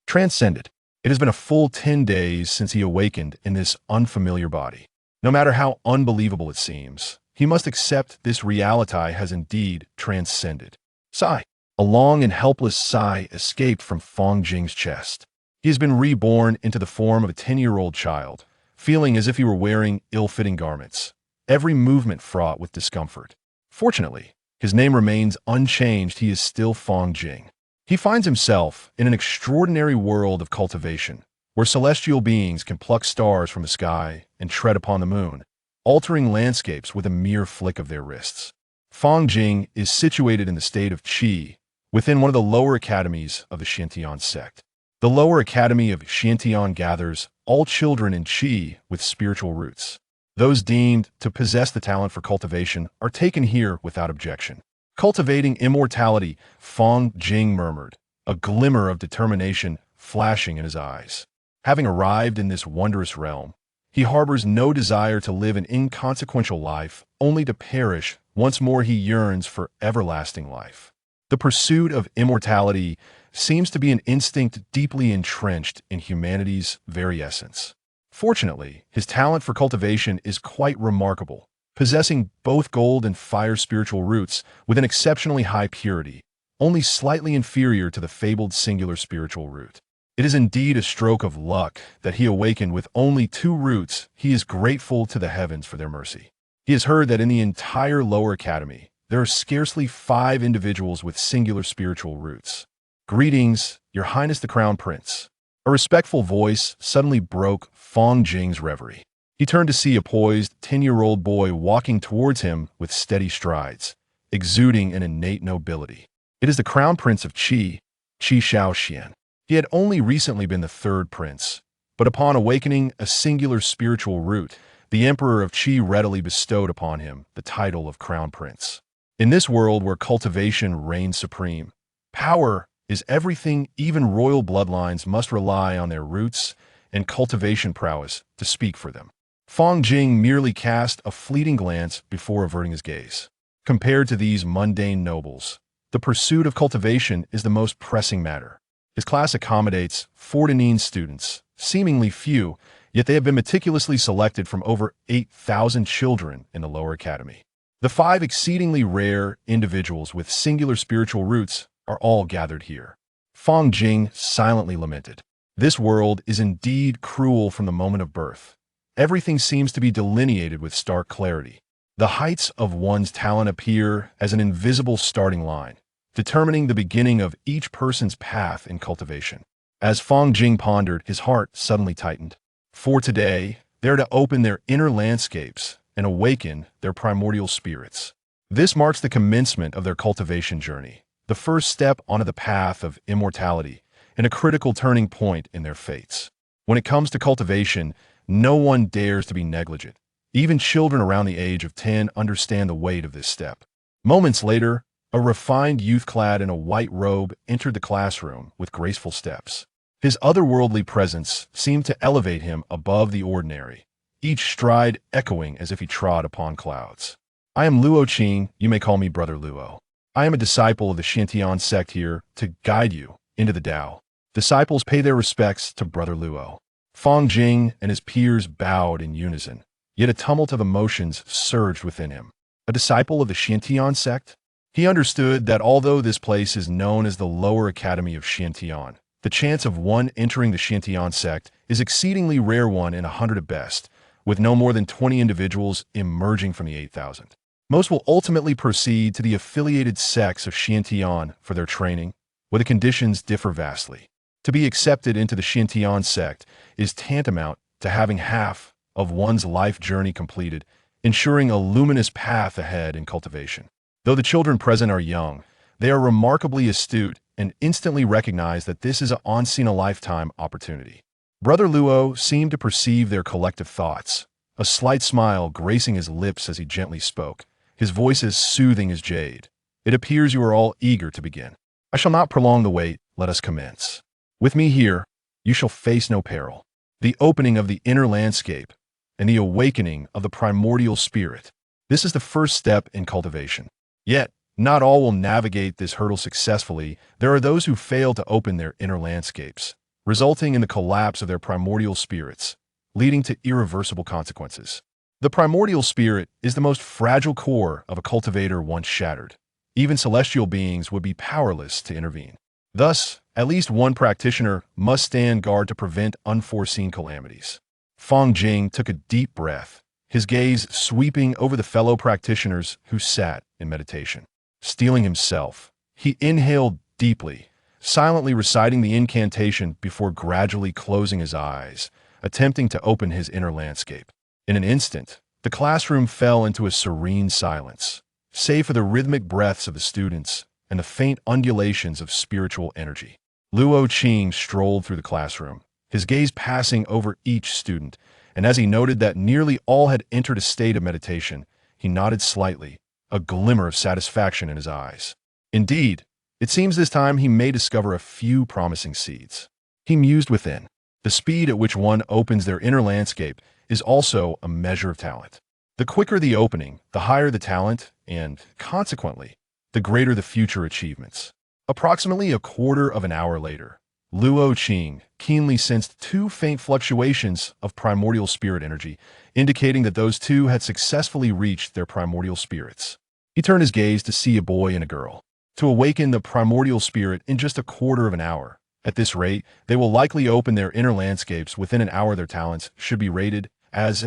Transcended. It has been a full 10 days since he awakened in this unfamiliar body. No matter how unbelievable it seems, he must accept this reality has indeed transcended. Sigh. A long and helpless sigh escaped from Fang Jing's chest. He has been reborn into the form of a 10-year-old child, feeling as if he were wearing ill-fitting garments, every movement fraught with discomfort. Fortunately, his name remains unchanged. He is still Fang Jing. He finds himself in an extraordinary world of cultivation, where celestial beings can pluck stars from the sky and tread upon the moon, altering landscapes with a mere flick of their wrists. Fang Jing is situated in the state of Qi, within one of the lower academies of the Xiantian sect. The lower academy of Xiantian gathers all children in Qi with spiritual roots. Those deemed to possess the talent for cultivation are taken here without objection. Cultivating immortality, Fang Jing murmured, a glimmer of determination flashing in his eyes. Having arrived in this wondrous realm, he harbors no desire to live an inconsequential life, only to perish. Once more he yearns for everlasting life. The pursuit of immortality seems to be an instinct deeply entrenched in humanity's very essence. Fortunately, his talent for cultivation is quite remarkable, possessing both gold and fire spiritual roots with an exceptionally high purity, only slightly inferior to the fabled singular spiritual root. It is indeed a stroke of luck that he awakened with only 2 roots. He is grateful to the heavens for their mercy. He has heard that in the entire lower academy, there are scarcely 5 individuals with singular spiritual roots. Greetings, Your Highness the Crown Prince. A respectful voice suddenly broke Fang Jing's reverie. He turned to see a poised 10-year-old boy walking towards him with steady strides, exuding an innate nobility. It is the Crown Prince of Qi, Qi Shaoxian. He had only recently been the 3rd prince, but upon awakening a singular spiritual root, the Emperor of Qi readily bestowed upon him the title of Crown Prince. In this world where cultivation reigns supreme, power is everything. Even royal bloodlines must rely on their roots and cultivation prowess to speak for them. Fang Jing merely cast a fleeting glance before averting his gaze. Compared to these mundane nobles, the pursuit of cultivation is the most pressing matter. His class accommodates 49 students, seemingly few, yet they have been meticulously selected from over 8,000 children in the lower academy. The 5 exceedingly rare individuals with singular spiritual roots are all gathered here. Fang Jing silently lamented. This world is indeed cruel from the moment of birth. Everything seems to be delineated with stark clarity. The heights of one's talent appear as an invisible starting line, determining the beginning of each person's path in cultivation. As Fang Jing pondered, his heart suddenly tightened. For today, they're to open their inner landscapes and awaken their primordial spirits. This marks the commencement of their cultivation journey, the first step onto the path of immortality, and a critical turning point in their fates. When it comes to cultivation, no one dares to be negligent. Even children around the age of 10 understand the weight of this step. Moments later, a refined youth clad in a white robe entered the classroom with graceful steps. His otherworldly presence seemed to elevate him above the ordinary, each stride echoing as if he trod upon clouds. I am Luo Qing, you may call me Brother Luo. I am a disciple of the Xiantian sect here to guide you into the Tao. Disciples pay their respects to Brother Luo. Fang Jing and his peers bowed in unison, yet a tumult of emotions surged within him. A disciple of the Xiantian sect? He understood that although this place is known as the lower academy of Xiantian, the chance of one entering the Xiantian sect is exceedingly rare, one in 100 at best, with no more than 20 individuals emerging from the 8,000. Most will ultimately proceed to the affiliated sects of Xiantian for their training, where the conditions differ vastly. To be accepted into the Xiantian sect is tantamount to having half of one's life journey completed, ensuring a luminous path ahead in cultivation. Though the children present are young, they are remarkably astute and instantly recognize that this is an once-in-a-lifetime opportunity. Brother Luo seemed to perceive their collective thoughts, a slight smile gracing his lips as he gently spoke, his voice as soothing as jade. It appears you are all eager to begin. I shall not prolong the wait, let us commence. With me here, you shall face no peril. The opening of the inner landscape and the awakening of the primordial spirit. This is the first step in cultivation. Yet, not all will navigate this hurdle successfully. There are those who fail to open their inner landscapes, resulting in the collapse of their primordial spirits, leading to irreversible consequences. The primordial spirit is the most fragile core of a cultivator once shattered. Even celestial beings would be powerless to intervene. Thus, at least one practitioner must stand guard to prevent unforeseen calamities. Fang Jing took a deep breath, his gaze sweeping over the fellow practitioners who sat in meditation. Steeling himself, he inhaled deeply, silently reciting the incantation before gradually closing his eyes, attempting to open his inner landscape. In an instant, the classroom fell into a serene silence, save for the rhythmic breaths of the students and the faint undulations of spiritual energy. Luo Qing strolled through the classroom, his gaze passing over each student, and as he noted that nearly all had entered a state of meditation, he nodded slightly, a glimmer of satisfaction in his eyes. Indeed, it seems this time he may discover a few promising seeds. He mused within. The speed at which one opens their inner landscape is also a measure of talent. The quicker the opening, the higher the talent, and, consequently, the greater the future achievements. Approximately a quarter of an hour later, Luo Qing keenly sensed two faint fluctuations of primordial spirit energy, indicating that those two had successfully reached their primordial spirits. He turned his gaze to see a boy and a girl. To awaken the primordial spirit in just a quarter of an hour. At this rate, they will likely open their inner landscapes within an hour. Their talents should be rated as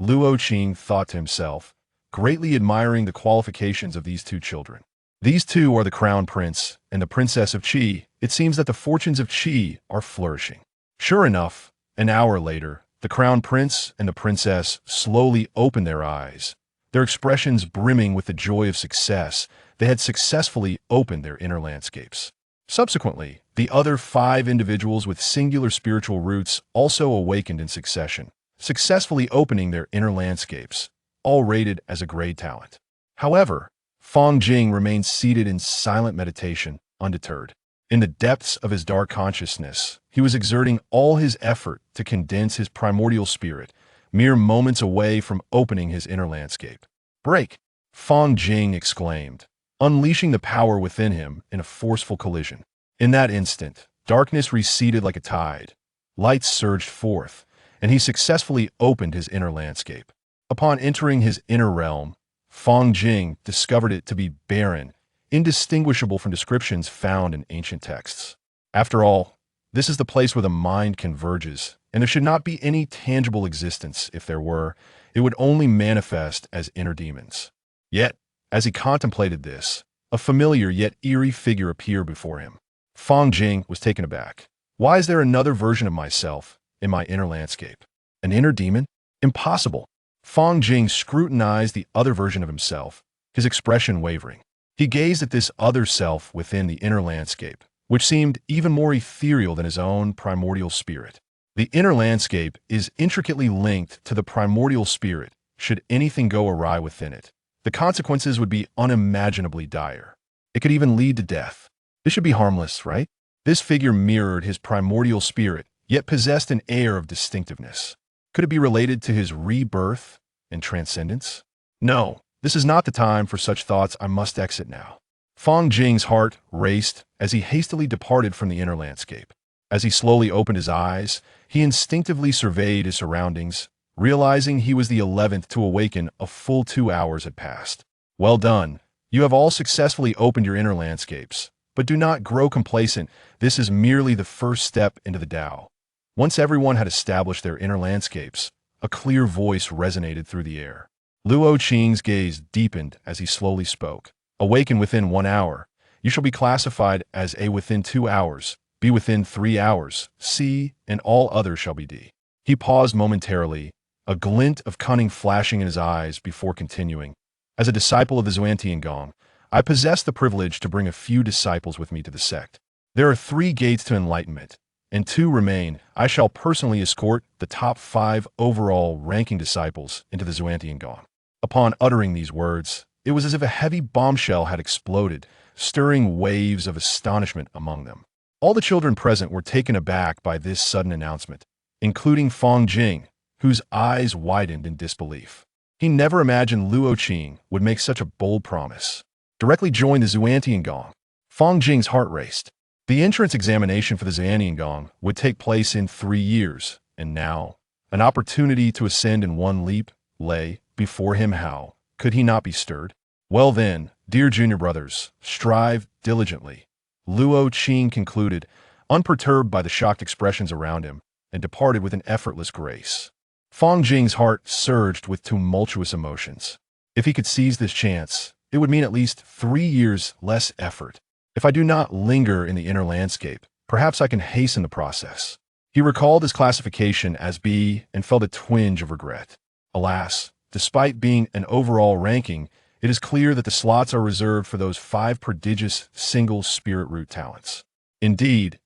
Luo Qing thought to himself, greatly admiring the qualifications of these two children. These two are the crown prince and the princess of Qi. It seems that the fortunes of Qi are flourishing. Sure enough, an hour later, the crown prince and the princess slowly opened their eyes, their expressions brimming with the joy of success. They had successfully opened their inner landscapes. Subsequently, the other 5 individuals with singular spiritual roots also awakened in succession, successfully opening their inner landscapes, all rated as a grade talent. However, Fang Jing remained seated in silent meditation, undeterred. In the depths of his dark consciousness, he was exerting all his effort to condense his primordial spirit, mere moments away from opening his inner landscape. "Break!" Fang Jing exclaimed, unleashing the power within him in a forceful collision. In that instant, darkness receded like a tide. Light surged forth, and he successfully opened his inner landscape. Upon entering his inner realm, Fang Jing discovered it to be barren, indistinguishable from descriptions found in ancient texts. After all, this is the place where the mind converges, and there should not be any tangible existence. If there were, it would only manifest as inner demons. Yet, as he contemplated this, a familiar yet eerie figure appeared before him. Fang Jing was taken aback. Why is there another version of myself in my inner landscape? An inner demon? Impossible. Fang Jing scrutinized the other version of himself, his expression wavering. He gazed at this other self within the inner landscape, which seemed even more ethereal than his own primordial spirit. The inner landscape is intricately linked to the primordial spirit. Should anything go awry within it, the consequences would be unimaginably dire. It could even lead to death. This should be harmless, right? This figure mirrored his primordial spirit, yet possessed an air of distinctiveness. Could it be related to his rebirth and transcendence? No, this is not the time for such thoughts. I must exit now. Fang Jing's heart raced as he hastily departed from the inner landscape. As he slowly opened his eyes, he instinctively surveyed his surroundings, realizing he was the 11th to awaken. A full 2 hours had passed. Well done. You have all successfully opened your inner landscapes. But do not grow complacent. This is merely the first step into the Tao. Once everyone had established their inner landscapes, a clear voice resonated through the air. Luo Qing's gaze deepened as he slowly spoke. Awaken within 1 hour. You shall be classified as A within 2 hours, B within 3 hours, C, and all others shall be D. He paused momentarily, a glint of cunning flashing in his eyes before continuing. As a disciple of the Zhuantiangong, I possess the privilege to bring a few disciples with me to the sect. There are 3 gates to enlightenment, and 2 remain. I shall personally escort the top 5 overall ranking disciples into the Zhuantiangong. Upon uttering these words, it was as if a heavy bombshell had exploded, stirring waves of astonishment among them. All the children present were taken aback by this sudden announcement, including Fang Jing, whose eyes widened in disbelief. He never imagined Luo Qing would make such a bold promise. Directly join the Zhuantiangong. Fang Jing's heart raced. The entrance examination for the Zhaniangong would take place in 3 years, and now, an opportunity to ascend in one leap lay before him. How could he not be stirred? Well then, dear junior brothers, strive diligently. Luo Qing concluded, unperturbed by the shocked expressions around him, and departed with an effortless grace. Fang Jing's heart surged with tumultuous emotions. If he could seize this chance, it would mean at least 3 years less effort. If I do not linger in the inner landscape, perhaps I can hasten the process. He recalled his classification as B and felt a twinge of regret. Alas, despite being an overall ranking, it is clear that the slots are reserved for those 5 prodigious single spirit root talents. Indeed,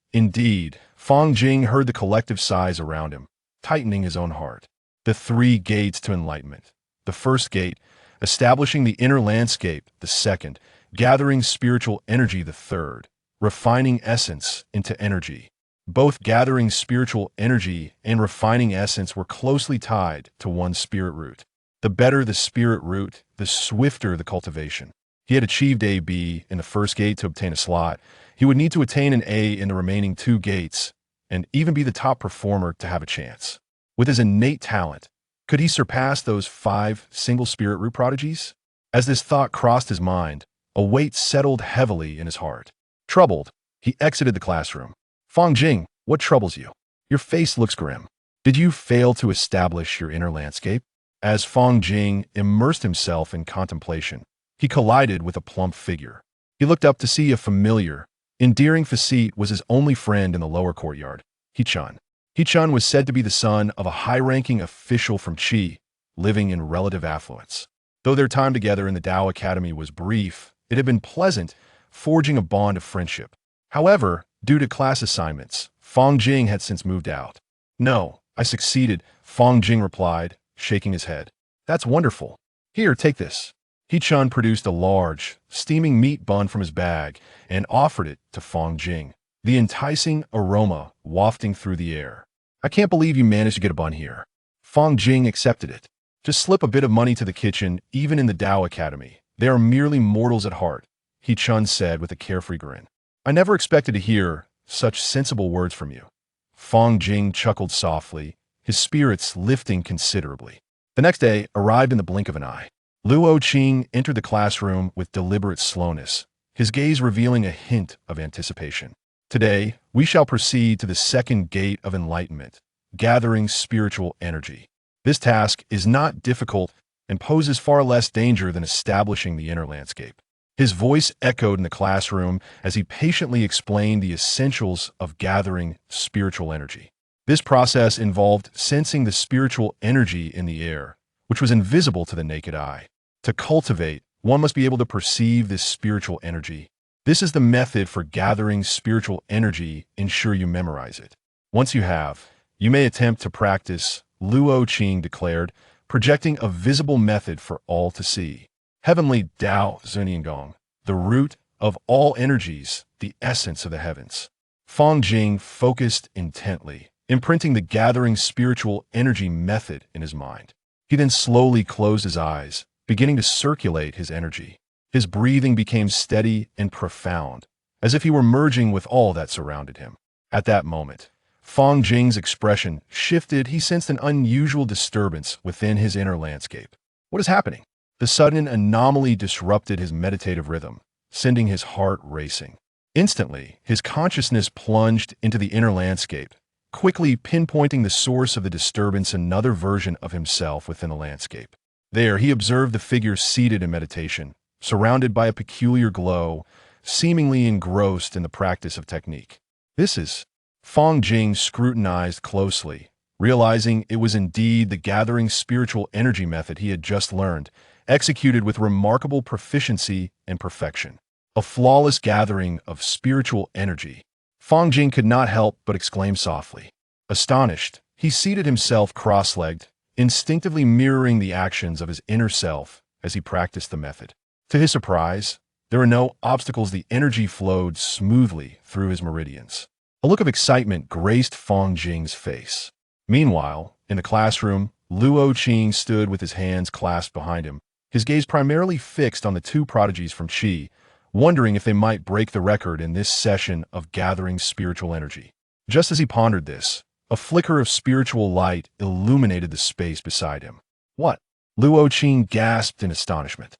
Fang Jing heard the collective sighs around him, tightening his own heart. The 3 gates to enlightenment. The first gate, establishing the inner landscape. The second, gathering spiritual energy. The third, refining essence into energy. Both gathering spiritual energy and refining essence were closely tied to one spirit root. The better the spirit root, the swifter the cultivation. He had achieved A-B in the first gate to obtain a slot. He would need to attain an A in the remaining 2 gates, and even be the top performer to have a chance. With his innate talent, could he surpass those 5 single spirit root prodigies? As this thought crossed his mind, a weight settled heavily in his heart. Troubled, he exited the classroom. Fang Jing, what troubles you? Your face looks grim. Did you fail to establish your inner landscape? As Fang Jing immersed himself in contemplation, he collided with a plump figure. He looked up to see a familiar, endearing facete was his only friend in the lower courtyard, He-chan. He-chan was said to be the son of a high-ranking official from Qi, living in relative affluence. Though their time together in the Tao Academy was brief, it had been pleasant, forging a bond of friendship. However, due to class assignments, Fang Jing had since moved out. No, I succeeded, Fang Jing replied, shaking his head. That's wonderful. Here, take this. He-chan produced a large, steaming meat bun from his bag and offered it to Fang Jing, the enticing aroma wafting through the air. I can't believe you managed to get a bun here. Fang Jing accepted it. Just slip a bit of money to the kitchen, even in the Tao Academy. They are merely mortals at heart, He-chan said with a carefree grin. I never expected to hear such sensible words from you. Fang Jing chuckled softly, his spirits lifting considerably. The next day arrived in the blink of an eye. Luo Qing entered the classroom with deliberate slowness, his gaze revealing a hint of anticipation. Today, we shall proceed to the second gate of enlightenment, gathering spiritual energy. This task is not difficult and poses far less danger than establishing the inner landscape. His voice echoed in the classroom as he patiently explained the essentials of gathering spiritual energy. This process involved sensing the spiritual energy in the air, which was invisible to the naked eye. To cultivate, one must be able to perceive this spiritual energy. This is the method for gathering spiritual energy. Ensure you memorize it. Once you have, you may attempt to practice, Luo Qing declared, projecting a visible method for all to see. Heavenly Tao Zhaniangong, the root of all energies, the essence of the heavens. Fang Jing focused intently, imprinting the gathering spiritual energy method in his mind. He then slowly closed his eyes, beginning to circulate his energy. His breathing became steady and profound, as if he were merging with all that surrounded him. At that moment, Fang Jing's expression shifted. He sensed an unusual disturbance within his inner landscape. What is happening? The sudden anomaly disrupted his meditative rhythm, sending his heart racing. Instantly, his consciousness plunged into the inner landscape, quickly pinpointing the source of the disturbance, another version of himself within the landscape. There, he observed the figure seated in meditation, surrounded by a peculiar glow, seemingly engrossed in the practice of technique. This is... Fang Jing scrutinized closely, realizing it was indeed the gathering spiritual energy method he had just learned, executed with remarkable proficiency and perfection. A flawless gathering of spiritual energy. Fang Jing could not help but exclaim softly. Astonished, he seated himself cross-legged, instinctively mirroring the actions of his inner self as he practiced the method. To his surprise, there were no obstacles. The energy flowed smoothly through his meridians. A look of excitement graced Fang Jing's face. Meanwhile, in the classroom, Luo Qing stood with his hands clasped behind him, his gaze primarily fixed on the 2 prodigies from Qi, wondering if they might break the record in this session of gathering spiritual energy. Just as he pondered this, a flicker of spiritual light illuminated the space beside him. What? Luo Qing gasped in astonishment.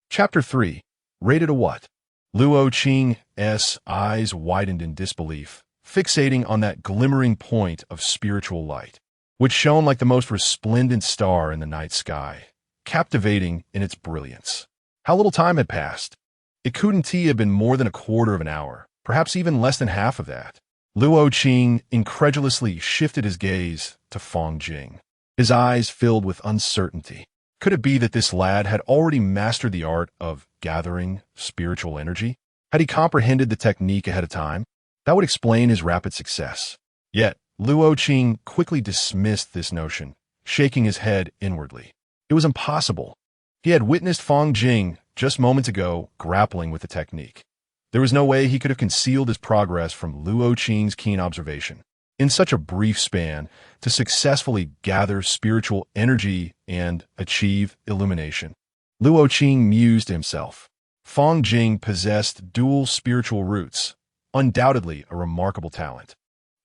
Chapter 3. Rated a what? Luo Qing's eyes widened in disbelief, fixating on that glimmering point of spiritual light, which shone like the most resplendent star in the night sky, captivating in its brilliance. How little time had passed! It couldn't have been more than a quarter of an hour, perhaps even less than half of that. Luo Qing incredulously shifted his gaze to Fang Jing. His eyes filled with uncertainty. Could it be that this lad had already mastered the art of gathering spiritual energy? Had he comprehended the technique ahead of time? That would explain his rapid success. Yet, Luo Qing quickly dismissed this notion, shaking his head inwardly. It was impossible. He had witnessed Fang Jing just moments ago grappling with the technique. There was no way he could have concealed his progress from Luo Qing's keen observation. In such a brief span, to successfully gather spiritual energy and achieve illumination. Luo Qing mused to himself. Fang Jing possessed dual spiritual roots, undoubtedly a remarkable talent.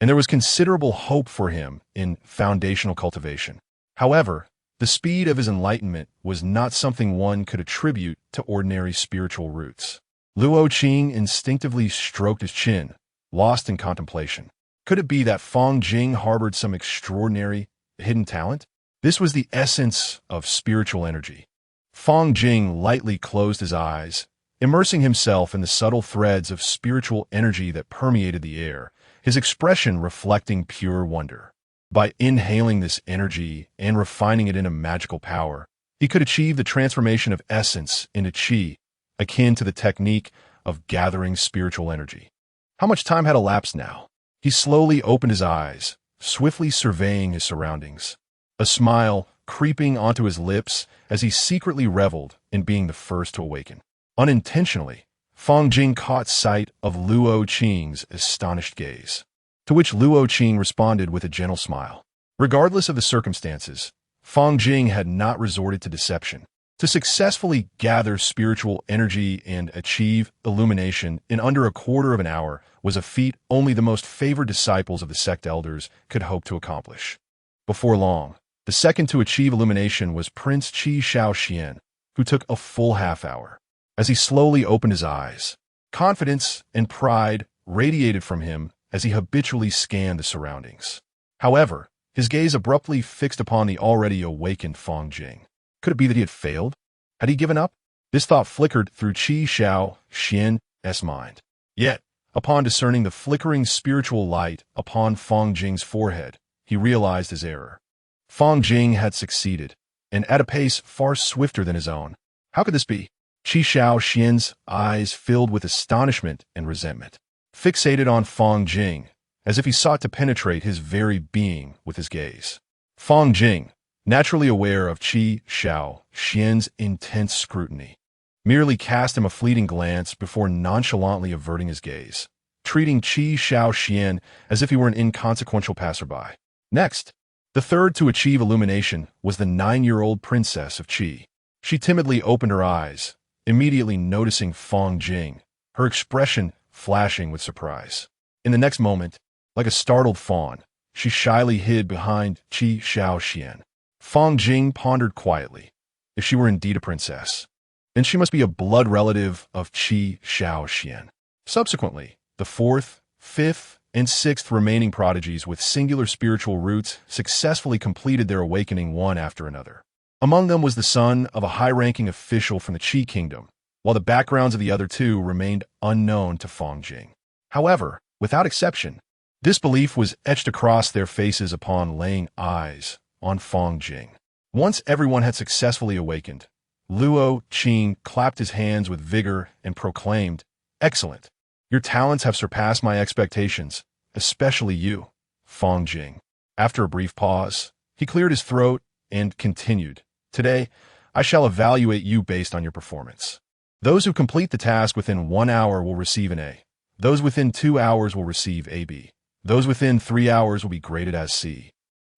And there was considerable hope for him in foundational cultivation. However, the speed of his enlightenment was not something one could attribute to ordinary spiritual roots. Luo Qing instinctively stroked his chin, lost in contemplation. Could it be that Fang Jing harbored some extraordinary, hidden talent? This was the essence of spiritual energy. Fang Jing lightly closed his eyes, immersing himself in the subtle threads of spiritual energy that permeated the air, his expression reflecting pure wonder. By inhaling this energy and refining it into magical power, he could achieve the transformation of essence into qi, akin to the technique of gathering spiritual energy. How much time had elapsed now? He slowly opened his eyes, swiftly surveying his surroundings, a smile creeping onto his lips as he secretly reveled in being the first to awaken. Unintentionally, Fang Jing caught sight of Luo Qing's astonished gaze, to which Luo Qing responded with a gentle smile. Regardless of the circumstances, Fang Jing had not resorted to deception. To successfully gather spiritual energy and achieve illumination in under a quarter of an hour was a feat only the most favored disciples of the sect elders could hope to accomplish. Before long, the second to achieve illumination was Prince Qi Xian, who took a full half hour. As he slowly opened his eyes, confidence and pride radiated from him as he habitually scanned the surroundings. However, his gaze abruptly fixed upon the already awakened Fang Jing. Could it be that he had failed? Had he given up? This thought flickered through Qi Xian's mind. Yet, upon discerning the flickering spiritual light upon Fang Jing's forehead, he realized his error. Fang Jing had succeeded, and at a pace far swifter than his own. How could this be? Qi Xian's eyes filled with astonishment and resentment, fixated on Fang Jing, as if he sought to penetrate his very being with his gaze. Fang Jing, naturally aware of Qi Xian's intense scrutiny, merely cast him a fleeting glance before nonchalantly averting his gaze, treating Qi Xian as if he were an inconsequential passerby. Next, the third to achieve illumination was the 9-year-old princess of Qi. She timidly opened her eyes, immediately noticing Fang Jing, her expression flashing with surprise. In the next moment, like a startled fawn, she shyly hid behind Qi Xian. Fang Jing pondered quietly. If she were indeed a princess, then she must be a blood relative of Qi Xian. Subsequently, the fourth, fifth, and sixth remaining prodigies with singular spiritual roots successfully completed their awakening one after another. Among them was the son of a high-ranking official from the Qi kingdom, while the backgrounds of the other two remained unknown to Fang Jing. However, without exception, disbelief was etched across their faces upon laying eyes on Fang Jing. Once everyone had successfully awakened, Luo Qing clapped his hands with vigor and proclaimed, "Excellent! Your talents have surpassed my expectations, especially you, Fang Jing." After a brief pause, he cleared his throat and continued, "Today, I shall evaluate you based on your performance. Those who complete the task within 1 hour will receive an A. Those within 2 hours will receive AB. Those within 3 hours will be graded as C.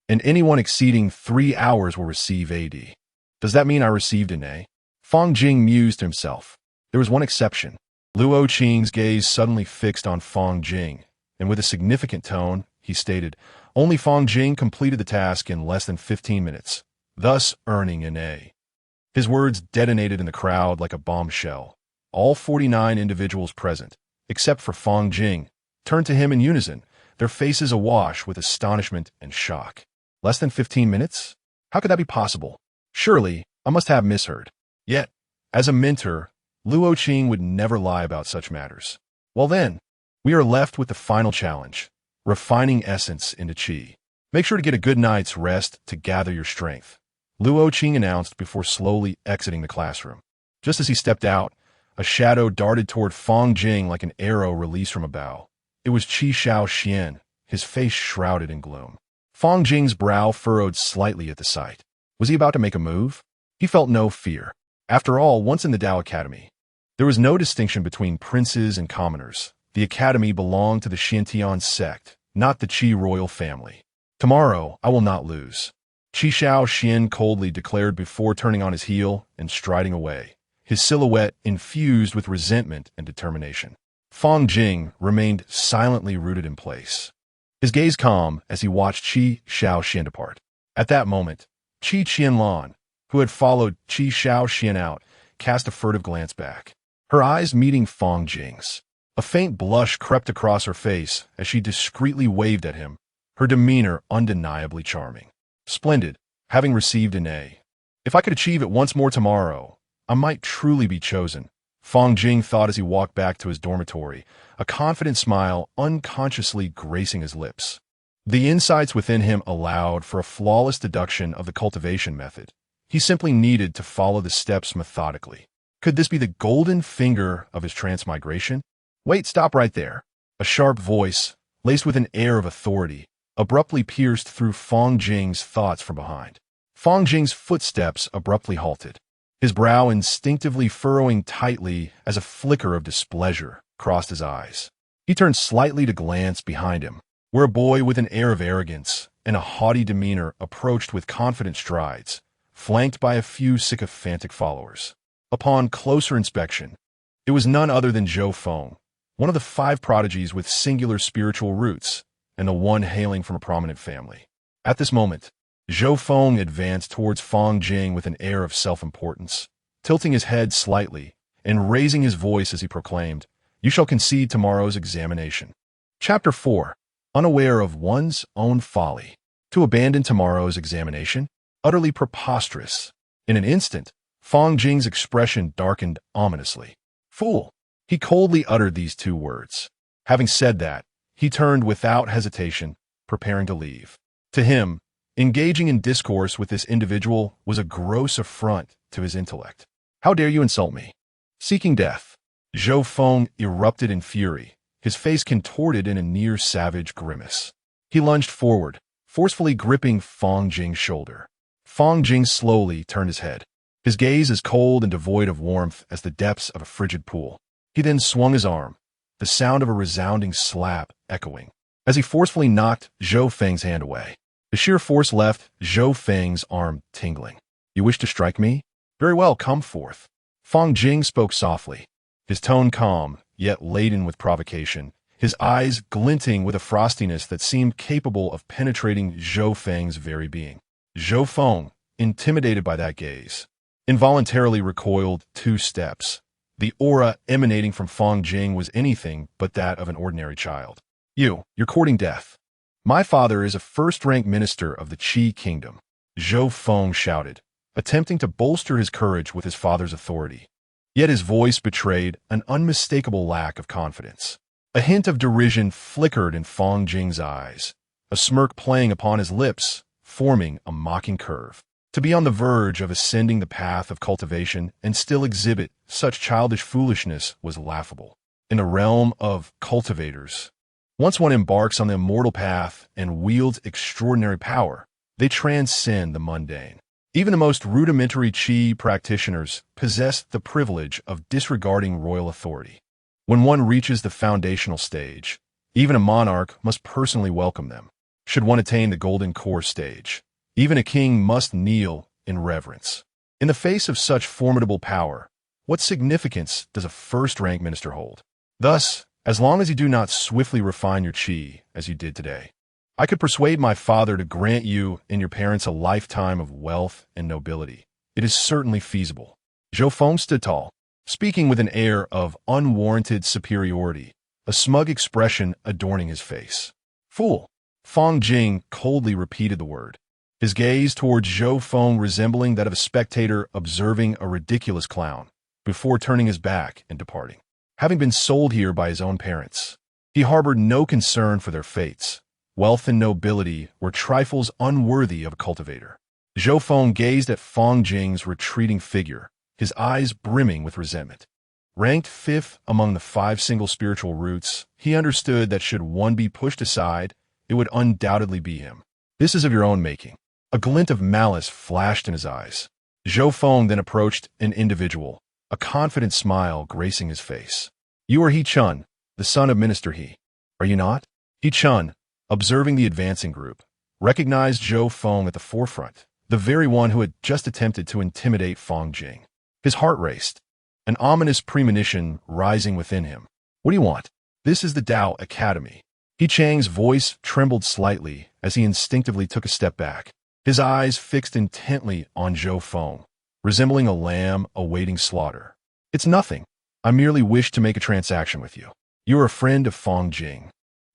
And anyone exceeding 3 hours will receive AD. Does that mean I received an A?" Fang Jing mused to himself. There was one exception. Luo Qing's gaze suddenly fixed on Fang Jing, and with a significant tone, he stated, only Fang Jing completed the task in less than 15 minutes, thus earning an A. His words detonated in the crowd like a bombshell. All 49 individuals present, except for Fang Jing, turned to him in unison, their faces awash with astonishment and shock. Less than 15 minutes? How could that be possible? Surely, I must have misheard. Yet, as a mentor, Luo Qing would never lie about such matters. Well then, we are left with the final challenge, refining essence into qi. Make sure to get a good night's rest to gather your strength, Luo Qing announced before slowly exiting the classroom. Just as he stepped out, a shadow darted toward Fang Jing like an arrow released from a bow. It was Qi Xian, his face shrouded in gloom. Fang Jing's brow furrowed slightly at the sight. Was he about to make a move? He felt no fear. After all, once in the Tao Academy, there was no distinction between princes and commoners. The academy belonged to the Xiantian sect, not the Qi royal family. Tomorrow, I will not lose, Qi Xian coldly declared before turning on his heel and striding away, his silhouette infused with resentment and determination. Fang Jing remained silently rooted in place, his gaze calm as he watched Qi Xian depart. At that moment, Qi Qianlan, who had followed Qi Xian out, cast a furtive glance back, her eyes meeting Fang Jing's. A faint blush crept across her face as she discreetly waved at him, her demeanor undeniably charming. Splendid, having received an A. If I could achieve it once more tomorrow, I might truly be chosen, Fang Jing thought as he walked back to his dormitory, a confident smile unconsciously gracing his lips. The insights within him allowed for a flawless deduction of the cultivation method. He simply needed to follow the steps methodically. Could this be the golden finger of his transmigration? Wait, stop right there. A sharp voice, laced with an air of authority, abruptly pierced through Fang Jing's thoughts from behind. Fang Jing's footsteps abruptly halted, his brow instinctively furrowing tightly as a flicker of displeasure crossed his eyes. He turned slightly to glance behind him, where a boy with an air of arrogance and a haughty demeanor approached with confident strides, flanked by a few sycophantic followers. Upon closer inspection, it was none other than Zhou Feng, one of the 5 prodigies with singular spiritual roots, and the one hailing from a prominent family. At this moment, Zhou Feng advanced towards Fang Jing with an air of self-importance, tilting his head slightly and raising his voice as he proclaimed, "You shall concede tomorrow's examination." Chapter 4. Unaware of one's own folly. To abandon tomorrow's examination? Utterly preposterous. In an instant, Fang Jing's expression darkened ominously. Fool! He coldly uttered these 2 words. Having said that, he turned without hesitation, preparing to leave. To him, engaging in discourse with this individual was a gross affront to his intellect. How dare you insult me? Seeking death. Zhou Feng erupted in fury, his face contorted in a near-savage grimace. He lunged forward, forcefully gripping Fang Jing's shoulder. Fang Jing slowly turned his head, his gaze as cold and devoid of warmth as the depths of a frigid pool. He then swung his arm, the sound of a resounding slap echoing, as he forcefully knocked Zhou Feng's hand away. The sheer force left Zhou Feng's arm tingling. You wish to strike me? Very well, come forth. Fang Jing spoke softly, his tone calm, yet laden with provocation, his eyes glinting with a frostiness that seemed capable of penetrating Zhou Feng's very being. Zhou Feng, intimidated by that gaze, involuntarily recoiled 2 steps. The aura emanating from Fang Jing was anything but that of an ordinary child. You're courting death. My father is a first-rank minister of the Qi kingdom, Zhou Feng shouted, attempting to bolster his courage with his father's authority. Yet his voice betrayed an unmistakable lack of confidence. A hint of derision flickered in Fang Jing's eyes, a smirk playing upon his lips, forming a mocking curve. To be on the verge of ascending the path of cultivation and still exhibit such childish foolishness was laughable. In a realm of cultivators, once one embarks on the immortal path and wields extraordinary power, they transcend the mundane. Even the most rudimentary Qi practitioners possess the privilege of disregarding royal authority. When one reaches the foundational stage, even a monarch must personally welcome them. Should one attain the golden core stage, even a king must kneel in reverence. In the face of such formidable power, What significance does a first-rank minister hold? Thus, as long as you do not swiftly refine your qi, as you did today, I could persuade my father to grant you and your parents a lifetime of wealth and nobility. It is certainly feasible. Zhou Feng stood tall, speaking with an air of unwarranted superiority, a smug expression adorning his face. Fool! Fang Jing coldly repeated the word, his gaze towards Zhou Feng resembling that of a spectator observing a ridiculous clown, before turning his back and departing. Having been sold here by his own parents, he harbored no concern for their fates. Wealth and nobility were trifles unworthy of a cultivator. Zhou Feng gazed at Fang Jing's retreating figure, his eyes brimming with resentment. Ranked fifth among the 5 single spiritual roots, he understood that should one be pushed aside, it would undoubtedly be him. This is of your own making. A glint of malice flashed in his eyes. Zhou Feng then approached an individual, a confident smile gracing his face. You are He Chun, the son of Minister He. Are you not? He Chun, observing the advancing group, recognized Zhou Feng at the forefront, the very one who had just attempted to intimidate Fang Jing. His heart raced, an ominous premonition rising within him. What do you want? This is the Tao Academy. He Chang's voice trembled slightly as he instinctively took a step back, his eyes fixed intently on Zhou Feng, resembling a lamb awaiting slaughter. It's nothing. I merely wish to make a transaction with you. You are a friend of Fang Jing,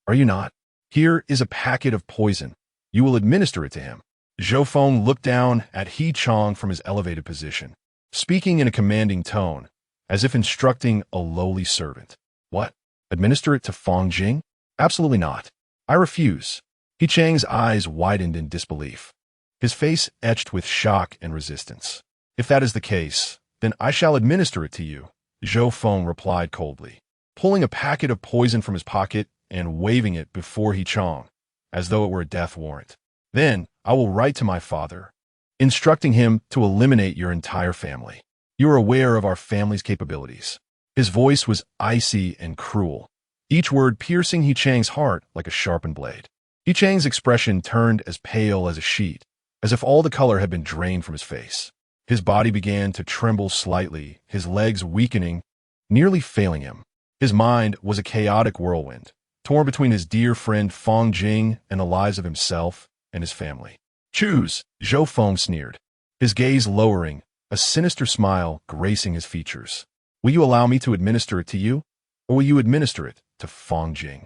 are you not? Here is a packet of poison. You will administer it to him. Zhou Feng looked down at He Chang from his elevated position, speaking in a commanding tone, as if instructing a lowly servant. What? Administer it to Fang Jing? Absolutely not. I refuse. He Chang's eyes widened in disbelief, his face etched with shock and resistance. If that is the case, then I shall administer it to you, Zhou Feng replied coldly, pulling a packet of poison from his pocket and waving it before He Chang, as though it were a death warrant. Then I will write to my father, instructing him to eliminate your entire family. You are aware of our family's capabilities. His voice was icy and cruel, each word piercing He Chang's heart like a sharpened blade. He Chang's expression turned as pale as a sheet, as if all the color had been drained from his face. His body began to tremble slightly, his legs weakening, nearly failing him. His mind was a chaotic whirlwind, torn between his dear friend Fang Jing and the lives of himself and his family. Choose, Zhou Feng sneered, his gaze lowering, a sinister smile gracing his features. Will you allow me to administer it to you, or will you administer it to Fang Jing?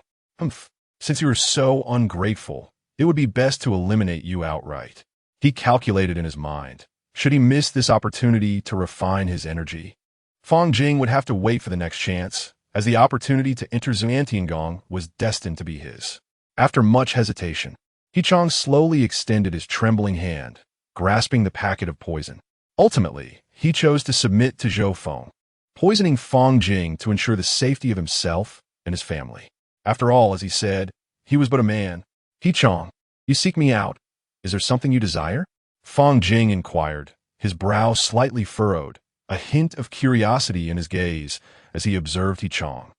Since you are so ungrateful, it would be best to eliminate you outright. He calculated in his mind. Should he miss this opportunity to refine his energy, Fang Jing would have to wait for the next chance, as the opportunity to enter Xuantiangong was destined to be his. After much hesitation, He Chang slowly extended his trembling hand, grasping the packet of poison. Ultimately, he chose to submit to Zhou Feng, poisoning Fang Jing to ensure the safety of himself and his family. After all, as he said, he was but a man. He Chang, you seek me out. Is there something you desire? Fang Jing inquired, his brow slightly furrowed, a hint of curiosity in his gaze as he observed He Chang,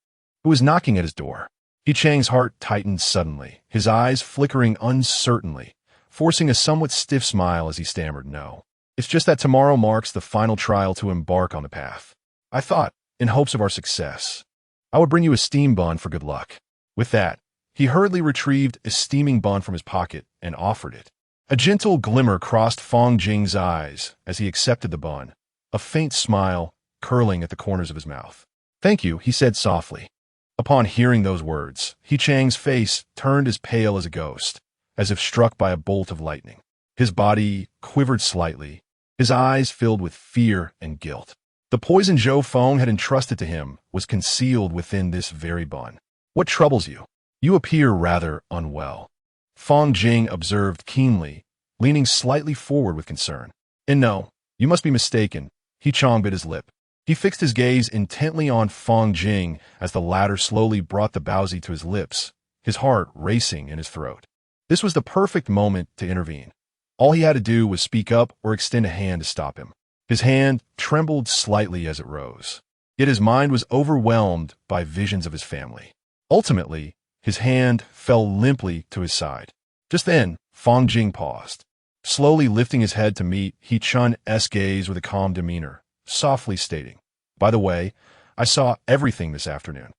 who was knocking at his door. He Chang's heart tightened suddenly, his eyes flickering uncertainly, forcing a somewhat stiff smile as he stammered, No. It's just that tomorrow marks the final trial to embark on the path. I thought, in hopes of our success, I would bring you a steam bun for good luck. With that, he hurriedly retrieved a steaming bun from his pocket and offered it. A gentle glimmer crossed Fang Jing's eyes as he accepted the bun, a faint smile curling at the corners of his mouth. Thank you, he said softly. Upon hearing those words, He Chang's face turned as pale as a ghost, as if struck by a bolt of lightning. His body quivered slightly, his eyes filled with fear and guilt. The poison Zhou Feng had entrusted to him was concealed within this very bun. What troubles you? You appear rather unwell, Fang Jing observed keenly, leaning slightly forward with concern. And no, you must be mistaken. He Chang bit his lip. He fixed his gaze intently on Fang Jing as the latter slowly brought the baozi to his lips, his heart racing in his throat. This was the perfect moment to intervene. All he had to do was speak up or extend a hand to stop him. His hand trembled slightly as it rose, yet his mind was overwhelmed by visions of his family. Ultimately, his hand fell limply to his side. Just then, Fang Jing paused, slowly lifting his head to meet He Chun's gaze with a calm demeanor, softly stating, By the way, I saw everything this afternoon.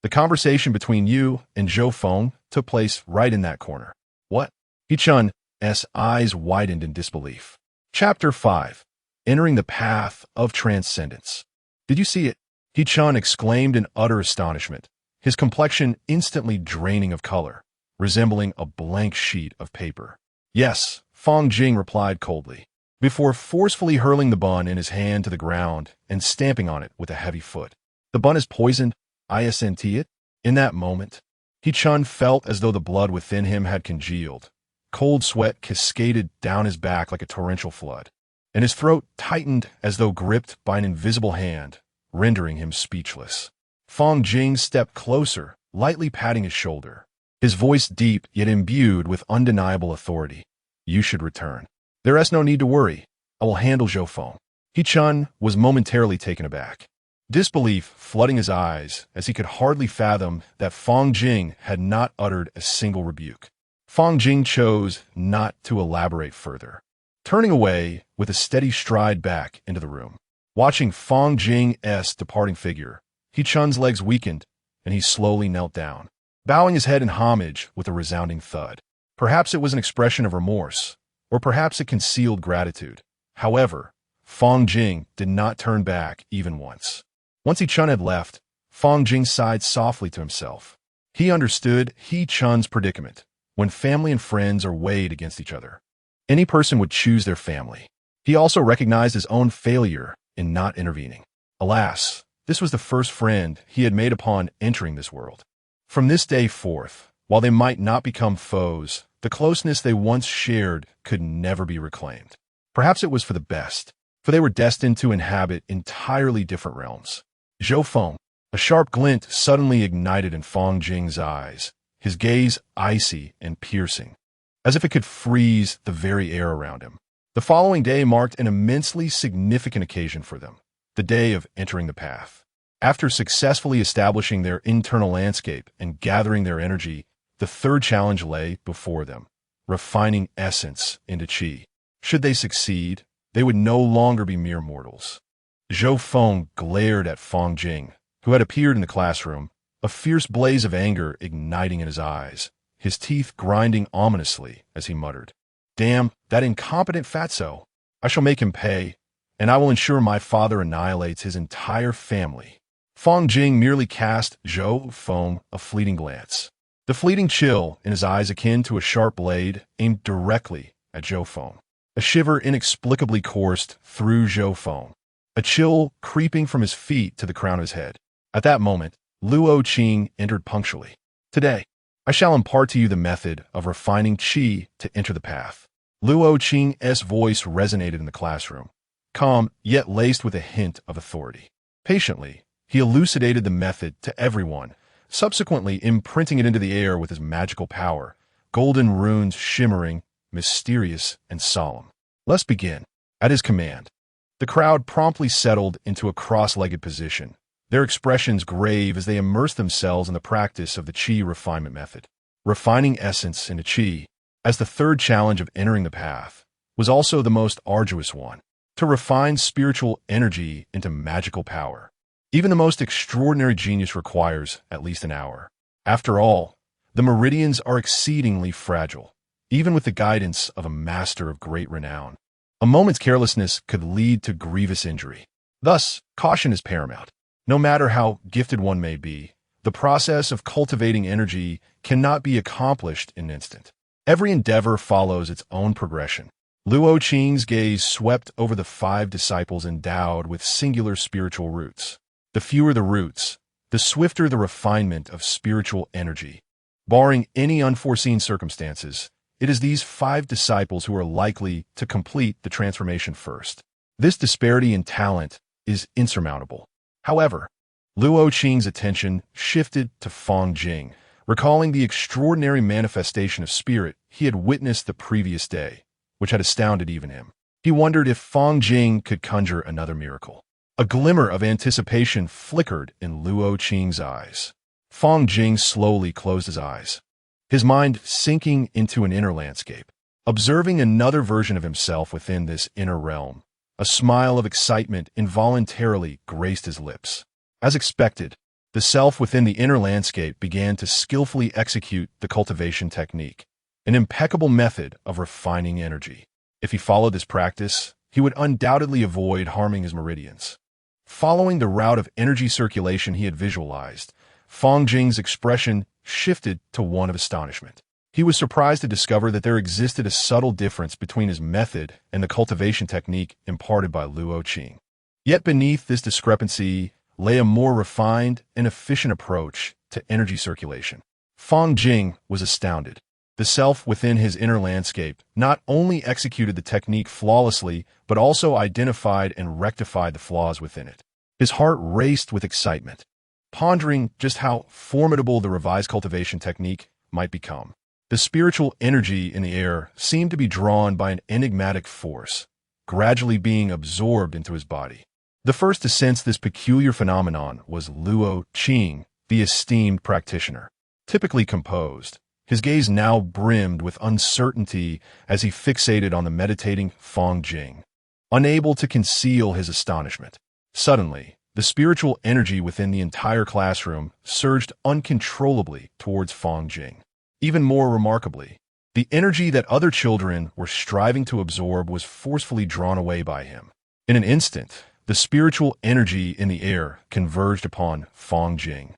The conversation between you and Zhou Feng took place right in that corner. What? He-chun's eyes widened in disbelief. Chapter 5. Entering the Path of Transcendence. Did you see it? He-chun exclaimed in utter astonishment, his complexion instantly draining of color, resembling a blank sheet of paper. Yes, Fang Jing replied coldly, before forcefully hurling the bun in his hand to the ground and stamping on it with a heavy foot. The bun is poisoned, I sent it. In that moment, He-chun felt as though the blood within him had congealed. Cold sweat cascaded down his back like a torrential flood, and his throat tightened as though gripped by an invisible hand, rendering him speechless. Fang Jing stepped closer, lightly patting his shoulder, his voice deep yet imbued with undeniable authority. You should return. There is no need to worry. I will handle Zhou Feng. He-chun was momentarily taken aback, disbelief flooding his eyes as he could hardly fathom that Fang Jing had not uttered a single rebuke. Fang Jing chose not to elaborate further, turning away with a steady stride back into the room. Watching Fang Jing's departing figure, He-chun's legs weakened, and he slowly knelt down, bowing his head in homage with a resounding thud. Perhaps it was an expression of remorse, or perhaps it concealed gratitude. However, Fang Jing did not turn back even once. Once He-chun had left, Fang Jing sighed softly to himself. He understood He-chun's predicament. When family and friends are weighed against each other, any person would choose their family. He also recognized his own failure in not intervening. Alas, this was the first friend he had made upon entering this world. From this day forth, while they might not become foes, the closeness they once shared could never be reclaimed. Perhaps it was for the best, for they were destined to inhabit entirely different realms. Zhou Feng, a sharp glint suddenly ignited in Fang Jing's eyes, his gaze icy and piercing, as if it could freeze the very air around him. The following day marked an immensely significant occasion for them, the day of entering the path. After successfully establishing their internal landscape and gathering their energy, the third challenge lay before them, refining essence into qi. Should they succeed, they would no longer be mere mortals. Zhou Feng glared at Fang Jing, who had appeared in the classroom, a fierce blaze of anger igniting in his eyes, his teeth grinding ominously as he muttered, Damn, that incompetent fatso! I shall make him pay, and I will ensure my father annihilates his entire family. Fang Jing merely cast Zhou Feng a fleeting glance, the fleeting chill in his eyes akin to a sharp blade aimed directly at Zhou Feng. A shiver inexplicably coursed through Zhou Feng, a chill creeping from his feet to the crown of his head. At that moment, Luo Qing entered punctually. Today, I shall impart to you the method of refining qi to enter the path. Luo Qing's voice resonated in the classroom, calm yet laced with a hint of authority. Patiently, he elucidated the method to everyone, subsequently imprinting it into the air with his magical power, golden runes shimmering, mysterious, and solemn. Let's begin. At his command, the crowd promptly settled into a cross-legged position, their expressions grave as they immersed themselves in the practice of the qi refinement method. Refining essence into qi, as the third challenge of entering the path, was also the most arduous one. To refine spiritual energy into magical power, even the most extraordinary genius requires at least an hour. After all, the meridians are exceedingly fragile, even with the guidance of a master of great renown. A moment's carelessness could lead to grievous injury. Thus, caution is paramount. No matter how gifted one may be, the process of cultivating energy cannot be accomplished in an instant. Every endeavor follows its own progression. Luo Qing's gaze swept over the 5 disciples endowed with singular spiritual roots. The fewer the roots, the swifter the refinement of spiritual energy. Barring any unforeseen circumstances, it is these 5 disciples who are likely to complete the transformation first. This disparity in talent is insurmountable. However, Luo Qing's attention shifted to Fang Jing, recalling the extraordinary manifestation of spirit he had witnessed the previous day, which had astounded even him. He wondered if Fang Jing could conjure another miracle. A glimmer of anticipation flickered in Luo Qing's eyes. Fang Jing slowly closed his eyes, his mind sinking into an inner landscape, observing another version of himself within this inner realm, A smile of excitement involuntarily graced his lips. As expected, the self within the inner landscape began to skillfully execute the cultivation technique, an impeccable method of refining energy. If he followed this practice, he would undoubtedly avoid harming his meridians. Following the route of energy circulation he had visualized, Fang Jing's expression shifted to one of astonishment. He was surprised to discover that there existed a subtle difference between his method and the cultivation technique imparted by Luo Qing. Yet beneath this discrepancy lay a more refined and efficient approach to energy circulation. Fang Jing was astounded. The self within his inner landscape not only executed the technique flawlessly, but also identified and rectified the flaws within it. His heart raced with excitement, pondering just how formidable the revised cultivation technique might become. The spiritual energy in the air seemed to be drawn by an enigmatic force, gradually being absorbed into his body. The first to sense this peculiar phenomenon was Luo Qing, the esteemed practitioner. Typically composed, his gaze now brimmed with uncertainty as he fixated on the meditating Fang Jing, unable to conceal his astonishment. Suddenly, the spiritual energy within the entire classroom surged uncontrollably towards Fang Jing. Even more remarkably, the energy that other children were striving to absorb was forcefully drawn away by him. In an instant, the spiritual energy in the air converged upon Fang Jing,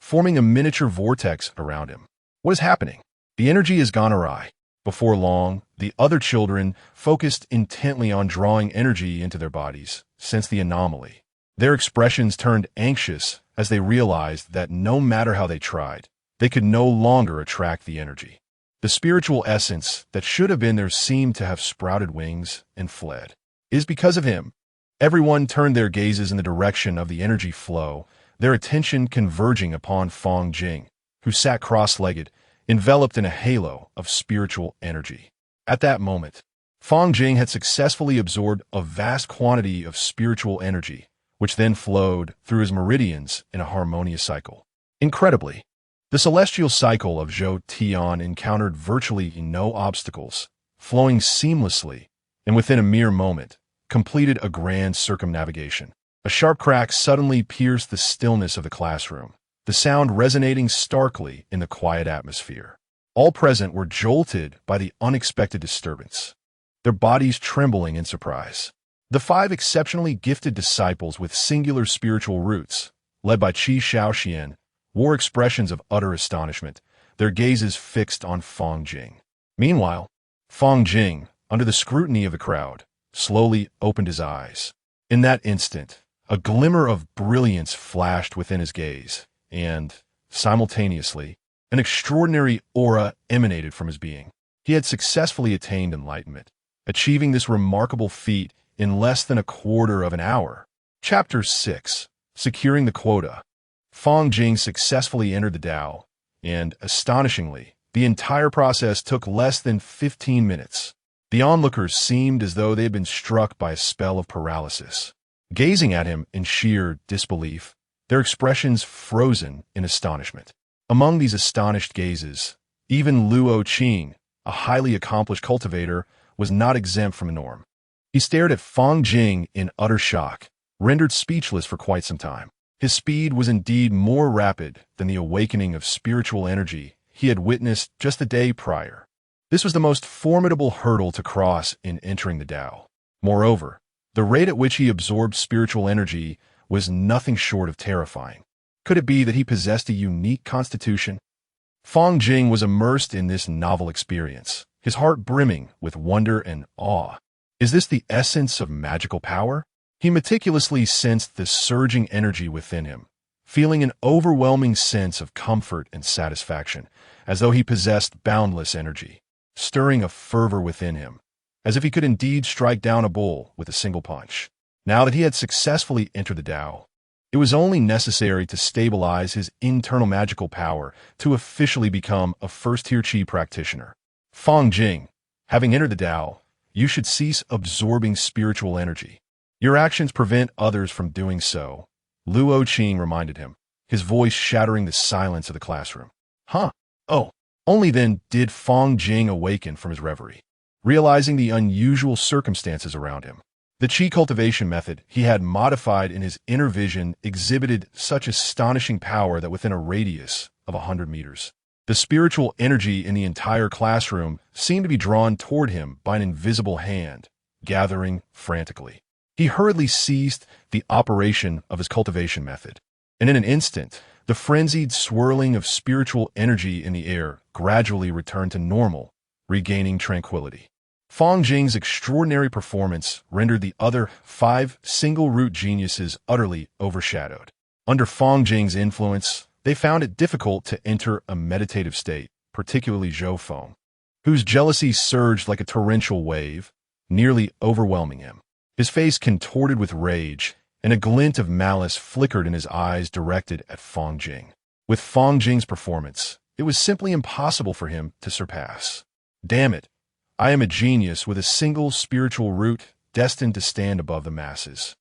forming a miniature vortex around him. What is happening? The energy has gone awry. Before long, the other children focused intently on drawing energy into their bodies, sensed the anomaly. Their expressions turned anxious as they realized that no matter how they tried, they could no longer attract the energy. The spiritual essence that should have been theirs seemed to have sprouted wings and fled. It is because of him. Everyone turned their gazes in the direction of the energy flow, their attention converging upon Fang Jing, who sat cross-legged, enveloped in a halo of spiritual energy. At that moment, Fang Jing had successfully absorbed a vast quantity of spiritual energy, which then flowed through his meridians in a harmonious cycle. Incredibly, the celestial cycle of Zhou Tian encountered virtually no obstacles, flowing seamlessly, and within a mere moment, completed a grand circumnavigation. A sharp crack suddenly pierced the stillness of the classroom, the sound resonating starkly in the quiet atmosphere. All present were jolted by the unexpected disturbance, their bodies trembling in surprise. The 5 exceptionally gifted disciples with singular spiritual roots, led by Qi Shaoxian, wore expressions of utter astonishment, their gazes fixed on Fang Jing. Meanwhile, Fang Jing, under the scrutiny of the crowd, slowly opened his eyes. In that instant, a glimmer of brilliance flashed within his gaze, and, simultaneously, an extraordinary aura emanated from his being. He had successfully attained enlightenment, achieving this remarkable feat in less than a quarter of an hour. Chapter 6. Securing the Quota. Fang Jing successfully entered the Tao, and, astonishingly, the entire process took less than 15 minutes. The onlookers seemed as though they had been struck by a spell of paralysis. Gazing at him in sheer disbelief, their expressions frozen in astonishment. Among these astonished gazes, even Luo Qing, a highly accomplished cultivator, was not exempt from the norm. He stared at Fang Jing in utter shock, rendered speechless for quite some time. His speed was indeed more rapid than the awakening of spiritual energy he had witnessed just the day prior. This was the most formidable hurdle to cross in entering the Tao. Moreover, the rate at which he absorbed spiritual energy was nothing short of terrifying. Could it be that he possessed a unique constitution? Fang Jing was immersed in this novel experience, his heart brimming with wonder and awe. Is this the essence of magical power? He meticulously sensed the surging energy within him, feeling an overwhelming sense of comfort and satisfaction, as though he possessed boundless energy, stirring a fervor within him, as if he could indeed strike down a bull with a single punch. Now that he had successfully entered the Tao, it was only necessary to stabilize his internal magical power to officially become a first-tier Qi practitioner. Fang Jing, having entered the Tao, you should cease absorbing spiritual energy. Your actions prevent others from doing so, Luo Qing reminded him, his voice shattering the silence of the classroom. Huh? Oh, only then did Fang Jing awaken from his reverie, realizing the unusual circumstances around him. The qi cultivation method he had modified in his inner vision exhibited such astonishing power that within a radius of 100 meters, the spiritual energy in the entire classroom seemed to be drawn toward him by an invisible hand, gathering frantically. He hurriedly ceased the operation of his cultivation method, and in an instant, the frenzied swirling of spiritual energy in the air gradually returned to normal, regaining tranquility. Fang Jing's extraordinary performance rendered the other 5 single-root geniuses utterly overshadowed. Under Fang Jing's influence, they found it difficult to enter a meditative state, particularly Zhou Feng, whose jealousy surged like a torrential wave, nearly overwhelming him. His face contorted with rage, and a glint of malice flickered in his eyes directed at Fang Jing. With Fang Jing's performance, it was simply impossible for him to surpass. Damn it! I am a genius with a single spiritual root destined to stand above the masses.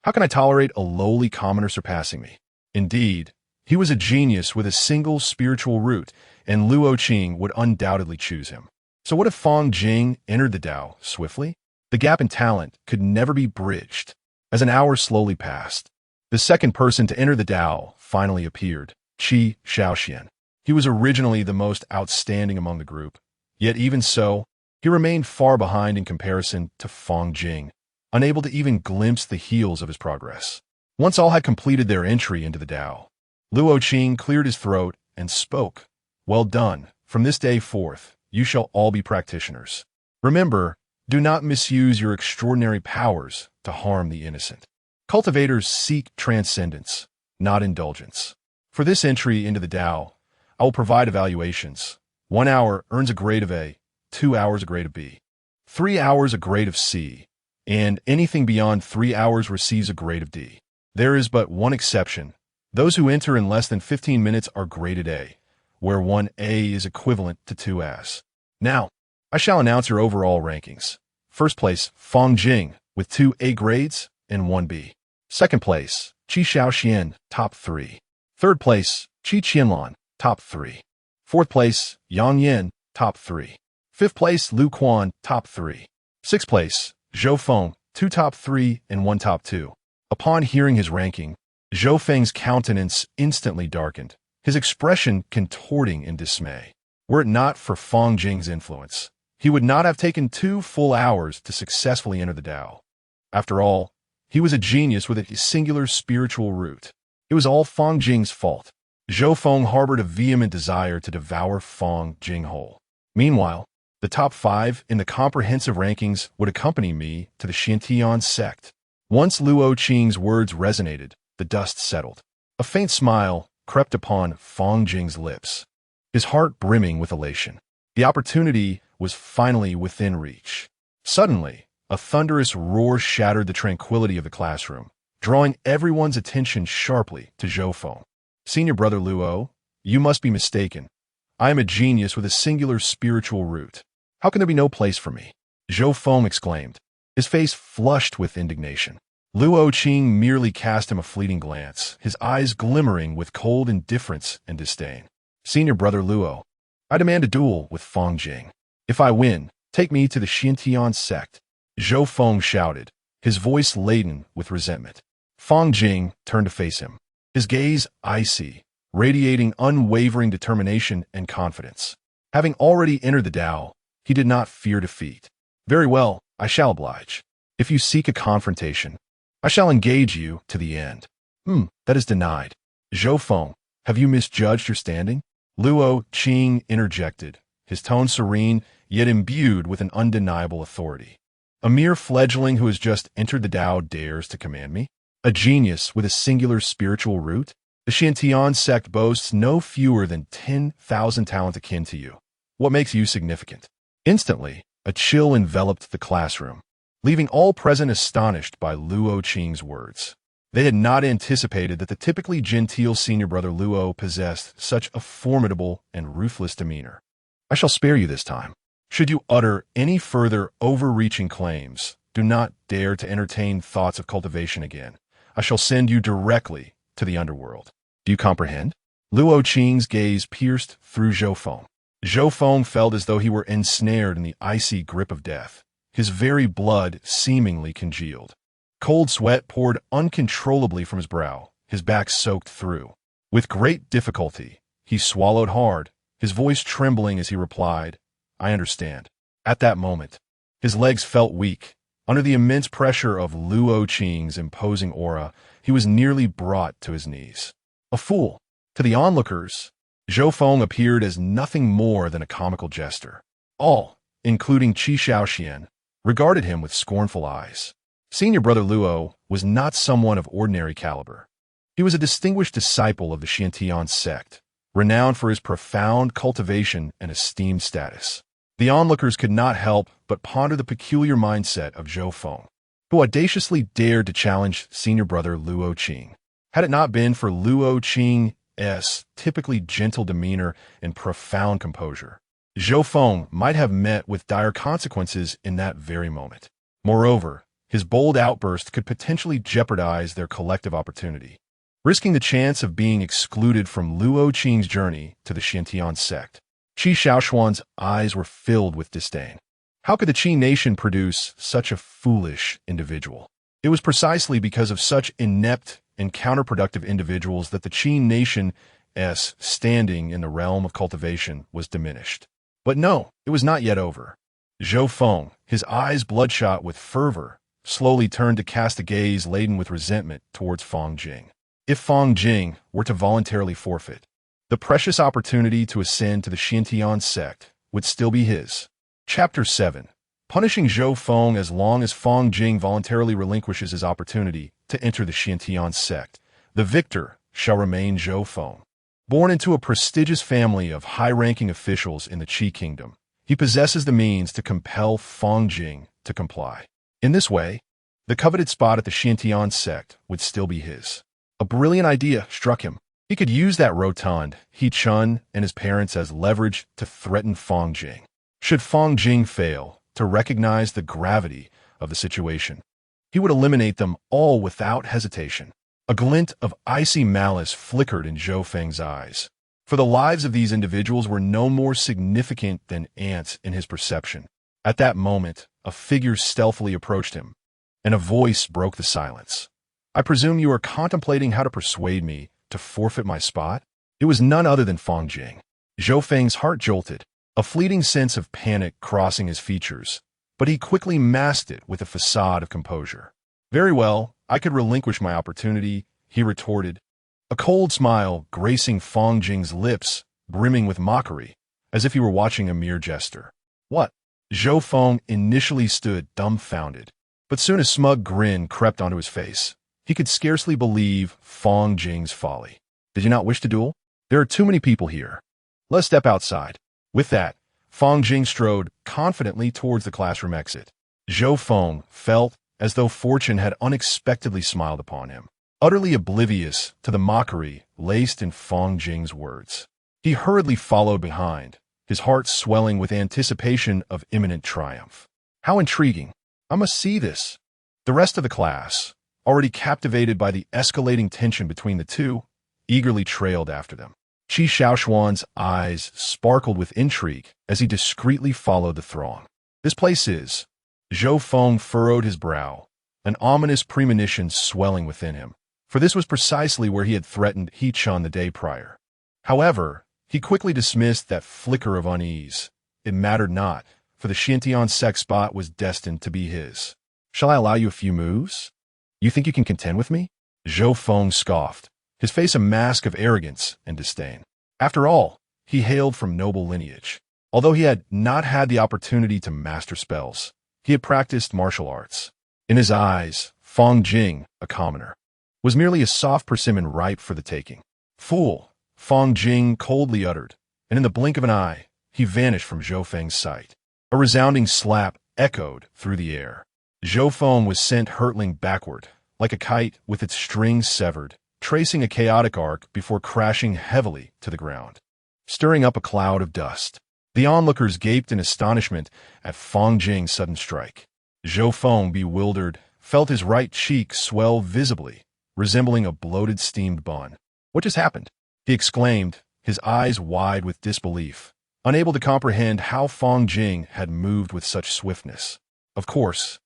How can I tolerate a lowly commoner surpassing me? Indeed, he was a genius with a single spiritual root, and Luo Qing would undoubtedly choose him. So what if Fang Jing entered the Tao swiftly? The gap in talent could never be bridged. As an hour slowly passed, the second person to enter the Tao finally appeared, Qi Shaoxian. He was originally the most outstanding among the group, yet even so, he remained far behind in comparison to Fang Jing, unable to even glimpse the heels of his progress. Once all had completed their entry into the Tao, Luo Qing cleared his throat and spoke. Well done. From this day forth, you shall all be practitioners. Remember, do not misuse your extraordinary powers to harm the innocent. Cultivators seek transcendence, not indulgence. For this entry into the Tao, I will provide evaluations. 1 hour earns a grade of A, 2 hours a grade of B, 3 hours a grade of C, and anything beyond 3 hours receives a grade of D. There is but one exception. Those who enter in less than 15 minutes are graded A, where 1A is equivalent to 2S. Now, I shall announce your overall rankings. First place, Fang Jing, with 2 A grades and 1 B. Second place, Qi Shaoxian, top 3. Third place, Qi Qianlan, top 3. Fourth place, Yang Yin, top 3. Fifth place, Lu Quan, top 3. Sixth place, Zhou Feng, 2 top 3 and 1 top 2. Upon hearing his ranking, Zhou Feng's countenance instantly darkened, his expression contorting in dismay. Were it not for Fang Jing's influence, he would not have taken 2 full hours to successfully enter the Tao. After all, he was a genius with a singular spiritual root. It was all Fang Jing's fault. Zhou Feng harbored a vehement desire to devour Fang Jing whole. Meanwhile, the top 5 in the comprehensive rankings would accompany me to the Xiantian sect. Once Luo Qing's words resonated, the dust settled. A faint smile crept upon Fang Jing's lips, his heart brimming with elation. The opportunity was finally within reach. Suddenly, a thunderous roar shattered the tranquility of the classroom, drawing everyone's attention sharply to Zhou Feng. Senior brother Luo, you must be mistaken. I am a genius with a singular spiritual root. How can there be no place for me? Zhou Feng exclaimed, his face flushed with indignation. Luo Qing merely cast him a fleeting glance, his eyes glimmering with cold indifference and disdain. Senior brother Luo, I demand a duel with Fang Jing. If I win, take me to the Xiantian sect. Zhou Feng shouted, his voice laden with resentment. Fang Jing turned to face him, his gaze icy, radiating unwavering determination and confidence. Having already entered the Tao, he did not fear defeat. Very well, I shall oblige. If you seek a confrontation, I shall engage you to the end. That is denied. Zhou Feng, have you misjudged your standing? Luo Qing interjected, his tone serene, yet imbued with an undeniable authority. A mere fledgling who has just entered the Tao dares to command me? A genius with a singular spiritual root? The Xiantian sect boasts no fewer than 10,000 talents akin to you. What makes you significant? Instantly, a chill enveloped the classroom, leaving all present astonished by Luo Qing's words. They had not anticipated that the typically genteel senior brother Luo possessed such a formidable and ruthless demeanor. I shall spare you this time. Should you utter any further overreaching claims, do not dare to entertain thoughts of cultivation again. I shall send you directly to the underworld. Do you comprehend? Luo Qing's gaze pierced through Zhou Feng. Zhou Feng felt as though he were ensnared in the icy grip of death. his very blood seemingly congealed. Cold sweat poured uncontrollably from his brow, his back soaked through. With great difficulty, he swallowed hard, his voice trembling as he replied, "I understand." At that moment, his legs felt weak. Under the immense pressure of Luo Qing's imposing aura, he was nearly brought to his knees. A fool. To the onlookers, Zhou Feng appeared as nothing more than a comical jester. All, including Qi Shaoxian, regarded him with scornful eyes. Senior brother Luo was not someone of ordinary caliber. He was a distinguished disciple of the Xiantian sect, renowned for his profound cultivation and esteemed status. The onlookers could not help but ponder the peculiar mindset of Zhou Feng, who audaciously dared to challenge senior brother Luo Qing. Had it not been for Luo Qing's typically gentle demeanor and profound composure, Zhou Feng might have met with dire consequences in that very moment. Moreover, his bold outburst could potentially jeopardize their collective opportunity, risking the chance of being excluded from Luo Qing's journey to the Xiantian sect. Qi Shaoxuan's eyes were filled with disdain. How could the Qi nation produce such a foolish individual? It was precisely because of such inept and counterproductive individuals that the Qi nation's standing in the realm of cultivation was diminished. But no, it was not yet over. Zhou Feng, his eyes bloodshot with fervor, slowly turned to cast a gaze laden with resentment towards Fang Jing. If Fang Jing were to voluntarily forfeit, the precious opportunity to ascend to the Xiantian sect would still be his. Chapter 7. Punishing Zhou Feng. As long as Fang Jing voluntarily relinquishes his opportunity to enter the Xiantian sect, the victor shall remain Zhou Feng. Born into a prestigious family of high-ranking officials in the Qi kingdom, he possesses the means to compel Fang Jing to comply. In this way, the coveted spot at the Xiantian sect would still be his. A brilliant idea struck him. He could use that rotund He Chun and his parents as leverage to threaten Fang Jing. Should Fang Jing fail to recognize the gravity of the situation, he would eliminate them all without hesitation. A glint of icy malice flickered in Zhou Feng's eyes, for the lives of these individuals were no more significant than ants in his perception. At that moment, a figure stealthily approached him, and a voice broke the silence. "I presume you are contemplating how to persuade me to forfeit my spot?" It was none other than Fang Jing. Zhou Feng's heart jolted, a fleeting sense of panic crossing his features, but he quickly masked it with a facade of composure. "Very well, I could relinquish my opportunity," he retorted, a cold smile gracing Fang Jing's lips, brimming with mockery, as if he were watching a mere jester. "What?" Zhou Feng initially stood dumbfounded, but soon a smug grin crept onto his face. He could scarcely believe Fang Jing's folly. "Did you not wish to duel? There are too many people here. Let's step outside." With that, Fang Jing strode confidently towards the classroom exit. Zhou Feng felt as though fortune had unexpectedly smiled upon him, utterly oblivious to the mockery laced in Fang Jing's words. He hurriedly followed behind, his heart swelling with anticipation of imminent triumph. How intriguing! I must see this. The rest of the class, already captivated by the escalating tension between the two, eagerly trailed after them. Qi Shaoxuan's eyes sparkled with intrigue as he discreetly followed the throng. "This place is..." Zhou Feng furrowed his brow, an ominous premonition swelling within him, for this was precisely where he had threatened He Chun the day prior. However, he quickly dismissed that flicker of unease. It mattered not, for the Xiantian sect spot was destined to be his. "Shall I allow you a few moves? You think you can contend with me?" Zhou Feng scoffed, his face a mask of arrogance and disdain. After all, he hailed from noble lineage. Although he had not had the opportunity to master spells, he had practiced martial arts. In his eyes, Fang Jing, a commoner, was merely a soft persimmon ripe for the taking. "Fool," Fang Jing coldly uttered, and in the blink of an eye, he vanished from Zhou Feng's sight. A resounding slap echoed through the air. Zhou Feng was sent hurtling backward, like a kite with its strings severed, tracing a chaotic arc before crashing heavily to the ground, stirring up a cloud of dust. The onlookers gaped in astonishment at Fang Jing's sudden strike. Zhou Feng, bewildered, felt his right cheek swell visibly, resembling a bloated steamed bun. "What just happened?" he exclaimed, his eyes wide with disbelief, unable to comprehend how Fang Jing had moved with such swiftness. Of course,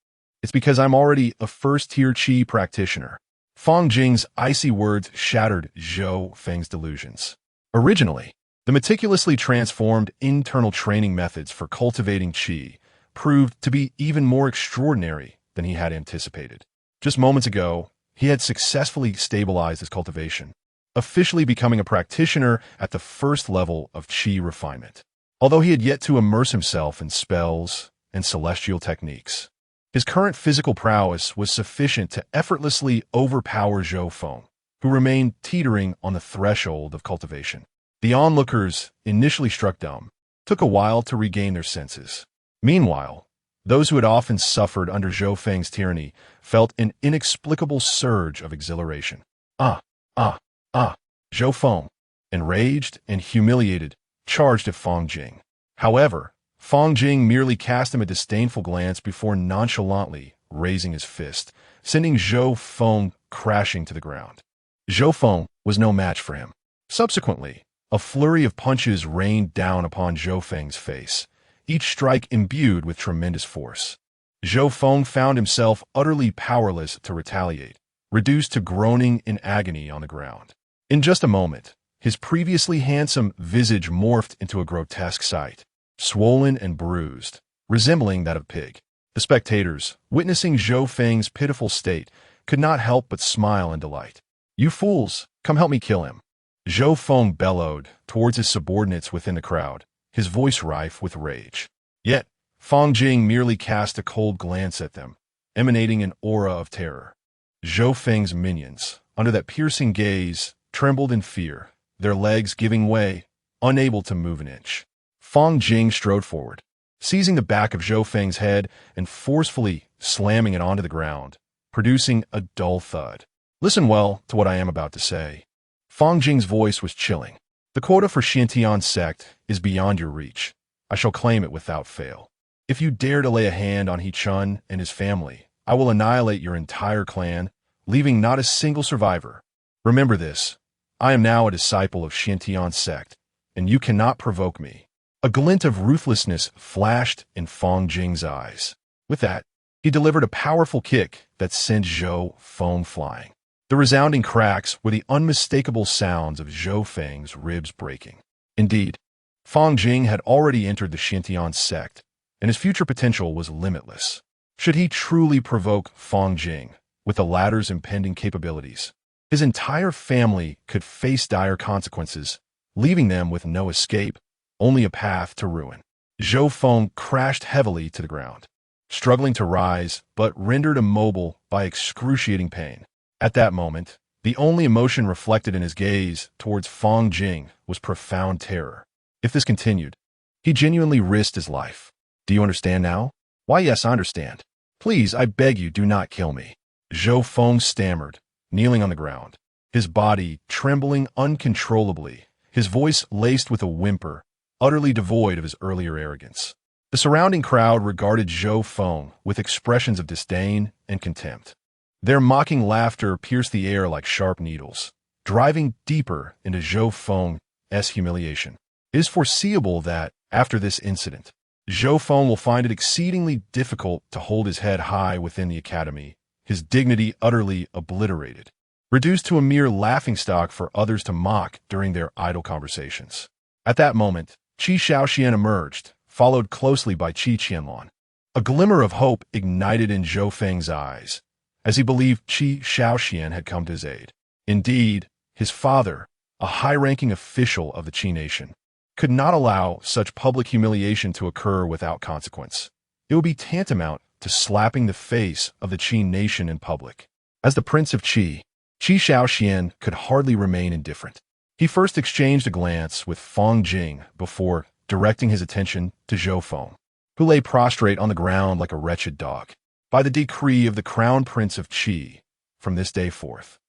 it's because I'm already a first-tier Qi practitioner. Fang Jing's icy words shattered Zhou Feng's delusions. Originally, the meticulously transformed internal training methods for cultivating Qi proved to be even more extraordinary than he had anticipated. Just moments ago, he had successfully stabilized his cultivation, officially becoming a practitioner at the first level of Qi refinement. Although he had yet to immerse himself in spells and celestial techniques, his current physical prowess was sufficient to effortlessly overpower Zhou Feng, who remained teetering on the threshold of cultivation. The onlookers, initially struck dumb, took a while to regain their senses. Meanwhile, those who had often suffered under Zhou Feng's tyranny felt an inexplicable surge of exhilaration. Zhou Feng, enraged and humiliated, charged at Fang Jing. However, Fang Jing merely cast him a disdainful glance before nonchalantly raising his fist, sending Zhou Feng crashing to the ground. Zhou Feng was no match for him. Subsequently, a flurry of punches rained down upon Zhou Feng's face, each strike imbued with tremendous force. Zhou Feng found himself utterly powerless to retaliate, reduced to groaning in agony on the ground. In just a moment, his previously handsome visage morphed into a grotesque sight, swollen and bruised, resembling that of a pig. The spectators, witnessing Zhou Feng's pitiful state, could not help but smile in delight. "You fools, come help me kill him." Zhou Feng bellowed towards his subordinates within the crowd, his voice rife with rage. Yet, Fang Jing merely cast a cold glance at them, emanating an aura of terror. Zhou Feng's minions, under that piercing gaze, trembled in fear, their legs giving way, unable to move an inch. Fang Jing strode forward, seizing the back of Zhou Feng's head and forcefully slamming it onto the ground, producing a dull thud. Listen well to what I am about to say. Fang Jing's voice was chilling. The quota for Xiantian's sect is beyond your reach. I shall claim it without fail. If you dare to lay a hand on He Chun and his family, I will annihilate your entire clan, leaving not a single survivor. Remember this. I am now a disciple of Xiantian's sect, and you cannot provoke me. A glint of ruthlessness flashed in Fang Jing's eyes. With that, he delivered a powerful kick that sent Zhou Feng flying. The resounding cracks were the unmistakable sounds of Zhou Feng's ribs breaking. Indeed, Fang Jing had already entered the Xiantian sect, and his future potential was limitless. Should he truly provoke Fang Jing with the latter's impending capabilities, his entire family could face dire consequences, leaving them with no escape, only a path to ruin. Zhou Feng crashed heavily to the ground, struggling to rise, but rendered immobile by excruciating pain. At that moment, the only emotion reflected in his gaze towards Fang Jing was profound terror. If this continued, he genuinely risked his life. Do you understand now? Why, yes, I understand. Please, I beg you, do not kill me. Zhou Feng stammered, kneeling on the ground, his body trembling uncontrollably, his voice laced with a whimper, utterly devoid of his earlier arrogance. The surrounding crowd regarded Zhou Feng with expressions of disdain and contempt. Their mocking laughter pierced the air like sharp needles, driving deeper into Zhou Feng's humiliation. It is foreseeable that, after this incident, Zhou Feng will find it exceedingly difficult to hold his head high within the academy, his dignity utterly obliterated, reduced to a mere laughingstock for others to mock during their idle conversations. At that moment, Qi Shaoxian emerged, followed closely by Qi Qianluan. A glimmer of hope ignited in Zhou Feng's eyes, as he believed Qi Shaoxian had come to his aid. Indeed, his father, a high-ranking official of the Qi nation, could not allow such public humiliation to occur without consequence. It would be tantamount to slapping the face of the Qi nation in public. As the Prince of Qi, Qi Shaoxian could hardly remain indifferent. He first exchanged a glance with Fang Jing before directing his attention to Zhou Feng, who lay prostrate on the ground like a wretched dog. By the decree of the Crown Prince of Qi, from this day forth,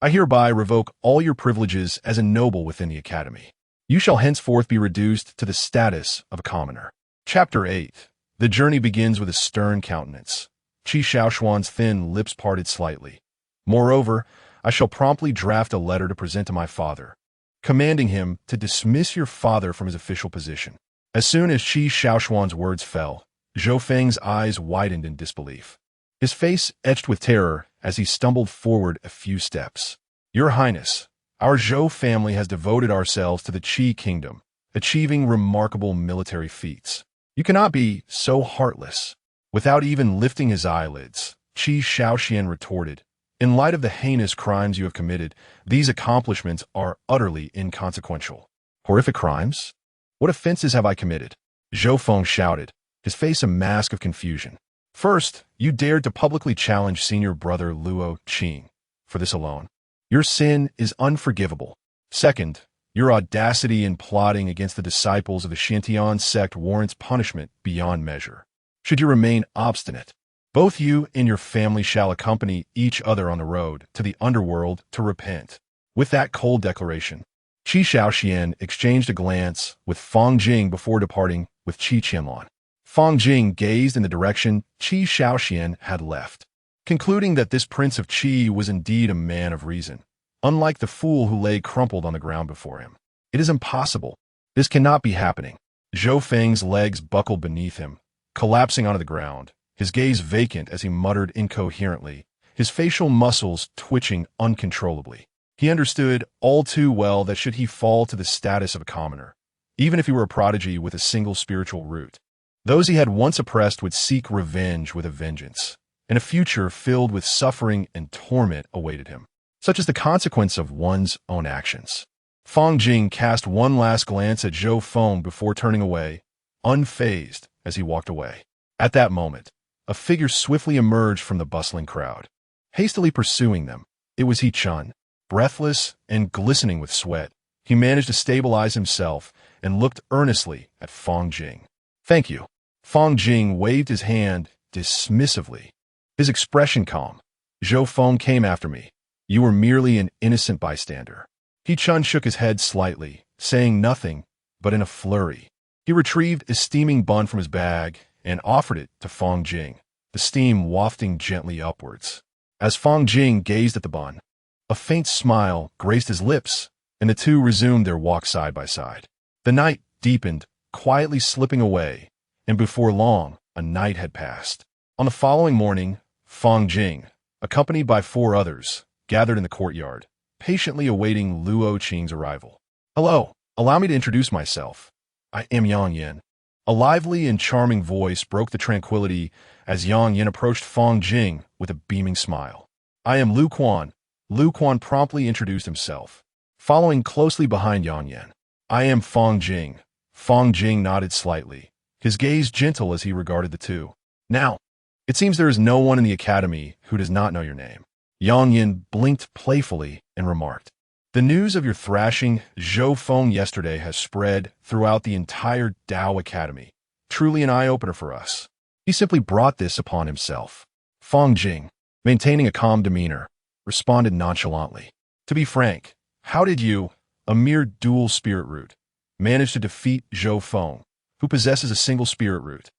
I hereby revoke all your privileges as a noble within the academy. You shall henceforth be reduced to the status of a commoner. Chapter 8. The journey begins with a stern countenance. Qi Shaoxuan's thin lips parted slightly. Moreover, I shall promptly draft a letter to present to my father, commanding him to dismiss your father from his official position. As soon as Qi Shaoxuan's words fell, Zhou Feng's eyes widened in disbelief. His face etched with terror as he stumbled forward a few steps. Your Highness, our Zhou family has devoted ourselves to the Qi kingdom, achieving remarkable military feats. You cannot be so heartless. Without even lifting his eyelids, Qi Shaoxian retorted, in light of the heinous crimes you have committed, these accomplishments are utterly inconsequential. Horrific crimes? What offenses have I committed? Zhou Feng shouted, his face a mask of confusion. First, you dared to publicly challenge senior brother Luo Qing. For this alone, your sin is unforgivable. Second, your audacity in plotting against the disciples of the Shantian sect warrants punishment beyond measure. Should you remain obstinate, both you and your family shall accompany each other on the road to the underworld to repent. With that cold declaration, Qi Shaoxian exchanged a glance with Fang Jing before departing with Qi Qianlan. Fang Jing gazed in the direction Qi Shaoxian had left, concluding that this prince of Qi was indeed a man of reason, unlike the fool who lay crumpled on the ground before him. It is impossible. This cannot be happening. Zhou Feng's legs buckled beneath him, collapsing onto the ground, his gaze vacant as he muttered incoherently, his facial muscles twitching uncontrollably. He understood all too well that should he fall to the status of a commoner, even if he were a prodigy with a single spiritual root, those he had once oppressed would seek revenge with a vengeance, and a future filled with suffering and torment awaited him, such as the consequence of one's own actions. Fang Jing cast one last glance at Zhou Feng before turning away, unfazed as he walked away. At that moment, a figure swiftly emerged from the bustling crowd. Hastily pursuing them, it was He Chun. Breathless and glistening with sweat, he managed to stabilize himself and looked earnestly at Fang Jing. Thank you. Fang Jing waved his hand dismissively, his expression calm. Zhou Feng came after me. You were merely an innocent bystander. He Chun shook his head slightly, saying nothing, but in a flurry. He retrieved a steaming bun from his bag and offered it to Fang Jing, the steam wafting gently upwards. As Fang Jing gazed at the bun, a faint smile graced his lips, and the two resumed their walk side by side. The night deepened, quietly slipping away, and before long, a night had passed. On the following morning, Fang Jing, accompanied by 4 others, gathered in the courtyard, patiently awaiting Luo Qing's arrival. Hello, allow me to introduce myself. I am Yang Yin. A lively and charming voice broke the tranquility as Yang Yin approached Fang Jing with a beaming smile. I am Lu Quan. Lu Quan promptly introduced himself, following closely behind Yang Yin. I am Fang Jing. Fang Jing nodded slightly, his gaze gentle as he regarded the two. Now, it seems there is no one in the academy who does not know your name. Yang Yin blinked playfully and remarked, the news of your thrashing Zhou Feng yesterday has spread throughout the entire Dao Academy. Truly an eye-opener for us. He simply brought this upon himself. Fang Jing, maintaining a calm demeanor, responded nonchalantly. To be frank, how did you, a mere dual spirit root, manage to defeat Zhou Feng, who possesses a single spirit root?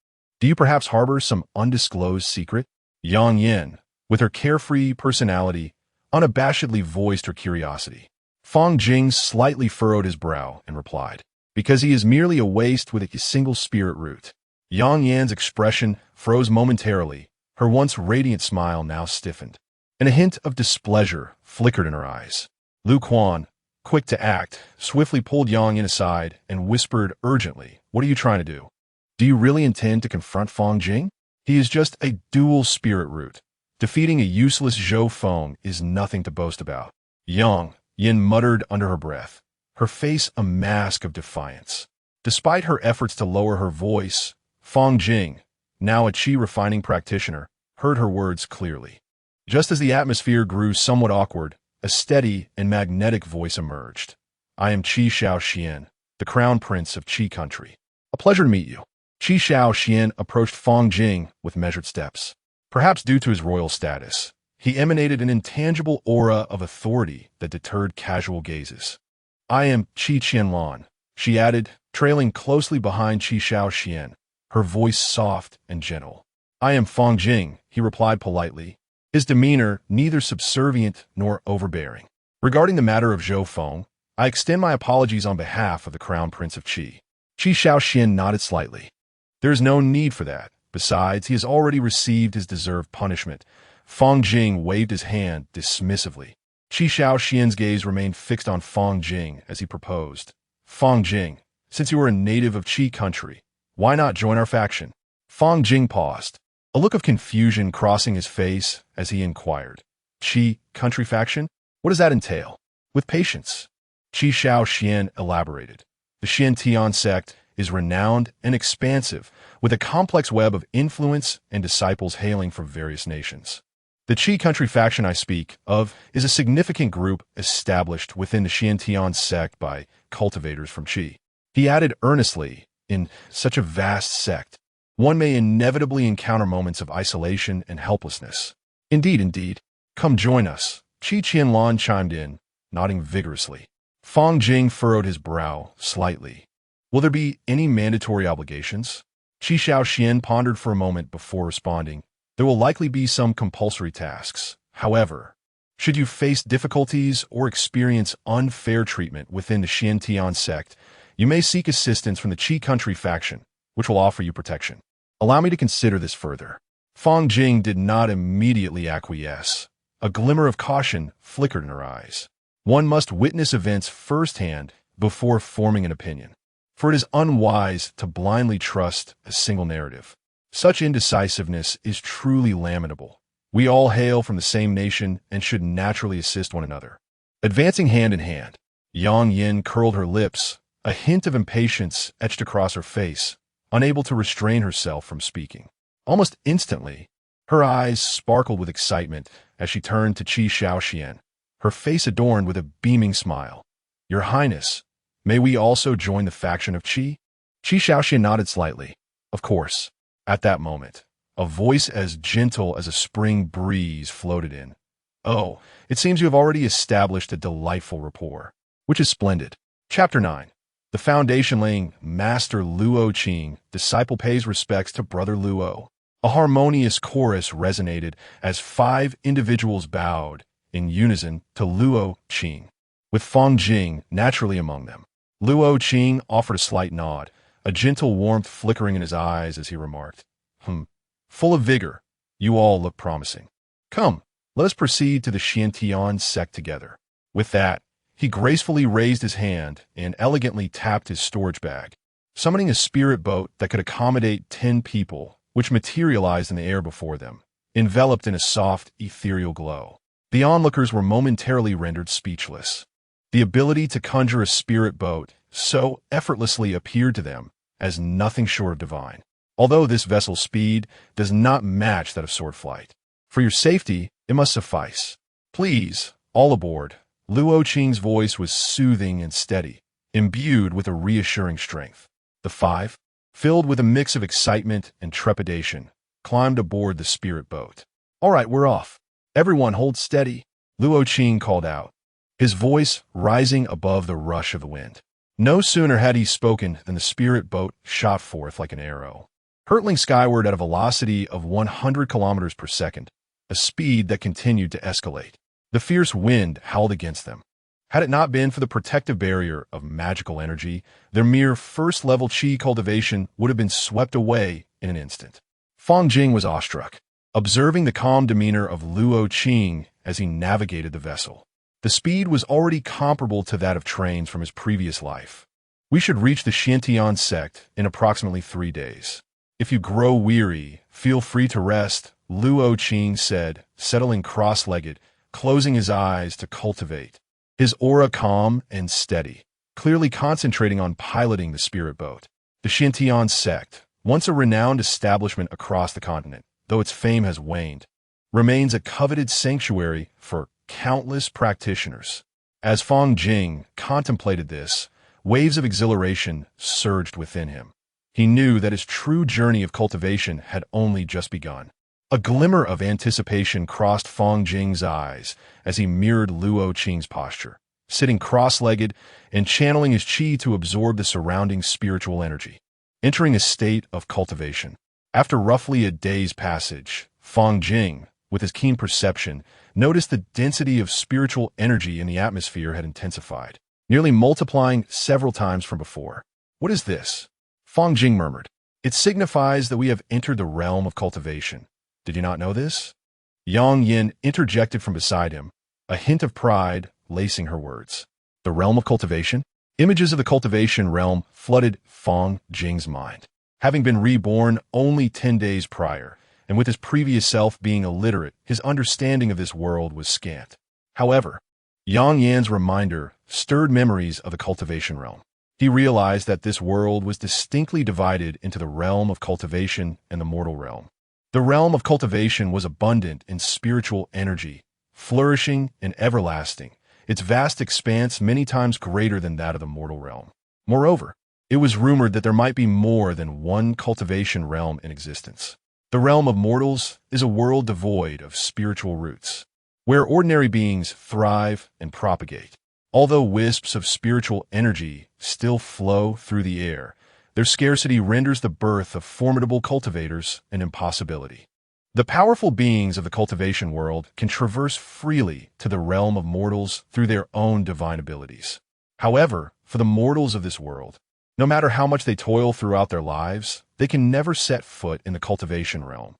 Do you perhaps harbor some undisclosed secret? Yang Yin, with her carefree personality, unabashedly voiced her curiosity. Fang Jing slightly furrowed his brow and replied, because he is merely a waste with a single spirit root. Yang Yan's expression froze momentarily, her once radiant smile now stiffened, and a hint of displeasure flickered in her eyes. Lu Quan, quick to act, swiftly pulled Yang Yan aside and whispered urgently, what are you trying to do? Do you really intend to confront Fang Jing? He is just a dual spirit root. Defeating a useless Zhou Feng is nothing to boast about. Yang Yin muttered under her breath, her face a mask of defiance. Despite her efforts to lower her voice, Fang Jing, now a Qi refining practitioner, heard her words clearly. Just as the atmosphere grew somewhat awkward, a steady and magnetic voice emerged. I am Qi Shaoxian, the crown prince of Qi country. A pleasure to meet you. Qi Shaoxian approached Fang Jing with measured steps. Perhaps due to his royal status, he emanated an intangible aura of authority that deterred casual gazes. I am Qi Qianlan, she added, trailing closely behind Qi Shaoxian, her voice soft and gentle. I am Fang Jing, he replied politely, his demeanor neither subservient nor overbearing. Regarding the matter of Zhou Feng, I extend my apologies on behalf of the Crown Prince of Qi. Qi Shaoxian nodded slightly. There is no need for that. Besides, he has already received his deserved punishment. Fang Jing waved his hand dismissively. Qi Xiaoxian's gaze remained fixed on Fang Jing as he proposed. Fang Jing, since you are a native of Qi country, why not join our faction? Fang Jing paused, a look of confusion crossing his face as he inquired. Qi country faction? What does that entail? With patience, Qi Xiaoxian elaborated. The Xiantian sect is renowned and expansive, with a complex web of influence and disciples hailing from various nations. The Qi country faction I speak of is a significant group established within the Xiantian sect by cultivators from Qi. He added earnestly, in such a vast sect, one may inevitably encounter moments of isolation and helplessness. Indeed. Come join us, Qi Qianlan chimed in, nodding vigorously. Fang Jing furrowed his brow slightly. Will there be any mandatory obligations? Qi Xiaoxian pondered for a moment before responding. There will likely be some compulsory tasks. However, should you face difficulties or experience unfair treatment within the Xiantian sect, you may seek assistance from the Qi country faction, which will offer you protection. Allow me to consider this further. Fang Jing did not immediately acquiesce. A glimmer of caution flickered in her eyes. One must witness events firsthand before forming an opinion, for it is unwise to blindly trust a single narrative. Such indecisiveness is truly lamentable. We all hail from the same nation and should naturally assist one another. Advancing hand in hand, Yang Yin curled her lips, a hint of impatience etched across her face, unable to restrain herself from speaking. Almost instantly, her eyes sparkled with excitement as she turned to Qi Xiaoxian, her face adorned with a beaming smile. Your Highness, may we also join the faction of Qi? Qi Xiaoxian nodded slightly. Of course. At that moment, a voice as gentle as a spring breeze floated in. Oh, it seems you have already established a delightful rapport, which is splendid. Chapter 9. The foundation-laying Master Luo Qing, disciple pays respects to Brother Luo. A harmonious chorus resonated as 5 individuals bowed in unison to Luo Qing, with Fang Jing naturally among them. Luo Qing offered a slight nod, a gentle warmth flickering in his eyes as he remarked, Full of vigor, you all look promising. Come, let us proceed to the Xiantian sect together. With that, he gracefully raised his hand and elegantly tapped his storage bag, summoning a spirit boat that could accommodate 10 people, which materialized in the air before them, enveloped in a soft, ethereal glow. The onlookers were momentarily rendered speechless. The ability to conjure a spirit boat so effortlessly appeared to them as nothing short of divine, although this vessel's speed does not match that of sword flight. For your safety, it must suffice. Please, all aboard. Luo Qing's voice was soothing and steady, imbued with a reassuring strength. The 5, filled with a mix of excitement and trepidation, climbed aboard the spirit boat. All right, we're off. Everyone hold steady, Luo Qing called out, his voice rising above the rush of the wind. No sooner had he spoken than the spirit boat shot forth like an arrow, hurtling skyward at a velocity of 100 kilometers per second, a speed that continued to escalate. The fierce wind howled against them. Had it not been for the protective barrier of magical energy, their mere first-level Qi cultivation would have been swept away in an instant. Fang Jing was awestruck, observing the calm demeanor of Luo Qing as he navigated the vessel. The speed was already comparable to that of trains from his previous life. We should reach the Xiantian sect in approximately 3 days. If you grow weary, feel free to rest, Luo Qing said, settling cross-legged, closing his eyes to cultivate. His aura calm and steady, clearly concentrating on piloting the spirit boat. The Xiantian sect, once a renowned establishment across the continent, though its fame has waned, remains a coveted sanctuary for countless practitioners. As Fang Jing contemplated this, waves of exhilaration surged within him. He knew that his true journey of cultivation had only just begun. A glimmer of anticipation crossed Fang Jing's eyes as he mirrored Luo Qing's posture, sitting cross-legged and channeling his qi to absorb the surrounding spiritual energy, entering a state of cultivation. After roughly a day's passage, Fang Jing, with his keen perception, noticed the density of spiritual energy in the atmosphere had intensified, nearly multiplying several times from before. What is this? Fang Jing murmured. It signifies that we have entered the realm of cultivation. Did you not know this? Yang Yin interjected from beside him, a hint of pride lacing her words. The realm of cultivation? Images of the cultivation realm flooded Fang Jing's mind. Having been reborn only 10 days prior, and with his previous self being illiterate, his understanding of this world was scant. However, Yang Yan's reminder stirred memories of the cultivation realm. He realized that this world was distinctly divided into the realm of cultivation and the mortal realm. The realm of cultivation was abundant in spiritual energy, flourishing and everlasting, its vast expanse many times greater than that of the mortal realm. Moreover, it was rumored that there might be more than one cultivation realm in existence. The realm of mortals is a world devoid of spiritual roots, where ordinary beings thrive and propagate. Although wisps of spiritual energy still flow through the air, their scarcity renders the birth of formidable cultivators an impossibility. The powerful beings of the cultivation world can traverse freely to the realm of mortals through their own divine abilities. However, for the mortals of this world, no matter how much they toil throughout their lives, they can never set foot in the cultivation realm,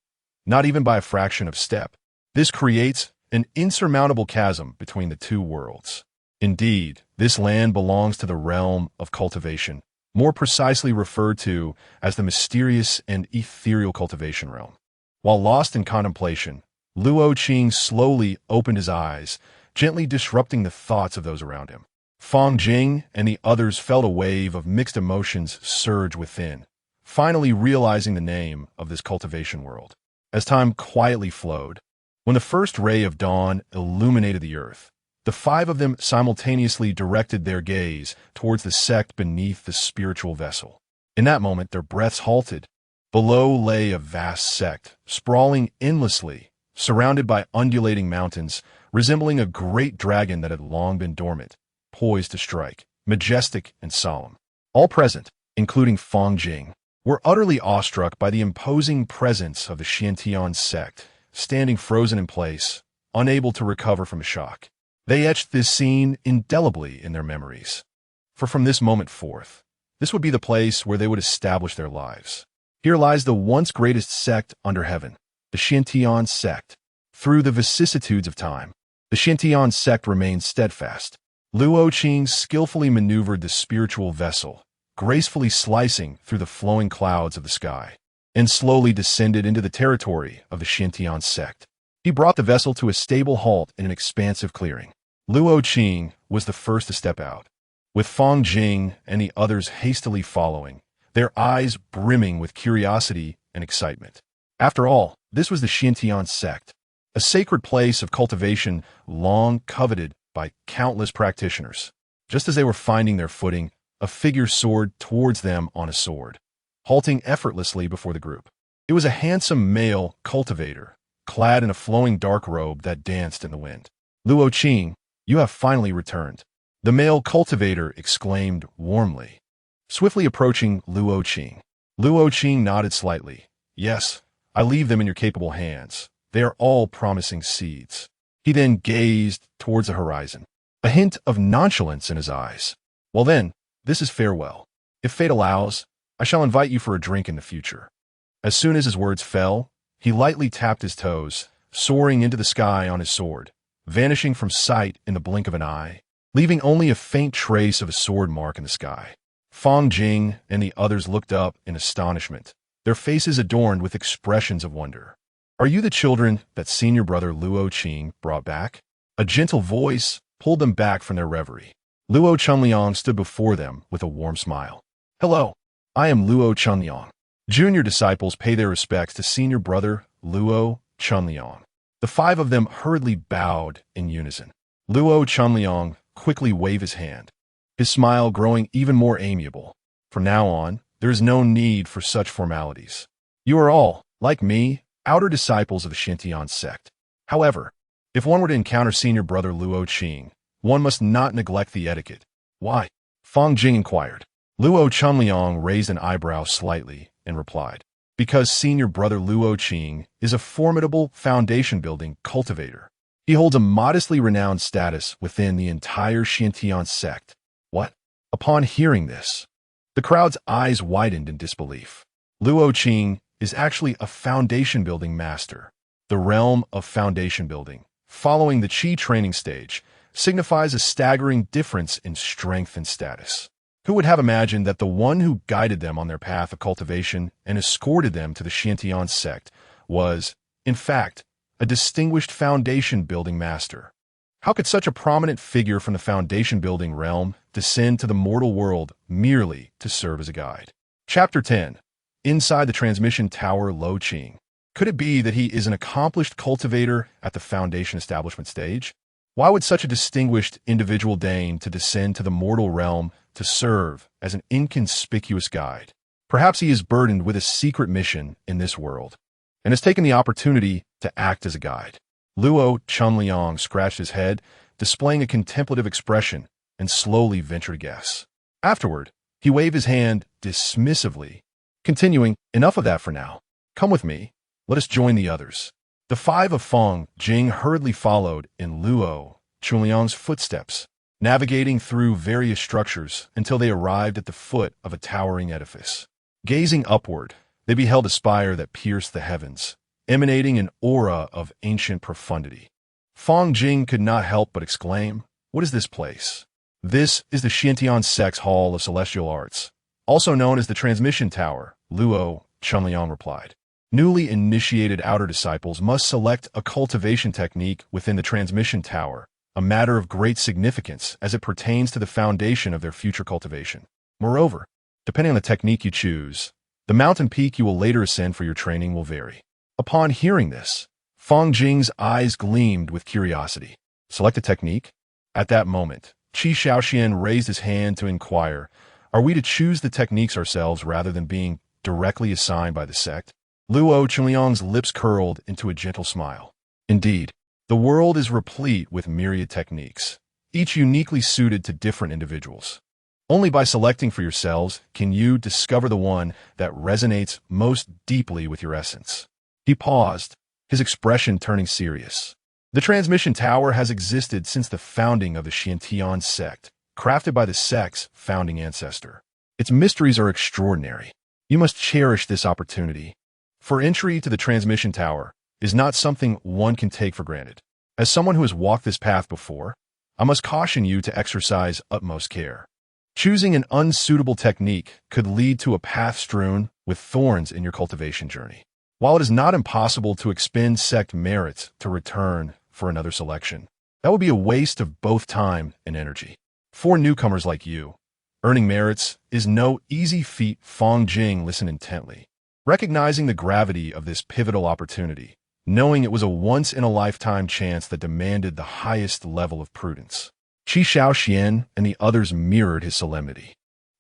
not even by a fraction of step. This creates an insurmountable chasm between the two worlds. Indeed, this land belongs to the realm of cultivation, more precisely referred to as the mysterious and ethereal cultivation realm. While lost in contemplation, Luo Qing slowly opened his eyes, gently disrupting the thoughts of those around him. Fang Jing and the others felt a wave of mixed emotions surge within, finally realizing the name of this cultivation world. As time quietly flowed, when the first ray of dawn illuminated the earth, the five of them simultaneously directed their gaze towards the sect beneath the spiritual vessel. In that moment, their breaths halted. Below lay a vast sect, sprawling endlessly, surrounded by undulating mountains, resembling a great dragon that had long been dormant, poised to strike, majestic and solemn. All present, including Fang Jing, were utterly awestruck by the imposing presence of the Xiantian sect, standing frozen in place, unable to recover from the shock. They etched this scene indelibly in their memories. For from this moment forth, this would be the place where they would establish their lives. Here lies the once greatest sect under heaven, the Xiantian sect. Through the vicissitudes of time, the Xiantian sect remained steadfast. Luo Qing skillfully maneuvered the spiritual vessel, gracefully slicing through the flowing clouds of the sky, and slowly descended into the territory of the Xiantian sect. He brought the vessel to a stable halt in an expansive clearing. Luo Qing was the first to step out, with Fang Jing and the others hastily following, their eyes brimming with curiosity and excitement. After all, this was the Xiantian sect, a sacred place of cultivation long coveted by countless practitioners. Just as they were finding their footing, a figure soared towards them on a sword, halting effortlessly before the group. It was a handsome male cultivator, clad in a flowing dark robe that danced in the wind. Luo Qing, you have finally returned, the male cultivator exclaimed warmly. Swiftly approaching Luo Qing nodded slightly. Yes, I leave them in your capable hands. They are all promising seeds. He then gazed towards the horizon, a hint of nonchalance in his eyes. Well then, this is farewell. If fate allows, I shall invite you for a drink in the future. As soon as his words fell, he lightly tapped his toes, soaring into the sky on his sword, vanishing from sight in the blink of an eye, leaving only a faint trace of a sword mark in the sky. Fang Jing and the others looked up in astonishment, their faces adorned with expressions of wonder. Are you the children that senior brother Luo Qing brought back? A gentle voice pulled them back from their reverie. Luo Chunliang stood before them with a warm smile. Hello, I am Luo Chunliang. Junior disciples pay their respects to senior brother Luo Chunliang. The five of them hurriedly bowed in unison. Luo Chunliang quickly waved his hand, his smile growing even more amiable. From now on, there is no need for such formalities. You are all, like me, outer disciples of the Xiantian sect. However, if one were to encounter senior brother Luo Qing, one must not neglect the etiquette. Why? Fang Jing inquired. Luo Chunliang raised an eyebrow slightly and replied, because senior brother Luo Qing is a formidable foundation-building cultivator. He holds a modestly renowned status within the entire Xiantian sect. What? Upon hearing this, the crowd's eyes widened in disbelief. Luo Qing is actually a foundation-building master. The realm of foundation building, following the Qi training stage, signifies a staggering difference in strength and status. Who would have imagined that the one who guided them on their path of cultivation and escorted them to the Xiantian sect was, in fact, a distinguished foundation-building master? How could such a prominent figure from the foundation-building realm descend to the mortal world merely to serve as a guide? Chapter 10. Inside the Transmission Tower, Luo Qing. Could it be that he is an accomplished cultivator at the foundation establishment stage? Why would such a distinguished individual deign to descend to the mortal realm to serve as an inconspicuous guide? Perhaps he is burdened with a secret mission in this world, and has taken the opportunity to act as a guide. Luo Chunliang scratched his head, displaying a contemplative expression, and slowly ventured a guess. Afterward, he waved his hand dismissively, continuing, "Enough of that for now. Come with me. Let us join the others." The five of Fang Jing hurriedly followed in Luo Chunliang's footsteps, navigating through various structures until they arrived at the foot of a towering edifice. Gazing upward, they beheld a spire that pierced the heavens, emanating an aura of ancient profundity. Fang Jing could not help but exclaim, "What is this place?" "This is the Xiantian Sect's Hall of Celestial Arts, also known as the Transmission Tower," Luo Chunliang replied. Newly initiated outer disciples must select a cultivation technique within the Transmission Tower, a matter of great significance as it pertains to the foundation of their future cultivation. Moreover, depending on the technique you choose, the mountain peak you will later ascend for your training will vary. Upon hearing this, Fang Jing's eyes gleamed with curiosity. Select a technique? At that moment, Qi Shaoxian raised his hand to inquire, "Are we to choose the techniques ourselves rather than being directly assigned by the sect?" Luo Chunliang's lips curled into a gentle smile. Indeed, the world is replete with myriad techniques, each uniquely suited to different individuals. Only by selecting for yourselves can you discover the one that resonates most deeply with your essence. He paused, his expression turning serious. The Transmission Tower has existed since the founding of the Xiantian sect, crafted by the sect's founding ancestor. Its mysteries are extraordinary. You must cherish this opportunity. For entry to the Transmission Tower is not something one can take for granted. As someone who has walked this path before, I must caution you to exercise utmost care. Choosing an unsuitable technique could lead to a path strewn with thorns in your cultivation journey. While it is not impossible to expend sect merits to return for another selection, that would be a waste of both time and energy. For newcomers like you, earning merits is no easy feat. Fang Jing listened intently, recognizing the gravity of this pivotal opportunity, knowing it was a once-in-a-lifetime chance that demanded the highest level of prudence. Qi Shaoxian and the others mirrored his solemnity.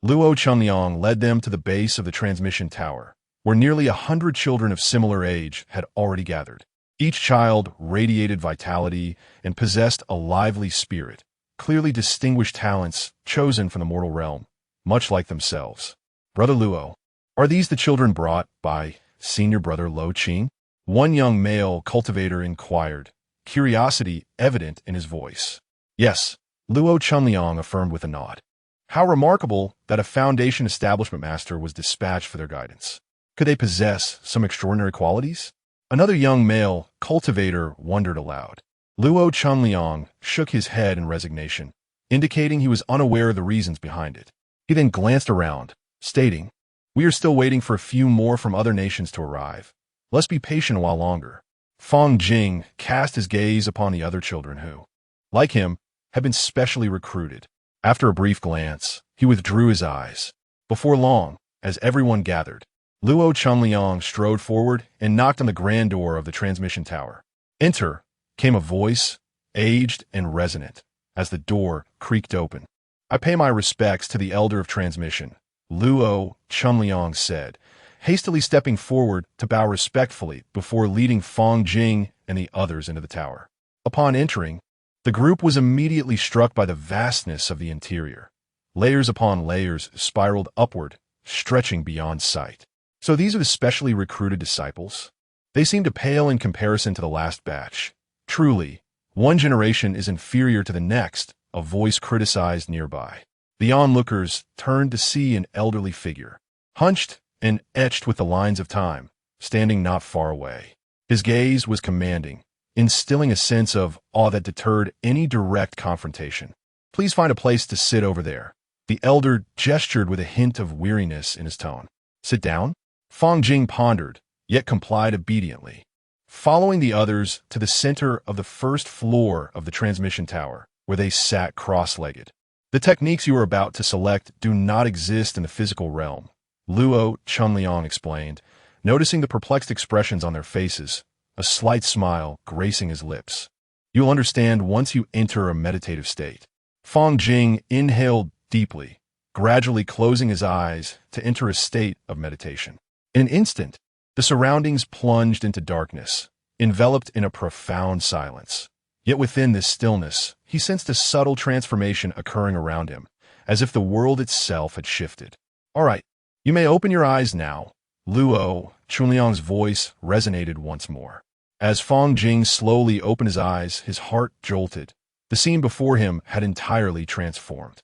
Luo Chunliang led them to the base of the Transmission Tower, where nearly 100 children of similar age had already gathered. Each child radiated vitality and possessed a lively spirit, clearly distinguished talents chosen from the mortal realm, much like themselves. "Brother Luo, are these the children brought by senior brother Luo Qing?" One young male cultivator inquired, curiosity evident in his voice. "Yes," Luo Chunliang affirmed with a nod. How remarkable that a foundation establishment master was dispatched for their guidance. Could they possess some extraordinary qualities? Another young male cultivator wondered aloud. Luo Chunliang shook his head in resignation, indicating he was unaware of the reasons behind it. He then glanced around, stating, "We are still waiting for a few more from other nations to arrive. Let's be patient a while longer." Fang Jing cast his gaze upon the other children who, like him, had been specially recruited. After a brief glance, he withdrew his eyes. Before long, as everyone gathered, Luo Chunliang strode forward and knocked on the grand door of the Transmission Tower. "Enter," came a voice, aged and resonant, as the door creaked open. "I pay my respects to the Elder of Transmission," Luo Chunliang said, hastily stepping forward to bow respectfully before leading Fang Jing and the others into the tower. Upon entering, the group was immediately struck by the vastness of the interior. Layers upon layers spiraled upward, stretching beyond sight. So these are the specially recruited disciples? They seem to pale in comparison to the last batch. Truly, one generation is inferior to the next, a voice criticized nearby. The onlookers turned to see an elderly figure, hunched and etched with the lines of time, standing not far away. His gaze was commanding, instilling a sense of awe that deterred any direct confrontation. "Please find a place to sit over there." The elder gestured with a hint of weariness in his tone. "Sit down?" Fang Jing pondered, yet complied obediently. Following the others to the center of the first floor of the transmission tower, where they sat cross-legged. "The techniques you are about to select do not exist in the physical realm," Luo Chunliang explained, noticing the perplexed expressions on their faces, a slight smile gracing his lips. "You'll understand once you enter a meditative state." Fang Jing inhaled deeply, gradually closing his eyes to enter a state of meditation. In an instant, the surroundings plunged into darkness, enveloped in a profound silence. Yet within this stillness, he sensed a subtle transformation occurring around him, as if the world itself had shifted. "All right, you may open your eyes now." Luo Chunliang's voice resonated once more. As Fang Jing slowly opened his eyes, his heart jolted. The scene before him had entirely transformed.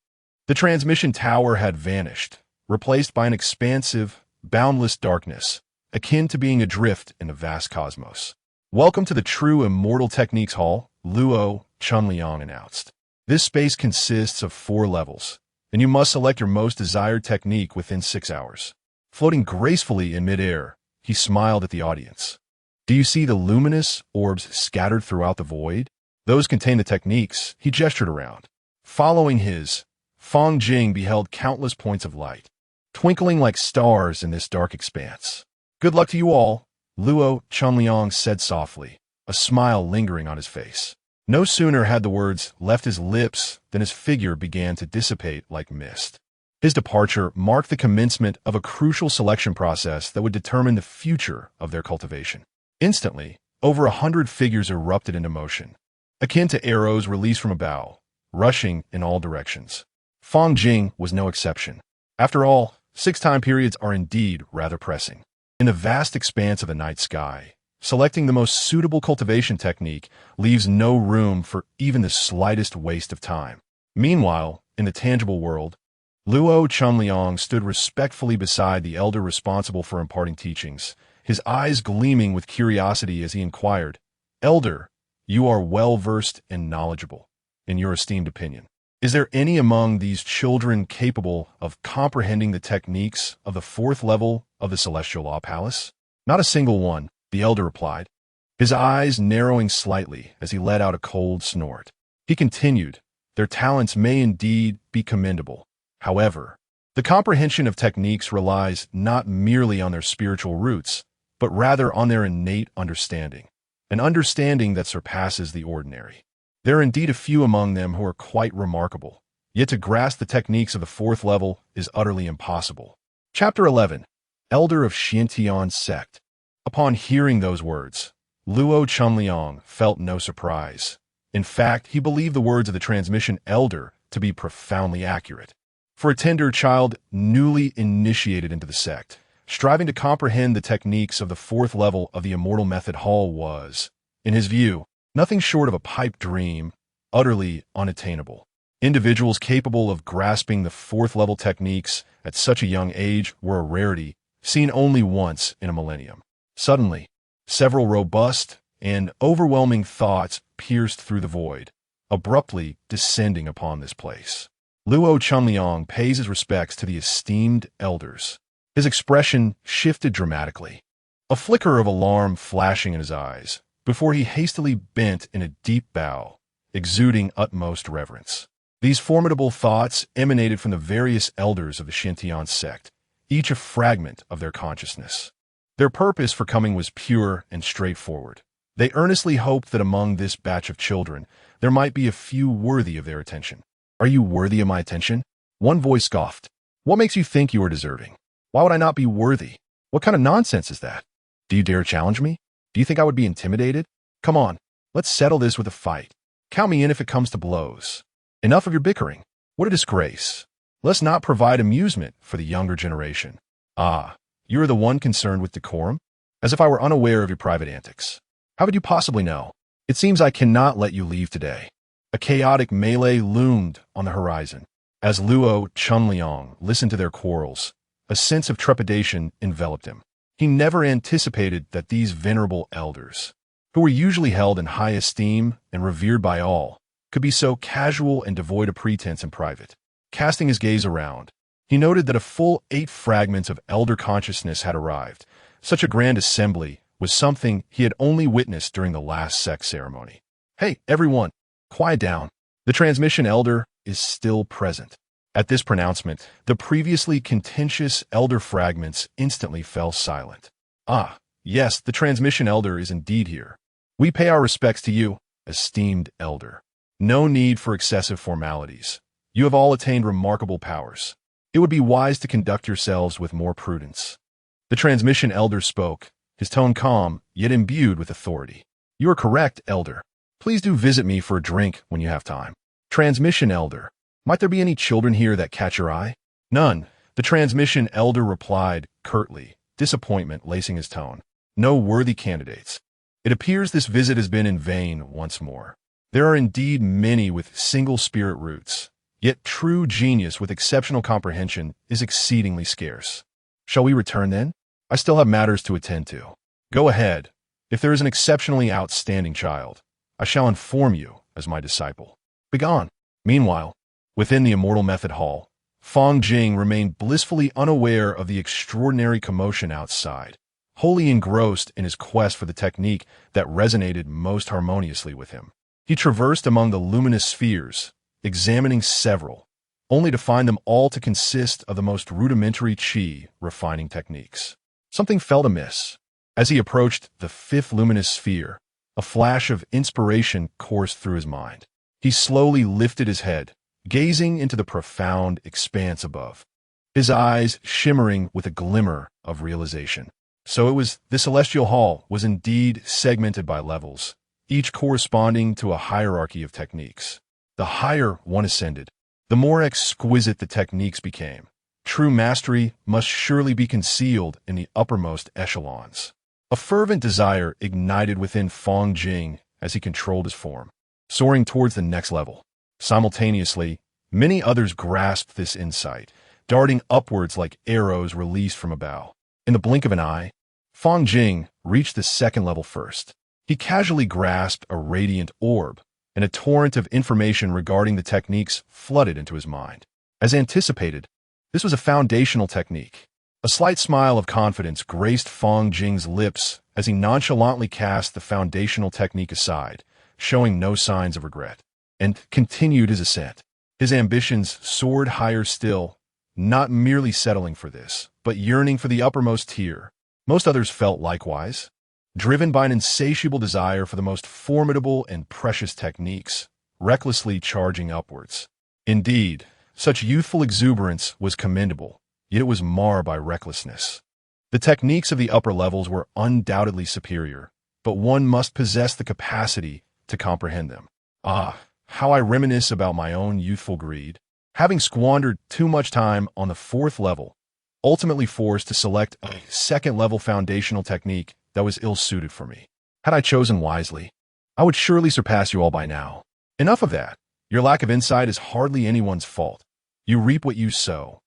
The transmission tower had vanished, replaced by an expansive, boundless darkness, akin to being adrift in the vast cosmos. "Welcome to the True Immortal Techniques Hall," Luo Chunliang announced. "This space consists of 4 levels, and you must select your most desired technique within 6 hours." Floating gracefully in midair, he smiled at the audience. "Do you see the luminous orbs scattered throughout the void? Those contain the techniques." He gestured around. Following his, Fang Jing beheld countless points of light, twinkling like stars in this dark expanse. "Good luck to you all," Luo Chunliang said softly, a smile lingering on his face. No sooner had the words left his lips than his figure began to dissipate like mist. His departure marked the commencement of a crucial selection process that would determine the future of their cultivation. Instantly, over 100 figures erupted into motion, akin to arrows released from a bow, rushing in all directions. Fang Jing was no exception. After all, 6 time periods are indeed rather pressing. In the vast expanse of the night sky, selecting the most suitable cultivation technique leaves no room for even the slightest waste of time. Meanwhile, in the tangible world, Luo Chunliang stood respectfully beside the elder responsible for imparting teachings, his eyes gleaming with curiosity as he inquired, "Elder, you are well-versed and knowledgeable, in your esteemed opinion. Is there any among these children capable of comprehending the techniques of the 4th level of the Celestial Law Palace?" "Not a single one," the elder replied, his eyes narrowing slightly as he let out a cold snort. He continued, "Their talents may indeed be commendable. However, the comprehension of techniques relies not merely on their spiritual roots, but rather on their innate understanding, an understanding that surpasses the ordinary. There are indeed a few among them who are quite remarkable, yet to grasp the techniques of the 4th level is utterly impossible." Chapter 11. Elder of Xiantian Sect. Upon hearing those words, Luo Chunliang felt no surprise. In fact, he believed the words of the transmission elder to be profoundly accurate. For a tender child newly initiated into the sect, striving to comprehend the techniques of the 4th level of the Immortal Method Hall was, in his view, nothing short of a pipe dream, utterly unattainable. Individuals capable of grasping the 4th level techniques at such a young age were a rarity, seen only once in a millennium. Suddenly, several robust and overwhelming thoughts pierced through the void, abruptly descending upon this place. Luo Chunliang pays his respects to the esteemed elders. His expression shifted dramatically, a flicker of alarm flashing in his eyes, before he hastily bent in a deep bow, exuding utmost reverence. These formidable thoughts emanated from the various elders of the Xiantian sect, each a fragment of their consciousness. Their purpose for coming was pure and straightforward. They earnestly hoped that among this batch of children, there might be a few worthy of their attention. "Are you worthy of my attention?" One voice scoffed. "What makes you think you are deserving? Why would I not be worthy? What kind of nonsense is that? Do you dare challenge me? Do you think I would be intimidated? Come on, let's settle this with a fight. Count me in if it comes to blows. Enough of your bickering. What a disgrace. Let's not provide amusement for the younger generation." "Ah, you are the one concerned with decorum? As if I were unaware of your private antics. How could you possibly know? It seems I cannot let you leave today." A chaotic melee loomed on the horizon. As Luo Chunliang listened to their quarrels, A sense of trepidation enveloped him. He never anticipated that these venerable elders, who were usually held in high esteem and revered by all, could be so casual and devoid of pretense in private. Casting his gaze around, he noted that a full 8 fragments of elder consciousness had arrived. Such a grand assembly was something he had only witnessed during the last sex ceremony. "Hey, everyone, quiet down. The transmission elder is still present." At this pronouncement, the previously contentious elder fragments instantly fell silent. "Ah, yes, the transmission elder is indeed here. We pay our respects to you, esteemed elder. No need for excessive formalities. You have all attained remarkable powers. It would be wise to conduct yourselves with more prudence." The transmission elder spoke, his tone calm, yet imbued with authority. "You are correct, elder. Please do visit me for a drink when you have time." Transmission elder. "Might there be any children here that catch your eye?" "None," the transmission elder replied curtly, disappointment lacing his tone. "No worthy candidates. It appears this visit has been in vain once more. There are indeed many with single spirit roots, yet true genius with exceptional comprehension is exceedingly scarce. Shall we return then? I still have matters to attend to." "Go ahead. If there is an exceptionally outstanding child, I shall inform you as my disciple. Begone." Meanwhile, within the Immortal Method Hall, Fang Jing remained blissfully unaware of the extraordinary commotion outside, wholly engrossed in his quest for the technique that resonated most harmoniously with him. He traversed among the luminous spheres, examining several, only to find them all to consist of the most rudimentary qi refining techniques. Something felt amiss. As he approached the 5th luminous sphere, a flash of inspiration coursed through his mind. He slowly lifted his head, gazing into the profound expanse above, his eyes shimmering with a glimmer of realization. So it was, the celestial hall was indeed segmented by levels, each corresponding to a hierarchy of techniques. The higher one ascended, the more exquisite the techniques became. True mastery must surely be concealed in the uppermost echelons. A fervent desire ignited within Fang Jing as he controlled his form, soaring towards the next level. Simultaneously, many others grasped this insight, darting upwards like arrows released from a bow. In the blink of an eye, Fang Jing reached the 2nd level first. He casually grasped a radiant orb, and a torrent of information regarding the techniques flooded into his mind. As anticipated, this was a foundational technique. A slight smile of confidence graced Fang Jing's lips as he nonchalantly cast the foundational technique aside, showing no signs of regret, and continued his ascent. His ambitions soared higher still, not merely settling for this, but yearning for the uppermost tier. Most others felt likewise, driven by an insatiable desire for the most formidable and precious techniques, recklessly charging upwards. Indeed, such youthful exuberance was commendable, yet it was marred by recklessness. The techniques of the upper levels were undoubtedly superior, but one must possess the capacity to comprehend them. Ah, how I reminisce about my own youthful greed, having squandered too much time on the 4th level, ultimately forced to select a 2nd level foundational technique that was ill-suited for me. Had I chosen wisely, I would surely surpass you all by now. Enough of that. Your lack of insight is hardly anyone's fault. You reap what you sow.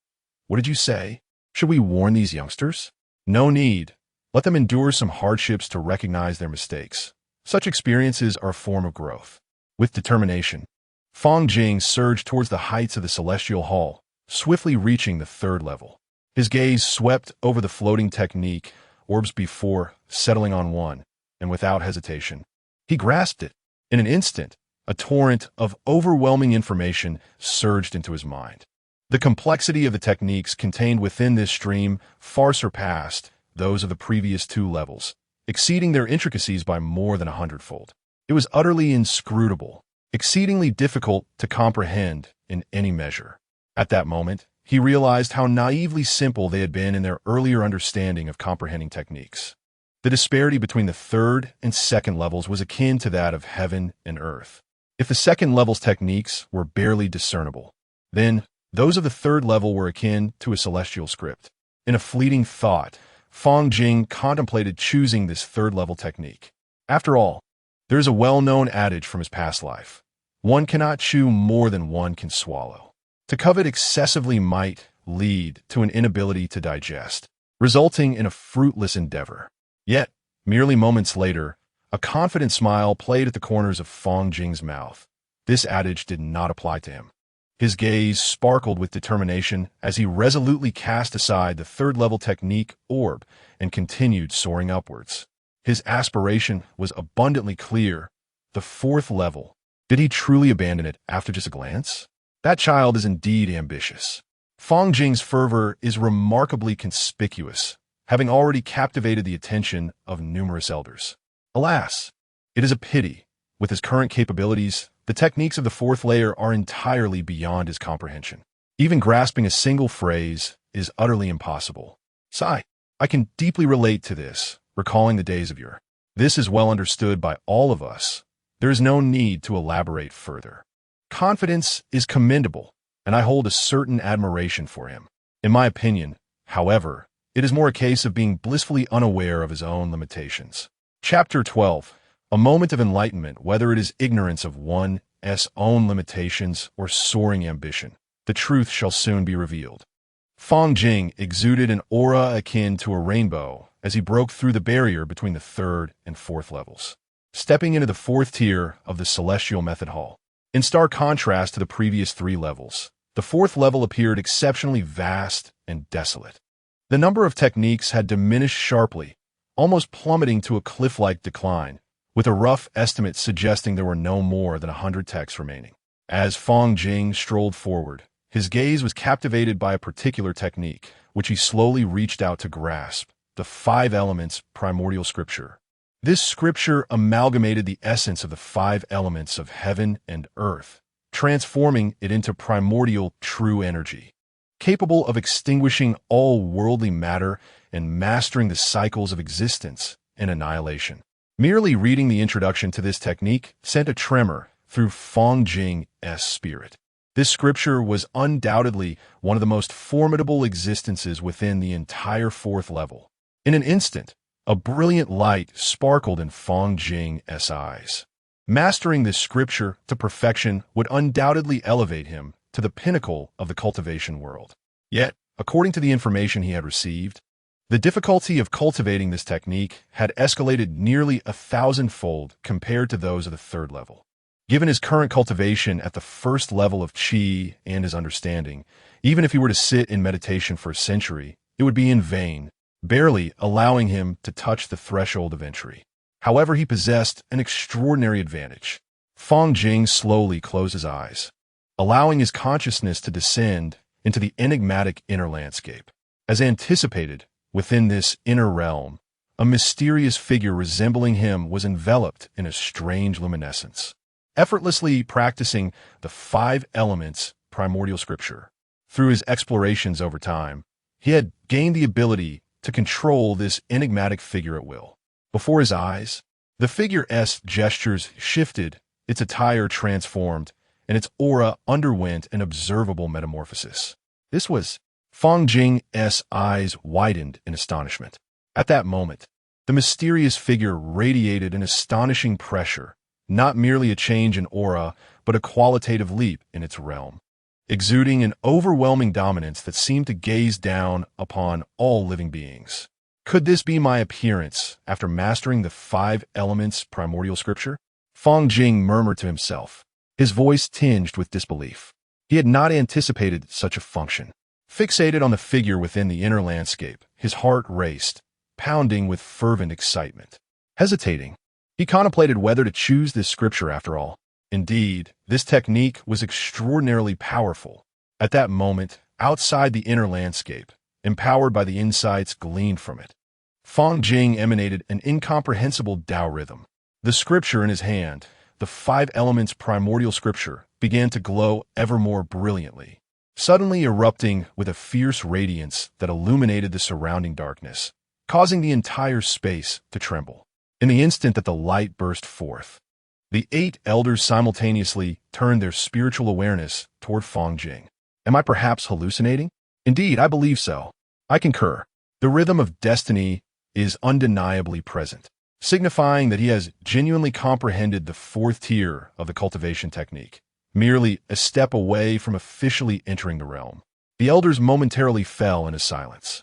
What did you say? Should we warn these youngsters? No need. Let them endure some hardships to recognize their mistakes. Such experiences are a form of growth. With determination, Fang Jing surged towards the heights of the celestial hall, swiftly reaching the 3rd level. His gaze swept over the floating technique, orbs before, settling on one, and without hesitation, he grasped it. In an instant, a torrent of overwhelming information surged into his mind. The complexity of the techniques contained within this stream far surpassed those of the previous 2 levels, exceeding their intricacies by more than 100-fold. It was utterly inscrutable, exceedingly difficult to comprehend in any measure. At that moment, he realized how naively simple they had been in their earlier understanding of comprehending techniques. The disparity between the 3rd and 2nd levels was akin to that of heaven and earth. If the 2nd level's techniques were barely discernible, then those of the 3rd level were akin to a celestial script. In a fleeting thought, Fang Jing contemplated choosing this 3rd level technique. After all, there is a well-known adage from his past life: one cannot chew more than one can swallow. To covet excessively might lead to an inability to digest, resulting in a fruitless endeavor. Yet, merely moments later, a confident smile played at the corners of Fang Jing's mouth. This adage did not apply to him. His gaze sparkled with determination as he resolutely cast aside the third-level technique orb and continued soaring upwards. His aspiration was abundantly clear. The fourth level. Did he truly abandon it after just a glance? That child is indeed ambitious. Fang Jing's fervor is remarkably conspicuous, having already captivated the attention of numerous elders. Alas, it is a pity. With his current capabilities, the techniques of the fourth layer are entirely beyond his comprehension. Even grasping a single phrase is utterly impossible. Sigh, I can deeply relate to this, recalling the days of yore. This is well understood by all of us. There is no need to elaborate further. Confidence is commendable, and I hold a certain admiration for him. In my opinion, however, it is more a case of being blissfully unaware of his own limitations. Chapter 12. A moment of enlightenment, whether it is ignorance of one's own limitations or soaring ambition. The truth shall soon be revealed. Fang Jing exuded an aura akin to a rainbow as he broke through the barrier between the third and fourth levels, stepping into the fourth tier of the Celestial Method Hall. In stark contrast to the previous three levels, the fourth level appeared exceptionally vast and desolate. The number of techniques had diminished sharply, almost plummeting to a cliff-like decline, with a rough estimate suggesting there were no more than 100 texts remaining. As Fang Jing strolled forward, his gaze was captivated by a particular technique, which he slowly reached out to grasp, the 5 elements primordial scripture. This scripture amalgamated the essence of the 5 elements of heaven and earth, transforming it into primordial true energy, capable of extinguishing all worldly matter and mastering the cycles of existence and annihilation. Merely reading the introduction to this technique sent a tremor through Fang Jing's spirit. This scripture was undoubtedly one of the most formidable existences within the entire fourth level. In an instant, a brilliant light sparkled in Fang Jing's eyes. Mastering this scripture to perfection would undoubtedly elevate him to the pinnacle of the cultivation world. Yet, according to the information he had received, the difficulty of cultivating this technique had escalated nearly 1,000-fold compared to those of the third level. Given his current cultivation at the first level of qi and his understanding, even if he were to sit in meditation for a century, it would be in vain, barely allowing him to touch the threshold of entry. However, he possessed an extraordinary advantage. Fang Jing slowly closed his eyes, allowing his consciousness to descend into the enigmatic inner landscape. As anticipated, within this inner realm, a mysterious figure resembling him was enveloped in a strange luminescence, effortlessly practicing the 5 elements primordial scripture. Through his explorations over time, he had gained the ability to control this enigmatic figure at will. Before his eyes, the figure's gestures shifted, its attire transformed, and its aura underwent an observable metamorphosis. This was Fang Jing's eyes widened in astonishment. At that moment, the mysterious figure radiated an astonishing pressure, not merely a change in aura, but a qualitative leap in its realm, exuding an overwhelming dominance that seemed to gaze down upon all living beings. Could this be my appearance after mastering the 5 elements primordial scripture? Fang Jing murmured to himself, his voice tinged with disbelief. He had not anticipated such a function. Fixated on the figure within the inner landscape, his heart raced, pounding with fervent excitement. Hesitating, he contemplated whether to choose this scripture after all. Indeed, this technique was extraordinarily powerful. At that moment, outside the inner landscape, empowered by the insights gleaned from it, Fang Jing emanated an incomprehensible Tao rhythm. The scripture in his hand, the 5 elements primordial scripture, began to glow ever more brilliantly, suddenly erupting with a fierce radiance that illuminated the surrounding darkness, causing the entire space to tremble. In the instant that the light burst forth, the 8 elders simultaneously turned their spiritual awareness toward Fang Jing. Am I perhaps hallucinating? Indeed, I believe so. I concur. The rhythm of destiny is undeniably present, signifying that he has genuinely comprehended the 4th tier of the cultivation technique, merely a step away from officially entering the realm. The elders momentarily fell into silence.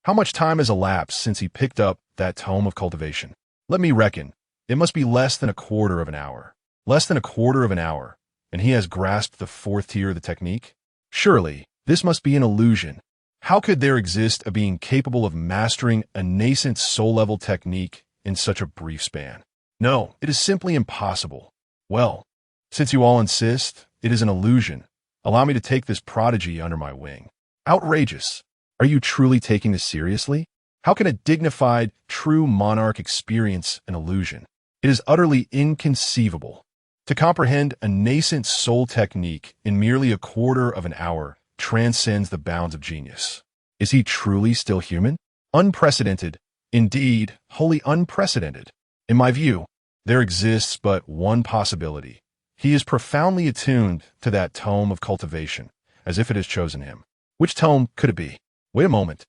How much time has elapsed since he picked up that tome of cultivation? Let me reckon. It must be less than a quarter of an hour. Less than a quarter of an hour, and he has grasped the fourth tier of the technique? Surely, this must be an illusion. How could there exist a being capable of mastering a nascent soul-level technique in such a brief span? No, it is simply impossible. Well, since you all insist, it is an illusion. Allow me to take this prodigy under my wing. Outrageous. Are you truly taking this seriously? How can a dignified, true monarch experience an illusion? It is utterly inconceivable. To comprehend a nascent soul technique in merely a quarter of an hour transcends the bounds of genius. Is he truly still human? Unprecedented. Indeed, wholly unprecedented. In my view, there exists but one possibility. He is profoundly attuned to that tome of cultivation, as if it has chosen him. Which tome could it be? Wait a moment.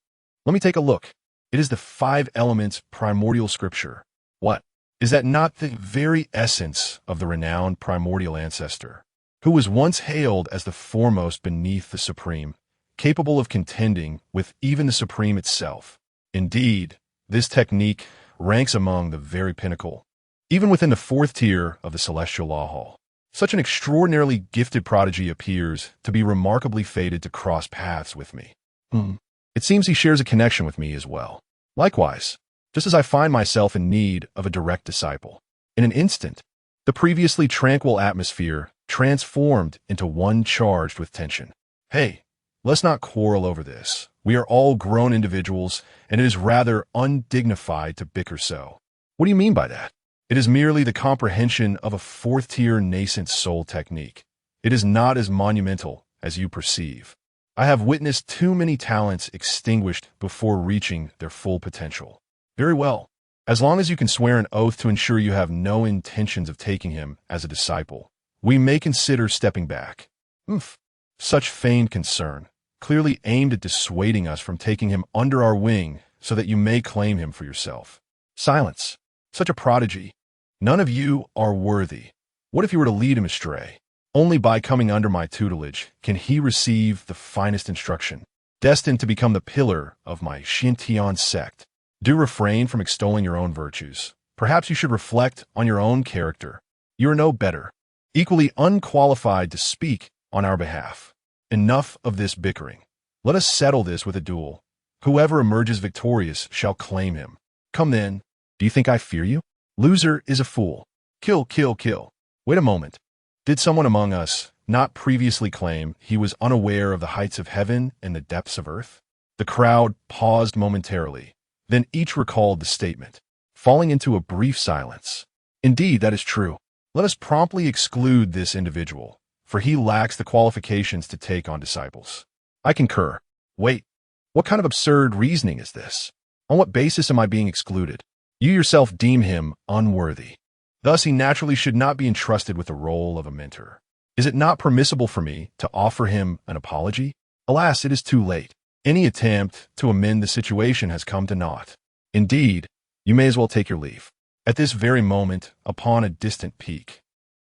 Let me take a look. It is the 5 Elements primordial scripture. What? Is that not the very essence of the renowned primordial ancestor, who was once hailed as the foremost beneath the supreme, capable of contending with even the supreme itself? Indeed, this technique ranks among the very pinnacle, even within the 4th tier of the celestial law hall. Such an extraordinarily gifted prodigy appears to be remarkably fated to cross paths with me. It seems he shares a connection with me as well. Likewise, just as I find myself in need of a direct disciple. In an instant, the previously tranquil atmosphere transformed into one charged with tension. Hey, let's not quarrel over this. We are all grown individuals, and it is rather undignified to bicker so. What do you mean by that? It is merely the comprehension of a 4th-tier nascent soul technique. It is not as monumental as you perceive. I have witnessed too many talents extinguished before reaching their full potential. Very well. As long as you can swear an oath to ensure you have no intentions of taking him as a disciple, we may consider stepping back. Such feigned concern, clearly aimed at dissuading us from taking him under our wing so that you may claim him for yourself. Silence. Such a prodigy. None of you are worthy. What if you were to lead him astray? Only by coming under my tutelage can he receive the finest instruction, destined to become the pillar of my Xintian sect. Do refrain from extolling your own virtues. Perhaps you should reflect on your own character. You are no better, equally unqualified to speak on our behalf. Enough of this bickering. Let us settle this with a duel. Whoever emerges victorious shall claim him. Come then. Do you think I fear you? Loser is a fool. Kill, kill, kill. Wait a moment. Did someone among us not previously claim he was unaware of the heights of heaven and the depths of earth? The crowd paused momentarily. Then each recalled the statement, falling into a brief silence. Indeed, that is true. Let us promptly exclude this individual, for he lacks the qualifications to take on disciples. I concur. Wait, what kind of absurd reasoning is this? On what basis am I being excluded? You yourself deem him unworthy. Thus, he naturally should not be entrusted with the role of a mentor. Is it not permissible for me to offer him an apology? Alas, it is too late. Any attempt to amend the situation has come to naught. Indeed, you may as well take your leave. At this very moment, upon a distant peak,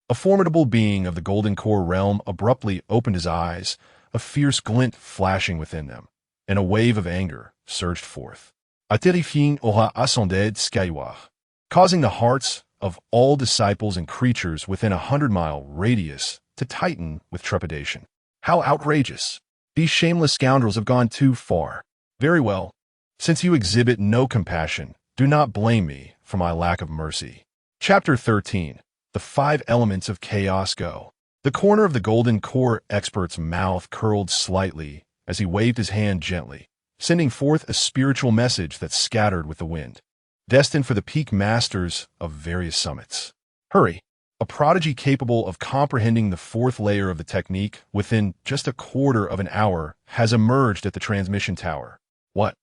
a formidable being of the Golden Core realm abruptly opened his eyes, a fierce glint flashing within them, and a wave of anger surged forth. A terrifying aura ascended skyward, causing the hearts of all disciples and creatures within 100-mile radius to tighten with trepidation. How outrageous! These shameless scoundrels have gone too far. Very well. Since you exhibit no compassion, do not blame me for my lack of mercy. Chapter 13. The 5 Elements of Chaos Go. The corner of the Golden Core expert's mouth curled slightly as he waved his hand gently, sending forth a spiritual message that scattered with the wind, destined for the peak masters of various summits. Hurry! A prodigy capable of comprehending the 4th layer of the technique within just a quarter of an hour has emerged at the transmission tower. What?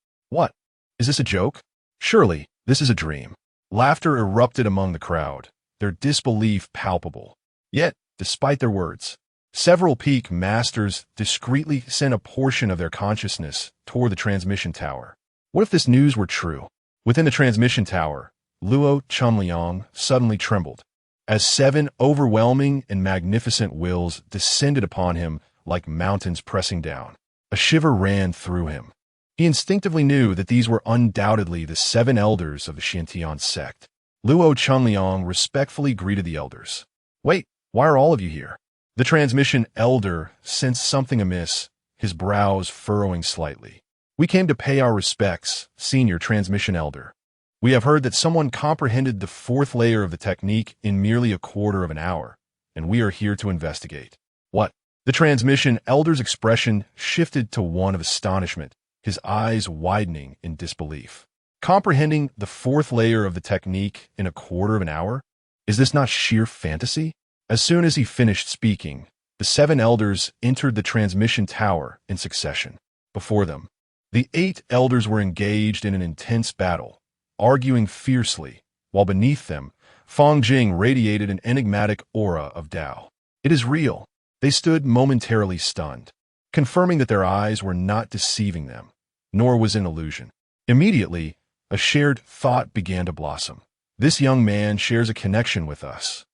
Is this a joke? Surely, this is a dream. Laughter erupted among the crowd, their disbelief palpable. Yet, despite their words, several peak masters discreetly sent a portion of their consciousness toward the transmission tower. What if this news were true? Within the transmission tower, Luo Chunliang suddenly trembled, as 7 overwhelming and magnificent wills descended upon him like mountains pressing down. A shiver ran through him. He instinctively knew that these were undoubtedly the 7 elders of the Xiantian sect. Luo Chunliang respectfully greeted the elders. "Wait, why are all of you here?" The transmission elder sensed something amiss, his brows furrowing slightly. "We came to pay our respects, senior transmission elder. We have heard that someone comprehended the 4th layer of the technique in merely a quarter of an hour, and we are here to investigate." "What?" The transmission elder's expression shifted to one of astonishment, his eyes widening in disbelief. "Comprehending the 4th layer of the technique in a quarter of an hour? Is this not sheer fantasy?" As soon as he finished speaking, the 7 elders entered the transmission tower in succession. Before them, the 8 elders were engaged in an intense battle, arguing fiercely, while beneath them, Fang Jing radiated an enigmatic aura of Tao. "It is real." They stood momentarily stunned, confirming that their eyes were not deceiving them, nor was it an illusion. Immediately, a shared thought began to blossom. "This young man shares a connection with us.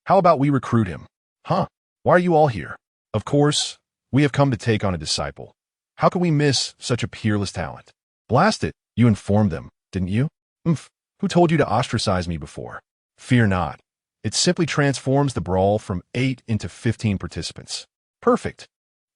How about we recruit him?" "Huh? Why are you all here?" "Of course, we have come to take on a disciple. How could we miss such a peerless talent?" "Blast it, you informed them, didn't you?" Who told you to ostracize me before?" "Fear not. It simply transforms the brawl from 8 into 15 participants." "Perfect.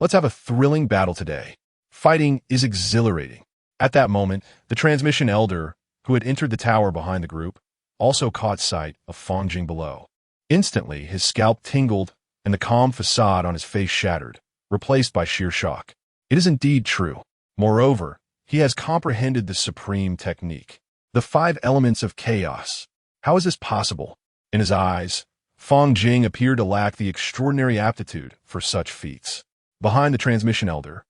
Let's have a thrilling battle today. Fighting is exhilarating." At that moment, the transmission elder, who had entered the tower behind the group, also caught sight of Fang Jing below. Instantly, his scalp tingled and the calm facade on his face shattered, replaced by sheer shock. It is indeed true. Moreover, he has comprehended the supreme technique, the 5 elements of chaos. How is this possible? In his eyes, Fang Jing appeared to lack the extraordinary aptitude for such feats. Behind the transmission elder,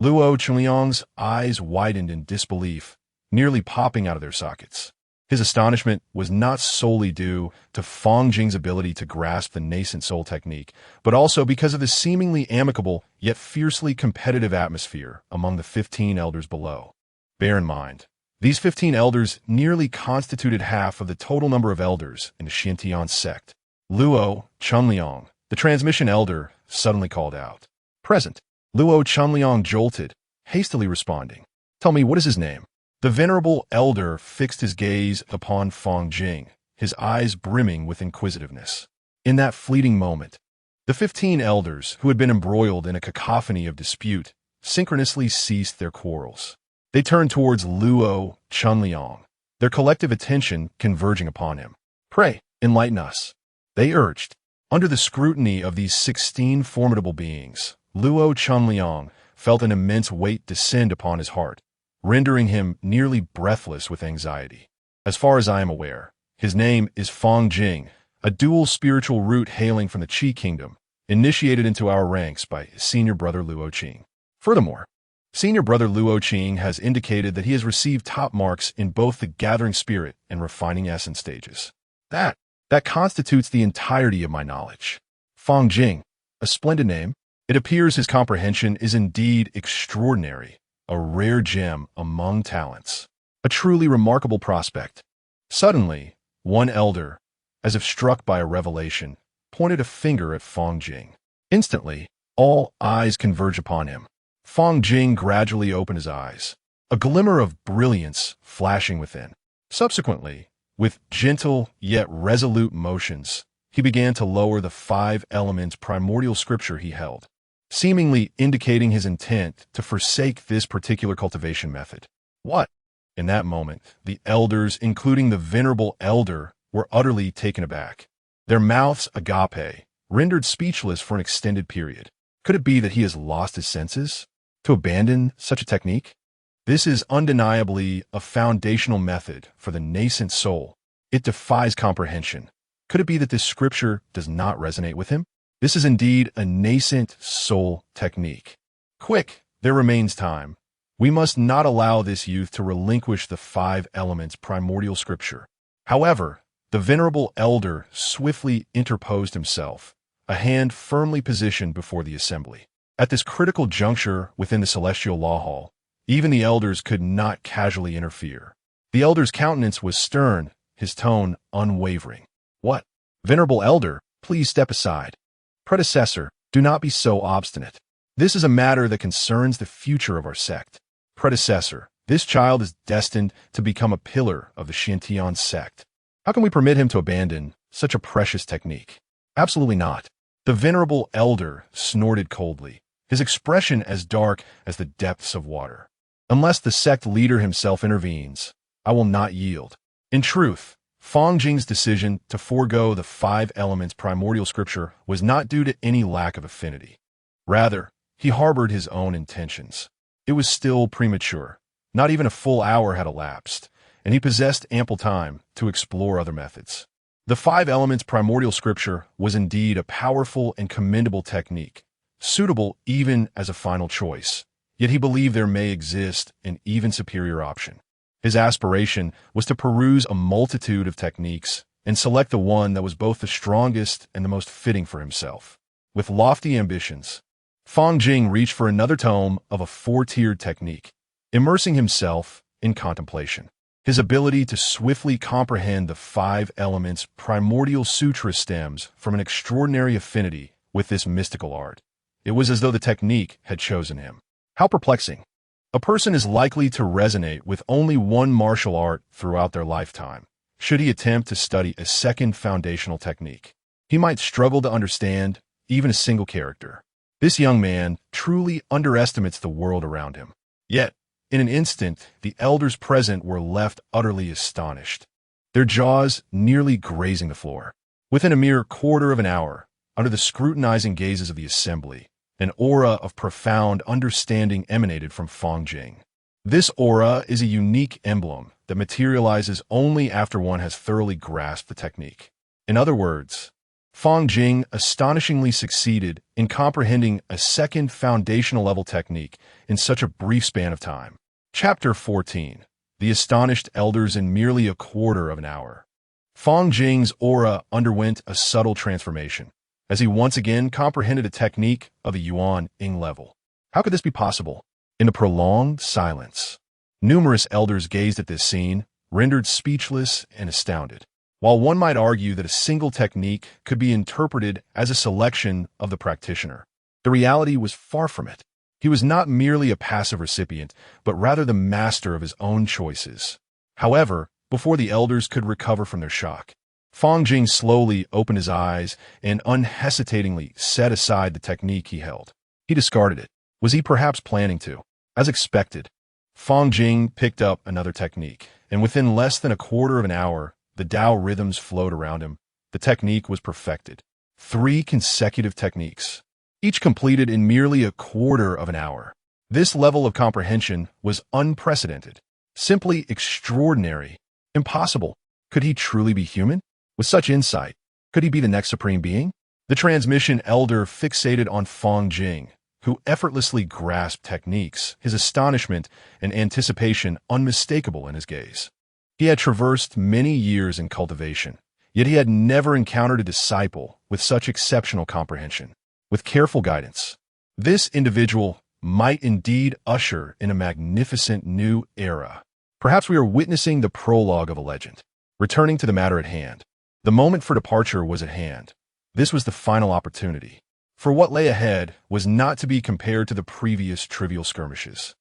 Luo Chunliang's eyes widened in disbelief, nearly popping out of their sockets. His astonishment was not solely due to Fang Jing's ability to grasp the nascent soul technique, but also because of the seemingly amicable yet fiercely competitive atmosphere among the 15 elders below. Bear in mind, these 15 elders nearly constituted half of the total number of elders in the Xiantian sect. Luo Chunliang, the transmission elder, suddenly called out. "Present." Luo Chunliang jolted, hastily responding. "Tell me, what is his name?" The venerable elder fixed his gaze upon Fang Jing, his eyes brimming with inquisitiveness. In that fleeting moment, the 15 elders, who had been embroiled in a cacophony of dispute, synchronously ceased their quarrels. They turned towards Luo Chunliang, their collective attention converging upon him. "Pray, enlighten us," they urged. Under the scrutiny of these 16 formidable beings, Luo Chunliang felt an immense weight descend upon his heart, rendering him nearly breathless with anxiety. "As far as I am aware, his name is Fang Jing, a dual spiritual root hailing from the Qi Kingdom, initiated into our ranks by senior brother Luo Qing. Furthermore, senior brother Luo Qing has indicated that he has received top marks in both the gathering spirit and refining essence stages. That constitutes the entirety of my knowledge." Fang Jing, a splendid name. It appears his comprehension is indeed extraordinary, a rare gem among talents, a truly remarkable prospect. Suddenly, one elder, as if struck by a revelation, pointed a finger at Fang Jing. Instantly, all eyes converged upon him. Fang Jing gradually opened his eyes, a glimmer of brilliance flashing within. Subsequently, with gentle yet resolute motions, he began to lower the 5-element primordial scripture he held, seemingly indicating his intent to forsake this particular cultivation method. "What?" In that moment, the elders, including the venerable elder, were utterly taken aback. Their mouths agape, rendered speechless for an extended period. Could it be that he has lost his senses? To abandon such a technique? This is undeniably a foundational method for the nascent soul. It defies comprehension. Could it be that this scripture does not resonate with him? This is indeed a nascent soul technique. Quick, there remains time. We must not allow this youth to relinquish the 5 elements primordial scripture. However, the venerable elder swiftly interposed himself, a hand firmly positioned before the assembly. At this critical juncture within the celestial law hall, even the elders could not casually interfere. The elder's countenance was stern, his tone unwavering. "What? Venerable elder, please step aside. Predecessor, do not be so obstinate." This is a matter that concerns the future of our sect. Predecessor, this child is destined to become a pillar of the Xiantian sect. How can we permit him to abandon such a precious technique? Absolutely not. The venerable elder snorted coldly, his expression as dark as the depths of water. Unless the sect leader himself intervenes, I will not yield. In truth, Fang Jing's decision to forego the 5 elements primordial scripture was not due to any lack of affinity. Rather, he harbored his own intentions. It was still premature. Not even a full hour had elapsed, and he possessed ample time to explore other methods. The 5 elements primordial scripture was indeed a powerful and commendable technique, suitable even as a final choice, yet he believed there may exist an even superior option. His aspiration was to peruse a multitude of techniques and select the one that was both the strongest and the most fitting for himself. With lofty ambitions, Fang Jing reached for another tome of a 4-tiered technique, immersing himself in contemplation. His ability to swiftly comprehend the 5 elements primordial sutra stems from an extraordinary affinity with this mystical art. It was as though the technique had chosen him. How perplexing. A person is likely to resonate with only one martial art throughout their lifetime. Should he attempt to study a second foundational technique, he might struggle to understand even a single character. This young man truly underestimates the world around him. Yet, in an instant, the elders present were left utterly astonished, their jaws nearly grazing the floor. Within a mere quarter of an hour, under the scrutinizing gazes of the assembly, an aura of profound understanding emanated from Fang Jing. This aura is a unique emblem that materializes only after one has thoroughly grasped the technique. In other words, Fang Jing astonishingly succeeded in comprehending a second foundational level technique in such a brief span of time. Chapter 14. The Astonished Elders in Merely a Quarter of an Hour. Fang Jing's aura underwent a subtle transformation as he once again comprehended a technique of the Yuan Ying level. How could this be possible? In the prolonged silence, numerous elders gazed at this scene, rendered speechless and astounded. While one might argue that a single technique could be interpreted as a selection of the practitioner, the reality was far from it. He was not merely a passive recipient, but rather the master of his own choices. However, before the elders could recover from their shock, Fang Jing slowly opened his eyes and unhesitatingly set aside the technique he held. He discarded it. Was he perhaps planning to? As expected, Fang Jing picked up another technique, and within less than a quarter of an hour, the Tao rhythms flowed around him. The technique was perfected. 3 consecutive techniques, each completed in merely a quarter of an hour. This level of comprehension was unprecedented, simply extraordinary, impossible. Could he truly be human? With such insight, could he be the next supreme being? The transmission elder fixated on Fang Jing, who effortlessly grasped techniques, his astonishment and anticipation unmistakable in his gaze. He had traversed many years in cultivation, yet he had never encountered a disciple with such exceptional comprehension. With careful guidance, this individual might indeed usher in a magnificent new era. Perhaps we are witnessing the prologue of a legend. Returning to the matter at hand, the moment for departure was at hand. This was the final opportunity. For what lay ahead was not to be compared to the previous trivial skirmishes.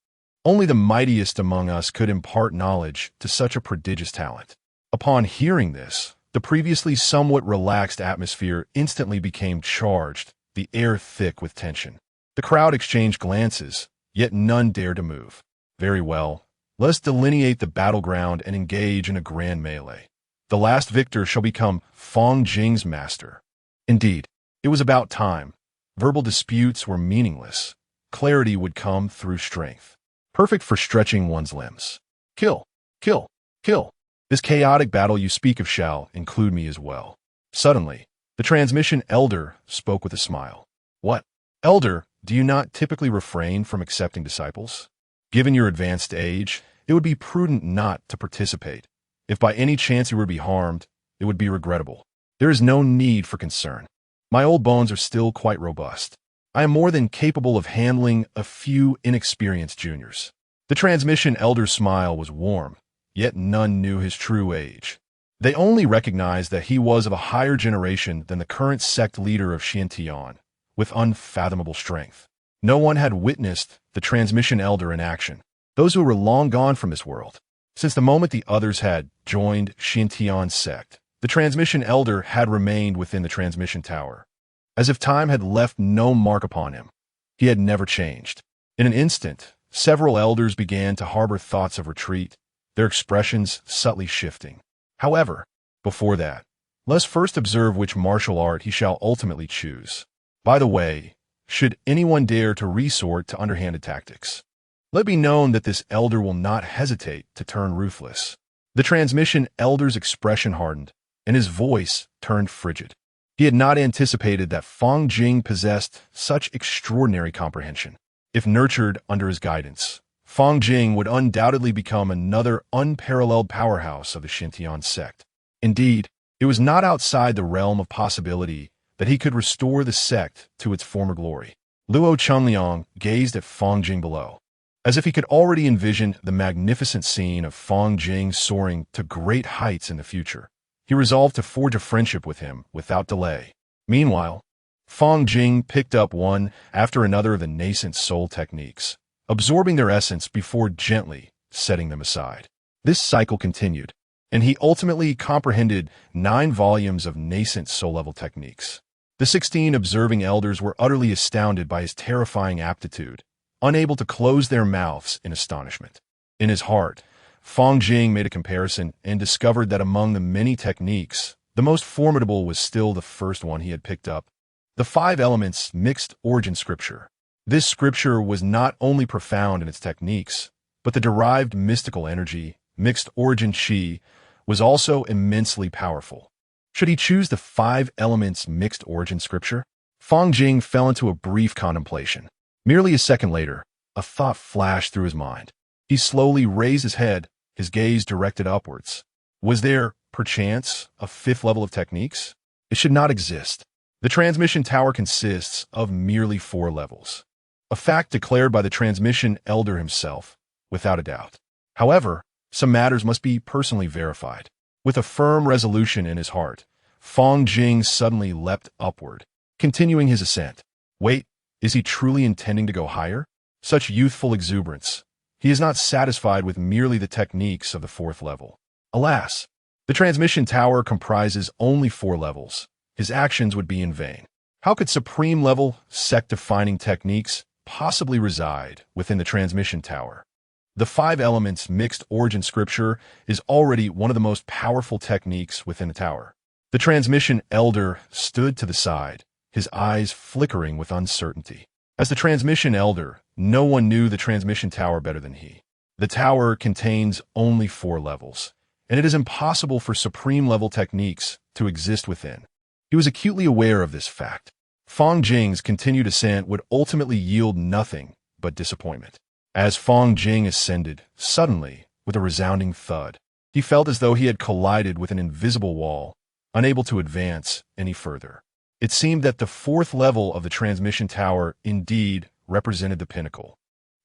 Only the mightiest among us could impart knowledge to such a prodigious talent. Upon hearing this, the previously somewhat relaxed atmosphere instantly became charged, the air thick with tension. The crowd exchanged glances, yet none dared to move. Very well, let us delineate the battleground and engage in a grand melee. The last victor shall become Fang Jing's master. Indeed, it was about time. Verbal disputes were meaningless. Clarity would come through strength. Perfect for stretching one's limbs. Kill, kill, kill. This chaotic battle you speak of shall include me as well. Suddenly, the transmission elder spoke with a smile. What? Elder, do you not typically refrain from accepting disciples? Given your advanced age, it would be prudent not to participate. If by any chance you were to be harmed, it would be regrettable. There is no need for concern. My old bones are still quite robust. I am more than capable of handling a few inexperienced juniors. The transmission elder's smile was warm, yet none knew his true age. They only recognized that he was of a higher generation than the current sect leader of Xiantian, with unfathomable strength. No one had witnessed the transmission elder in action, those who were long gone from this world. Since the moment the others had joined Xintian's sect, the transmission elder had remained within the transmission tower. As if time had left no mark upon him, he had never changed. In an instant, several elders began to harbor thoughts of retreat, their expressions subtly shifting. However, before that, let us first observe which martial art he shall ultimately choose. By the way, should anyone dare to resort to underhanded tactics, let it be known that this elder will not hesitate to turn ruthless. The transmission elder's expression hardened, and his voice turned frigid. He had not anticipated that Fang Jing possessed such extraordinary comprehension. If nurtured under his guidance, Fang Jing would undoubtedly become another unparalleled powerhouse of the Xintian sect. Indeed, it was not outside the realm of possibility that he could restore the sect to its former glory. Luo Chunliang gazed at Fang Jing below, as if he could already envision the magnificent scene of Fang Jing soaring to great heights in the future. He resolved to forge a friendship with him without delay. Meanwhile, Fang Jing picked up one after another of the nascent soul techniques, absorbing their essence before gently setting them aside. This cycle continued, and he ultimately comprehended 9 volumes of nascent soul-level techniques. The 16 observing elders were utterly astounded by his terrifying aptitude, unable to close their mouths in astonishment. In his heart, Fang Jing made a comparison and discovered that among the many techniques, the most formidable was still the first one he had picked up, the 5 elements mixed origin scripture. This scripture was not only profound in its techniques, but the derived mystical energy, mixed origin qi, was also immensely powerful. Should he choose the 5 elements mixed origin scripture? Fang Jing fell into a brief contemplation. Merely a second later, a thought flashed through his mind. He slowly raised his head, his gaze directed upwards. Was there, perchance, a 5th level of techniques? It should not exist. The transmission tower consists of merely 4 levels, a fact declared by the transmission elder himself, without a doubt. However, some matters must be personally verified. With a firm resolution in his heart, Fang Jing suddenly leapt upward, continuing his ascent. Wait, is he truly intending to go higher? Such youthful exuberance. He is not satisfied with merely the techniques of the 4th level. Alas, the transmission tower comprises only 4 levels. His actions would be in vain. How could supreme-level, sect-defining techniques possibly reside within the transmission tower? The 5 elements mixed origin scripture is already one of the most powerful techniques within the tower. The transmission elder stood to the side, his eyes flickering with uncertainty. As the transmission elder, no one knew the transmission tower better than he. The tower contains only 4 levels, and it is impossible for supreme-level techniques to exist within. He was acutely aware of this fact. Fang Jing's continued ascent would ultimately yield nothing but disappointment. As Fang Jing ascended, suddenly, with a resounding thud, he felt as though he had collided with an invisible wall, unable to advance any further. It seemed that the 4th level of the transmission tower indeed represented the pinnacle,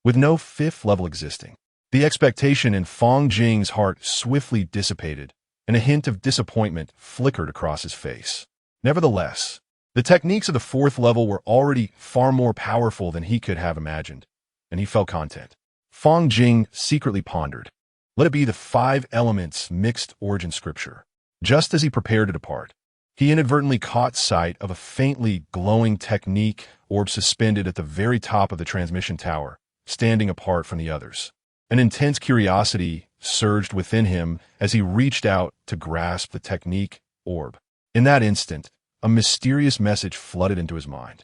with no 5th level existing. The expectation in Fang Jing's heart swiftly dissipated, and a hint of disappointment flickered across his face. Nevertheless, the techniques of the 4th level were already far more powerful than he could have imagined, and he felt content. Fang Jing secretly pondered. Let it be the 5 elements mixed origin scripture. Just as he prepared to depart, he inadvertently caught sight of a faintly glowing technique orb suspended at the very top of the transmission tower, standing apart from the others. An intense curiosity surged within him as he reached out to grasp the technique orb. In that instant, a mysterious message flooded into his mind.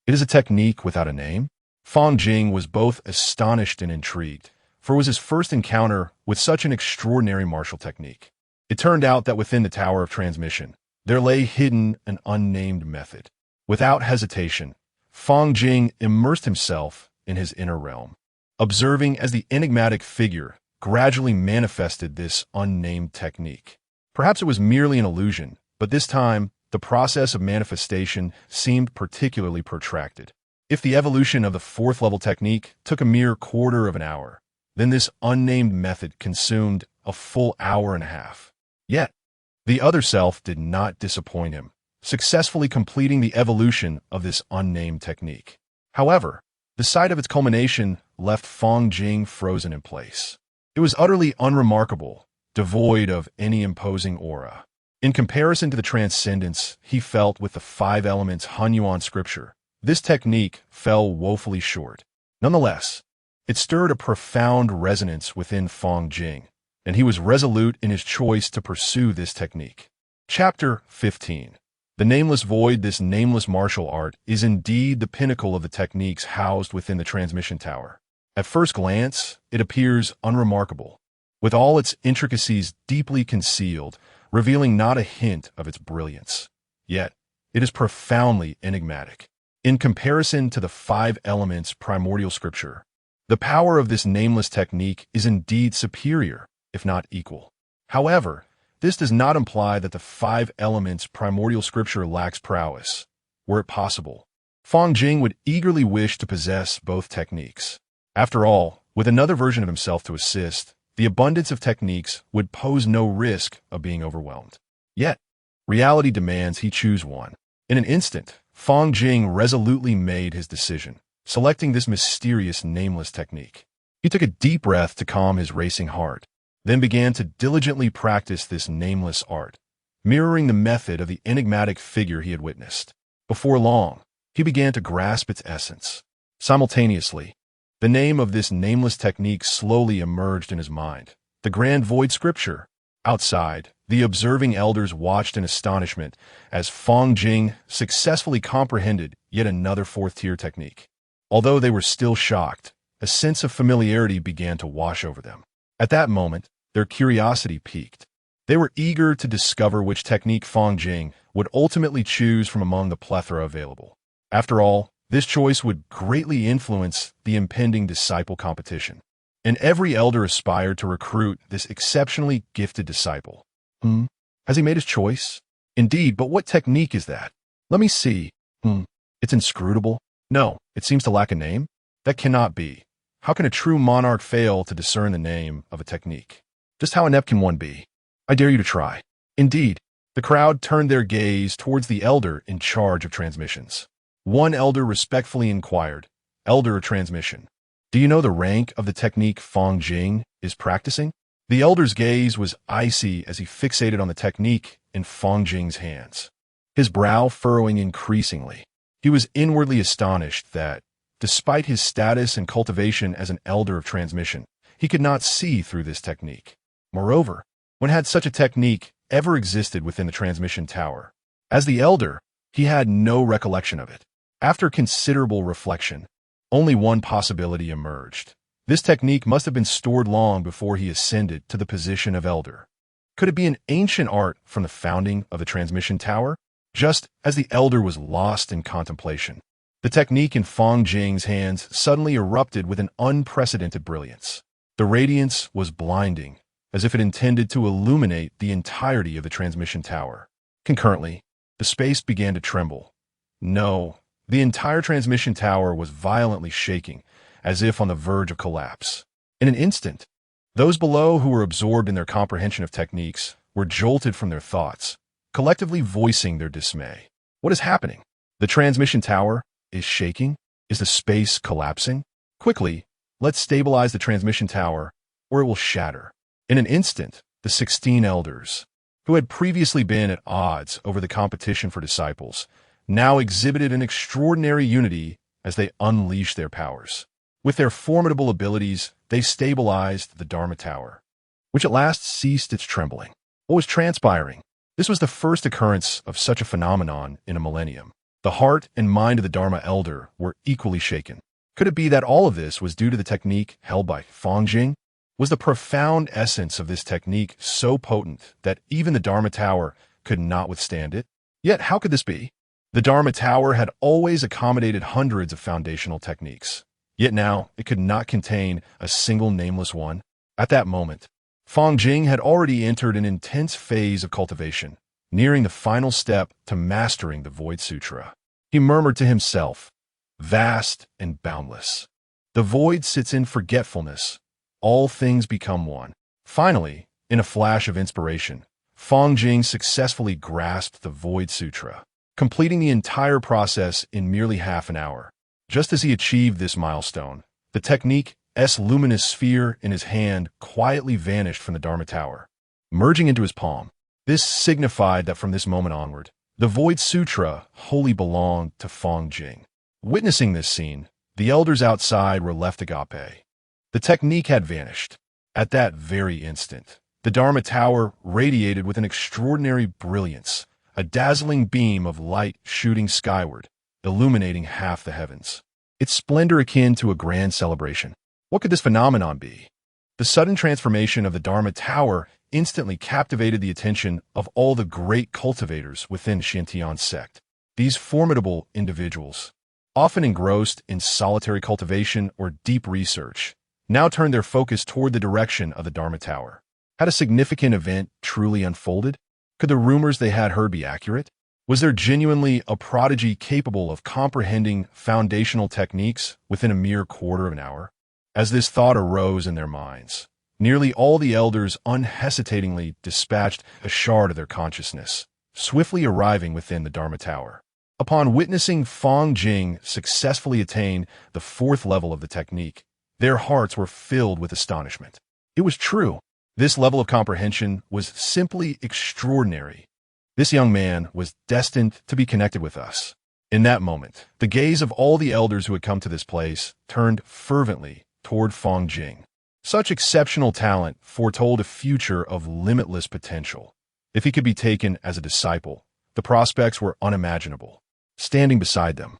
It is a technique without a name? Fang Jing was both astonished and intrigued, for it was his first encounter with such an extraordinary martial technique. It turned out that within the Tower of Transmission, there lay hidden an unnamed method. Without hesitation, Fang Jing immersed himself in his inner realm, observing as the enigmatic figure gradually manifested this unnamed technique. Perhaps it was merely an illusion, but this time, the process of manifestation seemed particularly protracted. If the evolution of the 4th level technique took a mere quarter of an hour, then this unnamed method consumed a full hour and a half. Yet, the other self did not disappoint him, successfully completing the evolution of this unnamed technique. However, The sight of its culmination left Fang Jing frozen in place. It was utterly unremarkable, devoid of any imposing aura. In comparison to the transcendence he felt with the five elements Hunyuan scripture, this technique fell woefully short. Nonetheless, it stirred a profound resonance within Fang Jing, and he was resolute in his choice to pursue this technique. Chapter 15. The Nameless Void. This nameless martial art is indeed the pinnacle of the techniques housed within the transmission tower. At first glance, it appears unremarkable, with all its intricacies deeply concealed, revealing not a hint of its brilliance. Yet, it is profoundly enigmatic. In comparison to the five elements primordial scripture, the power of this nameless technique is indeed superior, if not equal. However, this does not imply that the five elements primordial scripture lacks prowess. Were it possible, Fang Jing would eagerly wish to possess both techniques. After all, with another version of himself to assist, the abundance of techniques would pose no risk of being overwhelmed. Yet, reality demands he choose one. In an instant, Fang Jing resolutely made his decision, selecting this mysterious nameless technique. He took a deep breath to calm his racing heart, then began to diligently practice this nameless art, mirroring the method of the enigmatic figure he had witnessed. Before long, he began to grasp its essence. Simultaneously, the name of this nameless technique slowly emerged in his mind. The Grand Void Scripture. Outside, the observing elders watched in astonishment as Fang Jing successfully comprehended yet another fourth-tier technique. Although they were still shocked, a sense of familiarity began to wash over them. At that moment, their curiosity piqued. They were eager to discover which technique Fang Jing would ultimately choose from among the plethora available. After all, this choice would greatly influence the impending disciple competition, and every elder aspired to recruit this exceptionally gifted disciple. Has he made his choice? Indeed, but what technique is that? Let me see. It's inscrutable. No, it seems to lack a name. That cannot be. How can a true monarch fail to discern the name of a technique? Just how inept can one be? I dare you to try. Indeed, the crowd turned their gaze towards the elder in charge of transmissions. One elder respectfully inquired, "Elder transmission, do you know the rank of the technique Fang Jing is practicing?" The elder's gaze was icy as he fixated on the technique in Fang Jing's hands, his brow furrowing increasingly. He was inwardly astonished that, despite his status and cultivation as an elder of transmission, he could not see through this technique. Moreover, when had such a technique ever existed within the transmission tower? As the elder, he had no recollection of it. After considerable reflection, only one possibility emerged. This technique must have been stored long before he ascended to the position of elder. Could it be an ancient art from the founding of the transmission tower? Just as the elder was lost in contemplation, the technique in Fang Jing's hands suddenly erupted with an unprecedented brilliance. The radiance was blinding, as if it intended to illuminate the entirety of the transmission tower. Concurrently, the space began to tremble. No, the entire transmission tower was violently shaking, as if on the verge of collapse. In an instant, those below who were absorbed in their comprehension of techniques were jolted from their thoughts, collectively voicing their dismay. What is happening? The transmission tower is shaking? Is the space collapsing? Quickly, let's stabilize the transmission tower, or it will shatter. In an instant, the 16 elders, who had previously been at odds over the competition for disciples, now exhibited an extraordinary unity as they unleashed their powers. With their formidable abilities, they stabilized the Dharma Tower, which at last ceased its trembling. What was transpiring? This was the first occurrence of such a phenomenon in a millennium. The heart and mind of the Dharma elder were equally shaken. Could it be that all of this was due to the technique held by Fang Jing? Was the profound essence of this technique so potent that even the Dharma Tower could not withstand it? Yet how could this be? The Dharma Tower had always accommodated hundreds of foundational techniques. Yet now it could not contain a single nameless one. At that moment, Fang Jing had already entered an intense phase of cultivation, nearing the final step to mastering the Void Sutra. He murmured to himself, "Vast and boundless. The void sits in forgetfulness. All things become one." Finally, in a flash of inspiration, Fang Jing successfully grasped the Void Sutra, completing the entire process in merely half an hour. Just as he achieved this milestone, the technique's luminous sphere in his hand quietly vanished from the Dharma Tower, merging into his palm. This signified that from this moment onward, the Void Sutra wholly belonged to Fang Jing. Witnessing this scene, the elders outside were left agape. The technique had vanished. At that very instant, the Dharma Tower radiated with an extraordinary brilliance, a dazzling beam of light shooting skyward, illuminating half the heavens. Its splendor akin to a grand celebration. What could this phenomenon be? The sudden transformation of the Dharma Tower instantly captivated the attention of all the great cultivators within Xiantian's sect. These formidable individuals, often engrossed in solitary cultivation or deep research, now turned their focus toward the direction of the Dharma Tower. Had a significant event truly unfolded? Could the rumors they had heard be accurate? Was there genuinely a prodigy capable of comprehending foundational techniques within a mere quarter of an hour? As this thought arose in their minds, nearly all the elders unhesitatingly dispatched a shard of their consciousness, swiftly arriving within the Dharma Tower. Upon witnessing Fang Jing successfully attain the 4th level of the technique, their hearts were filled with astonishment. It was true. This level of comprehension was simply extraordinary. This young man was destined to be connected with us. In that moment, the gaze of all the elders who had come to this place turned fervently toward Fang Jing. Such exceptional talent foretold a future of limitless potential. If he could be taken as a disciple, the prospects were unimaginable. Standing beside them,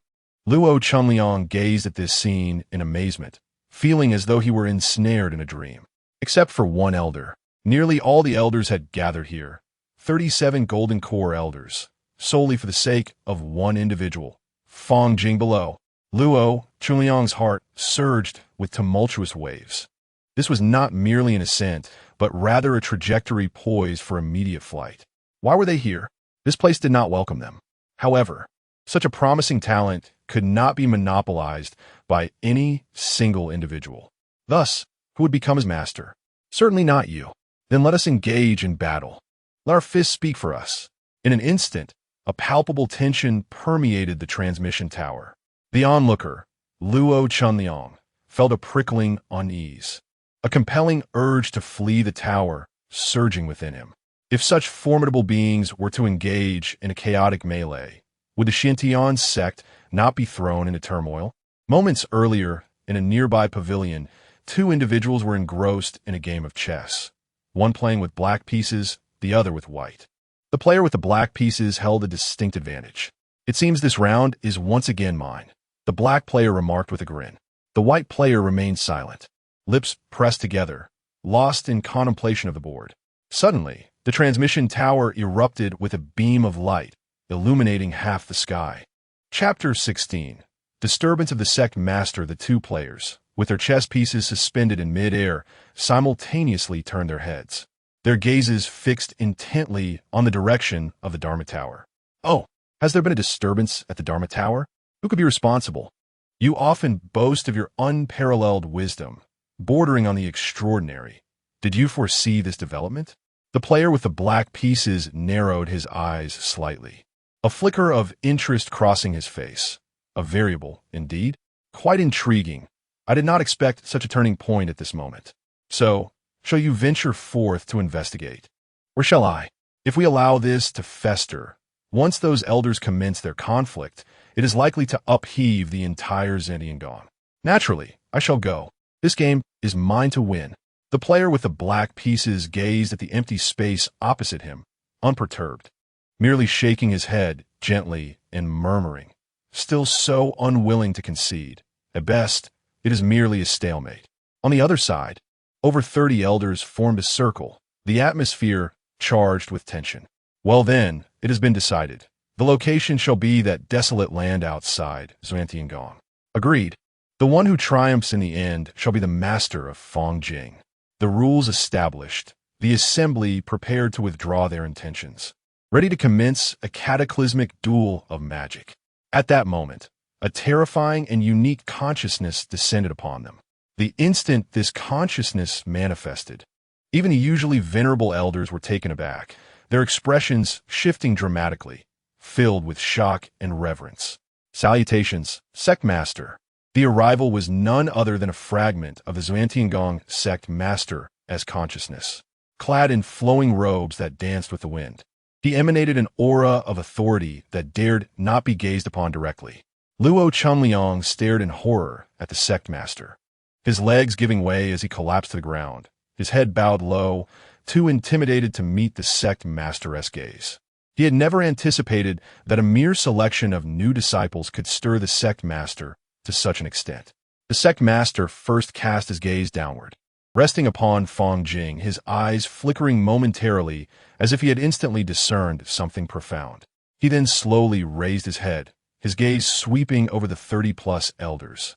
Luo Chunliang gazed at this scene in amazement, feeling as though he were ensnared in a dream. Except for one elder, nearly all the elders had gathered here, 37 golden core elders, solely for the sake of one individual, Fang Jing below. Luo Chunliang's heart surged with tumultuous waves. This was not merely an ascent, but rather a trajectory poised for immediate flight. Why were they here? This place did not welcome them. However, such a promising talent could not be monopolized by any single individual. Thus, who would become his master? Certainly not you. Then let us engage in battle. Let our fists speak for us. In an instant, a palpable tension permeated the transmission tower. The onlooker, Luo Chunliang, felt a prickling unease, a compelling urge to flee the tower surging within him. If such formidable beings were to engage in a chaotic melee, would the Xiantian sect not be thrown into turmoil? Moments earlier, in a nearby pavilion, 2 individuals were engrossed in a game of chess, one playing with black pieces, the other with white. The player with the black pieces held a distinct advantage. It seems this round is once again mine, the black player remarked with a grin. The white player remained silent, lips pressed together, lost in contemplation of the board. Suddenly, the transmission tower erupted with a beam of light, illuminating half the sky. Chapter 16. Disturbance of the sect master. The 2 players, with their chess pieces suspended in mid-air, simultaneously turned their heads, their gazes fixed intently on the direction of the Dharma Tower. Oh, has there been a disturbance at the Dharma Tower? Who could be responsible? You often boast of your unparalleled wisdom, bordering on the extraordinary. Did you foresee this development? The player with the black pieces narrowed his eyes slightly, a flicker of interest crossing his face. A variable, indeed. Quite intriguing. I did not expect such a turning point at this moment. So, shall you venture forth to investigate? Or shall I? If we allow this to fester, once those elders commence their conflict, it is likely to upheave the entire Zhendian. Naturally, I shall go. This game is mine to win. The player with the black pieces gazed at the empty space opposite him, unperturbed, merely shaking his head gently and murmuring, still so unwilling to concede. At best, it is merely a stalemate. On the other side, over 30 elders formed a circle, the atmosphere charged with tension. Well then, it has been decided. The location shall be that desolate land outside Zhendian. Agreed. The one who triumphs in the end shall be the master of Fang Jing. The rules established, the assembly prepared to withdraw their intentions, ready to commence a cataclysmic duel of magic. At that moment, a terrifying and unique consciousness descended upon them. The instant this consciousness manifested, even the usually venerable elders were taken aback, their expressions shifting dramatically, filled with shock and reverence. Salutations, Sect Master. The arrival was none other than a fragment of the Xuantiangong Sect Master as consciousness, clad in flowing robes that danced with the wind. He emanated an aura of authority that dared not be gazed upon directly. Luo Chunliang stared in horror at the Sect Master, his legs giving way as he collapsed to the ground, his head bowed low, too intimidated to meet the Sect Master's gaze. He had never anticipated that a mere selection of new disciples could stir the Sect Master to such an extent. The Sect Master first cast his gaze downward, resting upon Fang Jing, his eyes flickering momentarily as if he had instantly discerned something profound. He then slowly raised his head, his gaze sweeping over the 30-plus elders.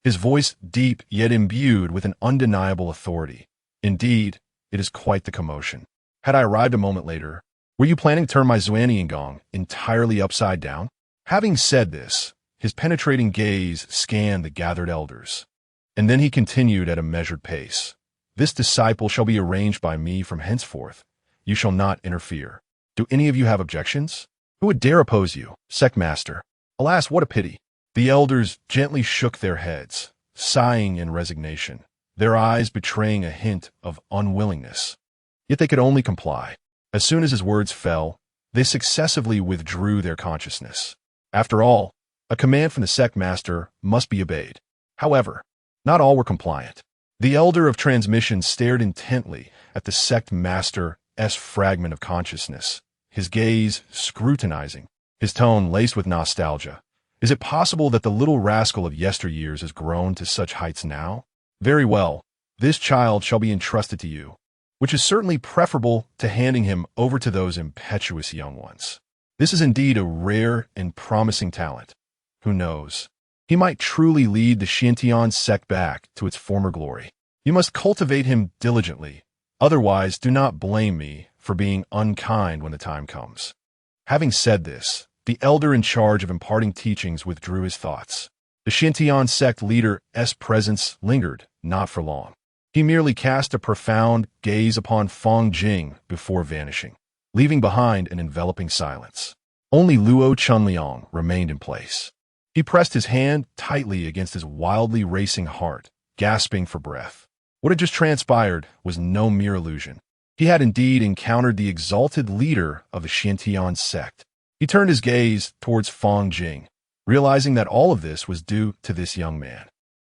His voice deep yet imbued with an undeniable authority. Indeed, it is quite the commotion. Had I arrived a moment later, were you planning to turn my Xuantiangong entirely upside down? Having said this, his penetrating gaze scanned the gathered elders. And then he continued at a measured pace. This disciple shall be arranged by me from henceforth. You shall not interfere. Do any of you have objections? Who would dare oppose you, Sect Master? Alas, what a pity. The elders gently shook their heads, sighing in resignation, their eyes betraying a hint of unwillingness. Yet they could only comply. As soon as his words fell, they successively withdrew their consciousness. After all, a command from the Sect Master must be obeyed. However, not all were compliant. The Elder of Transmission stared intently at the Sect Master's fragment of consciousness, his gaze scrutinizing, his tone laced with nostalgia. Is it possible that the little rascal of yesteryears has grown to such heights now? Very well, this child shall be entrusted to you, which is certainly preferable to handing him over to those impetuous young ones. This is indeed a rare and promising talent. Who knows? He might truly lead the Xintian sect back to its former glory. You must cultivate him diligently. Otherwise, do not blame me for being unkind when the time comes. Having said this, the elder in charge of imparting teachings withdrew his thoughts. The Xintian sect leader's presence lingered, not for long. He merely cast a profound gaze upon Fang Jing before vanishing, leaving behind an enveloping silence. Only Luo Chunliang remained in place. He pressed his hand tightly against his wildly racing heart, gasping for breath. What had just transpired was no mere illusion. He had indeed encountered the exalted leader of the Xintian sect. He turned his gaze towards Fang Jing, realizing that all of this was due to this young man.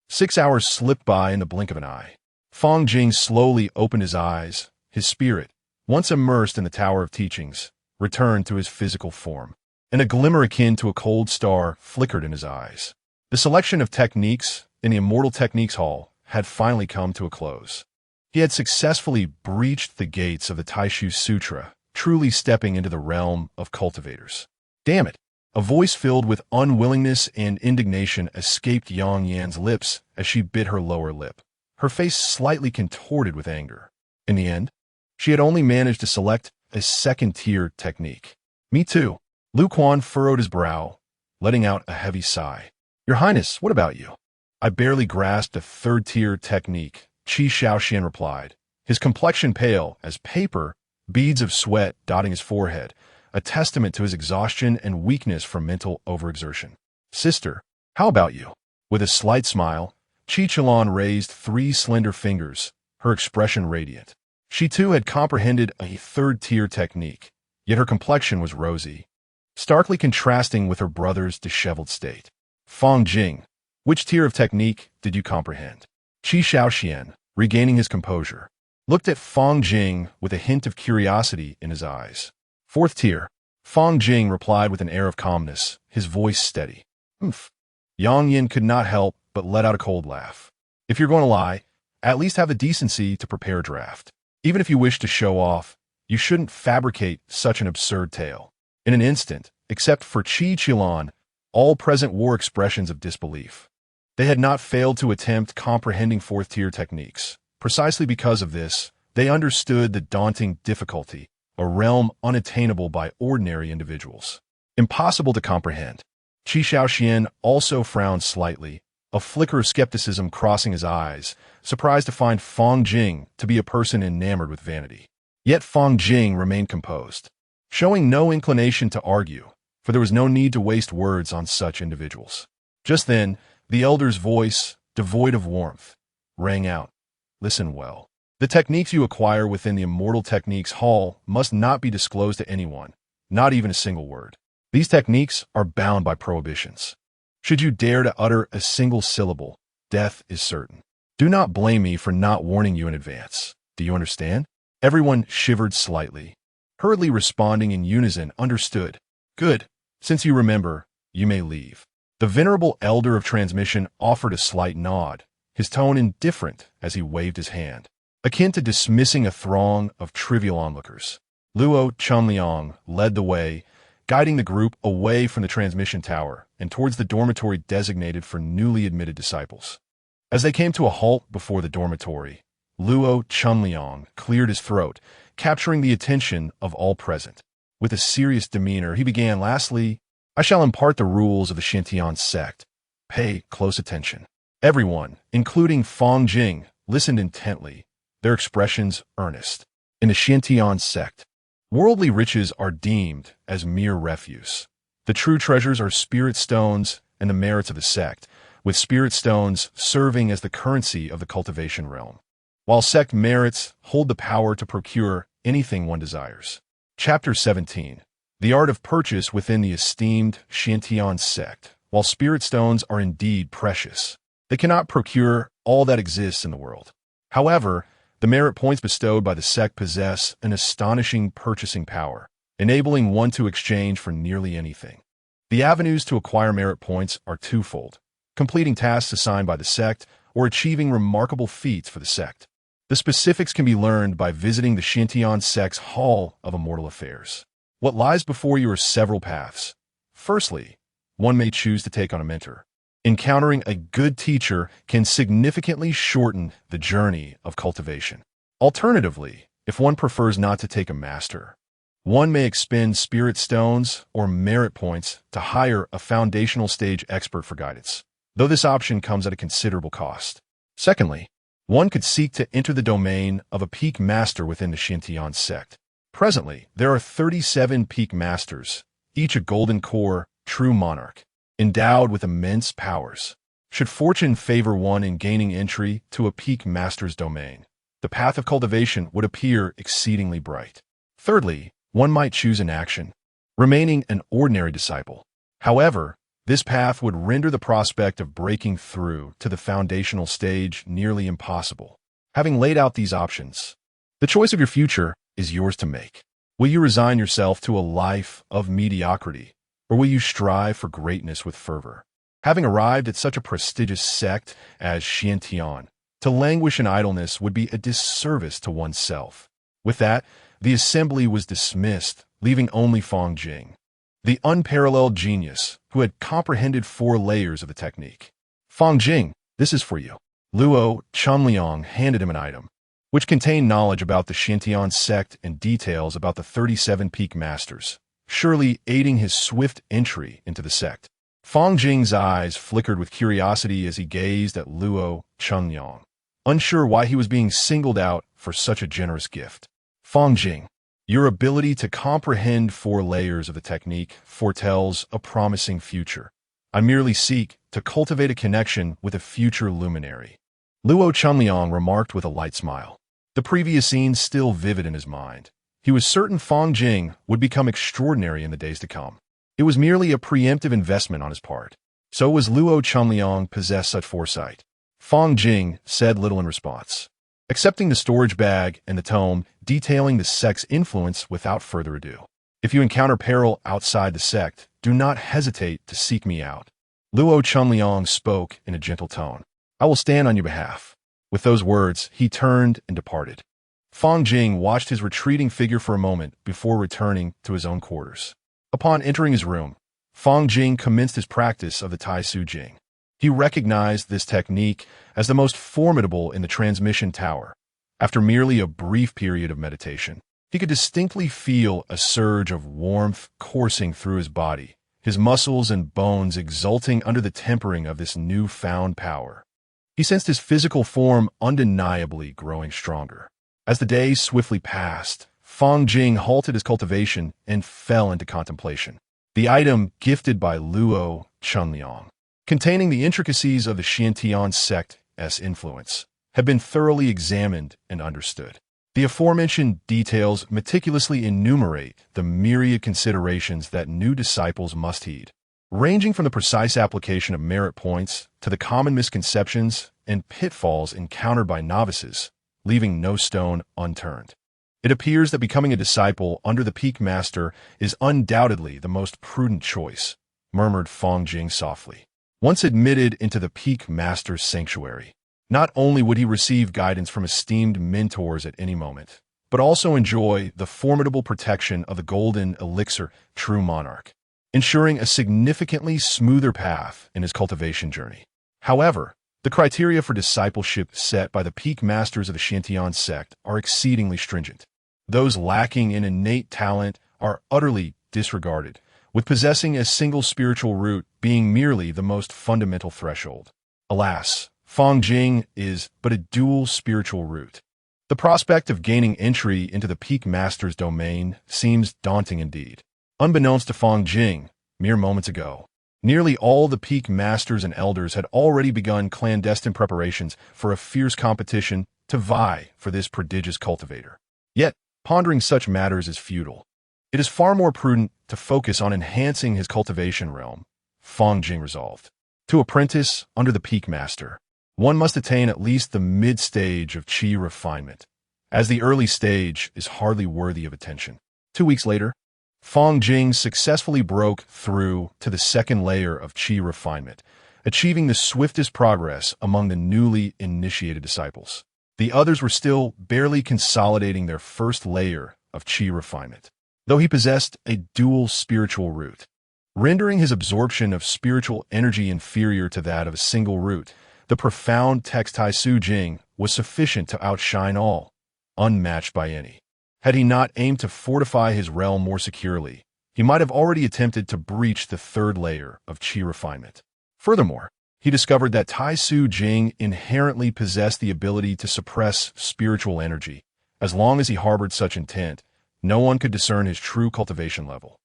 6 hours slipped by in the blink of an eye. Fang Jing slowly opened his eyes. His spirit, once immersed in the Tower of Teachings, returned to his physical form, and a glimmer akin to a cold star flickered in his eyes. The selection of techniques in the Immortal Techniques Hall had finally come to a close. He had successfully breached the gates of the Taishu Sutra, truly stepping into the realm of cultivators. Damn it! A voice filled with unwillingness and indignation escaped Yang Yan's lips as she bit her lower lip, her face slightly contorted with anger. In the end, she had only managed to select a second-tier technique. Me too. Lu Quan furrowed his brow, letting out a heavy sigh. Your Highness, what about you? I barely grasped a third-tier technique, Qi Shaoxian replied, his complexion pale as paper, beads of sweat dotting his forehead, a testament to his exhaustion and weakness from mental overexertion. Sister, how about you? With a slight smile, Qi Qilan raised 3 slender fingers, her expression radiant. She too had comprehended a third-tier technique, yet her complexion was rosy, starkly contrasting with her brother's disheveled state. Fang Jing, which tier of technique did you comprehend? Qi Shaoxian, regaining his composure, looked at Fang Jing with a hint of curiosity in his eyes. 4th tier, Fang Jing replied with an air of calmness, his voice steady. Humph. Yang Yin could not help but let out a cold laugh. If you're going to lie, at least have the decency to prepare a draft. Even if you wish to show off, you shouldn't fabricate such an absurd tale. In an instant, except for Qi Qilan, all present wore expressions of disbelief. They had not failed to attempt comprehending 4th-tier techniques. Precisely because of this, they understood the daunting difficulty, a realm unattainable by ordinary individuals. Impossible to comprehend. Qi Shaoxian also frowned slightly, a flicker of skepticism crossing his eyes, surprised to find Fang Jing to be a person enamored with vanity. Yet Fang Jing remained composed. Showing no inclination to argue, for there was no need to waste words on such individuals. Just then, the elder's voice, devoid of warmth, rang out. Listen well. The techniques you acquire within the Immortal Techniques Hall must not be disclosed to anyone, not even a single word. These techniques are bound by prohibitions. Should you dare to utter a single syllable, death is certain. Do not blame me for not warning you in advance. Do you understand? Everyone shivered slightly. Hurriedly responding in unison, understood. Good. Since you remember, you may leave. The venerable elder of transmission offered a slight nod, his tone indifferent as he waved his hand, akin to dismissing a throng of trivial onlookers. Luo Chunliang led the way, guiding the group away from the transmission tower and towards the dormitory designated for newly admitted disciples. As they came to a halt before the dormitory, Luo Chunliang cleared his throat, capturing the attention of all present. With a serious demeanor, he began, lastly, I shall impart the rules of the Xintian sect. Pay close attention. Everyone, including Fang Jing, listened intently, their expressions earnest. In the Xintian sect, worldly riches are deemed as mere refuse. The true treasures are spirit stones and the merits of the sect, with spirit stones serving as the currency of the cultivation realm, while sect merits hold the power to procure anything one desires. Chapter 17. The art of purchase within the esteemed Xintian sect. While spirit stones are indeed precious, they cannot procure all that exists in the world. However, the merit points bestowed by the sect possess an astonishing purchasing power, enabling one to exchange for nearly anything. The avenues to acquire merit points are twofold: completing tasks assigned by the sect or achieving remarkable feats for the sect. The specifics can be learned by visiting the Xintian sect's Hall of Immortal Affairs. What lies before you are several paths. Firstly, one may choose to take on a mentor. Encountering a good teacher can significantly shorten the journey of cultivation. Alternatively, if one prefers not to take a master, one may expend spirit stones or merit points to hire a foundational stage expert for guidance, though this option comes at a considerable cost. Secondly, one could seek to enter the domain of a peak master within the Xintian sect. Presently, there are 37 peak masters, each a golden core, true monarch, endowed with immense powers. Should fortune favor one in gaining entry to a peak master's domain, the path of cultivation would appear exceedingly bright. Thirdly, one might choose inaction, remaining an ordinary disciple. However, this path would render the prospect of breaking through to the foundational stage nearly impossible. Having laid out these options, the choice of your future is yours to make. Will you resign yourself to a life of mediocrity, or will you strive for greatness with fervor? Having arrived at such a prestigious sect as Xintian, to languish in idleness would be a disservice to oneself. With that, the assembly was dismissed, leaving only Fang Jing, the unparalleled genius who had comprehended 4 layers of the technique. Fang Jing, this is for you. Luo Chunliang handed him an item, which contained knowledge about the Xintian sect and details about the 37 peak masters, surely aiding his swift entry into the sect. Fang Jing's eyes flickered with curiosity as he gazed at Luo Chunliang, unsure why he was being singled out for such a generous gift. Fang Jing, your ability to comprehend 4 layers of the technique foretells a promising future. I merely seek to cultivate a connection with a future luminary. Luo Chunliang remarked with a light smile, the previous scene still vivid in his mind. He was certain Fang Jing would become extraordinary in the days to come. It was merely a preemptive investment on his part. So was Luo Chunliang possessed such foresight. Fang Jing said little in response, accepting the storage bag and the tome detailing the sect's influence without further ado. If you encounter peril outside the sect, do not hesitate to seek me out. Luo Chunliang spoke in a gentle tone. I will stand on your behalf. With those words, he turned and departed. Fang Jing watched his retreating figure for a moment before returning to his own quarters. Upon entering his room, Fang Jing commenced his practice of the Tai Su Jing. He recognized this technique as the most formidable in the transmission tower. After merely a brief period of meditation, he could distinctly feel a surge of warmth coursing through his body, his muscles and bones exulting under the tempering of this newfound power. He sensed his physical form undeniably growing stronger. As the days swiftly passed, Fang Jing halted his cultivation and fell into contemplation. the item gifted by Luo Chunliang, containing the intricacies of the Xiantian sect's influence, had been thoroughly examined and understood. The aforementioned details meticulously enumerate the myriad considerations that new disciples must heed, ranging from the precise application of merit points to the common misconceptions and pitfalls encountered by novices, leaving no stone unturned. It appears that becoming a disciple under the peak master is undoubtedly the most prudent choice, murmured Fang Jing softly. Once admitted into the peak master's sanctuary, not only would he receive guidance from esteemed mentors at any moment, but also enjoy the formidable protection of the golden elixir true monarch, ensuring a significantly smoother path in his cultivation journey. However, the criteria for discipleship set by the peak masters of the Xiantian sect are exceedingly stringent. Those lacking in innate talent are utterly disregarded, with possessing a single spiritual root being merely the most fundamental threshold. Alas, Fang Jing is but a dual spiritual root. The prospect of gaining entry into the peak master's domain seems daunting indeed. Unbeknownst to Fang Jing, mere moments ago, nearly all the peak masters and elders had already begun clandestine preparations for a fierce competition to vie for this prodigious cultivator. Yet, pondering such matters is futile. It is far more prudent to focus on enhancing his cultivation realm, Fang Jing resolved. To apprentice under the peak master, one must attain at least the mid-stage of qi refinement, as the early stage is hardly worthy of attention. 2 weeks later, Fang Jing successfully broke through to the second layer of qi refinement, achieving the swiftest progress among the newly initiated disciples. The others were still barely consolidating their first layer of qi refinement, though he possessed a dual spiritual root, rendering his absorption of spiritual energy inferior to that of a single root. The profound text Tai Su Jing was sufficient to outshine all, unmatched by any. Had he not aimed to fortify his realm more securely, he might have already attempted to breach the third layer of qi refinement. Furthermore, he discovered that Tai Su Jing inherently possessed the ability to suppress spiritual energy. As long as he harbored such intent, no one could discern his true cultivation level.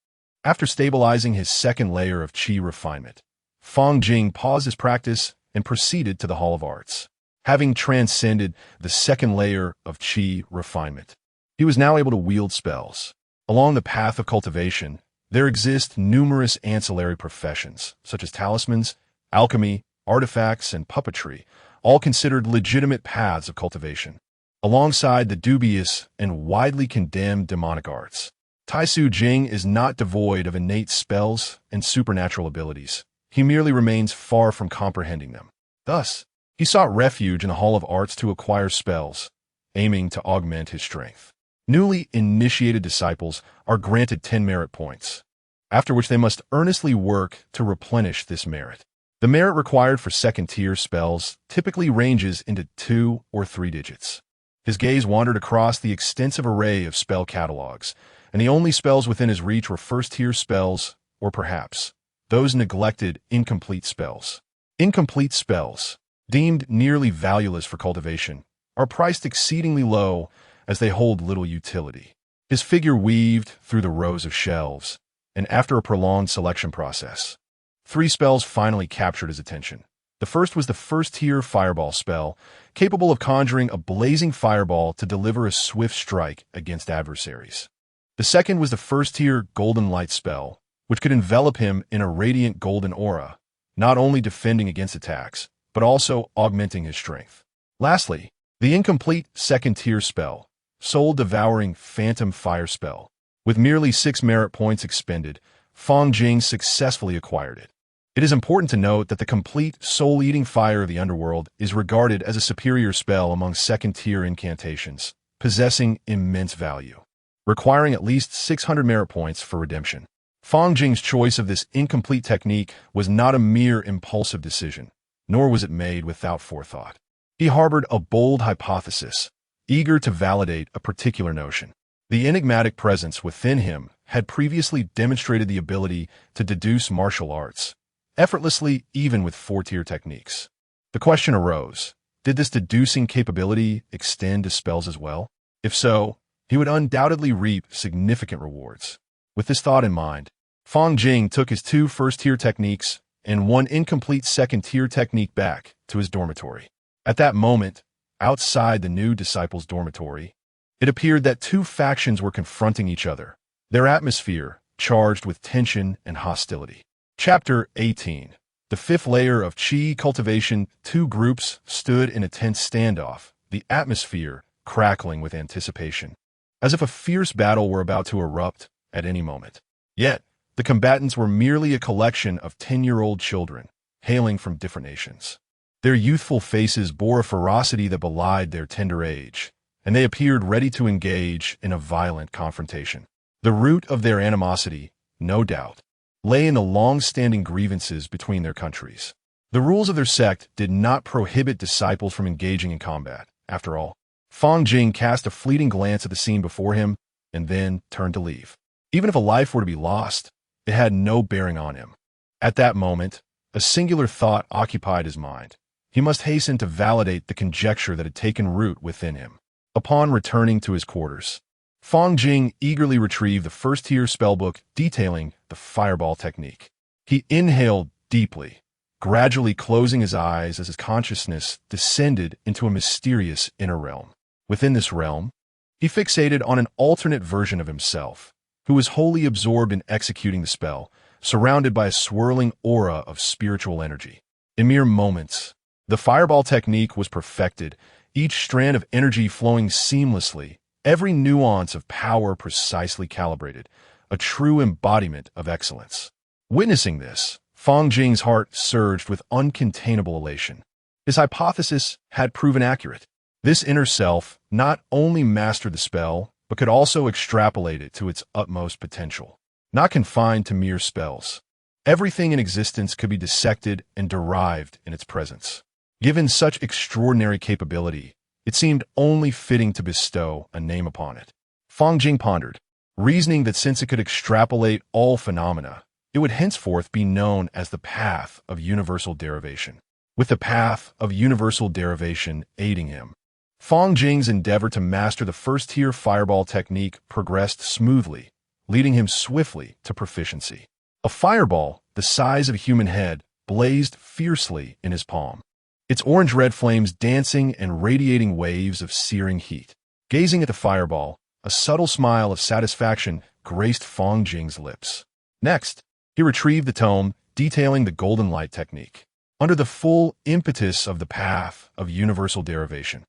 After stabilizing his second layer of qi refinement, Fang Jing paused his practice and proceeded to the Hall of Arts. Having transcended the second layer of qi refinement, he was now able to wield spells. Along the path of cultivation, there exist numerous ancillary professions, such as talismans, alchemy, artifacts, and puppetry, all considered legitimate paths of cultivation. Alongside the dubious and widely condemned demonic arts, Tai Su Jing is not devoid of innate spells and supernatural abilities. He merely remains far from comprehending them. Thus, he sought refuge in the Hall of Arts to acquire spells, aiming to augment his strength. Newly initiated disciples are granted 10 merit points, after which they must earnestly work to replenish this merit. The merit required for second-tier spells typically ranges into 2 or 3 digits. His gaze wandered across the extensive array of spell catalogs, and the only spells within his reach were first-tier spells, or perhaps those neglected incomplete spells. Incomplete spells, deemed nearly valueless for cultivation, are priced exceedingly low as they hold little utility. His figure weaved through the rows of shelves, and after a prolonged selection process, 3 spells finally captured his attention. The first was the first-tier fireball spell, capable of conjuring a blazing fireball to deliver a swift strike against adversaries. The second was the first-tier golden light spell, which could envelop him in a radiant golden aura, not only defending against attacks, but also augmenting his strength. Lastly, the incomplete second-tier spell, soul-devouring phantom fire spell. With merely 6 merit points expended, Fang Jing successfully acquired it. It is important to note that the complete soul-eating fire of the underworld is regarded as a superior spell among second-tier incantations, possessing immense value, requiring at least 600 merit points for redemption. Fang Jing's choice of this incomplete technique was not a mere impulsive decision, nor was it made without forethought. He harbored a bold hypothesis, eager to validate a particular notion. The enigmatic presence within him had previously demonstrated the ability to deduce martial arts, effortlessly even with 4-tier techniques. The question arose, did this deducing capability extend to spells as well? If so, he would undoubtedly reap significant rewards. With this thought in mind, Fang Jing took his 2 first-tier techniques and 1 incomplete second-tier technique back to his dormitory. At that moment, outside the new disciples' dormitory, it appeared that 2 factions were confronting each other, their atmosphere charged with tension and hostility. Chapter 18. The 5th layer of Qi cultivation. 2 groups stood in a tense standoff, the atmosphere crackling with anticipation, as if a fierce battle were about to erupt at any moment. Yet, the combatants were merely a collection of 10-year-old children, hailing from different nations. Their youthful faces bore a ferocity that belied their tender age, and they appeared ready to engage in a violent confrontation. The root of their animosity, no doubt, lay in the long-standing grievances between their countries. The rules of their sect did not prohibit disciples from engaging in combat. After all, Fang Jing cast a fleeting glance at the scene before him and then turned to leave. Even if a life were to be lost, it had no bearing on him. At that moment, a singular thought occupied his mind. He must hasten to validate the conjecture that had taken root within him. Upon returning to his quarters, Fang Jing eagerly retrieved the first-tier spellbook detailing the fireball technique. He inhaled deeply, gradually closing his eyes as his consciousness descended into a mysterious inner realm. Within this realm, he fixated on an alternate version of himself, who was wholly absorbed in executing the spell, surrounded by a swirling aura of spiritual energy. In mere moments, the fireball technique was perfected, each strand of energy flowing seamlessly, every nuance of power precisely calibrated, a true embodiment of excellence. Witnessing this, Fang Jing's heart surged with uncontainable elation. His hypothesis had proven accurate. This inner self not only mastered the spell, but could also extrapolate it to its utmost potential. Not confined to mere spells, everything in existence could be dissected and derived in its presence. Given such extraordinary capability, it seemed only fitting to bestow a name upon it. Fang Jing pondered, reasoning that since it could extrapolate all phenomena, it would henceforth be known as the path of universal derivation. With the path of universal derivation aiding him, Fang Jing's endeavor to master the first-tier fireball technique progressed smoothly, leading him swiftly to proficiency. A fireball, the size of a human head, blazed fiercely in his palm, its orange-red flames dancing and radiating waves of searing heat. Gazing at the fireball, a subtle smile of satisfaction graced Fang Jing's lips. Next, he retrieved the tome detailing the golden light technique. Under the full impetus of the path of universal derivation,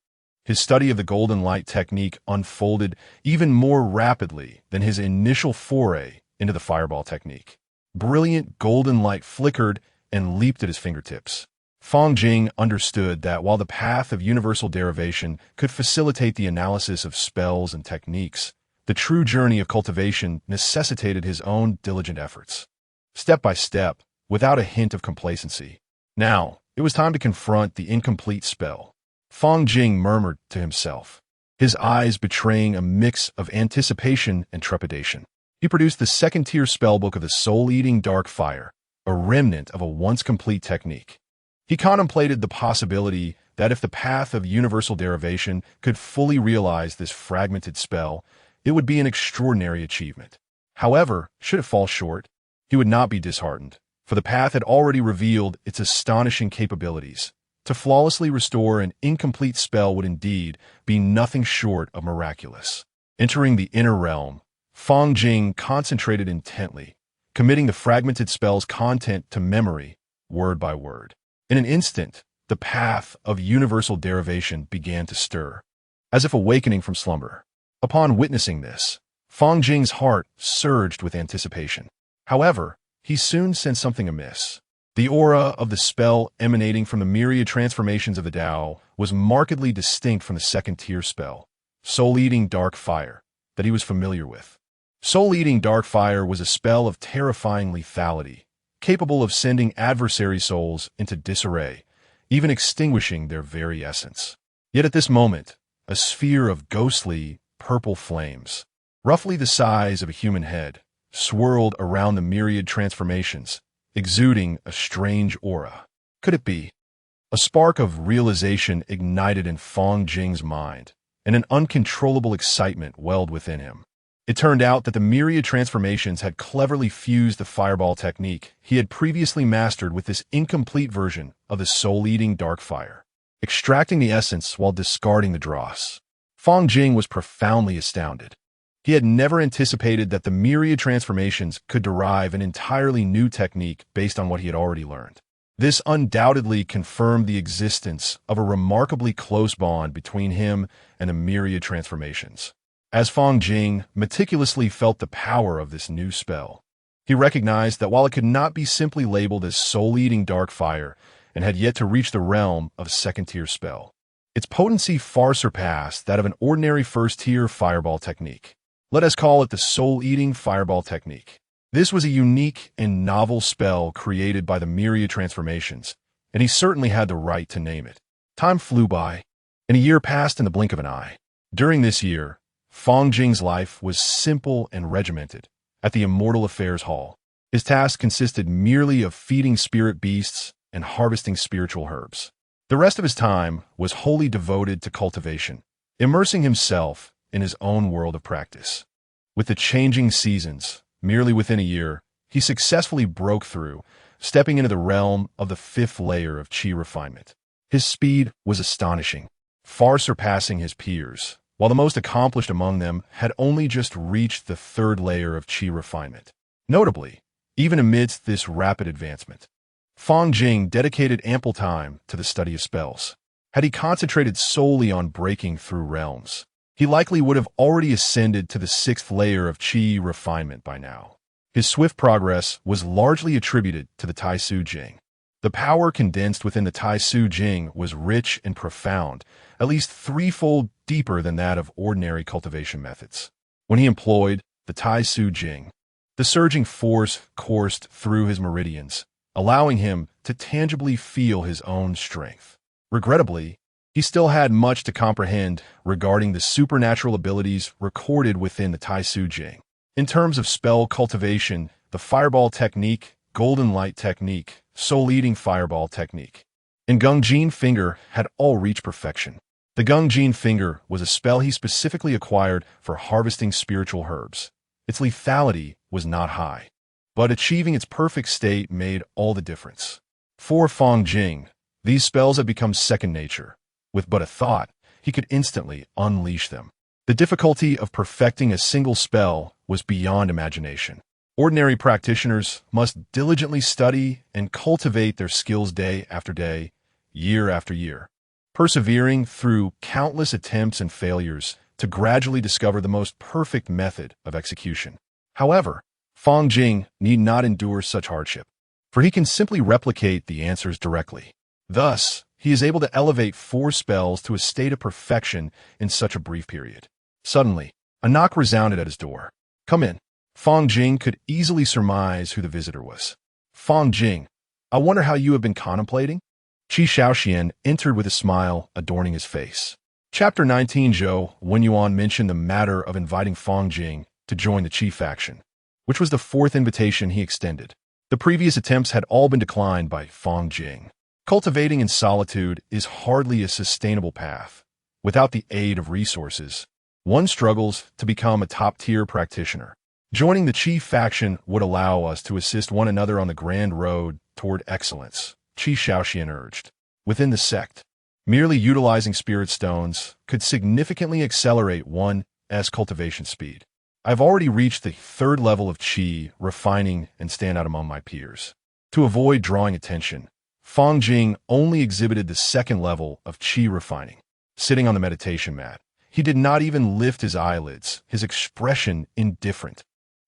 his study of the golden light technique unfolded even more rapidly than his initial foray into the fireball technique. Brilliant golden light flickered and leaped at his fingertips. Fang Jing understood that while the path of universal derivation could facilitate the analysis of spells and techniques, the true journey of cultivation necessitated his own diligent efforts. Step by step, without a hint of complacency. Now, it was time to confront the incomplete spell. Fang Jing murmured to himself, his eyes betraying a mix of anticipation and trepidation. He produced the second-tier spellbook of the soul-eating dark fire, a remnant of a once-complete technique. He contemplated the possibility that if the path of universal derivation could fully realize this fragmented spell, it would be an extraordinary achievement. However, should it fall short, he would not be disheartened, for the path had already revealed its astonishing capabilities. To flawlessly restore an incomplete spell would indeed be nothing short of miraculous. Entering the inner realm, Fang Jing concentrated intently, committing the fragmented spell's content to memory, word by word. In an instant, the path of universal derivation began to stir, as if awakening from slumber. Upon witnessing this, Fang Jing's heart surged with anticipation. However, he soon sensed something amiss. The aura of the spell emanating from the myriad transformations of the Tao was markedly distinct from the second-tier spell, Soul-Eating Dark Fire, that he was familiar with. Soul-Eating Dark Fire was a spell of terrifying lethality, capable of sending adversary souls into disarray, even extinguishing their very essence. Yet at this moment, a sphere of ghostly, purple flames, roughly the size of a human head, swirled around the myriad transformations, exuding a strange aura. Could it be? A spark of realization ignited in Fang Jing's mind, and an uncontrollable excitement welled within him. It turned out that the myriad transformations had cleverly fused the fireball technique he had previously mastered with this incomplete version of the soul-eating dark fire, extracting the essence while discarding the dross. Fang Jing was profoundly astounded. He had never anticipated that the myriad transformations could derive an entirely new technique based on what he had already learned. This undoubtedly confirmed the existence of a remarkably close bond between him and the myriad transformations. As Fang Jing meticulously felt the power of this new spell, he recognized that while it could not be simply labeled as soul-eating dark fire and had yet to reach the realm of a second-tier spell, its potency far surpassed that of an ordinary first-tier fireball technique. Let us call it the soul-eating fireball technique. This was a unique and novel spell created by the myriad transformations, and he certainly had the right to name it. Time flew by, and a year passed in the blink of an eye. During this year, Fang Jing's life was simple and regimented. At the Immortal Affairs Hall, his task consisted merely of feeding spirit beasts and harvesting spiritual herbs. The rest of his time was wholly devoted to cultivation, immersing himself in his own world of practice. With the changing seasons, merely within a year, he successfully broke through, stepping into the realm of the 5th layer of Qi refinement. His speed was astonishing, far surpassing his peers, while the most accomplished among them had only just reached the 3rd layer of Qi refinement. Notably, even amidst this rapid advancement, Fang Jing dedicated ample time to the study of spells. Had he concentrated solely on breaking through realms, he likely would have already ascended to the 6th layer of Qi refinement by now. His swift progress was largely attributed to the Tai Su Jing. The power condensed within the Tai Su Jing was rich and profound, at least threefold deeper than that of ordinary cultivation methods. When he employed the Tai Su Jing, the surging force coursed through his meridians, allowing him to tangibly feel his own strength. Regrettably, he still had much to comprehend regarding the supernatural abilities recorded within the Tai Su Jing. In terms of spell cultivation, the fireball technique, golden light technique, soul-eating fireball technique, and Gungjin Finger had all reached perfection. The Gungjin Finger was a spell he specifically acquired for harvesting spiritual herbs. Its lethality was not high, but achieving its perfect state made all the difference. For Fang Jing, these spells had become second nature. With but a thought, he could instantly unleash them. The difficulty of perfecting a single spell was beyond imagination. Ordinary practitioners must diligently study and cultivate their skills day after day, year after year, persevering through countless attempts and failures to gradually discover the most perfect method of execution. However, Fang Jing need not endure such hardship, for he can simply replicate the answers directly. Thus, he is able to elevate 4 spells to a state of perfection in such a brief period. Suddenly, a knock resounded at his door. "Come in." Fang Jing could easily surmise who the visitor was. "Fang Jing, I wonder how you have been contemplating?" Qi Shaoxian entered with a smile adorning his face. Chapter 19. Zhou Wenyuan mentioned the matter of inviting Fang Jing to join the Qi faction, which was the 4th invitation he extended. The previous attempts had all been declined by Fang Jing. Cultivating in solitude is hardly a sustainable path. Without the aid of resources, one struggles to become a top-tier practitioner. Joining the Qi faction would allow us to assist one another on the grand road toward excellence, Qi Shaoxian urged. Within the sect, merely utilizing spirit stones could significantly accelerate one's cultivation speed. I've already reached the 3rd level of Qi refining and stand out among my peers. To avoid drawing attention, Fang Jing only exhibited the 2nd level of Qi refining. Sitting on the meditation mat, he did not even lift his eyelids, his expression indifferent,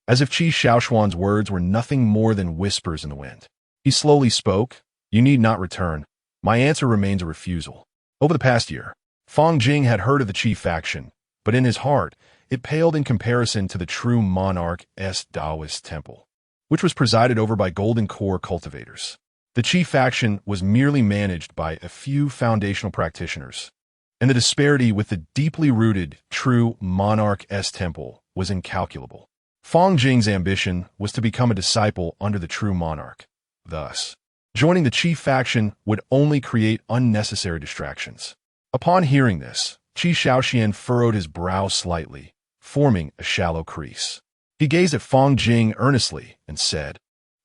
as if Qi Shaoxuan's words were nothing more than whispers in the wind. He slowly spoke, "You need not return. My answer remains a refusal." Over the past year, Fang Jing had heard of the Qi faction, but in his heart, it paled in comparison to the true monarch's Taoist temple, which was presided over by golden core cultivators. The Qi faction was merely managed by a few foundational practitioners, and the disparity with the deeply rooted true monarch's temple was incalculable. Fang Jing's ambition was to become a disciple under the true monarch. Thus, joining the Qi faction would only create unnecessary distractions. Upon hearing this, Qi Shaoxian furrowed his brow slightly, forming a shallow crease. He gazed at Fang Jing earnestly and said,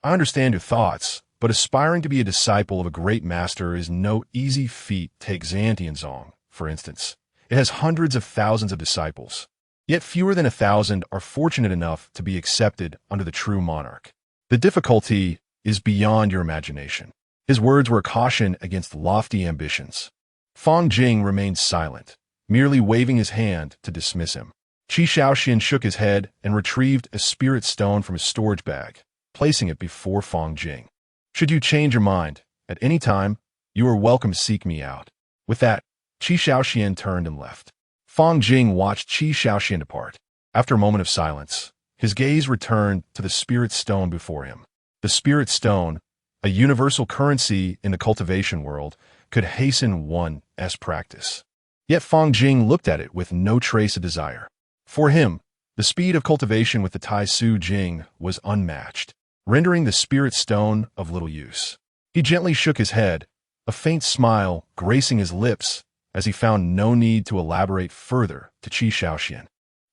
I understand your thoughts, but aspiring to be a disciple of a great master is no easy feat. Take Zong, for instance. It has hundreds of thousands of disciples. Yet fewer than 1,000 are fortunate enough to be accepted under the true monarch. The difficulty is beyond your imagination. His words were a caution against lofty ambitions. Fang Jing remained silent, merely waving his hand to dismiss him. Qi Shaoxian shook his head and retrieved a spirit stone from his storage bag, placing it before Fang Jing. Should you change your mind at any time, you are welcome to seek me out. With that, Qi Shaoxian turned and left. Fang Jing watched Qi Shaoxian depart. After a moment of silence, his gaze returned to the spirit stone before him. The spirit stone, a universal currency in the cultivation world, could hasten one's practice. Yet Fang Jing looked at it with no trace of desire. For him, the speed of cultivation with the Tai Su Jing was unmatched, rendering the spirit stone of little use. He gently shook his head, a faint smile gracing his lips as he found no need to elaborate further to Qi Shaoxian.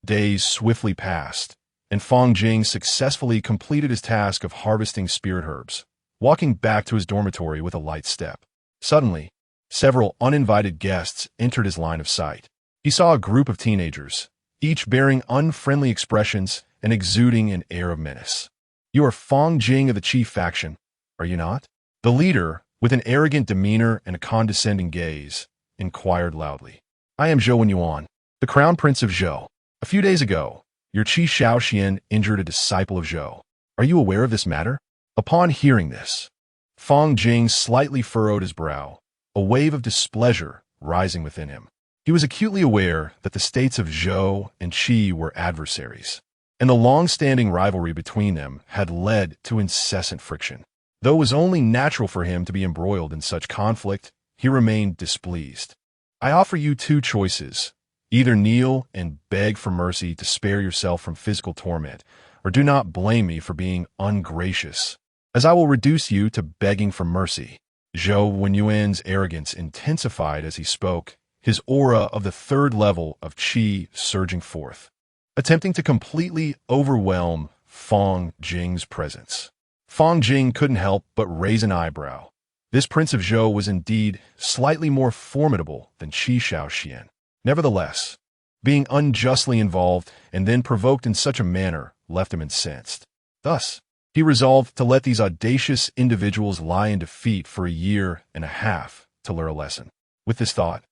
Days swiftly passed, and Fang Jing successfully completed his task of harvesting spirit herbs, walking back to his dormitory with a light step. Suddenly, several uninvited guests entered his line of sight. He saw a group of teenagers, each bearing unfriendly expressions and exuding an air of menace. You are Fang Jing of the Qi faction, are you not? The leader, with an arrogant demeanor and a condescending gaze, inquired loudly. I am Zhou Wenyuan, the crown prince of Zhou. A few days ago, your Qi Shaoxian injured a disciple of Zhou. Are you aware of this matter? Upon hearing this, Fang Jing slightly furrowed his brow, a wave of displeasure rising within him. He was acutely aware that the states of Zhou and Qi were adversaries, and the long-standing rivalry between them had led to incessant friction. Though it was only natural for him to be embroiled in such conflict, he remained displeased. I offer you two choices. Either kneel and beg for mercy to spare yourself from physical torment, or do not blame me for being ungracious, as I will reduce you to begging for mercy. Zhou Wenyuan's arrogance intensified as he spoke, his aura of the third level of Qi surging forth, attempting to completely overwhelm Fang Jing's presence. Fang Jing couldn't help but raise an eyebrow. This prince of Zhou was indeed slightly more formidable than Qi Shaoxian. Nevertheless, being unjustly involved and then provoked in such a manner left him incensed. Thus, he resolved to let these audacious individuals lie in defeat for a year and a half to learn a lesson. With this thought,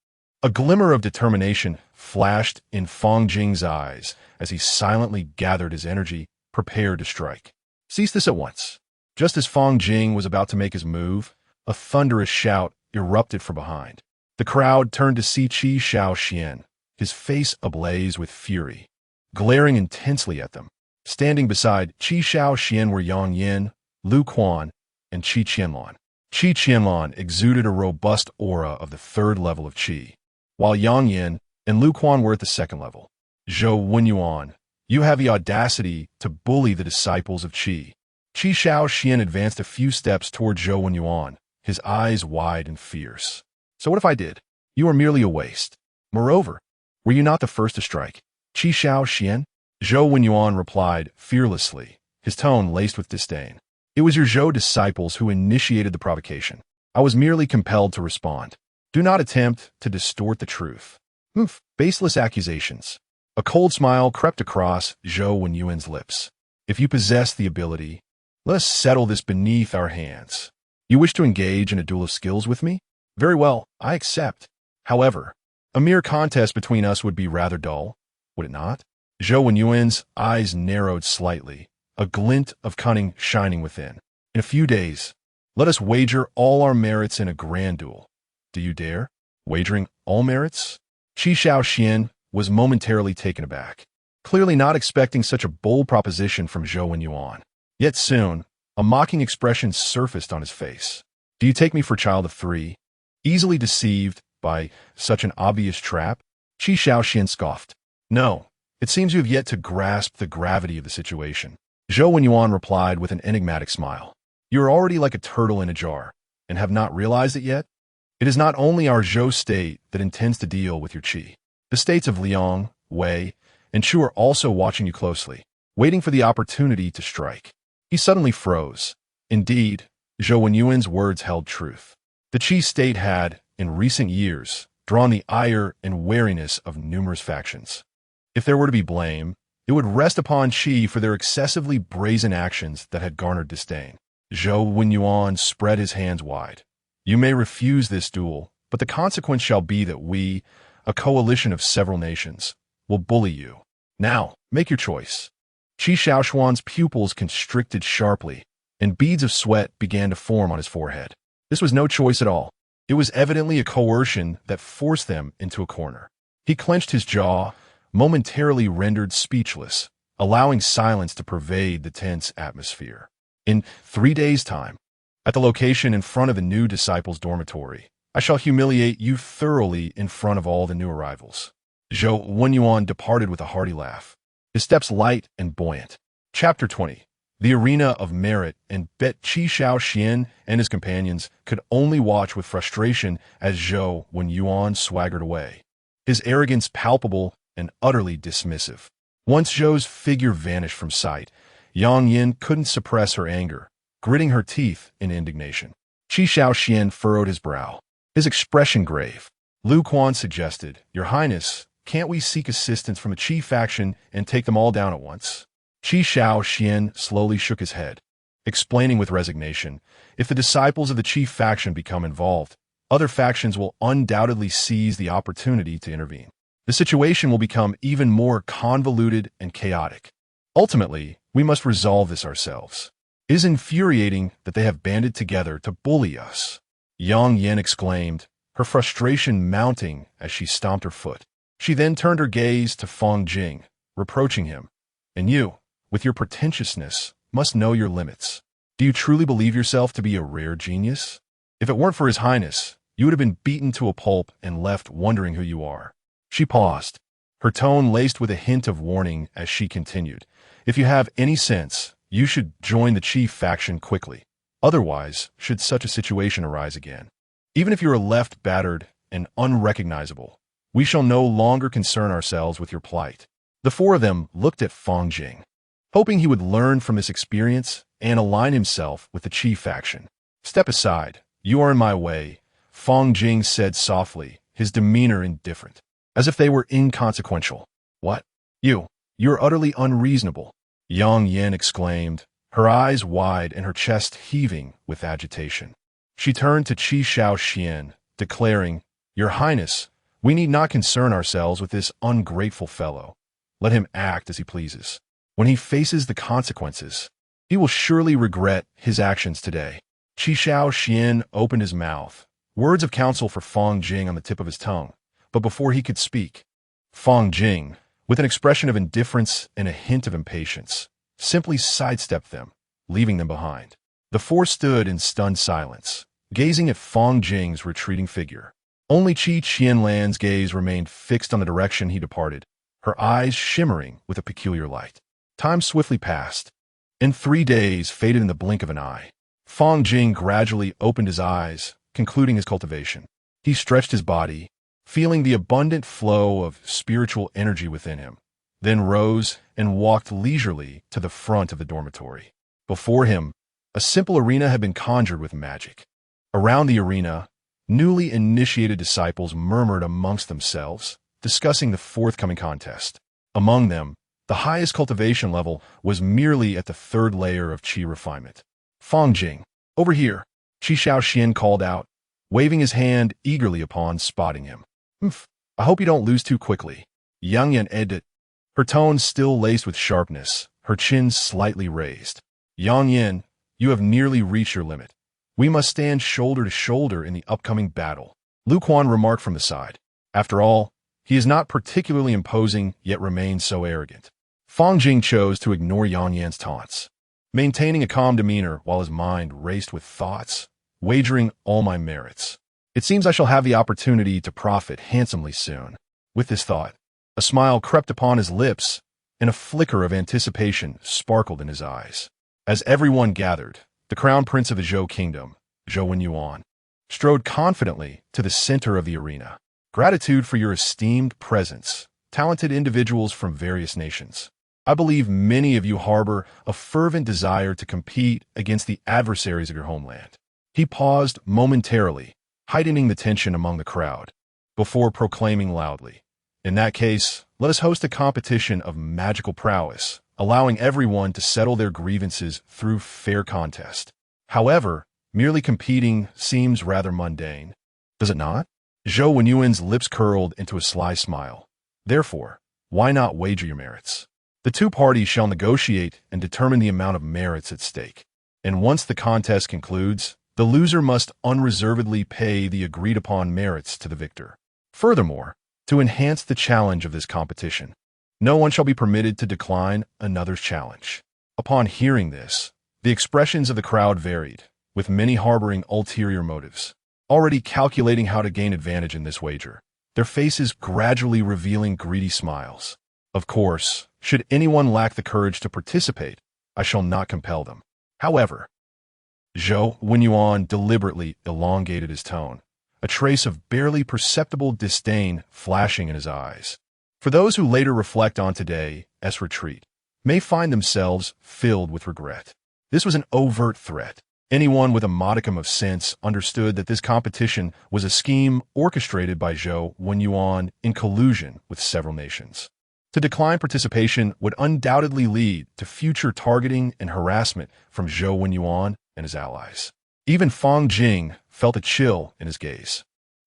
a glimmer of determination flashed in Fang Jing's eyes as he silently gathered his energy, prepared to strike. Cease this at once. Just as Fang Jing was about to make his move, a thunderous shout erupted from behind. The crowd turned to see Qi Shaoxian, his face ablaze with fury, glaring intensely at them. Standing beside Qi Shaoxian were Yang Yin, Lu Quan, and Qi Qianlan. Qi Qianlan exuded a robust aura of the third level of Qi, while Yang Yin and Lu Quan were at the second level. Zhou Wenyuan, you have the audacity to bully the disciples of Qi. Qi Shaoxian advanced a few steps toward Zhou Wenyuan, his eyes wide and fierce. So what if I did? You are merely a waste. Moreover, were you not the first to strike? Qi Shaoxian? Zhou Wenyuan replied fearlessly, his tone laced with disdain. It was your Zhou disciples who initiated the provocation. I was merely compelled to respond. Do not attempt to distort the truth. Baseless accusations. A cold smile crept across Zhou Wenyuan's lips. If you possess the ability, let us settle this beneath our hands. You wish to engage in a duel of skills with me? Very well, I accept. However, a mere contest between us would be rather dull, would it not? Zhou Wenyuan's eyes narrowed slightly, a glint of cunning shining within. In a few days, let us wager all our merits in a grand duel. Do you dare? Wagering all merits? Qi Shaoxian was momentarily taken aback, clearly not expecting such a bold proposition from Zhou Wenyuan. Yet soon, a mocking expression surfaced on his face. Do you take me for a child of 3, easily deceived by such an obvious trap? Qi Shaoxian scoffed. No, it seems you have yet to grasp the gravity of the situation. Zhou Wenyuan replied with an enigmatic smile. You are already like a turtle in a jar, and have not realized it yet? It is not only our Zhou state that intends to deal with your Qi. The states of Liang, Wei, and Chu are also watching you closely, waiting for the opportunity to strike. He suddenly froze. Indeed, Zhou Wenyuan's words held truth. The Qi state had, in recent years, drawn the ire and wariness of numerous factions. If there were to be blame, it would rest upon Qi for their excessively brazen actions that had garnered disdain. Zhou Wenyuan spread his hands wide. You may refuse this duel, but the consequence shall be that we, a coalition of several nations, will bully you. Now, make your choice. Qi Shaoxuan's pupils constricted sharply, and beads of sweat began to form on his forehead. This was no choice at all. It was evidently a coercion that forced them into a corner. He clenched his jaw, momentarily rendered speechless, allowing silence to pervade the tense atmosphere. In 3 days' time, at the location in front of the new disciples' dormitory, I shall humiliate you thoroughly in front of all the new arrivals. Zhou Wenyuan departed with a hearty laugh, his steps light and buoyant. Chapter 20. The arena of merit, and Bet Qi Shaoxian and his companions could only watch with frustration as Zhou Wenyuan swaggered away, his arrogance palpable and utterly dismissive. Once Zhou's figure vanished from sight, Yang Yin couldn't suppress her anger, gritting her teeth in indignation. Qi Shaoxian furrowed his brow, his expression grave. Lu Quan suggested, Your Highness, can't we seek assistance from the Qi faction and take them all down at once? Qi Shaoxian slowly shook his head, explaining with resignation, if the disciples of the Qi faction become involved, other factions will undoubtedly seize the opportunity to intervene. The situation will become even more convoluted and chaotic. Ultimately, we must resolve this ourselves. It is infuriating that they have banded together to bully us. Yang Yin exclaimed, her frustration mounting as she stomped her foot. She then turned her gaze to Fang Jing, reproaching him. And you, with your pretentiousness, must know your limits. Do you truly believe yourself to be a rare genius? If it weren't for His Highness, you would have been beaten to a pulp and left wondering who you are. She paused, her tone laced with a hint of warning as she continued. If you have any sense, you should join the Qi faction quickly. Otherwise, should such a situation arise again, even if you are left battered and unrecognizable, we shall no longer concern ourselves with your plight. The four of them looked at Fang Jing, hoping he would learn from this experience and align himself with the Qi faction. Step aside, you are in my way, Fang Jing said softly, his demeanor indifferent, as if they were inconsequential. What? You're utterly unreasonable, Yang Yin exclaimed, her eyes wide and her chest heaving with agitation. She turned to Qi Shaoxian, declaring, Your Highness, we need not concern ourselves with this ungrateful fellow. Let him act as he pleases. When he faces the consequences, he will surely regret his actions today. Qi Shaoxian opened his mouth, words of counsel for Fang Jing on the tip of his tongue, but before he could speak, Fang Jing, with an expression of indifference and a hint of impatience, simply sidestepped them, leaving them behind. The four stood in stunned silence, gazing at Fang Jing's retreating figure. Only Qi Qianlan's gaze remained fixed on the direction he departed, her eyes shimmering with a peculiar light. Time swiftly passed, and 3 days faded in the blink of an eye. Fang Jing gradually opened his eyes, concluding his cultivation. He stretched his body, feeling the abundant flow of spiritual energy within him, then rose and walked leisurely to the front of the dormitory. Before him, a simple arena had been conjured with magic. Around the arena, newly initiated disciples murmured amongst themselves, discussing the forthcoming contest. Among them, the highest cultivation level was merely at the 3rd layer of Qi refinement. Fang Jing, over here, Qi Shaoxian called out, waving his hand eagerly upon spotting him. I hope you don't lose too quickly. Yang Yan added, her tone still laced with sharpness, her chin slightly raised. Yang Yan, you have nearly reached your limit. We must stand shoulder to shoulder in the upcoming battle. Lu Quan remarked from the side. After all, he is not particularly imposing, yet remains so arrogant. Fang Jing chose to ignore Yang Yan's taunts, maintaining a calm demeanor while his mind raced with thoughts, wagering all my merits. It seems I shall have the opportunity to profit handsomely soon. With this thought, a smile crept upon his lips, and a flicker of anticipation sparkled in his eyes. As everyone gathered, the crown prince of the Zhou kingdom, Zhou Wenyuan, strode confidently to the center of the arena. Gratitude for your esteemed presence, talented individuals from various nations. I believe many of you harbor a fervent desire to compete against the adversaries of your homeland. He paused momentarily, heightening the tension among the crowd, before proclaiming loudly, "In that case, let us host a competition of magical prowess, allowing everyone to settle their grievances through fair contest." However, merely competing seems rather mundane. Does it not? Zhou Wenyuan's lips curled into a sly smile. Therefore, why not wager your merits? The two parties shall negotiate and determine the amount of merits at stake. And once the contest concludes, the loser must unreservedly pay the agreed-upon merits to the victor. Furthermore, to enhance the challenge of this competition, no one shall be permitted to decline another's challenge. Upon hearing this, the expressions of the crowd varied, with many harboring ulterior motives, already calculating how to gain advantage in this wager, their faces gradually revealing greedy smiles. Of course, should anyone lack the courage to participate, I shall not compel them. However, Zhou Wenyuan deliberately elongated his tone, a trace of barely perceptible disdain flashing in his eyes. For those who later reflect on today's retreat, may find themselves filled with regret. This was an overt threat. Anyone with a modicum of sense understood that this competition was a scheme orchestrated by Zhou Wenyuan in collusion with several nations. To decline participation would undoubtedly lead to future targeting and harassment from Zhou Wenyuan and his allies. Even Fang Jing felt a chill in his gaze.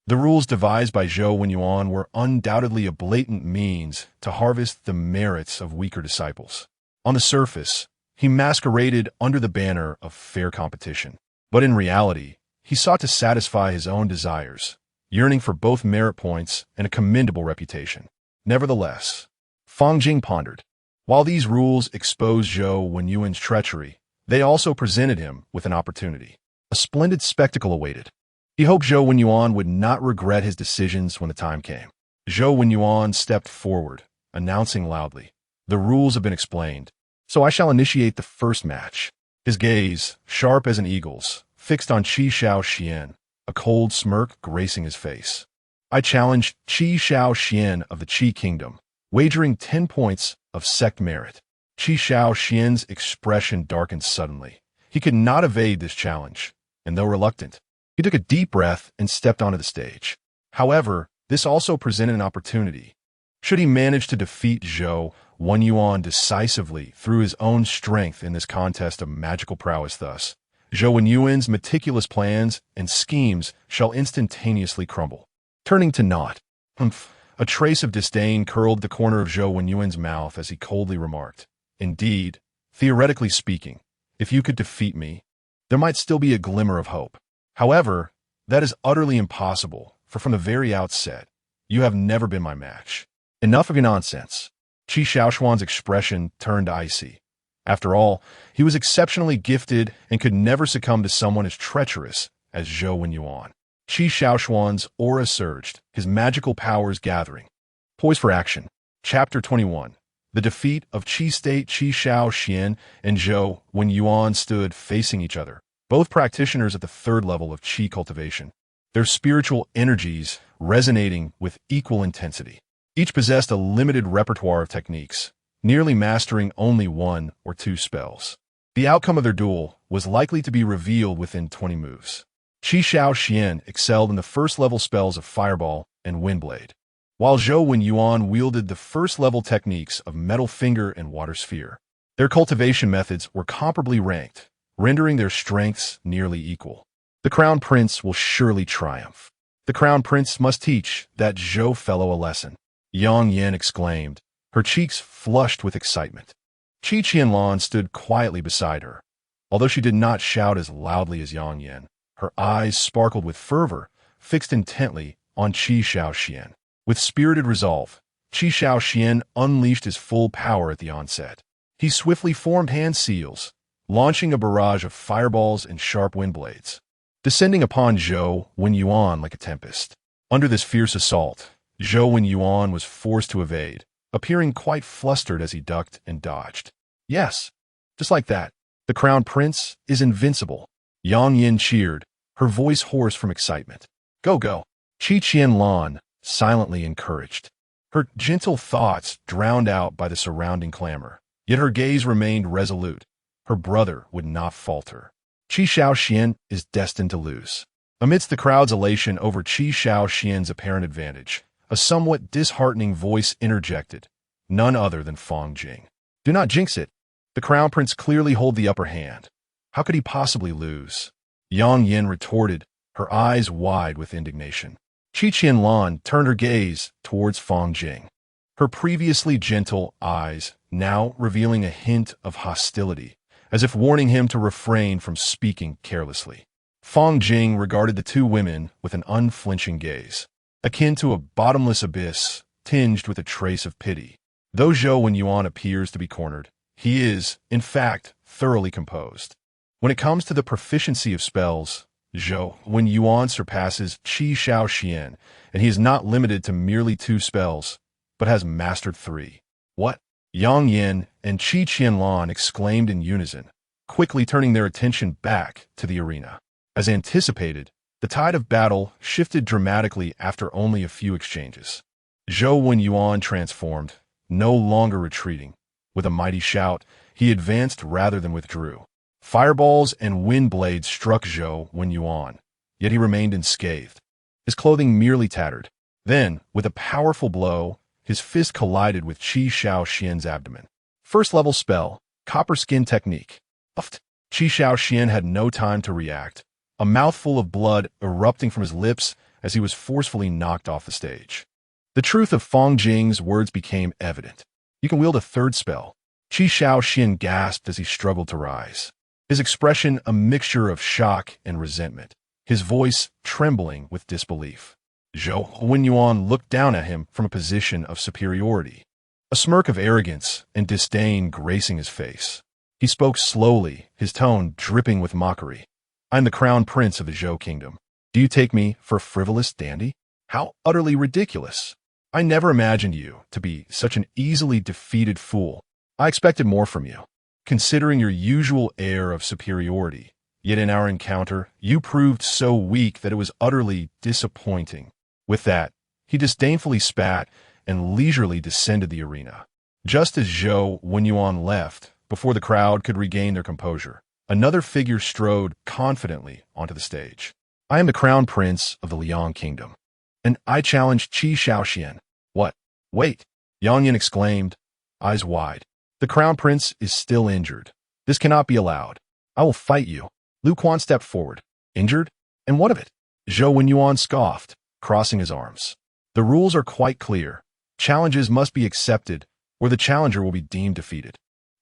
The rules devised by Zhou Wenyuan were undoubtedly a blatant means to harvest the merits of weaker disciples. On the surface, he masqueraded under the banner of fair competition. But in reality, he sought to satisfy his own desires, yearning for both merit points and a commendable reputation. Nevertheless, Fang Jing pondered. While these rules exposed Zhou Wenyuan's treachery, they also presented him with an opportunity. A splendid spectacle awaited. He hoped Zhou Wenyuan would not regret his decisions when the time came. Zhou Wenyuan stepped forward, announcing loudly, "The rules have been explained, so I shall initiate the first match." His gaze, sharp as an eagle's, fixed on Qi Xian, a cold smirk gracing his face. "I challenge Qi Xian of the Qi Kingdom, wagering 10 points of sect merit." Qi Xian's expression darkened suddenly. He could not evade this challenge, and though reluctant, he took a deep breath and stepped onto the stage. However, this also presented an opportunity. Should he manage to defeat Zhou Wenyuan decisively through his own strength in this contest of magical prowess thus, Zhou Wenyuan's meticulous plans and schemes shall instantaneously crumble, turning to naught. Humph! A trace of disdain curled the corner of Zhou Wenyuan's mouth as he coldly remarked, "Indeed, theoretically speaking, if you could defeat me, there might still be a glimmer of hope. However, that is utterly impossible, for from the very outset, you have never been my match." Enough of your nonsense. Qi Xiaoxuan's expression turned icy. After all, he was exceptionally gifted and could never succumb to someone as treacherous as Zhou Wenyuan. Qi Xiaoxuan's aura surged, his magical powers gathering. Poised for action. Chapter 21. The defeat of Qi State. Qi Xian and Zhou Wenyuan stood facing each other, both practitioners at the third level of Qi cultivation, their spiritual energies resonating with equal intensity. Each possessed a limited repertoire of techniques, nearly mastering only 1 or 2 spells. The outcome of their duel was likely to be revealed within 20 moves. Qi Xian excelled in the first-level spells of Fireball and Windblade, while Zhou Wenyuan wielded the first-level techniques of Metal Finger and Water Sphere. Their cultivation methods were comparably ranked, rendering their strengths nearly equal. The Crown Prince will surely triumph. The Crown Prince must teach that Zhou fellow a lesson, Yang Yan exclaimed, her cheeks flushed with excitement. Qi Qianlan stood quietly beside her. Although she did not shout as loudly as Yang Yan, her eyes sparkled with fervor, fixed intently on Qi Xian. With spirited resolve, Qi Xian unleashed his full power at the onset. He swiftly formed hand seals, launching a barrage of fireballs and sharp wind blades, descending upon Zhou Wenyuan like a tempest. Under this fierce assault, Zhou Wenyuan was forced to evade, appearing quite flustered as he ducked and dodged. Yes, just like that. The Crown Prince is invincible. Yang Yin cheered, her voice hoarse from excitement. Go, go. Qi Qianlan silently encouraged. her gentle thoughts drowned out by the surrounding clamor. Yet her gaze remained resolute. Her brother would not falter. Qi Shaoxian is destined to lose. Amidst the crowd's elation over Qi Shaoxian's apparent advantage, a somewhat disheartening voice interjected, none other than Fang Jing. Do not jinx it. The crown prince clearly hold the upper hand. How could he possibly lose? Yang Yin retorted, her eyes wide with indignation. Qi Qianlan turned her gaze towards Fang Jing, her previously gentle eyes now revealing a hint of hostility, as if warning him to refrain from speaking carelessly. Fang Jing regarded the two women with an unflinching gaze, akin to a bottomless abyss tinged with a trace of pity. Though Zhou Wenyuan appears to be cornered, he is, in fact, thoroughly composed. When it comes to the proficiency of spells, Zhou Wenyuan surpasses Qi Shaoxian, and he is not limited to merely 2 spells, but has mastered 3. What? Yang Yin and Qi Qianlan exclaimed in unison, quickly turning their attention back to the arena. As anticipated, the tide of battle shifted dramatically after only a few exchanges. Zhou Wenyuan transformed, no longer retreating. With a mighty shout, he advanced rather than withdrew. Fireballs and wind blades struck Zhou Wenyuan, yet he remained unscathed. His clothing merely tattered. Then, with a powerful blow, his fist collided with Qi Shaoxian's abdomen. First-level spell, Copper Skin Technique. Uffed. Qi Shaoxian had no time to react, a mouthful of blood erupting from his lips as he was forcefully knocked off the stage. The truth of Fang Jing's words became evident. You can wield a 3rd spell. Qi Shaoxian gasped as he struggled to rise, his expression a mixture of shock and resentment, his voice trembling with disbelief. Zhou Wenyuan looked down at him from a position of superiority, a smirk of arrogance and disdain gracing his face. He spoke slowly, his tone dripping with mockery. I am the crown prince of the Zhou kingdom. Do you take me for a frivolous dandy? How utterly ridiculous. I never imagined you to be such an easily defeated fool. I expected more from you, considering your usual air of superiority. Yet in our encounter, you proved so weak that it was utterly disappointing. With that, he disdainfully spat and leisurely descended the arena. Just as Zhou Wenyuan left, before the crowd could regain their composure, another figure strode confidently onto the stage. I am the crown prince of the Liang kingdom, and I challenge Qi Shaoxian. What? Wait, Yang Yin exclaimed, eyes wide. The crown prince is still injured. This cannot be allowed. I will fight you. Lu Quan stepped forward. Injured? And what of it? Zhou Wenyuan scoffed, crossing his arms. The rules are quite clear. Challenges must be accepted, or the challenger will be deemed defeated.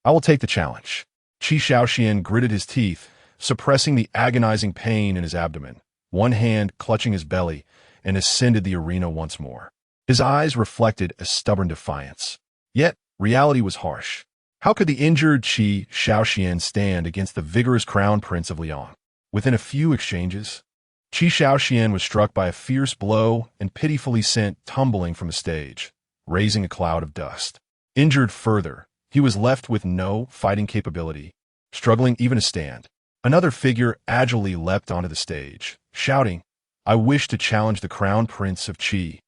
I will take the challenge. Qi Shaoxian gritted his teeth, suppressing the agonizing pain in his abdomen, one hand clutching his belly, and ascended the arena once more. His eyes reflected a stubborn defiance. Yet, reality was harsh. How could the injured Qi Shaoxian stand against the vigorous crown prince of Liang? Within a few exchanges, Qi Shaoxian was struck by a fierce blow and pitifully sent tumbling from the stage, raising a cloud of dust. Injured further, he was left with no fighting capability, struggling even to stand. Another figure agilely leapt onto the stage, shouting, I wish to challenge the crown prince of Qi.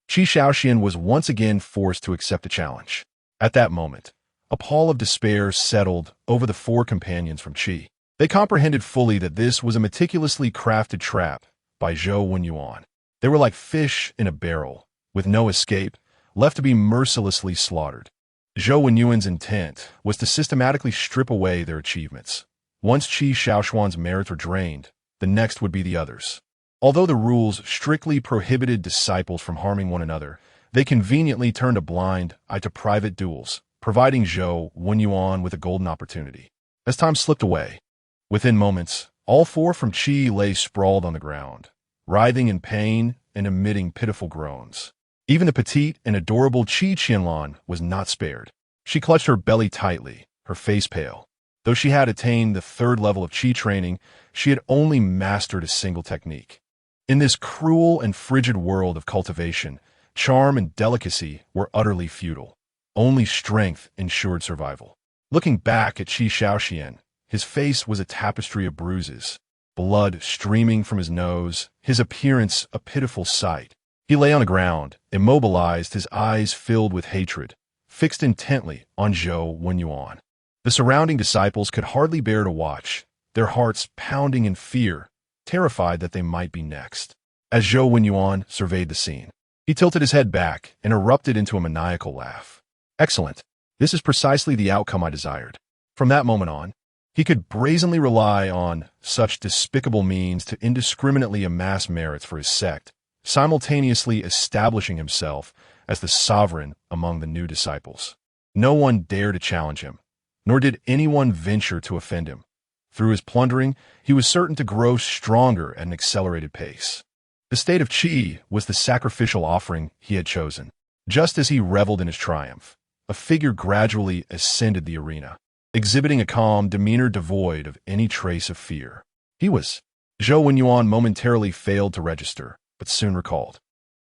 Qi Shaoxian was once again forced to accept the challenge. At that moment, a pall of despair settled over the 4 companions from Qi. They comprehended fully that this was a meticulously crafted trap by Zhou Wenyuan. They were like fish in a barrel, with no escape, left to be mercilessly slaughtered. Zhou Wenyuan's intent was to systematically strip away their achievements. Once Qi Shaoxuan's merits were drained, the next would be the others. Although the rules strictly prohibited disciples from harming one another, they conveniently turned a blind eye to private duels, providing Zhou Wenyuan with a golden opportunity. As time slipped away, within moments, all 4 from Qi lay sprawled on the ground, writhing in pain and emitting pitiful groans. Even the petite and adorable Qi Qianlan was not spared. She clutched her belly tightly, her face pale. Though she had attained the 3rd level of Qi training, she had only mastered a single technique. In this cruel and frigid world of cultivation, charm and delicacy were utterly futile. Only strength ensured survival. Looking back at Qi Shaoxian, his face was a tapestry of bruises, blood streaming from his nose, his appearance a pitiful sight. He lay on the ground, immobilized, his eyes filled with hatred, fixed intently on Zhou Wenyuan. The surrounding disciples could hardly bear to watch, their hearts pounding in fear, terrified that they might be next. As Zhou Wenyuan surveyed the scene, he tilted his head back and erupted into a maniacal laugh. Excellent. This is precisely the outcome I desired. From that moment on, he could brazenly rely on such despicable means to indiscriminately amass merits for his sect, simultaneously establishing himself as the sovereign among the new disciples. No one dared to challenge him, nor did anyone venture to offend him. Through his plundering, he was certain to grow stronger at an accelerated pace. The state of Qi was the sacrificial offering he had chosen. Just as he reveled in his triumph, a figure gradually ascended the arena, exhibiting a calm demeanor devoid of any trace of fear. He was. Zhou Wenyuan momentarily failed to register, but soon recalled.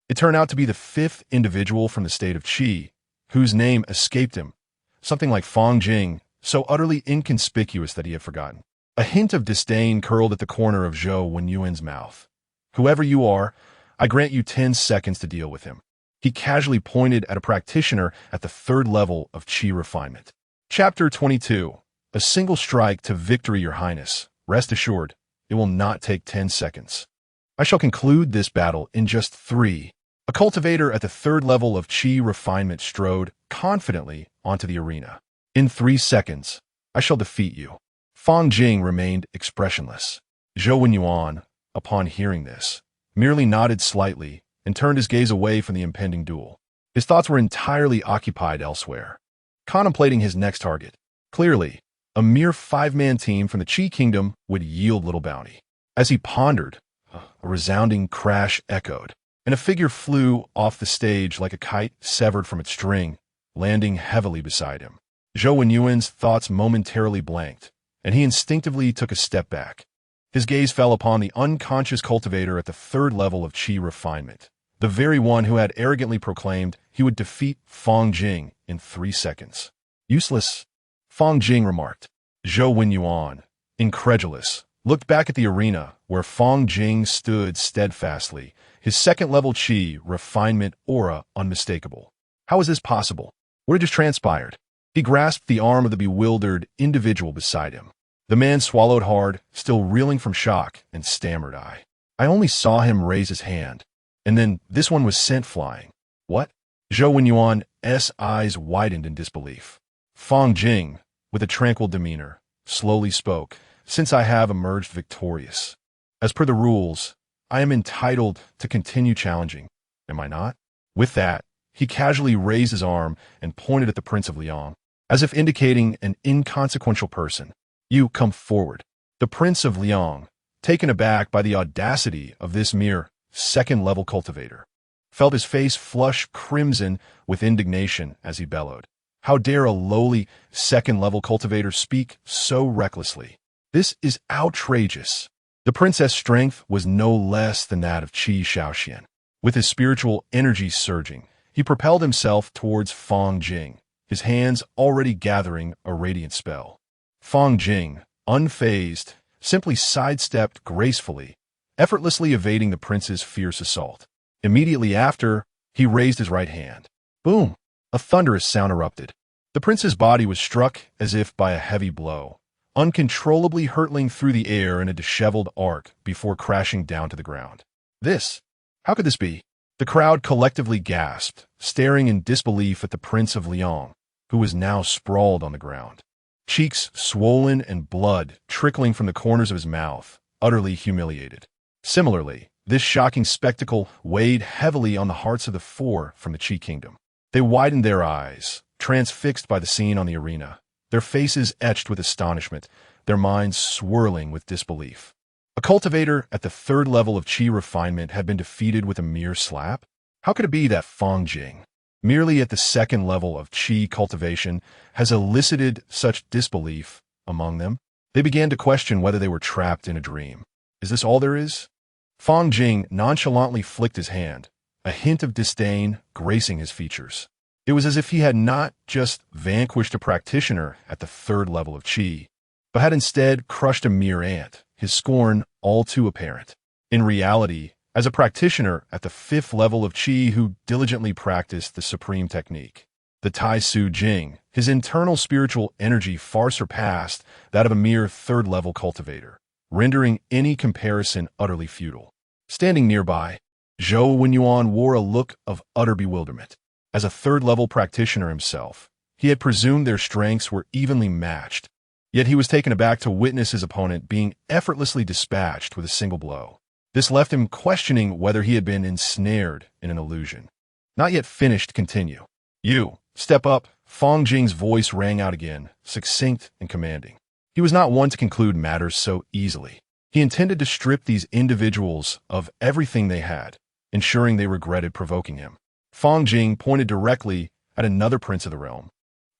It turned out to be the fifth individual from the state of Qi, whose name escaped him, something like Fang Jing, so utterly inconspicuous that he had forgotten. A hint of disdain curled at the corner of Zhou Wenyuan's mouth. Whoever you are, I grant you 10 seconds to deal with him. He casually pointed at a practitioner at the third level of Qi refinement. Chapter 22. A single strike to victory, Your Highness. Rest assured, it will not take 10 seconds. I shall conclude this battle in just 3. A cultivator at the third level of Qi refinement strode confidently onto the arena. In 3 seconds, I shall defeat you. Fang Jing remained expressionless. Zhou Wenyuan, upon hearing this, merely nodded slightly and turned his gaze away from the impending duel. His thoughts were entirely occupied elsewhere, contemplating his next target. Clearly, a mere 5-man team from the Qi Kingdom would yield little bounty. As he pondered, a resounding crash echoed, and a figure flew off the stage like a kite severed from its string, landing heavily beside him. Zhou Wenyuan's thoughts momentarily blanked, and he instinctively took a step back. His gaze fell upon the unconscious cultivator at the third level of Qi refinement, the very one who had arrogantly proclaimed he would defeat Fang Jing in 3 seconds. Useless, Fang Jing remarked. Zhou Wenyuan, incredulous, looked back at the arena where Fang Jing stood steadfastly, his second-level Qi refinement aura unmistakable. How was this possible? What had just transpired? He grasped the arm of the bewildered individual beside him. The man swallowed hard, still reeling from shock, and stammered, I only saw him raise his hand. And then this one was sent flying. What? Zhou Wenyuan's eyes widened in disbelief. Fang Jing, with a tranquil demeanor, slowly spoke, Since I have emerged victorious, as per the rules, I am entitled to continue challenging, am I not? With that, he casually raised his arm and pointed at the Prince of Liang, as if indicating an inconsequential person. You come forward. The Prince of Liang, taken aback by the audacity of this mere second-level cultivator, felt his face flush crimson with indignation as he bellowed. How dare a lowly second-level cultivator speak so recklessly? This is outrageous. The princess' strength was no less than that of Qi Shaoxian. With his spiritual energy surging, he propelled himself towards Fang Jing, his hands already gathering a radiant spell. Fang Jing, unfazed, simply sidestepped gracefully, effortlessly evading the prince's fierce assault. Immediately after, he raised his right hand. Boom! A thunderous sound erupted. The prince's body was struck as if by a heavy blow, uncontrollably hurtling through the air in a disheveled arc before crashing down to the ground. How could this be? The crowd collectively gasped, staring in disbelief at the Prince of Liang, who was now sprawled on the ground. Cheeks swollen and blood trickling from the corners of his mouth, utterly humiliated. Similarly, this shocking spectacle weighed heavily on the hearts of the 4 from the Qi Kingdom. They widened their eyes, transfixed by the scene on the arena, their faces etched with astonishment, their minds swirling with disbelief. A cultivator at the third level of Qi refinement had been defeated with a mere slap? How could it be that Fang Jing, merely at the second level of Qi cultivation, has elicited such disbelief among them? They began to question whether they were trapped in a dream. Is this all there is? Fang Jing nonchalantly flicked his hand, a hint of disdain gracing his features. It was as if he had not just vanquished a practitioner at the third level of Qi, but had instead crushed a mere ant, his scorn all too apparent. In reality, as a practitioner at the 5th level of Qi who diligently practiced the supreme technique, the Tai Su Jing, his internal spiritual energy far surpassed that of a mere 3rd-level cultivator, rendering any comparison utterly futile. Standing nearby, Zhou Wenyuan wore a look of utter bewilderment. As a 3rd-level practitioner himself, he had presumed their strengths were evenly matched, yet he was taken aback to witness his opponent being effortlessly dispatched with a single blow. This left him questioning whether he had been ensnared in an illusion. Not yet finished, continue. You, step up. Fang Jing's voice rang out again, succinct and commanding. He was not one to conclude matters so easily. He intended to strip these individuals of everything they had, ensuring they regretted provoking him. Fang Jing pointed directly at another prince of the realm,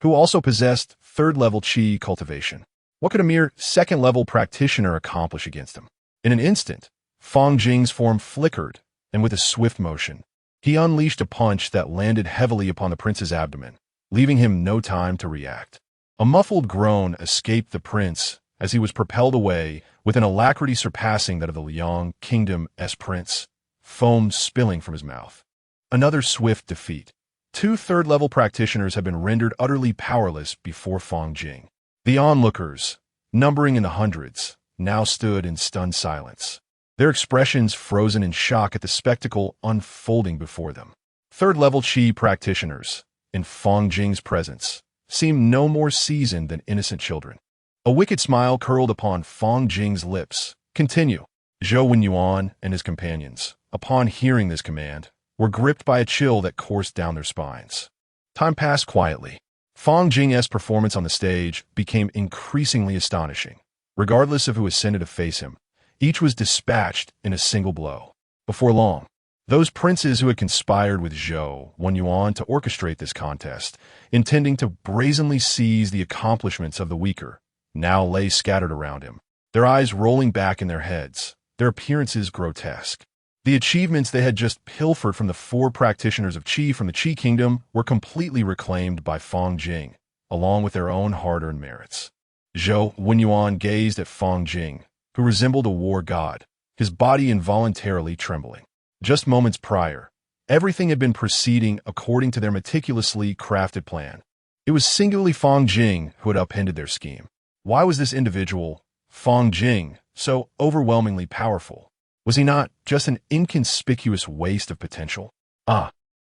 who also possessed 3rd-level Qi cultivation. What could a mere 2nd-level practitioner accomplish against him? In an instant, Fang Jing's form flickered, and with a swift motion, he unleashed a punch that landed heavily upon the prince's abdomen, leaving him no time to react. A muffled groan escaped the prince as he was propelled away with an alacrity surpassing that of the Liang Kingdom's prince, foam spilling from his mouth. Another swift defeat. 2 3rd-level practitioners had been rendered utterly powerless before Fang Jing. The onlookers, numbering in the hundreds, now stood in stunned silence, their expressions frozen in shock at the spectacle unfolding before them. 3rd-level Qi practitioners, in Fang Jing's presence, seemed no more seasoned than innocent children. A wicked smile curled upon Fang Jing's lips. Continue. Zhou Wenyuan and his companions, upon hearing this command, were gripped by a chill that coursed down their spines. Time passed quietly. Fang Jing's performance on the stage became increasingly astonishing. Regardless of who ascended to face him, each was dispatched in a single blow. Before long, those princes who had conspired with Zhou Wenyuan to orchestrate this contest, intending to brazenly seize the accomplishments of the weaker, now lay scattered around him, their eyes rolling back in their heads, their appearances grotesque. The achievements they had just pilfered from the 4 practitioners of Qi from the Qi Kingdom were completely reclaimed by Fang Jing, along with their own hard-earned merits. Zhou Wenyuan gazed at Fang Jing, who resembled a war god, his body involuntarily trembling. Just moments prior, everything had been proceeding according to their meticulously crafted plan. It was singularly Fang Jing who had upended their scheme. Why was this individual, Fang Jing, so overwhelmingly powerful? Was he not just an inconspicuous waste of potential?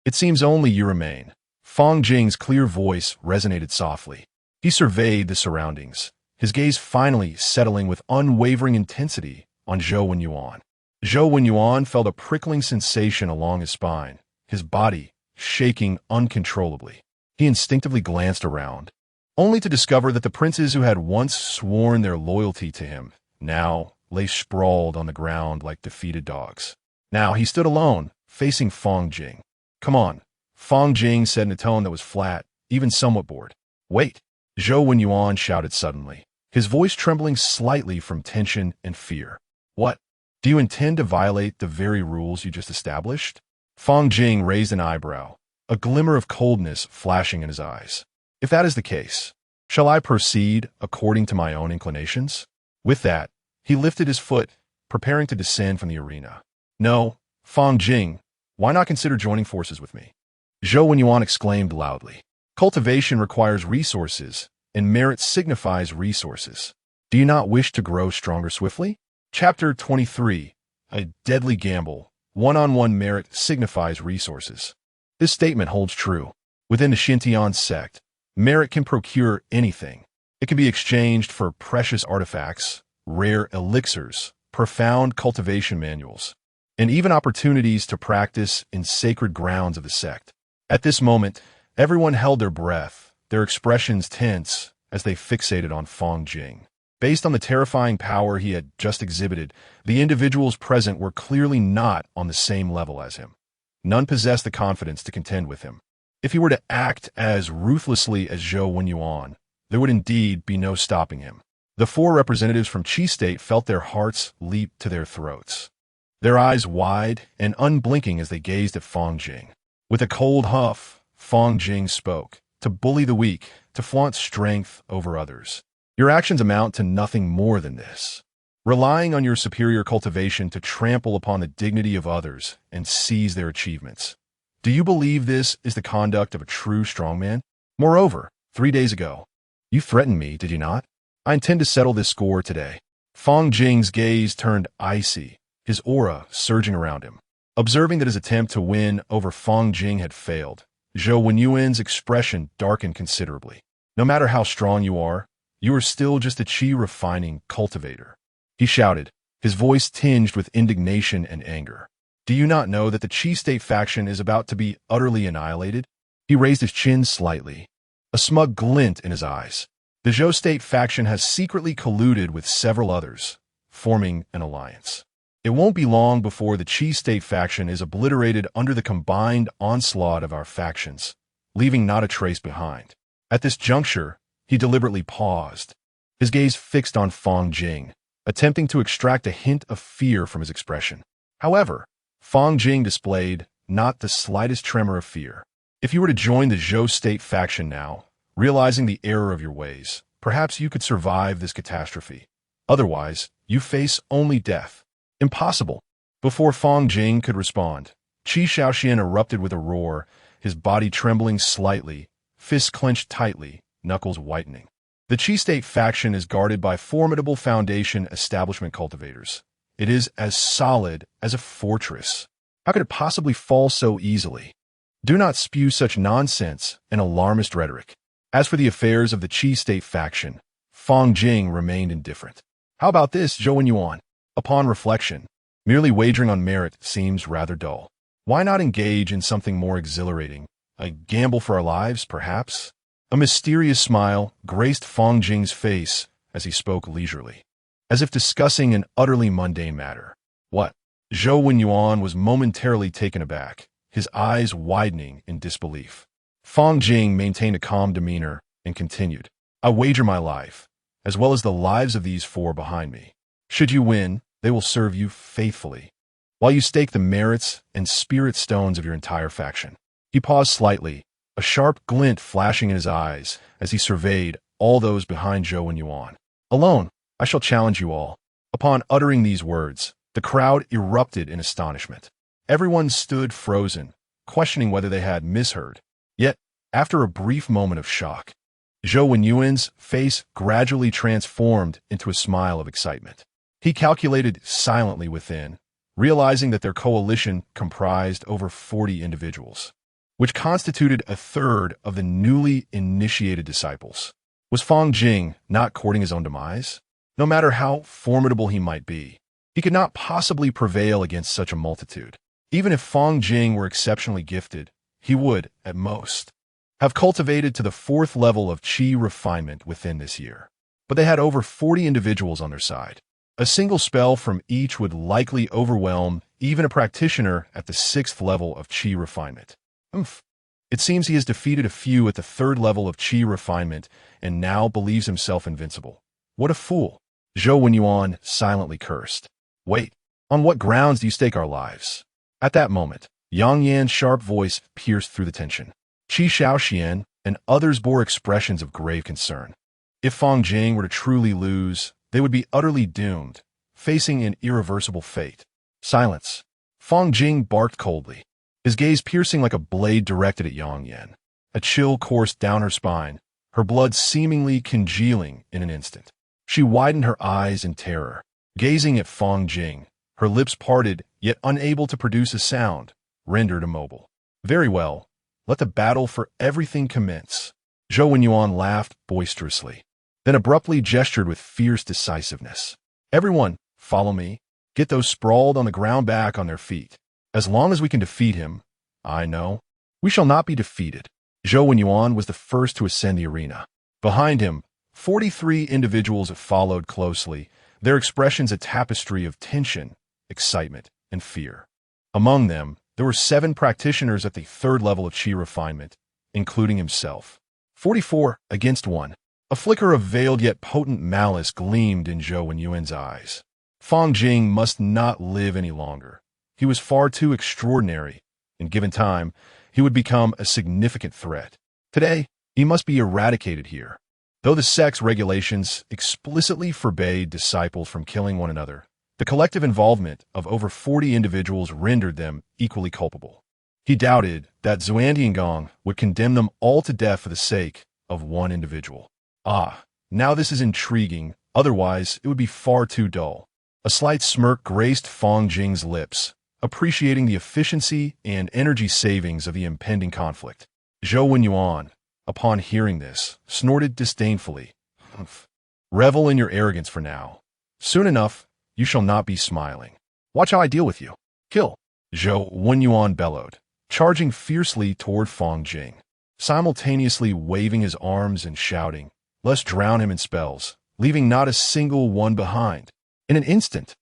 It seems only you remain. Fang Jing's clear voice resonated softly. He surveyed the surroundings, his gaze finally settling with unwavering intensity on Zhou Wenyuan. Zhou Wenyuan felt a prickling sensation along his spine, his body shaking uncontrollably. He instinctively glanced around, only to discover that the princes who had once sworn their loyalty to him now lay sprawled on the ground like defeated dogs. Now he stood alone, facing Fang Jing. Come on, Fang Jing said in a tone that was flat, even somewhat bored. Wait, Zhou Wenyuan shouted suddenly, his voice trembling slightly from tension and fear. What? Do you intend to violate the very rules you just established? Fang Jing raised an eyebrow, a glimmer of coldness flashing in his eyes. If that is the case, shall I proceed according to my own inclinations? With that, he lifted his foot, preparing to descend from the arena. No, Fang Jing, why not consider joining forces with me? Zhou Wenyuan exclaimed loudly. Cultivation requires resources, and merit signifies resources. Do you not wish to grow stronger swiftly? Chapter 23. A deadly gamble. One-on-one merit signifies resources. This statement holds true. Within the Xintian sect, merit can procure anything. It can be exchanged for precious artifacts, rare elixirs, profound cultivation manuals, and even opportunities to practice in sacred grounds of the sect. At this moment, everyone held their breath, their expressions tense as they fixated on Fang Jing. Based on the terrifying power he had just exhibited, the individuals present were clearly not on the same level as him. None possessed the confidence to contend with him. If he were to act as ruthlessly as Zhou Wenyuan, there would indeed be no stopping him. The 4 representatives from Qi State felt their hearts leap to their throats, their eyes wide and unblinking as they gazed at Fang Jing. With a cold huff, Fang Jing spoke. To bully the weak, to flaunt strength over others. Your actions amount to nothing more than this. relying on your superior cultivation to trample upon the dignity of others and seize their achievements. Do you believe this is the conduct of a true strongman? Moreover, 3 days ago, you threatened me, did you not? I intend to settle this score today. Fang Jing's gaze turned icy, his aura surging around him. Observing that his attempt to win over Fang Jing had failed, Zhou Wenyuan's expression darkened considerably. No matter how strong you are still just a qi-refining cultivator. He shouted, his voice tinged with indignation and anger. Do you not know that the Qi State faction is about to be utterly annihilated? He raised his chin slightly, a smug glint in his eyes. The Zhou State faction has secretly colluded with several others, forming an alliance. It won't be long before the Qi State faction is obliterated under the combined onslaught of our factions, leaving not a trace behind. At this juncture, he deliberately paused, his gaze fixed on Fang Jing, attempting to extract a hint of fear from his expression. However, Fang Jing displayed not the slightest tremor of fear. If you were to join the Zhou State faction now, realizing the error of your ways, perhaps you could survive this catastrophe. Otherwise, you face only death. Impossible. Before Fang Jing could respond, Qi Shaoxian erupted with a roar, his body trembling slightly, fists clenched tightly, knuckles whitening. The Qi State faction is guarded by formidable Foundation establishment cultivators. It is as solid as a fortress. How could it possibly fall so easily? Do not spew such nonsense and alarmist rhetoric. As for the affairs of the Qi State faction, Fang Jing remained indifferent. How about this, Zhou Wenyuan? Upon reflection, merely wagering on merit seems rather dull. Why not engage in something more exhilarating? A gamble for our lives, perhaps? A mysterious smile graced Fang Jing's face as he spoke leisurely, as if discussing an utterly mundane matter. What? Zhou Wenyuan was momentarily taken aback, his eyes widening in disbelief. Fang Jing maintained a calm demeanor and continued, I wager my life, as well as the lives of these 4 behind me. Should you win, they will serve you faithfully, while you stake the merits and spirit stones of your entire faction. He paused slightly, a sharp glint flashing in his eyes as he surveyed all those behind Zhou Wenyuan. Alone, I shall challenge you all. Upon uttering these words, the crowd erupted in astonishment. Everyone stood frozen, questioning whether they had misheard. Yet, after a brief moment of shock, Zhou Wenyuan's face gradually transformed into a smile of excitement. He calculated silently within, realizing that their coalition comprised over 40 individuals, which constituted a third of the newly initiated disciples. Was Fang Jing not courting his own demise? No matter how formidable he might be, he could not possibly prevail against such a multitude. Even if Fang Jing were exceptionally gifted, he would, at most, have cultivated to the 4th level of Qi refinement within this year. But they had over 40 individuals on their side. A single spell from each would likely overwhelm even a practitioner at the 6th level of Qi refinement. It seems he has defeated a few at the 3rd level of Qi refinement and now believes himself invincible. What a fool! Zhou Wenyuan silently cursed. Wait, on what grounds do you stake our lives? At that moment, Yang Yan's sharp voice pierced through the tension. Qi Shaoxian and others bore expressions of grave concern. If Fang Jing were to truly lose, they would be utterly doomed, facing an irreversible fate. Silence. Fang Jing barked coldly, his gaze piercing like a blade directed at Yang Yan. A chill coursed down her spine, her blood seemingly congealing in an instant. She widened her eyes in terror, gazing at Fang Jing, her lips parted, yet unable to produce a sound, rendered immobile. Very well, let the battle for everything commence. Zhou Wenyuan laughed boisterously, then abruptly gestured with fierce decisiveness. Everyone, follow me. Get those sprawled on the ground back on their feet. As long as we can defeat him, I know, we shall not be defeated. Zhou Wenyuan was the first to ascend the arena. Behind him, 43 individuals followed closely, their expressions a tapestry of tension, excitement, and fear. Among them, there were 7 practitioners at the 3rd level of Qi refinement, including himself. 44 against 1. A flicker of veiled yet potent malice gleamed in Zhou Wenyuan's eyes. Fang Jing must not live any longer. He was far too extraordinary. In given time, he would become a significant threat. Today, he must be eradicated here. Though the sect's regulations explicitly forbade disciples from killing one another, the collective involvement of over 40 individuals rendered them equally culpable. He doubted that Xuandiangong would condemn them all to death for the sake of one individual. Ah, now this is intriguing, otherwise it would be far too dull. A slight smirk graced Fang Jing's lips, appreciating the efficiency and energy savings of the impending conflict. Zhou Wenyuan, upon hearing this, snorted disdainfully. Humph. Revel in your arrogance for now. Soon enough, you shall not be smiling. Watch how I deal with you. Kill! Zhou Wenyuan bellowed, charging fiercely toward Fang Jing, simultaneously waving his arms and shouting, "Let's drown him in spells, leaving not a single one behind." In an instant,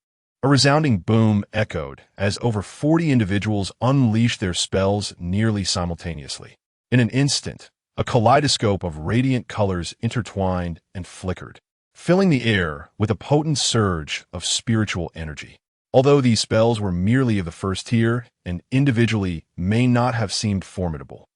a resounding boom echoed as over 40 individuals unleashed their spells nearly simultaneously. In an instant, a kaleidoscope of radiant colors intertwined and flickered, filling the air with a potent surge of spiritual energy. Although these spells were merely of the first tier and individually may not have seemed formidable,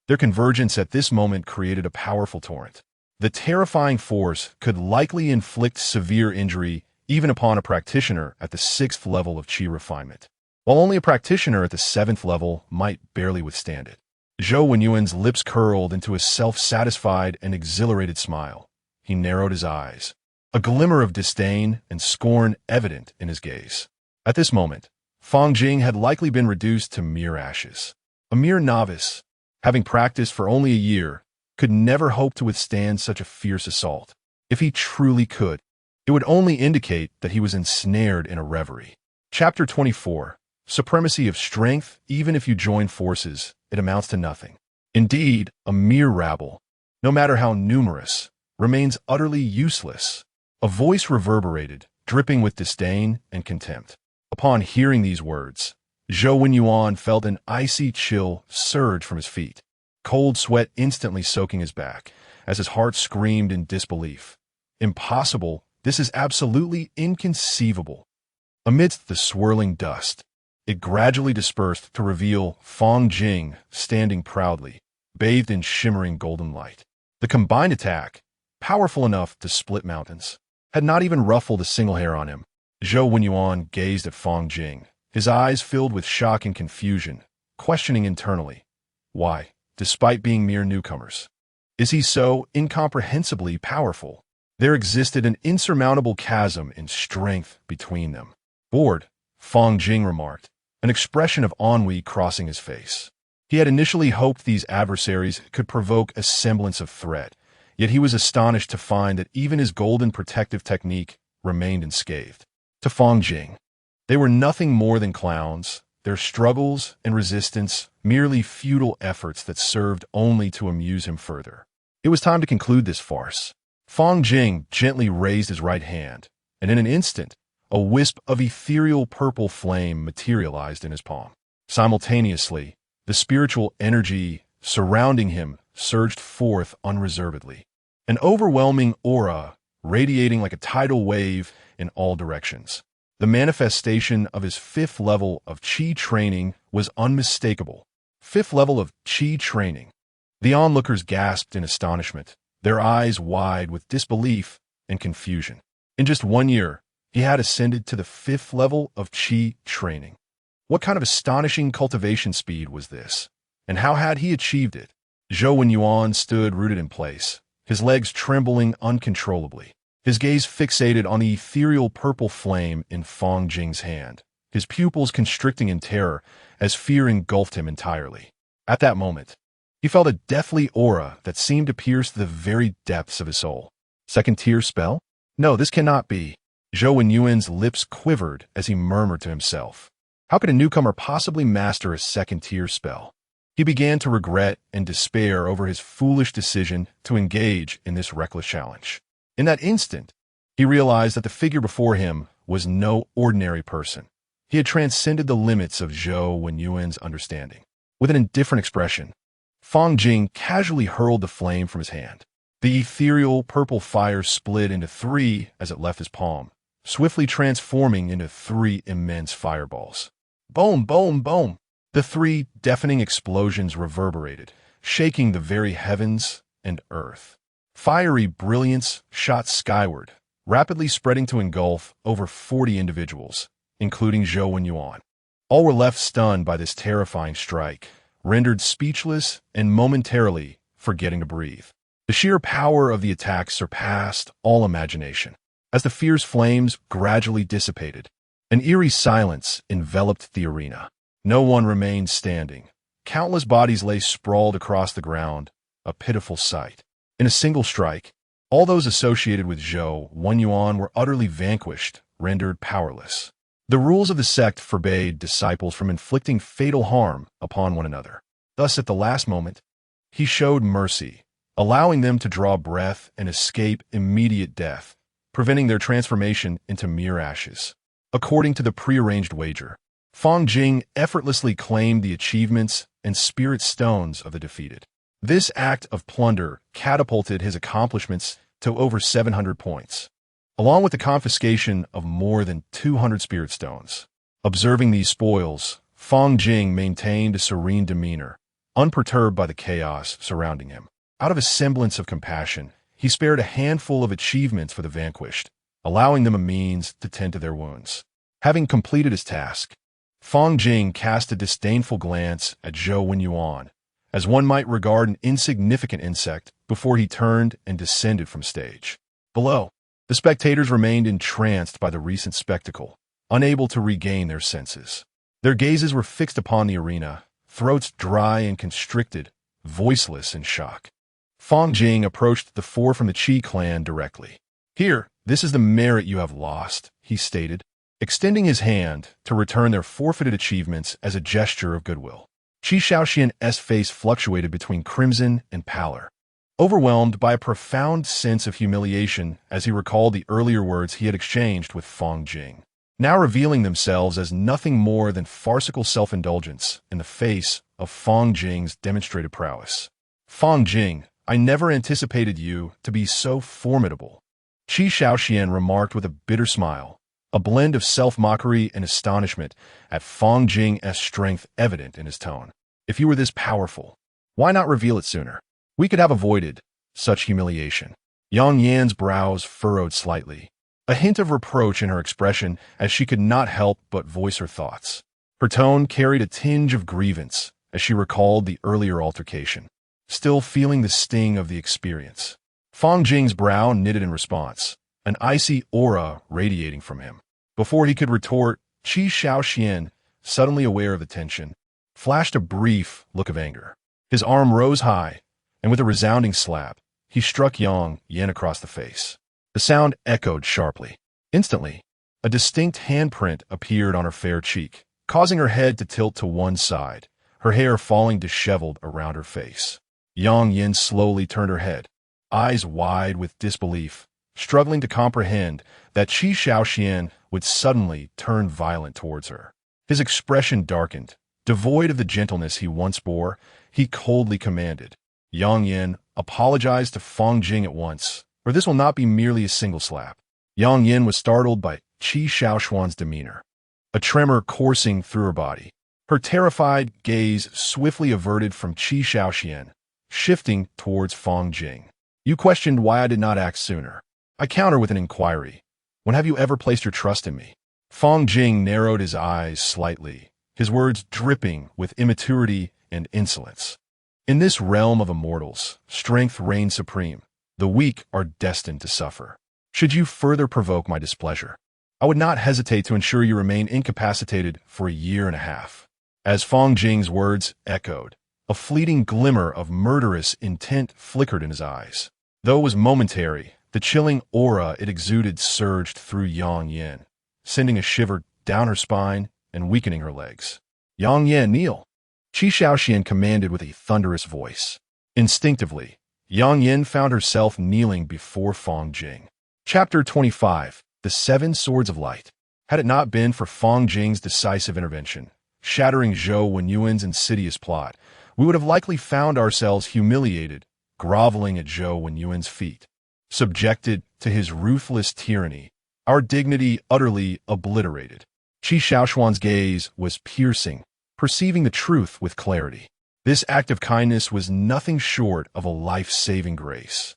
their convergence at this moment created a powerful torrent. The terrifying force could likely inflict severe injury even upon a practitioner at the 6th level of Qi refinement, while only a practitioner at the 7th level might barely withstand it. Zhou Wenyuan's lips curled into a self-satisfied and exhilarated smile. He narrowed his eyes, a glimmer of disdain and scorn evident in his gaze. At this moment, Fang Jing had likely been reduced to mere ashes. A mere novice, having practiced for only a year, could never hope to withstand such a fierce assault. If he truly could, it would only indicate that he was ensnared in a reverie. Chapter 24. Supremacy of Strength. Even if you join forces, it amounts to nothing. Indeed, a mere rabble, no matter how numerous, remains utterly useless. A voice reverberated, dripping with disdain and contempt. Upon hearing these words, Zhou Wenyuan felt an icy chill surge from his feet, cold sweat instantly soaking his back, as his heart screamed in disbelief. Impossible! This is absolutely inconceivable. Amidst the swirling dust, it gradually dispersed to reveal Fang Jing standing proudly, bathed in shimmering golden light. The combined attack, powerful enough to split mountains, had not even ruffled a single hair on him. Zhou Wenyuan gazed at Fang Jing, his eyes filled with shock and confusion, questioning internally, why, despite being mere newcomers, is he so incomprehensibly powerful? There existed an insurmountable chasm in strength between them. Bored, Fang Jing remarked, an expression of ennui crossing his face. He had initially hoped these adversaries could provoke a semblance of threat, yet he was astonished to find that even his golden protective technique remained unscathed. To Fang Jing, they were nothing more than clowns, their struggles and resistance merely futile efforts that served only to amuse him further. It was time to conclude this farce. Fang Jing gently raised his right hand, and in an instant, a wisp of ethereal purple flame materialized in his palm. Simultaneously, the spiritual energy surrounding him surged forth unreservedly, an overwhelming aura radiating like a tidal wave in all directions. The manifestation of his 5th level of Qi training was unmistakable. 5th level of Qi training. The onlookers gasped in astonishment, their eyes wide with disbelief and confusion. In just 1 year, he had ascended to the 5th level of Qi training. What kind of astonishing cultivation speed was this? And how had he achieved it? Zhou Wenyuan stood rooted in place, his legs trembling uncontrollably, his gaze fixated on the ethereal purple flame in Fang Jing's hand, his pupils constricting in terror as fear engulfed him entirely. At that moment, he felt a deathly aura that seemed to pierce the very depths of his soul. 2nd tier spell? No, this cannot be. Zhou Wenyuan's lips quivered as he murmured to himself. How could a newcomer possibly master a 2nd tier spell? He began to regret and despair over his foolish decision to engage in this reckless challenge. In that instant, he realized that the figure before him was no ordinary person. He had transcended the limits of Zhou Wenyuan's understanding. With an indifferent expression, Fang Jing casually hurled the flame from his hand. The ethereal purple fire split into 3 as it left his palm, swiftly transforming into 3 immense fireballs. Boom, boom, boom! The 3 deafening explosions reverberated, shaking the very heavens and earth. Fiery brilliance shot skyward, rapidly spreading to engulf over 40 individuals, including Zhou Wenyuan. All were left stunned by this terrifying strike, rendered speechless and momentarily forgetting to breathe. The sheer power of the attack surpassed all imagination. As the fierce flames gradually dissipated, an eerie silence enveloped the arena. No one remained standing. Countless bodies lay sprawled across the ground, a pitiful sight. In a single strike, all those associated with Zhou Wenyuan were utterly vanquished, rendered powerless. The rules of the sect forbade disciples from inflicting fatal harm upon one another. Thus, at the last moment, he showed mercy, allowing them to draw breath and escape immediate death, preventing their transformation into mere ashes. According to the prearranged wager, Fang Jing effortlessly claimed the achievements and spirit stones of the defeated. This act of plunder catapulted his accomplishments to over 700 points, along with the confiscation of more than 200 spirit stones. Observing these spoils, Fang Jing maintained a serene demeanor, unperturbed by the chaos surrounding him. Out of a semblance of compassion, he spared a handful of achievements for the vanquished, allowing them a means to tend to their wounds. Having completed his task, Fang Jing cast a disdainful glance at Zhou Wenyuan, as one might regard an insignificant insect, before he turned and descended from stage. Below, the spectators remained entranced by the recent spectacle, unable to regain their senses. Their gazes were fixed upon the arena, throats dry and constricted, voiceless in shock. Fang Jing approached the four from the Qi clan directly. "Here, this is the merit you have lost," he stated, extending his hand to return their forfeited achievements as a gesture of goodwill. Qi Shaoxian's face fluctuated between crimson and pallor, overwhelmed by a profound sense of humiliation as he recalled the earlier words he had exchanged with Fang Jing, now revealing themselves as nothing more than farcical self-indulgence in the face of Fang Jing's demonstrated prowess. "Fang Jing, I never anticipated you to be so formidable," Qi Shaoxian remarked with a bitter smile, a blend of self-mockery and astonishment at Fang Jing's strength evident in his tone. "If you were this powerful, why not reveal it sooner? We could have avoided such humiliation." Yang Yan's brows furrowed slightly, a hint of reproach in her expression as she could not help but voice her thoughts. Her tone carried a tinge of grievance as she recalled the earlier altercation, still feeling the sting of the experience. Fang Jing's brow knitted in response, an icy aura radiating from him. Before he could retort, Qi Shaoxian, suddenly aware of the tension, flashed a brief look of anger. His arm rose high, and with a resounding slap, he struck Yang Yan across the face. The sound echoed sharply. Instantly, a distinct handprint appeared on her fair cheek, causing her head to tilt to one side, her hair falling disheveled around her face. Yang Yan slowly turned her head, eyes wide with disbelief, struggling to comprehend that Qi Shaoxian would suddenly turn violent towards her. His expression darkened. Devoid of the gentleness he once bore, he coldly commanded, "Yang Yan, apologize to Fang Jing at once, or this will not be merely a single slap." Yang Yan was startled by Qi Shaoxuan's demeanor, a tremor coursing through her body. Her terrified gaze swiftly averted from Qi Shaoxian, shifting towards Fang Jing. "You questioned why I did not act sooner. I counter with an inquiry. When have you ever placed your trust in me?" Fang Jing narrowed his eyes slightly, his words dripping with immaturity and insolence. "In this realm of immortals, strength reigns supreme. The weak are destined to suffer. Should you further provoke my displeasure, I would not hesitate to ensure you remain incapacitated for a year and a half." As Fang Jing's words echoed, a fleeting glimmer of murderous intent flickered in his eyes. Though it was momentary, the chilling aura it exuded surged through Yang Yan, sending a shiver down her spine and weakening her legs. "Yang Yan, kneel!" Qi Shaoxian commanded with a thunderous voice. Instinctively, Yang Yan found herself kneeling before Fang Jing. Chapter 25. The Seven Swords of Light. Had it not been for Fang Jing's decisive intervention, shattering Zhou Wenyuan's insidious plot, we would have likely found ourselves humiliated, groveling at Zhou Wenyuan's feet, subjected to his ruthless tyranny, our dignity utterly obliterated. Qi Shaoxuan's gaze was piercing, perceiving the truth with clarity. This act of kindness was nothing short of a life-saving grace.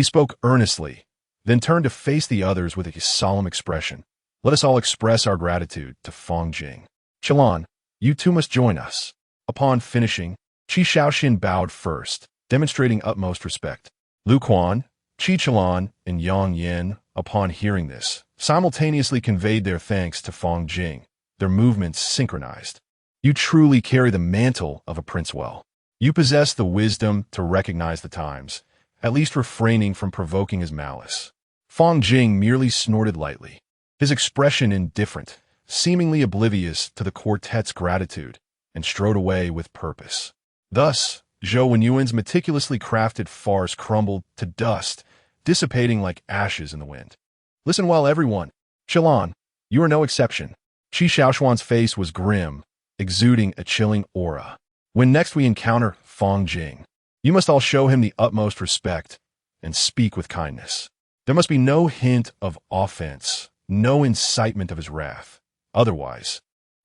He spoke earnestly, then turned to face the others with a solemn expression. Let us all express our gratitude to Fang Jing. Qilan, you too must join us. Upon finishing, Qi Shaoxian bowed first, demonstrating utmost respect. Lu Quan, Qi Qilan, and Yang Yin, upon hearing this, simultaneously conveyed their thanks to Fang Jing, their movements synchronized. You truly carry the mantle of a prince well. You possess the wisdom to recognize the times, at least refraining from provoking his malice. Fang Jing merely snorted lightly, his expression indifferent, seemingly oblivious to the quartet's gratitude, and strode away with purpose. Thus, Zhou Wenyuan's meticulously crafted farce crumbled to dust, dissipating like ashes in the wind. Listen well, everyone. Qilan, you are no exception. Qi Shaoxuan's face was grim, exuding a chilling aura. When next we encounter Fang Jing, you must all show him the utmost respect and speak with kindness. There must be no hint of offense, no incitement of his wrath. Otherwise,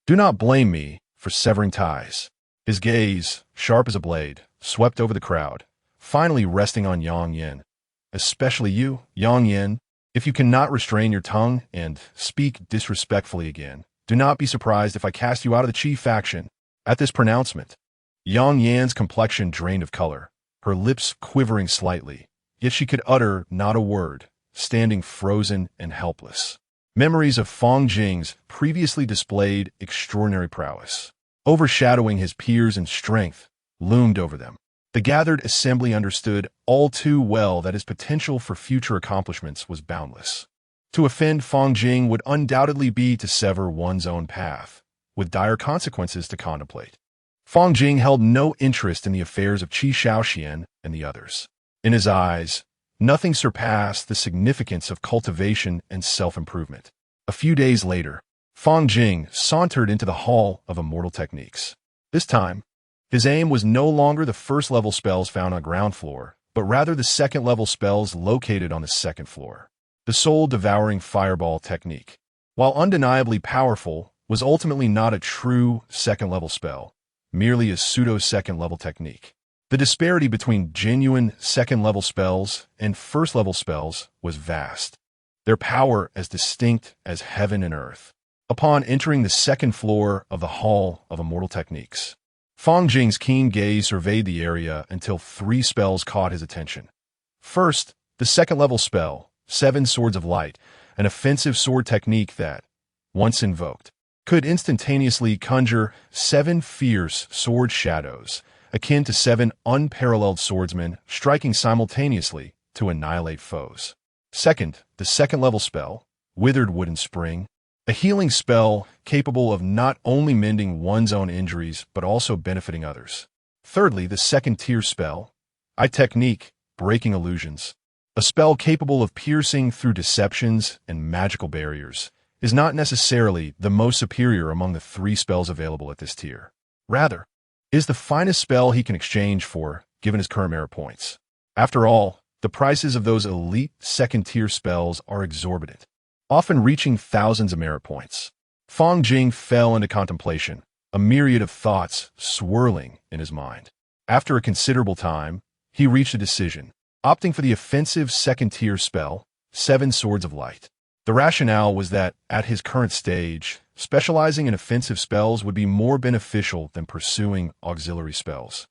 do not blame me for severing ties. His gaze, sharp as a blade, swept over the crowd, finally resting on Yang Yin. Especially you, Yang Yin, if you cannot restrain your tongue and speak disrespectfully again, do not be surprised if I cast you out of the Qi faction. At this pronouncement, Yang Yan's complexion drained of color, her lips quivering slightly, yet she could utter not a word, standing frozen and helpless. Memories of Fang Jing's previously displayed extraordinary prowess, overshadowing his peers in strength, loomed over them. The gathered assembly understood all too well that his potential for future accomplishments was boundless. To offend Fang Jing would undoubtedly be to sever one's own path, with dire consequences to contemplate. Fang Jing held no interest in the affairs of Qi Shaoxian and the others. In his eyes, nothing surpassed the significance of cultivation and self-improvement. A few days later, Fang Jing sauntered into the Hall of Immortal Techniques. This time, his aim was no longer the first-level spells found on the ground floor, but rather the second-level spells located on the second floor. The soul-devouring fireball technique, while undeniably powerful, was ultimately not a true second-level spell, merely a pseudo-second-level technique. The disparity between genuine second-level spells and first-level spells was vast, their power as distinct as heaven and earth. Upon entering the second floor of the Hall of Immortal Techniques, Fang Jing's keen gaze surveyed the area until 3 spells caught his attention. First, the second-level spell, 7 Swords of Light, an offensive sword technique that, once invoked, could instantaneously conjure 7 fierce sword shadows, akin to 7 unparalleled swordsmen striking simultaneously to annihilate foes. Second, the second-level spell, Withered Wooden Spring, a healing spell capable of not only mending one's own injuries but also benefiting others. Thirdly, the second-tier spell, Eye Technique, Breaking Illusions, a spell capable of piercing through deceptions and magical barriers, is not necessarily the most superior among the 3 spells available at this tier. Rather, is the finest spell he can exchange for, given his current merit points. After all, the prices of those elite second-tier spells are exorbitant, often reaching thousands of merit points. Fang Jing fell into contemplation, a myriad of thoughts swirling in his mind. After a considerable time, he reached a decision, opting for the offensive second-tier spell, 7 Swords of Light. The rationale was that, at his current stage, specializing in offensive spells would be more beneficial than pursuing auxiliary spells,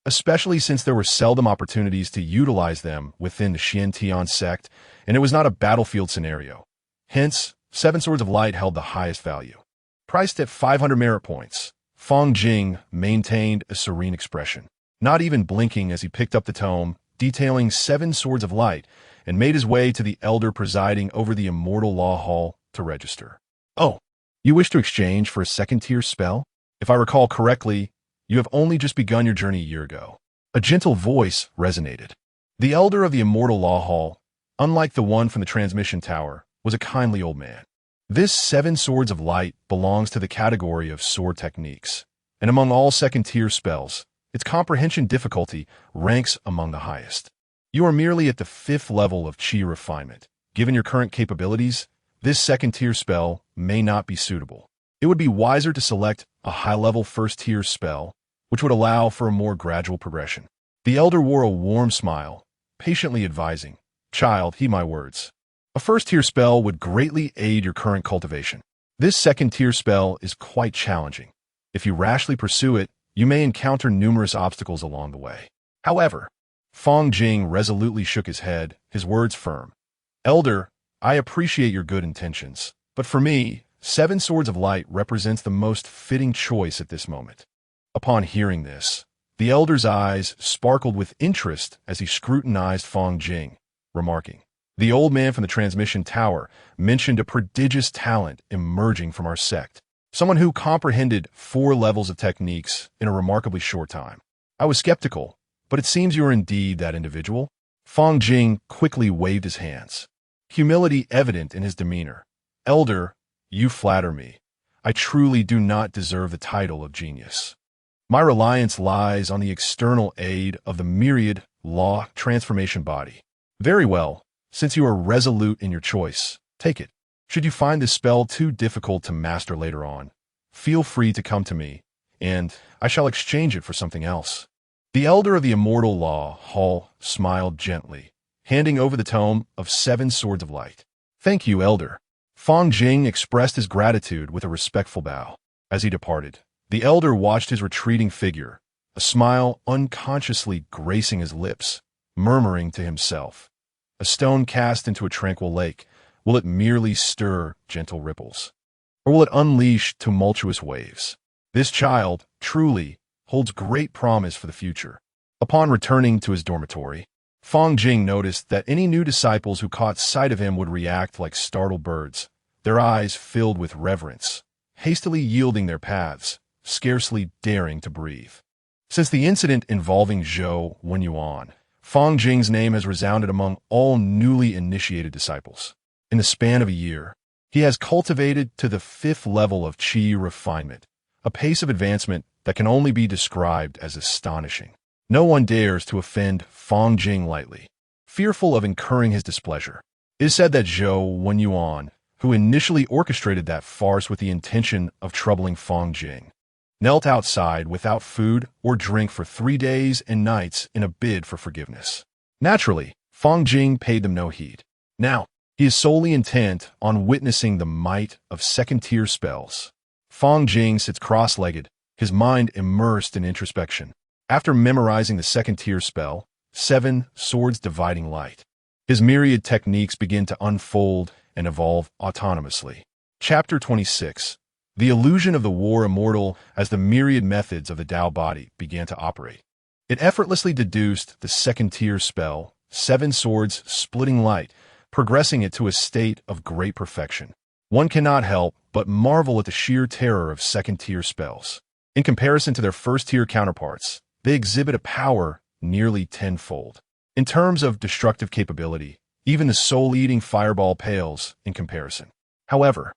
especially since there were seldom opportunities to utilize them within the Xiantian sect, and it was not a battlefield scenario. Hence, 7 Swords of Light held the highest value. Priced at 500 merit points, Fang Jing maintained a serene expression, not even blinking as he picked up the tome detailing 7 Swords of Light and made his way to the elder presiding over the Immortal Law Hall to register. Oh, you wish to exchange for a second-tier spell? If I recall correctly, you have only just begun your journey a year ago. A gentle voice resonated. The elder of the Immortal Law Hall, unlike the one from the transmission tower, was a kindly old man. This 7 Swords of Light belongs to the category of sword techniques, and among all second-tier spells, its comprehension difficulty ranks among the highest. You are merely at the 5th level of Qi refinement. Given your current capabilities, this second-tier spell may not be suitable. It would be wiser to select a high-level first-tier spell, which would allow for a more gradual progression. The elder wore a warm smile, patiently advising, Child, heed my words. A first-tier spell would greatly aid your current cultivation. This second-tier spell is quite challenging. If you rashly pursue it, you may encounter numerous obstacles along the way. However, Fang Jing resolutely shook his head, his words firm. Elder, I appreciate your good intentions, but for me, 7 Swords of Light represents the most fitting choice at this moment. Upon hearing this, the elder's eyes sparkled with interest as he scrutinized Fang Jing, remarking, "The old man from the transmission tower mentioned a prodigious talent emerging from our sect, someone who comprehended 4 levels of techniques in a remarkably short time. I was skeptical, but it seems you are indeed that individual." Fang Jing quickly waved his hands, humility evident in his demeanor. "Elder, you flatter me. I truly do not deserve the title of genius. My reliance lies on the external aid of the myriad law transformation body. Very well, since you are resolute in your choice, take it. Should you find this spell too difficult to master later on, feel free to come to me, and I shall exchange it for something else." The elder of the immortal law hall smiled gently, handing over the tome of 7 Swords of Light. "Thank you, elder." Fang Jing expressed his gratitude with a respectful bow. As he departed, the elder watched his retreating figure, a smile unconsciously gracing his lips, murmuring to himself, "A stone cast into a tranquil lake, will it merely stir gentle ripples? Or will it unleash tumultuous waves? This child, truly, holds great promise for the future." Upon returning to his dormitory, Fang Jing noticed that any new disciples who caught sight of him would react like startled birds, their eyes filled with reverence, hastily yielding their paths, scarcely daring to breathe. Since the incident involving Zhou Wenyuan, Fang Jing's name has resounded among all newly initiated disciples. In the span of a year, he has cultivated to the 5th level of qi refinement, a pace of advancement that can only be described as astonishing. No one dares to offend Fang Jing lightly, fearful of incurring his displeasure. It is said that Zhou Wenyuan, who initially orchestrated that farce with the intention of troubling Fang Jing, knelt outside without food or drink for 3 days and nights in a bid for forgiveness. Naturally, Fang Jing paid them no heed. Now, he is solely intent on witnessing the might of second-tier spells. Fang Jing sits cross-legged, his mind immersed in introspection. After memorizing the second-tier spell, 7 Swords Dividing Light, his myriad techniques begin to unfold and evolve autonomously. Chapter 26. The illusion of the war immortal as the myriad methods of the Tao body began to operate. It effortlessly deduced the second-tier spell, 7 Swords Splitting Light, progressing it to a state of great perfection. One cannot help but marvel at the sheer terror of second-tier spells. In comparison to their first-tier counterparts, they exhibit a power nearly tenfold. In terms of destructive capability, even the soul-eating fireball pales in comparison. However,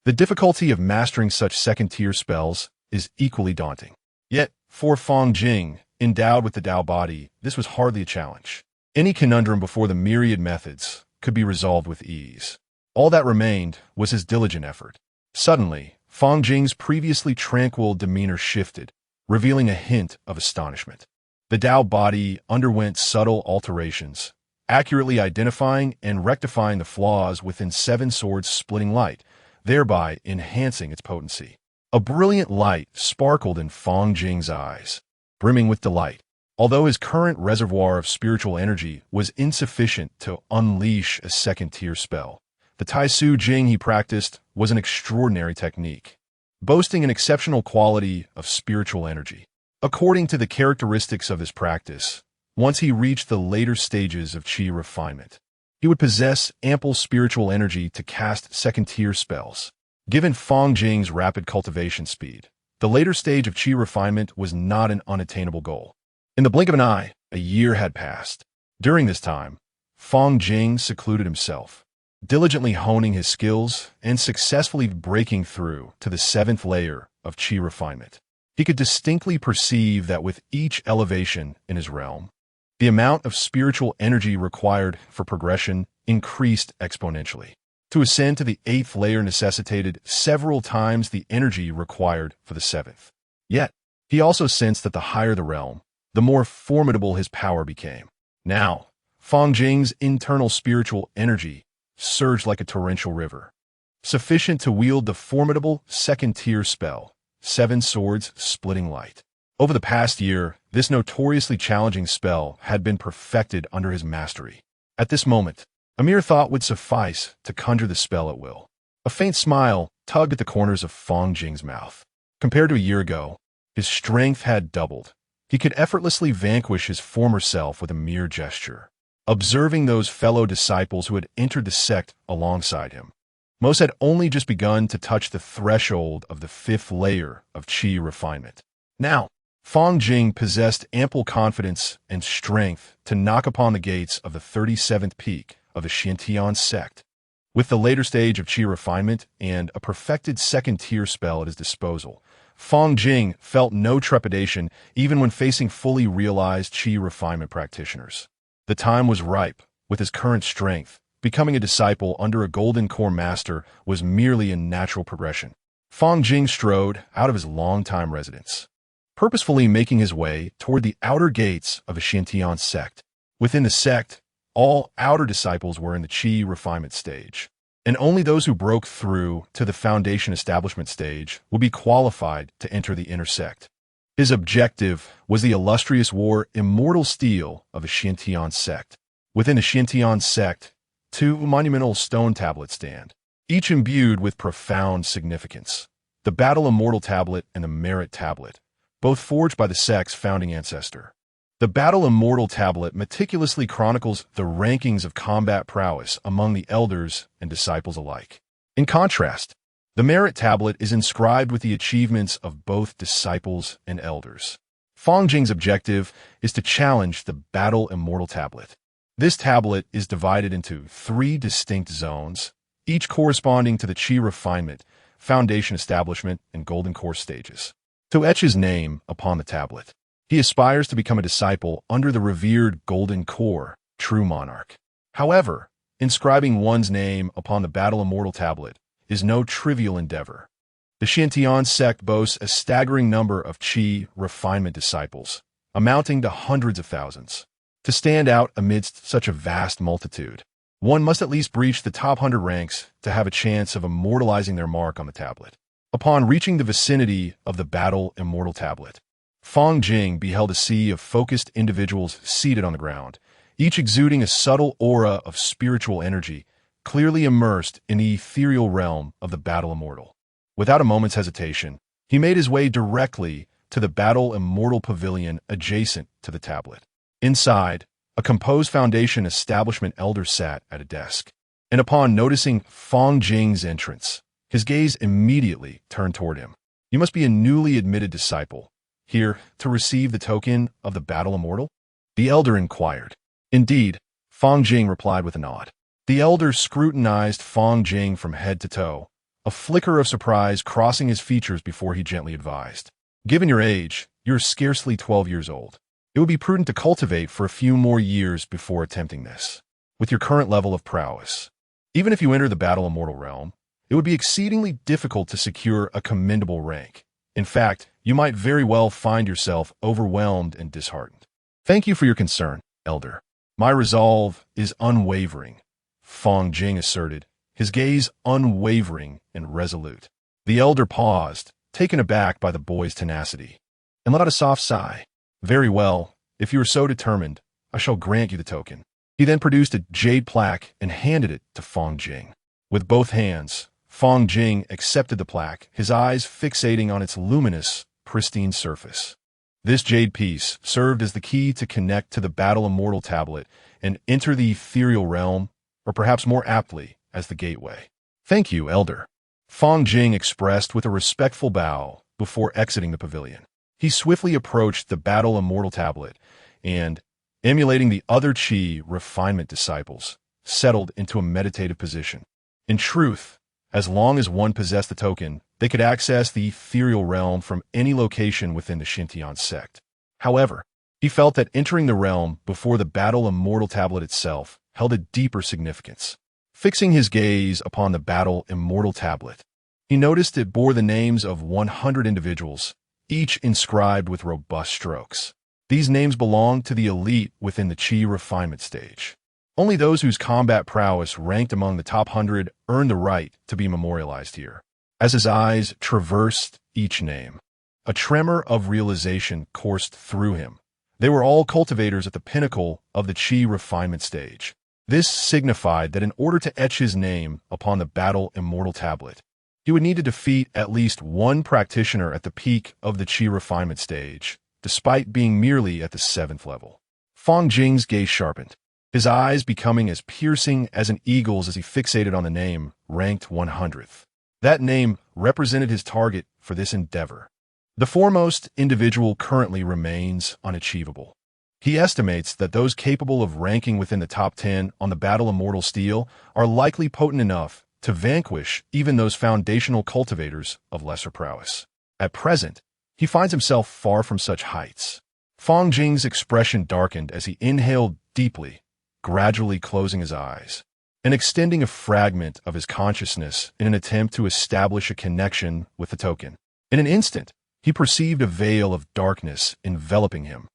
the difficulty of mastering such second-tier spells is equally daunting. Yet, for Fang Jing, endowed with the Tao body, this was hardly a challenge. Any conundrum before the myriad methods could be resolved with ease. All that remained was his diligent effort. Suddenly, Fang Jing's previously tranquil demeanor shifted, revealing a hint of astonishment. The Tao body underwent subtle alterations, accurately identifying and rectifying the flaws within 7 Swords Splitting Light, thereby enhancing its potency. A brilliant light sparkled in Fang Jing's eyes, brimming with delight. Although his current reservoir of spiritual energy was insufficient to unleash a second-tier spell, the Tai Su Jing he practiced was an extraordinary technique, boasting an exceptional quality of spiritual energy. According to the characteristics of his practice, once he reached the later stages of qi refinement, he would possess ample spiritual energy to cast second-tier spells. Given Fang Jing's rapid cultivation speed, the later stage of qi refinement was not an unattainable goal. In the blink of an eye, a year had passed. During this time, Fang Jing secluded himself, diligently honing his skills and successfully breaking through to the 7th layer of qi refinement. He could distinctly perceive that with each elevation in his realm, the amount of spiritual energy required for progression increased exponentially. To ascend to the 8th layer necessitated several times the energy required for the 7th. Yet, he also sensed that the higher the realm, the more formidable his power became. Now, Fang Jing's internal spiritual energy surged like a torrential river, sufficient to wield the formidable second-tier spell, Seven Swords Splitting Light. Over the past year, this notoriously challenging spell had been perfected under his mastery. At this moment, a mere thought would suffice to conjure the spell at will. A faint smile tugged at the corners of Fang Jing's mouth. Compared to a year ago, his strength had doubled. He could effortlessly vanquish his former self with a mere gesture. Observing those fellow disciples who had entered the sect alongside him, most had only just begun to touch the threshold of the 5th layer of qi refinement. Now, Fang Jing possessed ample confidence and strength to knock upon the gates of the 37th peak of the Xintian sect. With the later stage of qi refinement and a perfected second-tier spell at his disposal, Fang Jing felt no trepidation even when facing fully realized qi refinement practitioners. The time was ripe. With his current strength, becoming a disciple under a golden core master was merely a natural progression. Fang Jing strode out of his long-time residence, purposefully making his way toward the outer gates of the Xintian sect. Within the sect, all outer disciples were in the qi refinement stage, and only those who broke through to the foundation establishment stage would be qualified to enter the inner sect. His objective was the illustrious war Immortal Steel of the Xintian sect. Within the Xintian sect, 2 monumental stone tablets stand, each imbued with profound significance. The Battle Immortal Tablet and the Merit Tablet, both forged by the sect's founding ancestor. The Battle Immortal Tablet meticulously chronicles the rankings of combat prowess among the elders and disciples alike. In contrast, the Merit Tablet is inscribed with the achievements of both disciples and elders. Fang Jing's objective is to challenge the Battle Immortal Tablet. This tablet is divided into 3 distinct zones, each corresponding to the qi refinement, foundation establishment, and golden core stages. To etch his name upon the tablet, he aspires to become a disciple under the revered golden core, true monarch. However, inscribing one's name upon the Battle Immortal Tablet is no trivial endeavor. The Xintian sect boasts a staggering number of qi refinement disciples, amounting to hundreds of thousands. To stand out amidst such a vast multitude, one must at least breach the top 100 ranks to have a chance of immortalizing their mark on the tablet. Upon reaching the vicinity of the Battle Immortal Tablet, Fang Jing beheld a sea of focused individuals seated on the ground, each exuding a subtle aura of spiritual energy, clearly immersed in the ethereal realm of the Battle Immortal. Without a moment's hesitation, he made his way directly to the Battle Immortal Pavilion adjacent to the tablet. Inside, a composed foundation establishment elder sat at a desk, and upon noticing Fang Jing's entrance, his gaze immediately turned toward him. "You must be a newly admitted disciple, here to receive the token of the Battle Immortal?" the elder inquired. "Indeed," Fang Jing replied with a nod. The elder scrutinized Fang Jing from head to toe, a flicker of surprise crossing his features before he gently advised. "Given your age, you're scarcely 12 years old. It would be prudent to cultivate for a few more years before attempting this. With your current level of prowess, even if you enter the Battle Immortal realm, it would be exceedingly difficult to secure a commendable rank. In fact, you might very well find yourself overwhelmed and disheartened." "Thank you for your concern, elder. My resolve is unwavering," Fang Jing asserted, his gaze unwavering and resolute. The elder paused, taken aback by the boy's tenacity, and let out a soft sigh. "Very well, if you are so determined, I shall grant you the token." He then produced a jade plaque and handed it to Fang Jing. With both hands, Fang Jing accepted the plaque, his eyes fixating on its luminous, pristine surface. This jade piece served as the key to connect to the Battle Immortal Tablet and enter the ethereal realm, or perhaps more aptly, as the gateway. "Thank you, elder," Fang Jing expressed with a respectful bow before exiting the pavilion. He swiftly approached the Battle Immortal Tablet and, emulating the other qi refinement disciples, settled into a meditative position. In truth, as long as one possessed the token, they could access the ethereal realm from any location within the Xintian sect. However, he felt that entering the realm before the Battle Immortal Tablet itself held a deeper significance. Fixing his gaze upon the Battle Immortal Tablet, he noticed it bore the names of 100 individuals, each inscribed with robust strokes. These names belong to the elite within the Qi refinement stage. Only those whose combat prowess ranked among the top 100 earned the right to be memorialized here. As his eyes traversed each name, a tremor of realization coursed through him. They were all cultivators at the pinnacle of the Qi refinement stage. This signified that in order to etch his name upon the battle immortal tablet, he would need to defeat at least one practitioner at the peak of the Qi refinement stage, despite being merely at the 7th level. Fang Jing's gaze sharpened, his eyes becoming as piercing as an eagle's as he fixated on the name ranked 100th. That name represented his target for this endeavor. The foremost individual currently remains unachievable. He estimates that those capable of ranking within the top 10 on the Battle Immortal Steel are likely potent enough to vanquish even those foundational cultivators of lesser prowess. At present, he finds himself far from such heights. Fang Jing's expression darkened as he inhaled deeply, gradually closing his eyes and extending a fragment of his consciousness in an attempt to establish a connection with the token. In an instant, he perceived a veil of darkness enveloping him,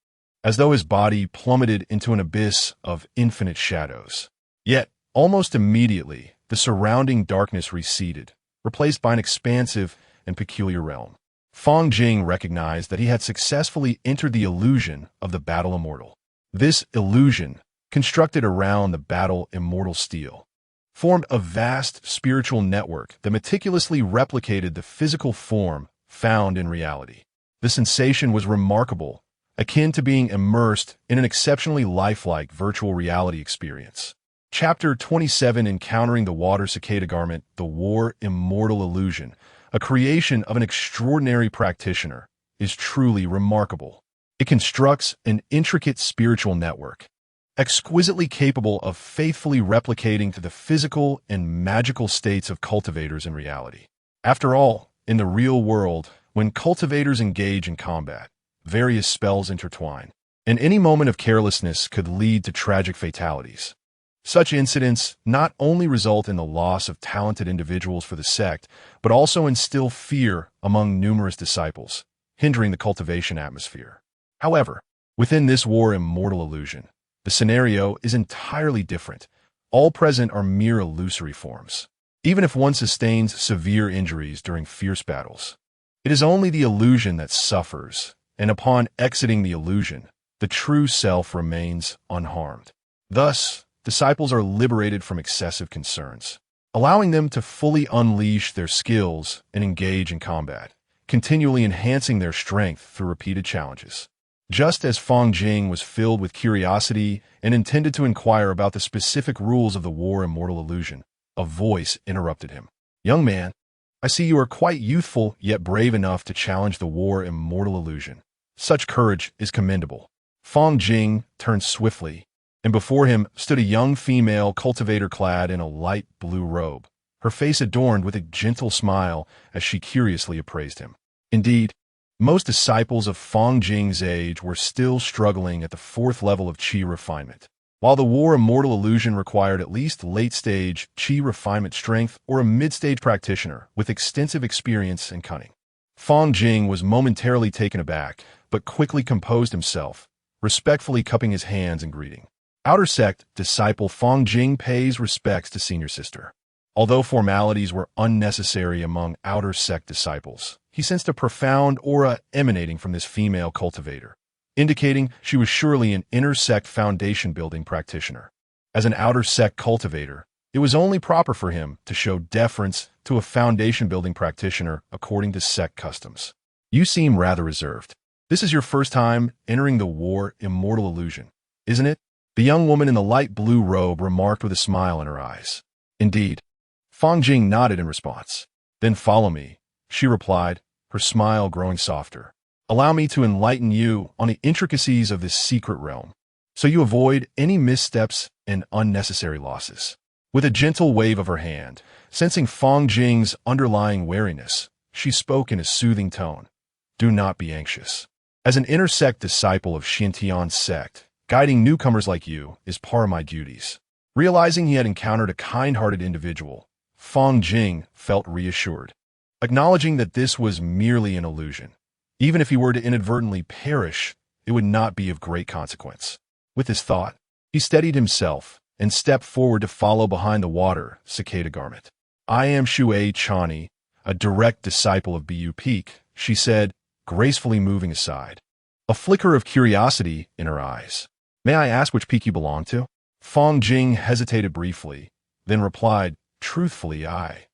as though his body plummeted into an abyss of infinite shadows. Yet, almost immediately, the surrounding darkness receded, replaced by an expansive and peculiar realm. Fang Jing recognized that he had successfully entered the illusion of the Battle Immortal. This illusion, constructed around the Battle Immortal Steel, formed a vast spiritual network that meticulously replicated the physical form found in reality. The sensation was remarkable, akin to being immersed in an exceptionally lifelike virtual reality experience. Chapter 27, Encountering the Water Cicada Garment, the War Immortal Illusion, a creation of an extraordinary practitioner, is truly remarkable. It constructs an intricate spiritual network, exquisitely capable of faithfully replicating to the physical and magical states of cultivators in reality. After all, in the real world, when cultivators engage in combat, various spells intertwine, and any moment of carelessness could lead to tragic fatalities. Such incidents not only result in the loss of talented individuals for the sect, but also instill fear among numerous disciples, hindering the cultivation atmosphere. However, within this war immortal illusion, the scenario is entirely different. All present are mere illusory forms. Even if one sustains severe injuries during fierce battles, it is only the illusion that suffers, and upon exiting the illusion, the true self remains unharmed. Thus, disciples are liberated from excessive concerns, allowing them to fully unleash their skills and engage in combat, continually enhancing their strength through repeated challenges. Just as Fang Jing was filled with curiosity and intended to inquire about the specific rules of the War Immortal Illusion, a voice interrupted him. "Young man, I see you are quite youthful yet brave enough to challenge the War Immortal Illusion. Such courage is commendable." Fang Jing turned swiftly, and before him stood a young female cultivator clad in a light blue robe, her face adorned with a gentle smile as she curiously appraised him. Indeed, most disciples of Fang Jing's age were still struggling at the 4th level of Qi refinement, while the War Immortal Illusion required at least late-stage Qi refinement strength or a mid-stage practitioner with extensive experience and cunning. Fang Jing was momentarily taken aback, but quickly composed himself, respectfully cupping his hands in greeting. Outer Sect disciple Fang Jing pays respects to senior sister. Although formalities were unnecessary among Outer Sect disciples, he sensed a profound aura emanating from this female cultivator, indicating she was surely an inner sect foundation-building practitioner. As an Outer Sect cultivator, it was only proper for him to show deference to a foundation-building practitioner according to sect customs. "You seem rather reserved. This is your first time entering the War Immortal Illusion, isn't it?" The young woman in the light blue robe remarked with a smile in her eyes. "Indeed." Fang Jing nodded in response. "Then follow me," she replied, her smile growing softer. "Allow me to enlighten you on the intricacies of this secret realm, so you avoid any missteps and unnecessary losses." With a gentle wave of her hand, sensing Fang Jing's underlying wariness, she spoke in a soothing tone. "Do not be anxious. As an inner sect disciple of Xintian's sect, guiding newcomers like you is part of my duties." Realizing he had encountered a kind-hearted individual, Fang Jing felt reassured, acknowledging that this was merely an illusion. Even if he were to inadvertently perish, it would not be of great consequence. With this thought, he steadied himself and stepped forward to follow behind the water cicada garment. I am Shui Chani, a direct disciple of Bu Peak, she said, gracefully moving aside. A flicker of curiosity in her eyes. May I ask which peak you belong to? Fang Jing hesitated briefly, then replied, truthfully, I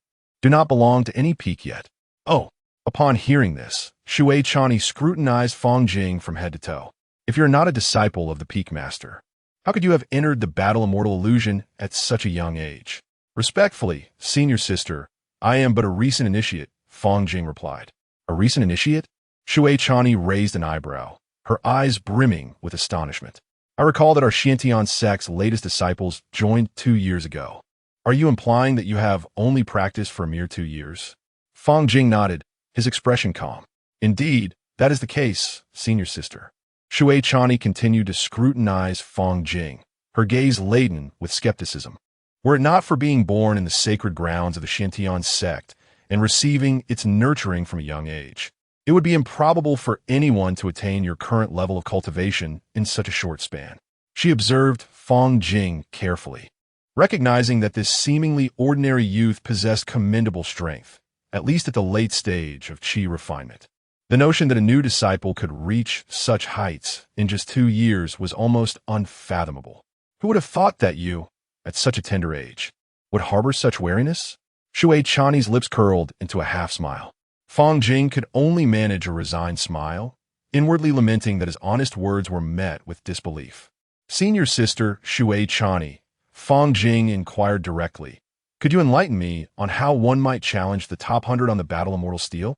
do not belong to any peak yet. Oh. Upon hearing this, Shui Chani scrutinized Fang Jing from head to toe. If you're not a disciple of the Peak Master, how could you have entered the Battle Immortal Illusion at such a young age? Respectfully, senior sister, I am but a recent initiate, Fang Jing replied. A recent initiate? Shui Chani raised an eyebrow, her eyes brimming with astonishment. I recall that our Xiantian sect's latest disciples joined 2 years ago. Are you implying that you have only practiced for a mere 2 years? Fang Jing nodded, his expression calm. Indeed, that is the case, senior sister. Shui Chani continued to scrutinize Fang Jing, her gaze laden with skepticism. Were it not for being born in the sacred grounds of the Xiantian sect and receiving its nurturing from a young age, it would be improbable for anyone to attain your current level of cultivation in such a short span. She observed Fang Jing carefully, recognizing that this seemingly ordinary youth possessed commendable strength, at least at the late stage of qi refinement. The notion that a new disciple could reach such heights in just 2 years was almost unfathomable. Who would have thought that you, at such a tender age, would harbor such wariness? Shui Chani's lips curled into a half-smile. Fang Jing could only manage a resigned smile, inwardly lamenting that his honest words were met with disbelief. Senior sister Shui Chani, Fang Jing inquired directly, could you enlighten me on how one might challenge the top 100 on the Battle Immortal Steel?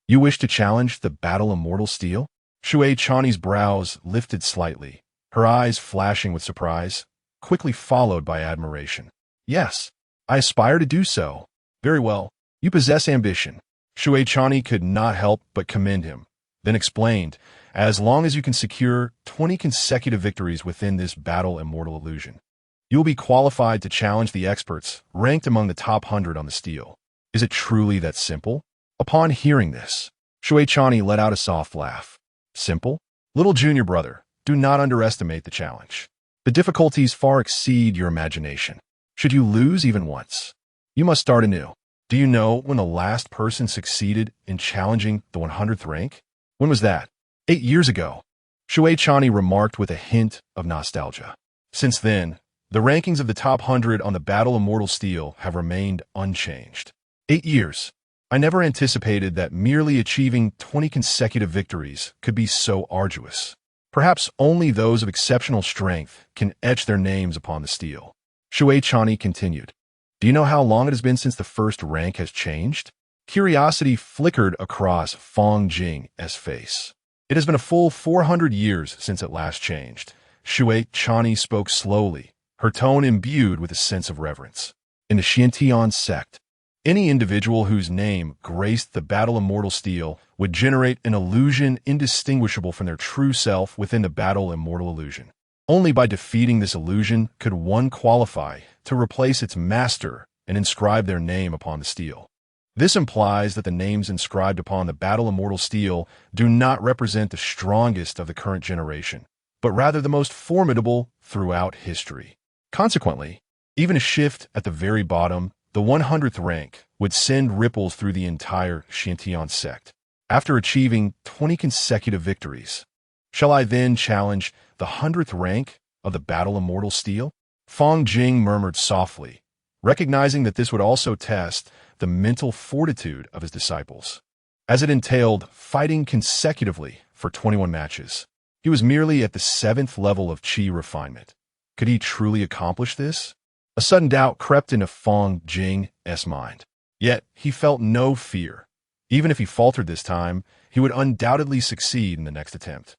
You wish to challenge the Battle Immortal Steel? Shui Chani's brows lifted slightly, her eyes flashing with surprise, quickly followed by admiration. Yes, I aspire to do so. Very well, you possess ambition. Shui Chani could not help but commend him, then explained, as long as you can secure 20 consecutive victories within this Battle Immortal Illusion, you will be qualified to challenge the experts ranked among the top 100 on the steel. Is it truly that simple? Upon hearing this, Shui Chani let out a soft laugh. Simple? Little junior brother, do not underestimate the challenge. The difficulties far exceed your imagination. Should you lose even once, you must start anew. Do you know when the last person succeeded in challenging the 100th rank? When was that? 8 years ago. Shui Chani remarked with a hint of nostalgia. Since then, the rankings of the top 100 on the Battle Immortal Steel have remained unchanged. 8 years. I never anticipated that merely achieving 20 consecutive victories could be so arduous. Perhaps only those of exceptional strength can etch their names upon the steel. Shui Chani continued. Do you know how long it has been since the first rank has changed? Curiosity flickered across Fang Jing's face. It has been a full 400 years since it last changed. Shui Chani spoke slowly, her tone imbued with a sense of reverence. In the Xiantian sect, any individual whose name graced the Battle Immortal Steel would generate an illusion indistinguishable from their true self within the Battle Immortal Illusion. Only by defeating this illusion could one qualify to replace its master and inscribe their name upon the steel. This implies that the names inscribed upon the Battle Immortal Steel do not represent the strongest of the current generation, but rather the most formidable throughout history. Consequently, even a shift at the very bottom, the 100th rank, would send ripples through the entire Xiantian sect. After achieving 20 consecutive victories, shall I then challenge the 100th rank of the Battle Immortal Steel? Fang Jing murmured softly, recognizing that this would also test the mental fortitude of his disciples, as it entailed fighting consecutively for 21 matches. He was merely at the 7th level of qi refinement. Could he truly accomplish this? A sudden doubt crept into Fang Jing's mind. Yet he felt no fear. Even if he faltered this time, he would undoubtedly succeed in the next attempt.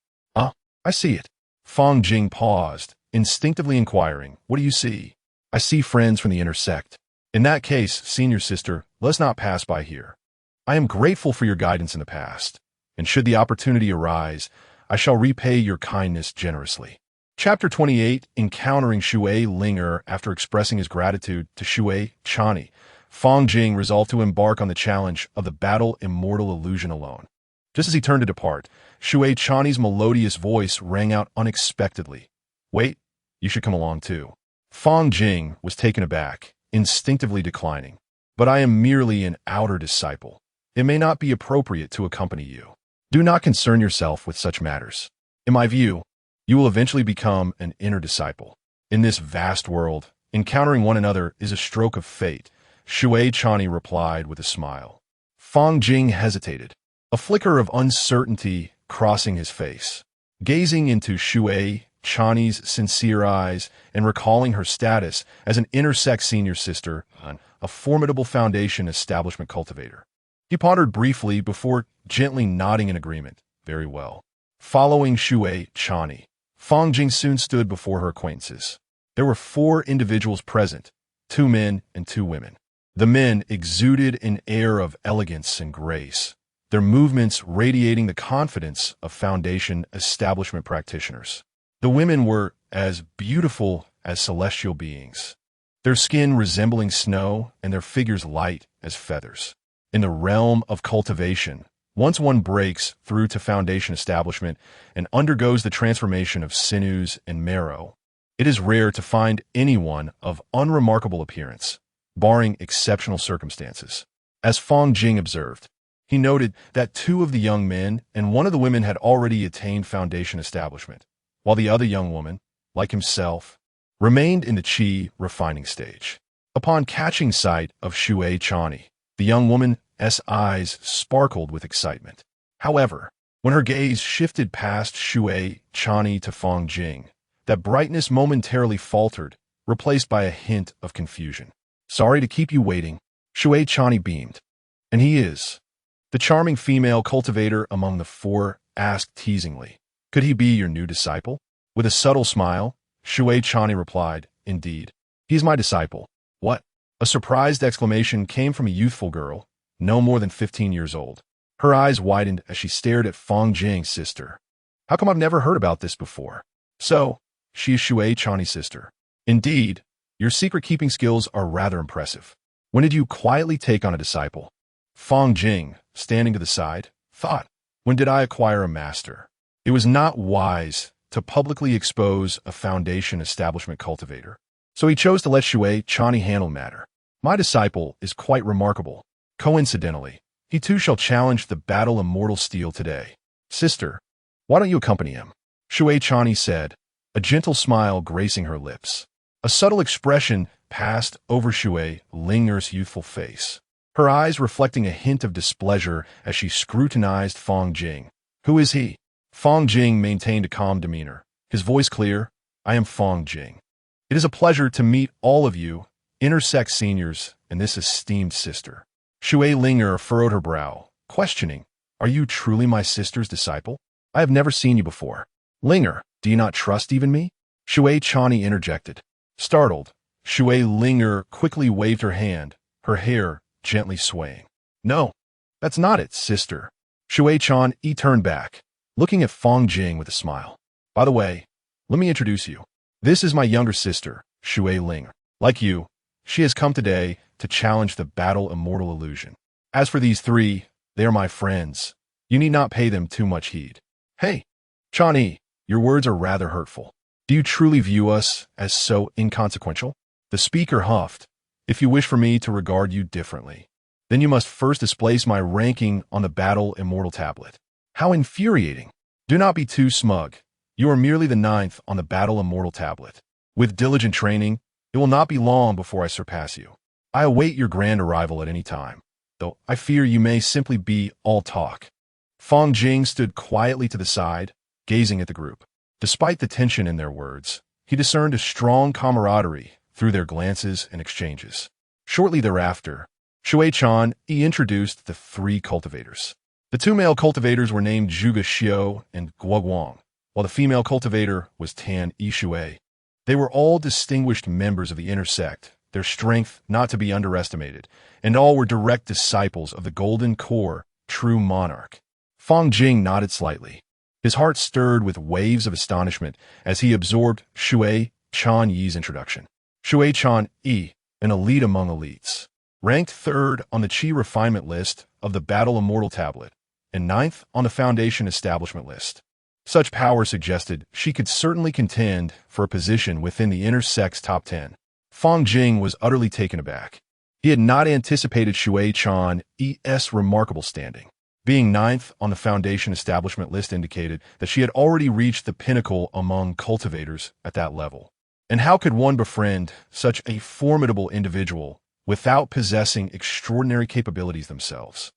I see it. Fang Jing paused, instinctively inquiring, what do you see? I see friends from the inner sect. In that case, senior sister, let's not pass by here. I am grateful for your guidance in the past, and should the opportunity arise, I shall repay your kindness generously. Chapter 28, Encountering Shui Linger. After expressing his gratitude to Shui Chani, Fang Jing resolved to embark on the challenge of the Battle Immortal Illusion alone. Just as he turned to depart, Shui Chani's melodious voice rang out unexpectedly. Wait, you should come along too. Fang Jing was taken aback, instinctively declining. But I am merely an outer disciple. It may not be appropriate to accompany you. Do not concern yourself with such matters. In my view, you will eventually become an inner disciple. In this vast world, encountering one another is a stroke of fate, Shui Chani replied with a smile. Fang Jing hesitated, a flicker of uncertainty crossing his face. Gazing into Shui Chani's sincere eyes and recalling her status as an intersex senior sister, a formidable foundation establishment cultivator. He pondered briefly before gently nodding in agreement. Very well. Following Shui Chani, Fang Jing soon stood before her acquaintances. There were 4 individuals present, 2 men and 2 women. The men exuded an air of elegance and grace, their movements radiating the confidence of foundation establishment practitioners. The women were as beautiful as celestial beings, their skin resembling snow and their figures light as feathers. In the realm of cultivation, once one breaks through to foundation establishment and undergoes the transformation of sinews and marrow, it is rare to find anyone of unremarkable appearance, barring exceptional circumstances. As Fang Jing observed, he noted that 2 of the young men and 1 of the women had already attained foundation establishment, while the other young woman, like himself, remained in the qi refining stage. Upon catching sight of Shui Chani, the young woman's eyes sparkled with excitement. However, when her gaze shifted past Shui Chani to Fang Jing, that brightness momentarily faltered, replaced by a hint of confusion. Sorry to keep you waiting, Shui Chani beamed. And he is. The charming female cultivator among the 4 asked teasingly. Could he be your new disciple? With a subtle smile, Shui Chani replied, Indeed. He is my disciple. What? A surprised exclamation came from a youthful girl, no more than 15 years old. Her eyes widened as she stared at Fang Jing's sister. How come I've never heard about this before? So, she is Shui Chani's sister. Indeed, your secret-keeping skills are rather impressive. When did you quietly take on a disciple? Fang Jing, standing to the side, thought, when did I acquire a master? It was not wise to publicly expose a foundation establishment cultivator, so he chose to let Shui Chani handle the matter. My disciple is quite remarkable. Coincidentally, he too shall challenge the battle immortal steel today. Sister, why don't you accompany him? Shui Chani said, a gentle smile gracing her lips. A subtle expression passed over Shui Linger's youthful face, her eyes reflecting a hint of displeasure as she scrutinized Fang Jing. Who is he? Fang Jing maintained a calm demeanor, his voice clear. I am Fang Jing. It is a pleasure to meet all of you, intersex seniors, and this esteemed sister. Shui Linger furrowed her brow, questioning, are you truly my sister's disciple? I have never seen you before. Linger, do you not trust even me? Shui Chani interjected. Startled, Shui Linger quickly waved her hand, her hair gently swaying. No, that's not it, sister. Shui Chani turned back, looking at Fang Jing with a smile. By the way, let me introduce you. This is my younger sister, Shui Linger. Like you, she has come today to challenge the battle immortal illusion. As for these 3, they are my friends. You need not pay them too much heed. Hey, Chani, your words are rather hurtful. Do you truly view us as so inconsequential? The speaker huffed. If you wish for me to regard you differently, then you must first displace my ranking on the battle immortal tablet. How infuriating. Do not be too smug. You are merely the 9th on the battle immortal tablet. With diligent training, it will not be long before I surpass you. I await your grand arrival at any time, though I fear you may simply be all talk. Fang Jing stood quietly to the side, gazing at the group. Despite the tension in their words, he discerned a strong camaraderie through their glances and exchanges. Shortly thereafter, Shui Chan introduced the 3 cultivators. The 2 male cultivators were named Zhuge Xiao and Guo Guang, while the female cultivator was Tan Yishui. They were all distinguished members of the inner sect, their strength not to be underestimated, and all were direct disciples of the Golden Core, true monarch. Fang Jing nodded slightly. His heart stirred with waves of astonishment as he absorbed Shui Chan Yi's introduction. Shui Chan Yi, an elite among elites, ranked 3rd on the Qi refinement list of the Battle Immortal Tablet, and ninth on the foundation establishment list. Such power suggested she could certainly contend for a position within the intersex top 10. Fang Jing was utterly taken aback. He had not anticipated Shui Chan's remarkable standing. Being ninth on the foundation establishment list indicated that she had already reached the pinnacle among cultivators at that level. And how could one befriend such a formidable individual without possessing extraordinary capabilities themselves?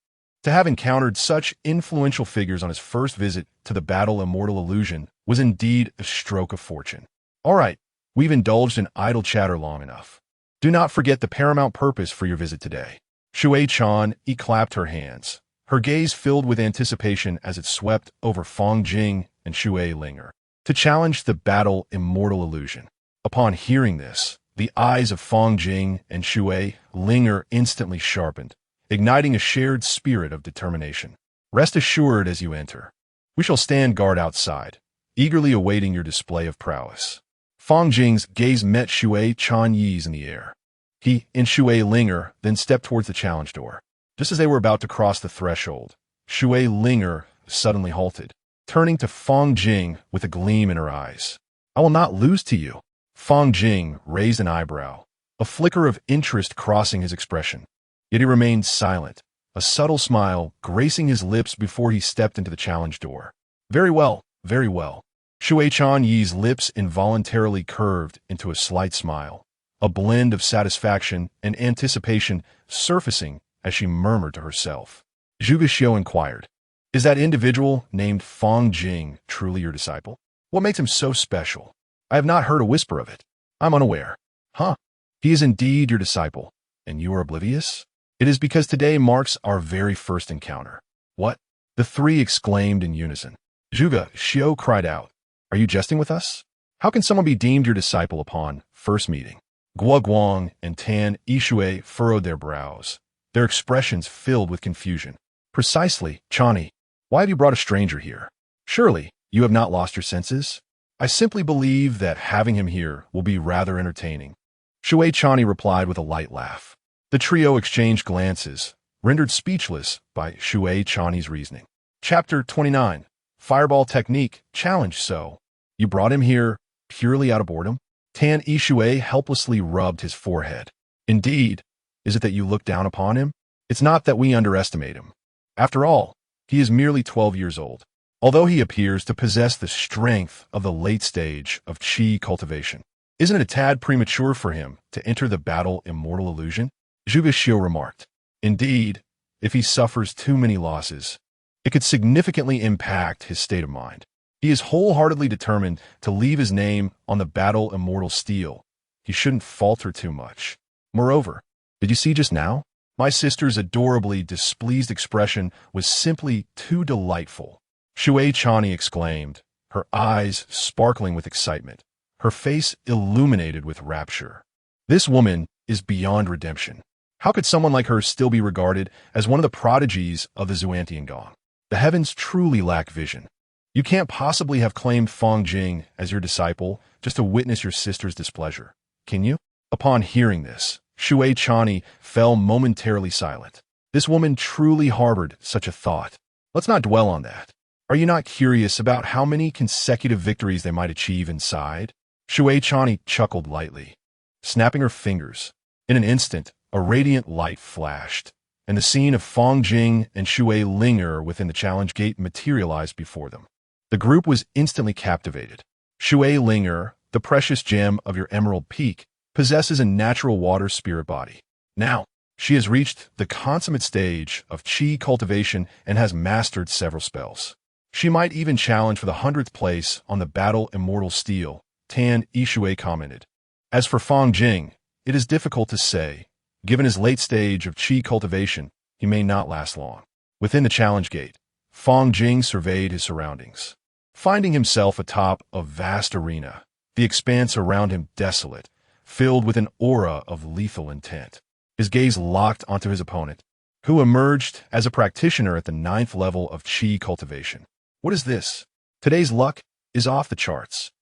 To have encountered such influential figures on his first visit to the Battle Immortal Illusion was indeed a stroke of fortune. All right, we've indulged in idle chatter long enough. Do not forget the paramount purpose for your visit today. Shui Chan clapped her hands, her gaze filled with anticipation as it swept over Fang Jing and Shui Linger, to challenge the Battle Immortal Illusion. Upon hearing this, the eyes of Fang Jing and Shui Linger instantly sharpened, igniting a shared spirit of determination. Rest assured as you enter. We shall stand guard outside, eagerly awaiting your display of prowess. Fang Jing's gaze met Shui Chanyi's in the air. He and Shui Linger then stepped towards the challenge door. Just as they were about to cross the threshold, Shui Linger suddenly halted, turning to Fang Jing with a gleam in her eyes. I will not lose to you. Fang Jing raised an eyebrow, a flicker of interest crossing his expression. Yet he remained silent, a subtle smile gracing his lips before he stepped into the challenge door. Very well, very well. Shui Chanyi's lips involuntarily curved into a slight smile, a blend of satisfaction and anticipation surfacing as she murmured to herself. Zhuge Xiu inquired, "Is that individual named Fang Jing truly your disciple? What makes him so special? I have not heard a whisper of it. I'm unaware." "Huh? He is indeed your disciple, and you are oblivious? It is because today marks our very first encounter." "What?" the three exclaimed in unison. Zhuge Xiu cried out, "Are you jesting with us? How can someone be deemed your disciple upon first meeting?" Guo Guang and Tan Yishui furrowed their brows, their expressions filled with confusion. "Precisely, Chani. Why have you brought a stranger here? Surely, you have not lost your senses? I simply believe that having him here will be rather entertaining." Shui Chani replied with a light laugh. The trio exchanged glances, rendered speechless by Shui Chani's reasoning. Chapter 29. Fireball Technique Challenge. "So, you brought him here purely out of boredom?" Tan Yishui helplessly rubbed his forehead. "Indeed. Is it that you look down upon him? It's not that we underestimate him. After all, he is merely 12 years old, although he appears to possess the strength of the late stage of qi cultivation. Isn't it a tad premature for him to enter the Battle Immortal Illusion?" Zhuge Xiu remarked. "Indeed, if he suffers too many losses, it could significantly impact his state of mind. He is wholeheartedly determined to leave his name on the Battle Immortal steel. He shouldn't falter too much. Moreover, did you see just now? My sister's adorably displeased expression was simply too delightful." Shui Chani exclaimed, her eyes sparkling with excitement, her face illuminated with rapture. "This woman is beyond redemption. How could someone like her still be regarded as one of the prodigies of the Xuantian Gong? The heavens truly lack vision. You can't possibly have claimed Fang Jing as your disciple just to witness your sister's displeasure, can you?" Upon hearing this, Shui Chani fell momentarily silent. This woman truly harbored such a thought. Let's not dwell on that. Are you not curious about how many consecutive victories they might achieve inside? Shui Chani chuckled lightly, snapping her fingers. In an instant, a radiant light flashed, and the scene of Fang Jing and Shui Linger within the challenge gate materialized before them. The group was instantly captivated. Shui Linger, the precious gem of your Emerald Peak, possesses a natural water spirit body. Now, she has reached the consummate stage of qi cultivation and has mastered several spells. She might even challenge for the 100th place on the Battle Immortal Steel, Tan Yishui commented. As for Fang Jing, it is difficult to say. Given his late stage of qi cultivation, he may not last long. Within the challenge gate, Fang Jing surveyed his surroundings. Finding himself atop a vast arena, the expanse around him desolate, filled with an aura of lethal intent. His gaze locked onto his opponent, who emerged as a practitioner at the 9th level of qi cultivation. What is this? Today's luck is off the charts.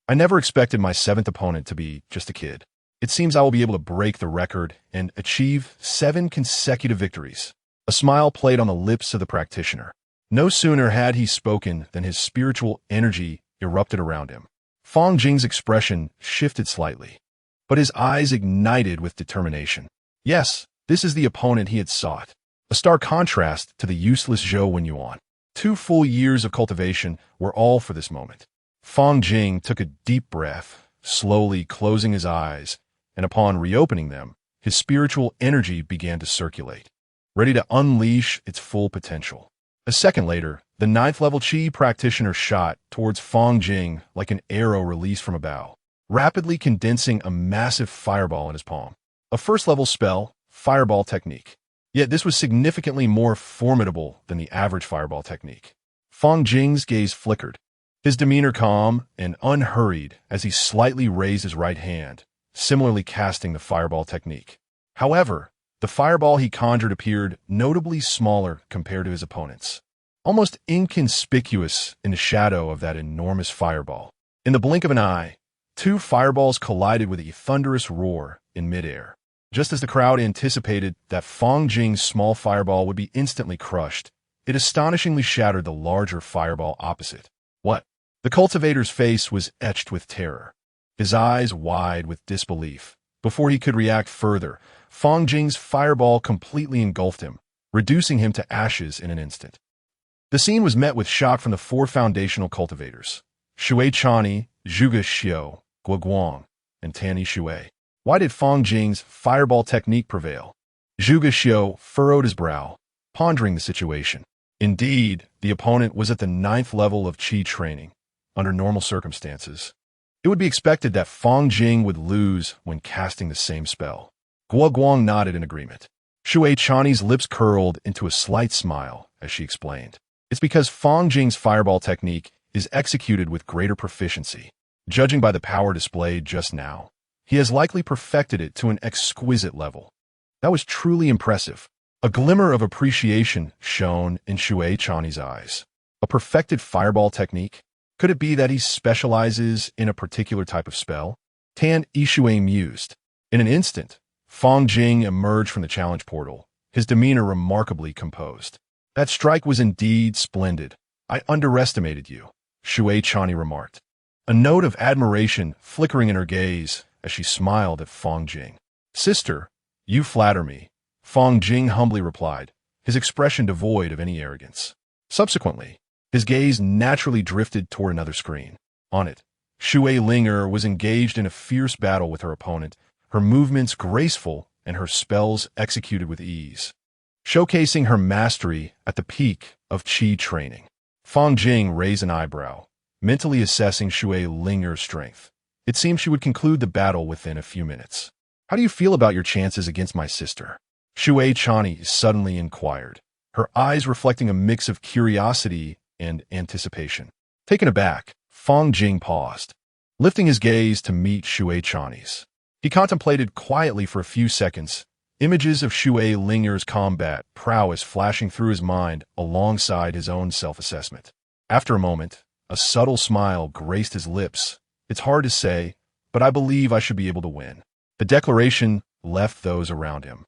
I never expected my 7th opponent to be just a kid. It seems I will be able to break the record and achieve 7 consecutive victories. A smile played on the lips of the practitioner. No sooner had he spoken than his spiritual energy erupted around him. Fang Jing's expression shifted slightly, but his eyes ignited with determination. Yes, this is the opponent he had sought. A stark contrast to the useless Zhou Wenyuan. 2 full years of cultivation were all for this moment. Fang Jing took a deep breath, slowly closing his eyes, and upon reopening them, his spiritual energy began to circulate, ready to unleash its full potential. A second later, the 9th-level Qi practitioner shot towards Fang Jing like an arrow released from a bow, rapidly condensing a massive fireball in his palm. A first-level spell, fireball technique. Yet this was significantly more formidable than the average fireball technique. Fang Jing's gaze flickered, his demeanor calm and unhurried as he slightly raised his right hand, similarly casting the fireball technique. However, the fireball he conjured appeared notably smaller compared to his opponent's, almost inconspicuous in the shadow of that enormous fireball. In the blink of an eye, 2 fireballs collided with a thunderous roar in midair. Just as the crowd anticipated that Fang Jing's small fireball would be instantly crushed, it astonishingly shattered the larger fireball opposite. What? The cultivator's face was etched with terror, his eyes wide with disbelief. Before he could react further, Fang Jing's fireball completely engulfed him, reducing him to ashes in an instant. The scene was met with shock from the 4 foundational cultivators: Shui Chani, Zhuge Xiu, Guo Guang, and Tani Shui. Why did Fang Jing's fireball technique prevail? Zhuge Xiu furrowed his brow, pondering the situation. Indeed, the opponent was at the 9th level of Qi training. Under normal circumstances, it would be expected that Fang Jing would lose when casting the same spell. Guo Guang nodded in agreement. Shui Chani's lips curled into a slight smile as she explained. It's because Fang Jing's fireball technique is executed with greater proficiency. Judging by the power displayed just now, he has likely perfected it to an exquisite level. That was truly impressive. A glimmer of appreciation shone in Shui Chani's eyes. A perfected fireball technique? Could it be that he specializes in a particular type of spell? Tan Yishui mused. In an instant, Fang Jing emerged from the challenge portal, his demeanor remarkably composed. That strike was indeed splendid. I underestimated you, Shui Chani remarked, a note of admiration flickering in her gaze as she smiled at Fang Jing. Sister, you flatter me, Fang Jing humbly replied, his expression devoid of any arrogance. Subsequently, his gaze naturally drifted toward another screen. On it, Shui Linger was engaged in a fierce battle with her opponent, her movements graceful and her spells executed with ease, showcasing her mastery at the peak of Qi training. Fang Jing raised an eyebrow, mentally assessing Shui Linger's strength. It seemed she would conclude the battle within a few minutes. How do you feel about your chances against my sister? Shui Chani suddenly inquired, her eyes reflecting a mix of curiosity and anticipation. Taken aback, Fang Jing paused, lifting his gaze to meet Shui Chani's. He contemplated quietly for a few seconds, images of Shui Linger's combat prowess flashing through his mind alongside his own self-assessment. After a moment, a subtle smile graced his lips. It's hard to say, but I believe I should be able to win. The declaration left those around him,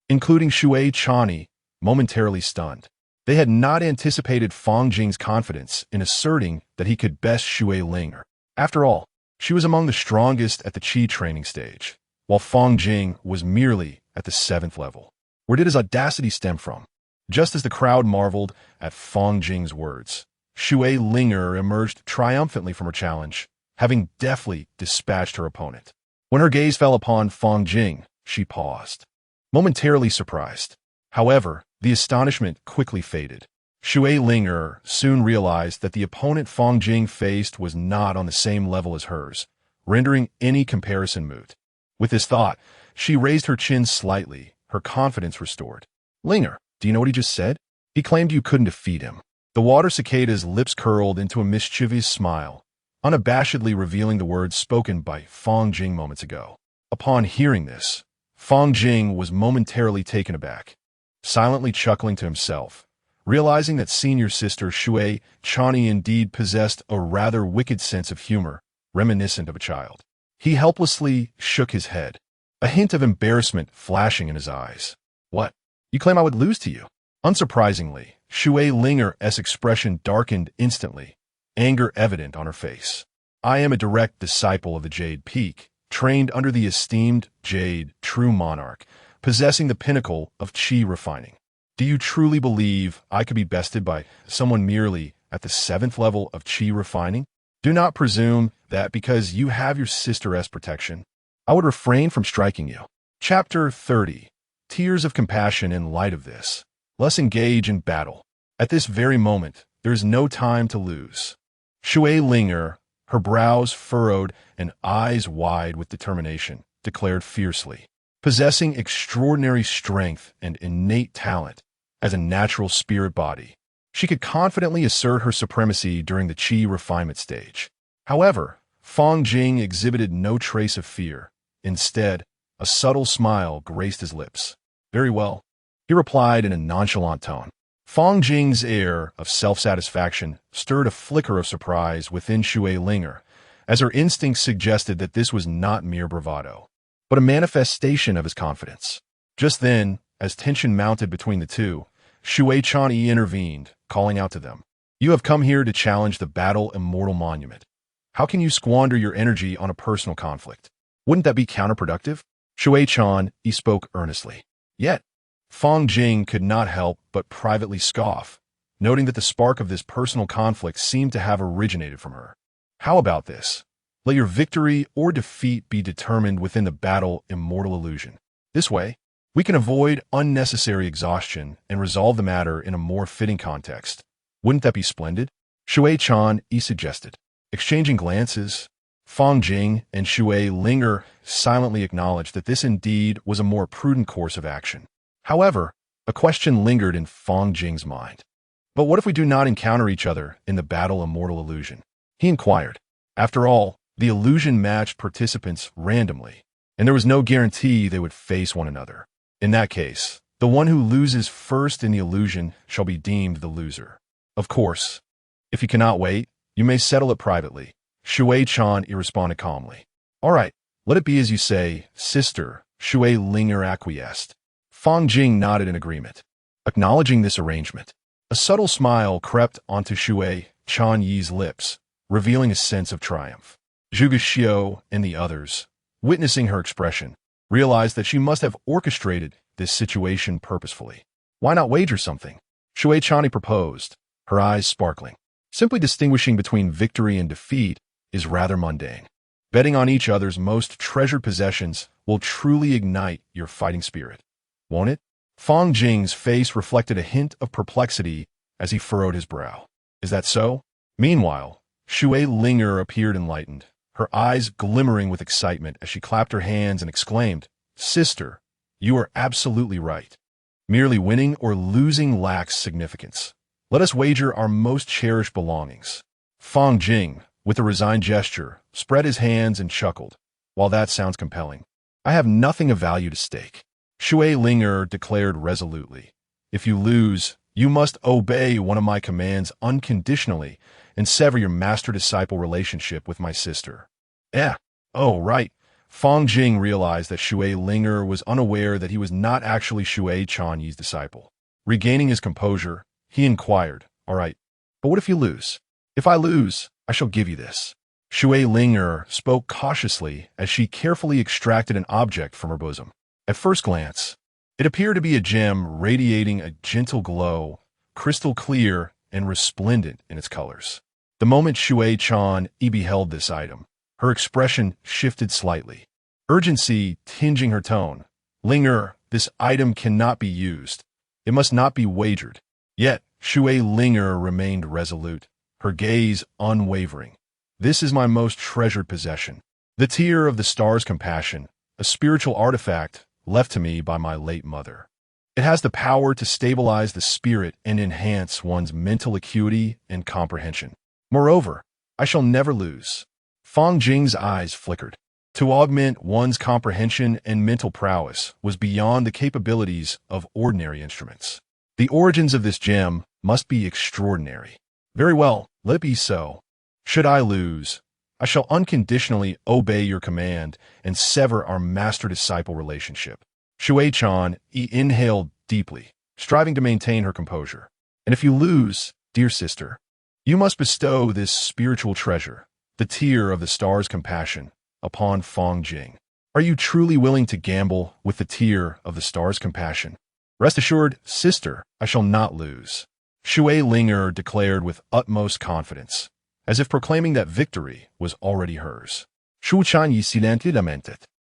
including Shui Chani, momentarily stunned. They had not anticipated Fang Jing's confidence in asserting that he could best Shui Linger. After all, she was among the strongest at the Qi training stage, while Fang Jing was merely at the 7th level. Where did his audacity stem from? Just as the crowd marveled at Fang Jing's words, Shui Linger emerged triumphantly from her challenge, having deftly dispatched her opponent. When her gaze fell upon Fang Jing, she paused, momentarily surprised. However, the astonishment quickly faded. Shui Linger soon realized that the opponent Fang Jing faced was not on the same level as hers, rendering any comparison moot. With this thought, she raised her chin slightly, her confidence restored. Linger, do you know what he just said? He claimed you couldn't defeat him. The water cicada's lips curled into a mischievous smile, unabashedly revealing the words spoken by Fang Jing moments ago. Upon hearing this, Fang Jing was momentarily taken aback, silently chuckling to himself, realizing that senior sister Shui Chani indeed possessed a rather wicked sense of humor, reminiscent of a child. He helplessly shook his head, a hint of embarrassment flashing in his eyes. What? You claim I would lose to you? Unsurprisingly, Shui Linger's expression darkened instantly, anger evident on her face. I am a direct disciple of the Jade Peak, trained under the esteemed Jade True Monarch, possessing the pinnacle of qi refining. Do you truly believe I could be bested by someone merely at the 7th level of qi refining? Do not presume that because you have your sister's protection, I would refrain from striking you. Chapter 30. Tears of compassion in light of this. Let's engage in battle. At this very moment, there is no time to lose. Shui Linger, her brows furrowed and eyes wide with determination, declared fiercely. Possessing extraordinary strength and innate talent as a natural spirit body, she could confidently assert her supremacy during the qi refinement stage. However, Fang Jing exhibited no trace of fear. Instead, a subtle smile graced his lips. Very well, he replied in a nonchalant tone. Fang Jing's air of self-satisfaction stirred a flicker of surprise within Shui Linger, as her instincts suggested that this was not mere bravado, but a manifestation of his confidence. Just then, as tension mounted between the two, Shui Chani intervened, calling out to them. You have come here to challenge the Battle Immortal Monument. How can you squander your energy on a personal conflict? Wouldn't that be counterproductive? Shui Chan spoke earnestly. Yet, Fang Jing could not help but privately scoff, noting that the spark of this personal conflict seemed to have originated from her. How about this? Let your victory or defeat be determined within the Battle Immortal Illusion. This way, we can avoid unnecessary exhaustion and resolve the matter in a more fitting context. Wouldn't that be splendid? Shui Chan suggested. Exchanging glances, Fang Jing and Shui Linger silently acknowledged that this indeed was a more prudent course of action. However, a question lingered in Fang Jing's mind. But what if we do not encounter each other in the Battle Immortal Illusion? He inquired. After all, the illusion matched participants randomly, and there was no guarantee they would face one another. In that case, the one who loses first in the illusion shall be deemed the loser. Of course, if you cannot wait, you may settle it privately. Shui Chan responded calmly. All right, let it be as you say, sister, Shui Linger acquiesced. Fang Jing nodded in agreement. Acknowledging this arrangement, a subtle smile crept onto Shui Chan Yi's lips, revealing a sense of triumph. Zhuge Xiao and the others, witnessing her expression, realized that she must have orchestrated this situation purposefully. Why not wager something? Shui Chani proposed, her eyes sparkling. Simply distinguishing between victory and defeat is rather mundane. Betting on each other's most treasured possessions will truly ignite your fighting spirit. Won't it? Fang Jing's face reflected a hint of perplexity as he furrowed his brow. Is that so? Meanwhile, Shui Linger appeared enlightened, her eyes glimmering with excitement as she clapped her hands and exclaimed, Sister, you are absolutely right. Merely winning or losing lacks significance. Let us wager our most cherished belongings. Fang Jing, with a resigned gesture, spread his hands and chuckled. While that sounds compelling, I have nothing of value to stake. Shui Linger declared resolutely. If you lose, you must obey one of my commands unconditionally and sever your master-disciple relationship with my sister. Oh, right. Fang Jing realized that Shui Linger was unaware that he was not actually Shui Chanyi's disciple. Regaining his composure, he inquired, All right, but what if you lose? If I lose, I shall give you this. Shui Linger spoke cautiously as she carefully extracted an object from her bosom. At first glance, it appeared to be a gem radiating a gentle glow, crystal clear and resplendent in its colors. The moment Shui Chan beheld this item, her expression shifted slightly, urgency tinging her tone. Linger, this item cannot be used. It must not be wagered. Yet, Shui Linger remained resolute, her gaze unwavering. This is my most treasured possession. The tear of the star's compassion, a spiritual artifact left to me by my late mother. It has the power to stabilize the spirit and enhance one's mental acuity and comprehension. Moreover, I shall never lose. Fang Jing's eyes flickered. To augment one's comprehension and mental prowess was beyond the capabilities of ordinary instruments. The origins of this gem must be extraordinary. Very well, let it be so. Should I lose, I shall unconditionally obey your command and sever our master-disciple relationship. Shui Chan inhaled deeply, striving to maintain her composure. And if you lose, dear sister, you must bestow this spiritual treasure, the tear of the star's compassion, upon Fang Jing. Are you truly willing to gamble with the tear of the star's compassion? Rest assured, sister, I shall not lose. Shui Linger declared with utmost confidence, as if proclaiming that victory was already hers. Shu Chan yi silently lamented,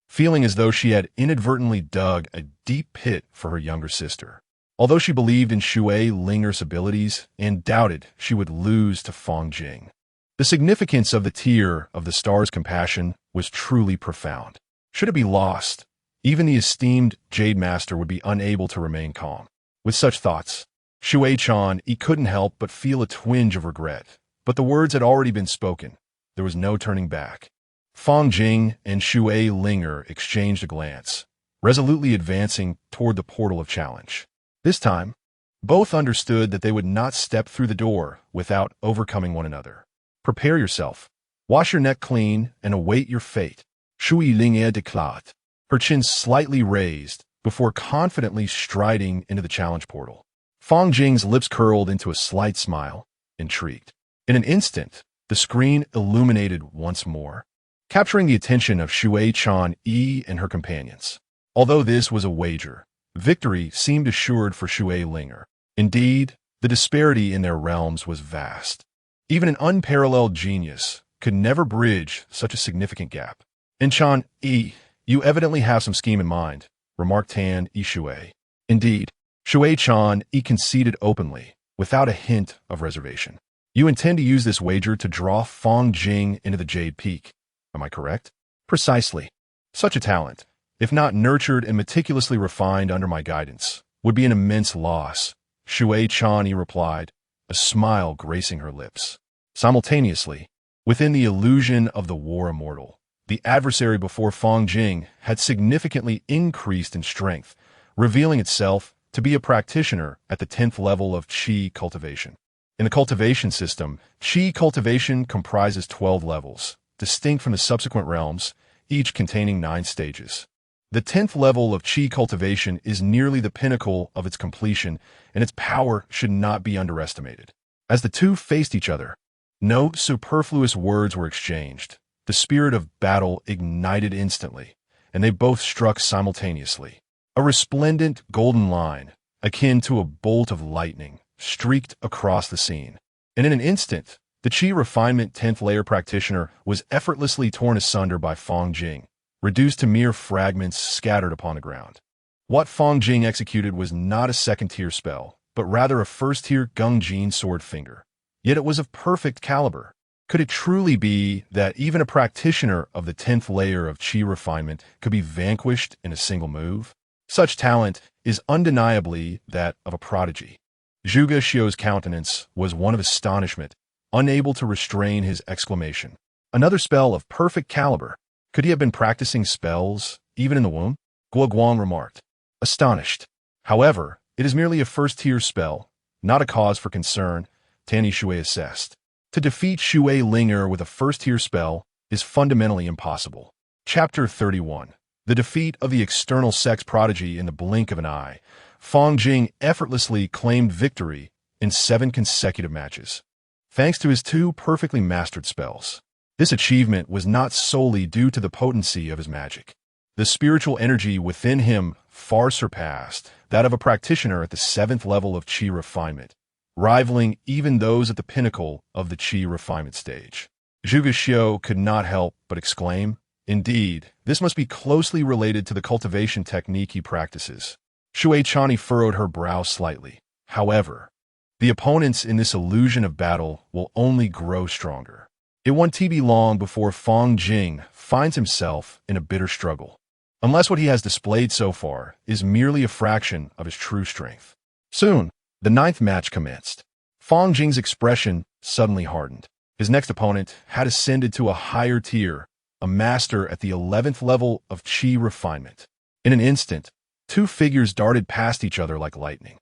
feeling as though she had inadvertently dug a deep pit for her younger sister. Although she believed in Shui Linger's abilities and doubted she would lose to Fang Jing, the significance of the tear of the star's compassion was truly profound. Should it be lost, even the esteemed Jade Master would be unable to remain calm. With such thoughts, Shui Chan he couldn't help but feel a twinge of regret. But the words had already been spoken. There was no turning back. Fang Jing and Shui Linger exchanged a glance, resolutely advancing toward the portal of challenge. This time, both understood that they would not step through the door without overcoming one another. Prepare yourself. Wash your neck clean and await your fate. Shui Linger declared, her chin slightly raised before confidently striding into the challenge portal. Fang Jing's lips curled into a slight smile, intrigued. In an instant, the screen illuminated once more, capturing the attention of Shui Chan yi and her companions. Although this was a wager, victory seemed assured for Shui Linger. Indeed, the disparity in their realms was vast. Even an unparalleled genius could never bridge such a significant gap. "And Chan yi, you evidently have some scheme in mind," remarked Tan Shui. Indeed, Shui Chan yi conceded openly, without a hint of reservation. "You intend to use this wager to draw Fang Jing into the Jade Peak. Am I correct?" "Precisely. Such a talent, if not nurtured and meticulously refined under my guidance, would be an immense loss," Shui Chan yi replied, a smile gracing her lips. Simultaneously, within the illusion of the war immortal, the adversary before Fang Jing had significantly increased in strength, revealing itself to be a practitioner at the 10th level of Qi cultivation. In the cultivation system, Qi cultivation comprises 12 levels, distinct from the subsequent realms, each containing 9 stages. The 10th level of Qi cultivation is nearly the pinnacle of its completion, and its power should not be underestimated. As the two faced each other, no superfluous words were exchanged. The spirit of battle ignited instantly, and they both struck simultaneously. A resplendent golden line, akin to a bolt of lightning, streaked across the scene. And in an instant, the Qi Refinement 10th layer practitioner was effortlessly torn asunder by Fang Jing, reduced to mere fragments scattered upon the ground. What Fang Jing executed was not a second-tier spell, but rather a first-tier Gungjin sword finger. Yet it was of perfect caliber. Could it truly be that even a practitioner of the 10th layer of Qi Refinement could be vanquished in a single move? Such talent is undeniably that of a prodigy. Zhuge Xiu's countenance was one of astonishment, unable to restrain his exclamation. Another spell of perfect caliber. Could he have been practicing spells, even in the womb? Guo Guang remarked, astonished. However, it is merely a first-tier spell, not a cause for concern, Tan Shui assessed. To defeat Shui Linger with a first-tier spell is fundamentally impossible. Chapter 31. The defeat of the external sex prodigy in the blink of an eye. Fang Jing effortlessly claimed victory in 7 consecutive matches, thanks to his 2 perfectly mastered spells. This achievement was not solely due to the potency of his magic. The spiritual energy within him far surpassed that of a practitioner at the 7th level of Qi Refinement, rivaling even those at the pinnacle of the Qi Refinement stage. Zhuge Xiu could not help but exclaim, "Indeed, this must be closely related to the cultivation technique he practices." Shui Chani furrowed her brow slightly. However, the opponents in this illusion of battle will only grow stronger. It won't be long before Fang Jing finds himself in a bitter struggle, unless what he has displayed so far is merely a fraction of his true strength. Soon, the 9th match commenced. Fang Jing's expression suddenly hardened. His next opponent had ascended to a higher tier, a master at the 11th level of Qi Refinement. In an instant, 2 figures darted past each other like lightning.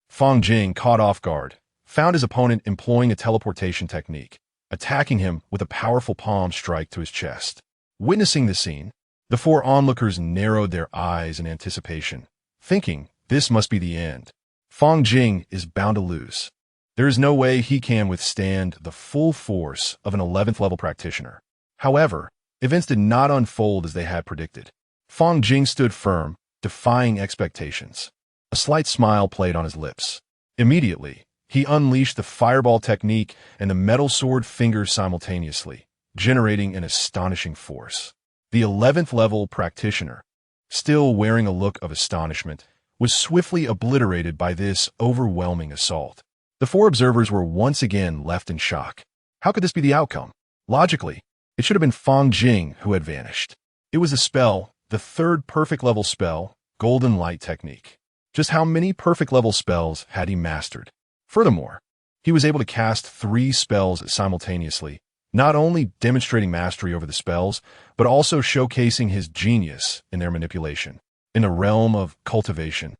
Fang Jing, caught off guard, found his opponent employing a teleportation technique, attacking him with a powerful palm strike to his chest. Witnessing the scene, the 4 onlookers narrowed their eyes in anticipation, thinking this must be the end. Fang Jing is bound to lose. There is no way he can withstand the full force of an 11th level practitioner. However, events did not unfold as they had predicted. Fang Jing stood firm, defying expectations. A slight smile played on his lips. Immediately, he unleashed the fireball technique and the metal sword fingers simultaneously, generating an astonishing force. The 11th level practitioner, still wearing a look of astonishment, was swiftly obliterated by this overwhelming assault. The four observers were once again left in shock. How could this be the outcome? Logically, it should have been Fang Jing who had vanished. It was a spell, the third perfect level spell, Golden Light Technique. Just how many perfect level spells had he mastered? Furthermore, he was able to cast 3 spells simultaneously, not only demonstrating mastery over the spells, but also showcasing his genius in their manipulation. In the realm of cultivation,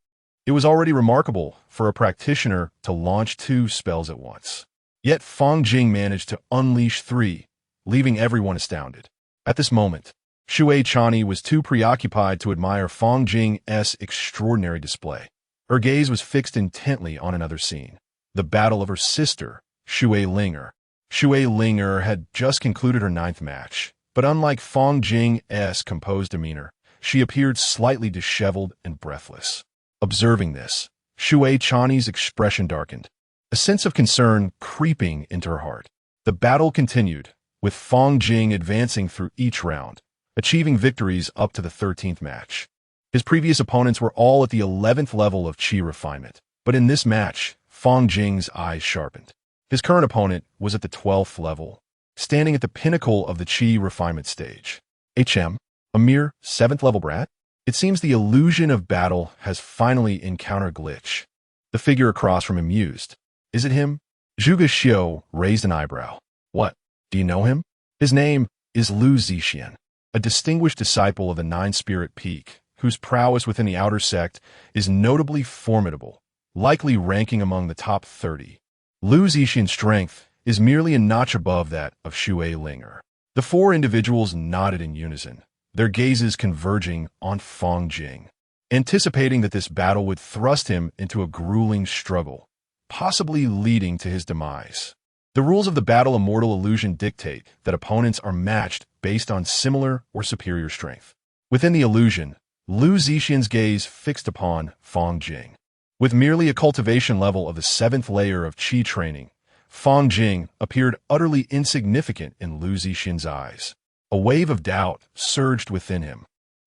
it was already remarkable for a practitioner to launch 2 spells at once. Yet Fang Jing managed to unleash 3, leaving everyone astounded. At this moment, Shui Chani was too preoccupied to admire Fang Jing's extraordinary display. Her gaze was fixed intently on another scene, the battle of her sister, Shui Linger. Shui Linger had just concluded her 9th match, but unlike Fang Jing's composed demeanor, she appeared slightly disheveled and breathless. Observing this, Shui Chani's expression darkened, a sense of concern creeping into her heart. The battle continued, with Fang Jing advancing through each round, achieving victories up to the 13th match. His previous opponents were all at the 11th level of Qi refinement, but in this match, Fang Jing's eyes sharpened. His current opponent was at the 12th level, standing at the pinnacle of the Qi refinement stage. A mere 7th level brat? It seems the illusion of battle has finally encountered glitch. The figure across from him mused. Is it him? Zhuge Xiu raised an eyebrow. What? Do you know him? His name is Lu Zixian, a distinguished disciple of the Nine-Spirit Peak, whose prowess within the outer sect is notably formidable, likely ranking among the top 30. Lu Zixian's strength is merely a notch above that of Shui Linger. The 4 individuals nodded in unison, their gazes converging on Fang Jing, anticipating that this battle would thrust him into a grueling struggle, possibly leading to his demise. The rules of the battle Immortal Illusion dictate that opponents are matched based on similar or superior strength. Within the illusion, Lu Zixian's gaze fixed upon Fang Jing. With merely a cultivation level of the 7th layer of Qi training, Fang Jing appeared utterly insignificant in Lu Zixian's eyes. A wave of doubt surged within him.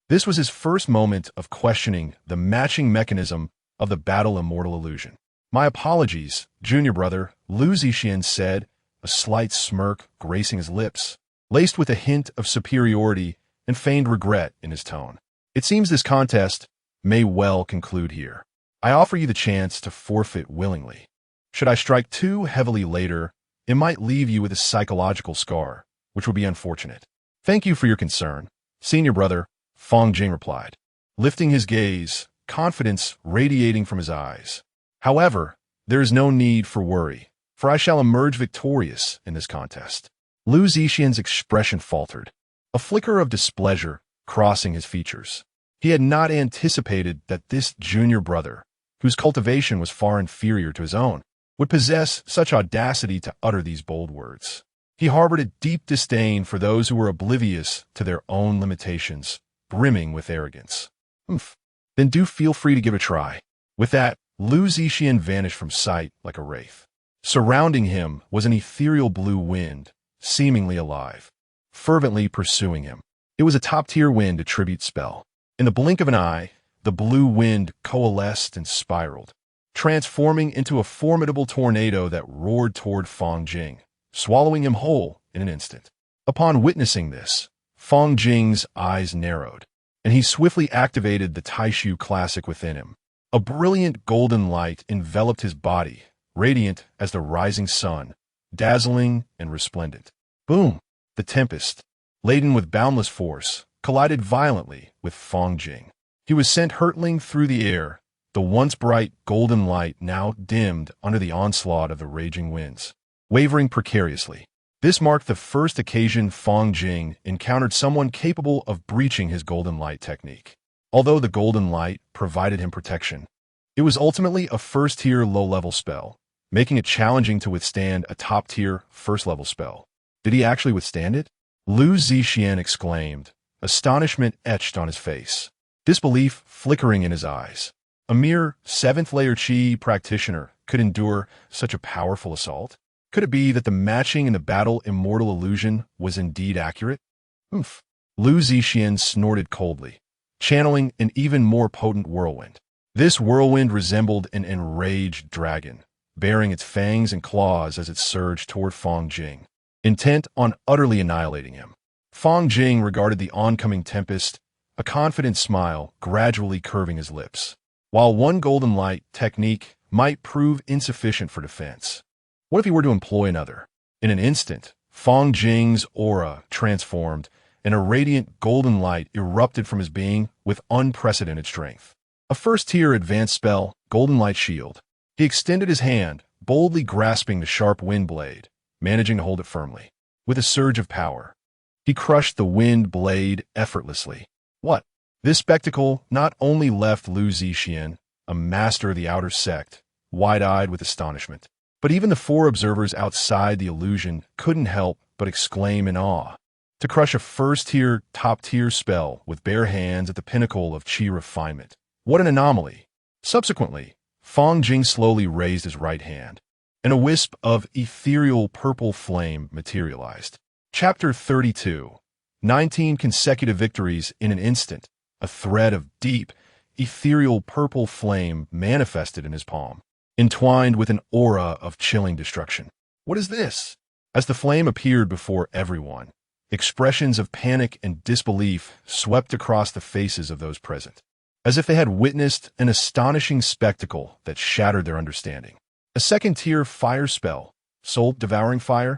This was his first moment of questioning the matching mechanism of the battle Immortal Illusion. My apologies, junior brother, Lu Zixian said, a slight smirk gracing his lips, laced with a hint of superiority and feigned regret in his tone. It seems this contest may well conclude here. I offer you the chance to forfeit willingly. Should I strike too heavily later, it might leave you with a psychological scar, which would be unfortunate. Thank you for your concern, senior brother, Fang Jing replied, lifting his gaze, confidence radiating from his eyes. However, there is no need for worry, for I shall emerge victorious in this contest. Lu Zixian's expression faltered, a flicker of displeasure crossing his features. He had not anticipated that this junior brother, whose cultivation was far inferior to his own, would possess such audacity to utter these bold words. He harbored a deep disdain for those who were oblivious to their own limitations, brimming with arrogance. Then do feel free to give it a try. With that, Lu Zixian vanished from sight like a wraith. Surrounding him was an ethereal blue wind, seemingly alive, fervently pursuing him. It was a top-tier wind attribute spell. In the blink of an eye, the blue wind coalesced and spiraled, transforming into a formidable tornado that roared toward Fang Jing, swallowing him whole in an instant. Upon witnessing this, Fang Jing's eyes narrowed, and he swiftly activated the Taishu classic within him. A brilliant golden light enveloped his body, radiant as the rising sun, dazzling and resplendent. Boom! The tempest, laden with boundless force, collided violently with Fang Jing. He was sent hurtling through the air, the once bright golden light now dimmed under the onslaught of the raging winds, wavering precariously. This marked the first occasion Fang Jing encountered someone capable of breaching his golden light technique. Although the golden light provided him protection, it was ultimately a first-tier low-level spell, making it challenging to withstand a top-tier first-level spell. Did he actually withstand it? Lu Zixian exclaimed, astonishment etched on his face, disbelief flickering in his eyes. A mere 7th-layer Qi practitioner could endure such a powerful assault? Could it be that the matching in the battle immortal illusion was indeed accurate? Oomph. Lu Zixian snorted coldly, channeling an even more potent whirlwind. This whirlwind resembled an enraged dragon, baring its fangs and claws as it surged toward Fang Jing, intent on utterly annihilating him. Fang Jing regarded the oncoming tempest, a confident smile gradually curving his lips. While one golden light technique might prove insufficient for defense, what if he were to employ another? In an instant, Fang Jing's aura transformed, and a radiant golden light erupted from his being with unprecedented strength. A first-tier advanced spell, Golden Light Shield. He extended his hand, boldly grasping the sharp wind blade, managing to hold it firmly. With a surge of power, he crushed the wind blade effortlessly. What? This spectacle not only left Lu Zixian, a master of the outer sect, wide-eyed with astonishment, but even the 4 observers outside the illusion couldn't help but exclaim in awe. To crush a first-tier, top-tier spell with bare hands at the pinnacle of Qi refinement. What an anomaly! Subsequently, Fang Jing slowly raised his right hand, and a wisp of ethereal purple flame materialized. Chapter 32. 19 consecutive victories in an instant. A thread of deep, ethereal purple flame manifested in his palm, entwined with an aura of chilling destruction. What is this? As the flame appeared before everyone, expressions of panic and disbelief swept across the faces of those present, as if they had witnessed an astonishing spectacle that shattered their understanding. A 2nd-tier fire spell, Soul Devouring Fire?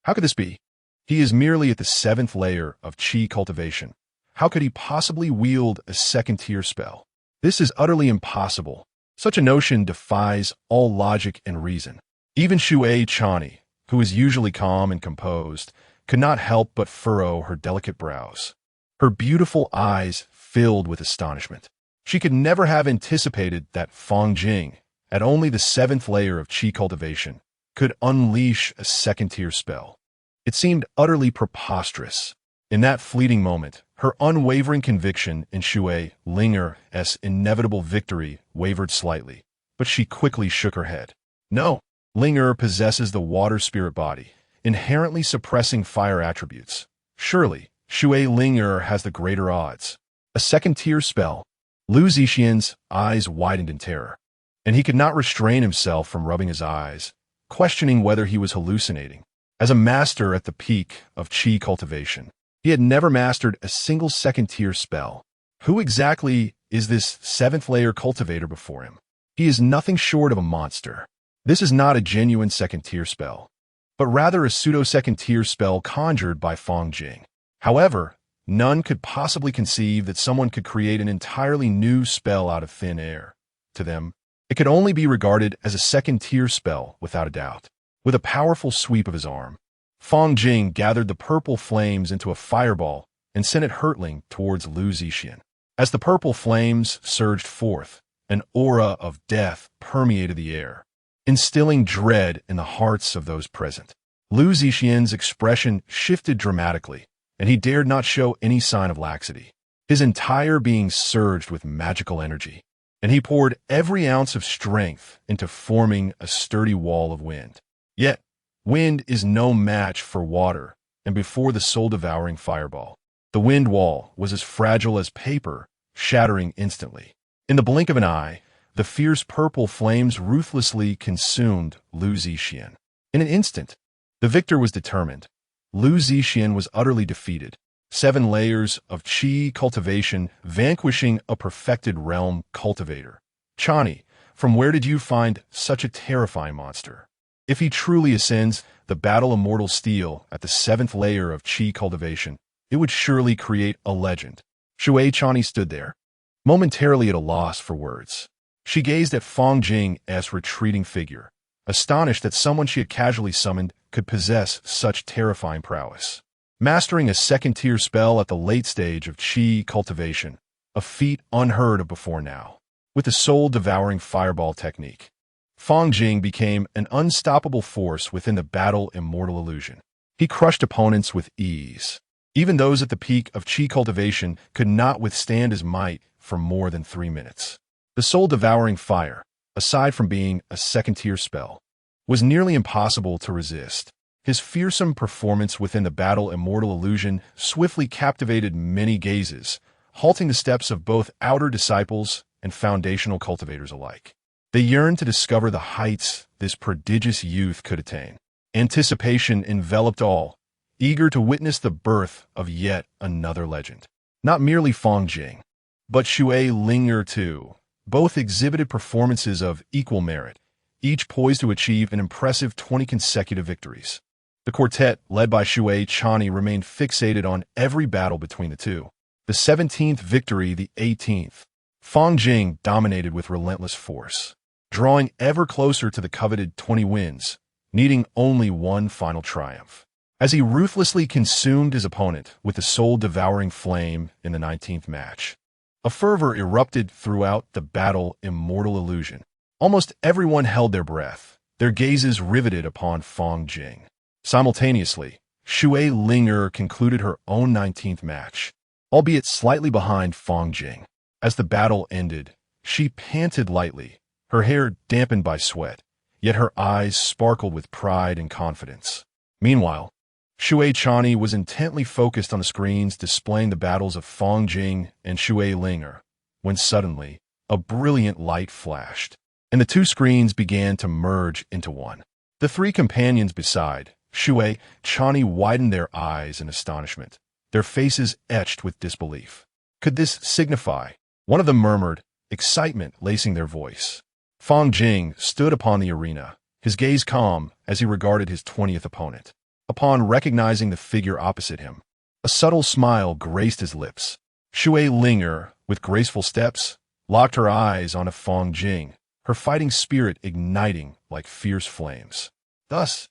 How could this be? He is merely at the 7th layer of Qi cultivation. How could he possibly wield a 2nd-tier spell? This is utterly impossible. Such a notion defies all logic and reason. Even Shui Chani, who is usually calm and composed, could not help but furrow her delicate brows. Her beautiful eyes filled with astonishment. She could never have anticipated that Fang Jing, at only the 7th layer of Qi cultivation, could unleash a 2nd-tier spell. It seemed utterly preposterous. In that fleeting moment, her unwavering conviction in Shui Linger's inevitable victory wavered slightly, but she quickly shook her head. No, Linger possesses the water spirit body, inherently suppressing fire attributes. Surely, Shui Linger has the greater odds. A 2nd-tier spell. Lu Zixian's eyes widened in terror, and he could not restrain himself from rubbing his eyes, questioning whether he was hallucinating. As a master at the peak of Qi cultivation, he had never mastered a single 2nd-tier spell. Who exactly is this 7th-layer cultivator before him? He is nothing short of a monster. This is not a genuine 2nd-tier spell, but rather a pseudo-2nd-tier spell conjured by Fang Jing. However, none could possibly conceive that someone could create an entirely new spell out of thin air. To them, it could only be regarded as a 2nd-tier spell without a doubt. With a powerful sweep of his arm, Fang Jing gathered the purple flames into a fireball and sent it hurtling towards Lu Zixian. As the purple flames surged forth, an aura of death permeated the air, instilling dread in the hearts of those present. Lu Zixian's expression shifted dramatically, and he dared not show any sign of laxity. His entire being surged with magical energy, and he poured every ounce of strength into forming a sturdy wall of wind. Yet, wind is no match for water, and before the soul-devouring fireball, the wind wall was as fragile as paper, shattering instantly. In the blink of an eye, the fierce purple flames ruthlessly consumed Lu Zixian. In an instant, the victor was determined. Lu Zixian was utterly defeated. 7 layers of Qi cultivation vanquishing a perfected realm cultivator. Chani, from where did you find such a terrifying monster? If he truly ascends the battle immortal steel at the 7th layer of Qi cultivation, it would surely create a legend. Shui Chani stood there, momentarily at a loss for words. She gazed at Fang Jing's retreating figure, astonished that someone she had casually summoned could possess such terrifying prowess. Mastering a 2nd-tier spell at the late stage of Qi cultivation, a feat unheard of before now. With the soul-devouring fireball technique, Fang Jing became an unstoppable force within the battle immortal illusion. He crushed opponents with ease. Even those at the peak of chi cultivation could not withstand his might for more than 3 minutes. The soul-devouring fire, aside from being a second-tier spell, was nearly impossible to resist. His fearsome performance within the battle immortal illusion swiftly captivated many gazes, halting the steps of both outer disciples and foundational cultivators alike. They yearned to discover the heights this prodigious youth could attain. Anticipation enveloped all, eager to witness the birth of yet another legend. Not merely Fang Jing, but Xue Ling'er too. Both exhibited performances of equal merit, each poised to achieve an impressive 20 consecutive victories. The quartet, led by Xue Chani, remained fixated on every battle between the two. The 17th victory, the 18th. Fang Jing dominated with relentless force, drawing ever closer to the coveted 20 wins, needing only one final triumph. As he ruthlessly consumed his opponent with the soul-devouring flame in the 19th match, a fervor erupted throughout the battle immortal illusion. Almost everyone held their breath, their gazes riveted upon Fang Jing. Simultaneously, Xue Ling'er concluded her own 19th match, albeit slightly behind Fang Jing. As the battle ended, she panted lightly, her hair dampened by sweat, yet her eyes sparkled with pride and confidence. Meanwhile, Xue Chani was intently focused on the screens displaying the battles of Fang Jing and Xue Ling'er, when suddenly, a brilliant light flashed, and the two screens began to merge into one. The three companions beside Xue Chani widened their eyes in astonishment, their faces etched with disbelief. Could this signify? One of them murmured, excitement lacing their voice. Fang Jing stood upon the arena, his gaze calm as he regarded his 20th opponent. Upon recognizing the figure opposite him, a subtle smile graced his lips. Xue Ling'er, with graceful steps, locked her eyes on Fang Jing, her fighting spirit igniting like fierce flames. Thus,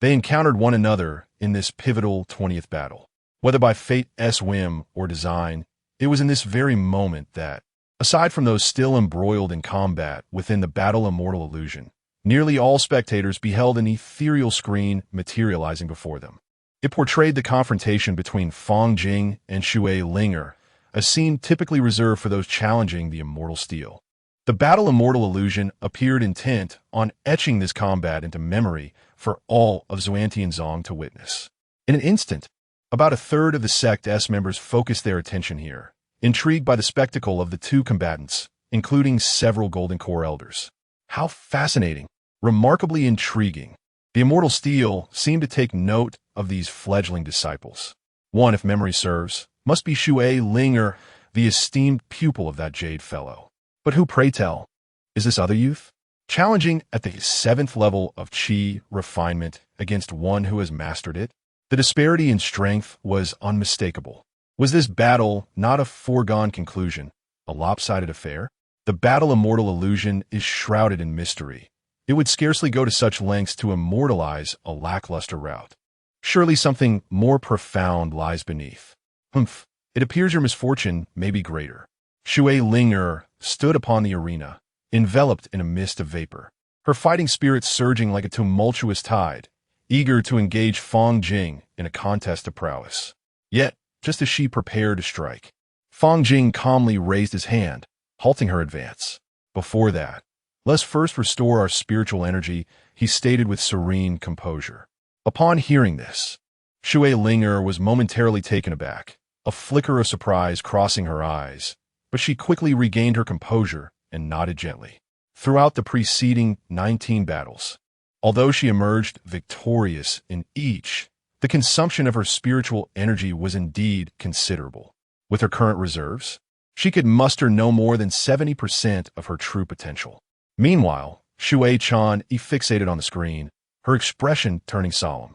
they encountered one another in this pivotal 20th battle. Whether by fate's whim or design, it was in this very moment that, aside from those still embroiled in combat within the battle immortal illusion, nearly all spectators beheld an ethereal screen materializing before them. It portrayed the confrontation between Fang Jing and Xue Ling'er, a scene typically reserved for those challenging the immortal steel. The battle immortal illusion appeared intent on etching this combat into memory for all of Xuantianzong to witness. In an instant, about a third of the sect's members focused their attention here, intrigued by the spectacle of the two combatants, including several Golden Core elders. How fascinating, remarkably intriguing. The immortal steel seemed to take note of these fledgling disciples. One, if memory serves, must be Xue Ling'er, the esteemed pupil of that jade fellow. But who, pray tell, is this other youth? Challenging at the 7th level of chi refinement against one who has mastered it? The disparity in strength was unmistakable. Was this battle not a foregone conclusion, a lopsided affair? The battle immortal illusion is shrouded in mystery. It would scarcely go to such lengths to immortalize a lackluster rout. Surely something more profound lies beneath. It appears your misfortune may be greater. Xue Ling'er stood upon the arena, enveloped in a mist of vapor, her fighting spirit surging like a tumultuous tide, eager to engage Fang Jing in a contest of prowess. Yet, just as she prepared to strike, Fang Jing calmly raised his hand, halting her advance. Before that, let's first restore our spiritual energy, he stated with serene composure. Upon hearing this, Xue Ling'er was momentarily taken aback, a flicker of surprise crossing her eyes, but she quickly regained her composure and nodded gently. Throughout the preceding 19 battles, although she emerged victorious in each, the consumption of her spiritual energy was indeed considerable. With her current reserves, she could muster no more than 70% of her true potential. Meanwhile, Xue Chan fixated on the screen, her expression turning solemn.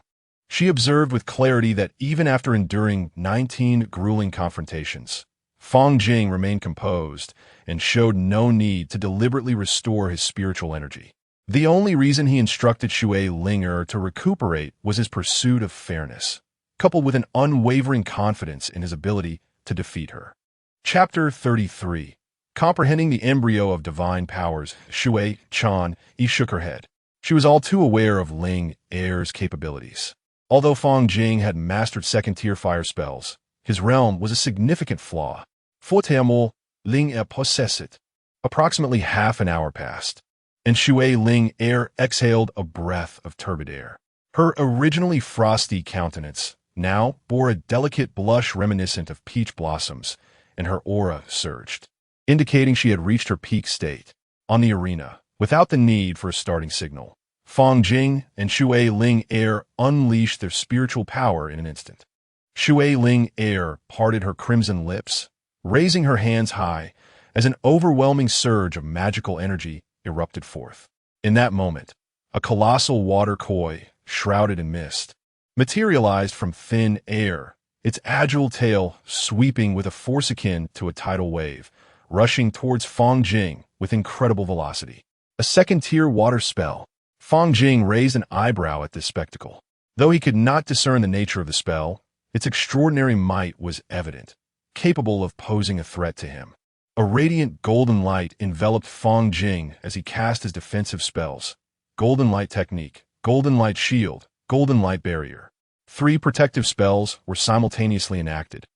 She observed with clarity that even after enduring 19 grueling confrontations, Fang Jing remained composed and showed no need to deliberately restore his spiritual energy. The only reason he instructed Xue Ling'er to recuperate was his pursuit of fairness, coupled with an unwavering confidence in his ability to defeat her. Chapter 33. Comprehending the embryo of divine powers, Shui Chan shook her head. She was all too aware of Ling Er's capabilities. Although Fang Jing had mastered second-tier fire spells, his realm was a significant flaw. Fortement, Ling Er possessed. Approximately half an hour passed, and Shui Ling Er exhaled a breath of turbid air. Her originally frosty countenance now bore a delicate blush reminiscent of peach blossoms, and her aura surged, indicating she had reached her peak state. On the arena, without the need for a starting signal, Fang Jing and Shui Ling Er unleashed their spiritual power in an instant. Shui Ling Er parted her crimson lips, raising her hands high as an overwhelming surge of magical energy erupted forth. In that moment, a colossal water koi, shrouded in mist, materialized from thin air, its agile tail sweeping with a force akin to a tidal wave, rushing towards Fang Jing with incredible velocity. A second-tier water spell. Fang Jing raised an eyebrow at this spectacle. Though he could not discern the nature of the spell, its extraordinary might was evident, capable of posing a threat to him. A radiant golden light enveloped Fang Jing as he cast his defensive spells. Golden Light Technique, Golden Light Shield, Golden Light Barrier. 3 protective spells were simultaneously enacted,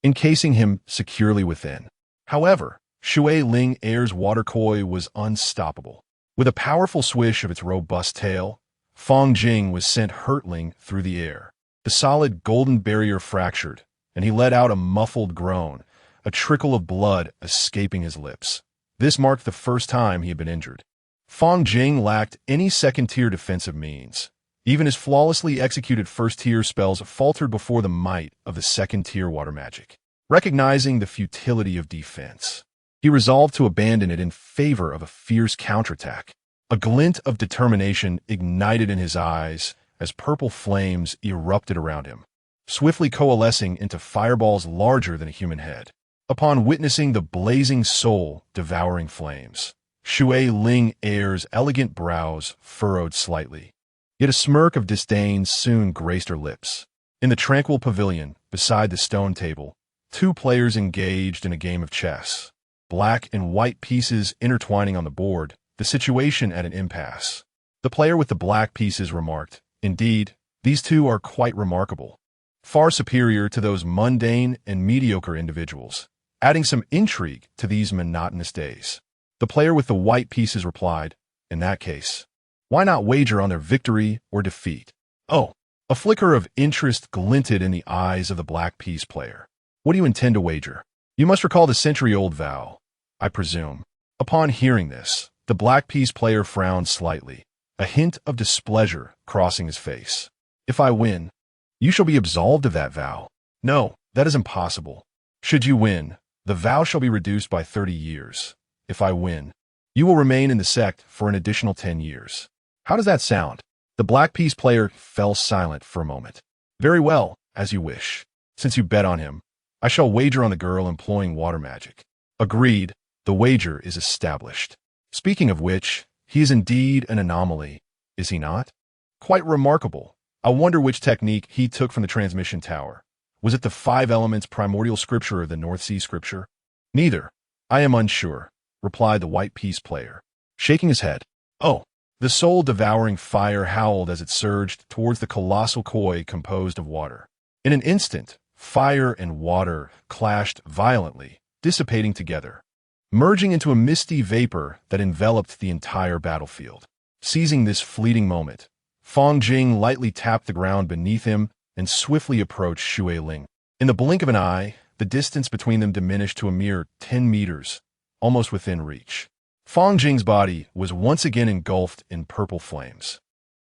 encasing him securely within. However, Shui Ling Er's water koi was unstoppable. With a powerful swish of its robust tail, Fang Jing was sent hurtling through the air. The solid golden barrier fractured, and he let out a muffled groan, a trickle of blood escaping his lips. This marked the first time he had been injured. Fang Jing lacked any second-tier defensive means. Even his flawlessly executed first-tier spells faltered before the might of the second-tier water magic. Recognizing the futility of defense, he resolved to abandon it in favor of a fierce counterattack. A glint of determination ignited in his eyes as purple flames erupted around him, swiftly coalescing into fireballs larger than a human head. Upon witnessing the blazing soul-devouring flames, Shui Ling Er's elegant brows furrowed slightly. Yet a smirk of disdain soon graced her lips. In the tranquil pavilion, beside the stone table, 2 players engaged in a game of chess. Black and white pieces intertwining on the board, the situation at an impasse. The player with the black pieces remarked, "Indeed, these 2 are quite remarkable. Far superior to those mundane and mediocre individuals, adding some intrigue to these monotonous days." The player with the white pieces replied, "In that case, why not wager on their victory or defeat?" "Oh." A flicker of interest glinted in the eyes of the black piece player. "What do you intend to wager? You must recall the century-old vow, I presume." Upon hearing this, the black piece player frowned slightly, a hint of displeasure crossing his face. "If I win, you shall be absolved of that vow." "No, that is impossible. Should you win, the vow shall be reduced by 30 years. If I win, you will remain in the sect for an additional 10 years. How does that sound?" The black piece player fell silent for a moment. "Very well, as you wish. Since you bet on him, I shall wager on the girl employing water magic." "Agreed. The wager is established. Speaking of which, he is indeed an anomaly, is he not? Quite remarkable. I wonder which technique he took from the transmission tower. Was it the 5 elements primordial scripture or the North Sea scripture?" "Neither. I am unsure," replied the white piece player, shaking his head. "Oh." The soul-devouring fire howled as it surged towards the colossal koi composed of water. In an instant, fire and water clashed violently, dissipating together, merging into a misty vapor that enveloped the entire battlefield. Seizing this fleeting moment, Fang Jing lightly tapped the ground beneath him and swiftly approached Shui Ling. In the blink of an eye, the distance between them diminished to a mere 10 meters, almost within reach. Fang Jing's body was once again engulfed in purple flames,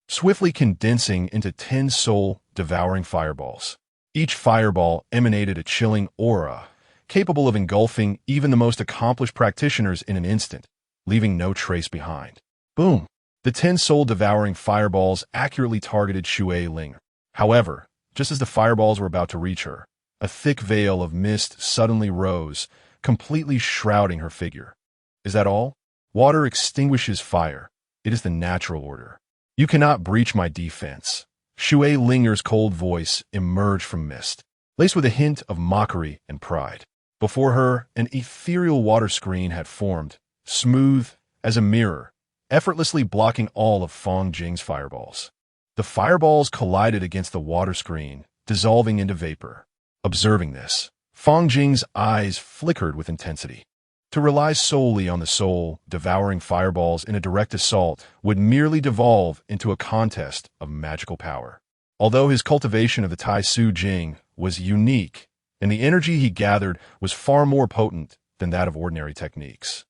swiftly condensing into 10 soul-devouring fireballs. Each fireball emanated a chilling aura, capable of engulfing even the most accomplished practitioners in an instant, leaving no trace behind. Boom! The 10 soul-devouring fireballs accurately targeted Shui Ling. However, just as the fireballs were about to reach her, a thick veil of mist suddenly rose, completely shrouding her figure. Is that all? Water extinguishes fire. It is the natural order. You cannot breach my defense. Shui Linger's cold voice emerged from mist, laced with a hint of mockery and pride. Before her, an ethereal water screen had formed, smooth as a mirror, effortlessly blocking all of Fang Jing's fireballs. The fireballs collided against the water screen, dissolving into vapor. Observing this, Fang Jing's eyes flickered with intensity. To rely solely on the soul, devouring fireballs in a direct assault would merely devolve into a contest of magical power. Although his cultivation of the Tai Su Jing was unique, and the energy he gathered was far more potent than that of ordinary techniques,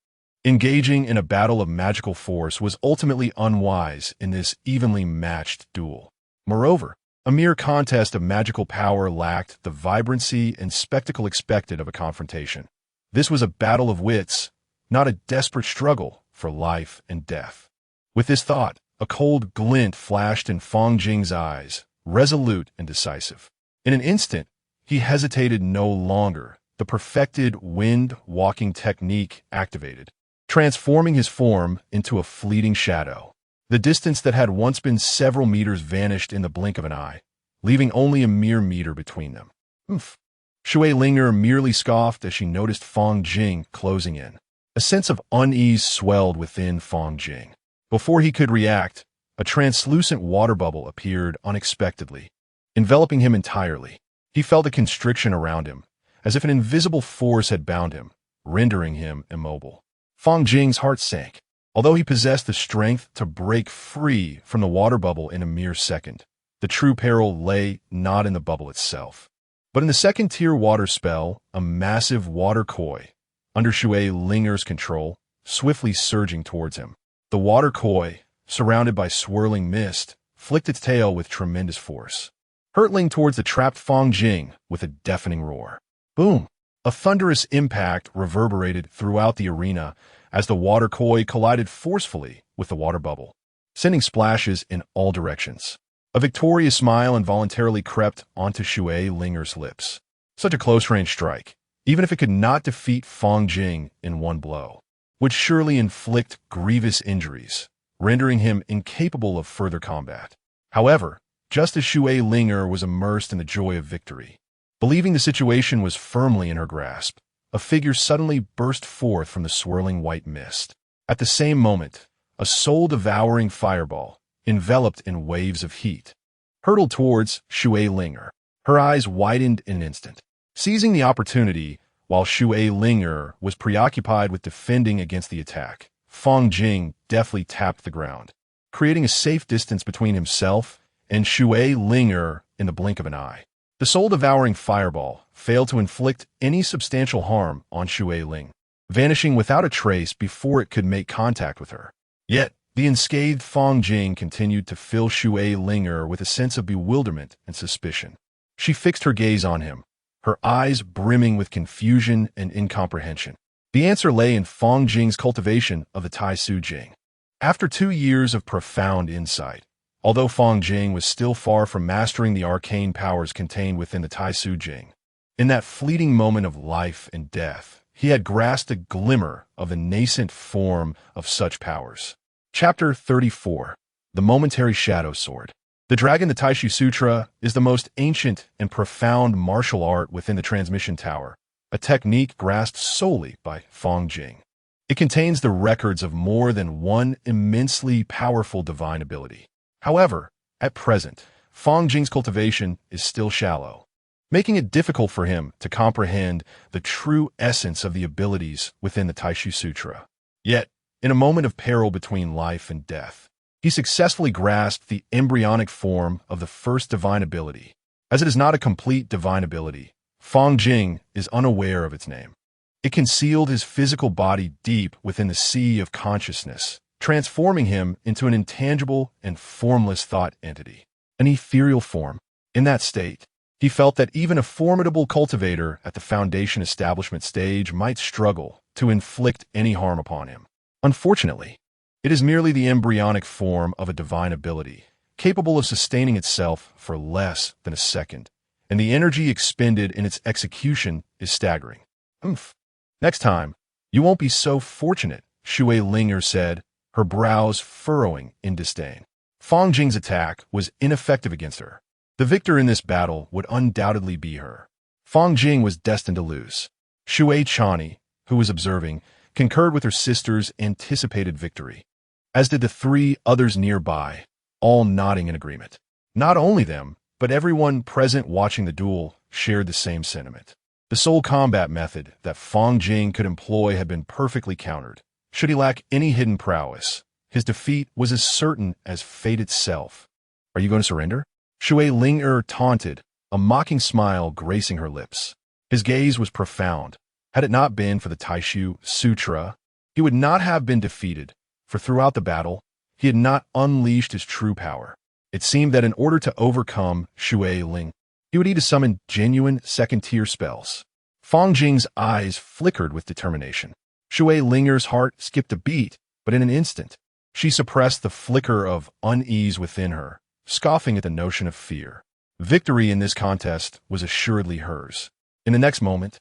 engaging in a battle of magical force was ultimately unwise in this evenly matched duel. Moreover, a mere contest of magical power lacked the vibrancy and spectacle expected of a confrontation. This was a battle of wits, not a desperate struggle for life and death. With this thought, a cold glint flashed in Fang Jing's eyes, resolute and decisive. In an instant, he hesitated no longer. The perfected wind-walking technique activated, transforming his form into a fleeting shadow. The distance that had once been several meters vanished in the blink of an eye, leaving only a mere meter between them. Oomph. Shui Linger merely scoffed as she noticed Fang Jing closing in. A sense of unease swelled within Fang Jing. Before he could react, a translucent water bubble appeared unexpectedly, enveloping him entirely. He felt a constriction around him, as if an invisible force had bound him, rendering him immobile. Fang Jing's heart sank. Although he possessed the strength to break free from the water bubble in a mere second, the true peril lay not in the bubble itself, but in the second-tier water spell, a massive water koi, under Shui Linger's control, swiftly surging towards him. The water koi, surrounded by swirling mist, flicked its tail with tremendous force, hurtling towards the trapped Fang Jing with a deafening roar. Boom! A thunderous impact reverberated throughout the arena as the water koi collided forcefully with the water bubble, sending splashes in all directions. A victorious smile involuntarily crept onto Shui Linger's lips. Such a close-range strike, even if it could not defeat Fang Jing in one blow, would surely inflict grievous injuries, rendering him incapable of further combat. However, just as Shui Linger was immersed in the joy of victory, believing the situation was firmly in her grasp, a figure suddenly burst forth from the swirling white mist. At the same moment, a soul-devouring fireball, enveloped in waves of heat, hurtled towards Shui Linger. Her eyes widened in an instant. Seizing the opportunity, while Shui Linger was preoccupied with defending against the attack, Fang Jing deftly tapped the ground, creating a safe distance between himself and Shui Linger in the blink of an eye. The soul-devouring fireball failed to inflict any substantial harm on Shui Ling, vanishing without a trace before it could make contact with her. Yet, the unscathed Fang Jing continued to fill Shui Linger with a sense of bewilderment and suspicion. She fixed her gaze on him, her eyes brimming with confusion and incomprehension. The answer lay in Fang Jing's cultivation of the Tai Su Jing. After 2 years of profound insight, although Fang Jing was still far from mastering the arcane powers contained within the Tai Su Jing, in that fleeting moment of life and death, he had grasped a glimmer of the nascent form of such powers. Chapter 34. The Momentary Shadow Sword. The Dragon the Taishu Sutra is the most ancient and profound martial art within the Transmission Tower, a technique grasped solely by Fang Jing. It contains the records of more than one immensely powerful divine ability. However, at present, Fang Jing's cultivation is still shallow, making it difficult for him to comprehend the true essence of the abilities within the Taishu Sutra. Yet, in a moment of peril between life and death, he successfully grasped the embryonic form of the first divine ability. As it is not a complete divine ability, Fang Jing is unaware of its name. It concealed his physical body deep within the sea of consciousness, transforming him into an intangible and formless thought entity, an ethereal form. In that state, he felt that even a formidable cultivator at the foundation establishment stage might struggle to inflict any harm upon him. Unfortunately, it is merely the embryonic form of a divine ability, capable of sustaining itself for less than a second, and the energy expended in its execution is staggering. Oomph. Next time, you won't be so fortunate, Shui Linger said, her brows furrowing in disdain. Fang Jing's attack was ineffective against her. The victor in this battle would undoubtedly be her. Fang Jing was destined to lose. Shui Chani, who was observing, concurred with her sister's anticipated victory, as did the three others nearby, all nodding in agreement. Not only them, but everyone present watching the duel shared the same sentiment. The sole combat method that Fang Jing could employ had been perfectly countered. Should he lack any hidden prowess, his defeat was as certain as fate itself. Are you going to surrender? Shui Ling taunted, a mocking smile gracing her lips. His gaze was profound. Had it not been for the Taishu Sutra, he would not have been defeated, for throughout the battle, he had not unleashed his true power. It seemed that in order to overcome Shui Ling, he would need to summon genuine second-tier spells. Fang Jing's eyes flickered with determination. Shui Linger's heart skipped a beat, but in an instant, she suppressed the flicker of unease within her, scoffing at the notion of fear. Victory in this contest was assuredly hers. In the next moment,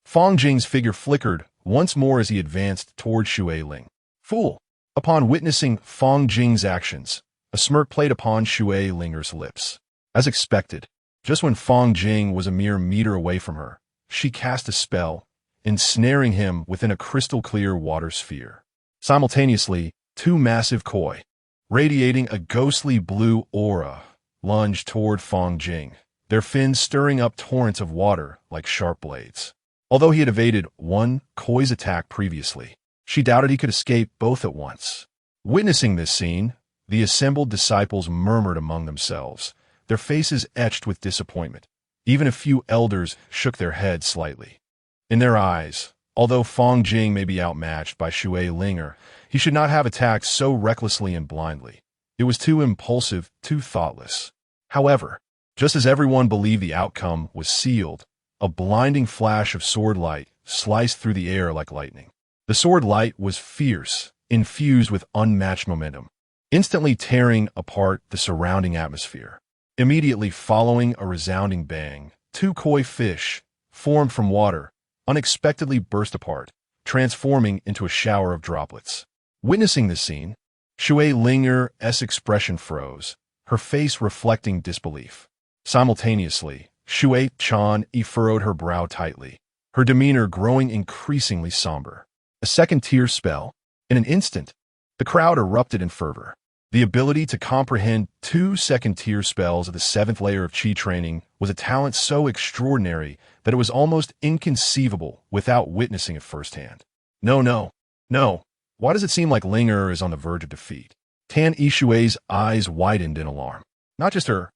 Fang Jing's figure flickered once more as he advanced toward Shui Ling. Fool! Upon witnessing Fang Jing's actions, a smirk played upon Shui Linger's lips. As expected, just when Fang Jing was a mere meter away from her, she cast a spell, ensnaring him within a crystal-clear water sphere. Simultaneously, two massive koi, radiating a ghostly blue aura, lunged toward Fang Jing, their fins stirring up torrents of water like sharp blades. Although he had evaded one koi's attack previously, she doubted he could escape both at once. Witnessing this scene, the assembled disciples murmured among themselves, their faces etched with disappointment. Even a few elders shook their heads slightly. In their eyes, although Fang Jing may be outmatched by Shui Linger, he should not have attacked so recklessly and blindly. It was too impulsive, too thoughtless. However, just as everyone believed the outcome was sealed, a blinding flash of sword light sliced through the air like lightning. The sword light was fierce, infused with unmatched momentum, instantly tearing apart the surrounding atmosphere. Immediately following a resounding bang, two koi fish, formed from water, unexpectedly burst apart, transforming into a shower of droplets. Witnessing this scene, Shui Linger's expression froze, her face reflecting disbelief. Simultaneously, Shui Chan furrowed her brow tightly, her demeanor growing increasingly somber. A second-tier spell. In an instant, the crowd erupted in fervor. The ability to comprehend two second-tier spells of the 7th layer of Qi training was a talent so extraordinary that it was almost inconceivable without witnessing it firsthand. No. Why does it seem like Linger is on the verge of defeat? Tan Yishui's eyes widened in alarm. Not just her.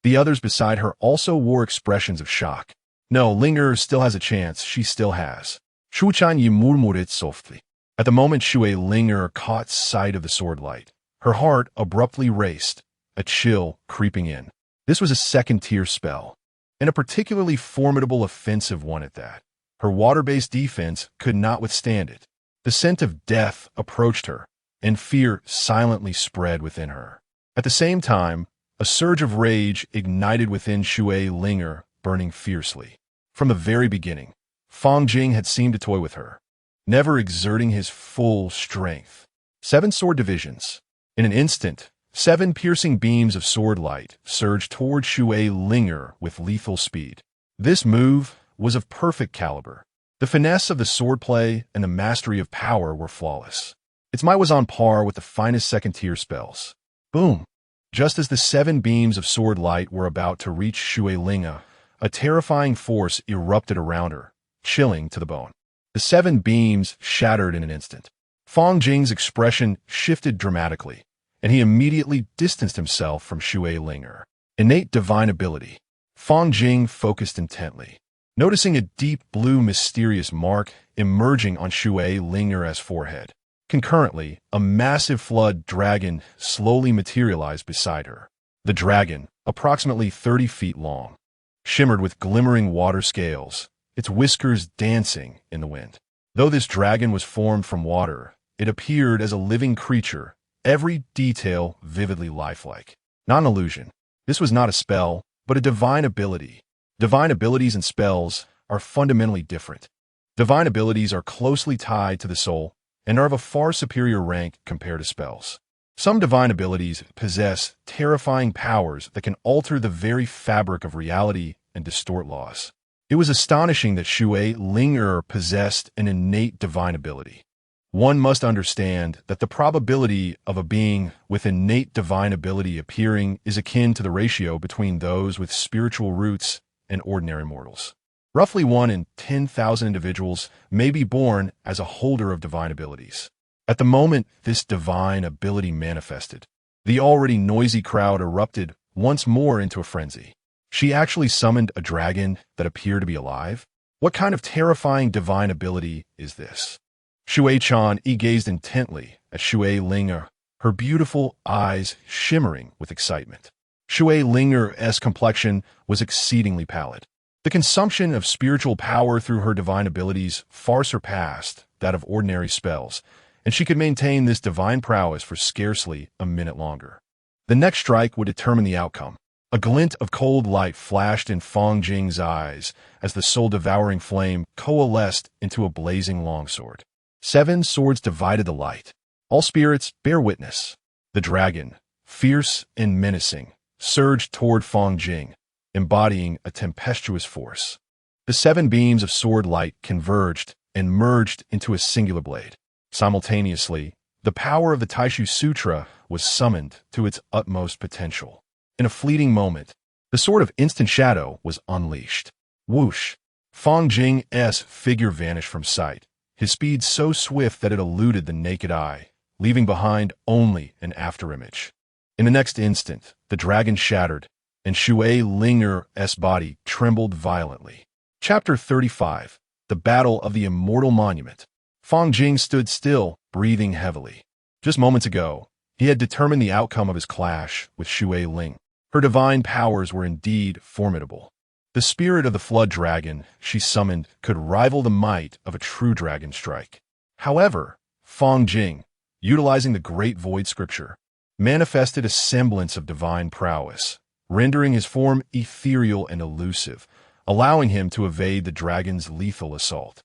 The others beside her also wore expressions of shock. No, Linger still has a chance. She still has. Shuchan murmured softly. At the moment Shui Linger caught sight of the sword light, her heart abruptly raced, a chill creeping in. This was a second-tier spell, and a particularly formidable offensive one at that. Her water-based defense could not withstand it. The scent of death approached her, and fear silently spread within her. At the same time, a surge of rage ignited within Shui Linger, burning fiercely. From the very beginning, Fang Jing had seemed to toy with her, never exerting his full strength. 7 sword divisions. In an instant, 7 piercing beams of sword light surged toward Shui Linger with lethal speed. This move was of perfect caliber. The finesse of the swordplay and the mastery of power were flawless. Its might was on par with the finest second-tier spells. Boom! Just as the 7 beams of sword light were about to reach Shui Linger, a terrifying force erupted around her, chilling to the bone. The 7 beams shattered in an instant. Fang Jing's expression shifted dramatically, and he immediately distanced himself from Shui Linger. Innate divine ability. Fang Jing focused intently, noticing a deep blue mysterious mark emerging on Shui Linger's forehead. Concurrently, a massive flood dragon slowly materialized beside her. The dragon, approximately 30 feet long, shimmered with glimmering water scales, its whiskers dancing in the wind. Though this dragon was formed from water, it appeared as a living creature, every detail vividly lifelike. Not an illusion. This was not a spell, but a divine ability. Divine abilities and spells are fundamentally different. Divine abilities are closely tied to the soul and are of a far superior rank compared to spells. Some divine abilities possess terrifying powers that can alter the very fabric of reality and distort laws. It was astonishing that Shui Ling possessed an innate divine ability. One must understand that the probability of a being with innate divine ability appearing is akin to the ratio between those with spiritual roots and ordinary mortals. Roughly 1 in 10,000 individuals may be born as a holder of divine abilities. At the moment this divine ability manifested, the already noisy crowd erupted once more into a frenzy. She actually summoned a dragon that appeared to be alive? What kind of terrifying divine ability is this? Shui-chan gazed intently at Shui Linger, her beautiful eyes shimmering with excitement. Shui Linger's complexion was exceedingly pallid. The consumption of spiritual power through her divine abilities far surpassed that of ordinary spells, and she could maintain this divine prowess for scarcely a minute longer. The next strike would determine the outcome. A glint of cold light flashed in Fang Jing's eyes as the soul-devouring flame coalesced into a blazing longsword. 7 swords divided the light. All spirits bear witness. The dragon, fierce and menacing, surged toward Fang Jing, embodying a tempestuous force. The 7 beams of sword light converged and merged into a singular blade. Simultaneously, the power of the Taishu Sutra was summoned to its utmost potential. In a fleeting moment, the sword of instant shadow was unleashed. Whoosh! Fang Jing's figure vanished from sight, his speed so swift that it eluded the naked eye, leaving behind only an afterimage. In the next instant, the dragon shattered, and Shui Linger's body trembled violently. Chapter 35. The Battle of the Immortal Monument. Fang Jing stood still, breathing heavily. Just moments ago, he had determined the outcome of his clash with Shui Ling. Her divine powers were indeed formidable. The spirit of the flood dragon she summoned could rival the might of a true dragon strike. However, Fang Jing, utilizing the great void scripture, manifested a semblance of divine prowess, rendering his form ethereal and elusive, allowing him to evade the dragon's lethal assault.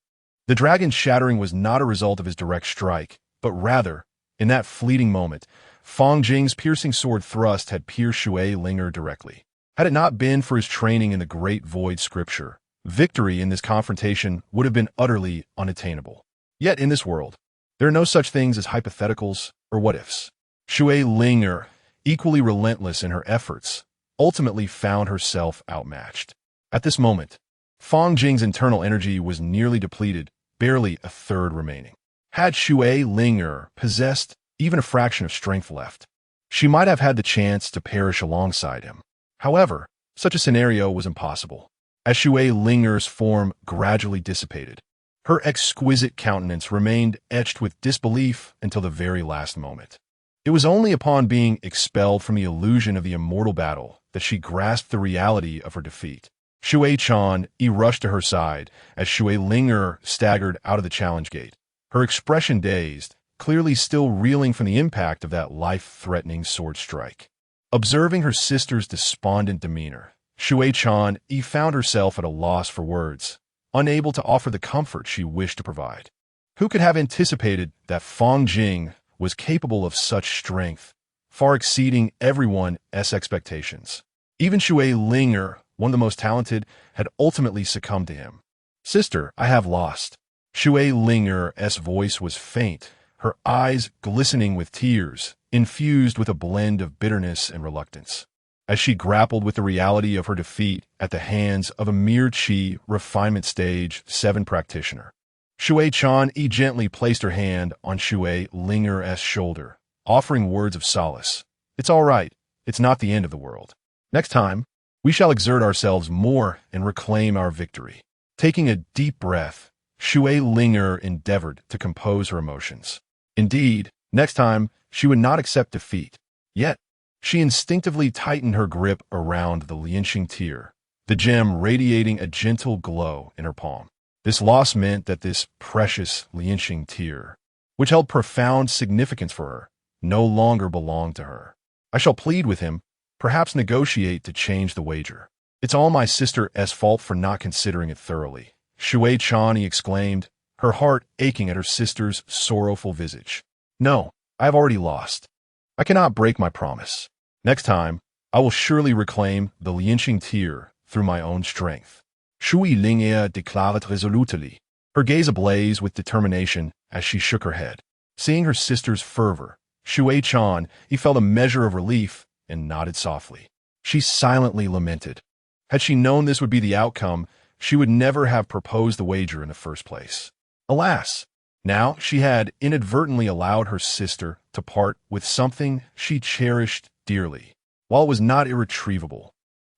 The dragon's shattering was not a result of his direct strike, but rather, in that fleeting moment, Fang Jing's piercing sword thrust had pierced Shui Linger directly. Had it not been for his training in the great void scripture, victory in this confrontation would have been utterly unattainable. Yet in this world, there are no such things as hypotheticals or what-ifs. Shui Linger, equally relentless in her efforts, ultimately found herself outmatched. At this moment, Fang Jing's internal energy was nearly depleted, barely a third remaining. Had Shui Linger possessed even a fraction of strength left, she might have had the chance to perish alongside him. However, such a scenario was impossible. As Shui Linger's form gradually dissipated, her exquisite countenance remained etched with disbelief until the very last moment. It was only upon being expelled from the illusion of the immortal battle that she grasped the reality of her defeat. Shui-chan rushed to her side as Shui Linger staggered out of the challenge gate, her expression dazed, clearly still reeling from the impact of that life-threatening sword strike. Observing her sister's despondent demeanor, Shui-chan found herself at a loss for words, unable to offer the comfort she wished to provide. Who could have anticipated that Fang Jing was capable of such strength, far exceeding everyone's expectations? Even Shui Linger, one of the most talented, had ultimately succumbed to him. "Sister, I have lost." Shui Linger's voice was faint, her eyes glistening with tears, infused with a blend of bitterness and reluctance. As she grappled with the reality of her defeat at the hands of a mere Qi refinement stage 7 practitioner, Shui-chan gently placed her hand on Shui Linger's shoulder, offering words of solace. "It's all right. It's not the end of the world. Next time, we shall exert ourselves more and reclaim our victory." Taking a deep breath, Shui Linger endeavored to compose her emotions. Indeed, next time, she would not accept defeat. Yet, she instinctively tightened her grip around the Lianxing tear, the gem radiating a gentle glow in her palm. This loss meant that this precious Lianxing tear, which held profound significance for her, no longer belonged to her. "I shall plead with him, perhaps negotiate to change the wager. It's all my sister's fault for not considering it thoroughly," Shui-chan exclaimed, her heart aching at her sister's sorrowful visage. "No, I have already lost. I cannot break my promise. Next time, I will surely reclaim the Lianxing tear through my own strength." Shui Lingye declared resolutely, her gaze ablaze with determination as she shook her head. Seeing her sister's fervor, Shui Chan, he felt a measure of relief and nodded softly. She silently lamented. Had she known this would be the outcome, she would never have proposed the wager in the first place. Alas, now she had inadvertently allowed her sister to part with something she cherished dearly. While it was not irretrievable,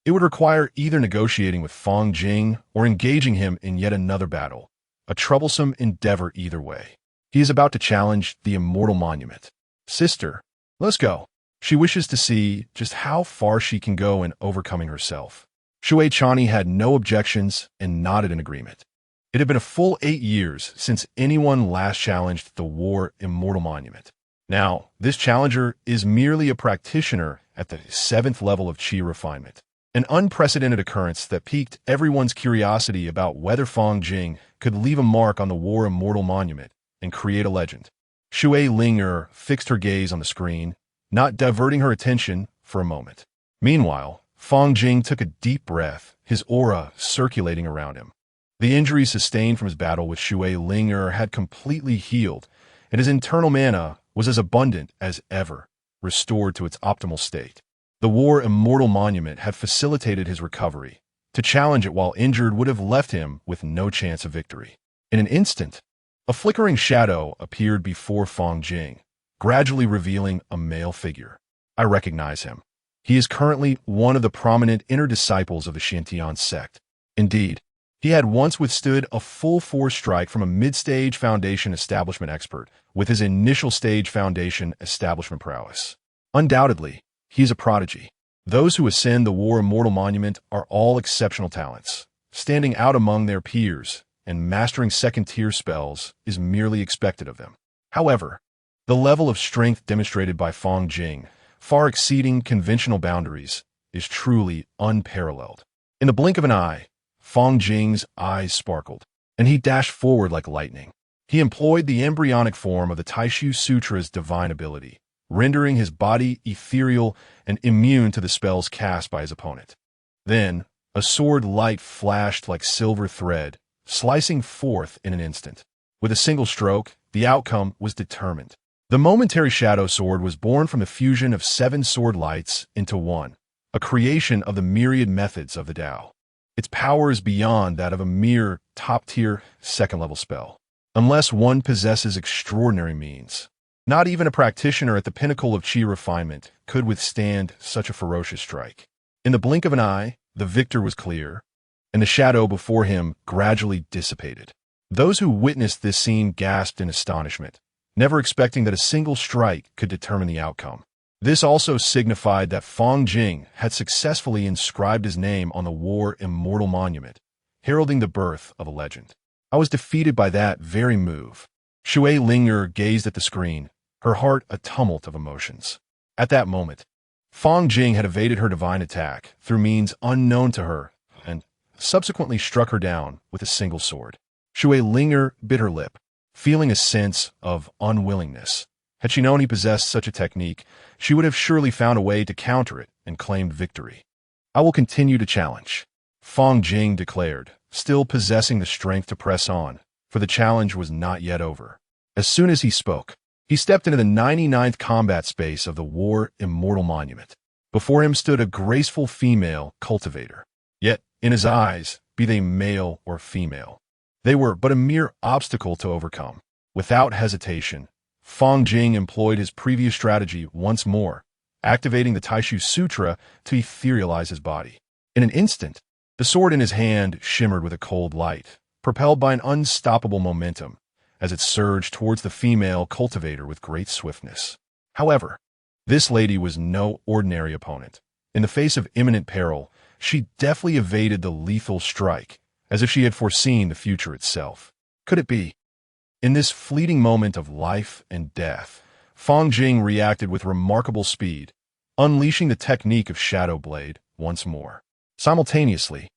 it would require either negotiating with Fang Jing or engaging him in yet another battle, a troublesome endeavor either way. He is about to challenge the immortal monument. Sister, let's go. She wishes to see just how far she can go in overcoming herself. Shui Chani had no objections and nodded in agreement. It had been a full 8 years since anyone last challenged the War Immortal Monument. Now, this challenger is merely a practitioner at the 7th level of Qi refinement, an unprecedented occurrence that piqued everyone's curiosity about whether Fang Jing could leave a mark on the War Immortal Monument and create a legend. Shui Ling'er fixed her gaze on the screen, not diverting her attention for a moment. Meanwhile, Fang Jing took a deep breath, his aura circulating around him. The injury sustained from his battle with Shui Ling'er had completely healed, and his internal mana was as abundant as ever, restored to its optimal state. The War Immortal Monument had facilitated his recovery. To challenge it while injured would have left him with no chance of victory. In an instant, a flickering shadow appeared before Fang Jing, gradually revealing a male figure. I recognize him. He is currently one of the prominent inner disciples of the Xintian sect. Indeed, he had once withstood a full-force strike from a mid-stage Foundation establishment expert with his initial stage Foundation establishment prowess. Undoubtedly, he is a prodigy. Those who ascend the War Immortal Monument are all exceptional talents. Standing out among their peers and mastering second-tier spells is merely expected of them. However, the level of strength demonstrated by Fang Jing, far exceeding conventional boundaries, is truly unparalleled. In the blink of an eye, Fang Jing's eyes sparkled, and he dashed forward like lightning. He employed the embryonic form of the Taishu Sutra's divine ability, rendering his body ethereal and immune to the spells cast by his opponent. Then, a sword light flashed like silver thread, slicing forth in an instant. With a single stroke, the outcome was determined. The momentary shadow sword was born from the fusion of 7 sword lights into one, a creation of the myriad methods of the Tao. Its power is beyond that of a mere top-tier, second-level spell. Unless one possesses extraordinary means, not even a practitioner at the pinnacle of Qi refinement could withstand such a ferocious strike. In the blink of an eye, the victor was clear, and the shadow before him gradually dissipated. Those who witnessed this scene gasped in astonishment, never expecting that a single strike could determine the outcome. This also signified that Fang Jing had successfully inscribed his name on the War Immortal Monument, heralding the birth of a legend. I was defeated by that very move. Shui Ling'er gazed at the screen, her heart a tumult of emotions. At that moment, Fang Jing had evaded her divine attack through means unknown to her and subsequently struck her down with a single sword. Shui Ling'er bit her lip, feeling a sense of unwillingness. Had she known he possessed such a technique, she would have surely found a way to counter it and claimed victory. I will continue to challenge, Fang Jing declared, still possessing the strength to press on, for the challenge was not yet over. As soon as he spoke, he stepped into the 99th combat space of the War Immortal Monument. Before him stood a graceful female cultivator. Yet, in his eyes, be they male or female, they were but a mere obstacle to overcome. Without hesitation, Fang Jing employed his previous strategy once more, activating the Taishu Sutra to etherealize his body. In an instant, the sword in his hand shimmered with a cold light, propelled by an unstoppable momentum, as it surged towards the female cultivator with great swiftness. However, this lady was no ordinary opponent. In the face of imminent peril, she deftly evaded the lethal strike, as if she had foreseen the future itself. Could it be? In this fleeting moment of life and death, Fang Jing reacted with remarkable speed, unleashing the technique of Shadow Blade once more. Simultaneously,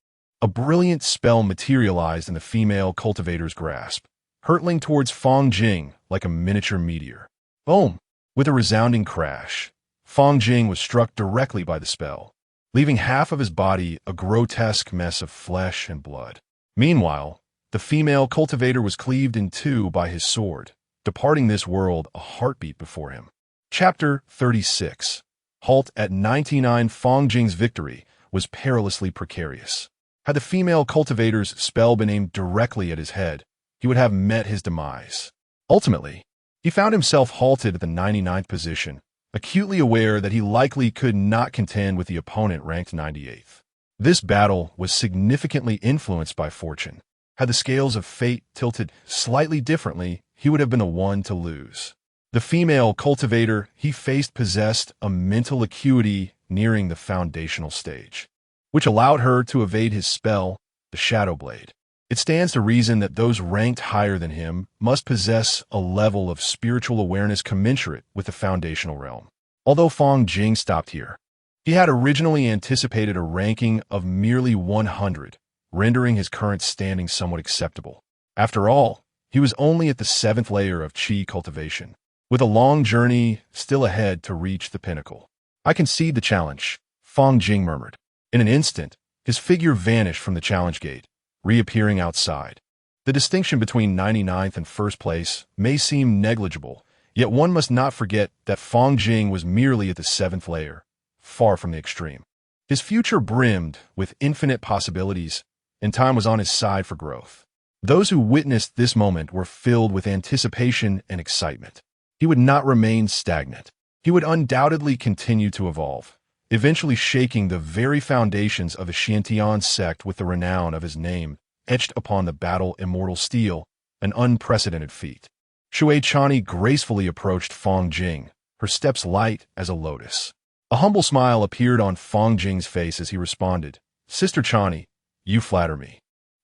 a brilliant spell materialized in the female cultivator's grasp, hurtling towards Fang Jing like a miniature meteor. Boom! With a resounding crash, Fang Jing was struck directly by the spell. leaving half of his body a grotesque mess of flesh and blood. Meanwhile, the female cultivator was cleaved in two by his sword, departing this world a heartbeat before him. Chapter 36. Halt at 99. Fang Jing's victory was perilously precarious. Had the female cultivator's spell been aimed directly at his head, he would have met his demise. Ultimately, he found himself halted at the 99th position, acutely aware that he likely could not contend with the opponent ranked 98th. This battle was significantly influenced by fortune. Had the scales of fate tilted slightly differently, he would have been the one to lose. The female cultivator he faced possessed a mental acuity nearing the foundational stage, which allowed her to evade his spell, the Shadow Blade. It stands to reason that those ranked higher than him must possess a level of spiritual awareness commensurate with the foundational realm. Although Fang Jing stopped here, he had originally anticipated a ranking of merely 100, rendering his current standing somewhat acceptable. After all, he was only at the 7th layer of Qi cultivation, with a long journey still ahead to reach the pinnacle. I concede the challenge, Fang Jing murmured. In an instant, his figure vanished from the challenge gate, reappearing outside. The distinction between 99th and first place may seem negligible, yet one must not forget that Fang Jing was merely at the 7th layer, far from the extreme. His future brimmed with infinite possibilities, and time was on his side for growth. Those who witnessed this moment were filled with anticipation and excitement. He would not remain stagnant. He would undoubtedly continue to evolve, eventually shaking the very foundations of the Xiantian sect with the renown of his name etched upon the battle immortal steel, an unprecedented feat. Shui Chani gracefully approached Fang Jing, her steps light as a lotus. A humble smile appeared on Fang Jing's face as he responded, "Sister Chani, you flatter me.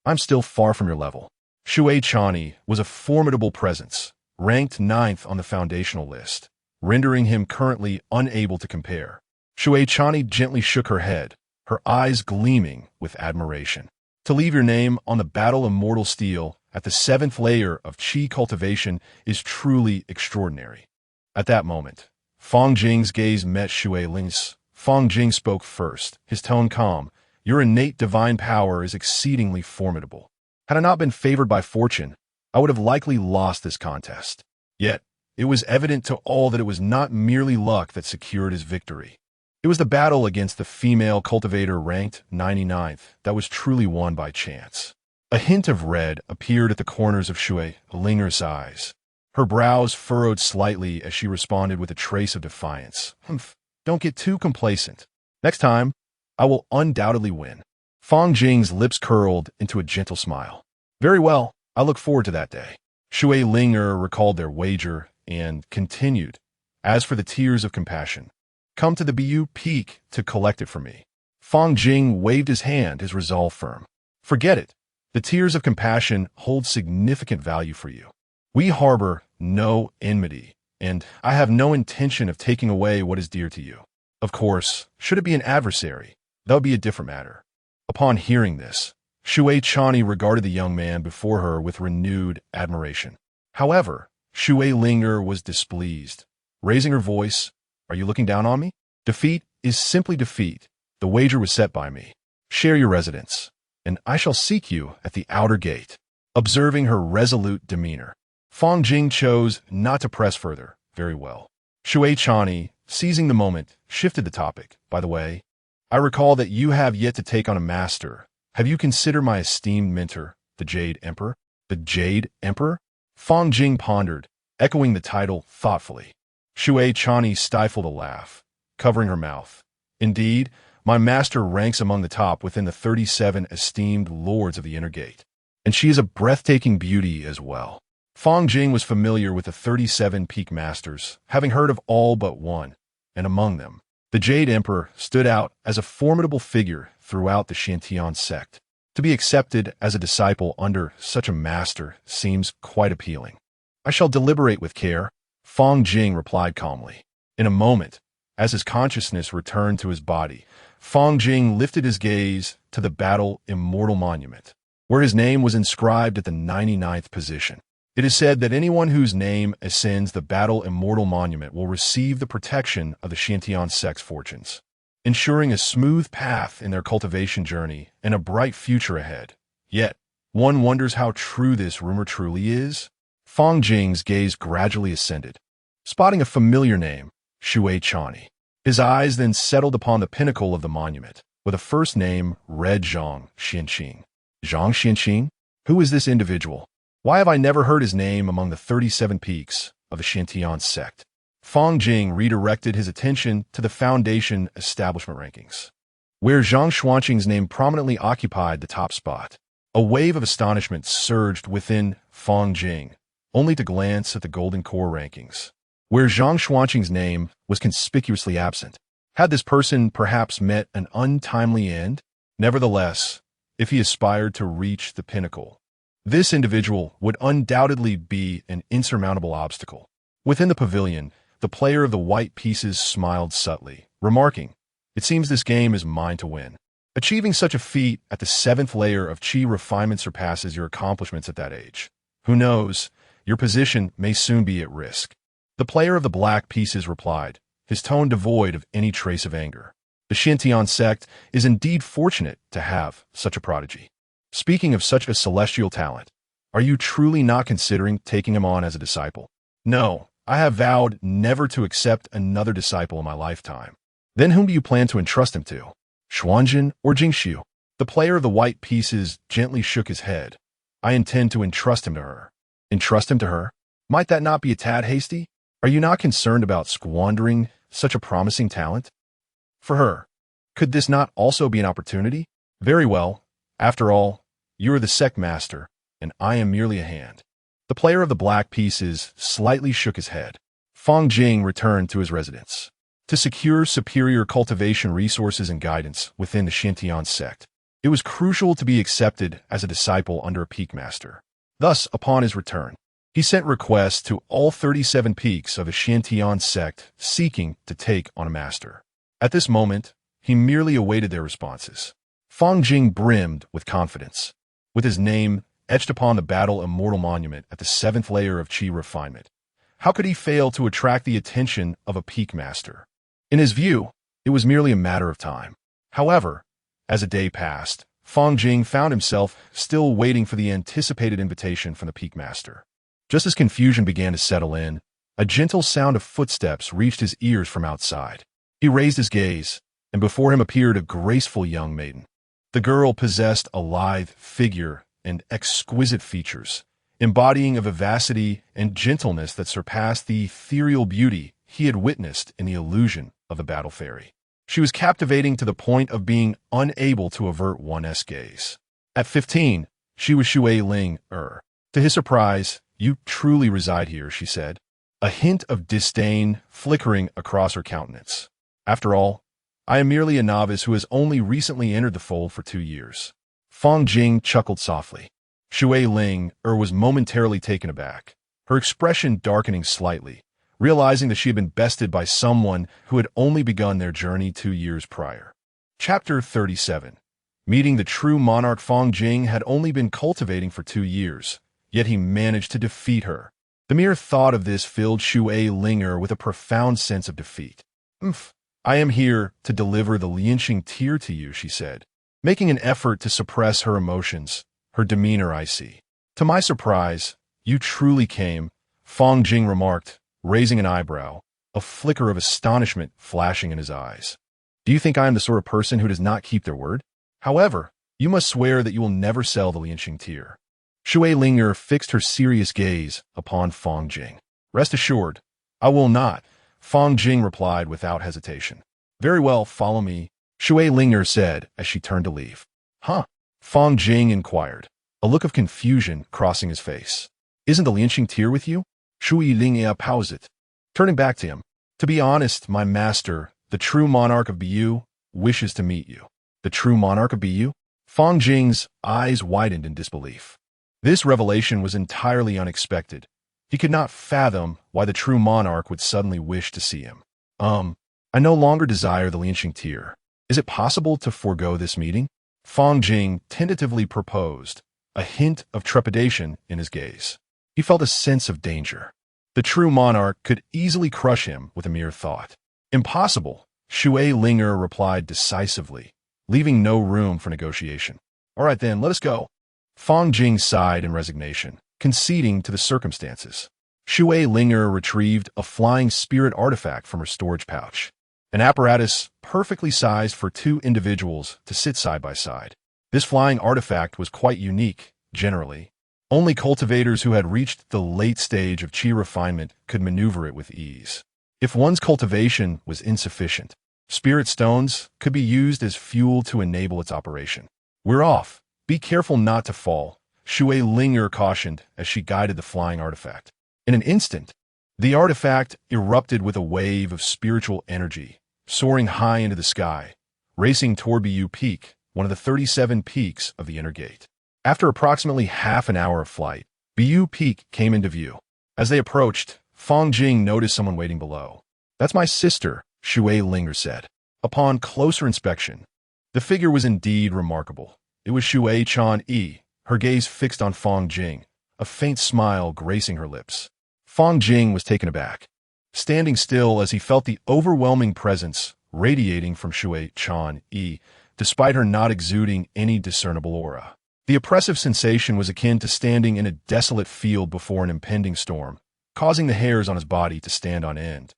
I'm still far from your level." Shui Chani was a formidable presence, ranked 9th on the foundational list, rendering him currently unable to compare. Shui Chani gently shook her head, her eyes gleaming with admiration. To leave your name on the battle immortal steel at the 7th layer of Qi cultivation is truly extraordinary. At that moment, Fang Jing's gaze met Shui Ling's. Fang Jing spoke first, his tone calm. "Your innate divine power is exceedingly formidable. Had I not been favored by fortune, I would have likely lost this contest. Yet, it was evident to all that it was not merely luck that secured his victory. It was the battle against the female cultivator ranked 99th that was truly won by chance." A hint of red appeared at the corners of Shui Linger's eyes. Her brows furrowed slightly as she responded with a trace of defiance. "Humph, don't get too complacent. Next time, I will undoubtedly win." Fang Jing's lips curled into a gentle smile. "Very well, I look forward to that day." Shui Linger recalled their wager and continued, "As for the tears of compassion, come to the Bu Peak to collect it for me." Fang Jing waved his hand, his resolve firm. "Forget it. The tears of compassion hold significant value for you. We harbor no enmity, and I have no intention of taking away what is dear to you. Of course, should it be an adversary, that would be a different matter." Upon hearing this, Shui Chani regarded the young man before her with renewed admiration. However, Shui Linger was displeased. Raising her voice, "Are you looking down on me? Defeat is simply defeat. The wager was set by me. Share your residence, and I shall seek you at the outer gate." Observing her resolute demeanor, Fang Jing chose not to press further. "Very well." Shui Chani, seizing the moment, shifted the topic. "By the way, I recall that you have yet to take on a master. Have you considered my esteemed mentor, the Jade Emperor?" "The Jade Emperor?" Fang Jing pondered, echoing the title thoughtfully. Shui Chani stifled a laugh, covering her mouth. "Indeed, my master ranks among the top within the 37 esteemed lords of the inner gate, and she is a breathtaking beauty as well." Fang Jing was familiar with the 37 peak masters, having heard of all but one, and among them, the Jade Emperor stood out as a formidable figure throughout the Xiantian sect. To be accepted as a disciple under such a master seems quite appealing. "I shall deliberate with care," Fang Jing replied calmly. In a moment, as his consciousness returned to his body, Fang Jing lifted his gaze to the battle immortal monument, where his name was inscribed at the 99th position. It is said that anyone whose name ascends the battle immortal monument will receive the protection of the Xiantian sect's fortunes. ensuring a smooth path in their cultivation journey and a bright future ahead. Yet, one wonders how true this rumor truly is. Fang Jing's gaze gradually ascended, spotting a familiar name, Shui Chani. His eyes then settled upon the pinnacle of the monument, with a first name read Zhang Xianqing. Zhang Xianqing? Who is this individual? Why have I never heard his name among the 37 peaks of the Shintian sect? Fang Jing redirected his attention to the Foundation establishment rankings, where Zhang Xuanqing's name prominently occupied the top spot. A wave of astonishment surged within Fang Jing, only to glance at the Golden Core rankings, where Zhang Xuanqing's name was conspicuously absent. Had this person perhaps met an untimely end? Nevertheless, if he aspired to reach the pinnacle, this individual would undoubtedly be an insurmountable obstacle. Within the pavilion, the player of the white pieces smiled subtly, remarking, "It seems this game is mine to win." Achieving such a feat at the 7th layer of chi refinement surpasses your accomplishments at that age. Who knows, your position may soon be at risk. The player of the black pieces replied, his tone devoid of any trace of anger. The Shintian sect is indeed fortunate to have such a prodigy. Speaking of such a celestial talent, are you truly not considering taking him on as a disciple? No, I have vowed never to accept another disciple in my lifetime. Then whom do you plan to entrust him to? Xuanjin or Jingxiu? The player of the white pieces gently shook his head. I intend to entrust him to her. Entrust him to her? Might that not be a tad hasty? Are you not concerned about squandering such a promising talent? For her, could this not also be an opportunity? Very well. After all, you are the sect master, and I am merely a hand. The player of the black pieces slightly shook his head. Fang Jing returned to his residence to secure superior cultivation resources and guidance within the Shintian sect. It was crucial to be accepted as a disciple under a peak master. Thus, upon his return, he sent requests to all 37 peaks of the Shintian sect seeking to take on a master. At this moment, he merely awaited their responses. Fang Jing brimmed with confidence. With his name etched upon the battle immortal monument at the 7th layer of chi refinement, how could he fail to attract the attention of a peak master? In his view, it was merely a matter of time. However, as a day passed, Fang Jing found himself still waiting for the anticipated invitation from the peak master. Just as confusion began to settle in, a gentle sound of footsteps reached his ears from outside. He raised his gaze, and before him appeared a graceful young maiden. The girl possessed a lithe figure and exquisite features, embodying a vivacity and gentleness that surpassed the ethereal beauty he had witnessed in the illusion of the battle fairy. She was captivating to the point of being unable to avert one's gaze. At 15, she was Shui Ling. To his surprise, "You truly reside here," she said, a hint of disdain flickering across her countenance. "After all, I am merely a novice who has only recently entered the fold for 2 years." Fang Jing chuckled softly. Shui Ling was momentarily taken aback, her expression darkening slightly, realizing that she had been bested by someone who had only begun their journey 2 years prior. Chapter 37. Meeting the true monarch. Fang Jing had only been cultivating for 2 years, yet he managed to defeat her. The mere thought of this filled Shui Ling with a profound sense of defeat. "I am here to deliver the Lianxing tear to you," she said, making an effort to suppress her emotions, her demeanor icy. "To my surprise, you truly came," Fang Jing remarked, raising an eyebrow, a flicker of astonishment flashing in his eyes. "Do you think I am the sort of person who does not keep their word? However, you must swear that you will never sell the Lianxing tear." Shui Ling fixed her serious gaze upon Fang Jing. "Rest assured, I will not," Fang Jing replied without hesitation. "Very well, follow me," Shui Ling said as she turned to leave. "Huh?" Fang Jing inquired, a look of confusion crossing his face. "Isn't the Lianxing tear with you?" Shui Ling paused it, turning back to him. "To be honest, my master, the true monarch of Bu, wishes to meet you." "The true monarch of Bu?" Fang Jing's eyes widened in disbelief. This revelation was entirely unexpected. He could not fathom why the true monarch would suddenly wish to see him. I no longer desire the Lianxing tear. Is it possible to forego this meeting?" Fang Jing tentatively proposed, a hint of trepidation in his gaze. He felt a sense of danger. The true monarch could easily crush him with a mere thought. "Impossible," Shui Linger replied decisively, leaving no room for negotiation. All right then, let us go. Fang Jing sighed in resignation, conceding to the circumstances. Shui Linger retrieved a flying spirit artifact from her storage pouch, an apparatus perfectly sized for two individuals to sit side by side. This flying artifact was quite unique, generally. Only cultivators who had reached the late stage of qi refinement could maneuver it with ease. If one's cultivation was insufficient, spirit stones could be used as fuel to enable its operation. We're off. Be careful not to fall, Shui Linger cautioned as she guided the flying artifact. In an instant, the artifact erupted with a wave of spiritual energy, soaring high into the sky, racing toward Bu Peak, one of the 37 peaks of the inner gate. After approximately half an hour of flight, Bu Peak came into view. As they approached, Fang Jing noticed someone waiting below. That's my sister, Shui Linger said. Upon closer inspection, the figure was indeed remarkable. It was Shui Chan-yi, her gaze fixed on Fang Jing, a faint smile gracing her lips. Fang Jing was taken aback, standing still as he felt the overwhelming presence radiating from Shui Chan-yi, despite her not exuding any discernible aura. The oppressive sensation was akin to standing in a desolate field before an impending storm, causing the hairs on his body to stand on end.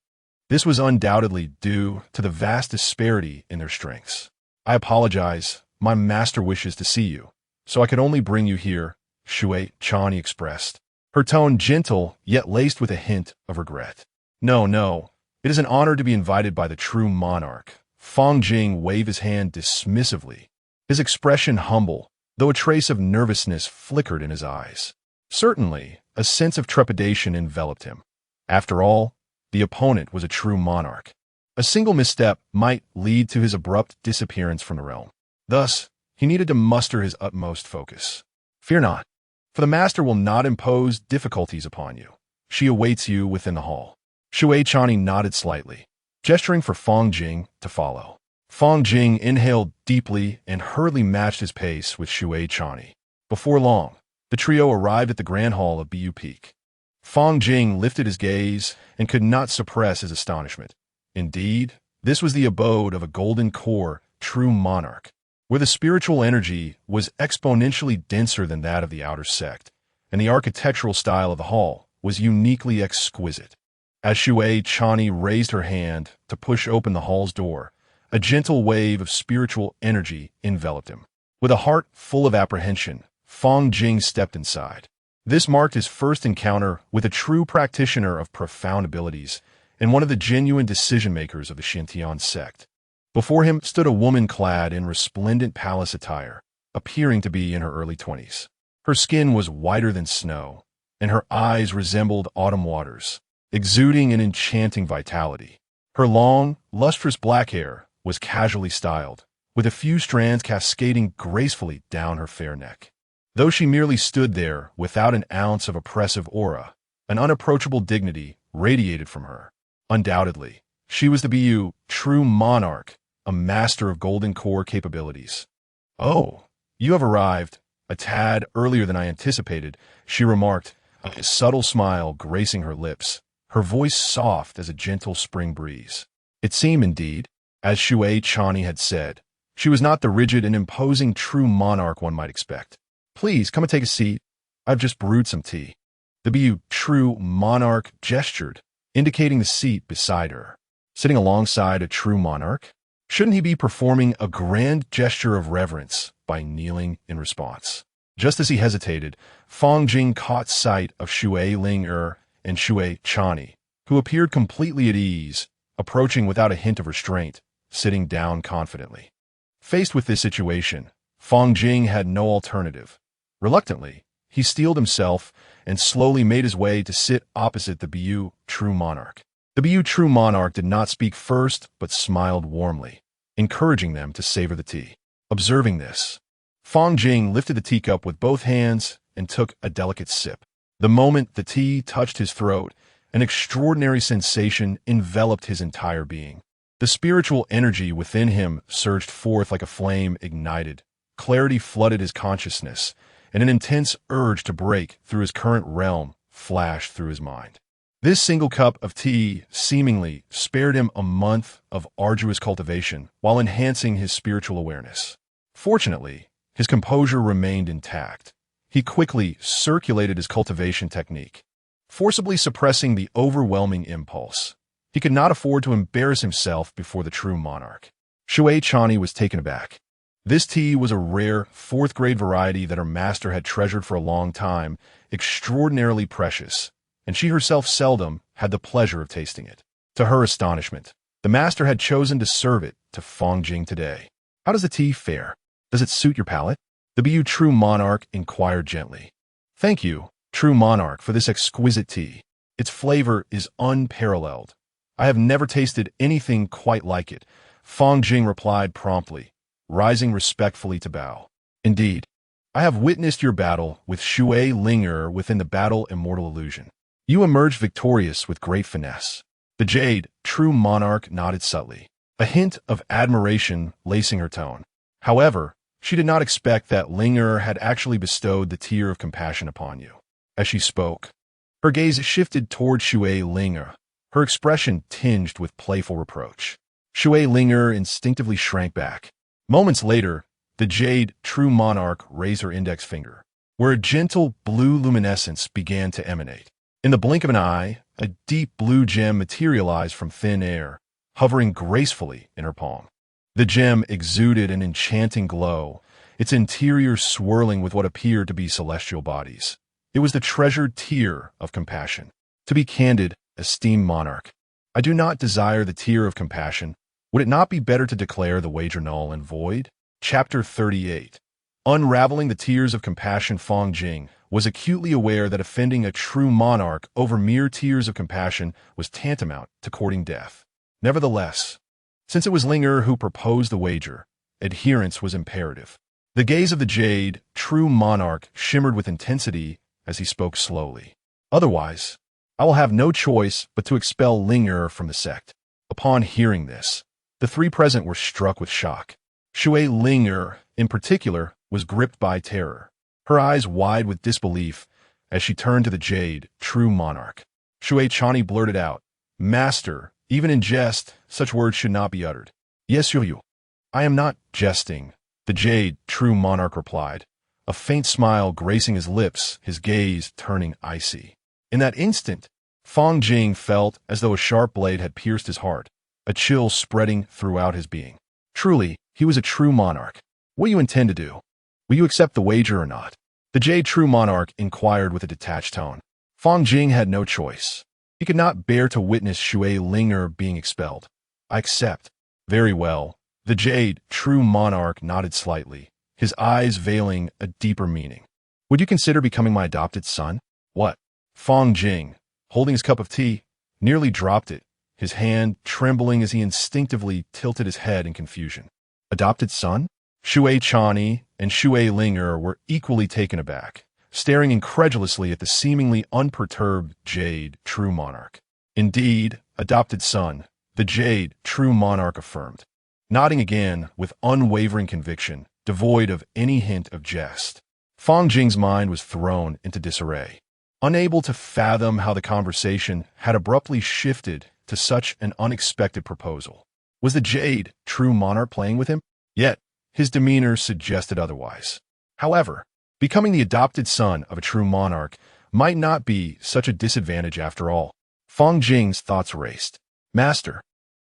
This was undoubtedly due to the vast disparity in their strengths. I apologize, my master wishes to see you, so I could only bring you here, Shui Chan-yi expressed, her tone gentle yet laced with a hint of regret. No, it is an honor to be invited by the true monarch. Fang Jing waved his hand dismissively, his expression humble, though a trace of nervousness flickered in his eyes. Certainly, a sense of trepidation enveloped him. After all, the opponent was a true monarch. A single misstep might lead to his abrupt disappearance from the realm. Thus, he needed to muster his utmost focus. Fear not, for the master will not impose difficulties upon you. She awaits you within the hall. Shui Chan-yi nodded slightly, gesturing for Fang Jing to follow. Fang Jing inhaled deeply and hurriedly matched his pace with Shui Chan-yi. Before long, the trio arrived at the grand hall of Bu Peak. Fang Jing lifted his gaze and could not suppress his astonishment. Indeed, this was the abode of a golden core true monarch, where the spiritual energy was exponentially denser than that of the outer sect, and the architectural style of the hall was uniquely exquisite. As Shui Chan-yi raised her hand to push open the hall's door, a gentle wave of spiritual energy enveloped him. With a heart full of apprehension, Fang Jing stepped inside. This marked his first encounter with a true practitioner of profound abilities and one of the genuine decision-makers of the Xintian sect. Before him stood a woman clad in resplendent palace attire, appearing to be in her early 20s. Her skin was whiter than snow, and her eyes resembled autumn waters, exuding an enchanting vitality. Her long, lustrous black hair was casually styled, with a few strands cascading gracefully down her fair neck. Though she merely stood there without an ounce of oppressive aura, an unapproachable dignity radiated from her. Undoubtedly, she was the Bu true monarch, a master of golden core capabilities. Oh, you have arrived, a tad earlier than I anticipated, she remarked, a subtle smile gracing her lips, her voice soft as a gentle spring breeze. It seemed indeed, as Shui Chan-yi had said, she was not the rigid and imposing true monarch one might expect. Please, come and take a seat. I've just brewed some tea. The Bu true monarch gestured, indicating the seat beside her. Sitting alongside a true monarch? Shouldn't he be performing a grand gesture of reverence by kneeling in response? Just as he hesitated, Fang Jing caught sight of Shui Linger and Shui Chan-yi, who appeared completely at ease, approaching without a hint of restraint, sitting down confidently. Faced with this situation, Fang Jing had no alternative. Reluctantly, he steeled himself and slowly made his way to sit opposite the Bu true monarch. The Bu true monarch did not speak first, but smiled warmly, encouraging them to savor the tea. Observing this, Fang Jing lifted the teacup with both hands and took a delicate sip. The moment the tea touched his throat, an extraordinary sensation enveloped his entire being. The spiritual energy within him surged forth like a flame ignited. Clarity flooded his consciousness, and an intense urge to break through his current realm flashed through his mind. This single cup of tea seemingly spared him a month of arduous cultivation while enhancing his spiritual awareness. Fortunately, his composure remained intact. He quickly circulated his cultivation technique, forcibly suppressing the overwhelming impulse. He could not afford to embarrass himself before the true monarch. Shui Chani was taken aback. This tea was a rare, fourth-grade variety that her master had treasured for a long time, extraordinarily precious, and she herself seldom had the pleasure of tasting it. To her astonishment, the master had chosen to serve it to Fang Jing today. "How does the tea fare? Does it suit your palate?" the true monarch inquired gently. "Thank you, true monarch, for this exquisite tea. Its flavor is unparalleled. I have never tasted anything quite like it," Fang Jing replied promptly, rising respectfully to bow. "Indeed, I have witnessed your battle with Shui Linger within the battle Immortal Illusion. You emerged victorious with great finesse." The jade, true monarch, nodded subtly, a hint of admiration lacing her tone. However, she did not expect that Linger had actually bestowed the tear of compassion upon you. As she spoke, her gaze shifted toward Shui Linger, her expression tinged with playful reproach. Shui Linger instinctively shrank back. Moments later, the jade, true monarch, raised her index finger, where a gentle blue luminescence began to emanate. In the blink of an eye, a deep blue gem materialized from thin air, hovering gracefully in her palm. The gem exuded an enchanting glow, its interior swirling with what appeared to be celestial bodies. It was the treasured tear of compassion. To be candid, esteemed monarch, I do not desire the tear of compassion. Would it not be better to declare the wager null and void? Chapter 38. Unraveling the tears of compassion. Fang Jing was acutely aware that offending a true monarch over mere tears of compassion was tantamount to courting death. Nevertheless, since it was Linger who proposed the wager, adherence was imperative. The gaze of the jade, true monarch, shimmered with intensity as he spoke slowly. "Otherwise, I will have no choice but to expel Linger from the sect." Upon hearing this, the three present were struck with shock. Shui Linger, in particular, was gripped by terror, her eyes wide with disbelief as she turned to the jade, true monarch. Shui Chani blurted out, "Master, even in jest, such words should not be uttered." "Yes, you. I am not jesting," the jade, true monarch replied, a faint smile gracing his lips, his gaze turning icy. In that instant, Fang Jing felt as though a sharp blade had pierced his heart, a chill spreading throughout his being. Truly, he was a true monarch. "What do you intend to do? Will you accept the wager or not?" the jade, true monarch, inquired with a detached tone. Fang Jing had no choice. He could not bear to witness Shui Linger being expelled. "I accept." "Very well." The jade, true monarch, nodded slightly, his eyes veiling a deeper meaning. "Would you consider becoming my adopted son?" "What?" Fang Jing, holding his cup of tea, nearly dropped it, his hand trembling as he instinctively tilted his head in confusion. "Adopted son?" Shui Chani and Shui Linger were equally taken aback, staring incredulously at the seemingly unperturbed jade, true monarch. "Indeed, adopted son," the jade, true monarch affirmed, nodding again with unwavering conviction, devoid of any hint of jest. Fang Jing's mind was thrown into disarray, unable to fathom how the conversation had abruptly shifted to such an unexpected proposal. Was the jade, true monarch, playing with him? Yet, his demeanor suggested otherwise. However, becoming the adopted son of a true monarch might not be such a disadvantage after all. Fang Jing's thoughts raced. "Master,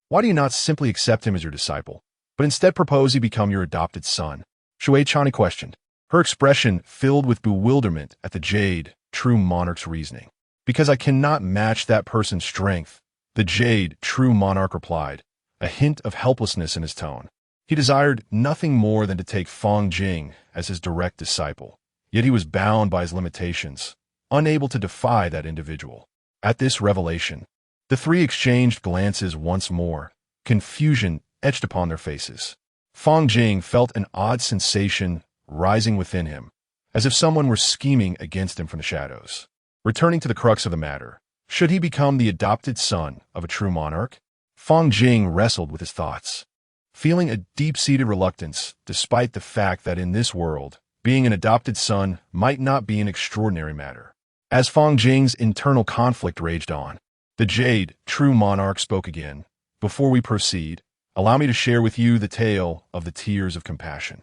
why do you not simply accept him as your disciple, but instead propose he become your adopted son?" Shui Chani questioned, her expression filled with bewilderment at the jade, true monarch's reasoning. "Because I cannot match that person's strength," the jade, true monarch replied, a hint of helplessness in his tone. He desired nothing more than to take Fang Jing as his direct disciple, yet he was bound by his limitations, unable to defy that individual. At this revelation, the three exchanged glances once more, confusion etched upon their faces. Fang Jing felt an odd sensation rising within him, as if someone were scheming against him from the shadows. Returning to the crux of the matter, should he become the adopted son of a true monarch? Fang Jing wrestled with his thoughts, feeling a deep-seated reluctance despite the fact that in this world, being an adopted son might not be an extraordinary matter. As Fang Jing's internal conflict raged on, The Jade, true monarch, spoke again. Before we proceed, allow me to share with you the tale of the Tears of Compassion.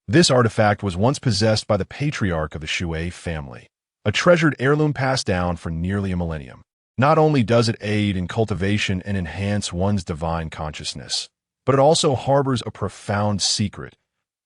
This artifact was once possessed by the patriarch of the Shui family, a treasured heirloom passed down for nearly a millennium. Not only does it aid in cultivation and enhance one's divine consciousness, but it also harbors a profound secret,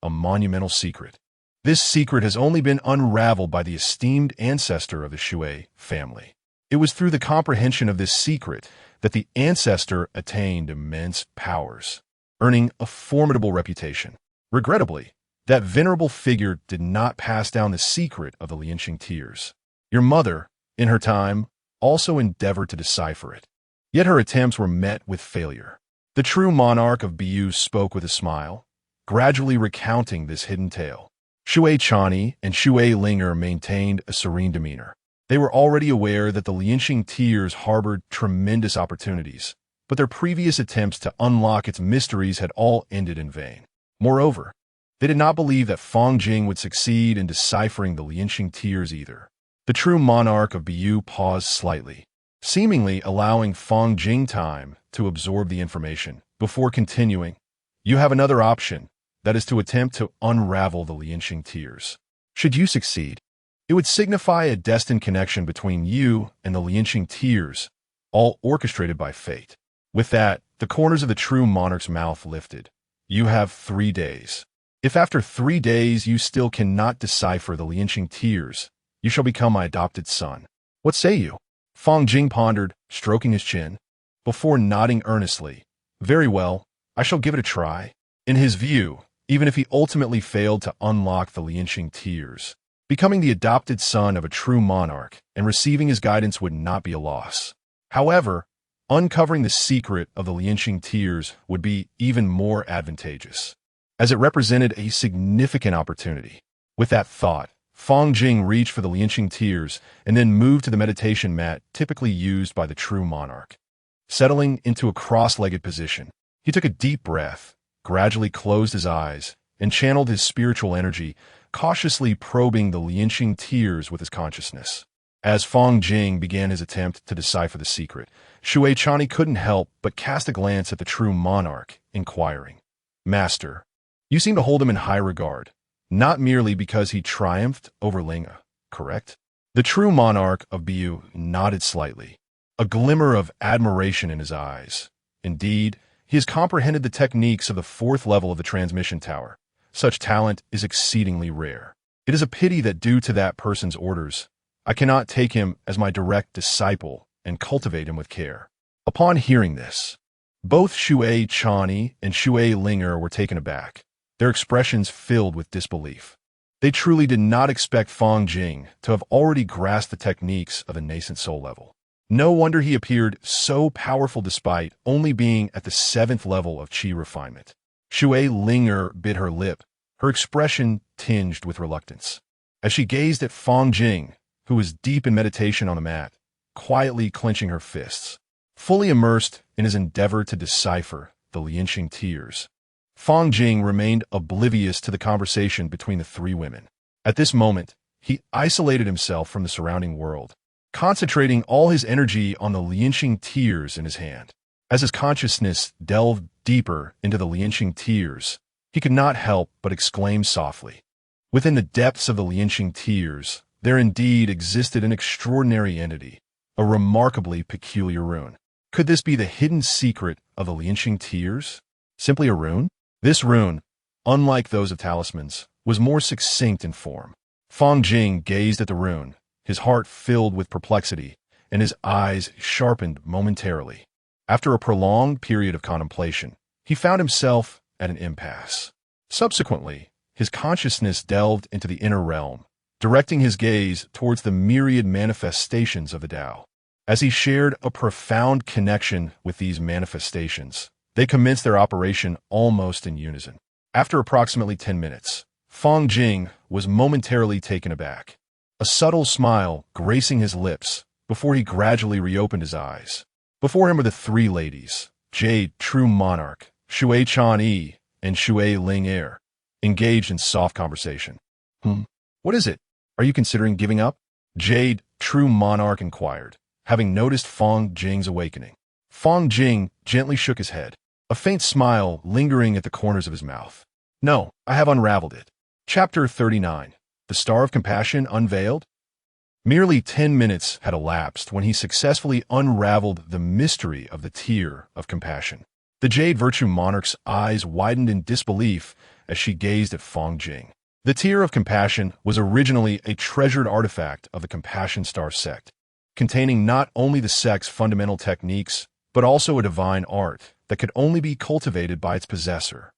a monumental secret. This secret has only been unraveled by the esteemed ancestor of the Shui family. It was through the comprehension of this secret that the ancestor attained immense powers, earning a formidable reputation. Regrettably, that venerable figure did not pass down the secret of the Lianqing tears. Your mother, in her time, also endeavored to decipher it. Yet her attempts were met with failure. The true monarch of Bu spoke with a smile, gradually recounting this hidden tale. Shui Chani and Shui Linger maintained a serene demeanor. They were already aware that the Lianqing tears harbored tremendous opportunities, but their previous attempts to unlock its mysteries had all ended in vain. Moreover, they did not believe that Fang Jing would succeed in deciphering the Lianqing tears either. The true monarch of Bu paused slightly, seemingly allowing Fang Jing time to absorb the information. Before continuing, you have another option, that is to attempt to unravel the Lianqing tears. Should you succeed, it would signify a destined connection between you and the Lianqing tears, all orchestrated by fate. With that, the corners of the true monarch's mouth lifted. You have 3 days. If after 3 days you still cannot decipher the Lianqing tears, you shall become my adopted son. What say you? Fang Jing pondered, stroking his chin, before nodding earnestly. Very well, I shall give it a try. In his view, even if he ultimately failed to unlock the Lianqing tears, becoming the adopted son of a true monarch and receiving his guidance would not be a loss. However, uncovering the secret of the Lianqing tears would be even more advantageous, as it represented a significant opportunity. With that thought, Fang Jing reached for the Lianqing tears and then moved to the meditation mat typically used by the true monarch. Settling into a cross-legged position, he took a deep breath, gradually closed his eyes, and channeled his spiritual energy, cautiously probing the Lianqing tears with his consciousness. As Fang Jing began his attempt to decipher the secret, Shui Chani couldn't help but cast a glance at the true monarch, inquiring, Master, you seem to hold him in high regard, not merely because he triumphed over Linga, correct? The true monarch of Bu nodded slightly, a glimmer of admiration in his eyes. Indeed, he has comprehended the techniques of the 4th level of the transmission tower. Such talent is exceedingly rare. It is a pity that due to that person's orders, I cannot take him as my direct disciple and cultivate him with care. Upon hearing this, both Shui Chani and Shui Linger were taken aback, their expressions filled with disbelief. They truly did not expect Fang Jing to have already grasped the techniques of the nascent soul level. No wonder he appeared so powerful despite only being at the 7th level of Qi refinement. Shui Linger bit her lip, her expression tinged with reluctance, as she gazed at Fang Jing, who was deep in meditation on the mat, quietly clenching her fists. Fully immersed in his endeavor to decipher the Lianqing tears, Fang Jing remained oblivious to the conversation between the 3 women. At this moment, he isolated himself from the surrounding world, concentrating all his energy on the Lianqing tears in his hand. As his consciousness delved deeper into the Lianqing tears, he could not help but exclaim softly. Within the depths of the Lianqing tears, there indeed existed an extraordinary entity, a remarkably peculiar rune. Could this be the hidden secret of the Lianqing tears? Simply a rune? This rune, unlike those of talismans, was more succinct in form. Fang Jing gazed at the rune, his heart filled with perplexity, and his eyes sharpened momentarily. After a prolonged period of contemplation, he found himself at an impasse. Subsequently, his consciousness delved into the inner realm, directing his gaze towards the myriad manifestations of the Tao. As he shared a profound connection with these manifestations, they commenced their operation almost in unison. After approximately 10 minutes, Fang Jing was momentarily taken aback, a subtle smile gracing his lips before he gradually reopened his eyes. Before him were the 3 ladies, Jade, true monarch, Shui Chani, and Shui Linger, engaged in soft conversation. What is it? Are you considering giving up? Jade, true monarch, inquired, having noticed Fang Jing's awakening. Fang Jing gently shook his head, a faint smile lingering at the corners of his mouth. No, I have unraveled it. Chapter 39. The Star of Compassion Unveiled? Merely 10 minutes had elapsed when he successfully unraveled the mystery of the Tear of Compassion. The Jade Virtue Monarch's eyes widened in disbelief as she gazed at Fang Jing. The Tear of Compassion was originally a treasured artifact of the Compassion Star sect, containing not only the sect's fundamental techniques, but also a divine art that could only be cultivated by its possessor.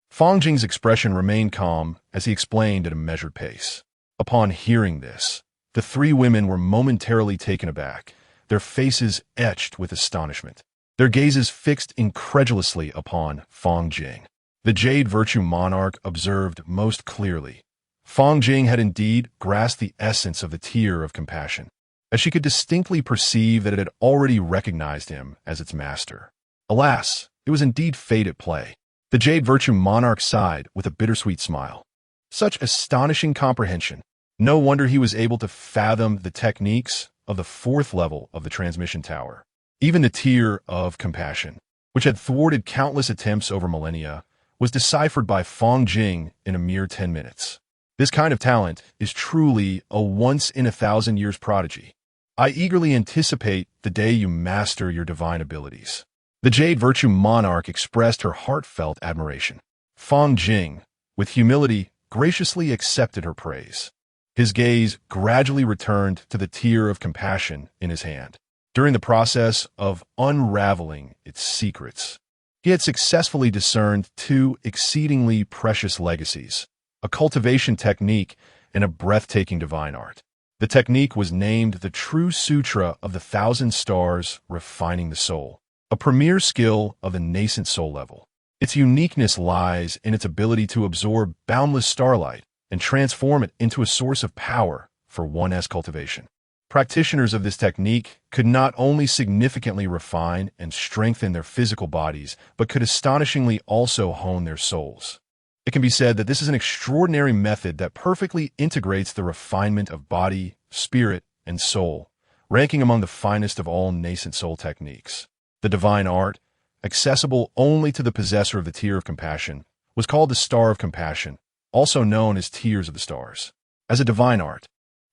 Fang Jing's expression remained calm as he explained at a measured pace. Upon hearing this, the three women were momentarily taken aback, their faces etched with astonishment, their gazes fixed incredulously upon Fang Jing. The Jade Virtue Monarch observed most clearly. Fang Jing had indeed grasped the essence of the Tear of Compassion, as she could distinctly perceive that it had already recognized him as its master. Alas, it was indeed fate at play. The Jade Virtue Monarch sighed with a bittersweet smile. Such astonishing comprehension. No wonder he was able to fathom the techniques of the fourth level of the transmission tower. Even the Tear of Compassion, which had thwarted countless attempts over millennia, was deciphered by Fang Jing in a mere 10 minutes. This kind of talent is truly a once-in-a-thousand-years prodigy. I eagerly anticipate the day you master your divine abilities. The Jade Virtue Monarch expressed her heartfelt admiration. Fang Jing, with humility, graciously accepted her praise. His gaze gradually returned to the Tear of Compassion in his hand. During the process of unraveling its secrets, he had successfully discerned two exceedingly precious legacies, a cultivation technique and a breathtaking divine art. The technique was named the True Sutra of the Thousand Stars Refining the Soul, a premier skill of the nascent soul level. Its uniqueness lies in its ability to absorb boundless starlight and transform it into a source of power for one's cultivation. Practitioners of this technique could not only significantly refine and strengthen their physical bodies, but could astonishingly also hone their souls. It can be said that this is an extraordinary method that perfectly integrates the refinement of body, spirit, and soul, ranking among the finest of all nascent soul techniques. The divine art, accessible only to the possessor of the Tear of Compassion, was called the Star of Compassion, also known as Tears of the Stars. As a divine art,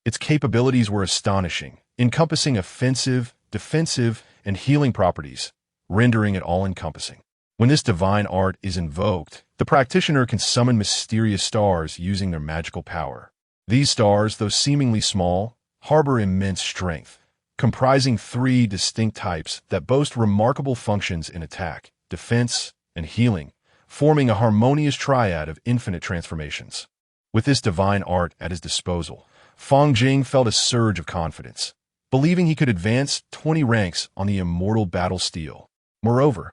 its capabilities were astonishing, encompassing offensive, defensive, and healing properties, rendering it all-encompassing. When this divine art is invoked, the practitioner can summon mysterious stars using their magical power. These stars, though seemingly small, harbor immense strength, comprising three distinct types that boast remarkable functions in attack, defense, and healing, forming a harmonious triad of infinite transformations. With this divine art at his disposal, Fang Jing felt a surge of confidence, believing he could advance 20 ranks on the immortal battle steel. Moreover,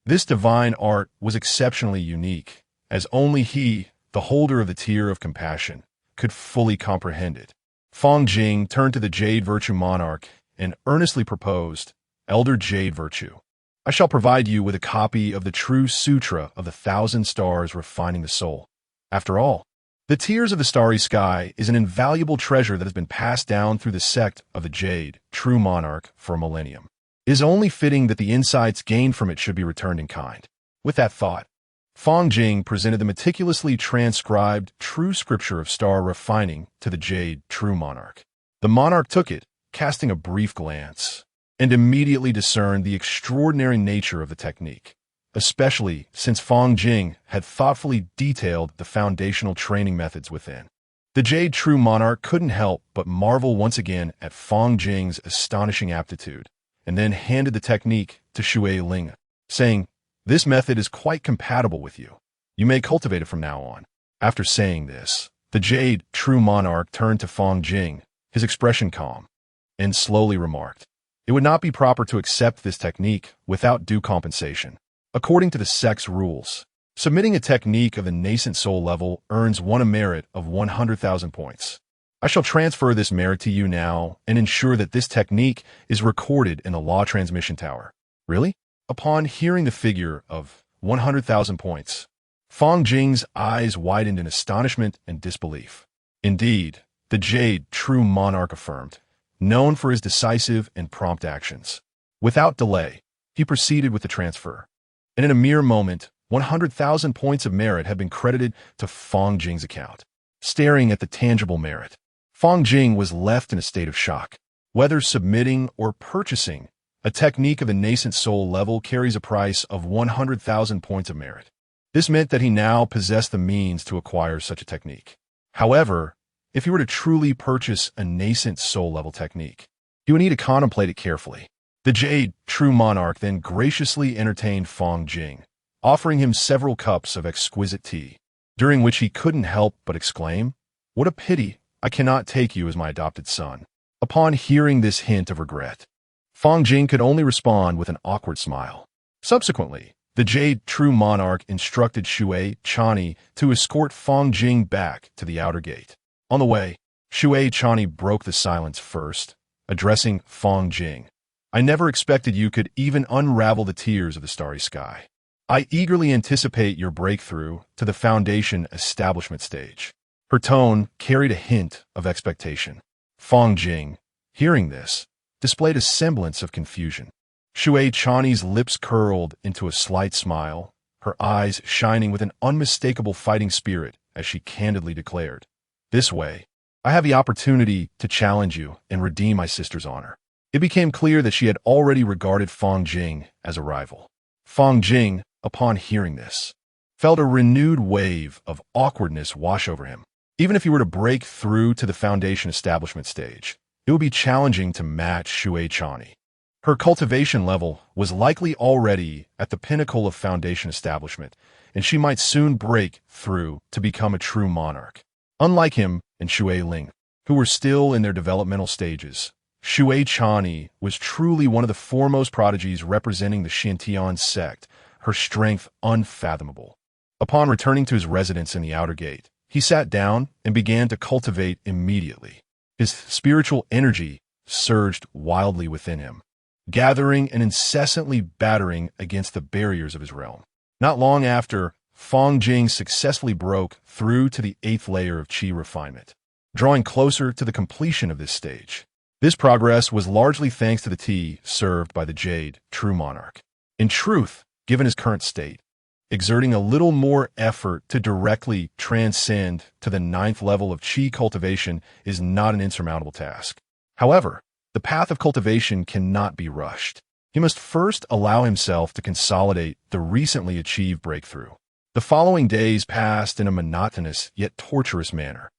this divine art was exceptionally unique, as only he, the holder of the Tear of Compassion, could fully comprehend it. Fang Jing turned to the Jade Virtue Monarch and earnestly proposed, "Elder Jade Virtue, I shall provide you with a copy of the True Sutra of the Thousand Stars Refining the Soul. After all, the Tears of the Starry Sky is an invaluable treasure that has been passed down through the sect of the Jade, True Monarch, for a millennium. It is only fitting that the insights gained from it should be returned in kind." With that thought, Fang Jing presented the meticulously transcribed True Scripture of Star Refining to the Jade, True Monarch. The monarch took it, casting a brief glance, and immediately discerned the extraordinary nature of the technique, especially since Fang Jing had thoughtfully detailed the foundational training methods within. The Jade True Monarch couldn't help but marvel once again at Fang Jing's astonishing aptitude, and then handed the technique to Shui Ling, saying, "This method is quite compatible with you. You may cultivate it from now on." After saying this, the Jade True Monarch turned to Fang Jing, his expression calm, and slowly remarked, "It would not be proper to accept this technique without due compensation. According to the sect's rules, submitting a technique of the nascent soul level earns one a merit of 100,000 points. I shall transfer this merit to you now and ensure that this technique is recorded in the Law Transmission Tower." "Really?" Upon hearing the figure of 100,000 points, Fang Jing's eyes widened in astonishment and disbelief. "Indeed," the Jade True Monarch affirmed, known for his decisive and prompt actions. Without delay, he proceeded with the transfer. And in a mere moment, 100,000 points of merit had been credited to Fang Jing's account. Staring at the tangible merit, Fang Jing was left in a state of shock. Whether submitting or purchasing, a technique of the nascent soul level carries a price of 100,000 points of merit. This meant that he now possessed the means to acquire such a technique. However, if he were to truly purchase a nascent soul level technique, he would need to contemplate it carefully. The Jade, true monarch, then graciously entertained Fang Jing, offering him several cups of exquisite tea, during which he couldn't help but exclaim, "What a pity I cannot take you as my adopted son." Upon hearing this hint of regret, Fang Jing could only respond with an awkward smile. Subsequently, the Jade True Monarch instructed Shui Chani to escort Fang Jing back to the outer gate. On the way, Shui Chani broke the silence first, addressing Fang Jing. "I never expected you could even unravel the tears of the starry sky. I eagerly anticipate your breakthrough to the foundation establishment stage." Her tone carried a hint of expectation. Fang Jing, hearing this, displayed a semblance of confusion. Shui Chani's lips curled into a slight smile, her eyes shining with an unmistakable fighting spirit as she candidly declared, "This way, I have the opportunity to challenge you and redeem my sister's honor." It became clear that she had already regarded Fang Jing as a rival. Fang Jing, upon hearing this, felt a renewed wave of awkwardness wash over him. Even if he were to break through to the foundation establishment stage, it would be challenging to match Shui Chani. Her cultivation level was likely already at the pinnacle of foundation establishment, and she might soon break through to become a true monarch. Unlike him and Shui Ling, who were still in their developmental stages, Shui Chani was truly one of the foremost prodigies representing the Xiantian sect, her strength unfathomable. Upon returning to his residence in the outer gate, he sat down and began to cultivate immediately. His spiritual energy surged wildly within him, gathering and incessantly battering against the barriers of his realm. Not long after, Fang Jing successfully broke through to the 8th layer of qi refinement, drawing closer to the completion of this stage. This progress was largely thanks to the tea served by the Jade True Monarch. In truth, given his current state, exerting a little more effort to directly transcend to the 9th level of qi cultivation is not an insurmountable task. However, the path of cultivation cannot be rushed. He must first allow himself to consolidate the recently achieved breakthrough. The following days passed in a monotonous yet torturous manner.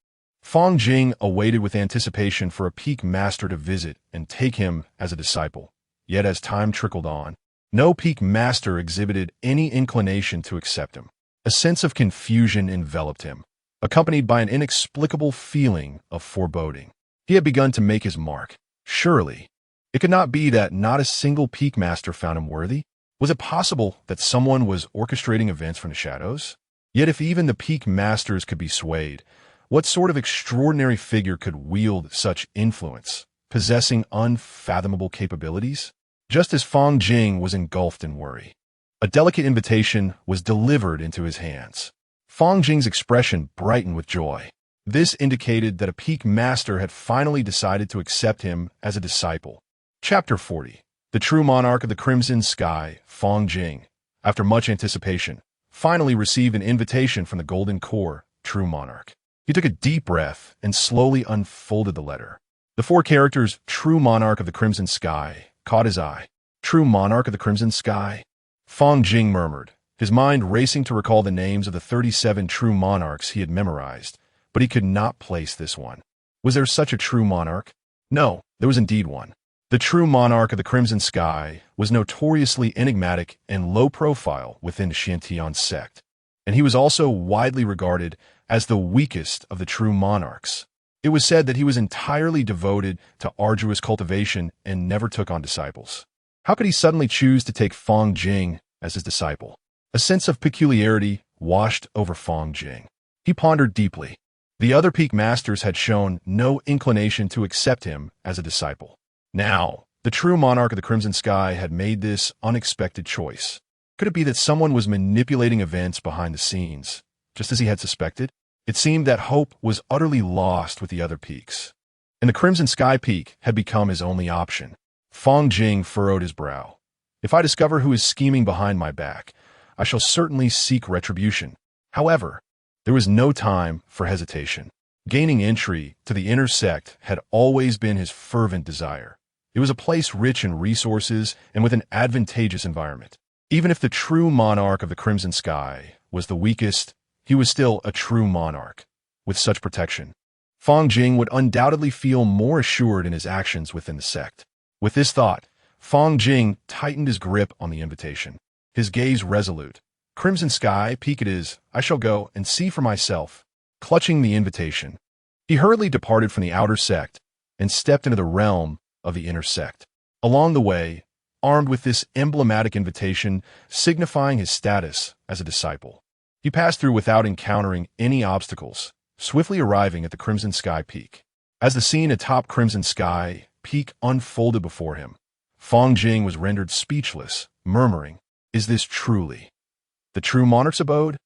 Fang Jing awaited with anticipation for a peak master to visit and take him as a disciple. Yet as time trickled on, no peak master exhibited any inclination to accept him. A sense of confusion enveloped him, accompanied by an inexplicable feeling of foreboding. He had begun to make his mark. Surely, it could not be that not a single peak master found him worthy. Was it possible that someone was orchestrating events from the shadows? Yet if even the peak masters could be swayed, what sort of extraordinary figure could wield such influence, possessing unfathomable capabilities? Just as Fang Jing was engulfed in worry, a delicate invitation was delivered into his hands. Fang Jing's expression brightened with joy. This indicated that a peak master had finally decided to accept him as a disciple. Chapter 40. The true monarch of the Crimson Sky, Fang Jing, after much anticipation, finally received an invitation from the Golden Core True Monarch. He took a deep breath and slowly unfolded the letter. The 4 characters, True Monarch of the Crimson Sky, caught his eye. True Monarch of the Crimson Sky? Fang Jing murmured, his mind racing to recall the names of the 37 true monarchs he had memorized, but he could not place this one. Was there such a true monarch? No, there was indeed one. The true monarch of the Crimson Sky was notoriously enigmatic and low profile within the Xiantian sect, and he was also widely regarded as the weakest of the true monarchs. It was said that he was entirely devoted to arduous cultivation and never took on disciples. How could he suddenly choose to take Fang Jing as his disciple? A sense of peculiarity washed over Fang Jing. He pondered deeply. The other peak masters had shown no inclination to accept him as a disciple. Now, the true monarch of the Crimson Sky had made this unexpected choice. Could it be that someone was manipulating events behind the scenes, just as he had suspected? It seemed that hope was utterly lost with the other peaks. and the Crimson Sky Peak had become his only option. Fang Jing furrowed his brow. If I discover who is scheming behind my back, I shall certainly seek retribution. However, there was no time for hesitation. Gaining entry to the inner sect had always been his fervent desire. It was a place rich in resources and with an advantageous environment. Even if the true monarch of the Crimson Sky was the weakest, he was still a true monarch. With such protection, Fang Jing would undoubtedly feel more assured in his actions within the sect. With this thought, Fang Jing tightened his grip on the invitation. His gaze resolute. Crimson Sky, Peak it is, I shall go and see for myself. Clutching the invitation, he hurriedly departed from the outer sect and stepped into the realm of the inner sect. Along the way, armed with this emblematic invitation signifying his status as a disciple, he passed through without encountering any obstacles, swiftly arriving at the Crimson Sky Peak. As the scene atop Crimson Sky Peak unfolded before him, Fang Jing was rendered speechless, murmuring, "Is this truly the true monarch's abode?"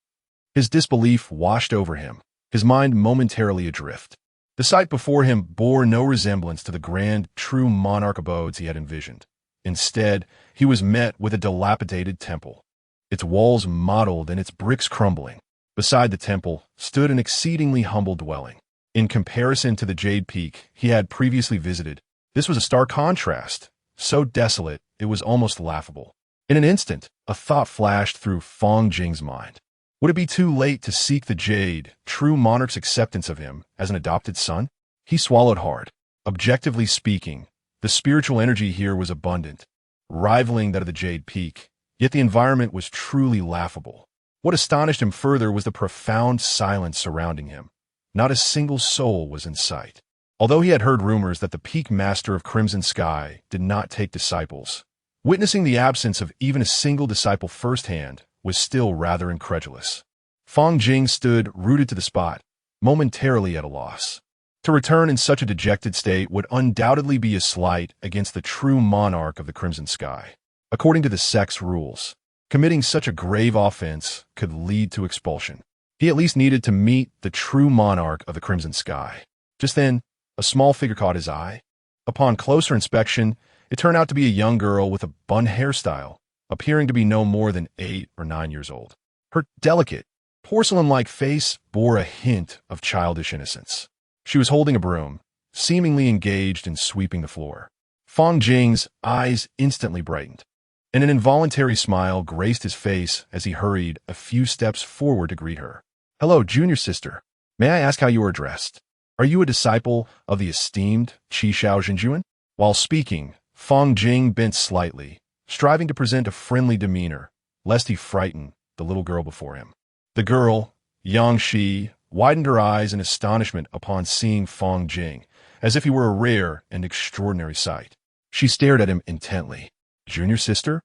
His disbelief washed over him, his mind momentarily adrift. The sight before him bore no resemblance to the grand, true monarch abodes he had envisioned. Instead, he was met with a dilapidated temple, its walls mottled and its bricks crumbling. Beside the temple stood an exceedingly humble dwelling. In comparison to the Jade Peak he had previously visited, this was a stark contrast, so desolate it was almost laughable. In an instant, a thought flashed through Fang Jing's mind. Would it be too late to seek the Jade, true monarch's acceptance of him as an adopted son? He swallowed hard. Objectively speaking, the spiritual energy here was abundant, rivaling that of the Jade Peak, yet the environment was truly laughable. What astonished him further was the profound silence surrounding him. Not a single soul was in sight. Although he had heard rumors that the Peak Master of Crimson Sky did not take disciples, witnessing the absence of even a single disciple firsthand was still rather incredulous. Fang Jing stood rooted to the spot, momentarily at a loss. To return in such a dejected state would undoubtedly be a slight against the true monarch of the Crimson Sky. According to the sect's rules, committing such a grave offense could lead to expulsion. He at least needed to meet the true monarch of the Crimson Sky. Just then, a small figure caught his eye. Upon closer inspection, it turned out to be a young girl with a bun hairstyle, appearing to be no more than 8 or 9 years old. Her delicate, porcelain-like face bore a hint of childish innocence. She was holding a broom, seemingly engaged in sweeping the floor. Fang Jing's eyes instantly brightened, and an involuntary smile graced his face as he hurried a few steps forward to greet her. "Hello, junior sister. May I ask how you are dressed? Are you a disciple of the esteemed Qi Shao Zhenjuan?" While speaking, Fang Jing bent slightly, striving to present a friendly demeanor, lest he frighten the little girl before him. The girl, Yang Shi, widened her eyes in astonishment upon seeing Fang Jing, as if he were a rare and extraordinary sight. She stared at him intently. "Junior sister?"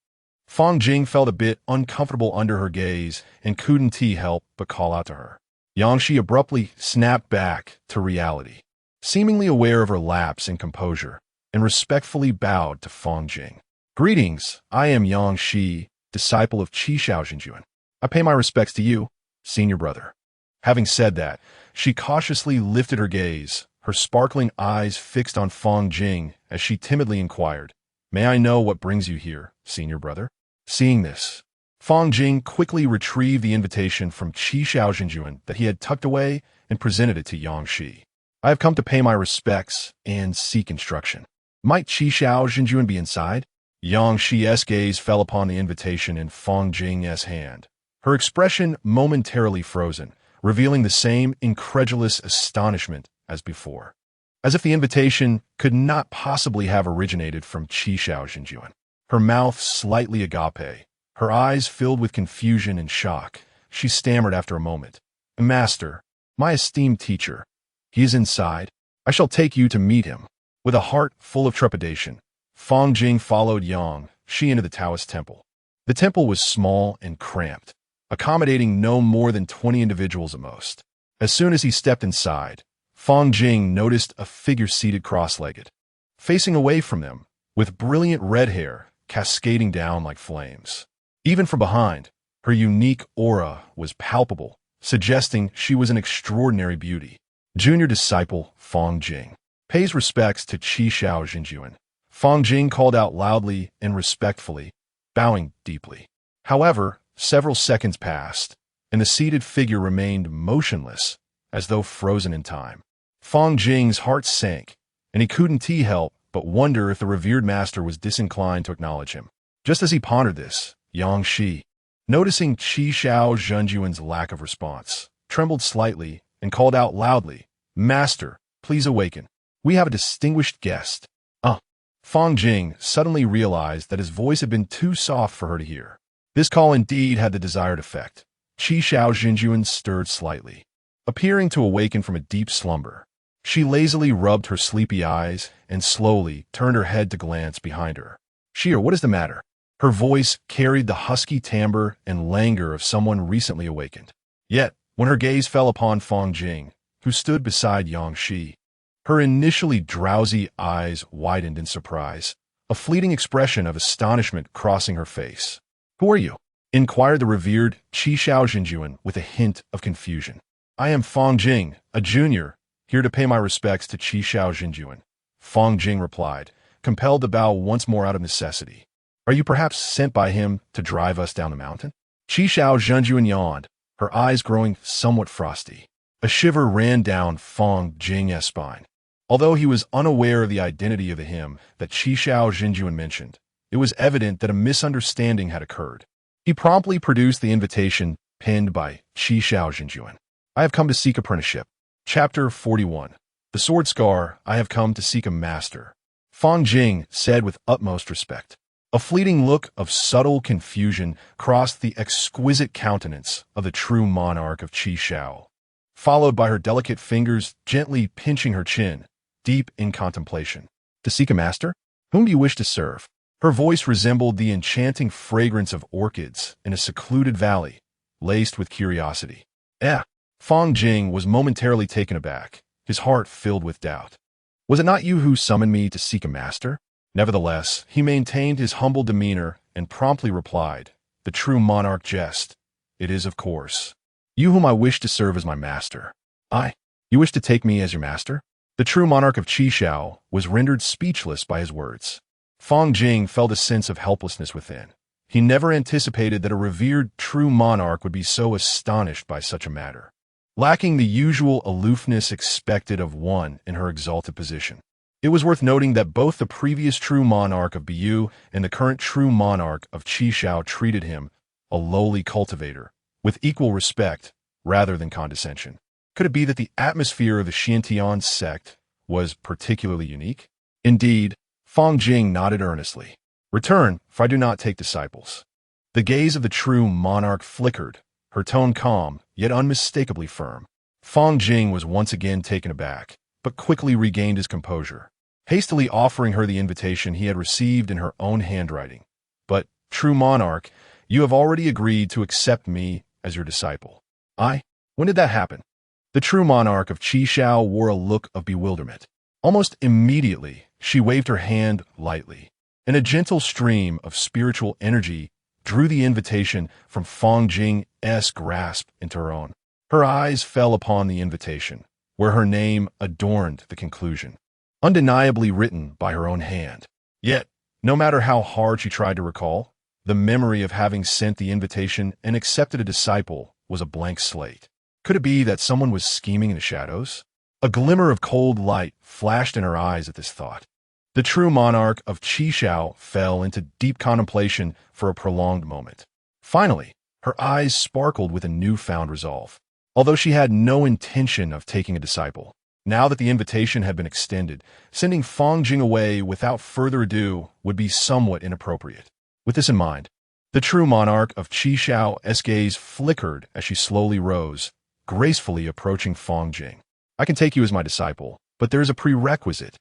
Fang Jing felt a bit uncomfortable under her gaze and couldn't help but call out to her. Yang Shi abruptly snapped back to reality, seemingly aware of her lapse in composure, and respectfully bowed to Fang Jing. "Greetings, I am Yang Shi, disciple of Qi Shao Zhenjuan. I pay my respects to you, senior brother." Having said that, she cautiously lifted her gaze, her sparkling eyes fixed on Fang Jing as she timidly inquired, "May I know what brings you here, senior brother?" Seeing this, Fang Jing quickly retrieved the invitation from Qi Shao Zhenjuan that he had tucked away and presented it to Yang Shi. "I have come to pay my respects and seek instruction. Might Qi Shao Zhenjuan be inside?" Yang Shi's gaze fell upon the invitation in Fang Jing's hand, her expression momentarily frozen, revealing the same incredulous astonishment as before, as if the invitation could not possibly have originated from Qi Shao Zhenjuan. Her mouth slightly agape, her eyes filled with confusion and shock, she stammered after a moment, "Master, my esteemed teacher, he is inside. I shall take you to meet him." With a heart full of trepidation, Fang Jing followed Yang Shi into the Taoist temple. The temple was small and cramped, accommodating no more than 20 individuals at most. As soon as he stepped inside, Fang Jing noticed a figure seated cross-legged, facing away from them, with brilliant red hair cascading down like flames. Even from behind, her unique aura was palpable, suggesting she was an extraordinary beauty. "Junior disciple Fang Jing, Pays respects to Qi Xiao Xinjuan. Fang Jing called out loudly and respectfully, bowing deeply. However, several seconds passed, and the seated figure remained motionless, as though frozen in time. Fang Jing's heart sank, and he couldn't help but wonder if the revered master was disinclined to acknowledge him. Just as he pondered this, Yang Shi, noticing Qi Xiao Zhenjuan's lack of response, trembled slightly and called out loudly, "Master, please awaken. We have a distinguished guest." Fang Jing suddenly realized that his voice had been too soft for her to hear. This call indeed had the desired effect. Qi Xiao Zhenjuan stirred slightly, appearing to awaken from a deep slumber. She lazily rubbed her sleepy eyes and slowly turned her head to glance behind her. "Shir, what is the matter?" Her voice carried the husky timbre and languor of someone recently awakened. Yet, when her gaze fell upon Fang Jing, who stood beside Yang Shi, her initially drowsy eyes widened in surprise, a fleeting expression of astonishment crossing her face. "Who are you?" inquired the revered Qi Xiao Zhenjuan with a hint of confusion. "I am Fang Jing, a junior, here to pay my respects to Qi Xiao Zhenjuan," Fang Jing replied, compelled to bow once more out of necessity. "Are you perhaps sent by him to drive us down the mountain?" Qi Xiao Zhenjuan yawned, her eyes growing somewhat frosty. A shiver ran down Fang Jing's spine. Although he was unaware of the identity of the him that Qi Xiao Zhenjuan mentioned, it was evident that a misunderstanding had occurred. He promptly produced the invitation penned by Qi Xiao Zhenjuan. "I have come to seek apprenticeship." Chapter 41. The Sword Scar, I have come to seek a master. Fang Jing said with utmost respect. A fleeting look of subtle confusion crossed the exquisite countenance of the true monarch of Qi Xiao, followed by her delicate fingers gently pinching her chin, deep in contemplation. "To seek a master? Whom do you wish to serve?" Her voice resembled the enchanting fragrance of orchids in a secluded valley, laced with curiosity. Fang Jing was momentarily taken aback, his heart filled with doubt. "Was it not you who summoned me to seek a master?" Nevertheless, he maintained his humble demeanor and promptly replied, the true monarch jest, "It is, of course. You whom I wish to serve as my master." You wish to take me as your master?" The true monarch of Qi Xiao was rendered speechless by his words. Fang Jing felt a sense of helplessness within. He never anticipated that a revered true monarch would be so astonished by such a matter, lacking the usual aloofness expected of one in her exalted position. It was worth noting that both the previous true monarch of Bu and the current true monarch of Qi Xiao treated him, a lowly cultivator, with equal respect rather than condescension. Could it be that the atmosphere of the Xiantian sect was particularly unique? Indeed, Fang Jing nodded earnestly. "Return, for I do not take disciples." The gaze of the true monarch flickered, her tone calm, yet unmistakably firm. Fang Jing was once again taken aback, but quickly regained his composure, hastily offering her the invitation he had received in her own handwriting. "But, true monarch, you have already agreed to accept me as your disciple." When did that happen?" The true monarch of Qi Xiao wore a look of bewilderment. Almost immediately, she waved her hand lightly, and a gentle stream of spiritual energy drew the invitation from Fang Jing's grasp into her own. Her eyes fell upon the invitation, where her name adorned the conclusion, undeniably written by her own hand. Yet, no matter how hard she tried to recall, the memory of having sent the invitation and accepted a disciple was a blank slate. Could it be that someone was scheming in the shadows? A glimmer of cold light flashed in her eyes at this thought. The true monarch of Qi Xiao fell into deep contemplation for a prolonged moment. Finally, her eyes sparkled with a newfound resolve. Although she had no intention of taking a disciple, now that the invitation had been extended, sending Fang Jing away without further ado would be somewhat inappropriate. With this in mind, the true monarch of Qi Xiao's gaze flickered as she slowly rose, gracefully approaching Fang Jing. "I can take you as my disciple, but there is a prerequisite."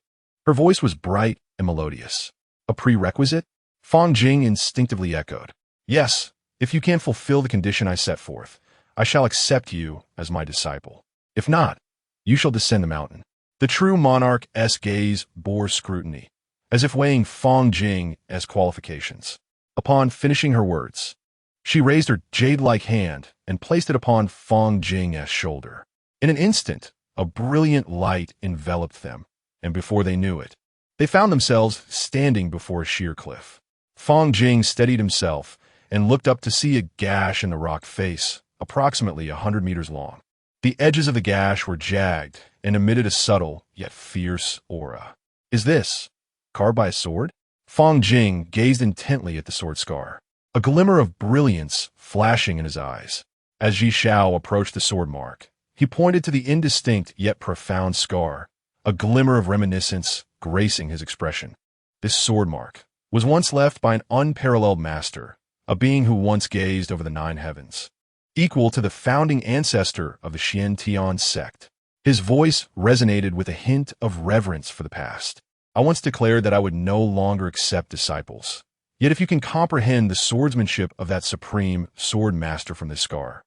Her voice was bright and melodious. "A prerequisite?" Fang Jing instinctively echoed. "Yes, if you can fulfill the condition I set forth, I shall accept you as my disciple. If not, you shall descend the mountain." The true monarch's gaze bore scrutiny, as if weighing Fang Jing's qualifications. Upon finishing her words, she raised her jade-like hand and placed it upon Fang Jing's shoulder. In an instant, a brilliant light enveloped them, and before they knew it, they found themselves standing before a sheer cliff. Fang Jing steadied himself and looked up to see a gash in the rock face, approximately 100 meters long. The edges of the gash were jagged and emitted a subtle yet fierce aura. "Is this carved by a sword?" Fang Jing gazed intently at the sword scar, a glimmer of brilliance flashing in his eyes. As Ji Xiao approached the sword mark, he pointed to the indistinct yet profound scar, a glimmer of reminiscence gracing his expression. This sword mark was once left by an unparalleled master, a being who once gazed over the 9 heavens, equal to the founding ancestor of the Xiantian sect. His voice resonated with a hint of reverence for the past. "I once declared that I would no longer accept disciples. Yet if you can comprehend the swordsmanship of that supreme sword master from this scar,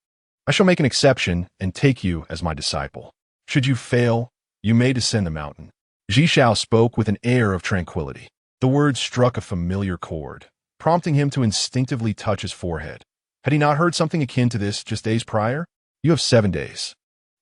I shall make an exception and take you as my disciple. Should you fail, you may descend the mountain." Ji Xiao spoke with an air of tranquility. The words struck a familiar chord, prompting him to instinctively touch his forehead. Had he not heard something akin to this just days prior? "You have 7 days.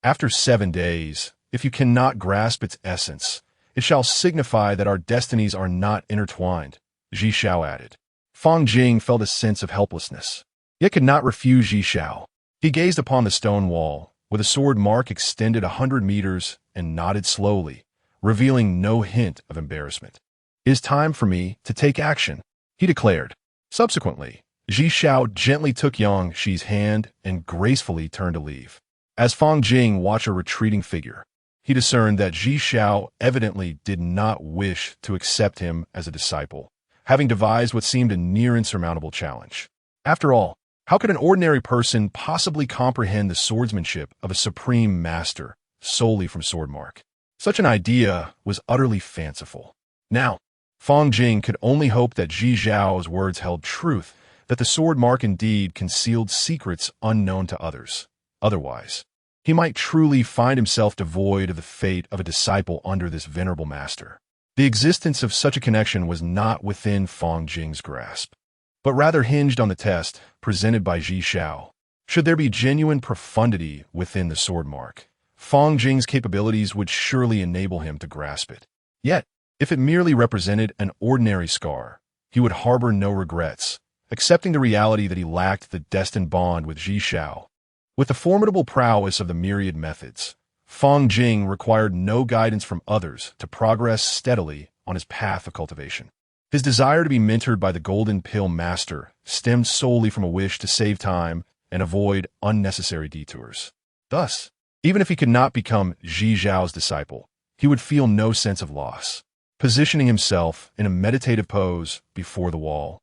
After 7 days, if you cannot grasp its essence, it shall signify that our destinies are not intertwined," Ji Xiao added. Fang Jing felt a sense of helplessness, yet could not refuse Ji Xiao. He gazed upon the stone wall, with a sword mark extended 100 meters, and nodded slowly, revealing no hint of embarrassment. "It is time for me to take action," he declared. Subsequently, Ji Xiao gently took Yang Shi's hand and gracefully turned to leave. As Fang Jing watched a retreating figure, he discerned that Ji Xiao evidently did not wish to accept him as a disciple, having devised what seemed a near insurmountable challenge. After all, how could an ordinary person possibly comprehend the swordsmanship of a supreme master solely from sword mark? Such an idea was utterly fanciful. Now, Fang Jing could only hope that Ji Xiao's words held truth, that the sword mark indeed concealed secrets unknown to others. Otherwise, he might truly find himself devoid of the fate of a disciple under this venerable master. The existence of such a connection was not within Fang Jing's grasp, but rather hinged on the test presented by Ji Xiao. Should there be genuine profundity within the sword mark, Fang Jing's capabilities would surely enable him to grasp it. Yet, if it merely represented an ordinary scar, he would harbor no regrets, accepting the reality that he lacked the destined bond with Ji Xiao. With the formidable prowess of the myriad methods, Fang Jing required no guidance from others to progress steadily on his path of cultivation. His desire to be mentored by the Golden Pill Master stemmed solely from a wish to save time and avoid unnecessary detours. Thus, even if he could not become Ji Xiao's disciple, he would feel no sense of loss. Positioning himself in a meditative pose before the wall,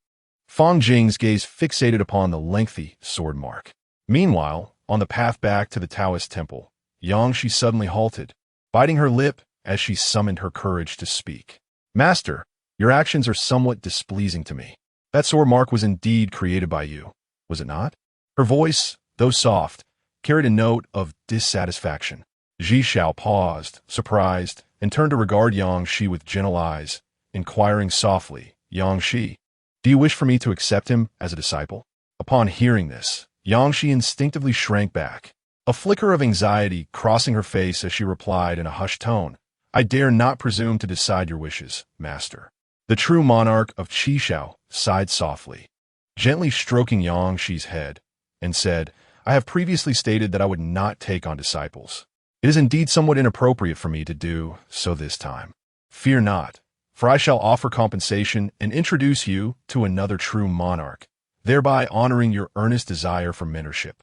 Fang Jing's gaze fixated upon the lengthy sword mark. Meanwhile, on the path back to the Taoist temple, Yang Shi suddenly halted, biting her lip as she summoned her courage to speak. "Master, your actions are somewhat displeasing to me. That sword mark was indeed created by you, was it not?" Her voice, though soft, carried a note of dissatisfaction. Ji Xiao paused, surprised, and turned to regard Yang Shi with gentle eyes, inquiring softly, "Yang Shi, do you wish for me to accept him as a disciple?" Upon hearing this, Yang Shi instinctively shrank back, a flicker of anxiety crossing her face as she replied in a hushed tone, "I dare not presume to decide your wishes, master." The true monarch of Qi Xiao sighed softly, gently stroking Yang Shi's head, and said, "I have previously stated that I would not take on disciples. It is indeed somewhat inappropriate for me to do so this time. Fear not, for I shall offer compensation and introduce you to another true monarch, thereby honoring your earnest desire for mentorship."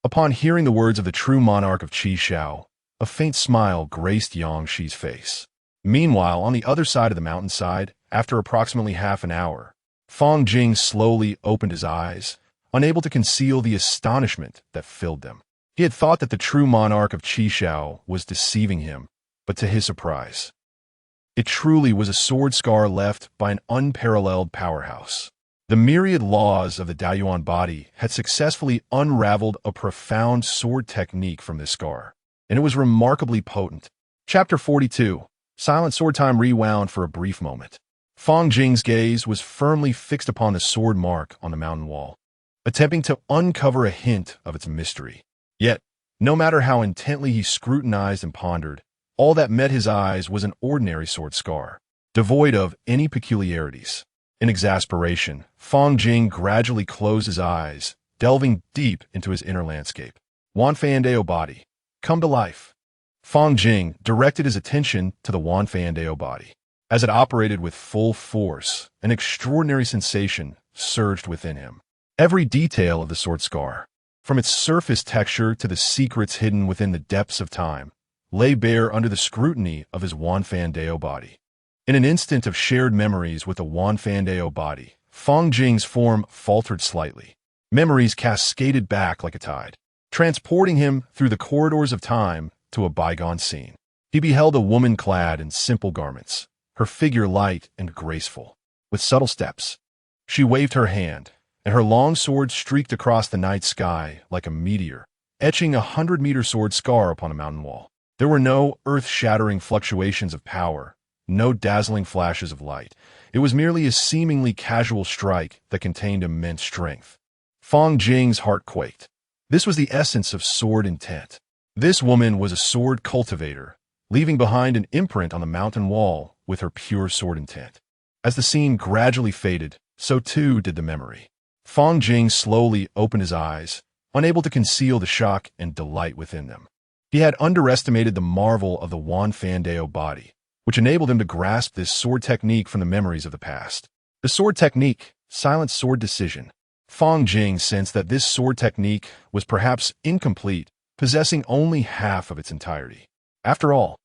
Upon hearing the words of the true monarch of Qi Xiao, a faint smile graced Yang Shi's face. Meanwhile, on the other side of the mountainside, after approximately half an hour, Fang Jing slowly opened his eyes, unable to conceal the astonishment that filled them. He had thought that the true monarch of Qi Xiao was deceiving him, but to his surprise, it truly was a sword scar left by an unparalleled powerhouse. The myriad laws of the Daoyuan body had successfully unraveled a profound sword technique from this scar, and it was remarkably potent. Chapter 42. Silent sword time rewound for a brief moment. Fang Jing's gaze was firmly fixed upon the sword mark on the mountain wall, attempting to uncover a hint of its mystery. Yet, no matter how intently he scrutinized and pondered, All that met his eyes was an ordinary sword scar, devoid of any peculiarities. In exasperation, Fang Jing gradually closed his eyes, delving deep into his inner landscape. Wanfandao body, come to life. Fang Jing directed his attention to the Wanfandao body. As it operated with full force, an extraordinary sensation surged within him. Every detail of the sword scar, from its surface texture to the secrets hidden within the depths of time, lay bare under the scrutiny of his Wanfandao body. In an instant of shared memories with the Wanfandao body, Fang Jing's form faltered slightly. Memories cascaded back like a tide, transporting him through the corridors of time to a bygone scene. He beheld a woman clad in simple garments, her figure light and graceful. With subtle steps, she waved her hand, and her long sword streaked across the night sky like a meteor, etching a 100-meter sword scar upon a mountain wall. There were no earth-shattering fluctuations of power, no dazzling flashes of light. It was merely a seemingly casual strike that contained immense strength. Fang Jing's heart quaked. This was the essence of sword intent. This woman was a sword cultivator, leaving behind an imprint on the mountain wall with her pure sword intent. As the scene gradually faded, so too did the memory. Fang Jing slowly opened his eyes, unable to conceal the shock and delight within them. He had underestimated the marvel of the Wanfandao body, which enabled him to grasp this sword technique from the memories of the past. The sword technique, silent sword decision. Fang Jing sensed that this sword technique was perhaps incomplete, possessing only half of its entirety. After all,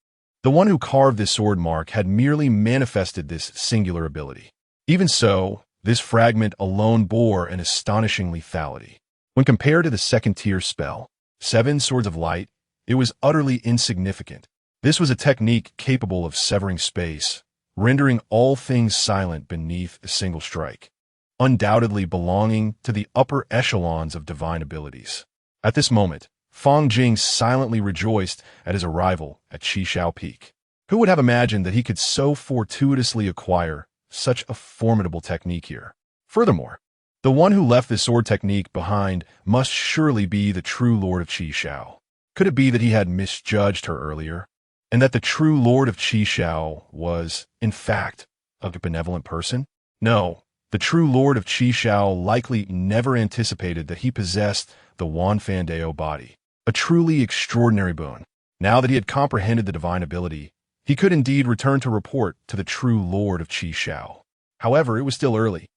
the one who carved this sword mark had merely manifested this singular ability. Even so, this fragment alone bore an astonishing lethality. When compared to the second-tier spell, 7 Swords of Light, it was utterly insignificant. This was a technique capable of severing space, rendering all things silent beneath a single strike, undoubtedly belonging to the upper echelons of divine abilities. At this moment, Fang Jing silently rejoiced at his arrival at Qishao Peak. Who would have imagined that he could so fortuitously acquire such a formidable technique here? Furthermore, the one who left this sword technique behind must surely be the true Lord of Qishao. Could it be that he had misjudged her earlier, and that the true Lord of Qishao was, in fact, a benevolent person? No, the true Lord of Qishao likely never anticipated that he possessed the Wanfandao body, a truly extraordinary boon. Now that he had comprehended the divine ability, he could indeed return to report to the true Lord of Qishao. However, it was still early.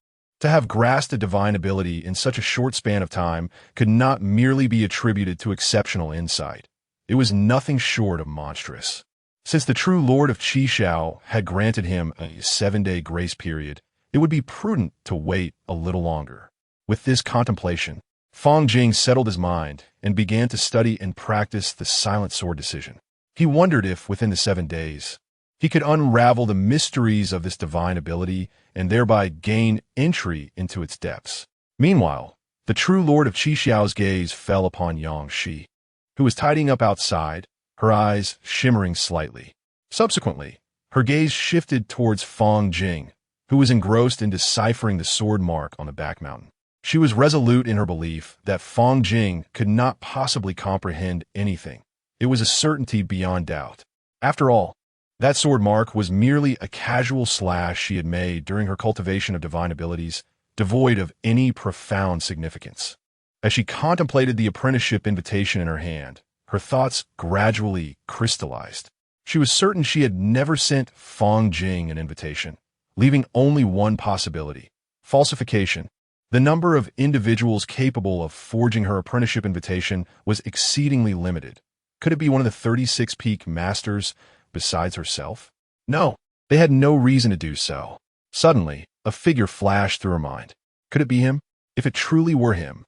To have grasped a divine ability in such a short span of time could not merely be attributed to exceptional insight. It was nothing short of monstrous. Since the true Lord of Qishao had granted him a 7-day grace period, it would be prudent to wait a little longer. With this contemplation, Fang Jing settled his mind and began to study and practice the silent sword decision. He wondered if, within the 7 days, he could unravel the mysteries of this divine ability and thereby gain entry into its depths. Meanwhile, the true Lord of Qishao's gaze fell upon Yang Shi, who was tidying up outside, her eyes shimmering slightly. Subsequently, her gaze shifted towards Fang Jing, who was engrossed in deciphering the sword mark on the back mountain. She was resolute in her belief that Fang Jing could not possibly comprehend anything. It was a certainty beyond doubt. After all, that sword mark was merely a casual slash she had made during her cultivation of divine abilities, devoid of any profound significance. As she contemplated the apprenticeship invitation in her hand, her thoughts gradually crystallized. She was certain she had never sent Fang Jing an invitation, leaving only one possibility: falsification. The number of individuals capable of forging her apprenticeship invitation was exceedingly limited. Could it be one of the 36 peak masters besides herself? No, they had no reason to do so. Suddenly, a figure flashed through her mind. Could it be him? If it truly were him,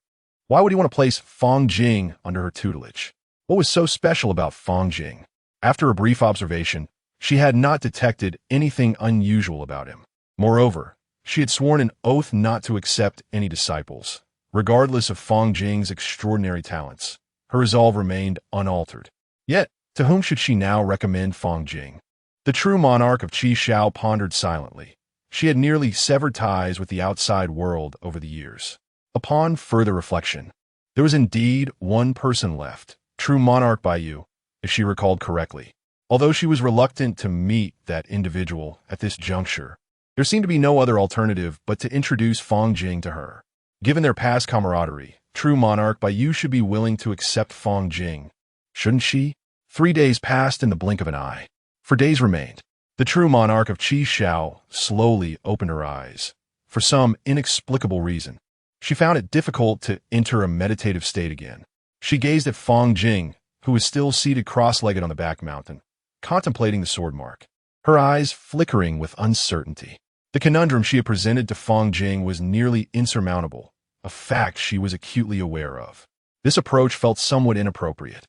why would he want to place Fang Jing under her tutelage? What was so special about Fang Jing? After a brief observation, she had not detected anything unusual about him. Moreover, she had sworn an oath not to accept any disciples. Regardless of Fang Jing's extraordinary talents, her resolve remained unaltered. Yet, to whom should she now recommend Fang Jing? The true monarch of Qishao pondered silently. She had nearly severed ties with the outside world over the years. Upon further reflection, there was indeed one person left, true monarch by you, if she recalled correctly. Although she was reluctant to meet that individual at this juncture, there seemed to be no other alternative but to introduce Fang Jing to her. Given their past camaraderie, true monarch by you should be willing to accept Fang Jing, shouldn't she? 3 days passed in the blink of an eye. 4 days remained. The true monarch of Qi Shao slowly opened her eyes. For some inexplicable reason, she found it difficult to enter a meditative state again. She gazed at Fang Jing, who was still seated cross-legged on the back mountain, contemplating the sword mark, her eyes flickering with uncertainty. The conundrum she had presented to Fang Jing was nearly insurmountable, a fact she was acutely aware of. This approach felt somewhat inappropriate.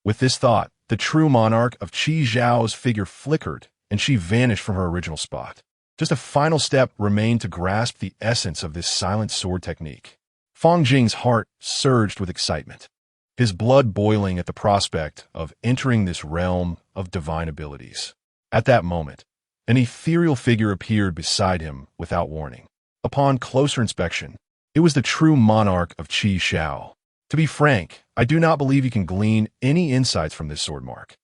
With this thought, the true monarch of Qi Zhao's figure flickered, and she vanished from her original spot. Just a final step remained to grasp the essence of this silent sword technique. Fang Jing's heart surged with excitement, his blood boiling at the prospect of entering this realm of divine abilities. At that moment, an ethereal figure appeared beside him without warning. Upon closer inspection, it was the true monarch of Qi Shao. To be frank, I do not believe you can glean any insights from this sword mark.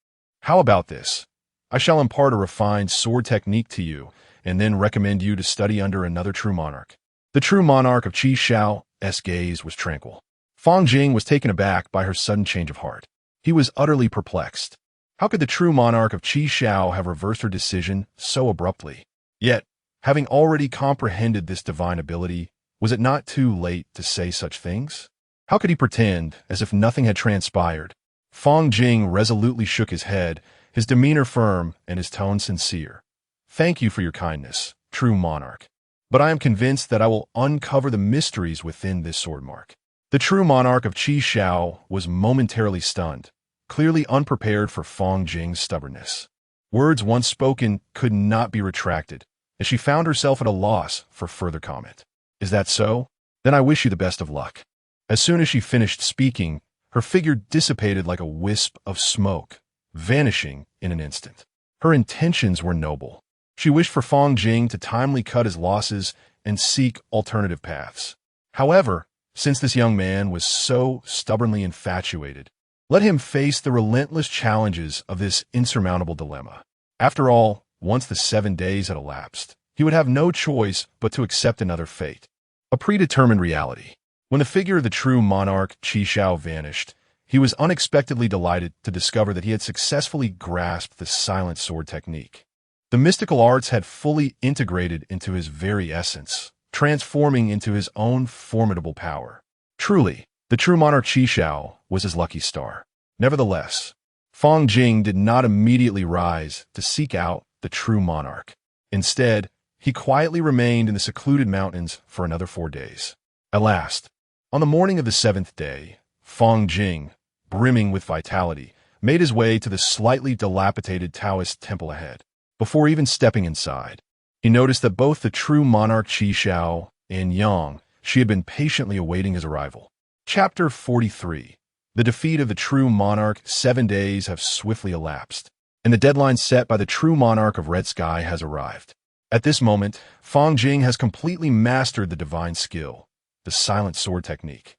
How about this? I shall impart a refined sword technique to you, and then recommend you to study under another true monarch. The true monarch of Qi Shao's gaze was tranquil. Fang Jing was taken aback by her sudden change of heart. He was utterly perplexed. How could the true monarch of Qi Shao have reversed her decision so abruptly? Yet, having already comprehended this divine ability, was it not too late to say such things? How could he pretend as if nothing had transpired? Fang Jing resolutely shook his head, his demeanor firm and his tone sincere. Thank you for your kindness, true monarch. But I am convinced that I will uncover the mysteries within this sword mark. The true monarch of Qi Shao was momentarily stunned, clearly unprepared for Fang Jing's stubbornness. Words once spoken could not be retracted, as she found herself at a loss for further comment. Is that so? Then I wish you the best of luck. As soon as she finished speaking, her figure dissipated like a wisp of smoke, vanishing in an instant. Her intentions were noble. She wished for Fang Jing to timely cut his losses and seek alternative paths. However, since this young man was so stubbornly infatuated, let him face the relentless challenges of this insurmountable dilemma. After all, once the 7 days had elapsed, he would have no choice but to accept another fate, a predetermined reality. When the figure of the true monarch Qi Shao vanished, he was unexpectedly delighted to discover that he had successfully grasped the silent sword technique. The mystical arts had fully integrated into his very essence, transforming into his own formidable power. Truly, the true monarch Qi Shao was his lucky star. Nevertheless, Fang Jing did not immediately rise to seek out the true monarch. Instead, he quietly remained in the secluded mountains for another 4 days. At last, on the morning of the 7th day, Fang Jing, brimming with vitality, made his way to the slightly dilapidated Taoist temple ahead. Before even stepping inside, he noticed that both the true monarch Qi Shao and Yang she had been patiently awaiting his arrival. Chapter 43. The defeat of the true monarch. 7 days have swiftly elapsed, and the deadline set by the true monarch of Red Sky has arrived. At this moment, Fang Jing has completely mastered the divine skill, the silent sword technique.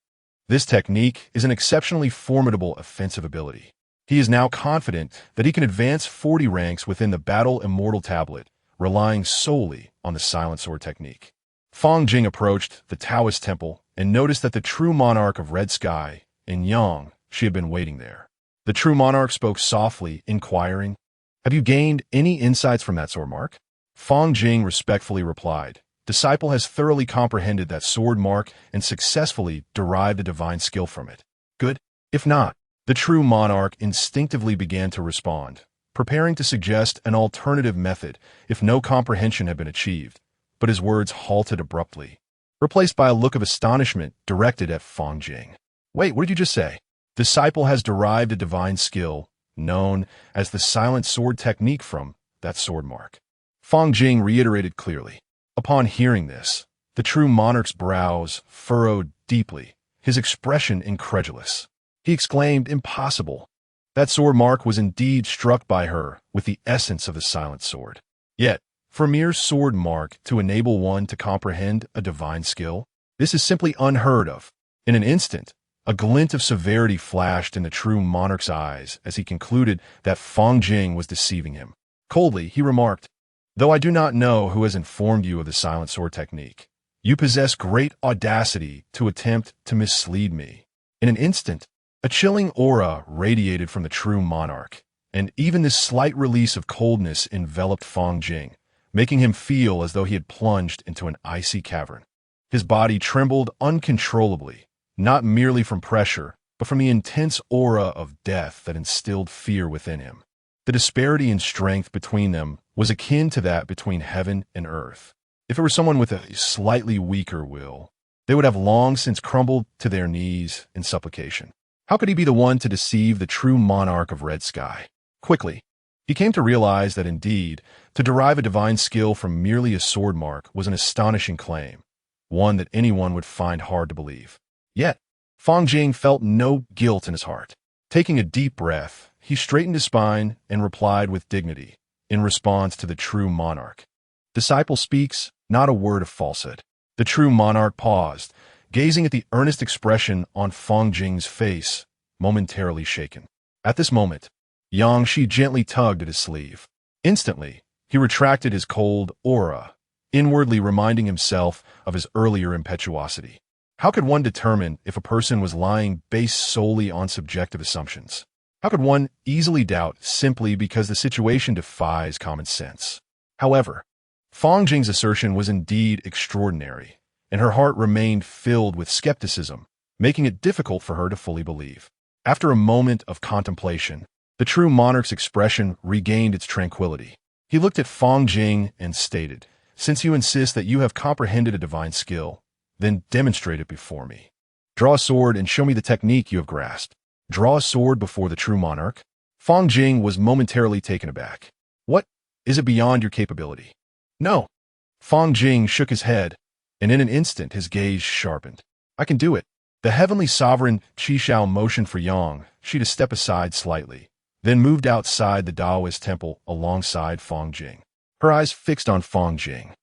This technique is an exceptionally formidable offensive ability. He is now confident that he can advance 40 ranks within the Battle Immortal Tablet, relying solely on the silent sword technique. Fang Jing approached the Taoist temple and noticed that the true monarch of Red Sky and Yang she had been waiting there. The true monarch spoke softly, inquiring, "Have you gained any insights from that sword mark?" Fang Jing respectfully replied, "Disciple has thoroughly comprehended that sword mark and successfully derived a divine skill from it." "Good. If not," the true monarch instinctively began to respond, preparing to suggest an alternative method if no comprehension had been achieved, but his words halted abruptly, replaced by a look of astonishment directed at Fang Jing. "Wait, what did you just say?" "Disciple has derived a divine skill, known as the silent sword technique from that sword mark," Fang Jing reiterated clearly. Upon hearing this, the true monarch's brows furrowed deeply, his expression incredulous. He exclaimed, "Impossible!" That sword mark was indeed struck by her with the essence of the silent sword. Yet, for a mere sword mark to enable one to comprehend a divine skill, this is simply unheard of. In an instant, A glint of severity flashed in the true monarch's eyes as he concluded that Fang Jing was deceiving him. Coldly, he remarked, "Though I do not know who has informed you of the silent sword technique, you possess great audacity to attempt to mislead me." In an instant, a chilling aura radiated from the true monarch, and even this slight release of coldness enveloped Fang Jing, making him feel as though he had plunged into an icy cavern. His body trembled uncontrollably, not merely from pressure, but from the intense aura of death that instilled fear within him. The disparity in strength between them was akin to that between heaven and earth. If it were someone with a slightly weaker will, they would have long since crumbled to their knees in supplication. How could he be the one to deceive the true monarch of Red Sky? Quickly, he came to realize that indeed, to derive a divine skill from merely a sword mark was an astonishing claim, one that anyone would find hard to believe. Yet, Fang Jing felt no guilt in his heart. Taking a deep breath, he straightened his spine and replied with dignity, in response to the true monarch. "Disciple speaks, not a word of falsehood." The true monarch paused, gazing at the earnest expression on Fang Jing's face, momentarily shaken. At this moment, Yang Shi gently tugged at his sleeve. Instantly, he retracted his cold aura, inwardly reminding himself of his earlier impetuosity. How could one determine if a person was lying based solely on subjective assumptions? How could one easily doubt simply because the situation defies common sense? However, Fang Jing's assertion was indeed extraordinary, and her heart remained filled with skepticism, making it difficult for her to fully believe. After a moment of contemplation, the true monarch's expression regained its tranquility. He looked at Fang Jing and stated, "Since you insist that you have comprehended a divine skill, then demonstrate it before me. Draw a sword and show me the technique you have grasped." Draw a sword before the true monarch? Fang Jing was momentarily taken aback. "What? Is it beyond your capability?" "No." Fang Jing shook his head, and in an instant his gaze sharpened. "I can do it." The heavenly sovereign Qi Shao motioned for Yang Shi to step aside slightly, then moved outside the Taoist temple alongside Fang Jing. Her eyes fixed on Fang Jing,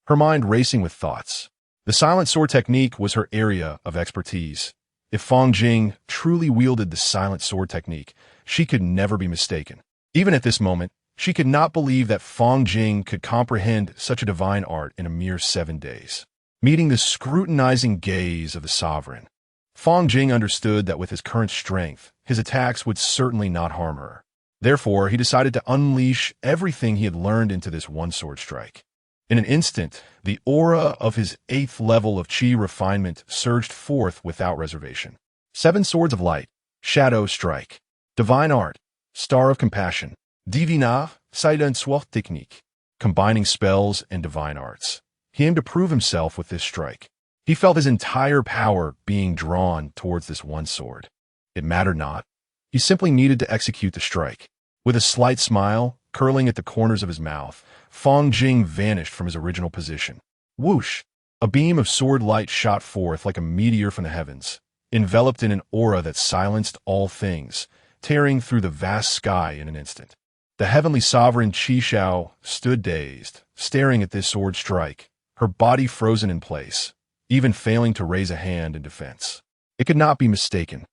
her mind racing with thoughts. The silent sword technique was her area of expertise. If Fang Jing truly wielded the silent sword technique, she could never be mistaken. Even at this moment, she could not believe that Fang Jing could comprehend such a divine art in a mere 7 days. Meeting the scrutinizing gaze of the sovereign, Fang Jing understood that with his current strength, his attacks would certainly not harm her. Therefore, he decided to unleash everything he had learned into this one-sword strike. In an instant, the aura of his 8th level of Qi refinement surged forth without reservation. 7 swords of light, shadow strike, divine art, star of compassion, divina, silent sword technique, combining spells and divine arts. He aimed to prove himself with this strike. He felt his entire power being drawn towards this one sword. It mattered not. He simply needed to execute the strike. With a slight smile curling at the corners of his mouth, Fang Jing vanished from his original position. Whoosh! A beam of sword light shot forth like a meteor from the heavens, enveloped in an aura that silenced all things, tearing through the vast sky in an instant. The heavenly sovereign Qi Shao stood dazed, staring at this sword strike, her body frozen in place, even failing to raise a hand in defense. It could not be mistaken.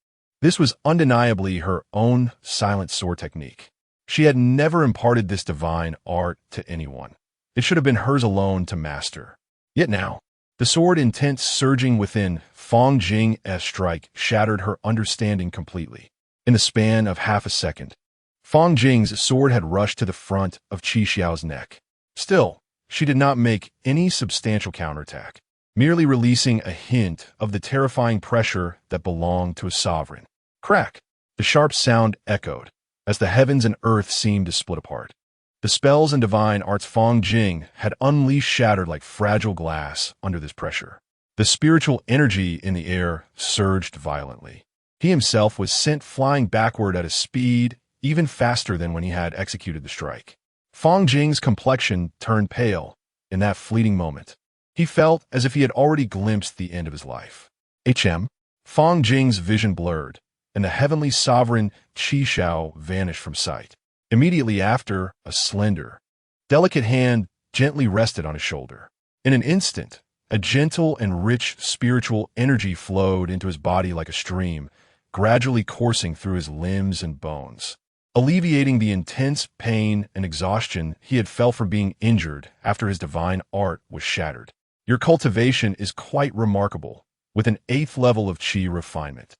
This was undeniably her own silent sword technique. She had never imparted this divine art to anyone. It should have been hers alone to master. Yet now, the sword intent surging within Fang Jing's strike shattered her understanding completely. In the span of half a second, Fang Jing's sword had rushed to the front of Qi Xiao's neck. Still, she did not make any substantial counterattack, merely releasing a hint of the terrifying pressure that belonged to a sovereign. Crack! The sharp sound echoed, as the heavens and earth seemed to split apart. The spells and divine arts Fang Jing had unleashed shattered like fragile glass under this pressure. The spiritual energy in the air surged violently. He himself was sent flying backward at a speed even faster than when he had executed the strike. Fang Jing's complexion turned pale in that fleeting moment. He felt as if he had already glimpsed the end of his life. Fang Jing's vision blurred, and the heavenly sovereign Qi Shao vanished from sight. Immediately after, a slender, delicate hand gently rested on his shoulder. In an instant, A gentle and rich spiritual energy flowed into his body like a stream, gradually coursing through his limbs and bones, alleviating the intense pain and exhaustion he had felt from being injured after his divine art was shattered. Your cultivation is quite remarkable, with an 8th level of Qi refinement.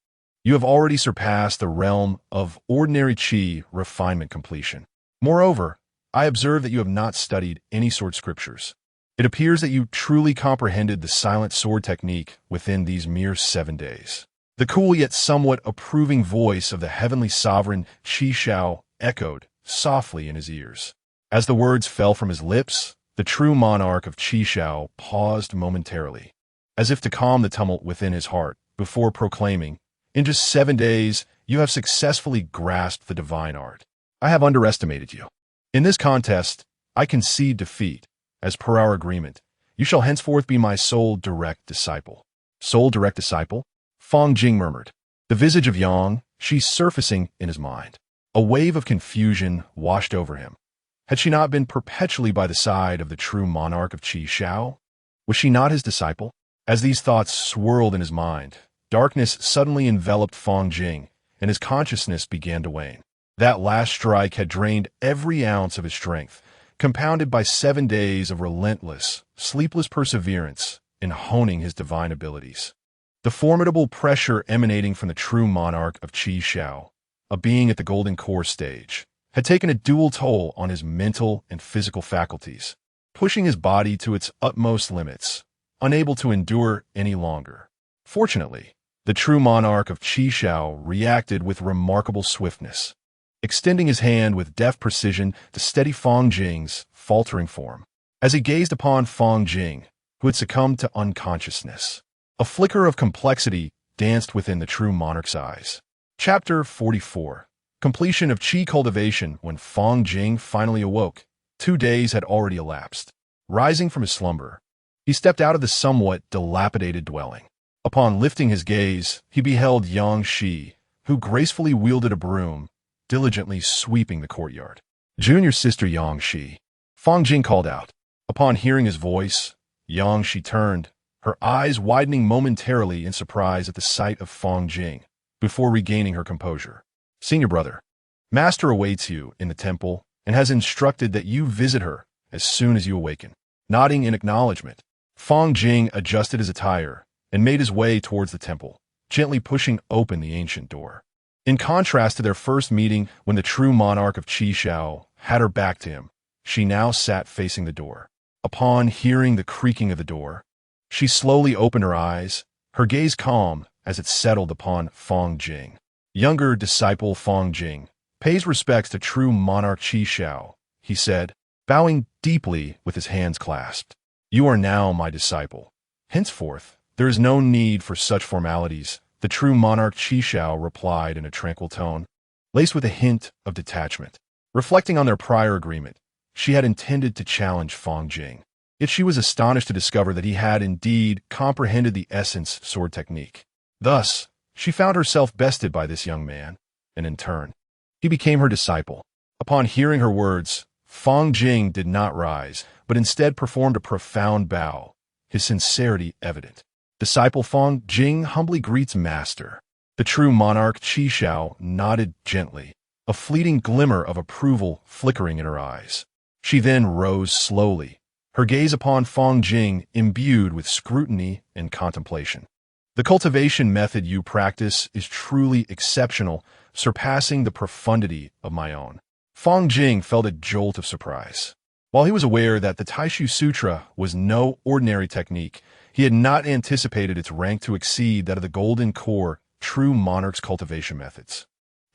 You have already surpassed the realm of ordinary Qi refinement completion. Moreover, I observe that you have not studied any sword scriptures. It appears that you truly comprehended the silent sword technique within these mere 7 days. The cool yet somewhat approving voice of the heavenly sovereign Qi Shao echoed softly in his ears. As the words fell from his lips, the true monarch of Qi Shao paused momentarily, as if to calm the tumult within his heart, before proclaiming, "In just 7 days, you have successfully grasped the divine art. I have underestimated you. In this contest, I concede defeat. As per our agreement, you shall henceforth be my sole direct disciple." Sole direct disciple? Fang Jing murmured, the visage of Yang Shi surfacing in his mind. A wave of confusion washed over him. Had she not been perpetually by the side of the true monarch of Qi Shao? Was she not his disciple? As these thoughts swirled in his mind, darkness suddenly enveloped Fang Jing, and his consciousness began to wane. That last strike had drained every ounce of his strength, compounded by 7 days of relentless, sleepless perseverance in honing his divine abilities. The formidable pressure emanating from the true monarch of Qi Shao, a being at the golden core stage, had taken a dual toll on his mental and physical faculties, pushing his body to its utmost limits, unable to endure any longer. Fortunately, the true monarch of Qi Shao reacted with remarkable swiftness, extending his hand with deft precision to steady Fang Jing's faltering form. As he gazed upon Fang Jing, who had succumbed to unconsciousness, a flicker of complexity danced within the true monarch's eyes. Chapter 44. Completion of Qi cultivation. When Fang Jing finally awoke, 2 days had already elapsed. Rising from his slumber, he stepped out of the somewhat dilapidated dwelling. Upon lifting his gaze, he beheld Yang Shi, who gracefully wielded a broom, diligently sweeping the courtyard. "Junior sister Yang Shi," Fang Jing called out. Upon hearing his voice, Yang Shi turned, her eyes widening momentarily in surprise at the sight of Fang Jing, before regaining her composure. "Senior brother, Master awaits you in the temple and has instructed that you visit her as soon as you awaken." Nodding in acknowledgement, Fang Jing adjusted his attire and made his way towards the temple, gently pushing open the ancient door. In contrast to their first meeting when the true monarch of Qi Shao had her back to him, she now sat facing the door. Upon hearing the creaking of the door, she slowly opened her eyes, her gaze calm as it settled upon Fang Jing. "Younger disciple Fang Jing pays respects to true monarch Qi Shao," he said, bowing deeply with his hands clasped. "You are now my disciple. Henceforth, there is no need for such formalities," the true monarch Qi Shao replied in a tranquil tone, laced with a hint of detachment. Reflecting on their prior agreement, she had intended to challenge Fang Jing. Yet she was astonished to discover that he had indeed comprehended the essence sword technique. Thus, she found herself bested by this young man, and in turn, he became her disciple. Upon hearing her words, Fang Jing did not rise, but instead performed a profound bow, his sincerity evident. "Disciple Fang Jing humbly greets master." The true monarch Qi Shao nodded gently, a fleeting glimmer of approval flickering in her eyes. She then rose slowly, her gaze upon Fang Jing imbued with scrutiny and contemplation. "The cultivation method you practice is truly exceptional, surpassing the profundity of my own." Fang Jing felt a jolt of surprise. While he was aware that the Taishu Sutra was no ordinary technique, he had not anticipated its rank to exceed that of the golden core true monarch's cultivation methods.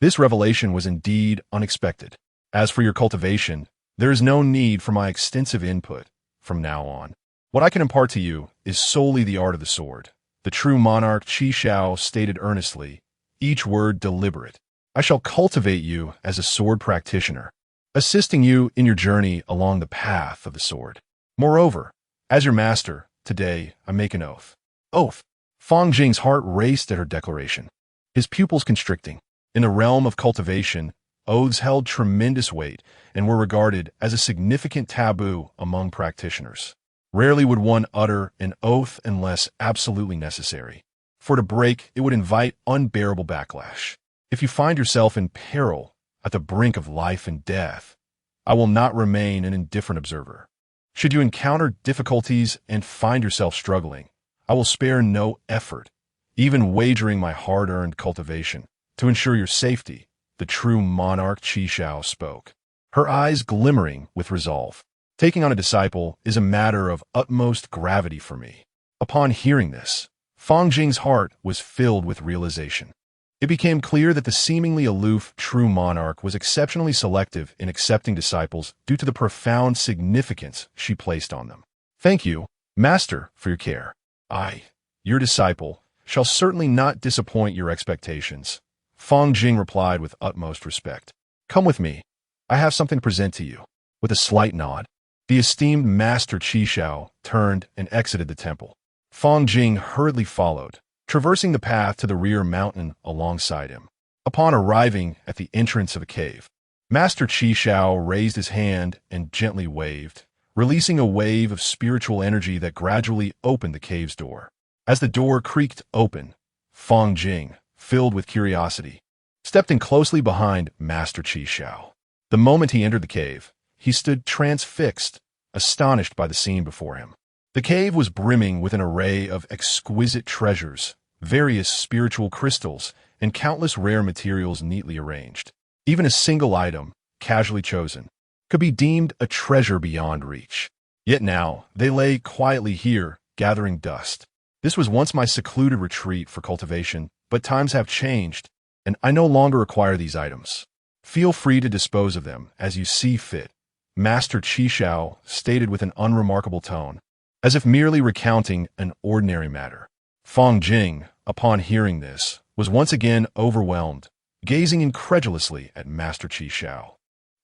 This revelation was indeed unexpected. "As for your cultivation, there is no need for my extensive input from now on. What I can impart to you is solely the art of the sword," the true monarch Qi Shao stated earnestly, each word deliberate. "I shall cultivate you as a sword practitioner, assisting you in your journey along the path of the sword. Moreover, as your master, today I make an oath." Oath! Fang Jing's heart raced at her declaration, his pupils constricting. In the realm of cultivation, oaths held tremendous weight and were regarded as a significant taboo among practitioners. Rarely would one utter an oath unless absolutely necessary. For to break, it would invite unbearable backlash. If you find yourself in peril, at the brink of life and death, I will not remain an indifferent observer. Should you encounter difficulties and find yourself struggling, I will spare no effort, even wagering my hard-earned cultivation, to ensure your safety. The true monarch Qi Shao spoke, her eyes glimmering with resolve. Taking on a disciple is a matter of utmost gravity for me. Upon hearing this, Fang Jing's heart was filled with realization. It became clear that the seemingly aloof true monarch was exceptionally selective in accepting disciples due to the profound significance she placed on them. Thank you, Master, for your care. I, your disciple, shall certainly not disappoint your expectations. Fang Jing replied with utmost respect. Come with me. I have something to present to you. With a slight nod, the esteemed Master Qi Shao turned and exited the temple. Fang Jing hurriedly followed, traversing the path to the rear mountain alongside him. Upon arriving at the entrance of a cave, Master Qi Shao raised his hand and gently waved, releasing a wave of spiritual energy that gradually opened the cave's door. As the door creaked open, Fang Jing, filled with curiosity, stepped in closely behind Master Qi Shao. The moment he entered the cave, he stood transfixed, astonished by the scene before him. The cave was brimming with an array of exquisite treasures, various spiritual crystals, and countless rare materials neatly arranged. Even a single item, casually chosen, could be deemed a treasure beyond reach. Yet now, they lay quietly here, gathering dust. This was once my secluded retreat for cultivation, but times have changed, and I no longer require these items. Feel free to dispose of them as you see fit, Master Qi Shao stated with an unremarkable tone, as if merely recounting an ordinary matter. Fang Jing, upon hearing this, was once again overwhelmed, gazing incredulously at Master Qi Shao.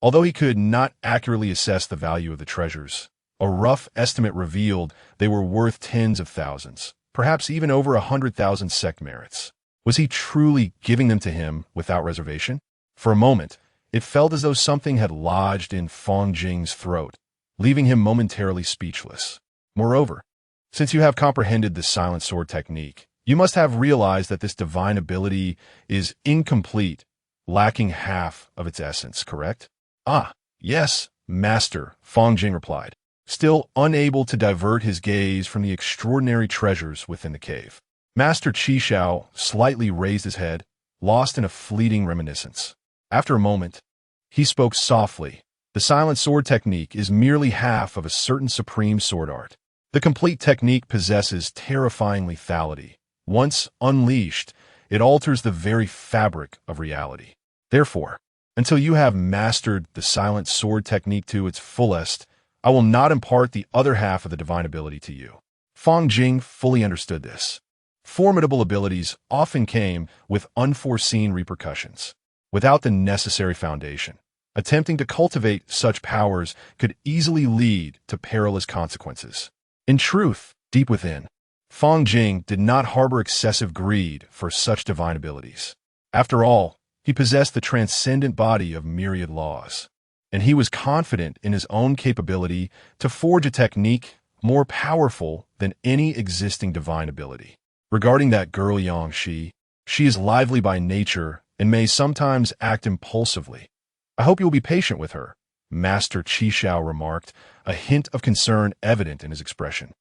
Although he could not accurately assess the value of the treasures, a rough estimate revealed they were worth tens of thousands, perhaps even over 100,000 sect merits. Was he truly giving them to him without reservation? For a moment, it felt as though something had lodged in Fang Jing's throat, leaving him momentarily speechless. Moreover, since you have comprehended the silent sword technique, you must have realized that this divine ability is incomplete, lacking half of its essence, correct? Ah, yes, Master, Fang Jing replied, still unable to divert his gaze from the extraordinary treasures within the cave. Master Qi Shao slightly raised his head, lost in a fleeting reminiscence. After a moment, he spoke softly. The silent sword technique is merely half of a certain supreme sword art. The complete technique possesses terrifying lethality. Once unleashed, it alters the very fabric of reality. Therefore, until you have mastered the silent sword technique to its fullest, I will not impart the other half of the divine ability to you. Fang Jing fully understood this. Formidable abilities often came with unforeseen repercussions. Without the necessary foundation, attempting to cultivate such powers could easily lead to perilous consequences. In truth, deep within, Fang Jing did not harbor excessive greed for such divine abilities. After all, he possessed the transcendent body of myriad laws, and he was confident in his own capability to forge a technique more powerful than any existing divine ability. Regarding that girl Yangshi, she is lively by nature and may sometimes act impulsively. I hope you will be patient with her, Master Qi Shao remarked, a hint of concern evident in his expression.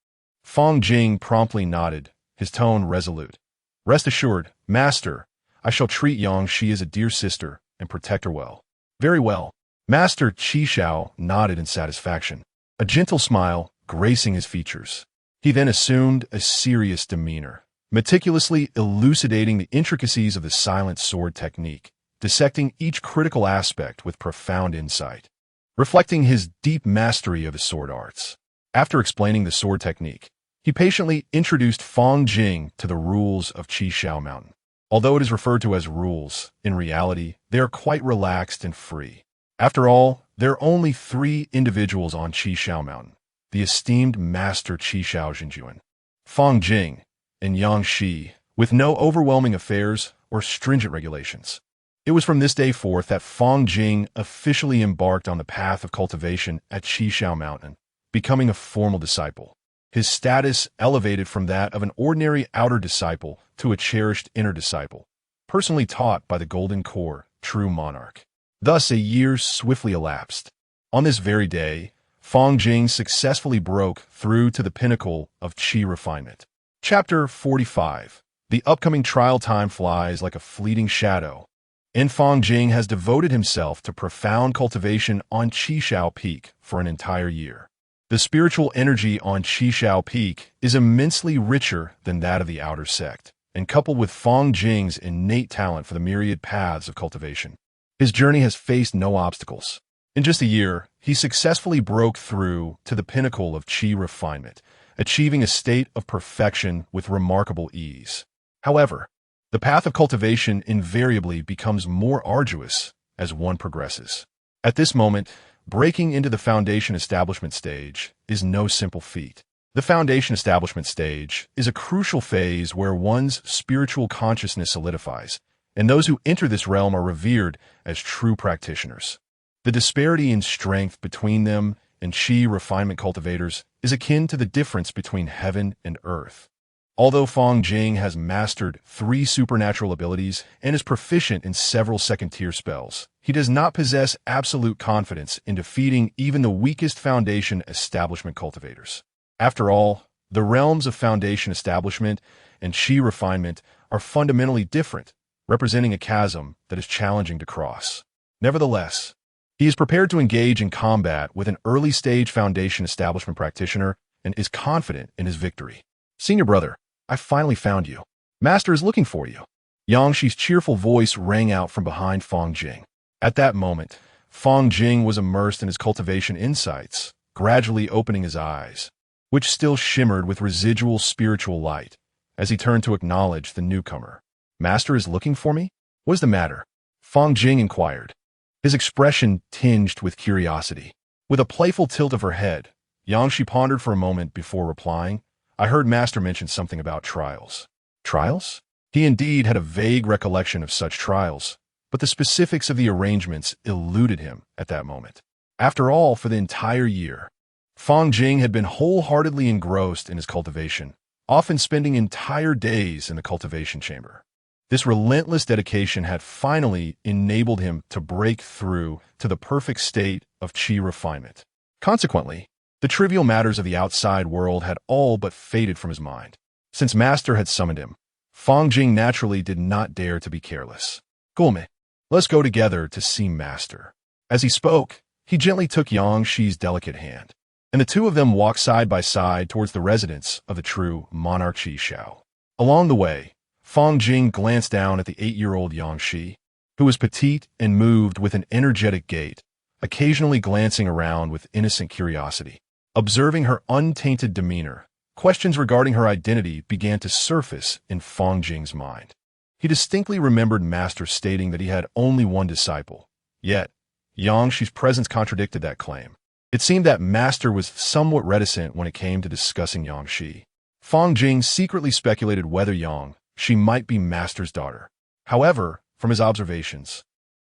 Fang Jing promptly nodded, his tone resolute. Rest assured, Master, I shall treat Yangshi as a dear sister and protect her well. Very well. Master Qi Shao nodded in satisfaction, a gentle smile gracing his features. He then assumed a serious demeanor, meticulously elucidating the intricacies of the silent sword technique, dissecting each critical aspect with profound insight, reflecting his deep mastery of the sword arts. After explaining the sword technique, he patiently introduced Fang Jing to the rules of Qi Shao Mountain. Although it is referred to as rules, in reality, they are quite relaxed and free. After all, there are only 3 individuals on Qi Shao Mountain: the esteemed Master Qi Shao Jinjuan, Fang Jing, and Yangshi, with no overwhelming affairs or stringent regulations. It was from this day forth that Fang Jing officially embarked on the path of cultivation at Qi Shao Mountain, becoming a formal disciple. His status elevated from that of an ordinary outer disciple to a cherished inner disciple, personally taught by the Golden Core, true monarch. Thus, a year swiftly elapsed. On this very day, Fang Jing successfully broke through to the pinnacle of qi refinement. Chapter 45. The upcoming trial time flies like a fleeting shadow, and Fang Jing has devoted himself to profound cultivation on Qi Shao Peak for an entire year. The spiritual energy on Qi Shao Peak is immensely richer than that of the outer sect, and coupled with Fang Jing's innate talent for the myriad paths of cultivation, his journey has faced no obstacles. In just a year, he successfully broke through to the pinnacle of Qi refinement, achieving a state of perfection with remarkable ease. However, the path of cultivation invariably becomes more arduous as one progresses. At this moment, breaking into the foundation establishment stage is no simple feat. The foundation establishment stage is a crucial phase where one's spiritual consciousness solidifies, and those who enter this realm are revered as true practitioners. The disparity in strength between them and Qi refinement cultivators is akin to the difference between heaven and earth. Although Fang Jing has mastered 3 supernatural abilities and is proficient in several second-tier spells, he does not possess absolute confidence in defeating even the weakest foundation establishment cultivators. After all, the realms of foundation establishment and Qi refinement are fundamentally different, representing a chasm that is challenging to cross. Nevertheless, he is prepared to engage in combat with an early-stage foundation establishment practitioner and is confident in his victory. Senior brother, I finally found you. Master is looking for you. Yang Shi's cheerful voice rang out from behind Fang Jing. At that moment, Fang Jing was immersed in his cultivation insights, gradually opening his eyes, which still shimmered with residual spiritual light, as he turned to acknowledge the newcomer. Master is looking for me? What is the matter? Fang Jing inquired, his expression tinged with curiosity. With a playful tilt of her head, Yang Shi pondered for a moment before replying, I heard Master mention something about trials. Trials? He indeed had a vague recollection of such trials, but the specifics of the arrangements eluded him at that moment. After all, for the entire year, Fang Jing had been wholeheartedly engrossed in his cultivation, often spending entire days in the cultivation chamber. This relentless dedication had finally enabled him to break through to the perfect state of Qi refinement. Consequently, the trivial matters of the outside world had all but faded from his mind. Since Master had summoned him, Fang Jing naturally did not dare to be careless. Gulme, let's go together to see Master. As he spoke, he gently took Yang Shi's delicate hand, and the two of them walked side by side towards the residence of the true monarch Qi Shao. Along the way, Fang Jing glanced down at the 8-year-old Yang Shi, who was petite and moved with an energetic gait, occasionally glancing around with innocent curiosity. Observing her untainted demeanor, questions regarding her identity began to surface in Fang Jing's mind. He distinctly remembered Master stating that he had only one disciple, yet Yang Shi's presence contradicted that claim. It seemed that Master was somewhat reticent when it came to discussing Yang Shi. Fang Jing secretly speculated whether Yang Shi might be Master's daughter. However, from his observations,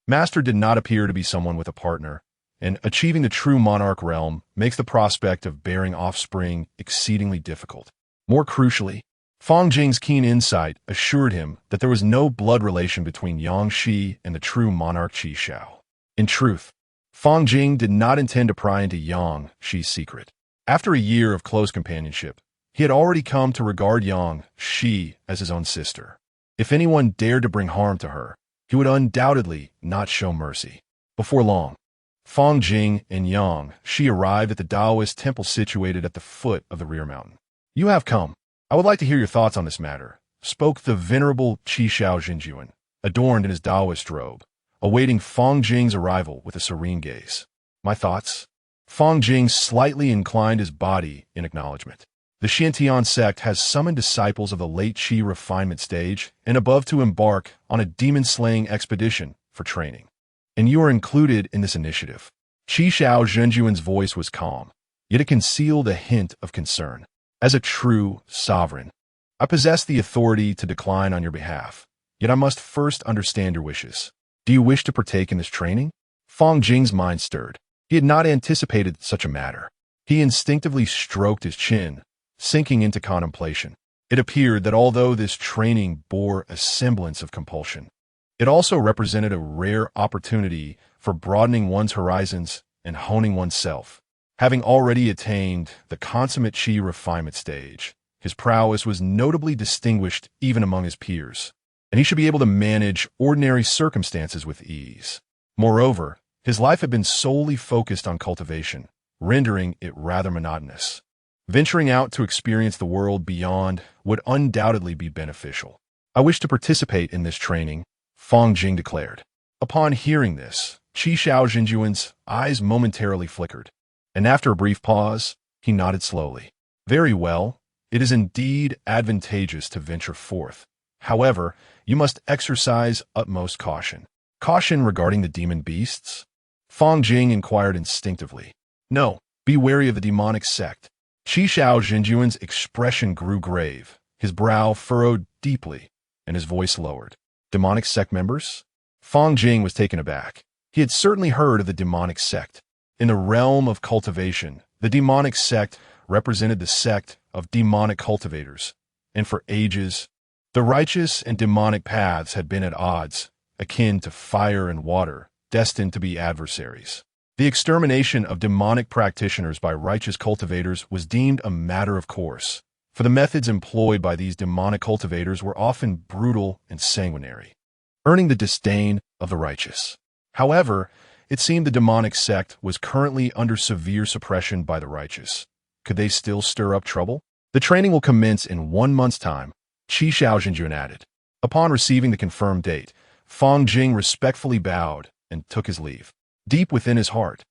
Master did not appear to be someone with a partner, and achieving the true monarch realm makes the prospect of bearing offspring exceedingly difficult. More crucially, Fang Jing's keen insight assured him that there was no blood relation between Yang Shi and the true monarch Qi Shao. In truth, Fang Jing did not intend to pry into Yang Shi's secret. After a year of close companionship, he had already come to regard Yang Shi as his own sister. If anyone dared to bring harm to her, he would undoubtedly not show mercy. Before long, Fang Jing and Yang Shi arrived at the Taoist temple situated at the foot of the rear mountain. You have come. I would like to hear your thoughts on this matter, spoke the venerable Qi Shao Jinjuan, adorned in his Taoist robe, awaiting Fang Jing's arrival with a serene gaze. My thoughts? Fang Jing slightly inclined his body in acknowledgement. The Xiantian sect has summoned disciples of the late Qi refinement stage and above to embark on a demon-slaying expedition for training. And you are included in this initiative. Qi Shao Zhenjuan's voice was calm, yet it concealed a hint of concern. As a true sovereign, I possess the authority to decline on your behalf, yet I must first understand your wishes. Do you wish to partake in this training? Fang Jing's mind stirred. He had not anticipated such a matter. He instinctively stroked his chin, sinking into contemplation. It appeared that although this training bore a semblance of compulsion, it also represented a rare opportunity for broadening one's horizons and honing oneself. Having already attained the consummate chi refinement stage, his prowess was notably distinguished even among his peers, and he should be able to manage ordinary circumstances with ease. Moreover, his life had been solely focused on cultivation, rendering it rather monotonous. Venturing out to experience the world beyond would undoubtedly be beneficial. I wish to participate in this training, Fang Jing declared. Upon hearing this, Qi Xiao Jinjuan's eyes momentarily flickered, and after a brief pause, he nodded slowly. Very well, it is indeed advantageous to venture forth. However, you must exercise utmost caution. Caution regarding the demon beasts? Fang Jing inquired instinctively. No, be wary of the demonic sect. Qi Xiao Jinjuan's expression grew grave, his brow furrowed deeply, and his voice lowered. Demonic sect members? Fang Jing was taken aback. He had certainly heard of the demonic sect. In the realm of cultivation, the demonic sect represented the sect of demonic cultivators, and for ages, the righteous and demonic paths had been at odds, akin to fire and water, destined to be adversaries. The extermination of demonic practitioners by righteous cultivators was deemed a matter of course, for the methods employed by these demonic cultivators were often brutal and sanguinary, earning the disdain of the righteous. However, it seemed the demonic sect was currently under severe suppression by the righteous. Could they still stir up trouble? The training will commence in 1 month's time, Qi Xiao Jinjuan added. Upon receiving the confirmed date, Fang Jing respectfully bowed and took his leave. Deep within his heart,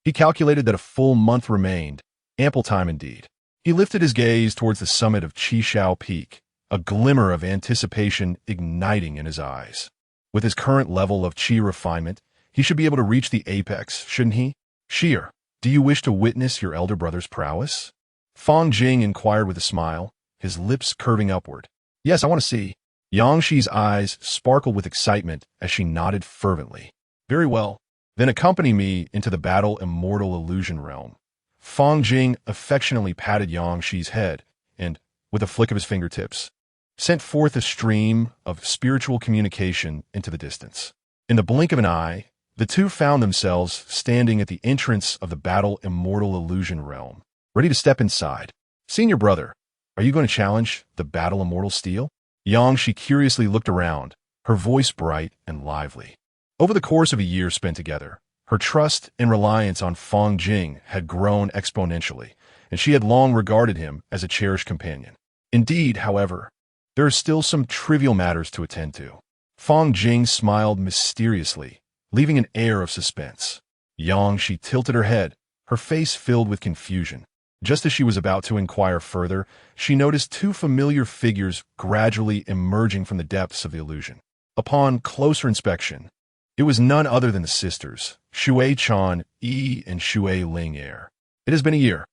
he calculated that a full month remained, ample time indeed. He lifted his gaze towards the summit of Qi Xiao Peak, a glimmer of anticipation igniting in his eyes. With his current level of qi refinement, he should be able to reach the apex, shouldn't he? Sheer, do you wish to witness your elder brother's prowess? Fang Jing inquired with a smile, his lips curving upward. Yes, I want to see. Yang Shi's eyes sparkled with excitement as she nodded fervently. Very well. Then accompany me into the battle immortal illusion realm. Fang Jing affectionately patted Yang Shi's head and, with a flick of his fingertips, sent forth a stream of spiritual communication into the distance. In the blink of an eye, the two found themselves standing at the entrance of the battle immortal illusion realm, ready to step inside. Senior brother, are you going to challenge the battle immortal steel? Yang Shi curiously looked around, her voice bright and lively. Over the course of a year spent together, her trust and reliance on Fang Jing had grown exponentially, and she had long regarded him as a cherished companion. Indeed, however, there are still some trivial matters to attend to. Fang Jing smiled mysteriously, leaving an air of suspense. Yang Shi tilted her head, her face filled with confusion. Just as she was about to inquire further, she noticed two familiar figures gradually emerging from the depths of the illusion. Upon closer inspection, it was none other than the sisters, Xue Chan Yi and Xue Ling Er. It has been a year.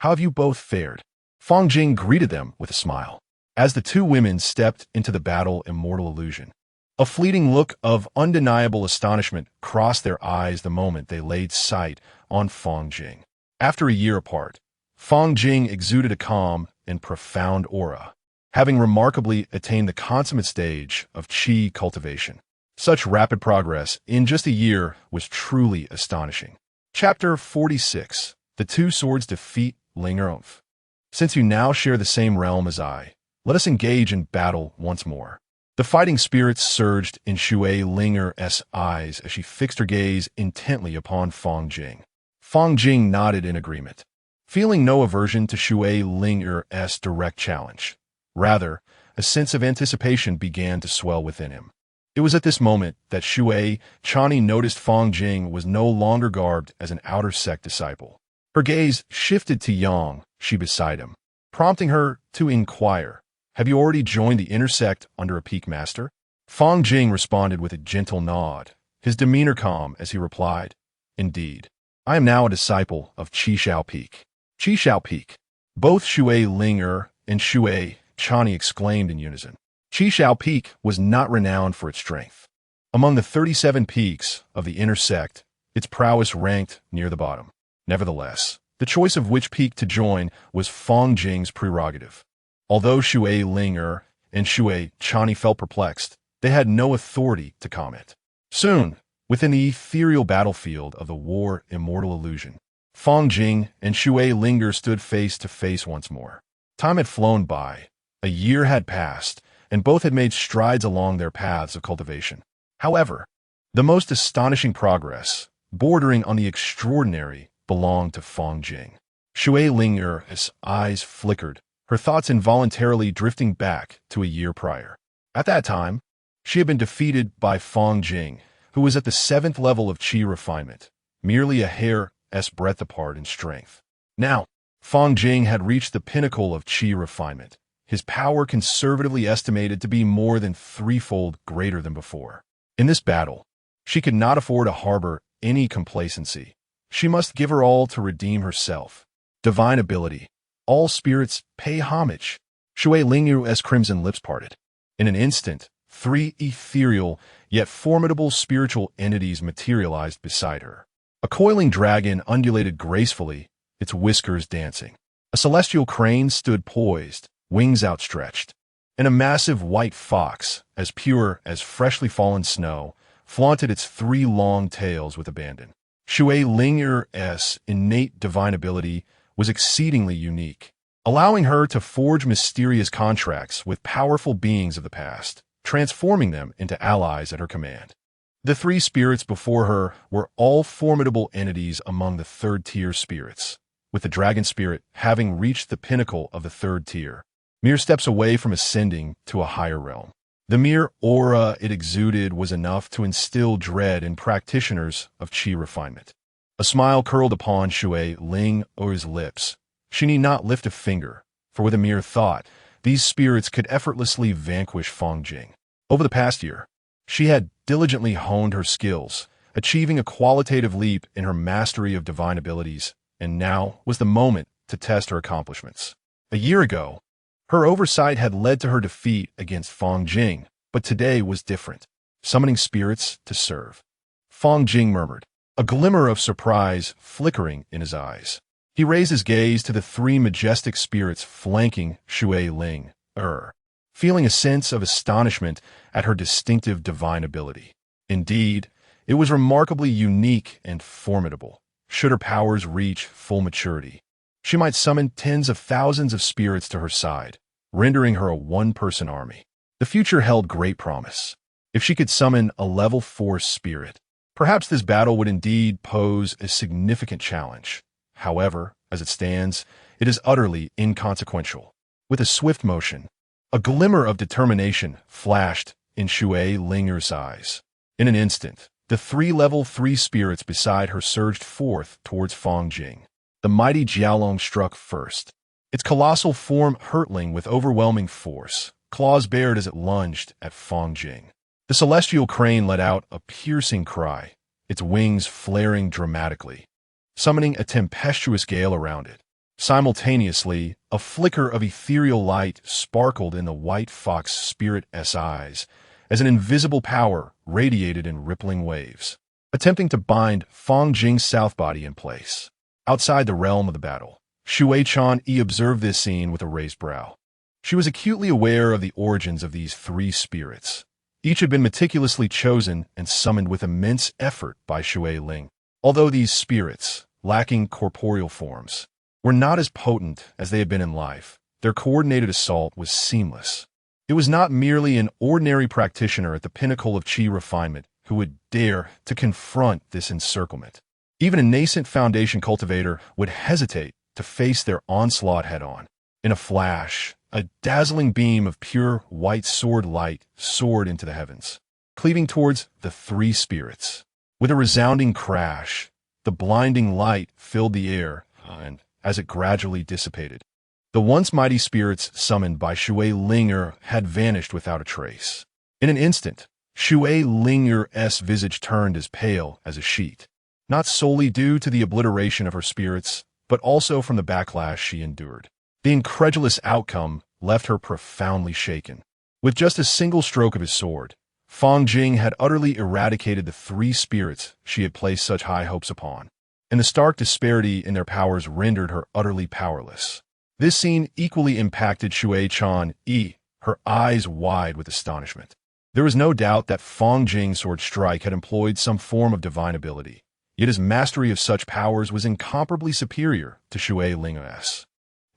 How have you both fared? Fang Jing greeted them with a smile. As the two women stepped into the battle immortal illusion, a fleeting look of undeniable astonishment crossed their eyes the moment they laid sight on Fang Jing. After a year apart, Fang Jing exuded a calm and profound aura, having remarkably attained the consummate stage of qi cultivation. Such rapid progress in just a year was truly astonishing. Chapter 46. The Two Swords Defeat Ling Er. Since you now share the same realm as I, let us engage in battle once more. The fighting spirits surged in Xue Ling Er's eyes as she fixed her gaze intently upon Fang Jing. Fang Jing nodded in agreement, feeling no aversion to Xue Ling Er's direct challenge. Rather, a sense of anticipation began to swell within him. It was at this moment that Xue Chani noticed Fang Jing was no longer garbed as an outer sect disciple. Her gaze shifted to Yang Shi beside him, prompting her to inquire, "Have you already joined the inner sect under a peak master?" Fang Jing responded with a gentle nod, his demeanor calm as he replied, "Indeed, I am now a disciple of Qi Xiao Peak." Qi Xiao Peak. Both Xue Ling Er and Xue Chani exclaimed in unison. Qi Xiao Peak was not renowned for its strength. Among the 37 peaks of the inner sect, its prowess ranked near the bottom. Nevertheless, The choice of which peak to join was Fang Jing's prerogative. Although Shui Ling and Shui Chani felt perplexed, they had no authority to comment. Soon, within the ethereal battlefield of the war immortal illusion, Fang Jing and Shui Ling stood face to face once more. Time had flown by, a year had passed, and both had made strides along their paths of cultivation. However, the most astonishing progress, bordering on the extraordinary, belonged to Fang Jing. Shui Ling's eyes flickered, her thoughts involuntarily drifting back to a year prior. At that time, she had been defeated by Fang Jing, who was at the 7th level of Qi refinement, merely a hair's breadth apart in strength. Now, Fang Jing had reached the pinnacle of Qi refinement, his power conservatively estimated to be more than threefold greater than before. In this battle, she could not afford to harbor any complacency. She must give her all to redeem herself. Divine ability. All spirits pay homage. Shui Ling's crimson lips parted. In an instant, 3 ethereal, yet formidable spiritual entities materialized beside her. A coiling dragon undulated gracefully, its whiskers dancing. A celestial crane stood poised, wings outstretched. And a massive white fox, as pure as freshly fallen snow, flaunted its 3 long tails with abandon. Shui Ling's innate divine ability was exceedingly unique, allowing her to forge mysterious contracts with powerful beings of the past, transforming them into allies at her command. The 3 spirits before her were all formidable entities among the 3rd-tier spirits, with the dragon spirit having reached the pinnacle of the 3rd tier, mere steps away from ascending to a higher realm. The mere aura it exuded was enough to instill dread in practitioners of Qi refinement. A smile curled upon Shui Ling's lips. She need not lift a finger, for with a mere thought, these spirits could effortlessly vanquish Fang Jing. Over the past year, she had diligently honed her skills, achieving a qualitative leap in her mastery of divine abilities, and now was the moment to test her accomplishments. A year ago, her oversight had led to her defeat against Fang Jing, but today was different, summoning spirits to serve. Fang Jing murmured, a glimmer of surprise flickering in his eyes. He raised his gaze to the 3 majestic spirits flanking Shui Ling, feeling a sense of astonishment at her distinctive divine ability. Indeed, it was remarkably unique and formidable. Should her powers reach full maturity, she might summon tens of thousands of spirits to her side, rendering her a one-person army. The future held great promise. If she could summon a level 4 spirit, perhaps this battle would indeed pose a significant challenge. However, as it stands, it is utterly inconsequential. With a swift motion, a glimmer of determination flashed in Shui Ling's eyes. In an instant, the 3 level 3 spirits beside her surged forth towards Fang Jing. The mighty Jiaolong struck first, its colossal form hurtling with overwhelming force, claws bared as it lunged at Fang Jing. The celestial crane let out a piercing cry, its wings flaring dramatically, summoning a tempestuous gale around it. Simultaneously, a flicker of ethereal light sparkled in the white fox spirit's eyes as an invisible power radiated in rippling waves, attempting to bind Fang Jing's south body in place. Outside the realm of the battle, Shui Chani observed this scene with a raised brow. She was acutely aware of the origins of these 3 spirits. Each had been meticulously chosen and summoned with immense effort by Shui Ling. Although these spirits, lacking corporeal forms, were not as potent as they had been in life, their coordinated assault was seamless. It was not merely an ordinary practitioner at the pinnacle of Qi refinement who would dare to confront this encirclement. Even a nascent foundation cultivator would hesitate to face their onslaught head-on. In a flash, a dazzling beam of pure white sword light soared into the heavens, cleaving towards the 3 spirits. With a resounding crash, the blinding light filled the air, and as it gradually dissipated, the once mighty spirits summoned by Shui Ling had vanished without a trace. In an instant, Shui Ling's visage turned as pale as a sheet, not solely due to the obliteration of her spirits, but also from the backlash she endured. The incredulous outcome left her profoundly shaken. With just a single stroke of his sword, Fang Jing had utterly eradicated the 3 spirits she had placed such high hopes upon. and the stark disparity in their powers rendered her utterly powerless. This scene equally impacted Shui Chan, her eyes wide with astonishment. There was no doubt that Fang Jing's sword strike had employed some form of divine ability, yet his mastery of such powers was incomparably superior to Shui Linger's.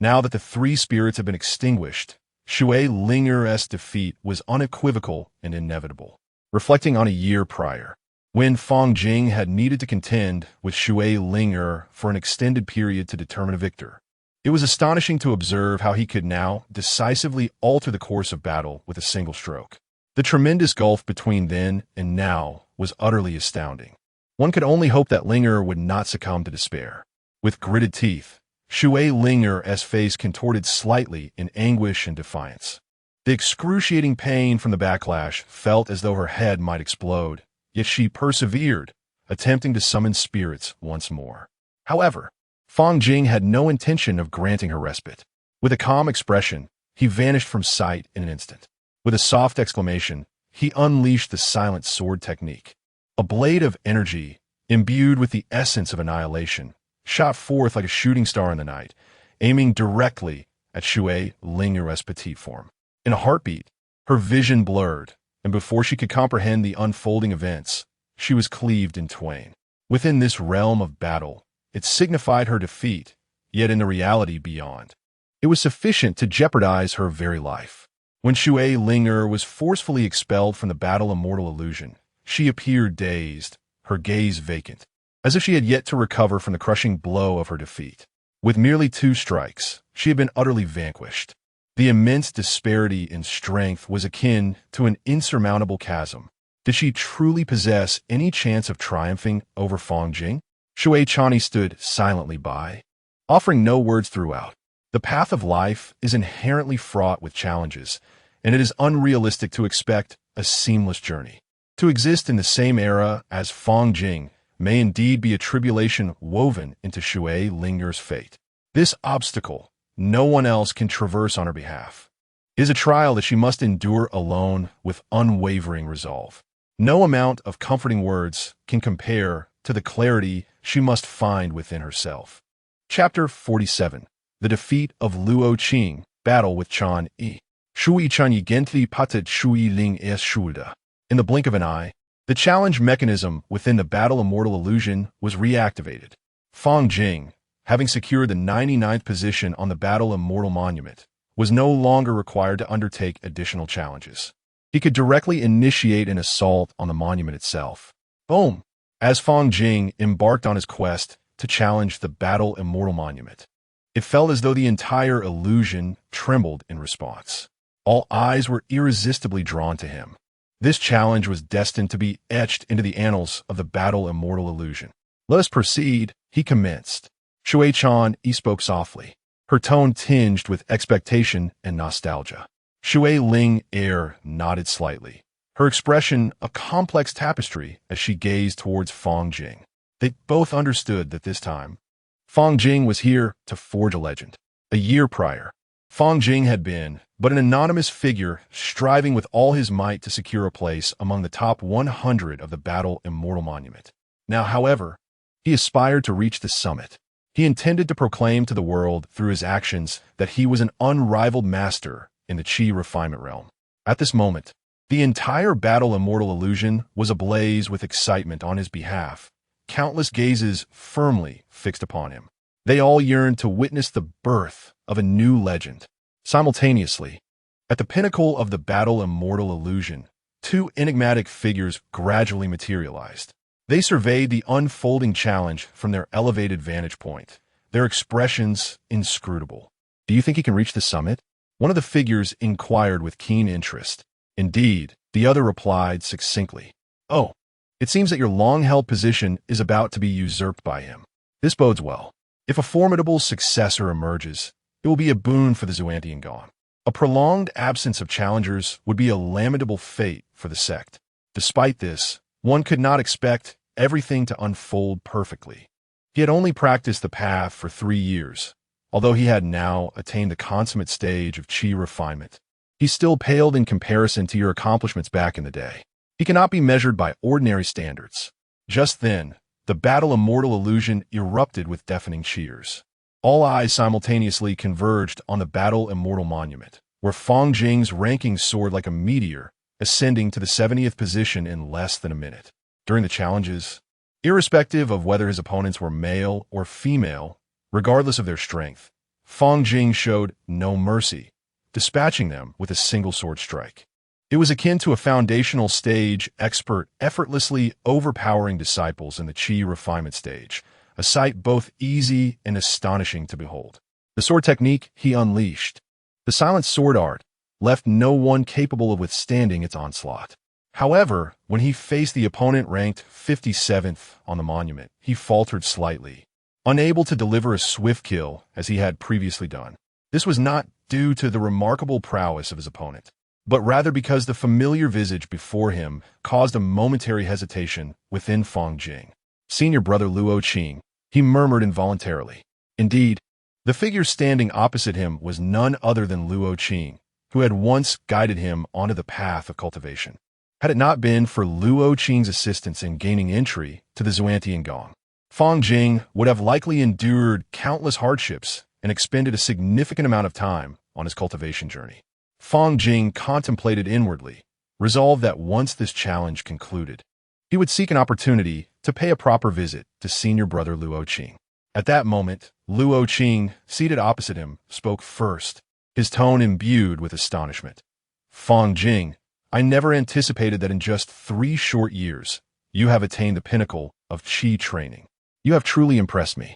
Now that the three spirits had been extinguished, Shui Linger's defeat was unequivocal and inevitable. Reflecting on a year prior, when Fang Jing had needed to contend with Shui Linger for an extended period to determine a victor, it was astonishing to observe how he could now decisively alter the course of battle with a single stroke. The tremendous gulf between then and now was utterly astounding. One could only hope that Linger would not succumb to despair. With gritted teeth, Shui Linger's face contorted slightly in anguish and defiance. The excruciating pain from the backlash felt as though her head might explode, yet she persevered, attempting to summon spirits once more. However, Fang Jing had no intention of granting her respite. With a calm expression, he vanished from sight in an instant. With a soft exclamation, he unleashed the silent sword technique. A blade of energy, imbued with the essence of annihilation, shot forth like a shooting star in the night, aiming directly at Shui Linger's petite form. In a heartbeat, her vision blurred, and before she could comprehend the unfolding events, she was cleaved in twain. Within this realm of battle, it signified her defeat, yet in the reality beyond, it was sufficient to jeopardize her very life. When Shui Linger was forcefully expelled from the battle immortal illusion, she appeared dazed, her gaze vacant, as if she had yet to recover from the crushing blow of her defeat. With merely 2 strikes, she had been utterly vanquished. The immense disparity in strength was akin to an insurmountable chasm. Did she truly possess any chance of triumphing over Fang Jing? Shui Chani stood silently by, offering no words throughout. The path of life is inherently fraught with challenges, and it is unrealistic to expect a seamless journey. To exist in the same era as Fang Jing may indeed be a tribulation woven into Shui Linger's fate. This obstacle no one else can traverse on her behalf. It is a trial that she must endure alone with unwavering resolve. No amount of comforting words can compare to the clarity she must find within herself. Chapter 47. The Defeat of Luo Qing, Battle with Chan Yi. Shui Chan Yi Gently Patet Shui Ling Es Shulda. In the blink of an eye, the challenge mechanism within the battle immortal illusion was reactivated. Fang Jing, having secured the 99th position on the battle immortal monument, was no longer required to undertake additional challenges. He could directly initiate an assault on the monument itself. Boom! As Fang Jing embarked on his quest to challenge the battle immortal monument, it felt as though the entire illusion trembled in response. All eyes were irresistibly drawn to him. This challenge was destined to be etched into the annals of the battle immortal illusion. Let us proceed, he commenced. Shui Chan spoke softly, her tone tinged with expectation and nostalgia. Shui Ling nodded slightly, her expression a complex tapestry as she gazed towards Fang Jing. They both understood that this time, Fang Jing was here to forge a legend. A year prior, Fang Jing had been but an anonymous figure striving with all his might to secure a place among the top 100 of the battle immortal monument. Now, however, he aspired to reach the summit. He intended to proclaim to the world through his actions that he was an unrivaled master in the Qi refinement realm. At this moment, the entire battle immortal illusion was ablaze with excitement on his behalf. Countless gazes firmly fixed upon him. They all yearned to witness the birth of a new legend. Simultaneously, at the pinnacle of the battle immortal illusion, 2 enigmatic figures gradually materialized. They surveyed the unfolding challenge from their elevated vantage point, their expressions inscrutable. "Do you think he can reach the summit?" One of the figures inquired with keen interest. "Indeed," the other replied succinctly. "Oh, it seems that your long-held position is about to be usurped by him. This bodes well. If a formidable successor emerges, it will be a boon for the Xuantian Gong. A prolonged absence of challengers would be a lamentable fate for the sect. Despite this, one could not expect everything to unfold perfectly. He had only practiced the path for 3 years, although he had now attained the consummate stage of Qi refinement. He still paled in comparison to your accomplishments back in the day. He cannot be measured by ordinary standards." Just then, the battle immortal illusion erupted with deafening cheers. All eyes simultaneously converged on the battle immortal monument, where Fang Jing's ranking soared like a meteor, ascending to the 70th position in less than a minute. During the challenges, irrespective of whether his opponents were male or female, regardless of their strength, Fang Jing showed no mercy, dispatching them with a single sword strike. It was akin to a foundational stage expert effortlessly overpowering disciples in the Qi refinement stage, a sight both easy and astonishing to behold. The sword technique he unleashed, the silent sword art, left no one capable of withstanding its onslaught. However, when he faced the opponent ranked 57th on the monument, he faltered slightly, unable to deliver a swift kill as he had previously done. This was not due to the remarkable prowess of his opponent, but rather because the familiar visage before him caused a momentary hesitation within Fang Jing. Senior brother Luo Qing, he murmured involuntarily. Indeed, the figure standing opposite him was none other than Luo Qing, who had once guided him onto the path of cultivation. Had it not been for Luo Qing's assistance in gaining entry to the Xuantian Gong, Fang Jing would have likely endured countless hardships and expended a significant amount of time on his cultivation journey. Fang Jing contemplated inwardly, resolved that once this challenge concluded, he would seek an opportunity to pay a proper visit to senior brother Luo Qing. At that moment, Luo Qing, seated opposite him, spoke first, his tone imbued with astonishment. Fang Jing, I never anticipated that in just 3 short years, you have attained the pinnacle of Qi training. You have truly impressed me.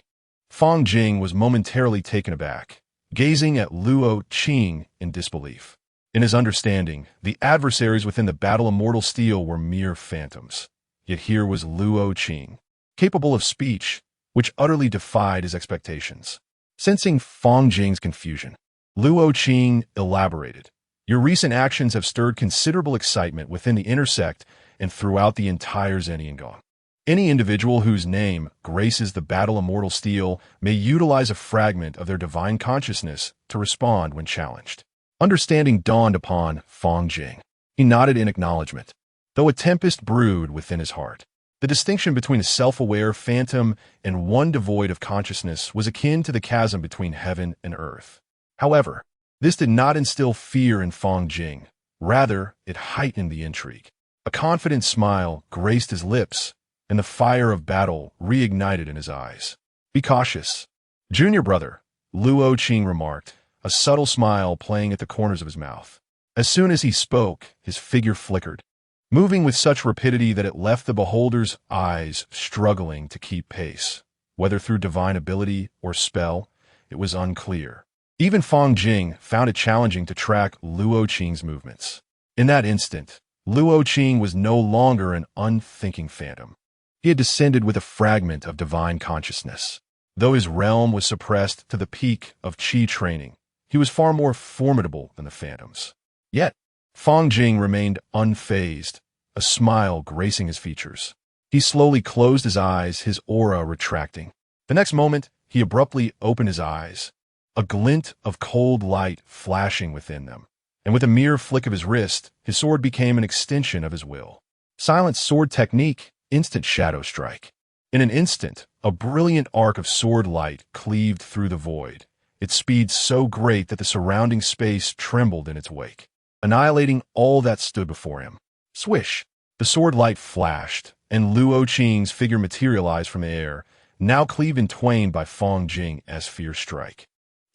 Fang Jing was momentarily taken aback, gazing at Luo Qing in disbelief. In his understanding, the adversaries within the battle immortal steel were mere phantoms. Yet here was Luo Qing, capable of speech, which utterly defied his expectations. Sensing Fang Jing's confusion, Luo Qing elaborated. Your recent actions have stirred considerable excitement within the inner sect and throughout the entire Zenian Gong. Any individual whose name graces the battle immortal steel may utilize a fragment of their divine consciousness to respond when challenged. Understanding dawned upon Fang Jing. He nodded in acknowledgement, though a tempest brewed within his heart. The distinction between a self-aware phantom and one devoid of consciousness was akin to the chasm between heaven and earth. However, this did not instill fear in Fang Jing. Rather, it heightened the intrigue. A confident smile graced his lips, and the fire of battle reignited in his eyes. Be cautious, junior brother, Luo Qing remarked, a subtle smile playing at the corners of his mouth. As soon as he spoke, his figure flickered, moving with such rapidity that it left the beholder's eyes struggling to keep pace. Whether through divine ability or spell, it was unclear. Even Fang Jing found it challenging to track Luo Qing's movements. In that instant, Luo Qing was no longer an unthinking phantom. He had descended with a fragment of divine consciousness. Though his realm was suppressed to the peak of Qi training, he was far more formidable than the phantoms. Yet, Fang Jing remained unfazed, a smile gracing his features. He slowly closed his eyes, his aura retracting. The next moment, he abruptly opened his eyes, a glint of cold light flashing within them. And with a mere flick of his wrist, his sword became an extension of his will. Silent sword technique, instant shadow strike. In an instant, a brilliant arc of sword light cleaved through the void, its speed so great that the surrounding space trembled in its wake, annihilating all that stood before him. Swish! The sword light flashed, and Luo Qing's figure materialized from the air, now cleaved in twain by Fang Jing as fierce strike.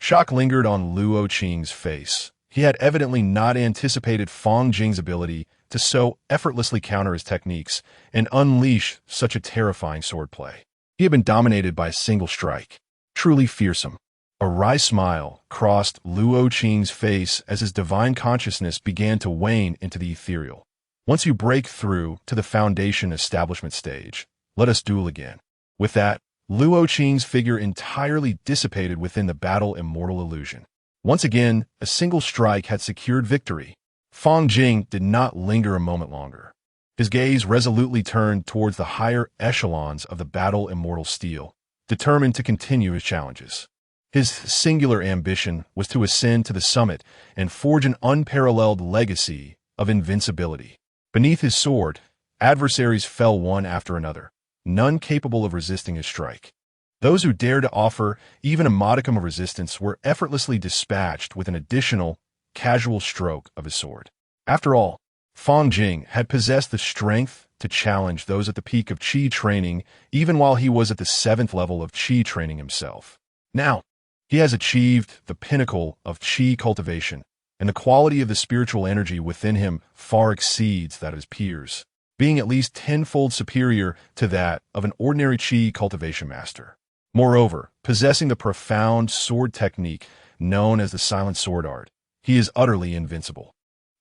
Shock lingered on Luo Qing's face. He had evidently not anticipated Fang Jing's ability to so effortlessly counter his techniques and unleash such a terrifying swordplay. He had been dominated by a single strike. Truly fearsome. A wry smile crossed Luo Qing's face as his divine consciousness began to wane into the ethereal. Once you break through to the foundation establishment stage, let us duel again. With that, Luo Qing's figure entirely dissipated within the battle immortal illusion. Once again, a single strike had secured victory. Fang Jing did not linger a moment longer. His gaze resolutely turned towards the higher echelons of the battle immortal steel, determined to continue his challenges. His singular ambition was to ascend to the summit and forge an unparalleled legacy of invincibility. Beneath his sword, adversaries fell one after another, none capable of resisting his strike. Those who dared to offer even a modicum of resistance were effortlessly dispatched with an additional, casual stroke of his sword. After all, Fang Jing had possessed the strength to challenge those at the peak of Qi training even while he was at the 7th level of Qi training himself. Now, he has achieved the pinnacle of Qi cultivation, and the quality of the spiritual energy within him far exceeds that of his peers, being at least tenfold superior to that of an ordinary Qi cultivation master. Moreover, possessing the profound sword technique known as the silent sword art, he is utterly invincible.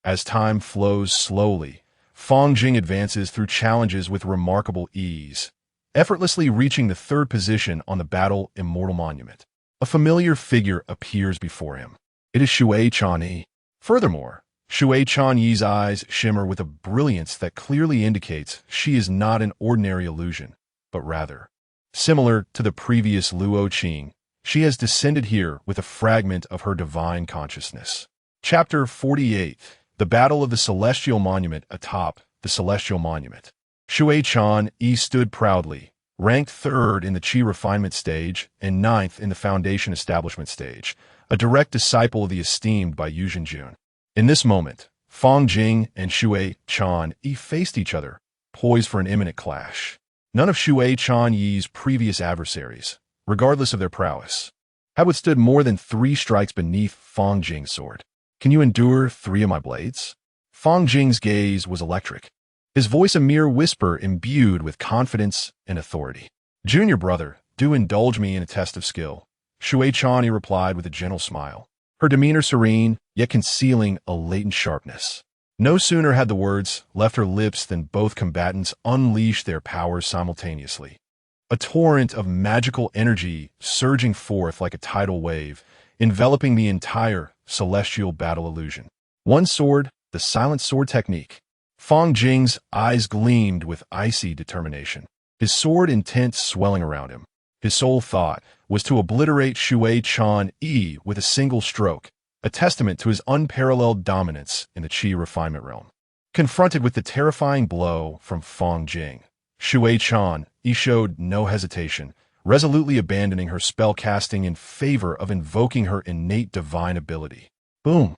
As time flows slowly, Fang Jing advances through challenges with remarkable ease, effortlessly reaching the 3rd position on the Battle Immortal Monument. A familiar figure appears before him. It is Shui Changyi. Furthermore, Shui Changyi's eyes shimmer with a brilliance that clearly indicates she is not an ordinary illusion, but rather, similar to the previous Luo Qing, she has descended here with a fragment of her divine consciousness. Chapter 48. The Battle of the Celestial Monument atop the Celestial Monument. Shui Changyi stood proudly, ranked 3rd in the Qi refinement stage and 9th in the foundation establishment stage, a direct disciple of the esteemed by Yu Zhenjun. In this moment, Fang Jing and Shui Changyi faced each other, poised for an imminent clash. None of Shui Changyi's previous adversaries, regardless of their prowess, had withstood more than 3 strikes beneath Fang Jing's sword. Can you endure 3 of my blades? Fang Jing's gaze was electric, his voice a mere whisper imbued with confidence and authority. Junior brother, do indulge me in a test of skill, Shui Changyi replied with a gentle smile, her demeanor serene, yet concealing a latent sharpness. No sooner had the words left her lips than both combatants unleashed their powers simultaneously. A torrent of magical energy surging forth like a tidal wave, enveloping the entire celestial battle illusion. One sword, the silent sword technique. Fang Jing's eyes gleamed with icy determination, his sword intent swelling around him. His sole thought was to obliterate Shui Changyi with a single stroke, a testament to his unparalleled dominance in the Qi refinement realm. Confronted with the terrifying blow from Fang Jing, Shui Changyi showed no hesitation, resolutely abandoning her spell casting in favor of invoking her innate divine ability. Boom!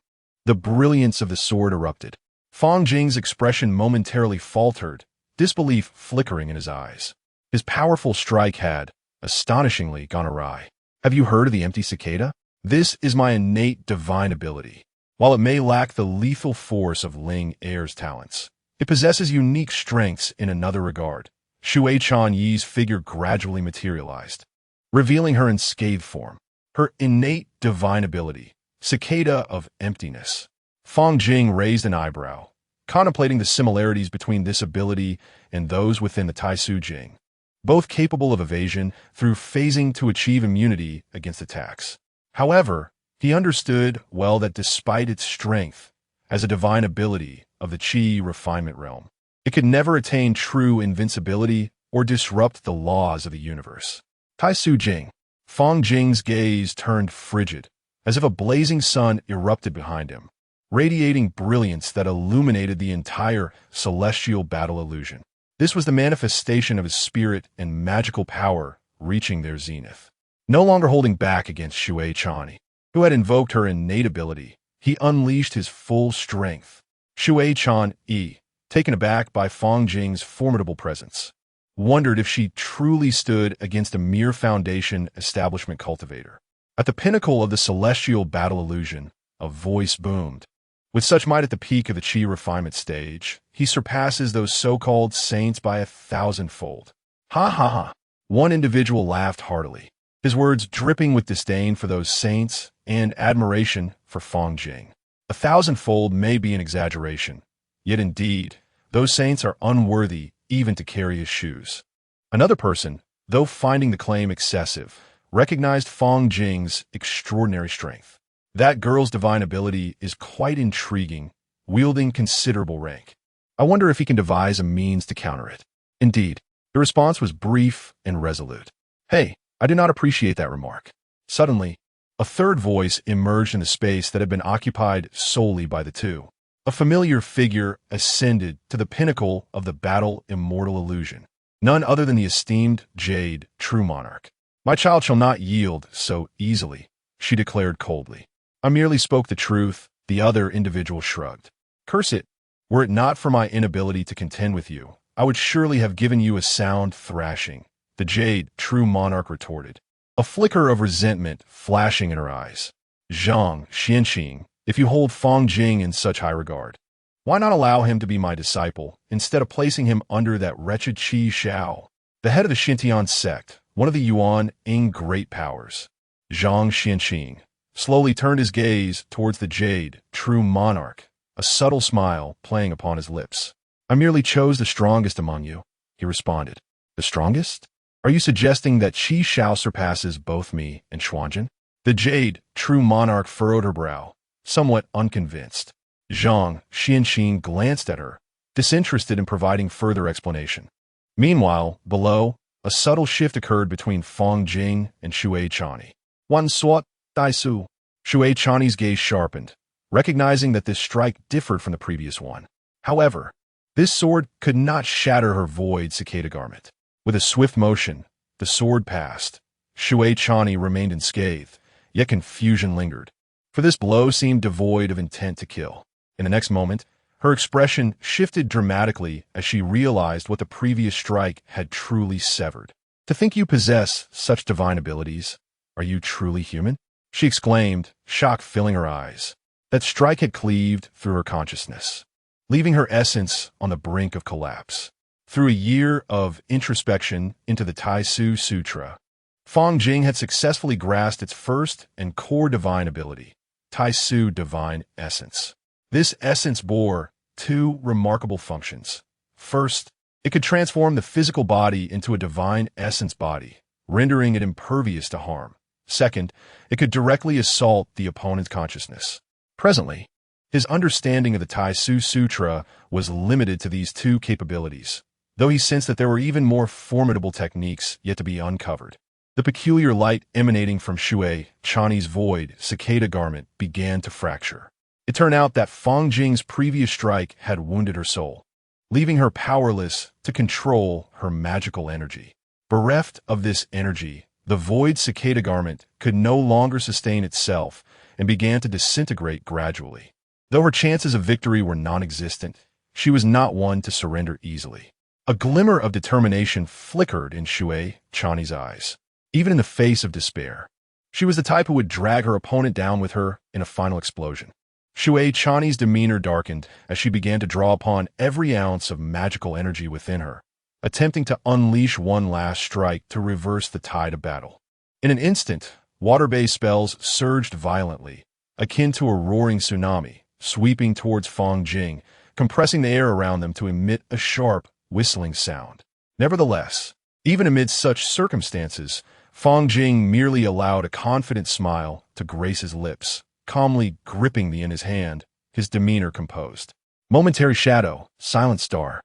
The brilliance of the sword erupted. Fang Jing's expression momentarily faltered, disbelief flickering in his eyes. His powerful strike had, astonishingly, gone awry. Have you heard of the empty cicada? This is my innate divine ability. While it may lack the lethal force of Ling Er's talents, it possesses unique strengths in another regard. Shui Changyi's figure gradually materialized, revealing her unscathed form. Her innate divine ability, cicada of emptiness. Fang Jing raised an eyebrow, contemplating the similarities between this ability and those within the Taisu Jing, both capable of evasion through phasing to achieve immunity against attacks. However, he understood well that despite its strength as a divine ability of the Qi refinement realm, it could never attain true invincibility or disrupt the laws of the universe. Taisu Jing. Fang Jing's gaze turned frigid, as if a blazing sun erupted behind him, radiating brilliance that illuminated the entire celestial battle illusion. This was the manifestation of his spirit and magical power reaching their zenith. No longer holding back against Shui Changyi, who had invoked her innate ability, he unleashed his full strength. Shui Changyi, taken aback by Fang Jing's formidable presence, wondered if she truly stood against a mere foundation establishment cultivator. At the pinnacle of the celestial battle illusion, a voice boomed. With such might at the peak of the Qi refinement stage, he surpasses those so-called saints by 1,000-fold. Ha ha ha! One individual laughed heartily, his words dripping with disdain for those saints and admiration for Fang Jing. 1,000-fold may be an exaggeration, yet indeed, those saints are unworthy even to carry his shoes. Another person, though finding the claim excessive, recognized Fang Jing's extraordinary strength. That girl's divine ability is quite intriguing, wielding considerable rank. I wonder if he can devise a means to counter it. Indeed, the response was brief and resolute. Hey, I did not appreciate that remark. Suddenly, a third voice emerged in the space that had been occupied solely by the two. A familiar figure ascended to the pinnacle of the battle immortal illusion. None other than the esteemed Jade, true monarch. My child shall not yield so easily, she declared coldly. I merely spoke the truth, the other individual shrugged. Curse it, were it not for my inability to contend with you, I would surely have given you a sound thrashing, the Jade, true monarch retorted, a flicker of resentment flashing in her eyes. Zhang Xianqing, if you hold Fang Jing in such high regard, why not allow him to be my disciple, instead of placing him under that wretched Qi Xiao, the head of the Xintian sect, one of the Yuan Ing great powers? Zhang Xianqing slowly turned his gaze towards the Jade, true monarch, a subtle smile playing upon his lips. I merely chose the strongest among you, he responded. The strongest? Are you suggesting that Qi Xiao surpasses both me and Xuanzhen? The Jade, true monarch furrowed her brow, somewhat unconvinced. Zhang Xianqing glanced at her, disinterested in providing further explanation. Meanwhile, below, a subtle shift occurred between Fang Jing and Xue Chani. Wan suot, dai su. Xue Chani's gaze sharpened, recognizing that this strike differed from the previous one. However, this sword could not shatter her void cicada garment. With a swift motion, the sword passed. Xue Chani remained unscathed, yet confusion lingered, for this blow seemed devoid of intent to kill. In the next moment, her expression shifted dramatically as she realized what the previous strike had truly severed. To think you possess such divine abilities, are you truly human? She exclaimed, shock filling her eyes. That strike had cleaved through her consciousness, leaving her essence on the brink of collapse. Through a year of introspection into the Tai Su Sutra, Fang Jing had successfully grasped its first and core divine ability, Tai Su Divine Essence. This essence bore two remarkable functions. First, it could transform the physical body into a divine essence body, rendering it impervious to harm. Second, it could directly assault the opponent's consciousness. Presently, his understanding of the Tai Su Sutra was limited to these two capabilities, though he sensed that there were even more formidable techniques yet to be uncovered. The peculiar light emanating from Xue Chani's void cicada garment began to fracture. It turned out that Fang Jing's previous strike had wounded her soul, leaving her powerless to control her magical energy. Bereft of this energy, the void cicada garment could no longer sustain itself and began to disintegrate gradually. Though her chances of victory were non-existent, she was not one to surrender easily. A glimmer of determination flickered in Xue Chani's eyes, even in the face of despair. She was the type who would drag her opponent down with her in a final explosion. Xue Chani's demeanor darkened as she began to draw upon every ounce of magical energy within her, attempting to unleash one last strike to reverse the tide of battle. In an instant, water-based spells surged violently, akin to a roaring tsunami, sweeping towards Fang Jing, compressing the air around them to emit a sharp, whistling sound. Nevertheless, even amid such circumstances, Fang Jing merely allowed a confident smile to grace his lips, calmly gripping the in his hand, his demeanor composed. Momentary shadow, silent star,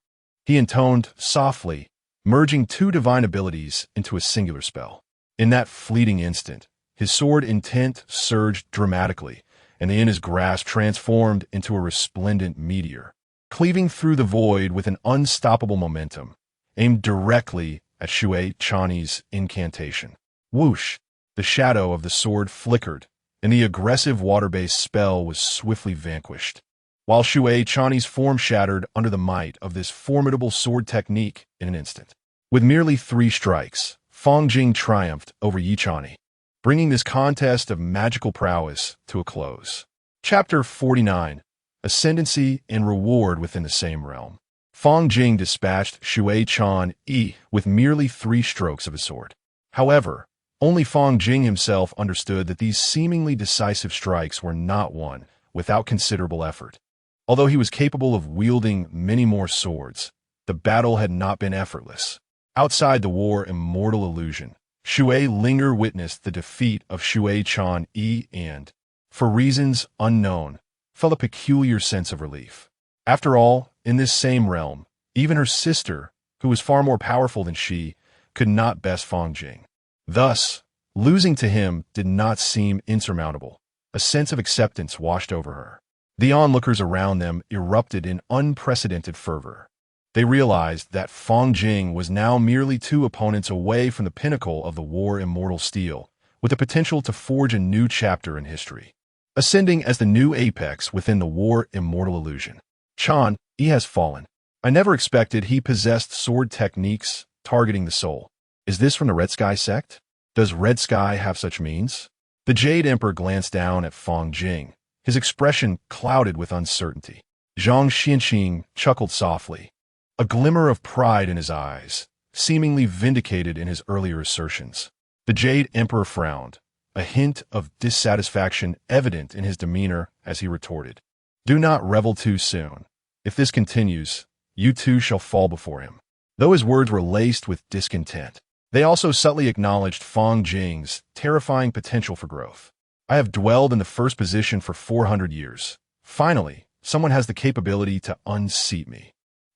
he intoned softly, merging two divine abilities into a singular spell. In that fleeting instant, his sword intent surged dramatically, and the in his grasp transformed into a resplendent meteor, cleaving through the void with an unstoppable momentum, aimed directly at Xue Chani's incantation. Whoosh! The shadow of the sword flickered, and the aggressive water-based spell was swiftly vanquished, while Xue Chani's form shattered under the might of this formidable sword technique in an instant. With merely 3 strikes, Fang Jing triumphed over Yi Chani, bringing this contest of magical prowess to a close. Chapter 49. Ascendancy and Reward Within the Same Realm. Fang Jing dispatched Xue Chan Yi with merely 3 strokes of his sword. However, only Fang Jing himself understood that these seemingly decisive strikes were not won without considerable effort. Although he was capable of wielding many more swords, the battle had not been effortless. Outside the war immortal illusion, Xue Linger witnessed the defeat of Xue Chan Yi and, for reasons unknown, felt a peculiar sense of relief. After all, in this same realm, even her sister, who was far more powerful than she, could not best Fang Jing. Thus, losing to him did not seem insurmountable. A sense of acceptance washed over her. The onlookers around them erupted in unprecedented fervor. They realized that Fang Jing was now merely two opponents away from the pinnacle of the war immortal steel, with the potential to forge a new chapter in history, ascending as the new apex within the war immortal illusion. Chan, he has fallen. I never expected he possessed sword techniques targeting the soul. Is this from the Red Sky sect? Does Red Sky have such means? The Jade Emperor glanced down at Fang Jing, his expression clouded with uncertainty. Zhang Xianqing chuckled softly, a glimmer of pride in his eyes, seemingly vindicated in his earlier assertions. The Jade Emperor frowned, a hint of dissatisfaction evident in his demeanor as he retorted, "Do not revel too soon. If this continues, you too shall fall before him." Though his words were laced with discontent, they also subtly acknowledged Fang Jing's terrifying potential for growth. I have dwelled in the first position for 400 years. Finally, someone has the capability to unseat me.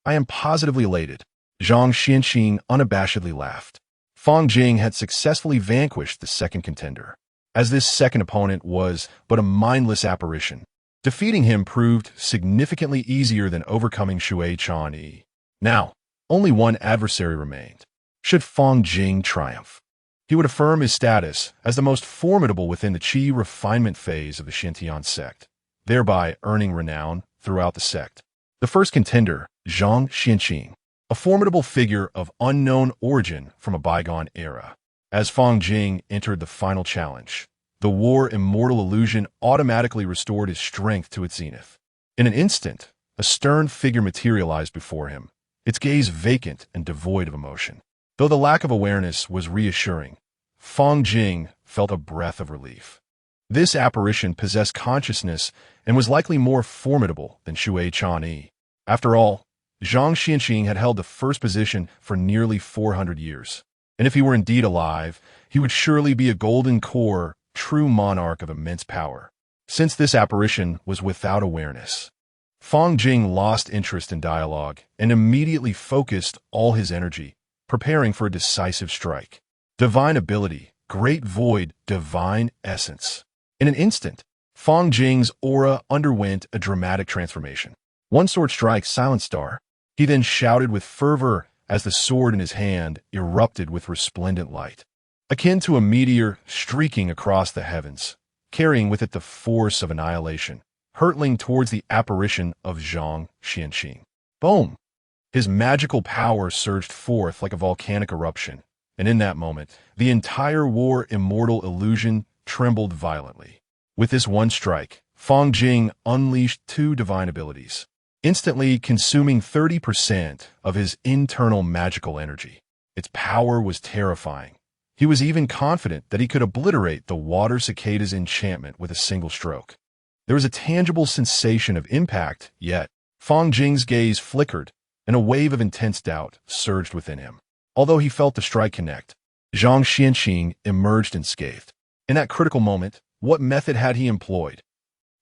I am positively elated. Zhang Xianqing unabashedly laughed. Fang Jing had successfully vanquished the second contender, as this second opponent was but a mindless apparition. Defeating him proved significantly easier than overcoming Shui Chang'e. Now, only one adversary remained. Should Fang Jing triumph, he would affirm his status as the most formidable within the Qi refinement phase of the Xintian sect, thereby earning renown throughout the sect. The first contender, Zhang Xianqing, a formidable figure of unknown origin from a bygone era. As Fang Jing entered the final challenge, the war immortal illusion automatically restored his strength to its zenith. In an instant, a stern figure materialized before him, its gaze vacant and devoid of emotion. Though the lack of awareness was reassuring, Fang Jing felt a breath of relief. This apparition possessed consciousness and was likely more formidable than Shui Chang'e. After all, Zhang Xianqing had held the first position for nearly 400 years, and if he were indeed alive, he would surely be a golden core, true monarch of immense power. Since this apparition was without awareness, Fang Jing lost interest in dialogue and immediately focused all his energy, preparing for a decisive strike. Divine ability, great void, divine essence. In an instant, Fang Jing's aura underwent a dramatic transformation. One sword strike, Silent Star. He then shouted with fervor as the sword in his hand erupted with resplendent light, akin to a meteor streaking across the heavens, carrying with it the force of annihilation, hurtling towards the apparition of Zhang Xianqing. Boom! His magical power surged forth like a volcanic eruption, and in that moment, the entire war immortal illusion trembled violently. With this one strike, Fang Jing unleashed two divine abilities, instantly consuming 30% of his internal magical energy. Its power was terrifying. He was even confident that he could obliterate the water cicada's enchantment with a single stroke. There was a tangible sensation of impact, yet Fang Jing's gaze flickered, and a wave of intense doubt surged within him. Although he felt the strike connect, Zhang Xianqing emerged unscathed. In that critical moment, what method had he employed?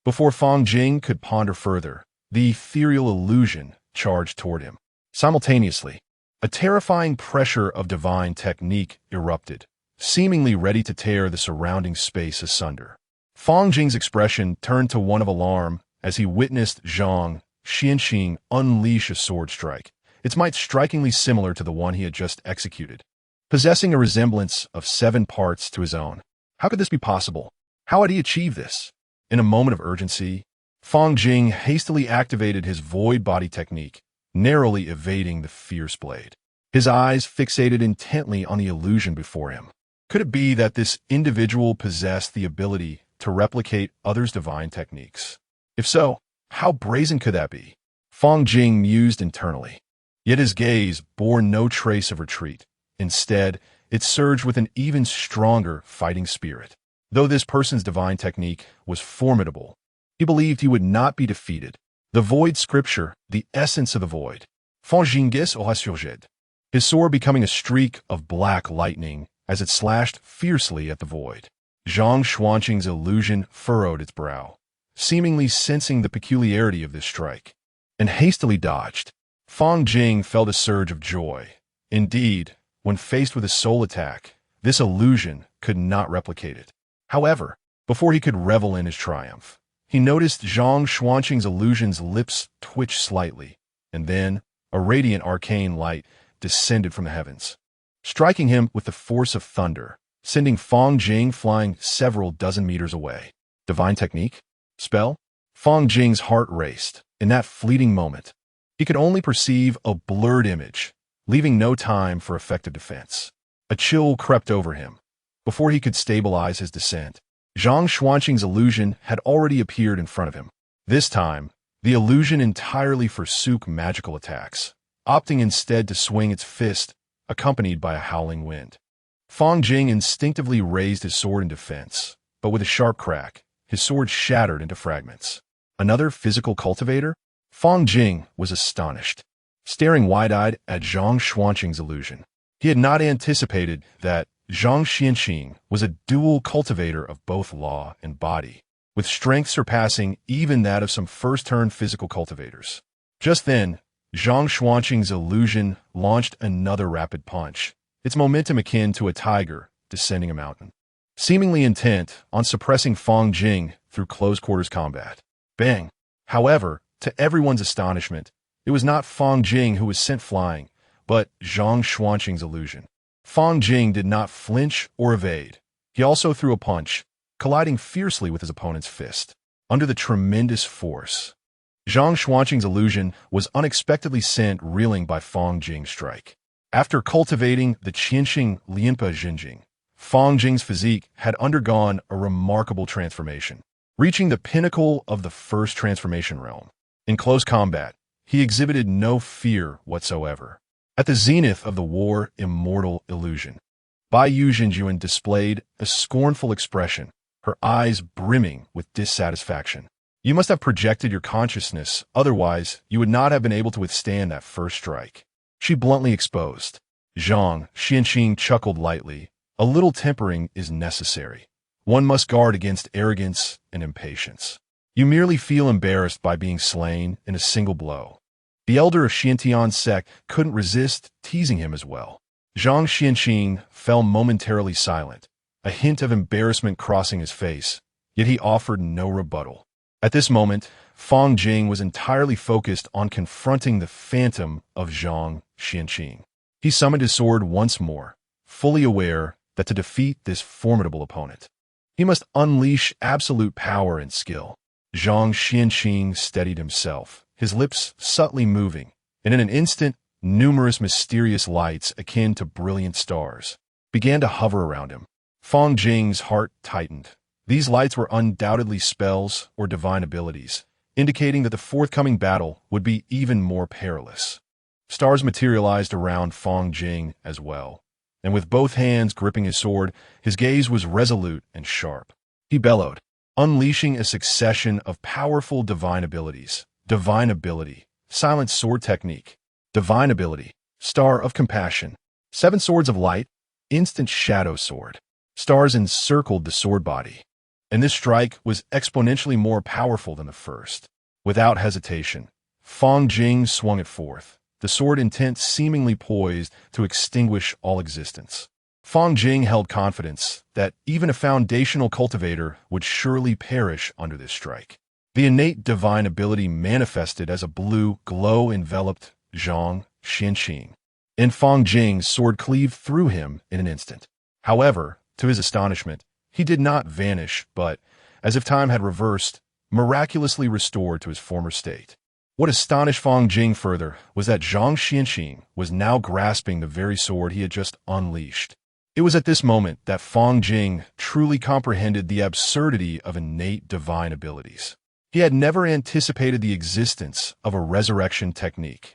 Before Fang Jing could ponder further, the ethereal illusion charged toward him. Simultaneously, a terrifying pressure of divine technique erupted, seemingly ready to tear the surrounding space asunder. Fang Jing's expression turned to one of alarm as he witnessed Zhang Xianqing unleash a sword strike, its might strikingly similar to the one he had just executed, possessing a resemblance of 7 parts to his own. How could this be possible? How had he achieved this? In a moment of urgency, Fang Jing hastily activated his void body technique, narrowly evading the fierce blade. His eyes fixated intently on the illusion before him. Could it be that this individual possessed the ability to replicate others' divine techniques? If so, how brazen could that be? Fang Jing mused internally. Yet his gaze bore no trace of retreat. Instead, it surged with an even stronger fighting spirit. Though this person's divine technique was formidable, he believed he would not be defeated. The void scripture, the essence of the void. Fang Jingis aura surgit, his sword becoming a streak of black lightning as it slashed fiercely at the void. Zhang Xuanqing's illusion furrowed its brow, seemingly sensing the peculiarity of this strike, and hastily dodged. Fang Jing felt a surge of joy. Indeed, when faced with a soul attack, this illusion could not replicate it. However, before he could revel in his triumph, he noticed Zhang Xuanqing's illusion's lips twitch slightly, and then, A radiant arcane light descended from the heavens, striking him with the force of thunder, sending Fang Jing flying several dozen meters away. Divine technique? Spell? Fang Jing's heart raced. In that fleeting moment, he could only perceive a blurred image, leaving no time for effective defense. A chill crept over him. Before he could stabilize his descent, Zhang Xuanqing's illusion had already appeared in front of him. This time, the illusion entirely forsook magical attacks, opting instead to swing its fist, accompanied by a howling wind. Fang Jing instinctively raised his sword in defense, but with a sharp crack, his sword shattered into fragments. Another physical cultivator? Fang Jing was astonished, staring wide-eyed at Zhang Xuanqing's illusion. He had not anticipated that Zhang Xuanqing was a dual cultivator of both law and body, with strength surpassing even that of some first-turn physical cultivators. Just then, Zhang Xuanqing's illusion launched another rapid punch, its momentum akin to a tiger descending a mountain, seemingly intent on suppressing Fang Jing through close-quarters combat. Bang! However, to everyone's astonishment, it was not Fang Jing who was sent flying, but Zhang Xuanqing's illusion. Fang Jing did not flinch or evade. He also threw a punch, colliding fiercely with his opponent's fist. Under the tremendous force, Zhang Xuanqing's illusion was unexpectedly sent reeling by Fang Jing's strike. After cultivating the Qianxing Lianpa Jinjing, Fang Jing's physique had undergone a remarkable transformation, reaching the pinnacle of the first transformation realm. In close combat, he exhibited no fear whatsoever. At the zenith of the war immortal illusion, Bai Yuzhenjuan displayed a scornful expression, her eyes brimming with dissatisfaction. You must have projected your consciousness, otherwise you would not have been able to withstand that first strike. She bluntly exposed. Zhang Xuanqing chuckled lightly. A little tempering is necessary. One must guard against arrogance and impatience. You merely feel embarrassed by being slain in a single blow. The elder of Xiantian's sect couldn't resist teasing him as well. Zhang Xuanqing fell momentarily silent, a hint of embarrassment crossing his face, yet he offered no rebuttal. At this moment, Fang Jing was entirely focused on confronting the phantom of Zhang Xuanqing. He summoned his sword once more, fully aware that to defeat this formidable opponent, he must unleash absolute power and skill. Zhang Xuanqing steadied himself, his lips subtly moving, and in an instant, numerous mysterious lights akin to brilliant stars began to hover around him. Fang Jing's heart tightened. These lights were undoubtedly spells or divine abilities, indicating that the forthcoming battle would be even more perilous. Stars materialized around Fang Jing as well, and with both hands gripping his sword, his gaze was resolute and sharp. He bellowed, unleashing a succession of powerful divine abilities. Divine ability, silent sword technique. Divine ability, star of compassion. 7 swords of light, instant shadow sword. Stars encircled the sword body, and this strike was exponentially more powerful than the first. Without hesitation, Fang Jing swung it forth, the sword intent seemingly poised to extinguish all existence. Fang Jing held confidence that even a foundational cultivator would surely perish under this strike. The innate divine ability manifested as a blue glow enveloped Zhang Xuanqing, and Fang Jing's sword cleaved through him in an instant. However, to his astonishment, he did not vanish, but, as if time had reversed, miraculously restored to his former state. What astonished Fang Jing further was that Zhang Xuanqing was now grasping the very sword he had just unleashed. It was at this moment that Fang Jing truly comprehended the absurdity of innate divine abilities. He had never anticipated the existence of a resurrection technique.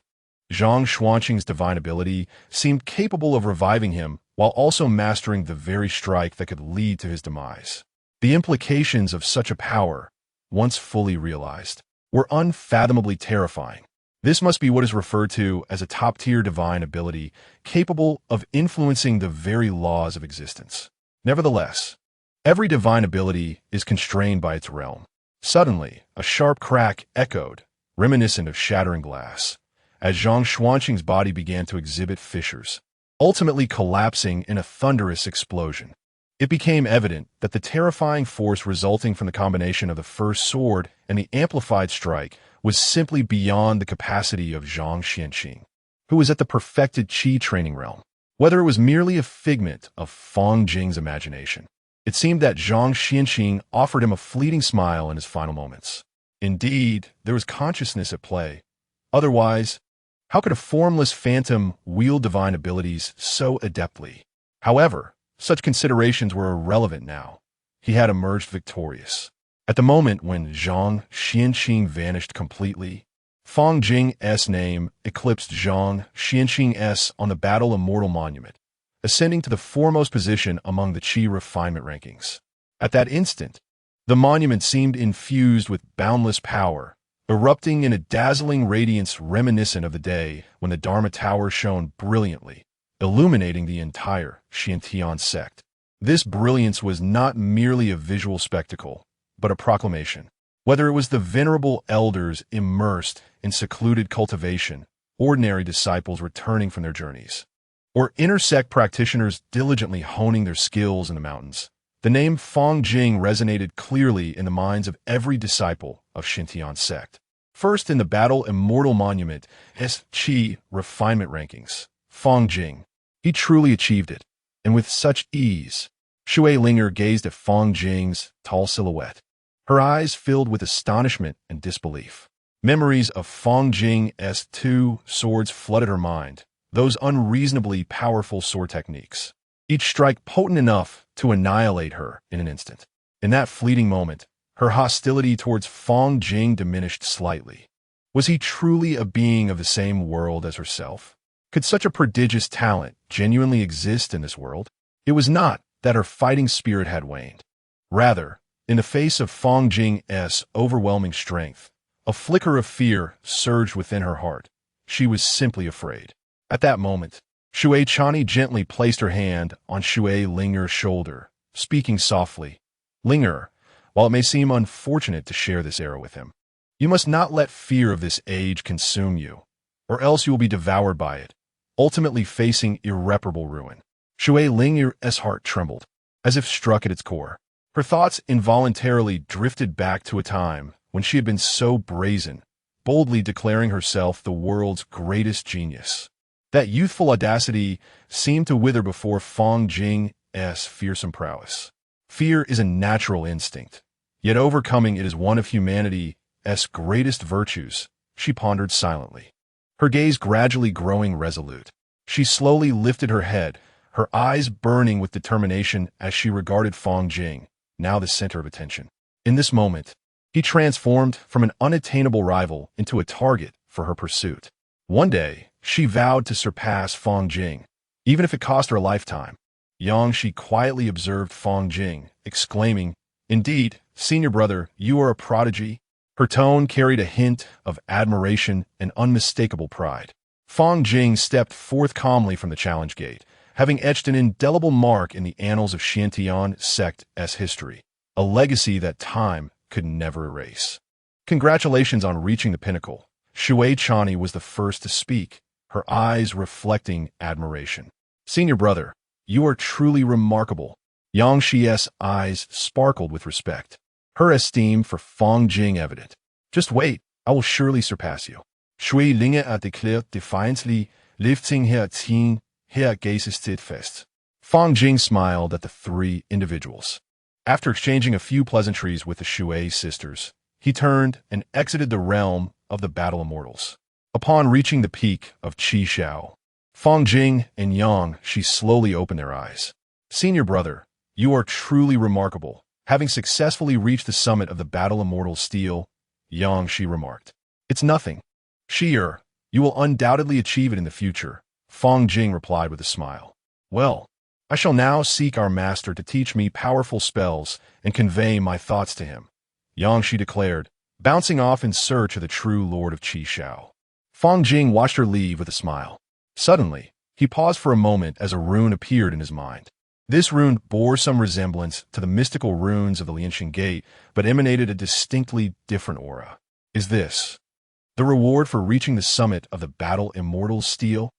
Zhang Xuanqing's divine ability seemed capable of reviving him while also mastering the very strike that could lead to his demise. The implications of such a power, once fully realized, were unfathomably terrifying. This must be what is referred to as a top-tier divine ability capable of influencing the very laws of existence. Nevertheless, every divine ability is constrained by its realm. Suddenly, a sharp crack echoed, reminiscent of shattering glass, as Zhang Xuanqing's body began to exhibit fissures, ultimately collapsing in a thunderous explosion. It became evident that the terrifying force resulting from the combination of the first sword and the amplified strike was simply beyond the capacity of Zhang Xianqing, who was at the perfected qi training realm. Whether it was merely a figment of Fang Jing's imagination, it seemed that Zhang Xianqing offered him a fleeting smile in his final moments. Indeed, there was consciousness at play. Otherwise, how could a formless phantom wield divine abilities so adeptly? However, such considerations were irrelevant now. He had emerged victorious. At the moment when Zhang Xianqing vanished completely, Fang Jing's name eclipsed Zhang Xianqing's on the Battle Immortal Monument, ascending to the foremost position among the Qi refinement rankings. At that instant, the monument seemed infused with boundless power, erupting in a dazzling radiance reminiscent of the day when the Dharma Tower shone brilliantly, illuminating the entire Xiantian sect. This brilliance was not merely a visual spectacle, but a proclamation. Whether it was the venerable elders immersed in secluded cultivation, ordinary disciples returning from their journeys, or inner-sect practitioners diligently honing their skills in the mountains, the name Fang Jing resonated clearly in the minds of every disciple of Xintian sect. First in the Battle Immortal Monument Qi refinement rankings, Fang Jing. He truly achieved it, and with such ease. Shui Linger gazed at Fang Jing's tall silhouette, her eyes filled with astonishment and disbelief. Memories of Fang Jing's two swords flooded her mind, those unreasonably powerful sword techniques, each strike potent enough to annihilate her in an instant. In that fleeting moment, her hostility towards Fang Jing diminished slightly. Was he truly a being of the same world as herself? Could such a prodigious talent genuinely exist in this world? It was not that her fighting spirit had waned. Rather, in the face of Fang Jing's overwhelming strength, a flicker of fear surged within her heart. She was simply afraid. At that moment, Shui Chani gently placed her hand on Shui Linger's shoulder, speaking softly. Linger, while it may seem unfortunate to share this arrow with him, you must not let fear of this age consume you, or else you will be devoured by it, ultimately facing irreparable ruin. Shui Linger's heart trembled, as if struck at its core. Her thoughts involuntarily drifted back to a time when she had been so brazen, boldly declaring herself the world's greatest genius. That youthful audacity seemed to wither before Fang Jing's fearsome prowess. Fear is a natural instinct, yet overcoming it is one of humanity's greatest virtues, she pondered silently. Her gaze gradually growing resolute. She slowly lifted her head, her eyes burning with determination as she regarded Fang Jing, now the center of attention. In this moment, he transformed from an unattainable rival into a target for her pursuit. One day, she vowed to surpass Fang Jing, even if it cost her a lifetime. She quietly observed Fang Jing, exclaiming, "Indeed, senior brother, you are a prodigy." Her tone carried a hint of admiration and unmistakable pride. Fang Jing stepped forth calmly from the challenge gate, having etched an indelible mark in the annals of Xiantian sect's history, a legacy that time could never erase. Congratulations on reaching the pinnacle. Shui Chani was the first to speak, her eyes reflecting admiration. Senior brother, you are truly remarkable. Yang Shi's eyes sparkled with respect, her esteem for Fang Jing evident. Just wait, I will surely surpass you. Shui Linger declared defiantly, lifting her chin, her gaze steadfast. Fang Jing smiled at the three individuals. After exchanging a few pleasantries with the Shui sisters, he turned and exited the realm of the Battle Immortals. Upon reaching the peak of Qi Shao, Fang Jing and Yang Shi slowly opened their eyes. Senior brother, you are truly remarkable. Having successfully reached the summit of the Battle Immortal Steel, Yang Shi remarked. It's nothing. Shi'er, you will undoubtedly achieve it in the future, Fang Jing replied with a smile. Well, I shall now seek our master to teach me powerful spells and convey my thoughts to him, Yang Shi declared, bouncing off in search of the true Lord of Qi Shao. Fang Jing watched her leave with a smile. Suddenly, he paused for a moment as a rune appeared in his mind. This rune bore some resemblance to the mystical runes of the Lianxing Gate, but emanated a distinctly different aura. Is this the reward for reaching the summit of the Battle Immortal Steel?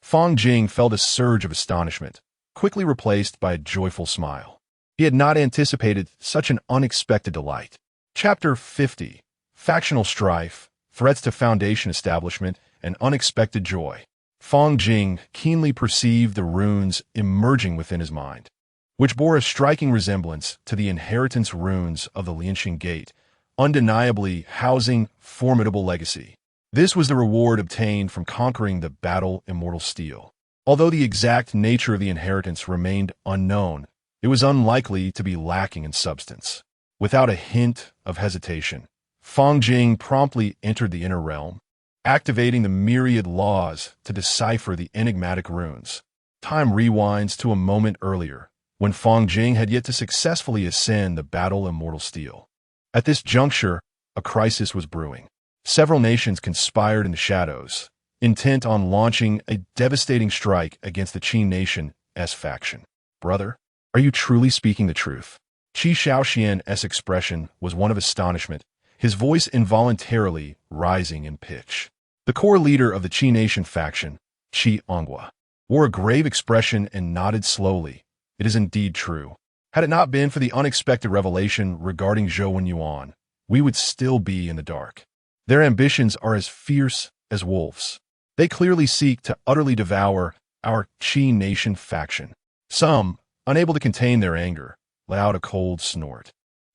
Fang Jing felt a surge of astonishment, quickly replaced by a joyful smile. He had not anticipated such an unexpected delight. Chapter 50. Factional Strife. threats to Foundation establishment, and unexpected joy. Fang Jing keenly perceived the runes emerging within his mind, which bore a striking resemblance to the inheritance runes of the Lianxing Gate, undeniably housing formidable legacy. This was the reward obtained from conquering the battle immortal steel. Although the exact nature of the inheritance remained unknown, it was unlikely to be lacking in substance. Without a hint of hesitation, Fang Jing promptly entered the inner realm, activating the myriad laws to decipher the enigmatic runes. Time rewinds to a moment earlier, when Fang Jing had yet to successfully ascend the battle immortal steel. At this juncture, a crisis was brewing. Several nations conspired in the shadows, intent on launching a devastating strike against the Qi Nation's faction. Brother, are you truly speaking the truth? Qi Shaoxian's expression was one of astonishment, his voice involuntarily rising in pitch. The core leader of the Qi Nation faction, Qi Onghua, wore a grave expression and nodded slowly. It is indeed true. Had it not been for the unexpected revelation regarding Zhou Wenyuan, we would still be in the dark. Their ambitions are as fierce as wolves. They clearly seek to utterly devour our Qi Nation faction. Some, unable to contain their anger, let out a cold snort.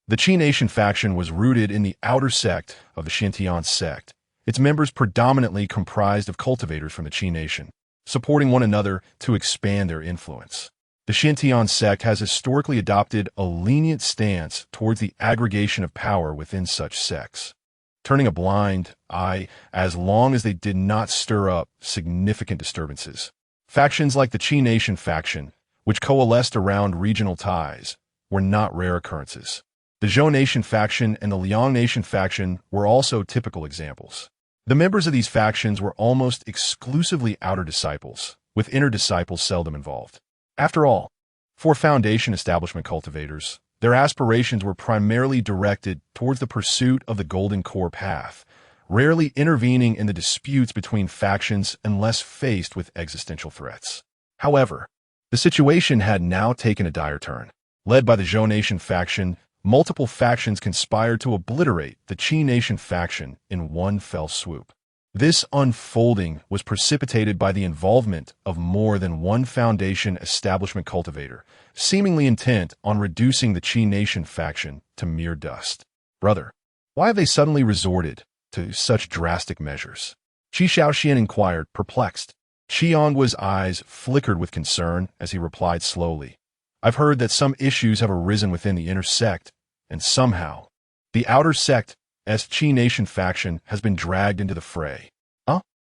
The Qi Nation faction was rooted in the outer sect of the Xintian sect, its members predominantly comprised of cultivators from the Qi Nation, supporting one another to expand their influence. The Xintian sect has historically adopted a lenient stance towards the aggregation of power within such sects, turning a blind eye as long as they did not stir up significant disturbances. Factions like the Qi Nation faction, which coalesced around regional ties, were not rare occurrences. The Zhou Nation faction and the Liang Nation faction were also typical examples. The members of these factions were almost exclusively outer disciples, with inner disciples seldom involved. After all, for Foundation establishment cultivators, their aspirations were primarily directed towards the pursuit of the Golden Core path, rarely intervening in the disputes between factions unless faced with existential threats. However, the situation had now taken a dire turn. Led by the Zhou Nation faction, multiple factions conspired to obliterate the Qi Nation faction in one fell swoop. This unfolding was precipitated by the involvement of more than one Foundation establishment cultivator, seemingly intent on reducing the Qi Nation faction to mere dust. Brother, why have they suddenly resorted to such drastic measures? Qi Shaoxian inquired, perplexed. Qi Onghua's eyes flickered with concern as he replied slowly. I've heard that some issues have arisen within the inner sect, and somehow, the outer sect's Qi Nation faction has been dragged into the fray.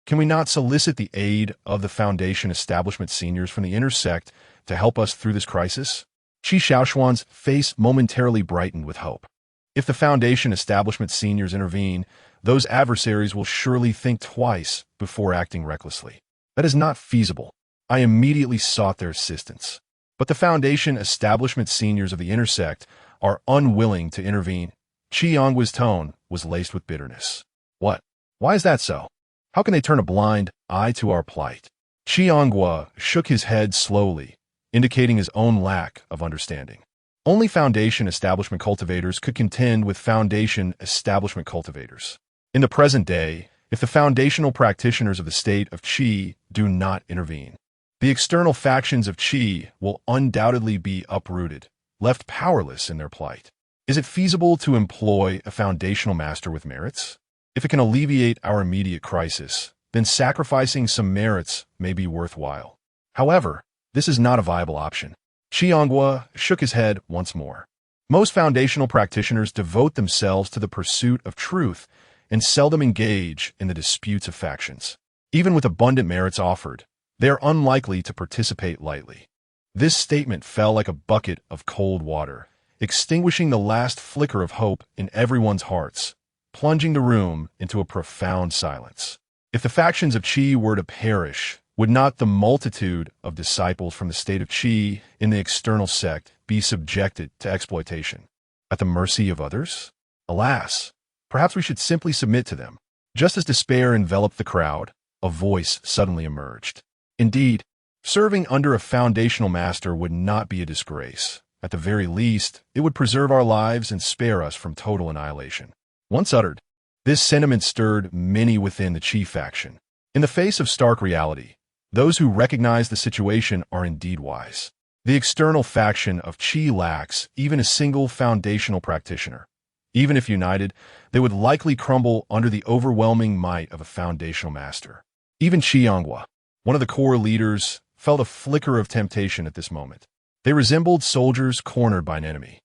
Can we not solicit the aid of the Foundation establishment seniors from the inner sect to help us through this crisis? Qi Shaoxuan's face momentarily brightened with hope. If the Foundation establishment seniors intervene, those adversaries will surely think twice before acting recklessly. That is not feasible. I immediately sought their assistance. But the Foundation establishment seniors of the inner sect are unwilling to intervene. Qi Onghua's tone was laced with bitterness. What? Why is that so? How can they turn a blind eye to our plight? Qi Onghua shook his head slowly, indicating his own lack of understanding. Only Foundation establishment cultivators could contend with Foundation establishment cultivators. In the present day, if the foundational practitioners of the state of Qi do not intervene, the external factions of Qi will undoubtedly be uprooted, left powerless in their plight. Is it feasible to employ a foundational master with merits? If it can alleviate our immediate crisis, then sacrificing some merits may be worthwhile. However, this is not a viable option. Qi Onghua shook his head once more. Most foundational practitioners devote themselves to the pursuit of truth and seldom engage in the disputes of factions. Even with abundant merits offered, they are unlikely to participate lightly. This statement fell like a bucket of cold water, extinguishing the last flicker of hope in everyone's hearts, plunging the room into a profound silence. If the factions of Qi were to perish, would not the multitude of disciples from the state of Qi in the external sect be subjected to exploitation, at the mercy of others? Alas, perhaps we should simply submit to them. Just as despair enveloped the crowd, a voice suddenly emerged. Indeed, serving under a foundational master would not be a disgrace. At the very least, it would preserve our lives and spare us from total annihilation. Once uttered, This sentiment stirred many within the Qi faction. In the face of stark reality, those who recognize the situation are indeed wise. The external faction of Qi lacks even a single foundational practitioner. Even if united, they would likely crumble under the overwhelming might of a foundational master. Even Qianghua, one of the core leaders, felt a flicker of temptation at this moment. They resembled soldiers cornered by an enemy.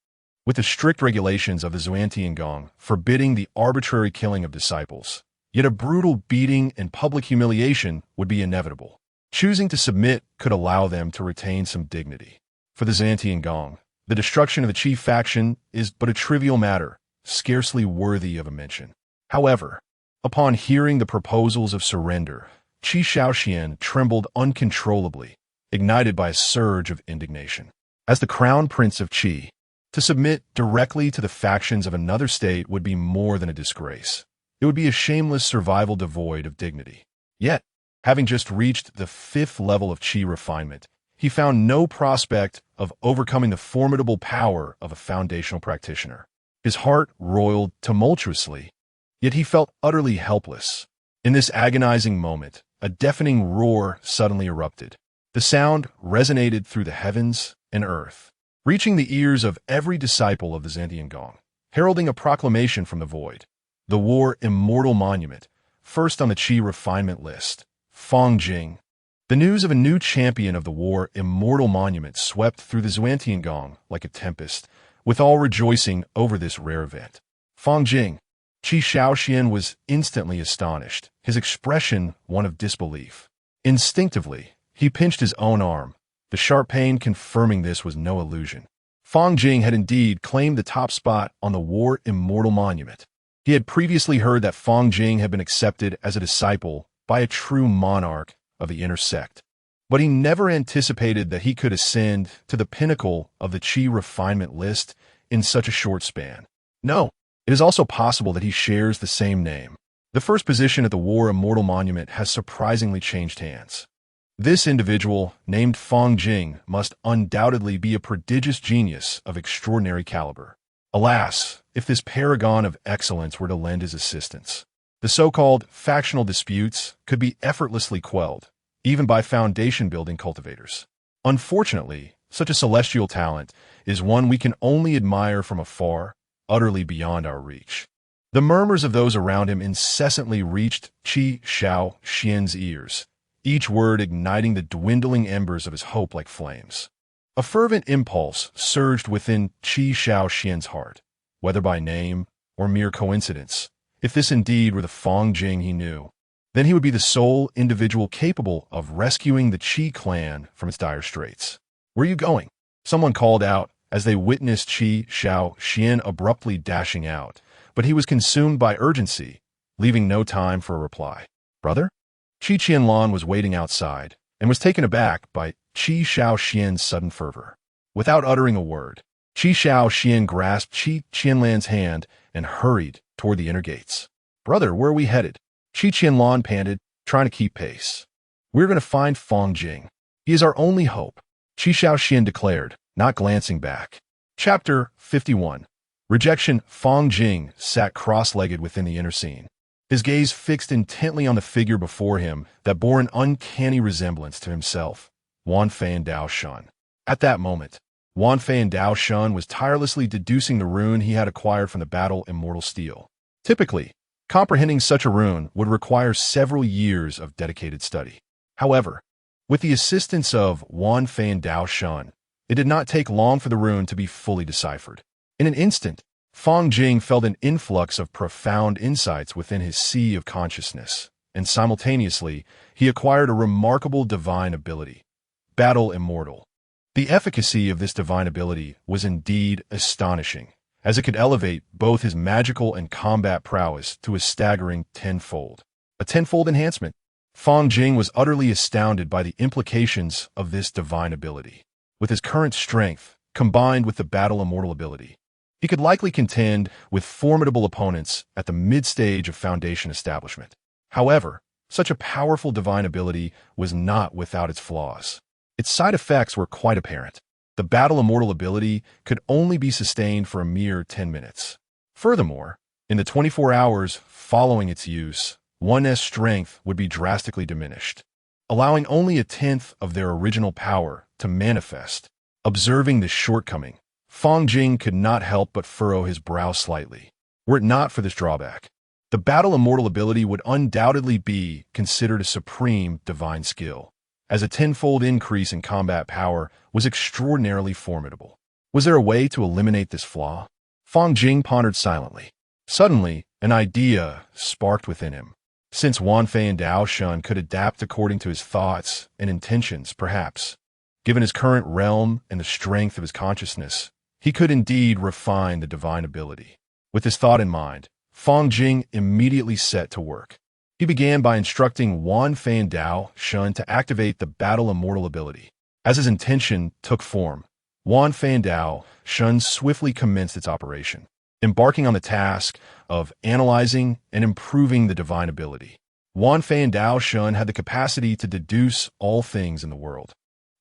With the strict regulations of the Xuantiangong forbidding the arbitrary killing of disciples, yet a brutal beating and public humiliation would be inevitable. Choosing to submit could allow them to retain some dignity. For the Xuantiangong, the destruction of the Qi faction is but a trivial matter, scarcely worthy of a mention. However, upon hearing the proposals of surrender, Qi Shaoxian trembled uncontrollably, ignited by a surge of indignation. As the crown prince of Qi, to submit directly to the factions of another state would be more than a disgrace. It would be a shameless survival devoid of dignity. Yet, having just reached the 5th level of Qi refinement, he found no prospect of overcoming the formidable power of a foundational practitioner. His heart roiled tumultuously, yet he felt utterly helpless. In this agonizing moment, a deafening roar suddenly erupted. The sound resonated through the heavens and earth, reaching the ears of every disciple of the Xuantiangong, heralding a proclamation from the void. The War Immortal Monument, first on the Qi refinement list, Fang Jing. The news of a new champion of the War Immortal Monument swept through the Xuantiangong like a tempest, with all rejoicing over this rare event. Fang Jing. Qi Shaoxian was instantly astonished, his expression one of disbelief. Instinctively, he pinched his own arm, the sharp pain confirming this was no illusion. Fang Jing had indeed claimed the top spot on the War Immortal Monument. He had previously heard that Fang Jing had been accepted as a disciple by a true monarch of the inner sect, but he never anticipated that he could ascend to the pinnacle of the Qi refinement list in such a short span. No, it is also possible that he shares the same name. The first position at the War Immortal Monument has surprisingly changed hands. This individual, named Fang Jing, must undoubtedly be a prodigious genius of extraordinary caliber. Alas, if this paragon of excellence were to lend his assistance, the so-called factional disputes could be effortlessly quelled, even by foundation-building cultivators. Unfortunately, such a celestial talent is one we can only admire from afar, utterly beyond our reach. The murmurs of those around him incessantly reached Qi Shaoxian's ears, each word igniting the dwindling embers of his hope like flames. A fervent impulse surged within Qi Shaoxian's heart, whether by name or mere coincidence. If this indeed were the Fang Jing he knew, then he would be the sole individual capable of rescuing the Qi clan from its dire straits. "Where are you going?" someone called out as they witnessed Qi Shaoxian abruptly dashing out, but he was consumed by urgency, leaving no time for a reply. "Brother?" Qi Qianlan was waiting outside and was taken aback by Qi Shaoxian's sudden fervor. Without uttering a word, Qi Shaoxian grasped Qi Qianlan's hand and hurried toward the inner gates. "Brother, where are we headed?" Qi Qianlan panted, trying to keep pace. "We're going to find Fang Jing. He is our only hope," Qi Shaoxian declared, not glancing back. Chapter 51. Rejection. Fang Jing sat cross-legged within the inner scene, his gaze fixed intently on the figure before him that bore an uncanny resemblance to himself, Wanfei Dao Shun. At that moment, Wanfei Dao Shun was tirelessly deducing the rune he had acquired from the battle Immortal Steel. Typically, comprehending such a rune would require several years of dedicated study. However, with the assistance of Wanfei Dao Shun, it did not take long for the rune to be fully deciphered. In an instant, Fang Jing felt an influx of profound insights within his sea of consciousness, and simultaneously, he acquired a remarkable divine ability, Battle Immortal. The efficacy of this divine ability was indeed astonishing, as it could elevate both his magical and combat prowess to a staggering tenfold. A tenfold enhancement. Fang Jing was utterly astounded by the implications of this divine ability. With his current strength, combined with the Battle Immortal ability, he could likely contend with formidable opponents at the mid-stage of Foundation establishment. However, such a powerful divine ability was not without its flaws. Its side effects were quite apparent. The Battle Immortal ability could only be sustained for a mere 10 minutes. Furthermore, In the 24 hours following its use, 1's strength would be drastically diminished, allowing only a tenth of their original power to manifest. Observing this shortcoming, Fang Jing could not help but furrow his brow slightly. Were it not for this drawback, the battle immortal ability would undoubtedly be considered a supreme divine skill, as a tenfold increase in combat power was extraordinarily formidable. Was there a way to eliminate this flaw? Fang Jing pondered silently. Suddenly, an idea sparked within him. Since Wanfei and Daoshan could adapt according to his thoughts and intentions, perhaps, given his current realm and the strength of his consciousness, he could indeed refine the divine ability. With this thought in mind, Fang Jing immediately set to work. He began by instructing Wanfei and Daoshan to activate the battle immortal ability. As his intention took form, Wanfei and Daoshan swiftly commenced its operation, embarking on the task of analyzing and improving the divine ability. Wanfei and Daoshan had the capacity to deduce all things in the world,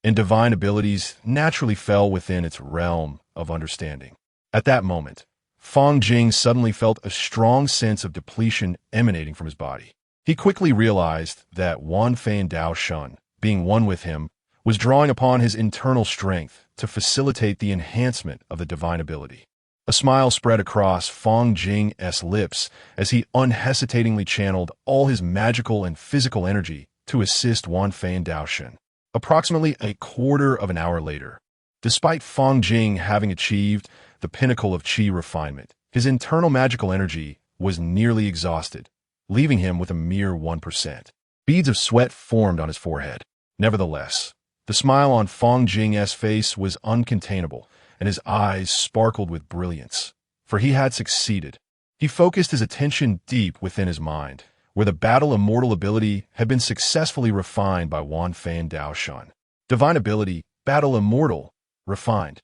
and divine abilities naturally fell within its realm of understanding. At that moment, Fang Jing suddenly felt a strong sense of depletion emanating from his body. He quickly realized that Wanfei and Daoshan, being one with him, was drawing upon his internal strength to facilitate the enhancement of the divine ability. A smile spread across Fang Jing's lips as he unhesitatingly channeled all his magical and physical energy to assist Wanfei and Daoshan. Approximately a quarter of an hour later, despite Fang Jing having achieved the pinnacle of qi refinement, his internal magical energy was nearly exhausted, leaving him with a mere 1%. Beads of sweat formed on his forehead. Nevertheless, the smile on Fang Jing's face was uncontainable, and his eyes sparkled with brilliance, for he had succeeded. He focused his attention deep within his mind, where the battle immortal ability had been successfully refined by Wanfei and Daoshan. Divine ability, battle immortal, refined.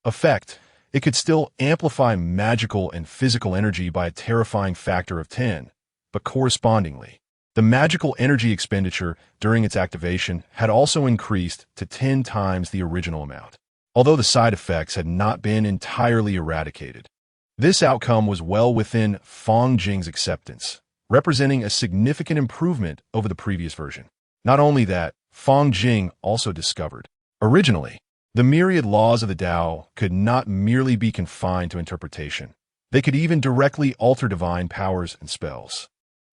Effect, it could still amplify magical and physical energy by a terrifying factor of 10, but correspondingly, the magical energy expenditure during its activation had also increased to 10 times the original amount. Although the side effects had not been entirely eradicated, this outcome was well within Fang Jing's acceptance, representing a significant improvement over the previous version. Not only that, Fang Jing also discovered, originally, the myriad laws of the Tao could not merely be confined to interpretation. They could even directly alter divine powers and spells.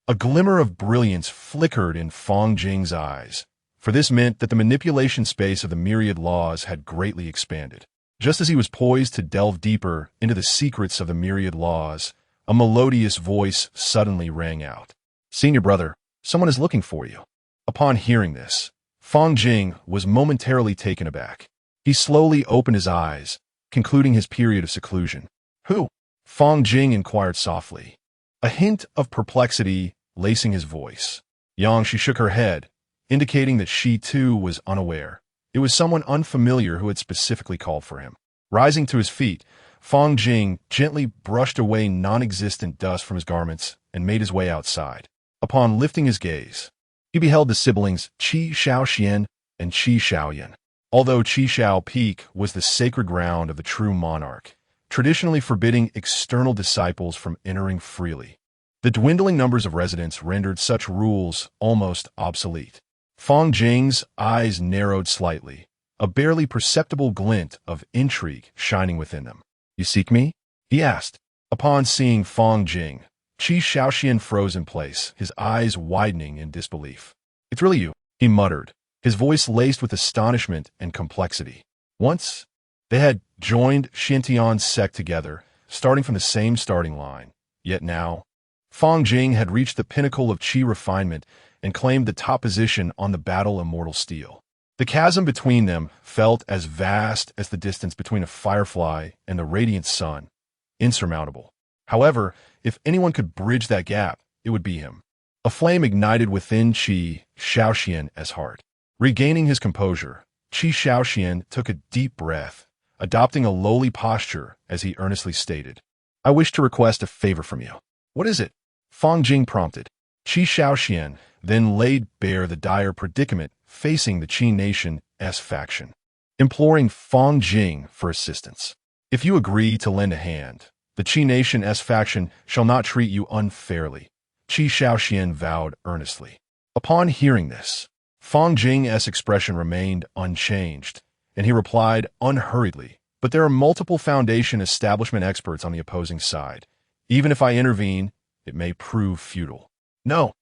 A glimmer of brilliance flickered in Fang Jing's eyes, for this meant that the manipulation space of the myriad laws had greatly expanded. Just as he was poised to delve deeper into the secrets of the myriad laws, a melodious voice suddenly rang out. "Senior brother, someone is looking for you." Upon hearing this, Fang Jing was momentarily taken aback. He slowly opened his eyes, concluding his period of seclusion. "Who?" Fang Jing inquired softly, a hint of perplexity lacing his voice. Yang, she shook her head, indicating that she too was unaware. It was someone unfamiliar who had specifically called for him. Rising to his feet, Fang Jing gently brushed away non-existent dust from his garments and made his way outside. Upon lifting his gaze, he beheld the siblings Qi Shaoxian and Qi Shaoyan. Although Qi Shao Peak was the sacred ground of the true monarch, traditionally forbidding external disciples from entering freely, the dwindling numbers of residents rendered such rules almost obsolete. Fang Jing's eyes narrowed slightly, a barely perceptible glint of intrigue shining within them. "You seek me?" he asked. Upon seeing Fang Jing, Qi Shaoxian froze in place, his eyes widening in disbelief. "It's really you," he muttered, his voice laced with astonishment and complexity. Once, they had joined Shintian's sect together, starting from the same starting line. Yet now, Fang Jing had reached the pinnacle of qi refinement and claimed the top position on the battle immortal steel. The chasm between them felt as vast as the distance between a firefly and the radiant sun, insurmountable. However, if anyone could bridge that gap, it would be him. A flame ignited within Qi Shaoxian's heart. Regaining his composure, Qi Shaoxian took a deep breath, adopting a lowly posture as he earnestly stated, "I wish to request a favor from you." "What is it?" Fang Jing prompted. Qi Shaoxian then laid bare the dire predicament facing the Qi Nation's faction, imploring Fang Jing for assistance. "If you agree to lend a hand, The Qi Nation's faction shall not treat you unfairly, Qi Shaoxian vowed earnestly. Upon hearing this, Fang Jing's expression remained unchanged, and he replied unhurriedly, "But there are multiple Foundation establishment experts on the opposing side. Even if I intervene, it may prove futile. No,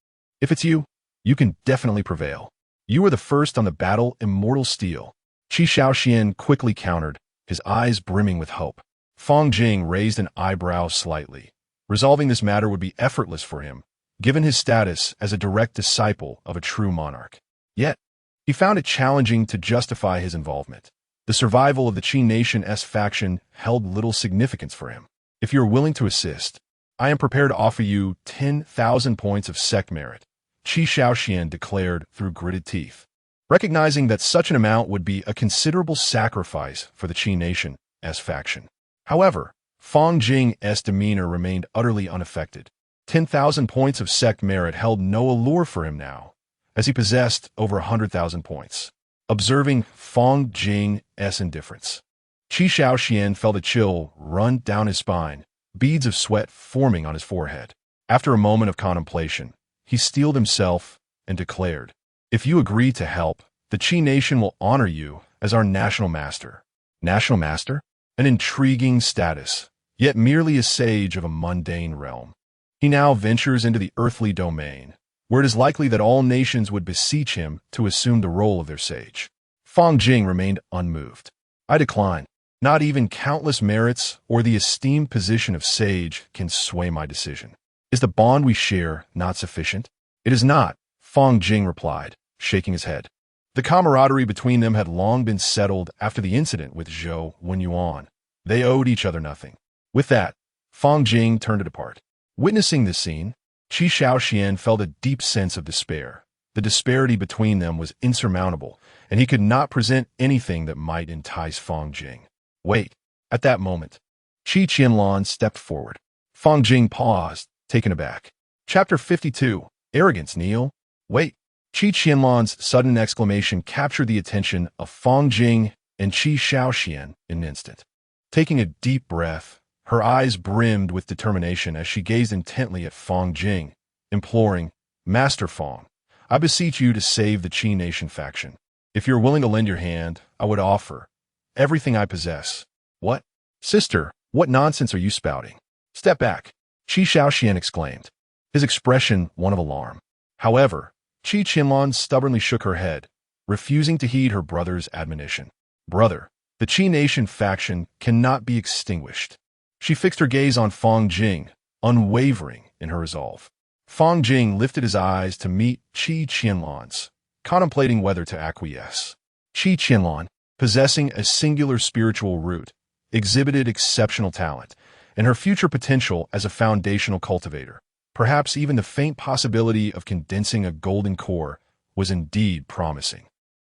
if it's you, you can definitely prevail. You are the first on the battle immortal steel." Qi Shaoxian quickly countered, his eyes brimming with hope. Fang Jing raised an eyebrow slightly. Resolving this matter would be effortless for him, given his status as a direct disciple of a true monarch. Yet, he found it challenging to justify his involvement. The survival of the Qi Nation's faction held little significance for him. "If you are willing to assist, I am prepared to offer you 10,000 points of sect merit," Qi Shaoxian declared through gritted teeth. Recognizing that such an amount would be a considerable sacrifice for the Qi Nation's faction. However, Fang Jing's demeanor remained utterly unaffected. 10,000 points of sect merit held no allure for him now, as he possessed over 100,000 points. Observing Fang Jing's indifference, Qi Shaoxian felt a chill run down his spine, beads of sweat forming on his forehead. After a moment of contemplation, he steeled himself and declared, "If you agree to help, the Qi Nation will honor you as our national master." National master? An intriguing status, yet merely a sage of a mundane realm. He now ventures into the earthly domain, where it is likely that all nations would beseech him to assume the role of their sage. Fang Jing remained unmoved. "I decline. Not even countless merits or the esteemed position of sage can sway my decision. Is the bond we share not sufficient?" "It is not," Fang Jing replied, shaking his head. The camaraderie between them had long been settled after the incident with Zhou Wenyuan. They owed each other nothing. With that, Fang Jing turned to depart. Witnessing this scene, Qi Shaoxian felt a deep sense of despair. The disparity between them was insurmountable, and he could not present anything that might entice Fang Jing. "Wait." At that moment, Qi Qianlan stepped forward. Fang Jing paused, taken aback. Chapter 52. Arrogance, Neil. "Wait." Qi Qianlan's sudden exclamation captured the attention of Fang Jing and Qi Shaoxian in an instant. Taking a deep breath, her eyes brimmed with determination as she gazed intently at Fang Jing, imploring, "Master Fang, I beseech you to save the Qi Nation faction. If you're willing to lend your hand, I would offer everything I possess." "What? Sister, what nonsense are you spouting? Step back," Qi Shaoxian exclaimed, his expression one of alarm. However, Qi Qianlan stubbornly shook her head, refusing to heed her brother's admonition. "Brother, the Qi Nation faction cannot be extinguished." She fixed her gaze on Fang Jing, unwavering in her resolve. Fang Jing lifted his eyes to meet Qi Qianlan's, contemplating whether to acquiesce. Qi Qianlan, possessing a singular spiritual root, exhibited exceptional talent, and her future potential as a foundational cultivator, perhaps even the faint possibility of condensing a golden core, was indeed promising.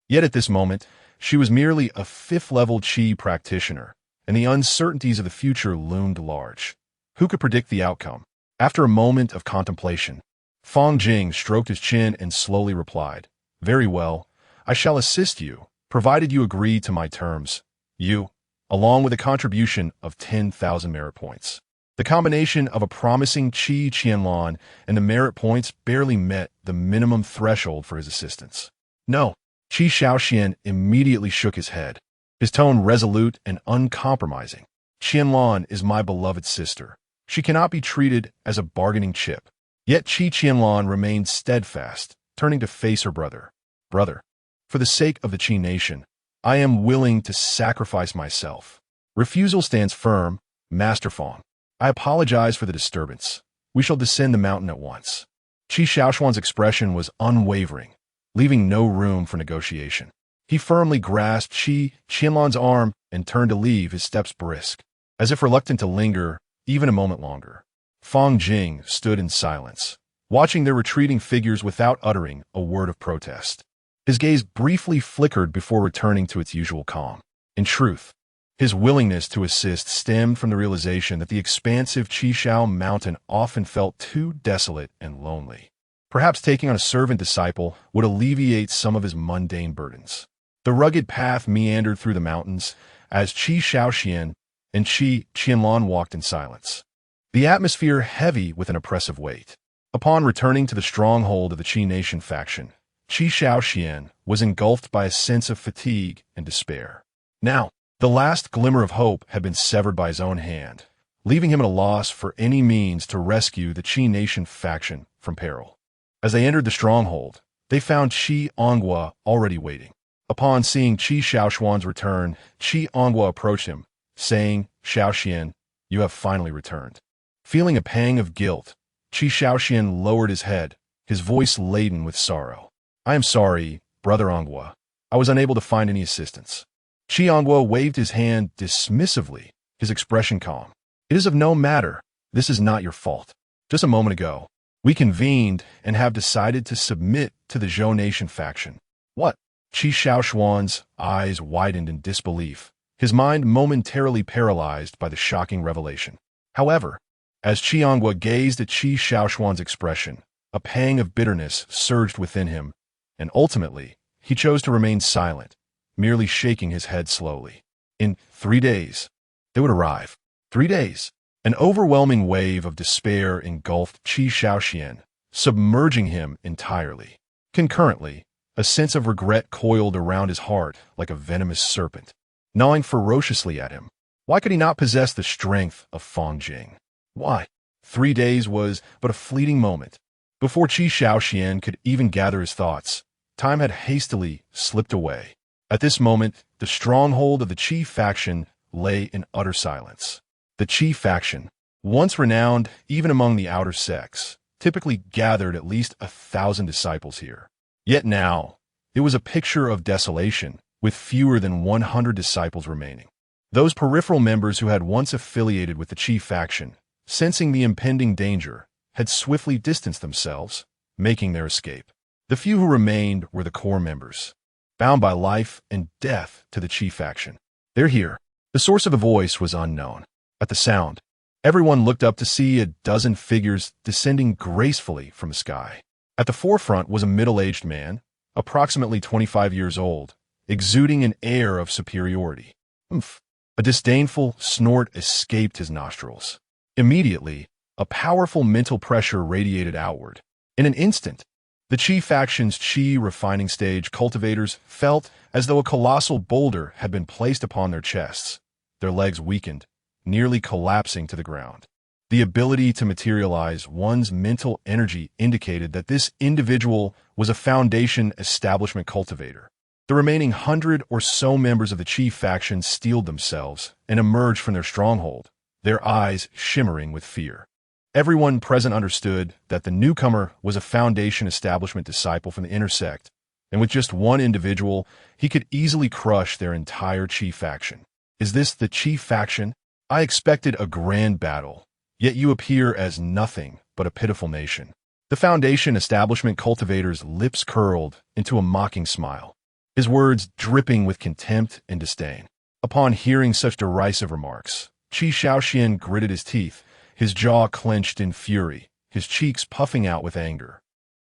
Yet at this moment, she was merely a fifth-level Qi practitioner, and the uncertainties of the future loomed large. Who could predict the outcome? After a moment of contemplation, Fang Jing stroked his chin and slowly replied, "Very well, I shall assist you, provided you agree to my terms. You, along with a contribution of 10,000 merit points." The combination of a promising Qi Qianlan and the merit points barely met the minimum threshold for his assistance. "No." Qi Shaoxian immediately shook his head, his tone resolute and uncompromising. "Qianlan is my beloved sister. She cannot be treated as a bargaining chip." Yet Qi Qianlan remained steadfast, turning to face her brother. "Brother, for the sake of the Qi Nation, I am willing to sacrifice myself." "Refusal stands firm, Master Fang. I apologize for the disturbance. We shall descend the mountain at once." Qi Shaoxuan's expression was unwavering, leaving no room for negotiation. He firmly grasped Qi Qianlan's arm and turned to leave, his steps brisk, as if reluctant to linger even a moment longer. Fang Jing stood in silence, watching their retreating figures without uttering a word of protest. His gaze briefly flickered before returning to its usual calm. In truth, his willingness to assist stemmed from the realization that the expansive Qishao mountain often felt too desolate and lonely. Perhaps taking on a servant disciple would alleviate some of his mundane burdens. The rugged path meandered through the mountains as Qi Shaoxian and Qianlan walked in silence, the atmosphere heavy with an oppressive weight. Upon returning to the stronghold of the Qi Nation faction, Qi Shaoxian was engulfed by a sense of fatigue and despair. Now, the last glimmer of hope had been severed by his own hand, leaving him at a loss for any means to rescue the Qi Nation faction from peril. As they entered the stronghold, they found Qi Onghua already waiting. Upon seeing Qi Shaoxuan's return, Qi Onghua approached him, saying, "Shaoxian, you have finally returned." Feeling a pang of guilt, Qi Shaoxian lowered his head, his voice laden with sorrow. "I am sorry, Brother Onghua. I was unable to find any assistance." Qi Onghua waved his hand dismissively, his expression calm. "It is of no matter. This is not your fault. Just a moment ago, we convened and have decided to submit to the Zhou Nation faction." "What?" Qi Shaoxuan's eyes widened in disbelief, his mind momentarily paralyzed by the shocking revelation. However, as Qi Onghua gazed at Qi Shaoxuan's expression, a pang of bitterness surged within him, and ultimately, he chose to remain silent, merely shaking his head slowly. In 3 days, they would arrive. 3 days. An overwhelming wave of despair engulfed Qi Shaoxian, submerging him entirely. Concurrently, a sense of regret coiled around his heart like a venomous serpent, gnawing ferociously at him. Why could he not possess the strength of Fang Jing? Why? 3 days was but a fleeting moment. Before Qi Shaoxian could even gather his thoughts, time had hastily slipped away. At this moment, the stronghold of the Qi faction lay in utter silence. The Qi faction, once renowned even among the outer sects, typically gathered at least 1,000 disciples here. Yet now, it was a picture of desolation, with fewer than 100 disciples remaining. Those peripheral members who had once affiliated with the Qi faction, sensing the impending danger, had swiftly distanced themselves, making their escape. The few who remained were the core members, bound by life and death to the Qi faction. "They're here." The source of the voice was unknown. At the sound, everyone looked up to see a dozen figures descending gracefully from the sky. At the forefront was a middle-aged man, approximately 25 years old, exuding an air of superiority. "Umph." A disdainful snort escaped his nostrils. Immediately, a powerful mental pressure radiated outward. In an instant, the Qi faction's Qi refining stage cultivators felt as though a colossal boulder had been placed upon their chests. Their legs weakened, nearly collapsing to the ground. The ability to materialize one's mental energy indicated that this individual was a Foundation establishment cultivator. The remaining 100 or so members of the Qi faction steeled themselves and emerged from their stronghold, their eyes shimmering with fear. Everyone present understood that the newcomer was a Foundation establishment disciple from the inner sect, and with just one individual, he could easily crush their entire Qi faction. "Is this the Qi faction? I expected a grand battle. Yet you appear as nothing but a pitiful nation." The Foundation establishment cultivator's lips curled into a mocking smile, his words dripping with contempt and disdain. Upon hearing such derisive remarks, Qi Shaoxian gritted his teeth, his jaw clenched in fury, his cheeks puffing out with anger,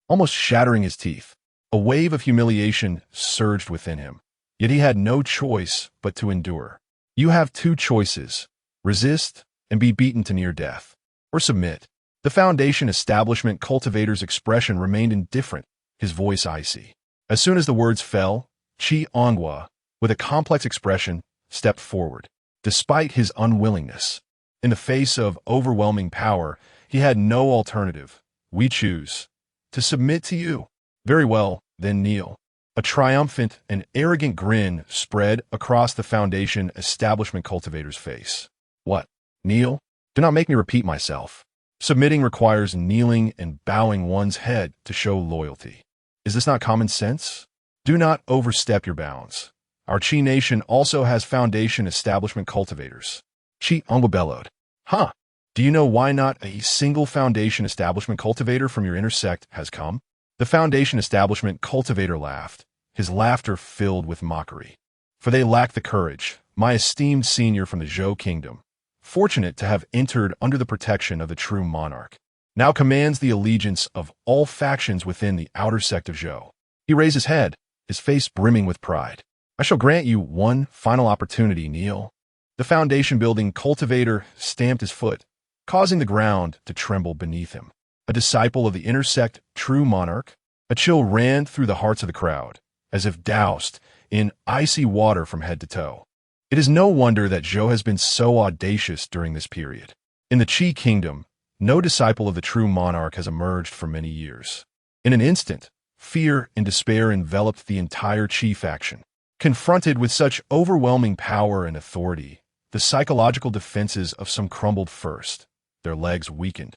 almost shattering his teeth. A wave of humiliation surged within him, yet he had no choice but to endure. "You have 2 choices: resist and be beaten to near death, or submit." The Foundation establishment cultivator's expression remained indifferent, his voice icy. As soon as the words fell, Qi Onghua, with a complex expression, stepped forward. Despite his unwillingness, in the face of overwhelming power, he had no alternative. "We choose to submit to you." "Very well, then kneel." A triumphant and arrogant grin spread across the Foundation establishment cultivator's face. "What? Kneel? Do not make me repeat myself. Submitting requires kneeling and bowing one's head to show loyalty. Is this not common sense? Do not overstep your bounds. Our Qi Nation also has Foundation establishment cultivators." Qi Onghua bellowed. "Huh? Do you know why not a single Foundation establishment cultivator from your intersect has come?" The Foundation establishment cultivator laughed, his laughter filled with mockery. "For they lack the courage, my esteemed senior from the Zhou Kingdom, fortunate to have entered under the protection of the true monarch, now commands the allegiance of all factions within the outer sect of Zhou." He raised his head, his face brimming with pride. "I shall grant you one final opportunity, kneel." The foundation-building cultivator stamped his foot, causing the ground to tremble beneath him. A disciple of the intersect true monarch? A chill ran through the hearts of the crowd, as if doused in icy water from head to toe. It is no wonder that Zhou has been so audacious during this period. In the Qi kingdom, no disciple of the true monarch has emerged for many years. In an instant, fear and despair enveloped the entire Qi faction. Confronted with such overwhelming power and authority, the psychological defenses of some crumbled first. Their legs weakened,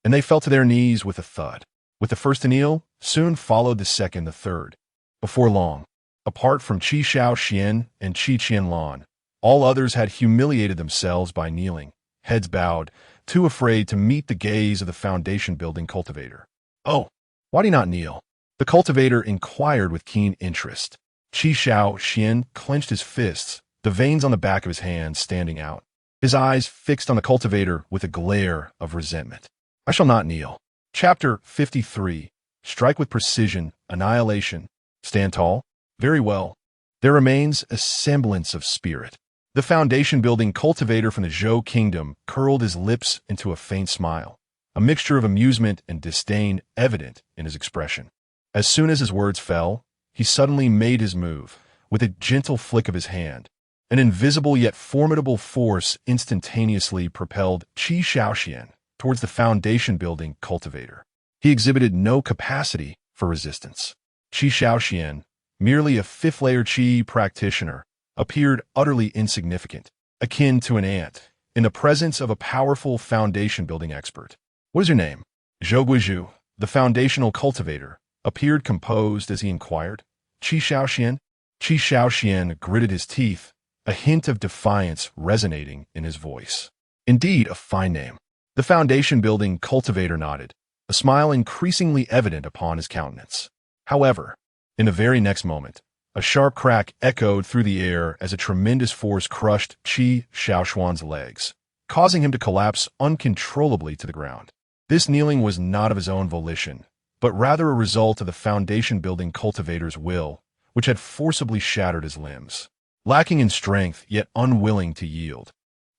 and they fell to their knees with a thud. With the first to kneel, soon followed the second, the third. Before long, apart from Qi Shaoxian and Qi Qianlan, all others had humiliated themselves by kneeling, heads bowed, too afraid to meet the gaze of the foundation-building cultivator. "Oh, why do you not kneel?" The cultivator inquired with keen interest. Qi Shaoxian clenched his fists, the veins on the back of his hands standing out. His eyes fixed on the cultivator with a glare of resentment. "I shall not kneel." Chapter 53. Strike with precision, annihilation. Stand tall? Very well. There remains a semblance of spirit. The foundation-building cultivator from the Zhou kingdom curled his lips into a faint smile, a mixture of amusement and disdain evident in his expression. As soon as his words fell, he suddenly made his move. With a gentle flick of his hand, an invisible yet formidable force instantaneously propelled Qi Shaoxian towards the foundation-building cultivator. He exhibited no capacity for resistance. Qi Shaoxian, merely a fifth-layer Qi practitioner, appeared utterly insignificant, akin to an ant, in the presence of a powerful foundation-building expert. "What is your name?" Zhou Guizhu, the foundational cultivator, appeared composed as he inquired. "Qi Shaoxian?" Qi Shaoxian gritted his teeth, a hint of defiance resonating in his voice. "Indeed, a fine name." The foundation-building cultivator nodded, a smile increasingly evident upon his countenance. However, in the very next moment, a sharp crack echoed through the air as a tremendous force crushed Qi Shaoxuan's legs, causing him to collapse uncontrollably to the ground. This kneeling was not of his own volition, but rather a result of the foundation-building cultivator's will, which had forcibly shattered his limbs. Lacking in strength, yet unwilling to yield.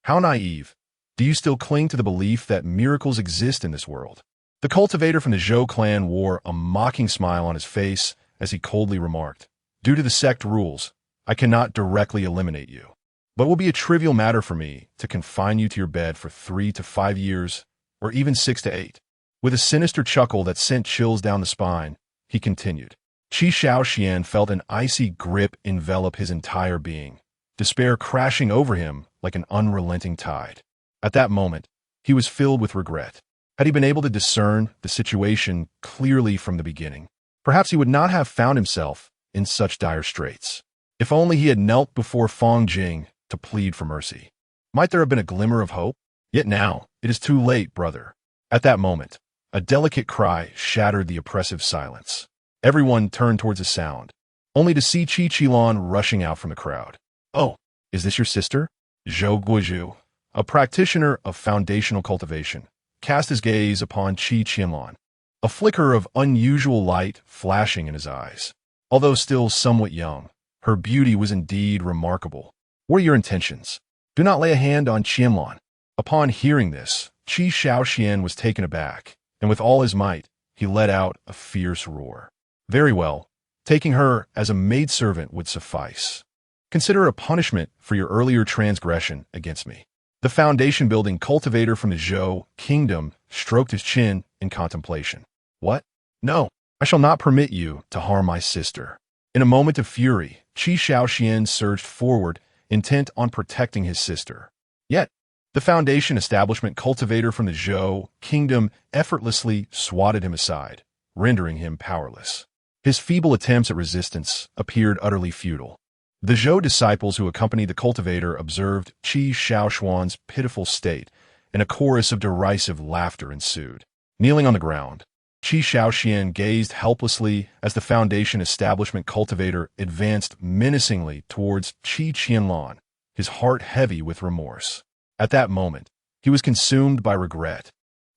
How naive! Do you still cling to the belief that miracles exist in this world? The cultivator from the Zhou clan wore a mocking smile on his face as he coldly remarked, "Due to the sect rules, I cannot directly eliminate you, but it will be a trivial matter for me to confine you to your bed for 3 to 5 years, or even 6 to 8. With a sinister chuckle that sent chills down the spine, he continued. Qi Shaoxian felt an icy grip envelop his entire being, despair crashing over him like an unrelenting tide. At that moment, he was filled with regret. Had he been able to discern the situation clearly from the beginning, perhaps he would not have found himself in such dire straits. If only he had knelt before Fang Jing to plead for mercy. Might there have been a glimmer of hope? Yet now, it is too late, brother. At that moment, a delicate cry shattered the oppressive silence. Everyone turned towards the sound, only to see Qi Qilan rushing out from the crowd. "Oh, is this your sister?" Zhou Guizhu, a practitioner of foundational cultivation, cast his gaze upon Qi Qianlan, a flicker of unusual light flashing in his eyes. Although still somewhat young, her beauty was indeed remarkable. "What are your intentions? Do not lay a hand on Qianlan." Upon hearing this, Qi Shaoxian was taken aback, and with all his might, he let out a fierce roar. "Very well, taking her as a maidservant would suffice. Consider a punishment for your earlier transgression against me." The foundation-building cultivator from the Zhou kingdom stroked his chin in contemplation. "What? No, I shall not permit you to harm my sister." In a moment of fury, Qi Shaoxian surged forward, intent on protecting his sister. Yet, the foundation establishment cultivator from the Zhou kingdom effortlessly swatted him aside, rendering him powerless. His feeble attempts at resistance appeared utterly futile. The Zhou disciples who accompanied the cultivator observed Qi Shaoxuan's pitiful state, and a chorus of derisive laughter ensued. Kneeling on the ground, Qi Shaoxian gazed helplessly as the foundation establishment cultivator advanced menacingly towards Qi Qianlan, his heart heavy with remorse. At that moment, he was consumed by regret.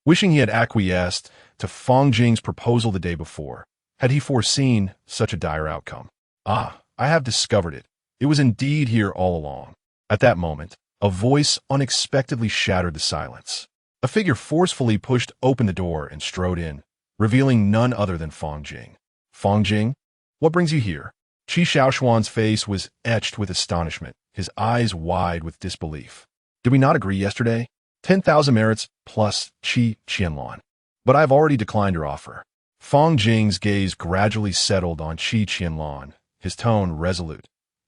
Wishing he had acquiesced to Fang Jing's proposal the day before, had he foreseen such a dire outcome. "Ah, I have discovered it. It was indeed here all along." At that moment, A voice unexpectedly shattered the silence. A figure forcefully pushed open the door and strode in, revealing none other than Fang Jing. Fang Jing? What brings you here? Qi Shaoxuan's face was etched with astonishment, his eyes wide with disbelief. Did we not agree yesterday? 10,000 merits plus Qi Qianluan. But I've already declined your offer. Fang Jing's gaze gradually settled on Qi Qianluan, his tone resolute.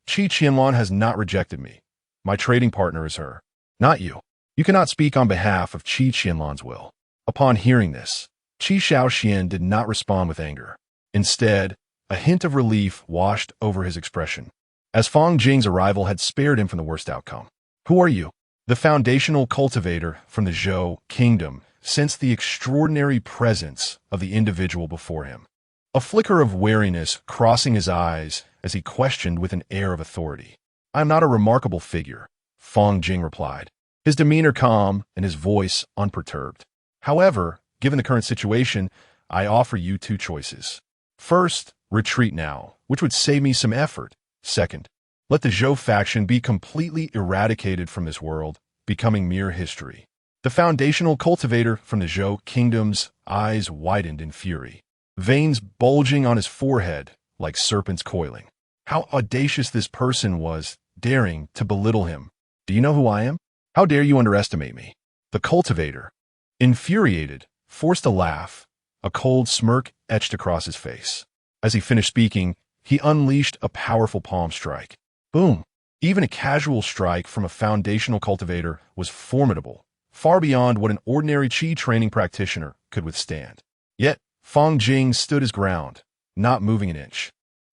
Qi Qianluan has not rejected me. My trading partner is her, not you. You cannot speak on behalf of Qi Qianluan's will. Upon hearing this, Qi Shaoxian did not respond with anger. Instead, a hint of relief washed over his expression, as Fang Jing's arrival had spared him from the worst outcome. Who are you? The foundational cultivator from the Zhou kingdom sensed the extraordinary presence of the individual before him. A flicker of wariness crossing his eyes as he questioned with an air of authority. I am not a remarkable figure, Fang Jing replied, his demeanor calm and his voice unperturbed. However, given the current situation, I offer you two choices. First, retreat now, which would save me some effort. Second, let the Zhou faction be completely eradicated from this world, becoming mere history. The foundational cultivator from the Zhou kingdom's eyes widened in fury, veins bulging on his forehead like serpents coiling. How audacious this person was, daring to belittle him. Do you know who I am? How dare you underestimate me? The cultivator, infuriated, forced a laugh, a cold smirk etched across his face. As he finished speaking, he unleashed a powerful palm strike. Boom! Even a casual strike from a foundational cultivator was formidable, far beyond what an ordinary Qi training practitioner could withstand. Yet, Fang Jing stood his ground, not moving an inch.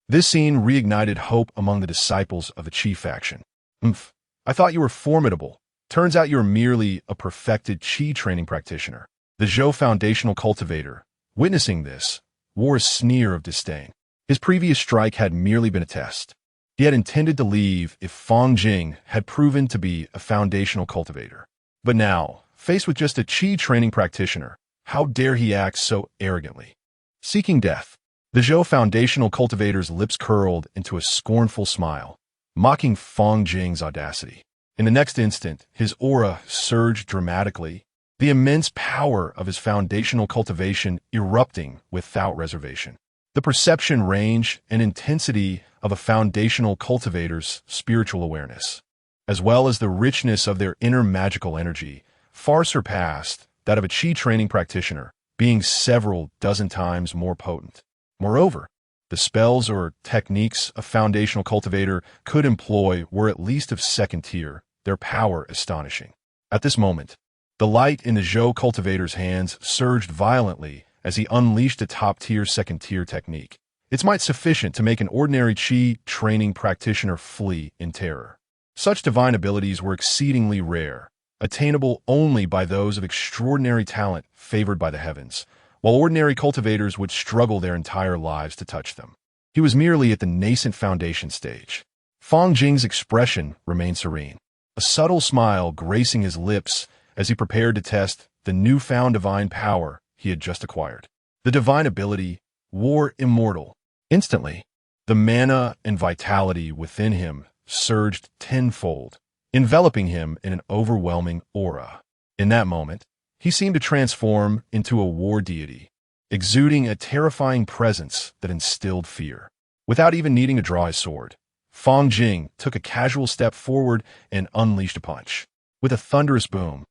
This scene reignited hope among the disciples of the Qi faction. I thought you were formidable. Turns out you're merely a perfected Qi training practitioner. The Zhou foundational cultivator, witnessing this, wore a sneer of disdain. His previous strike had merely been a test. He had intended to leave if Fang Jing had proven to be a foundational cultivator. But now, faced with just a Qi training practitioner, how dare he act so arrogantly? Seeking death. The Zhou foundational cultivator's lips curled into a scornful smile, mocking Fang Jing's audacity. In the next instant, his aura surged dramatically, the immense power of his foundational cultivation erupting without reservation. The perception range and intensity of a foundational cultivator's spiritual awareness, as well as the richness of their inner magical energy, far surpassed that of a Qi training practitioner, being several dozen times more potent. Moreover, the spells or techniques a foundational cultivator could employ were at least of second tier, their power astonishing. At this moment, the light in the Zhou cultivator's hands surged violently as he unleashed a top-tier second-tier technique. It might sufficient to make an ordinary Qi training practitioner flee in terror. Such divine abilities were exceedingly rare, attainable only by those of extraordinary talent favored by the heavens, while ordinary cultivators would struggle their entire lives to touch them. He was merely at the nascent foundation stage. Fang Jing's expression remained serene, a subtle smile gracing his lips as he prepared to test the newfound divine power he had just acquired. The divine ability, War Immortal. Instantly, the mana and vitality within him surged tenfold, enveloping him in an overwhelming aura. In that moment, he seemed to transform into a war deity, exuding a terrifying presence that instilled fear. Without even needing to draw his sword, Fang Jing took a casual step forward and unleashed a punch. With a thunderous boom,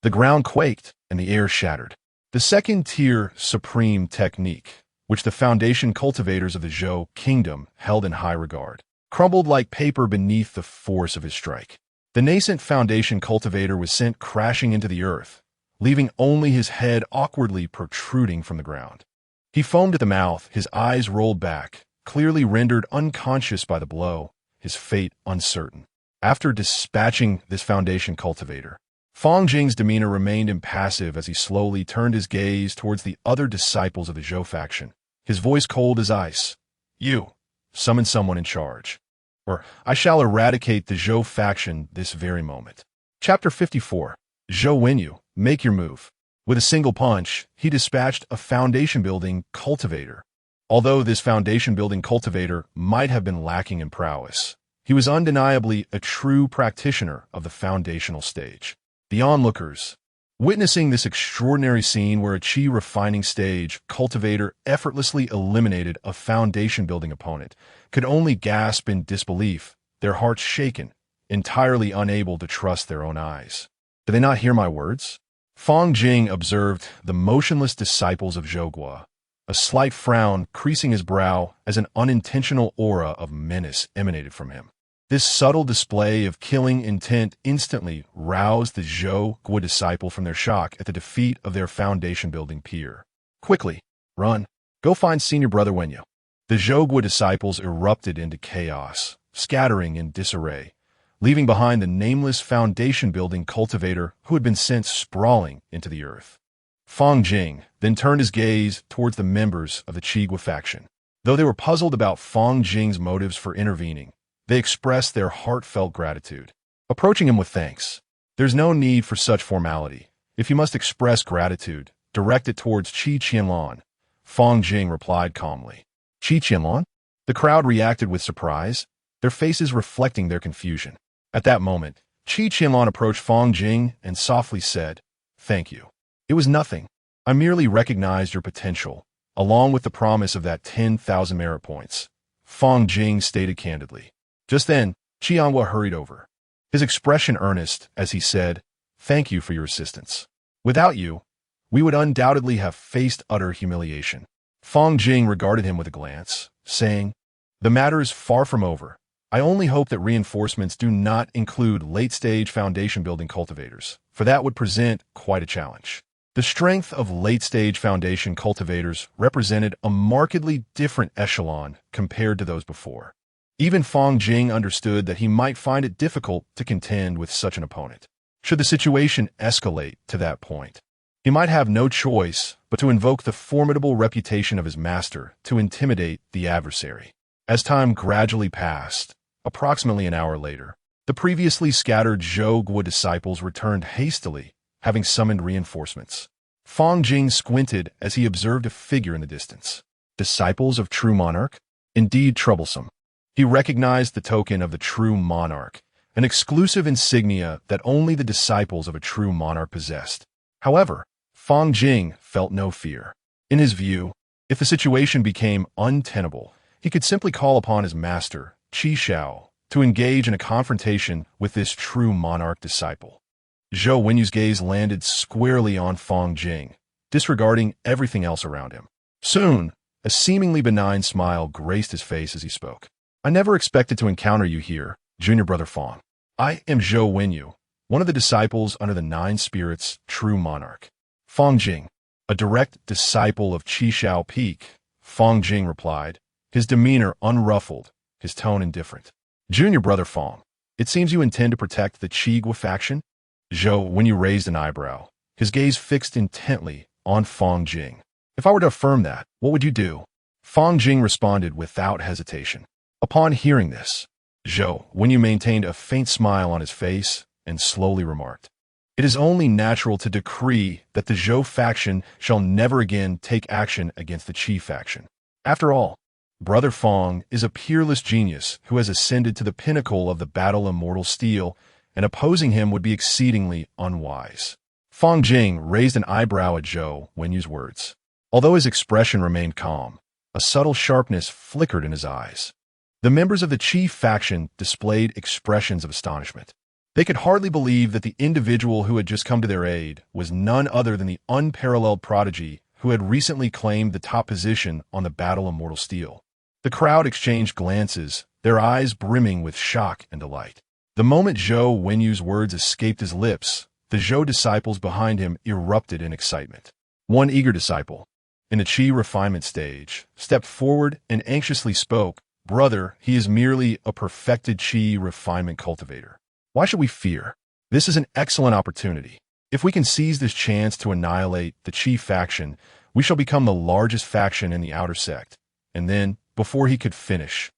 the ground quaked and the air shattered. The second-tier supreme technique, which the foundation cultivators of the Zhou kingdom held in high regard, crumbled like paper beneath the force of his strike. The nascent foundation cultivator was sent crashing into the earth, leaving only his head awkwardly protruding from the ground. He foamed at the mouth, his eyes rolled back, clearly rendered unconscious by the blow, his fate uncertain. After dispatching this foundation cultivator, Fang Jing's demeanor remained impassive as he slowly turned his gaze towards the other disciples of the Zhou faction, his voice cold as ice. You, summon someone in charge, or I shall eradicate the Zhou faction this very moment. Chapter 54. Zhou Wenyu, make your move. With a single punch, he dispatched a foundation-building cultivator. Although this foundation-building cultivator might have been lacking in prowess, He was undeniably a true practitioner of the foundational stage. The onlookers, witnessing this extraordinary scene where a chi refining stage cultivator effortlessly eliminated a foundation-building opponent, could only gasp in disbelief, their hearts shaken, entirely unable to trust their own eyes. "Do they not hear my words?" Fang Jing observed the motionless disciples of Zhou Guo, a slight frown creasing his brow as an unintentional aura of menace emanated from him. This subtle display of killing intent instantly roused the Zhou Guo disciple from their shock at the defeat of their foundation-building peer. "Quickly, run. Go find senior brother Wenyu." The Zhou Guo disciples erupted into chaos, scattering in disarray, leaving behind the nameless foundation-building cultivator who had been sent sprawling into the earth. Fang Jing then turned his gaze towards the members of the Qi Guo faction. Though they were puzzled about Fang Jing's motives for intervening, they expressed their heartfelt gratitude, approaching him with thanks. "There's no need for such formality. If you must express gratitude, direct it towards Qi Qianlan," Fang Jing replied calmly. "Qi Qianlan?" The crowd reacted with surprise, their faces reflecting their confusion. At that moment, Qi Qianlan approached Fang Jing and softly said, "Thank you. It was nothing. I merely recognized your potential, along with the promise of that 10,000 merit points," Fang Jing stated candidly. Just then, Qianhua hurried over, his expression earnest as he said, "Thank you for your assistance. Without you, we would undoubtedly have faced utter humiliation." Fang Jing regarded him with a glance, saying, "The matter is far from over. I only hope that reinforcements do not include late-stage foundation-building cultivators, for that would present quite a challenge." The strength of late-stage foundation cultivators represented a markedly different echelon compared to those before. Even Fang Jing understood that he might find it difficult to contend with such an opponent. Should the situation escalate to that point, he might have no choice but to invoke the formidable reputation of his master to intimidate the adversary. As time gradually passed, approximately an hour later, the previously scattered Zhou Guo disciples returned hastily, having summoned reinforcements. Fang Jing squinted as he observed a figure in the distance. Disciples of true monarch? Indeed troublesome. He recognized the token of the true monarch, an exclusive insignia that only the disciples of a true monarch possessed. However, Fang Jing felt no fear. In his view, if the situation became untenable, he could simply call upon his master, Qi Xiao, to engage in a confrontation with this true monarch disciple. Zhou Wenyu's gaze landed squarely on Fang Jing, disregarding everything else around him. Soon, a seemingly benign smile graced his face as he spoke. "I never expected to encounter you here, junior brother Fang. I am Zhou Wenyu, one of the disciples under the Nine Spirits' true monarch." "Fang Jing, a direct disciple of Qi Xiao Peak," Fang Jing replied, his demeanor unruffled, his tone indifferent. "Junior brother Fang, it seems you intend to protect the Qi Guo faction?" Zhou Wenyu raised an eyebrow, his gaze fixed intently on Fang Jing. "If I were to affirm that, what would you do?" Fang Jing responded without hesitation. Upon hearing this, Zhou Wenyu maintained a faint smile on his face and slowly remarked, "It is only natural to decree that the Zhou faction shall never again take action against the Qi faction. After all, Brother Fang is a peerless genius who has ascended to the pinnacle of the battle immortal steel, and opposing him would be exceedingly unwise." Fang Jing raised an eyebrow at Zhou Wenyu's words. Although his expression remained calm, a subtle sharpness flickered in his eyes. The members of the Qi faction displayed expressions of astonishment. They could hardly believe that the individual who had just come to their aid was none other than the unparalleled prodigy who had recently claimed the top position on the battle immortal steel. The crowd exchanged glances, their eyes brimming with shock and delight. The moment Zhou Wenyu's words escaped his lips, the Zhou disciples behind him erupted in excitement. One eager disciple, in the Qi refinement stage, stepped forward and anxiously spoke, "Brother, he is merely a perfected Qi refinement cultivator. Why should we fear? This is an excellent opportunity. If we can seize this chance to annihilate the Qi faction, we shall become the largest faction in the outer sect." And then, before he could finish,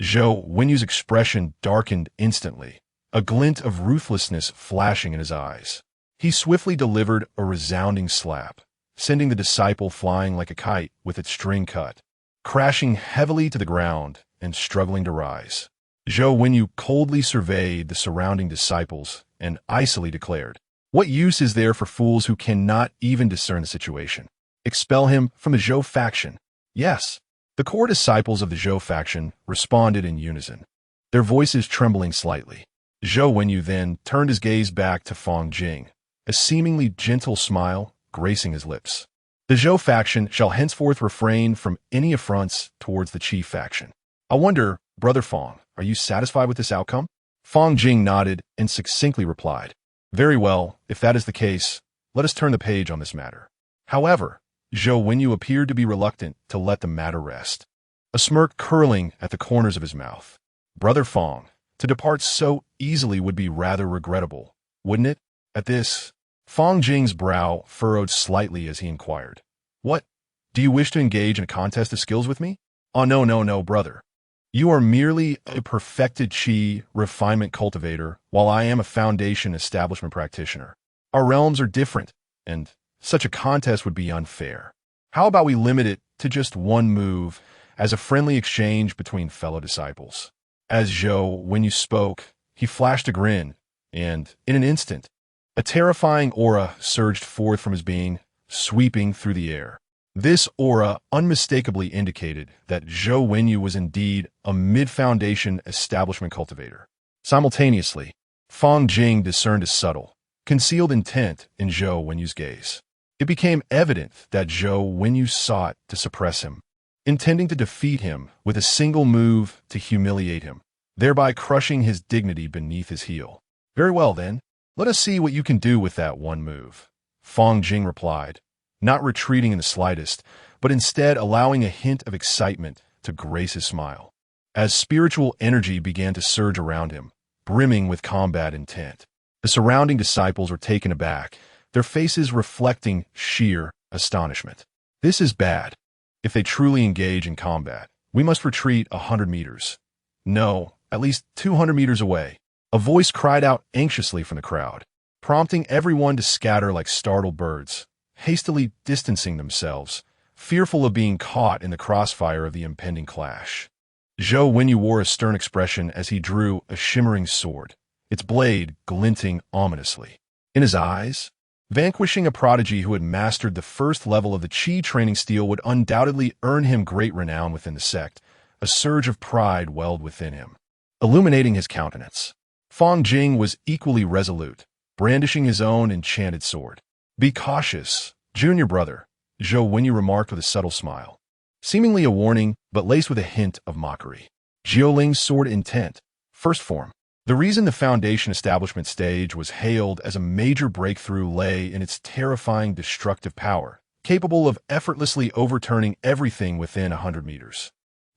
Zhou Wenyu's expression darkened instantly, a glint of ruthlessness flashing in his eyes. He swiftly delivered a resounding slap, sending the disciple flying like a kite with its string cut, crashing heavily to the ground and struggling to rise. Zhou Wenyu coldly surveyed the surrounding disciples and icily declared, "What use is there for fools who cannot even discern the situation? Expel him from the Zhou faction." Yes, the core disciples of the Zhou faction responded in unison, their voices trembling slightly. Zhou Wenyu then turned his gaze back to Fang Jing, a seemingly gentle smile gracing his lips. "The Zhou faction shall henceforth refrain from any affronts towards the Qi faction. I wonder, Brother Fang, are you satisfied with this outcome?" Fang Jing nodded and succinctly replied, "Very well, if that is the case, let us turn the page on this matter." However, Zhou Wenyu appeared to be reluctant to let the matter rest, a smirk curling at the corners of his mouth. "Brother Fang, to depart so easily would be rather regrettable, wouldn't it?" At this, Fang Jing's brow furrowed slightly as he inquired, "What? Do you wish to engage in a contest of skills with me?" "Oh, no, brother. You are merely a perfected Qi refinement cultivator, while I am a foundation establishment practitioner. Our realms are different, and such a contest would be unfair. How about we limit it to just one move as a friendly exchange between fellow disciples?" As Zhou, when you spoke, he flashed a grin, and, in an instant, a terrifying aura surged forth from his being, sweeping through the air. This aura unmistakably indicated that Zhou Wenyu was indeed a mid-foundation establishment cultivator. Simultaneously, Fang Jing discerned a subtle, concealed intent in Zhou Wenyu's gaze. It became evident that Zhou Wenyu sought to suppress him, intending to defeat him with a single move to humiliate him, thereby crushing his dignity beneath his heel. "Very well, then. Let us see what you can do with that one move," Fang Jing replied, not retreating in the slightest, but instead allowing a hint of excitement to grace his smile. As spiritual energy began to surge around him, brimming with combat intent, the surrounding disciples were taken aback, their faces reflecting sheer astonishment. "This is bad. If they truly engage in combat, we must retreat 100 meters. No, at least 200 meters away." A voice cried out anxiously from the crowd, prompting everyone to scatter like startled birds, hastily distancing themselves, fearful of being caught in the crossfire of the impending clash. Zhou Wenyu wore a stern expression as he drew a shimmering sword, its blade glinting ominously. In his eyes, vanquishing a prodigy who had mastered the first level of the Qi training steel would undoubtedly earn him great renown within the sect. A surge of pride welled within him, illuminating his countenance. Fang Jing was equally resolute, brandishing his own enchanted sword. "Be cautious, junior brother," Zhou Wenyu remarked with a subtle smile, seemingly a warning but laced with a hint of mockery. Jioling's sword intent, first form. The reason the Foundation establishment stage was hailed as a major breakthrough lay in its terrifying destructive power, capable of effortlessly overturning everything within 100 meters.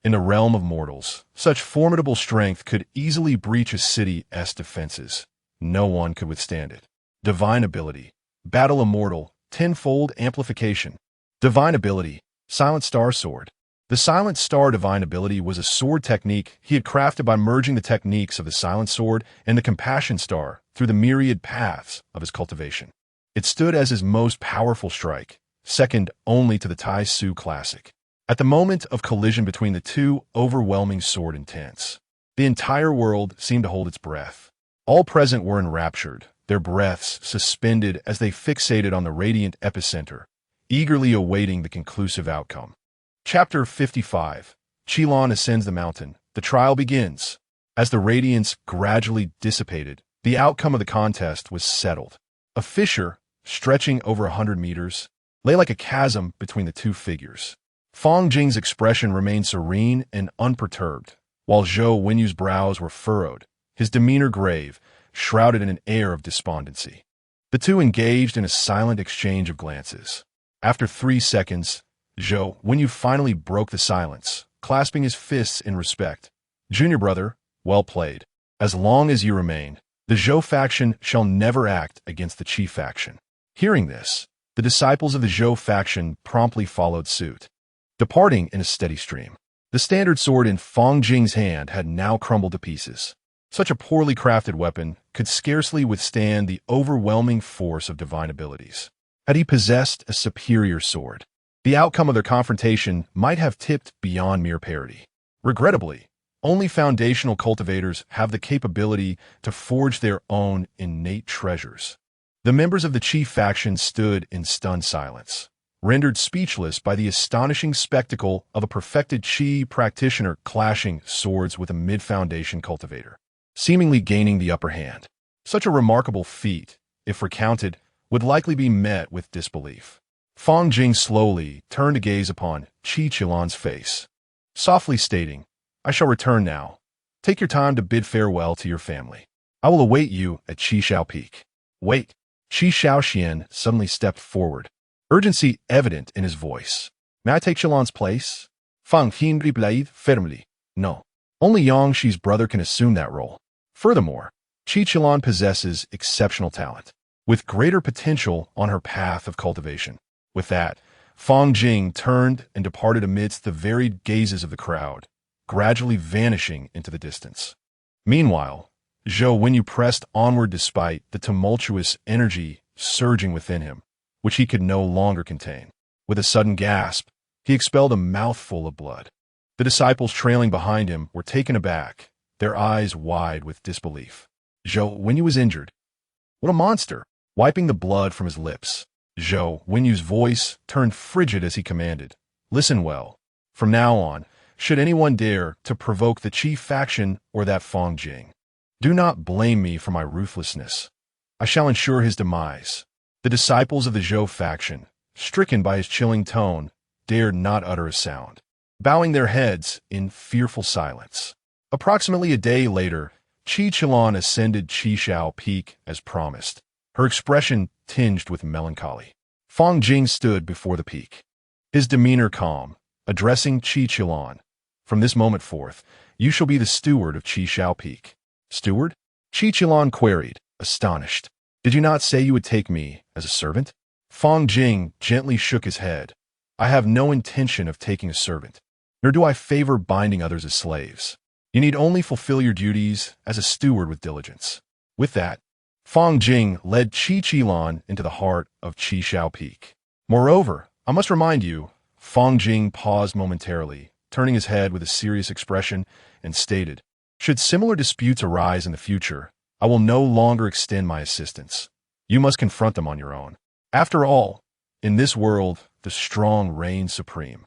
In the realm of mortals, such formidable strength could easily breach a city's defenses. No one could withstand it. Divine ability. Battle Immortal, tenfold amplification. Divine ability, Silent Star Sword. The Silent Star divine ability was a sword technique he had crafted by merging the techniques of the Silent Sword and the Compassion Star through the myriad paths of his cultivation. It stood as his most powerful strike, second only to the Tai Su Classic. At the moment of collision between the two overwhelming sword intents, the entire world seemed to hold its breath. All present were enraptured, their breaths suspended as they fixated on the radiant epicenter, eagerly awaiting the conclusive outcome. Chapter 55. Qilin ascends the mountain. The trial begins. As the radiance gradually dissipated, the outcome of the contest was settled. A fissure, stretching over 100 meters, lay like a chasm between the two figures. Fang Jing's expression remained serene and unperturbed, while Zhou Wenyu's brows were furrowed, his demeanor grave, shrouded in an air of despondency. The two engaged in a silent exchange of glances. After 3 seconds, Zhou Wenyu finally broke the silence, clasping his fists in respect. "Junior brother, well played. As long as you remain, the Zhou faction shall never act against the Qi faction." Hearing this, the disciples of the Zhou faction promptly followed suit, departing in a steady stream. The standard sword in Fang Jing's hand had now crumbled to pieces. Such a poorly crafted weapon could scarcely withstand the overwhelming force of divine abilities. Had he possessed a superior sword, the outcome of their confrontation might have tipped beyond mere parity. Regrettably, Only foundational cultivators have the capability to forge their own innate treasures. The members of the chief faction stood in stunned silence, rendered speechless by the astonishing spectacle of a perfected Qi practitioner clashing swords with a mid-foundation cultivator, seemingly gaining the upper hand. Such a remarkable feat, if recounted, would likely be met with disbelief. Fang Jing slowly turned to gaze upon Qi Qilan's face, softly stating, "I shall return now. Take your time to bid farewell to your family. I will await you at Qishao Peak." "Wait." Qi Shaoxian suddenly stepped forward, urgency evident in his voice. "May I take Qilan's place?" Fang Jing replied firmly, "No. Only Yang Shi's brother can assume that role. Furthermore, Qi Qilan possesses exceptional talent, with greater potential on her path of cultivation." With that, Fang Jing turned and departed amidst the varied gazes of the crowd, gradually vanishing into the distance. Meanwhile, Zhou Wenyu pressed onward despite the tumultuous energy surging within him, which he could no longer contain. With a sudden gasp, he expelled a mouthful of blood. The disciples trailing behind him were taken aback, their eyes wide with disbelief. Zhou Wenyu was injured. What a monster! Wiping the blood from his lips, Zhou Wenyu's voice turned frigid as he commanded, "Listen well. From now on, should anyone dare to provoke the chief faction or that Fang Jing, do not blame me for my ruthlessness. I shall ensure his demise." The disciples of the Zhou faction, stricken by his chilling tone, dared not utter a sound, bowing their heads in fearful silence. Approximately a day later, Qi Qilan ascended Qishao Peak as promised, her expression tinged with melancholy. Fang Jing stood before the peak, his demeanor calm, addressing Qi Qilan. "From this moment forth, you shall be the steward of Qishao Peak." "Steward?" Qi Qilan queried, astonished. "Did you not say you would take me as a servant?" Fang Jing gently shook his head. "I have no intention of taking a servant, nor do I favor binding others as slaves. You need only fulfill your duties as a steward with diligence." With that, Fang Jing led Qi Qilan into the heart of Qishao Peak. "Moreover, I must remind you," Fang Jing paused momentarily, turning his head with a serious expression, and stated, "Should similar disputes arise in the future, I will no longer extend my assistance. You must confront them on your own. After all, in this world, the strong reign supreme,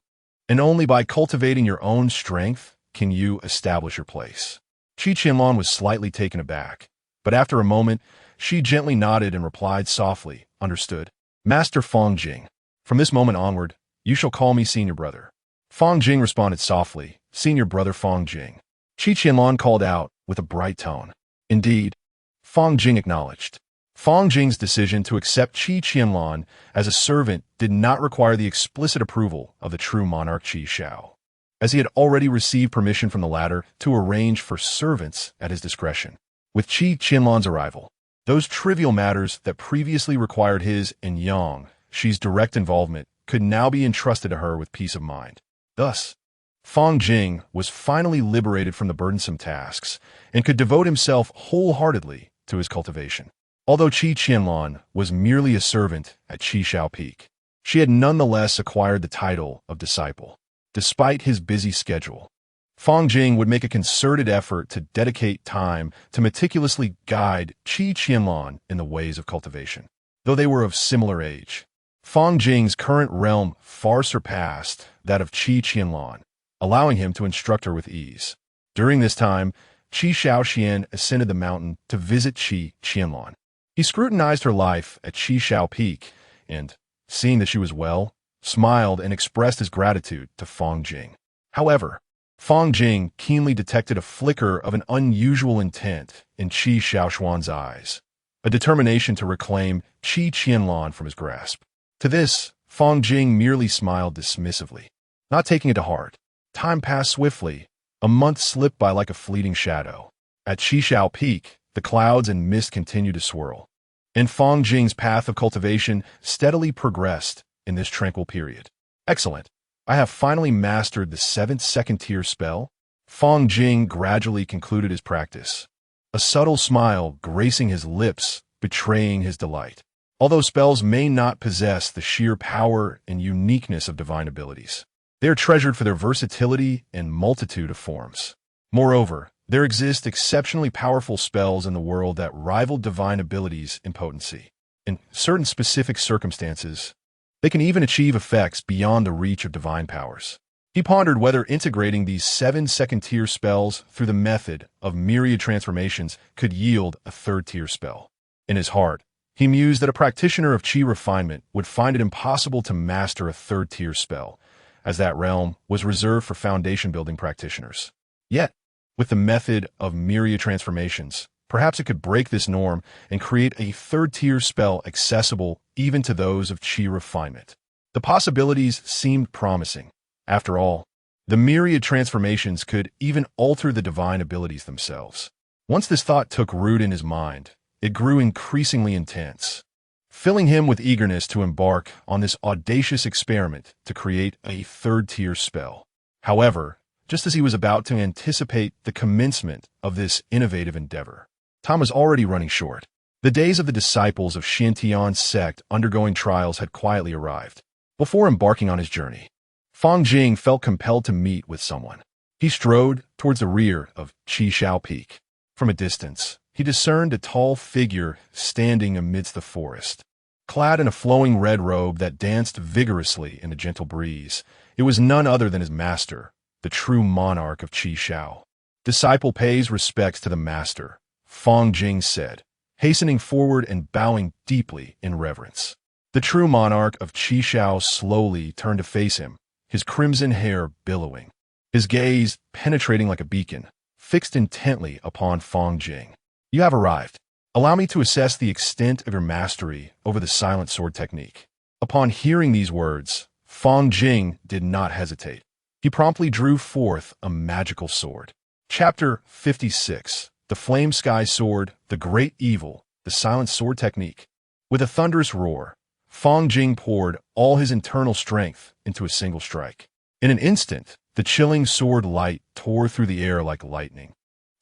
and only by cultivating your own strength can you establish your place." Qi Qianlong was slightly taken aback, but after a moment, she gently nodded and replied softly, "Understood. Master Fang Jing. From this moment onward, you shall call me senior brother." Fang Jing responded softly, "Senior brother Fang Jing." Qi Qianlong called out with a bright tone, "Indeed." Fang Jing acknowledged. Fang Jing's decision to accept Qi Qianlong as a servant did not require the explicit approval of the true monarch Qi Shao, as he had already received permission from the latter to arrange for servants at his discretion. With Qi Qianlong's arrival, those trivial matters that previously required his and Yang Shi's direct involvement could now be entrusted to her with peace of mind. Thus, Fang Jing was finally liberated from the burdensome tasks and could devote himself wholeheartedly to his cultivation. Although Qi Qianlong was merely a servant at Qishao Peak, she had nonetheless acquired the title of disciple. Despite his busy schedule, Fang Jing would make a concerted effort to dedicate time to meticulously guide Qi Qianlong in the ways of cultivation. Though they were of similar age, Fang Jing's current realm far surpassed that of Qi Qianlong, allowing him to instruct her with ease. During this time, Qi Shaoxian ascended the mountain to visit Qi Qianlong. He scrutinized her life at Qishao Peak and, seeing that she was well, smiled and expressed his gratitude to Fang Jing. However, Fang Jing keenly detected a flicker of an unusual intent in Qi Shaoxuan's eyes, a determination to reclaim Qi Qianlong from his grasp. To this, Fang Jing merely smiled dismissively, not taking it to heart. Time passed swiftly. A month slipped by like a fleeting shadow. At Qishao Peak, the clouds and mist continued to swirl, and Fang Jing's path of cultivation steadily progressed in this tranquil period. "Excellent. I have finally mastered the 7th second-tier spell." Fang Jing gradually concluded his practice, a subtle smile gracing his lips, betraying his delight. Although spells may not possess the sheer power and uniqueness of divine abilities, they are treasured for their versatility and multitude of forms. Moreover, there exist exceptionally powerful spells in the world that rival divine abilities in potency. In certain specific circumstances, they can even achieve effects beyond the reach of divine powers. He pondered whether integrating these 7 second-tier spells through the method of myriad transformations could yield a third-tier spell. In his heart, he mused that a practitioner of chi refinement would find it impossible to master a third-tier spell, as that realm was reserved for foundation-building practitioners. Yet, with the method of myriad transformations, perhaps it could break this norm and create a third-tier spell accessible even to those of chi refinement. The possibilities seemed promising. After all, the myriad transformations could even alter the divine abilities themselves. Once this thought took root in his mind, it grew increasingly intense, filling him with eagerness to embark on this audacious experiment to create a third-tier spell. However, just as he was about to anticipate the commencement of this innovative endeavor, time was already running short. The days of the disciples of Shintian's sect undergoing trials had quietly arrived. Before embarking on his journey, Fang Jing felt compelled to meet with someone. He strode towards the rear of Qishao Peak. From a distance, he discerned a tall figure standing amidst the forest. Clad in a flowing red robe that danced vigorously in a gentle breeze, it was none other than his master, the true monarch of Qishao. "Disciple pays respects to the master," Fang Jing said, hastening forward and bowing deeply in reverence. The true monarch of Qishao slowly turned to face him, his crimson hair billowing, his gaze penetrating like a beacon, fixed intently upon Fang Jing. "You have arrived. Allow me to assess the extent of your mastery over the silent sword technique." Upon hearing these words, Fang Jing did not hesitate. He promptly drew forth a magical sword. Chapter 56. The Flame Sky Sword, the Great Evil, the Silent Sword Technique. With a thunderous roar, Fang Jing poured all his internal strength into a single strike. In an instant, the chilling sword light tore through the air like lightning,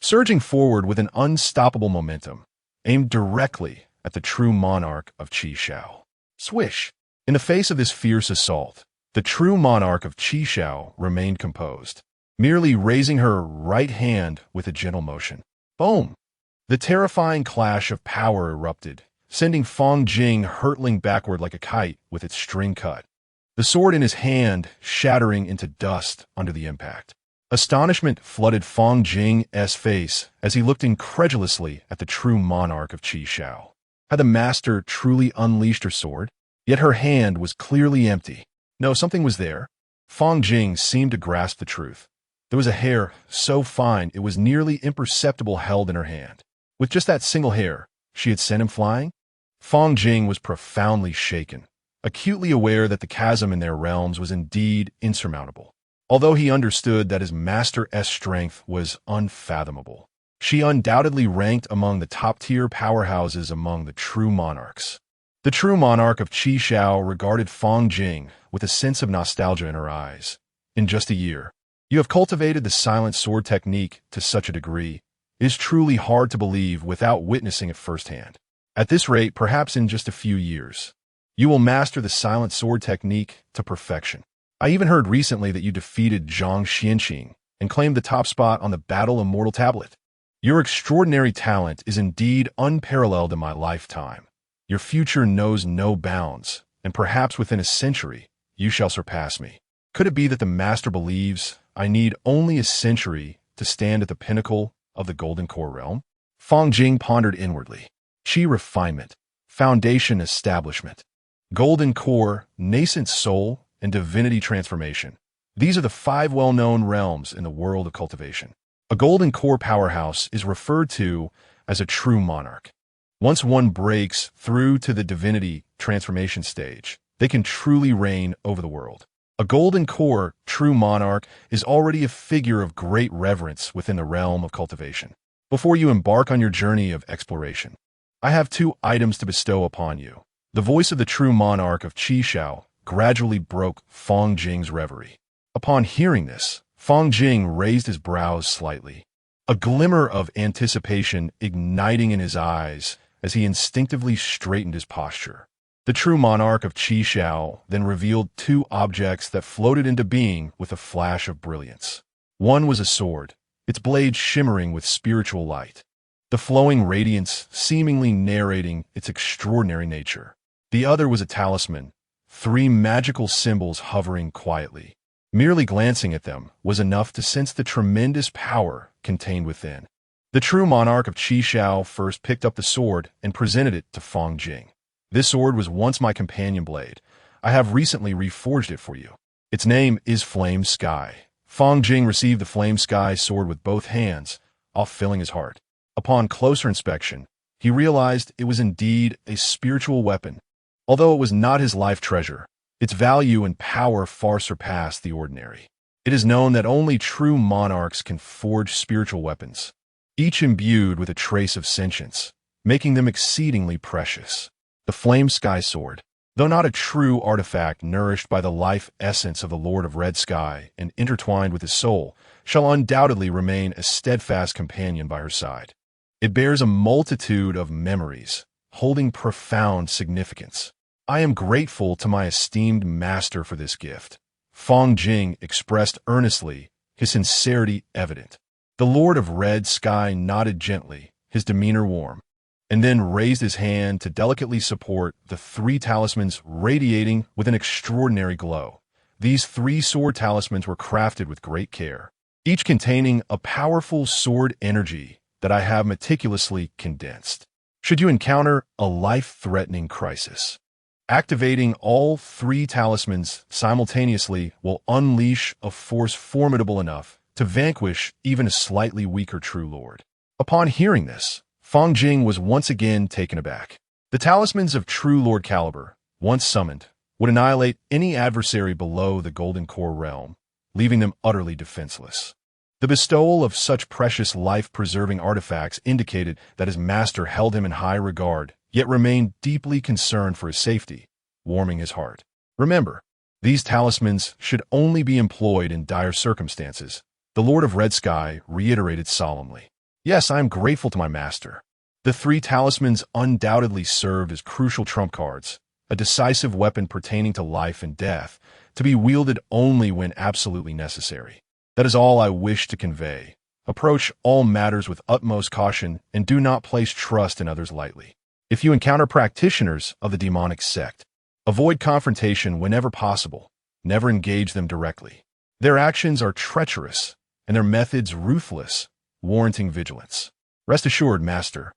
surging forward with an unstoppable momentum, aimed directly at the true monarch of Qishao. Swish! In the face of this fierce assault, the true monarch of Qishao remained composed, merely raising her right hand with a gentle motion. Boom! The terrifying clash of power erupted, sending Fang Jing hurtling backward like a kite with its string cut, the sword in his hand shattering into dust under the impact. Astonishment flooded Fang Jing's face as he looked incredulously at the true monarch of Qishao. Had the master truly unleashed her sword? Yet her hand was clearly empty. No, something was there. Fang Jing seemed to grasp the truth. There was a hair so fine it was nearly imperceptible held in her hand. With just that single hair, she had sent him flying? Fang Jing was profoundly shaken, acutely aware that the chasm in their realms was indeed insurmountable. Although he understood that his master's strength was unfathomable, she undoubtedly ranked among the top-tier powerhouses among the true monarchs. The true monarch of Qishao regarded Fang Jing with a sense of nostalgia in her eyes. "In just a year, you have cultivated the silent sword technique to such a degree, it is truly hard to believe without witnessing it firsthand. At this rate, perhaps in just a few years, you will master the silent sword technique to perfection. I even heard recently that you defeated Zhang Xianqing and claimed the top spot on the Battle Immortal Tablet. Your extraordinary talent is indeed unparalleled in my lifetime. Your future knows no bounds, and perhaps within a century, you shall surpass me. Could it be that the master believes I need only a century to stand at the pinnacle of the Golden Core realm?" Fang Jing pondered inwardly. Chi refinement, foundation establishment, Golden Core, nascent soul, and divinity transformation. These are the 5 well-known realms in the world of cultivation. A Golden Core powerhouse is referred to as a true monarch. Once one breaks through to the divinity transformation stage, they can truly reign over the world. A Golden Core true monarch is already a figure of great reverence within the realm of cultivation. Before you embark on your journey of exploration, I have 2 items to bestow upon you. The voice of the true monarch of Qishao gradually broke Fang Jing's reverie. Upon hearing this, Fang Jing raised his brows slightly, a glimmer of anticipation igniting in his eyes as he instinctively straightened his posture. The true monarch of Qishao then revealed 2 objects that floated into being with a flash of brilliance. One was a sword, its blade shimmering with spiritual light, the flowing radiance seemingly narrating its extraordinary nature. The other was a talisman, three magical symbols hovering quietly. Merely glancing at them was enough to sense the tremendous power contained within. The true monarch of Qi Shao first picked up the sword and presented it to Fang Jing. This sword was once my companion blade. I have recently reforged it for you. Its name is Flame Sky. Fang Jing received the Flame Sky sword with both hands, off filling his heart. Upon closer inspection, he realized it was indeed a spiritual weapon. Although it was not his life treasure, its value and power far surpassed the ordinary. It is known that only true monarchs can forge spiritual weapons, each imbued with a trace of sentience, making them exceedingly precious. The Flame Sky Sword, though not a true artifact nourished by the life essence of the Lord of Red Sky and intertwined with his soul, shall undoubtedly remain a steadfast companion by her side. It bears a multitude of memories, holding profound significance. I am grateful to my esteemed master for this gift. Fang Jing expressed earnestly, his sincerity evident. The Lord of Red Sky nodded gently, his demeanor warm, and then raised his hand to delicately support the three talismans radiating with an extraordinary glow. These three sword talismans were crafted with great care, each containing a powerful sword energy that I have meticulously condensed. Should you encounter a life-threatening crisis, activating all three talismans simultaneously will unleash a force formidable enough to vanquish even a slightly weaker true lord. Upon hearing this, Fang Jing was once again taken aback. The talismans of true lord caliber, once summoned, would annihilate any adversary below the Golden Core realm, leaving them utterly defenseless. The bestowal of such precious life-preserving artifacts indicated that his master held him in high regard, yet remained deeply concerned for his safety, warming his heart. Remember, these talismans should only be employed in dire circumstances, the Lord of Red Sky reiterated solemnly. Yes, I am grateful to my master. The three talismans undoubtedly served as crucial trump cards, a decisive weapon pertaining to life and death, to be wielded only when absolutely necessary. That is all I wish to convey. Approach all matters with utmost caution and do not place trust in others lightly. If you encounter practitioners of the demonic sect, avoid confrontation whenever possible. Never engage them directly. Their actions are treacherous and their methods ruthless, warranting vigilance. Rest assured, master,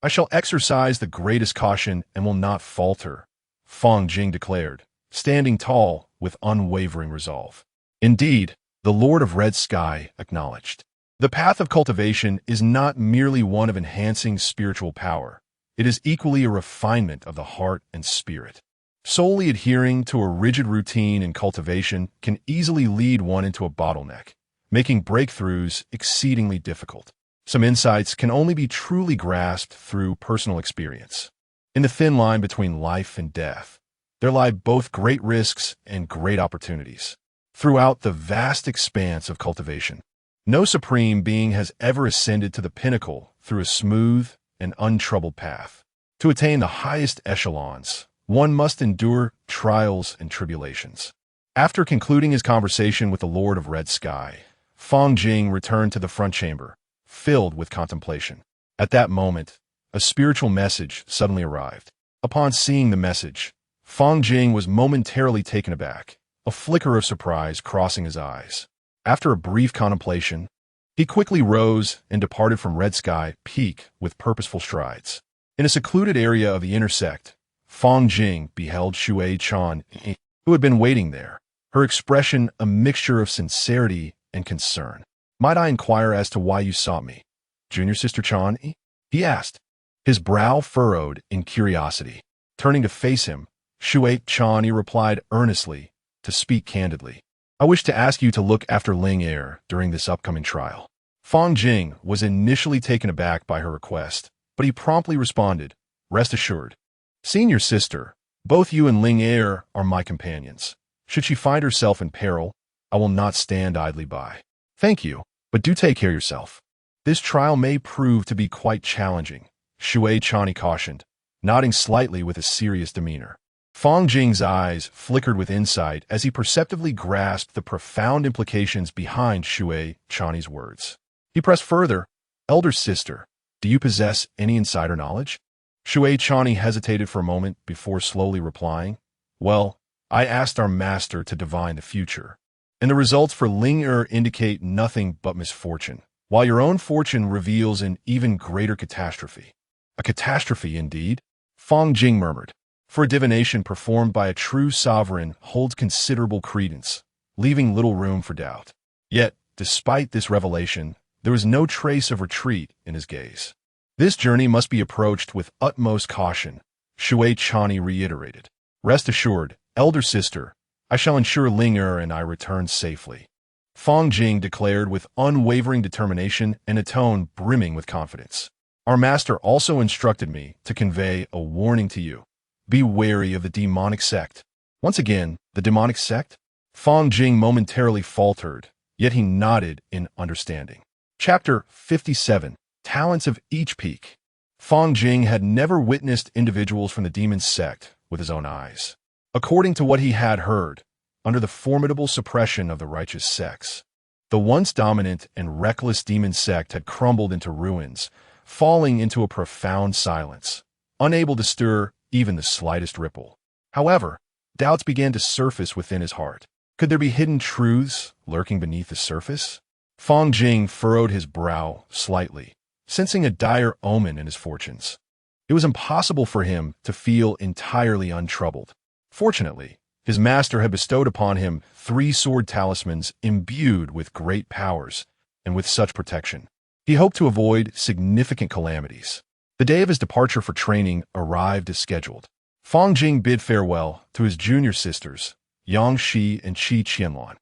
I shall exercise the greatest caution and will not falter, Fang Jing declared, standing tall with unwavering resolve. Indeed, the Lord of Red Sky acknowledged. The path of cultivation is not merely one of enhancing spiritual power. It is equally a refinement of the heart and spirit. Solely adhering to a rigid routine in cultivation can easily lead one into a bottleneck, making breakthroughs exceedingly difficult. Some insights can only be truly grasped through personal experience. In the thin line between life and death, there lie both great risks and great opportunities. Throughout the vast expanse of cultivation, no supreme being has ever ascended to the pinnacle through a smooth and untroubled path. To attain the highest echelons, one must endure trials and tribulations. After concluding his conversation with the Lord of Red Sky, Fang Jing returned to the front chamber, filled with contemplation. At that moment, a spiritual message suddenly arrived. Upon seeing the message, Fang Jing was momentarily taken aback, a flicker of surprise crossing his eyes. After a brief contemplation, he quickly rose and departed from Red Sky Peak with purposeful strides. In a secluded area of the inner sect, Fang Jing beheld Shui Chan, who had been waiting there, her expression a mixture of sincerity and concern. Might I inquire as to why you sought me, junior sister Chan? He asked, his brow furrowed in curiosity. Turning to face him, Shui Chan replied earnestly, to speak candidly. I wish to ask you to look after Ling Er during this upcoming trial. Fang Jing was initially taken aback by her request, but he promptly responded, rest assured. Seeing your sister, both you and Ling Er are my companions. Should she find herself in peril, I will not stand idly by. Thank you, but do take care of yourself. This trial may prove to be quite challenging, Shui Chani cautioned, nodding slightly with a serious demeanor. Fang Jing's eyes flickered with insight as he perceptively grasped the profound implications behind Shui Chani's words. He pressed further, "Elder sister, do you possess any insider knowledge?" Shui Chani hesitated for a moment before slowly replying, "Well, I asked our master to divine the future, and the results for Ling Er indicate nothing but misfortune, while your own fortune reveals an even greater catastrophe." "A catastrophe, indeed," Fang Jing murmured, "for a divination performed by a true sovereign holds considerable credence, leaving little room for doubt." Yet, despite this revelation, there was no trace of retreat in his gaze. "This journey must be approached with utmost caution," Shui Chani reiterated. "Rest assured, elder sister, I shall ensure Ling Er and I return safely," Fang Jing declared with unwavering determination and a tone brimming with confidence. "Our master also instructed me to convey a warning to you. Be wary of the demonic sect." Once again, the demonic sect? Fang Jing momentarily faltered, yet he nodded in understanding. Chapter 57. Talents of each peak. Fang Jing had never witnessed individuals from the demon sect with his own eyes. According to what he had heard, under the formidable suppression of the righteous sects, the once dominant and reckless demon sect had crumbled into ruins, falling into a profound silence, unable to stir even the slightest ripple. However, doubts began to surface within his heart. Could there be hidden truths lurking beneath the surface? Fang Jing furrowed his brow slightly, sensing a dire omen in his fortunes. It was impossible for him to feel entirely untroubled. Fortunately, his master had bestowed upon him 3 sword talismans imbued with great powers and with such protection. He hoped to avoid significant calamities. The day of his departure for training arrived as scheduled. Fang Jing bid farewell to his junior sisters, Yang Shi and Qi Qianluan.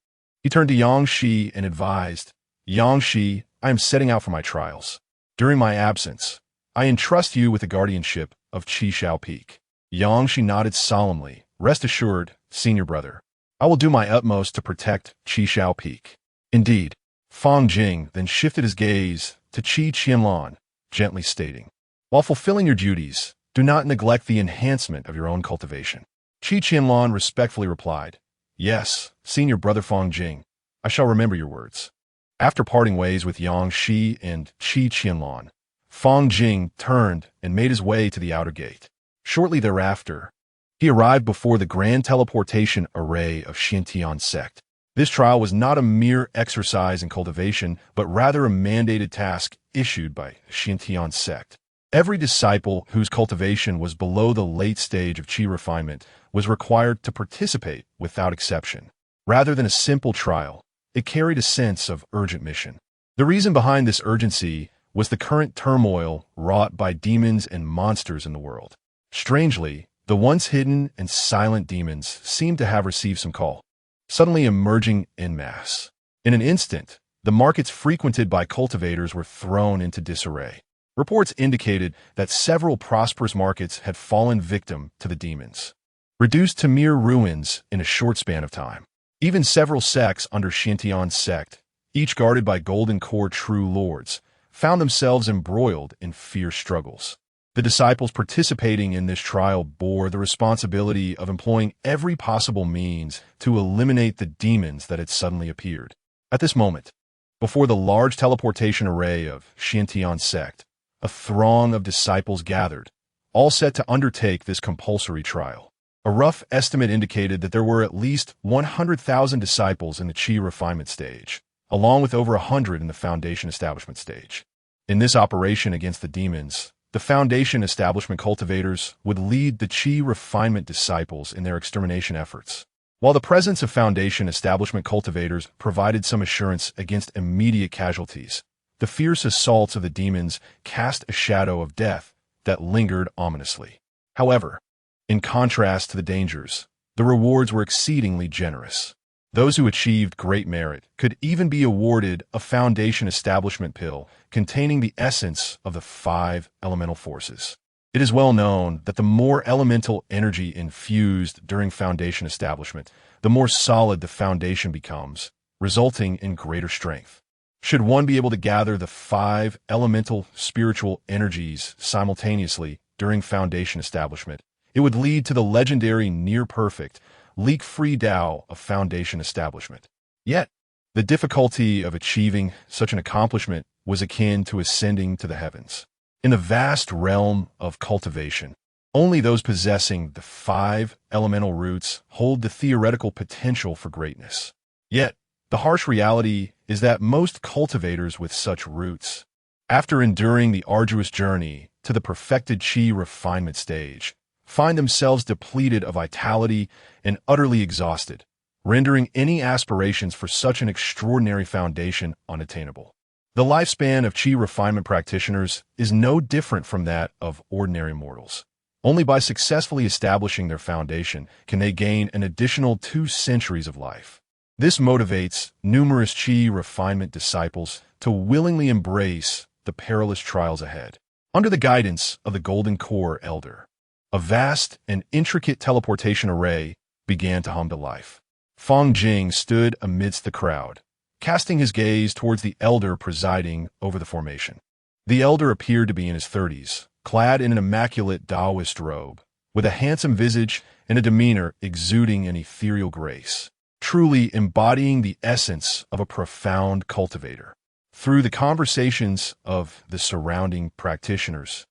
He turned to Yang Shi and advised, "Yang Shi, I am setting out for my trials. During my absence, I entrust you with the guardianship of Qi Shao Peak." Yang Shi nodded solemnly. "Rest assured, senior brother, I will do my utmost to protect Qi Shao Peak." "Indeed." Fang Jing then shifted his gaze to Qi Qianluan, gently stating, "While fulfilling your duties, do not neglect the enhancement of your own cultivation." Qi Qianluan respectfully replied, "Yes, senior brother Fang Jing, I shall remember your words." After parting ways with Yang Shi and Qi Qianluan, Fang Jing turned and made his way to the outer gate. Shortly thereafter, he arrived before the grand teleportation array of Xintian sect. This trial was not a mere exercise in cultivation, but rather a mandated task issued by Xintian sect. Every disciple whose cultivation was below the late stage of qi refinement was required to participate without exception. Rather than a simple trial, it carried a sense of urgent mission. The reason behind this urgency was the current turmoil wrought by demons and monsters in the world. Strangely, the once hidden and silent demons seemed to have received some call, suddenly emerging en masse. In an instant, the markets frequented by cultivators were thrown into disarray. Reports indicated that several prosperous markets had fallen victim to the demons, reduced to mere ruins in a short span of time. Even several sects under Xintian sect, each guarded by golden core true lords, found themselves embroiled in fierce struggles. The disciples participating in this trial bore the responsibility of employing every possible means to eliminate the demons that had suddenly appeared. At this moment, before the large teleportation array of Xintian sect, a throng of disciples gathered, all set to undertake this compulsory trial. A rough estimate indicated that there were at least 100,000 disciples in the Qi refinement stage, along with over 100 in the foundation establishment stage. In this operation against the demons, the foundation establishment cultivators would lead the Qi refinement disciples in their extermination efforts. While the presence of foundation establishment cultivators provided some assurance against immediate casualties, the fierce assaults of the demons cast a shadow of death that lingered ominously. However, in contrast to the dangers, the rewards were exceedingly generous. Those who achieved great merit could even be awarded a foundation establishment pill containing the essence of the 5 elemental forces. It is well known that the more elemental energy infused during foundation establishment, the more solid the foundation becomes, resulting in greater strength. Should one be able to gather the 5 elemental spiritual energies simultaneously during foundation establishment, it would lead to the legendary near-perfect, leak-free Tao of foundation establishment. Yet, the difficulty of achieving such an accomplishment was akin to ascending to the heavens. In the vast realm of cultivation, only those possessing the 5 elemental roots hold the theoretical potential for greatness. Yet, the harsh reality is that most cultivators with such roots, after enduring the arduous journey to the perfected chi refinement stage, find themselves depleted of vitality and utterly exhausted, rendering any aspirations for such an extraordinary foundation unattainable. The lifespan of chi refinement practitioners is no different from that of ordinary mortals. Only by successfully establishing their foundation can they gain an additional 2 centuries of life. This motivates numerous chi refinement disciples to willingly embrace the perilous trials ahead. Under the guidance of the Golden Core Elder, a vast and intricate teleportation array began to hum to life. Fang Jing stood amidst the crowd, casting his gaze towards the elder presiding over the formation. The elder appeared to be in his 30s, clad in an immaculate Taoist robe, with a handsome visage and a demeanor exuding an ethereal grace, truly embodying the essence of a profound cultivator. Through the conversations of the surrounding practitioners,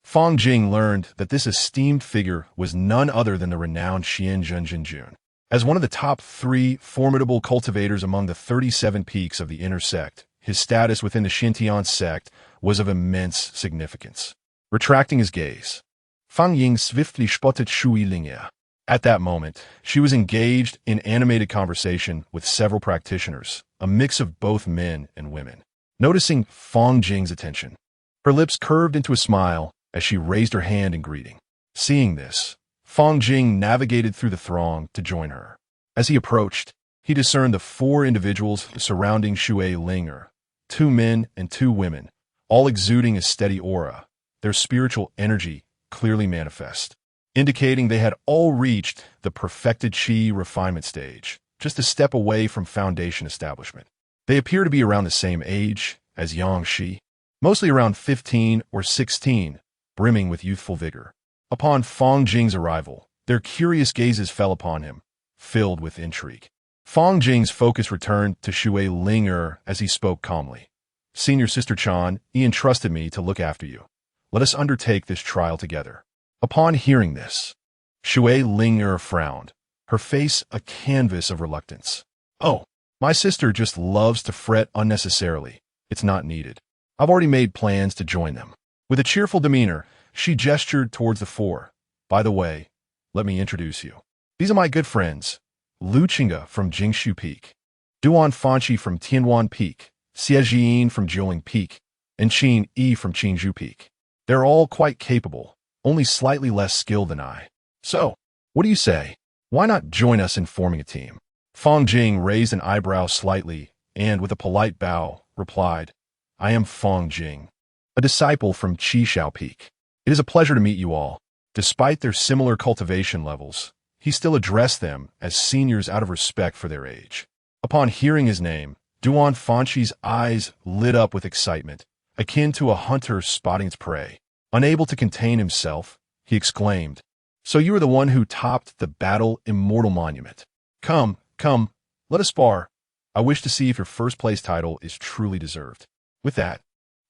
Fang Jing learned that this esteemed figure was none other than the renowned Xian Junjun. As one of the top 3 formidable cultivators among the 37 peaks of the inner sect, his status within the Xintian sect was of immense significance. Retracting his gaze, Fang Ying swiftly spotted Shui Lingye. At that moment, she was engaged in animated conversation with several practitioners, a mix of both men and women. Noticing Fang Jing's attention, her lips curved into a smile as she raised her hand in greeting. Seeing this, Fang Jing navigated through the throng to join her. As he approached, he discerned the 4 individuals surrounding Shui Lingye, 2 men and 2 women, all exuding a steady aura, their spiritual energy clearly manifest, indicating they had all reached the perfected chi refinement stage, just a step away from foundation establishment. They appear to be around the same age as Yang Shi, mostly around 15 or 16, brimming with youthful vigor. Upon Fang Jing's arrival, their curious gazes fell upon him, filled with intrigue. Fang Jing's focus returned to Shui Lingye as he spoke calmly. "Senior Sister Chan, he entrusted me to look after you. Let us undertake this trial together." Upon hearing this, Shui Lingye frowned, her face a canvas of reluctance. "Oh, my sister just loves to fret unnecessarily. It's not needed. I've already made plans to join them." With a cheerful demeanor, she gestured towards the 4. "By the way, let me introduce you. These are my good friends, Lu Qingge from Jingshu Peak, Duan Fanqi from Tianwan Peak, Xie Jiyin from Jiuling Peak, and Qin Yi from Qinzhou Peak. They're all quite capable, only slightly less skilled than I. So, what do you say? Why not join us in forming a team?" Fang Jing raised an eyebrow slightly and, with a polite bow, replied, "I am Fang Jing, a disciple from Qishao Peak. It is a pleasure to meet you all." Despite their similar cultivation levels, he still addressed them as seniors out of respect for their age. Upon hearing his name, Duan Fanqi's eyes lit up with excitement, akin to a hunter spotting its prey. Unable to contain himself, he exclaimed, "So you are the one who topped the Battle Immortal Monument. Come, let us spar. I wish to see if your first-place title is truly deserved." With that,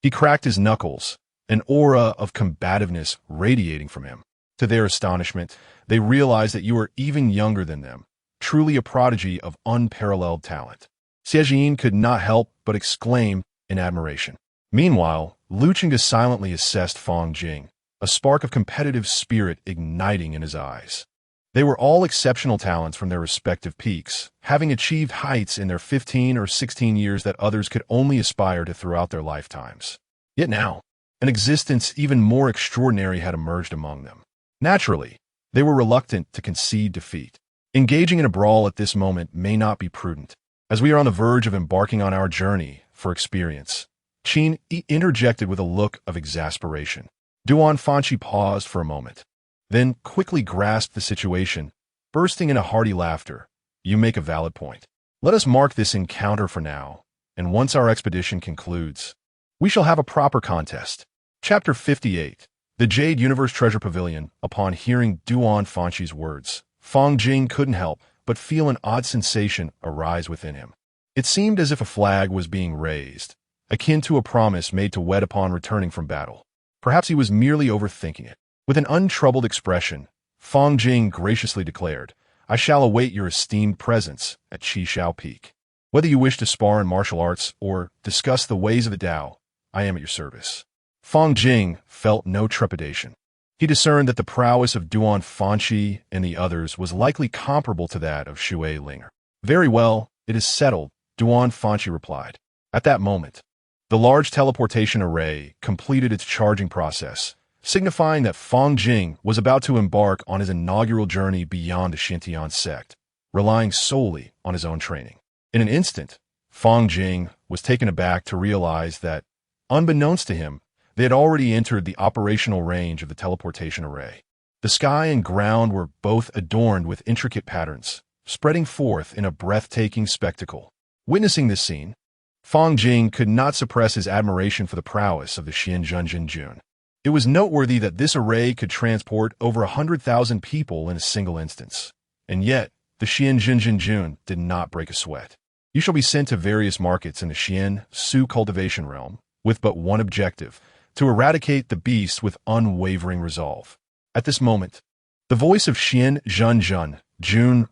he cracked his knuckles, an aura of combativeness radiating from him. To their astonishment, they realized that you were even younger than them, truly a prodigy of unparalleled talent. Xie Jiyin could not help but exclaim in admiration. Meanwhile, Lu Qingge silently assessed Fang Jing, a spark of competitive spirit igniting in his eyes. They were all exceptional talents from their respective peaks, having achieved heights in their 15 or 16 years that others could only aspire to throughout their lifetimes. Yet now, an existence even more extraordinary had emerged among them. Naturally, they were reluctant to concede defeat. Engaging in a brawl at this moment may not be prudent, as we are on the verge of embarking on our journey for experience. Qin interjected with a look of exasperation. Duan Fanqi paused for a moment, then quickly grasped the situation, bursting into hearty laughter. "You make a valid point. Let us mark this encounter for now, and once our expedition concludes, we shall have a proper contest." Chapter 58. The Jade Universe Treasure Pavilion. Upon hearing Duan Fanqi's words, Fang Jing couldn't help but feel an odd sensation arise within him. It seemed as if a flag was being raised, akin to a promise made to wed upon returning from battle. Perhaps he was merely overthinking it. With an untroubled expression, Fang Jing graciously declared, "I shall await your esteemed presence at Qishao Peak. Whether you wish to spar in martial arts or discuss the ways of the Tao, I am at your service." Fang Jing felt no trepidation. He discerned that the prowess of Duan Fanqi and the others was likely comparable to that of Shui Linger. "Very well, it is settled," Duan Fanqi replied. At that moment, the large teleportation array completed its charging process, signifying that Fang Jing was about to embark on his inaugural journey beyond the Xintian sect, relying solely on his own training. In an instant, Fang Jing was taken aback to realize that, unbeknownst to him, they had already entered the operational range of the teleportation array. The sky and ground were both adorned with intricate patterns, spreading forth in a breathtaking spectacle. Witnessing this scene, Fang Jing could not suppress his admiration for the prowess of the Xianzhenjun. It was noteworthy that this array could transport over 100,000 people in a single instance. And yet, the Xianzhenjun did not break a sweat. "You shall be sent to various markets in the Xian Su cultivation realm, with but one objective, to eradicate the beast with unwavering resolve." At this moment, the voice of Xianzhenjun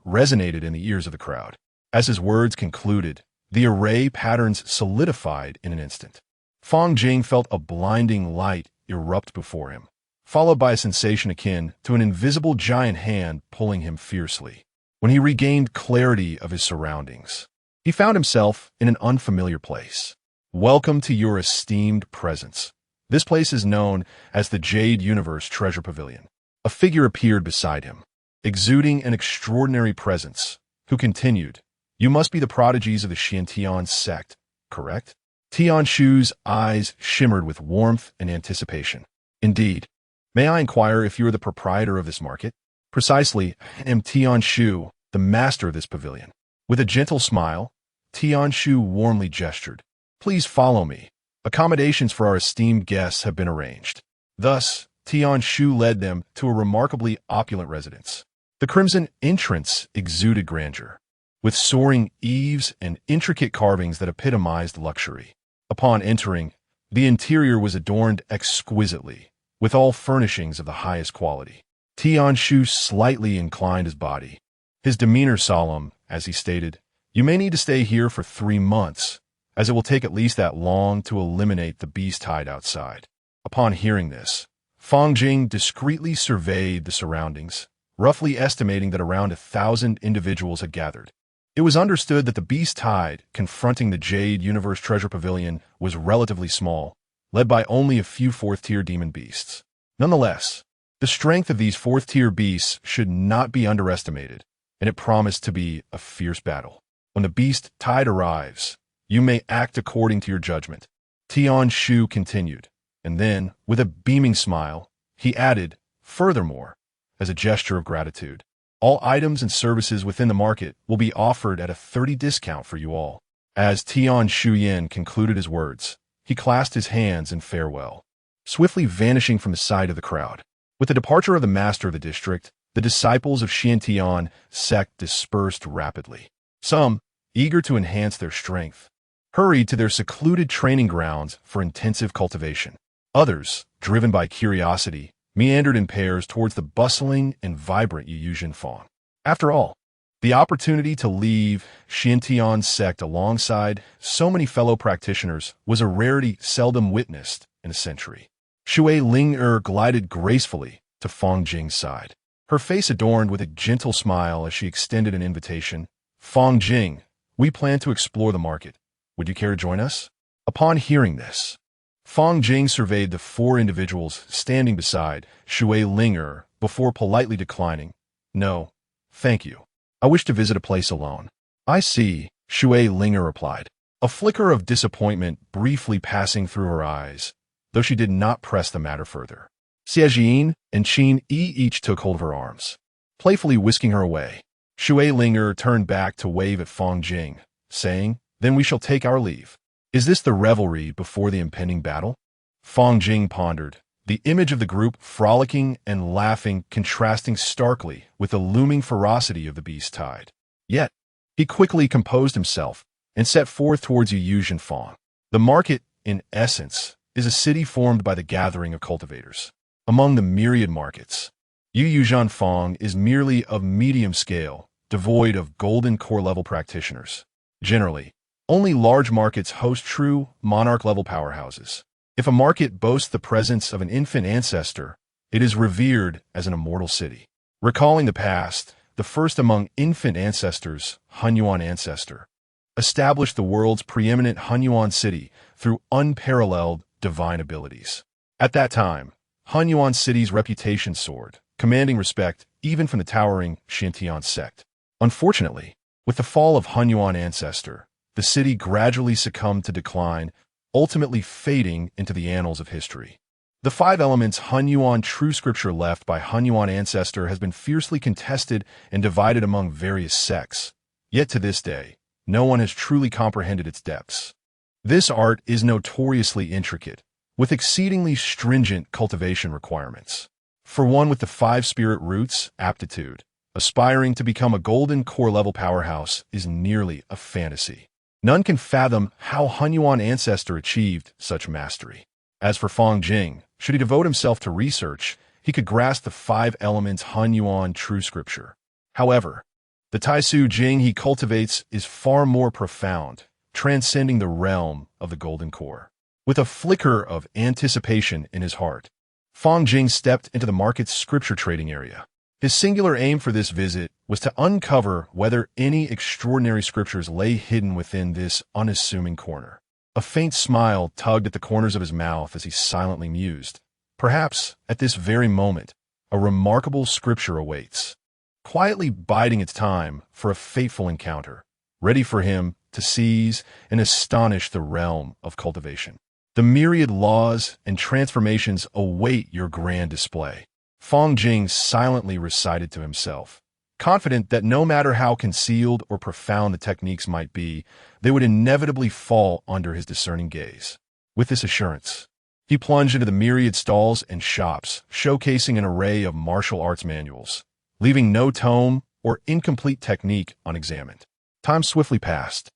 resonated in the ears of the crowd. As his words concluded, the array patterns solidified in an instant. Fang Jing felt a blinding light erupt before him, followed by a sensation akin to an invisible giant hand pulling him fiercely. When he regained clarity of his surroundings, he found himself in an unfamiliar place. "Welcome to your esteemed presence. This place is known as the Jade Universe Treasure Pavilion." A figure appeared beside him, exuding an extraordinary presence, who continued, "You must be the prodigies of the Xintian sect, correct?" Tian Shu's eyes shimmered with warmth and anticipation. "Indeed. May I inquire if you are the proprietor of this market?" "Precisely, I am Tian Shu, the master of this pavilion." With a gentle smile, Tian Shu warmly gestured. "Please follow me. Accommodations for our esteemed guests have been arranged." Thus, Tian Shu led them to a remarkably opulent residence. The crimson entrance exuded grandeur, with soaring eaves and intricate carvings that epitomized luxury. Upon entering, the interior was adorned exquisitely, with all furnishings of the highest quality. Tian Shu slightly inclined his body, his demeanor solemn, as he stated, "You may need to stay here for 3 months, as it will take at least that long to eliminate the beast hide outside." Upon hearing this, Fang Jing discreetly surveyed the surroundings, roughly estimating that around 1,000 individuals had gathered. It was understood that the beast tide confronting the Jade Universe Treasure Pavilion was relatively small, led by only a few 4th-tier demon beasts. Nonetheless, the strength of these 4th-tier beasts should not be underestimated, and it promised to be a fierce battle. "When the beast tide arrives, you may act according to your judgment," Tian Shu continued, and then, with a beaming smile, he added, "Furthermore, as a gesture of gratitude, all items and services within the market will be offered at a 30% discount for you all." As Tian Shuyan concluded his words, he clasped his hands in farewell, swiftly vanishing from the sight of the crowd. With the departure of the master of the district, the disciples of Xiantian sect dispersed rapidly. Some, eager to enhance their strength, hurried to their secluded training grounds for intensive cultivation. Others, driven by curiosity, meandered in pairs towards the bustling and vibrant Yuyuzhen Fang. After all, the opportunity to leave Xiantian sect alongside so many fellow practitioners was a rarity seldom witnessed in a century. Shui Ling glided gracefully to Fang Jing's side, her face adorned with a gentle smile as she extended an invitation. "Fang Jing, we plan to explore the market. Would you care to join us?" Upon hearing this, Fang Jing surveyed the 4 individuals standing beside Shui Ling before politely declining. "No, thank you. I wish to visit a place alone." "I see," Shui Ling replied, a flicker of disappointment briefly passing through her eyes, though she did not press the matter further. Xiaojin and Qin Yi each took hold of her arms, playfully whisking her away. Shui Ling turned back to wave at Fang Jing, saying, "Then we shall take our leave." "Is this the revelry before the impending battle?" Fang Jing pondered, the image of the group frolicking and laughing contrasting starkly with the looming ferocity of the beast tide. Yet, he quickly composed himself and set forth towards Yuyuzhen Fang. The market in essence, is a city formed by the gathering of cultivators. Among the myriad markets, Yuzhan Fang is merely of medium scale, devoid of golden core-level practitioners. Generally, only large markets host true monarch-level powerhouses. If a market boasts the presence of an infant ancestor, it is revered as an immortal city. Recalling the past, the first among infant ancestors, Hunyuan ancestor, established the world's preeminent Hunyuan city through unparalleled divine abilities. At that time, Hunyuan city's reputation soared, commanding respect even from the towering Xintian sect. Unfortunately, with the fall of Hunyuan ancestor, the city gradually succumbed to decline, ultimately fading into the annals of history. The 5 elements Hunyuan true scripture left by Hunyuan ancestor has been fiercely contested and divided among various sects. Yet to this day, no one has truly comprehended its depths. This art is notoriously intricate, with exceedingly stringent cultivation requirements. For one with the 5 spirit roots, aptitude, aspiring to become a golden core-level powerhouse is nearly a fantasy. None can fathom how Hunyuan ancestor achieved such mastery. As for Fang Jing, should he devote himself to research, he could grasp the 5 elements Hunyuan true scripture. However, the Taisu Jing he cultivates is far more profound, transcending the realm of the golden core. With a flicker of anticipation in his heart, Fang Jing stepped into the market's scripture trading area. His singular aim for this visit was to uncover whether any extraordinary scriptures lay hidden within this unassuming corner. A faint smile tugged at the corners of his mouth as he silently mused. Perhaps, at this very moment, a remarkable scripture awaits, quietly biding its time for a fateful encounter, ready for him to seize and astonish the realm of cultivation. The myriad laws and transformations await your grand display. Fang Jing silently recited to himself, confident that no matter how concealed or profound the techniques might be, they would inevitably fall under his discerning gaze. With this assurance, he plunged into the myriad stalls and shops, showcasing an array of martial arts manuals, leaving no tome or incomplete technique unexamined. Time swiftly passed.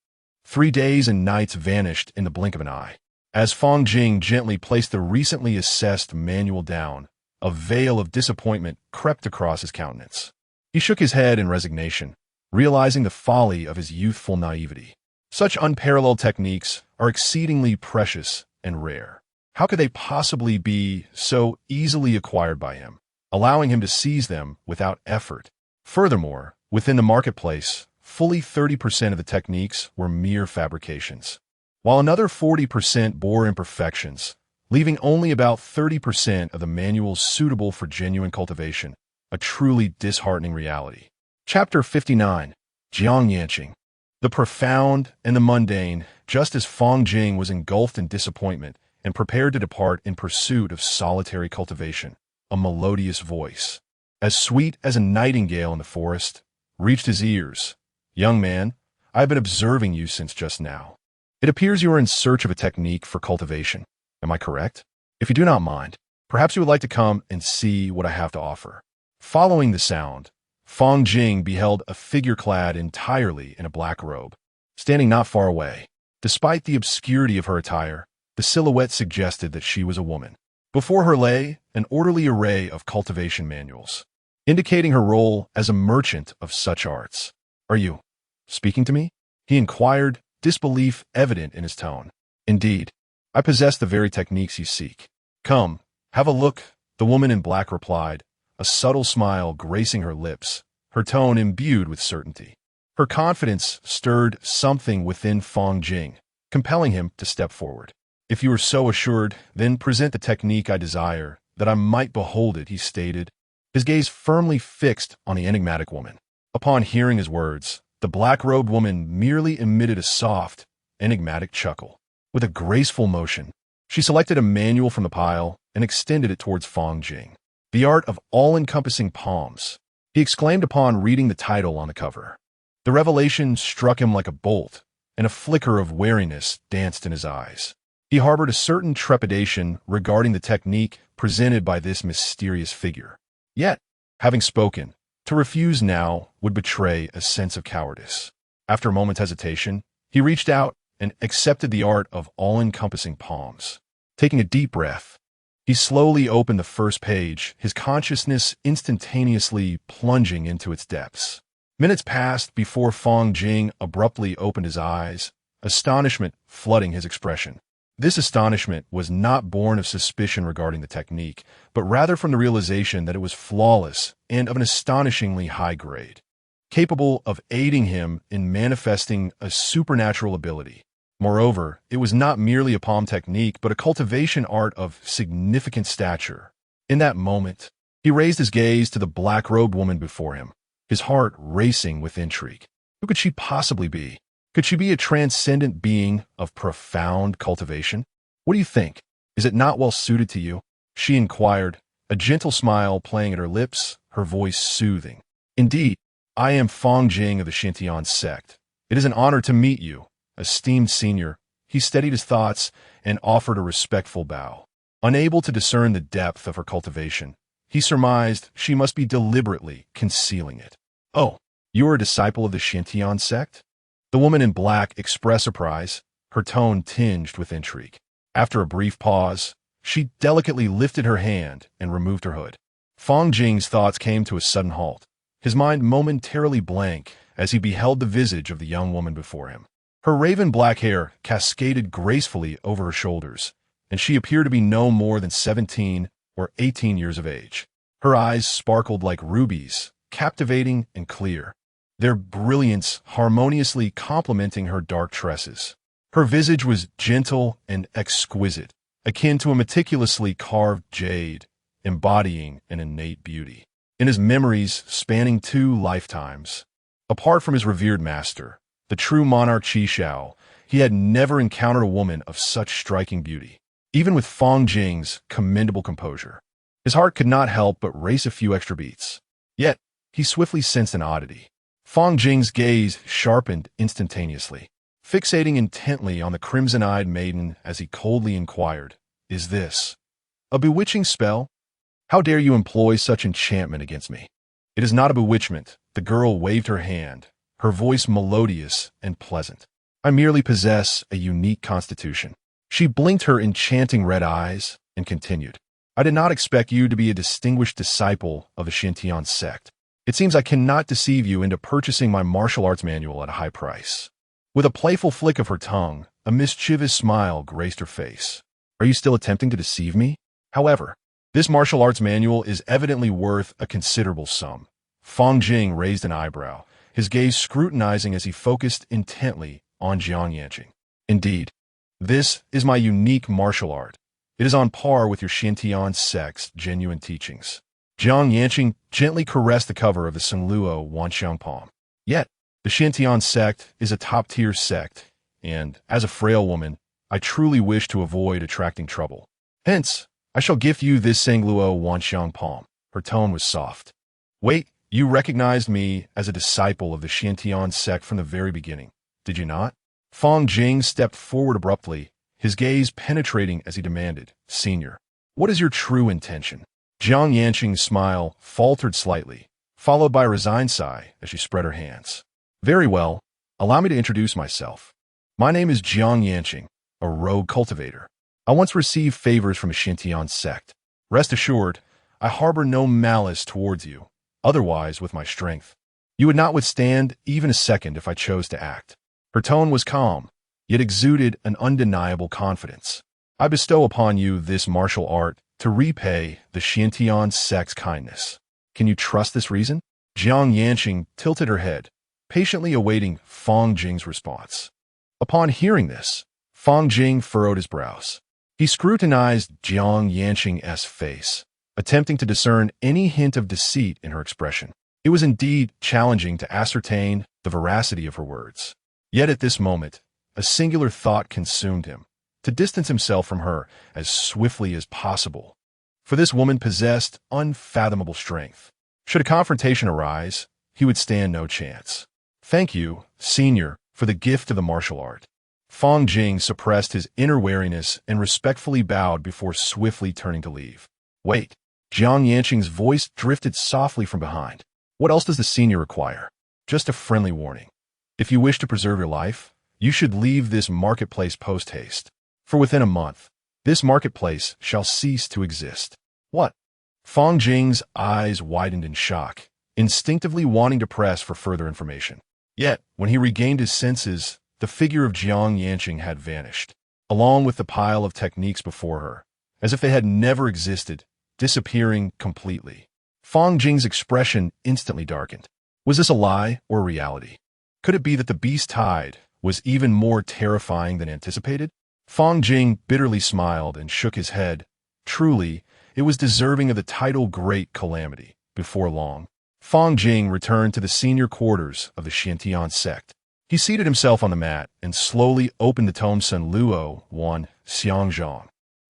3 days and nights vanished in the blink of an eye. As Fang Jing gently placed the recently assessed manual down, a veil of disappointment crept across his countenance. He shook his head in resignation, realizing the folly of his youthful naivety. Such unparalleled techniques are exceedingly precious and rare. How could they possibly be so easily acquired by him, allowing him to seize them without effort? Furthermore, within the marketplace, fully 30% of the techniques were mere fabrications, while another 40% bore imperfections, leaving only about 30% of the manuals suitable for genuine cultivation, a truly disheartening reality. Chapter 59, Jiang Yanqing. The profound and the mundane, just as Fang Jing was engulfed in disappointment and prepared to depart in pursuit of solitary cultivation, a melodious voice, as sweet as a nightingale in the forest, reached his ears. Young man, I have been observing you since just now. It appears you are in search of a technique for cultivation. Am I correct? If you do not mind, perhaps you would like to come and see what I have to offer. Following the sound, Fang Jing beheld a figure clad entirely in a black robe, standing not far away. Despite the obscurity of her attire, the silhouette suggested that she was a woman. Before her lay an orderly array of cultivation manuals, indicating her role as a merchant of such arts. Are you speaking to me? He inquired, disbelief evident in his tone. Indeed, I possess the very techniques you seek. Come, have a look, the woman in black replied, a subtle smile gracing her lips, her tone imbued with certainty. Her confidence stirred something within Fang Jing, compelling him to step forward. If you are so assured, then present the technique I desire, that I might behold it, he stated, his gaze firmly fixed on the enigmatic woman. Upon hearing his words, the black-robed woman merely emitted a soft, enigmatic chuckle. With a graceful motion, she selected a manual from the pile and extended it towards Fang Jing. The art of all-encompassing palms, he exclaimed upon reading the title on the cover. The revelation struck him like a bolt, and a flicker of wariness danced in his eyes. He harbored a certain trepidation regarding the technique presented by this mysterious figure. Yet, having spoken, to refuse now would betray a sense of cowardice. After a moment's hesitation, he reached out and accepted the art of all-encompassing palms. Taking a deep breath, he slowly opened the first page, his consciousness instantaneously plunging into its depths. Minutes passed before Fang Jing abruptly opened his eyes, astonishment flooding his expression. This astonishment was not born of suspicion regarding the technique, but rather from the realization that it was flawless and of an astonishingly high grade, capable of aiding him in manifesting a supernatural ability. Moreover, it was not merely a palm technique, but a cultivation art of significant stature. In that moment, he raised his gaze to the black-robed woman before him, his heart racing with intrigue. Who could she possibly be? Could she be a transcendent being of profound cultivation? What do you think? Is it not well suited to you? She inquired, a gentle smile playing at her lips, her voice soothing. Indeed, I am Fang Jing of the Xintian sect. It is an honor to meet you, esteemed senior. He steadied his thoughts and offered a respectful bow. Unable to discern the depth of her cultivation, he surmised she must be deliberately concealing it. Oh, you are a disciple of the Xintian sect? The woman in black expressed surprise, her tone tinged with intrigue. After a brief pause, she delicately lifted her hand and removed her hood. Fang Jing's thoughts came to a sudden halt, his mind momentarily blank as he beheld the visage of the young woman before him. Her raven black hair cascaded gracefully over her shoulders, and she appeared to be no more than 17 or 18 years of age. Her eyes sparkled like rubies, captivating and clear, their brilliance harmoniously complementing her dark tresses. Her visage was gentle and exquisite, akin to a meticulously carved jade, embodying an innate beauty. In his memories spanning 2 lifetimes, apart from his revered master, the true monarch Qi Xiao, he had never encountered a woman of such striking beauty. Even with Fang Jing's commendable composure, his heart could not help but race a few extra beats. Yet, he swiftly sensed an oddity. Fang Jing's gaze sharpened instantaneously, fixating intently on the crimson-eyed maiden as he coldly inquired, "Is this a bewitching spell? How dare you employ such enchantment against me?" "It is not a bewitchment." The girl waved her hand, her voice melodious and pleasant. "I merely possess a unique constitution." She blinked her enchanting red eyes and continued, "I did not expect you to be a distinguished disciple of the Xintian sect. It seems I cannot deceive you into purchasing my martial arts manual at a high price." With a playful flick of her tongue, a mischievous smile graced her face. "Are you still attempting to deceive me? However, this martial arts manual is evidently worth a considerable sum." Fang Jing raised an eyebrow, his gaze scrutinizing as he focused intently on Jiang Yanqing. "Indeed, this is my unique martial art. It is on par with your Xintian sect's genuine teachings." Jiang Yanqing gently caressed the cover of the Senluo Wanxiang palm. "Yet, the Xintian sect is a top-tier sect, and, as a frail woman, I truly wish to avoid attracting trouble. Hence, I shall gift you this Senluo Wanxiang palm." Her tone was soft. "Wait, you recognized me as a disciple of the Xintian sect from the very beginning, did you not?" Fang Jing stepped forward abruptly, his gaze penetrating as he demanded, "Senior, what is your true intention?" Jiang Yanqing's smile faltered slightly, followed by a resigned sigh as she spread her hands. "Very well, allow me to introduce myself. My name is Jiang Yanqing, a rogue cultivator. I once received favors from a Xintian sect. Rest assured, I harbor no malice towards you. Otherwise, with my strength, you would not withstand even a second if I chose to act." Her tone was calm, yet exuded an undeniable confidence. "I bestow upon you this martial art to repay the Xintian sect's kindness. Can you trust this reason?" Jiang Yanqing tilted her head, patiently awaiting Fang Jing's response. Upon hearing this, Fang Jing furrowed his brows. He scrutinized Jiang Yanqing's face, attempting to discern any hint of deceit in her expression. It was indeed challenging to ascertain the veracity of her words. Yet at this moment, a singular thought consumed him: to distance himself from her as swiftly as possible. For this woman possessed unfathomable strength. Should a confrontation arise, he would stand no chance. "Thank you, senior, for the gift of the martial art." Fang Jing suppressed his inner wariness and respectfully bowed before swiftly turning to leave. "Wait." Jiang Yanqing's voice drifted softly from behind. "What else does the senior require?" "Just a friendly warning. If you wish to preserve your life, You should leave this marketplace post-haste. For within a month, this marketplace shall cease to exist. What? Fang Jing's eyes widened in shock, instinctively wanting to press for further information. Yet, when he regained his senses, the figure of Jiang Yanqing had vanished, along with the pile of techniques before her, as if they had never existed, disappearing completely. Fang Jing's expression instantly darkened. Was this a lie or reality? Could it be that the beast tide was even more terrifying than anticipated? Fang Jing bitterly smiled and shook his head. Truly, it was deserving of the title Great Calamity. Before long, Fang Jing returned to the senior quarters of the Xiantian sect. He seated himself on the mat and slowly opened the tome Sun Luo Wan Xiangzhang,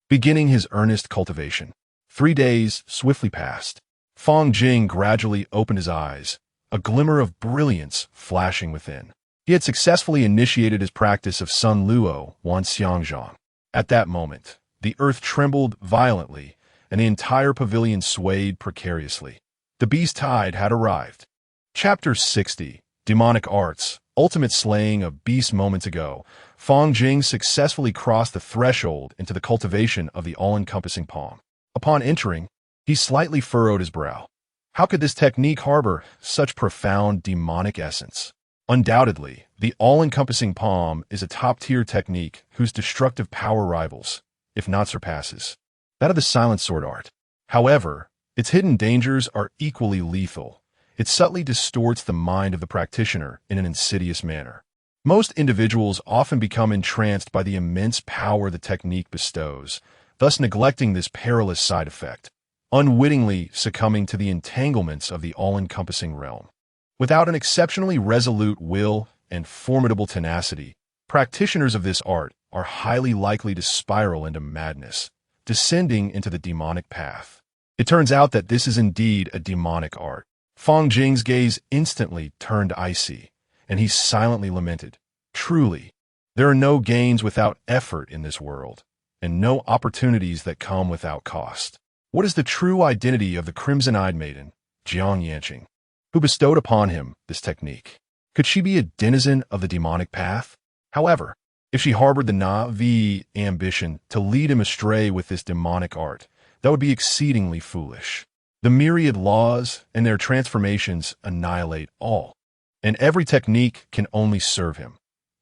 beginning his earnest cultivation. 3 days swiftly passed. Fang Jing gradually opened his eyes, a glimmer of brilliance flashing within. He had successfully initiated his practice of Sun Luo Wan Xiangzhang. At that moment, the earth trembled violently, and the entire pavilion swayed precariously. The beast tide had arrived. Chapter 60, Demonic Arts, Ultimate Slaying of Beasts. Moments ago, Fang Jing successfully crossed the threshold into the cultivation of the all-encompassing palm. Upon entering, he slightly furrowed his brow. How could this technique harbor such profound demonic essence? Undoubtedly, the all-encompassing palm is a top-tier technique whose destructive power rivals, if not surpasses, that of the silent sword art. However, its hidden dangers are equally lethal. It subtly distorts the mind of the practitioner in an insidious manner. Most individuals often become entranced by the immense power the technique bestows, thus neglecting this perilous side effect, unwittingly succumbing to the entanglements of the all-encompassing realm. Without an exceptionally resolute will and formidable tenacity, practitioners of this art are highly likely to spiral into madness, descending into the demonic path. It turns out that this is indeed a demonic art. Fang Jing's gaze instantly turned icy, and he silently lamented, "Truly, there are no gains without effort in this world, and no opportunities that come without cost." What is the true identity of the crimson-eyed maiden, Jiang Yanqing, who bestowed upon him this technique? Could she be a denizen of the demonic path? However, if she harbored the naive ambition to lead him astray with this demonic art, that would be exceedingly foolish. The myriad laws and their transformations annihilate all, and every technique can only serve him.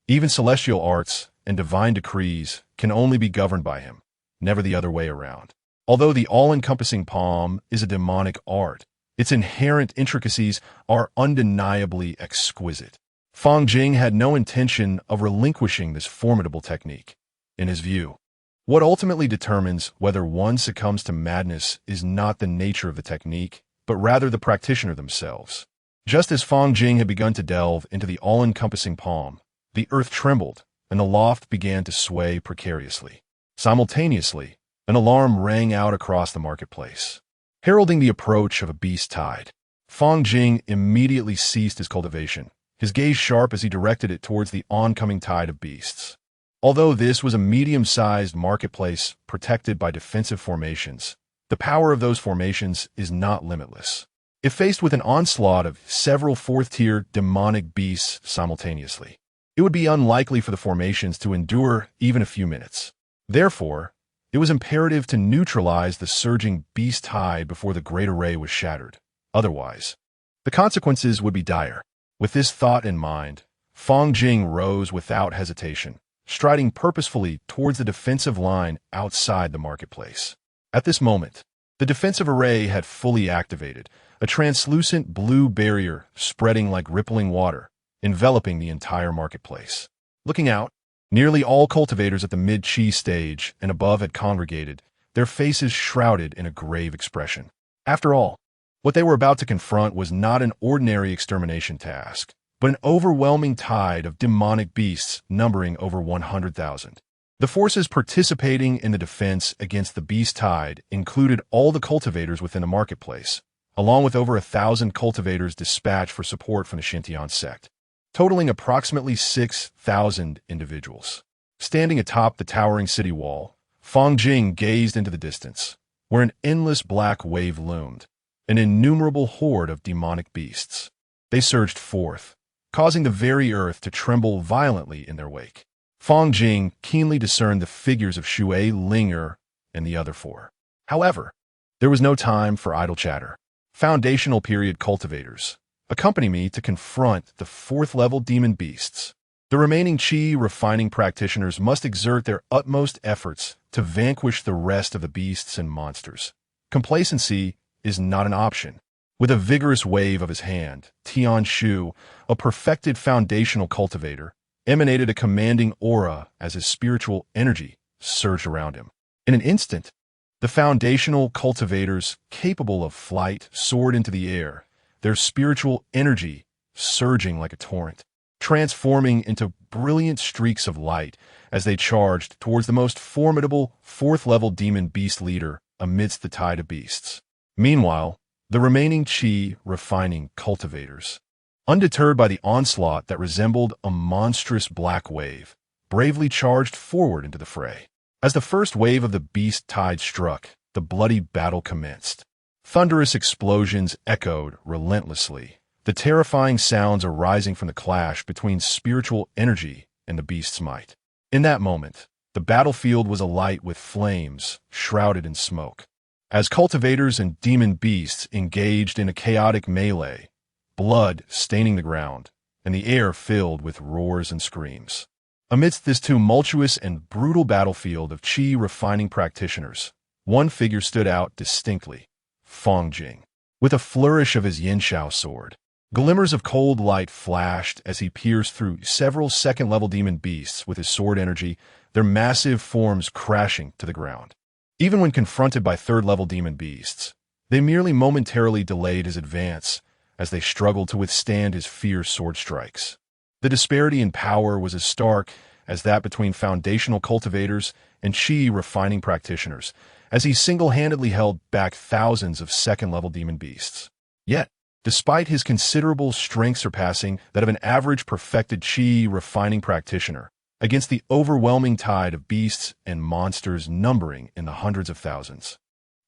Even celestial arts and divine decrees can only be governed by him, never the other way around. Although the all-encompassing palm is a demonic art, its inherent intricacies are undeniably exquisite. Fang Jing had no intention of relinquishing this formidable technique. In his view, what ultimately determines whether one succumbs to madness is not the nature of the technique, but rather the practitioner themselves. Just as Fang Jing had begun to delve into the all-encompassing palm, the earth trembled, and the loft began to sway precariously. Simultaneously, an alarm rang out across the marketplace, heralding the approach of a beast tide. Fang Jing immediately ceased his cultivation, his gaze sharp as he directed it towards the oncoming tide of beasts. Although this was a medium-sized marketplace protected by defensive formations, the power of those formations is not limitless. If faced with an onslaught of several fourth-tier demonic beasts simultaneously, it would be unlikely for the formations to endure even a few minutes. Therefore, it was imperative to neutralize the surging beast tide before the great array was shattered. Otherwise, the consequences would be dire. With this thought in mind, Fang Jing rose without hesitation, striding purposefully towards the defensive line outside the marketplace. At this moment, the defensive array had fully activated, a translucent blue barrier spreading like rippling water, enveloping the entire marketplace. Looking out, nearly all cultivators at the mid-chi stage and above had congregated, their faces shrouded in a grave expression. After all, what they were about to confront was not an ordinary extermination task, but an overwhelming tide of demonic beasts numbering over 100,000. The forces participating in the defense against the beast tide included all the cultivators within the marketplace, along with over 1,000 cultivators dispatched for support from the Xiantian sect, totaling approximately 6,000 individuals. Standing atop the towering city wall, Fang Jing gazed into the distance, where an endless black wave loomed, an innumerable horde of demonic beasts. They surged forth, causing the very earth to tremble violently in their wake. Fang Jing keenly discerned the figures of Shui, Linger, and the other four. However, there was no time for idle chatter. Foundational period cultivators, accompany me to confront the fourth-level demon beasts. The remaining Qi refining practitioners must exert their utmost efforts to vanquish the rest of the beasts and monsters. Complacency is not an option. With a vigorous wave of his hand, Tian Shu, a perfected foundational cultivator, emanated a commanding aura as his spiritual energy surged around him. In an instant, the foundational cultivators capable of flight soared into the air, their spiritual energy surging like a torrent, transforming into brilliant streaks of light as they charged towards the most formidable fourth-level demon beast leader amidst the tide of beasts. Meanwhile, the remaining Qi refining cultivators, undeterred by the onslaught that resembled a monstrous black wave, bravely charged forward into the fray. As the first wave of the beast tide struck, the bloody battle commenced. Thunderous explosions echoed relentlessly, the terrifying sounds arising from the clash between spiritual energy and the beast's might. In that moment, the battlefield was alight with flames, shrouded in smoke. As cultivators and demon beasts engaged in a chaotic melee, blood staining the ground, and the air filled with roars and screams. Amidst this tumultuous and brutal battlefield of Qi refining practitioners, one figure stood out distinctly: Fang Jing. With a flourish of his Yinshao sword, glimmers of cold light flashed as he pierced through several second-level demon beasts with his sword energy, their massive forms crashing to the ground. Even when confronted by third-level demon beasts, they merely momentarily delayed his advance as they struggled to withstand his fierce sword strikes. The disparity in power was as stark as that between foundational cultivators and Qi refining practitioners, as he single-handedly held back thousands of second-level demon beasts. Yet, despite his considerable strength surpassing that of an average perfected Qi refining practitioner, against the overwhelming tide of beasts and monsters numbering in the hundreds of thousands,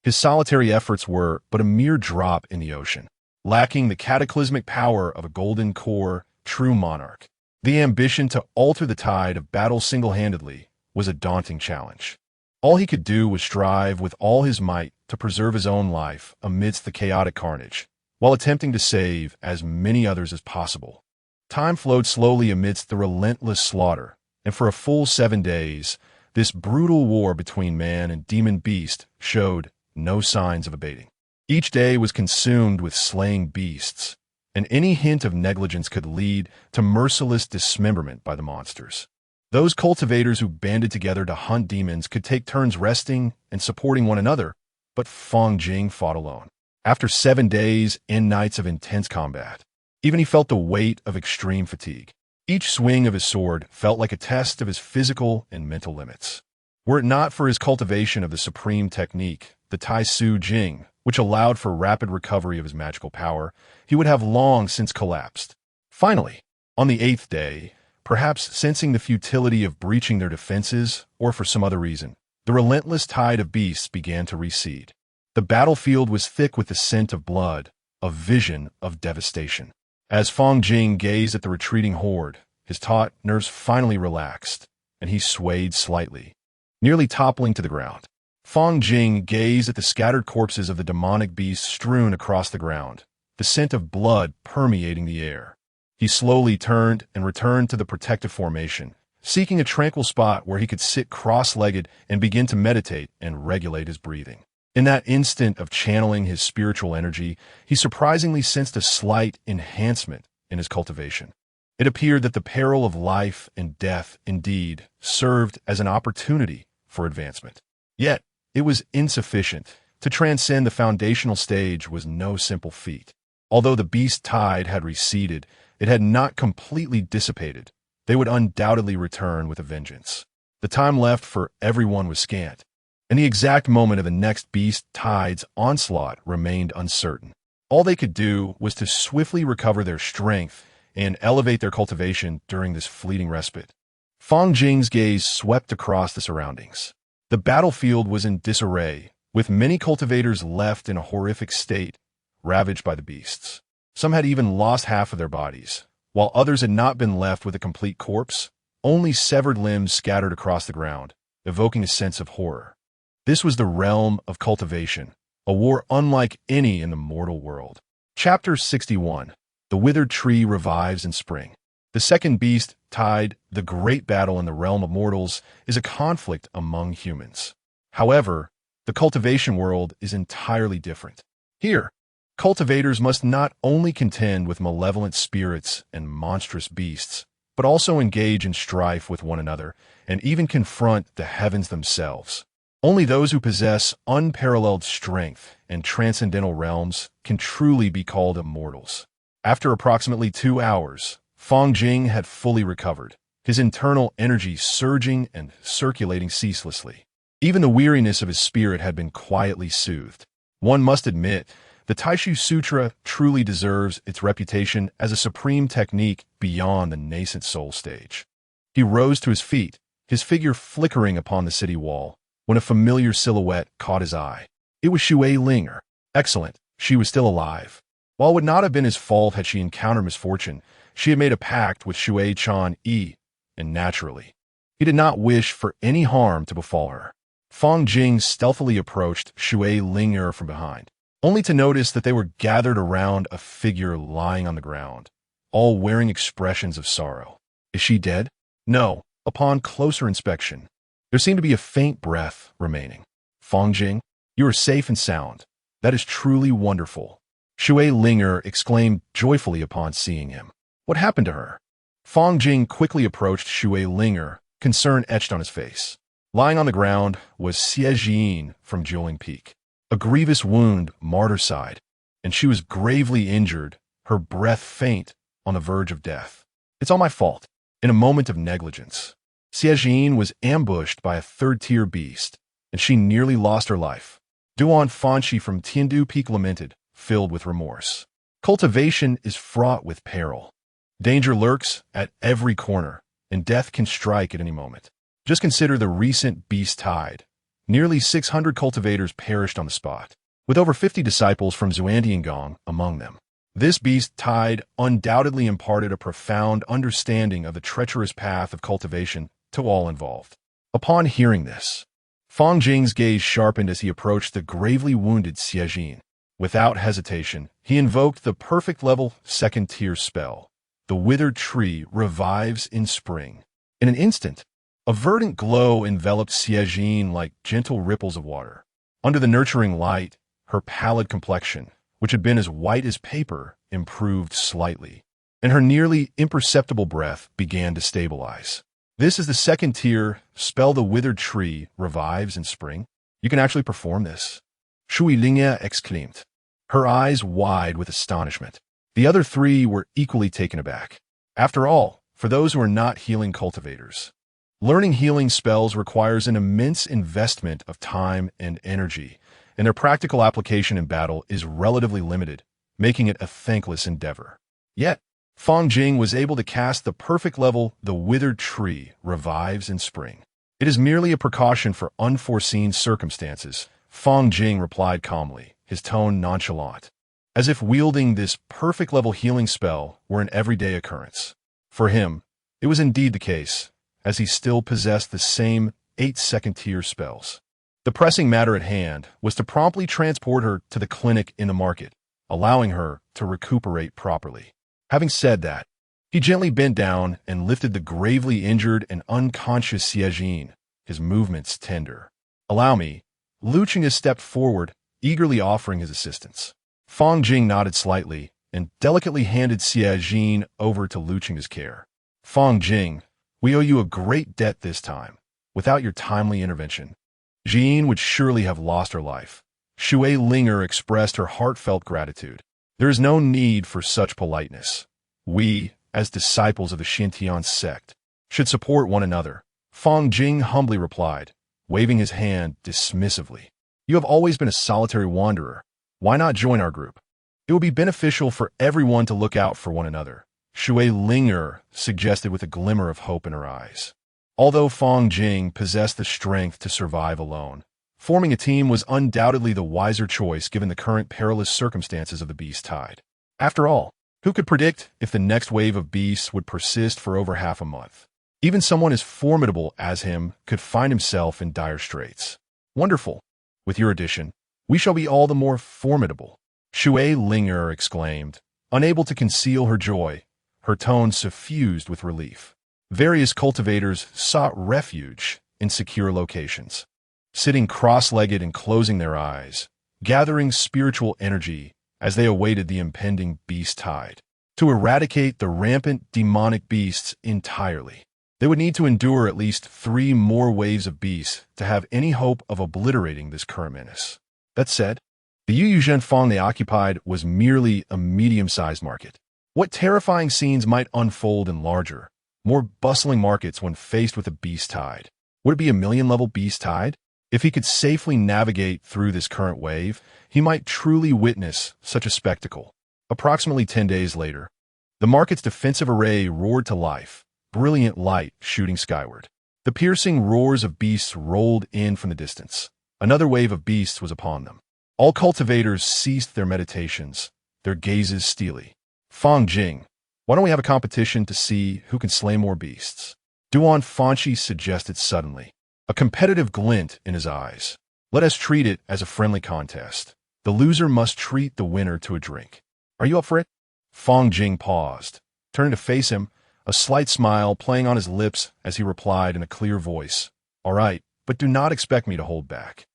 his solitary efforts were but a mere drop in the ocean, lacking the cataclysmic power of a golden core true monarch. The ambition to alter the tide of battle single-handedly was a daunting challenge. All he could do was strive with all his might to preserve his own life amidst the chaotic carnage, while attempting to save as many others as possible. Time flowed slowly amidst the relentless slaughter, and for a full 7 days, this brutal war between man and demon beast showed no signs of abating. Each day was consumed with slaying beasts, and any hint of negligence could lead to merciless dismemberment by the monsters. Those cultivators who banded together to hunt demons could take turns resting and supporting one another, but Fang Jing fought alone. After 7 days and nights of intense combat, even he felt the weight of extreme fatigue. Each swing of his sword felt like a test of his physical and mental limits. Were it not for his cultivation of the supreme technique, the Tai Su Jing, which allowed for rapid recovery of his magical power, he would have long since collapsed. Finally, on the 8th day, perhaps sensing the futility of breaching their defenses or for some other reason, the relentless tide of beasts began to recede. The battlefield was thick with the scent of blood, a vision of devastation. As Fang Jing gazed at the retreating horde, his taut nerves finally relaxed, and he swayed slightly, nearly toppling to the ground. Fang Jing gazed at the scattered corpses of the demonic beasts strewn across the ground, the scent of blood permeating the air. He slowly turned and returned to the protective formation, seeking a tranquil spot where he could sit cross-legged and begin to meditate and regulate his breathing. In that instant of channeling his spiritual energy, he surprisingly sensed a slight enhancement in his cultivation. It appeared that the peril of life and death indeed served as an opportunity for advancement. Yet, it was insufficient. To transcend the foundational stage was no simple feat. Although the beast tide had receded, it had not completely dissipated. They would undoubtedly return with a vengeance. The time left for everyone was scant, and the exact moment of the next beast tide's onslaught remained uncertain. All they could do was to swiftly recover their strength and elevate their cultivation during this fleeting respite. Fang Jing's gaze swept across the surroundings. The battlefield was in disarray, with many cultivators left in a horrific state, ravaged by the beasts. Some had even lost half of their bodies, while others had not been left with a complete corpse, only severed limbs scattered across the ground, evoking a sense of horror. This was the realm of cultivation, a war unlike any in the mortal world. Chapter 61. The Withered Tree Revives in Spring. The second beast tied, the great battle in the realm of mortals, is a conflict among humans. However, the cultivation world is entirely different. Here, cultivators must not only contend with malevolent spirits and monstrous beasts, but also engage in strife with one another and even confront the heavens themselves. Only those who possess unparalleled strength and transcendental realms can truly be called immortals. After approximately 2 hours, Fang Jing had fully recovered, his internal energy surging and circulating ceaselessly. Even the weariness of his spirit had been quietly soothed. One must admit, the Taishu Sutra truly deserves its reputation as a supreme technique beyond the nascent soul stage. He rose to his feet, his figure flickering upon the city wall, when a familiar silhouette caught his eye. It was Shui Linger. Excellent, she was still alive. While it would not have been his fault had she encountered misfortune, she had made a pact with Shui Chan Yi, and naturally, he did not wish for any harm to befall her. Fang Jing stealthily approached Shui Linger from behind, only to notice that they were gathered around a figure lying on the ground, all wearing expressions of sorrow. Is she dead? No. Upon closer inspection, there seemed to be a faint breath remaining. Fang Jing, you are safe and sound. That is truly wonderful. Shui Linger exclaimed joyfully upon seeing him. What happened to her? Fang Jing quickly approached Shui Linger, concern etched on his face. Lying on the ground was Xie Jin from Juling Peak. A grievous wound marred her side, and she was gravely injured, her breath faint, on the verge of death. It's all my fault. In a moment of negligence, Xie Jin was ambushed by a third-tier beast, and she nearly lost her life. Duan Fanchi from Tiandu Peak lamented, filled with remorse. Cultivation is fraught with peril. Danger lurks at every corner, and death can strike at any moment. Just consider the recent beast tide. Nearly 600 cultivators perished on the spot, with over 50 disciples from Xuandiangong among them. This beast tide undoubtedly imparted a profound understanding of the treacherous path of cultivation to all involved. Upon hearing this, Fang Jing's gaze sharpened as he approached the gravely wounded Xie Jin. Without hesitation, he invoked the perfect level second-tier spell. The Withered Tree Revives in Spring. In an instant, a verdant glow enveloped Xie Jin like gentle ripples of water. Under the nurturing light, her pallid complexion, which had been as white as paper, improved slightly, and her nearly imperceptible breath began to stabilize. This is the second-tier spell. The Withered Tree Revives in Spring. You can actually perform this. Shui Lingya exclaimed, her eyes wide with astonishment. The other three were equally taken aback. After all, for those who are not healing cultivators, learning healing spells requires an immense investment of time and energy, and their practical application in battle is relatively limited, making it a thankless endeavor. Yet, Fang Jing was able to cast the perfect level. The Withered Tree Revives in Spring. It is merely a precaution for unforeseen circumstances, Fang Jing replied calmly, his tone nonchalant, as if wielding this perfect level healing spell were an everyday occurrence. For him, it was indeed the case, as he still possessed the same 8 second-tier spells. The pressing matter at hand was to promptly transport her to the clinic in the market, allowing her to recuperate properly. Having said that, he gently bent down and lifted the gravely injured and unconscious Xie Jin, his movements tender. Allow me. Lu Qing stepped forward, eagerly offering his assistance. Fang Jing nodded slightly and delicately handed Xie Jin over to Lu Qing's care. Fang Jing, we owe you a great debt this time. Without your timely intervention, Jin would surely have lost her life. Shui Linger expressed her heartfelt gratitude. There is no need for such politeness. We, as disciples of the Xintian sect, should support one another, Fang Jing humbly replied, waving his hand dismissively. You have always been a solitary wanderer. Why not join our group? It would be beneficial for everyone to look out for one another, Shui Linger suggested with a glimmer of hope in her eyes. Although Fang Jing possessed the strength to survive alone, forming a team was undoubtedly the wiser choice given the current perilous circumstances of the beast tide. After all, Who could predict if the next wave of beasts would persist for over half a month? Even someone as formidable as him could find himself in dire straits. Wonderful. With your addition, we shall be all the more formidable, Shui Linger exclaimed, unable to conceal her joy, her tone suffused with relief. Various cultivators sought refuge in secure locations, sitting cross-legged and closing their eyes, gathering spiritual energy as they awaited the impending beast tide. To eradicate the rampant demonic beasts entirely, they would need to endure at least 3 more waves of beasts to have any hope of obliterating this current menace. That said, the Yuyuzhen Fang they occupied was merely a medium-sized market. What terrifying scenes might unfold in larger, more bustling markets when faced with a beast tide? Would it be a million-level beast tide? If he could safely navigate through this current wave, he might truly witness such a spectacle. Approximately 10 days later, the market's defensive array roared to life, brilliant light shooting skyward. The piercing roars of beasts rolled in from the distance. Another wave of beasts was upon them. All cultivators ceased their meditations, their gazes steely. Fang Jing, why don't we have a competition to see who can slay more beasts? Duan Fanchi suggested suddenly, a competitive glint in his eyes. Let us treat it as a friendly contest. The loser must treat the winner to a drink. Are you up for it? Fang Jing paused, turning to face him, a slight smile playing on his lips as he replied in a clear voice, "All right, but do not expect me to hold back."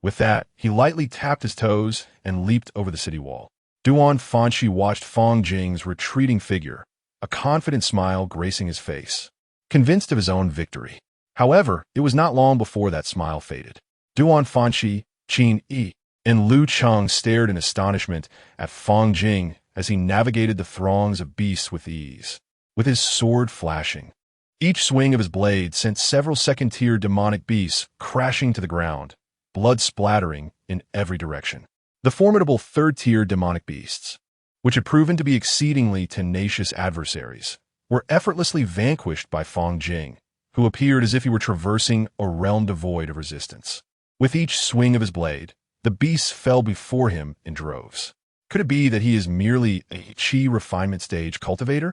With that, he lightly tapped his toes and leaped over the city wall. Duan Fanchi watched Fang Jing's retreating figure, a confident smile gracing his face, convinced of his own victory. However, it was not long before that smile faded. Duan Fanchi, Qin Yi, and Lu Cheng stared in astonishment at Fang Jing as he navigated the throngs of beasts with ease, with his sword flashing. Each swing of his blade sent several second-tier demonic beasts crashing to the ground, blood splattering in every direction. The formidable third-tier demonic beasts, which had proven to be exceedingly tenacious adversaries, were effortlessly vanquished by Fang Jing, who appeared as if he were traversing a realm devoid of resistance. With each swing of his blade, the beasts fell before him in droves. Could it be that he is merely a chi refinement stage cultivator?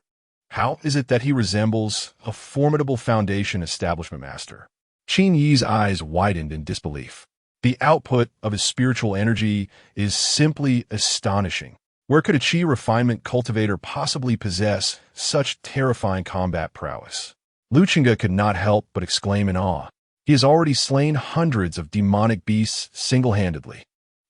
How is it that he resembles a formidable foundation establishment master? Qin Yi's eyes widened in disbelief. The output of his spiritual energy is simply astonishing. Where could a chi refinement cultivator possibly possess such terrifying combat prowess? Lu Chenga could not help but exclaim in awe. He has already slain hundreds of demonic beasts single-handedly.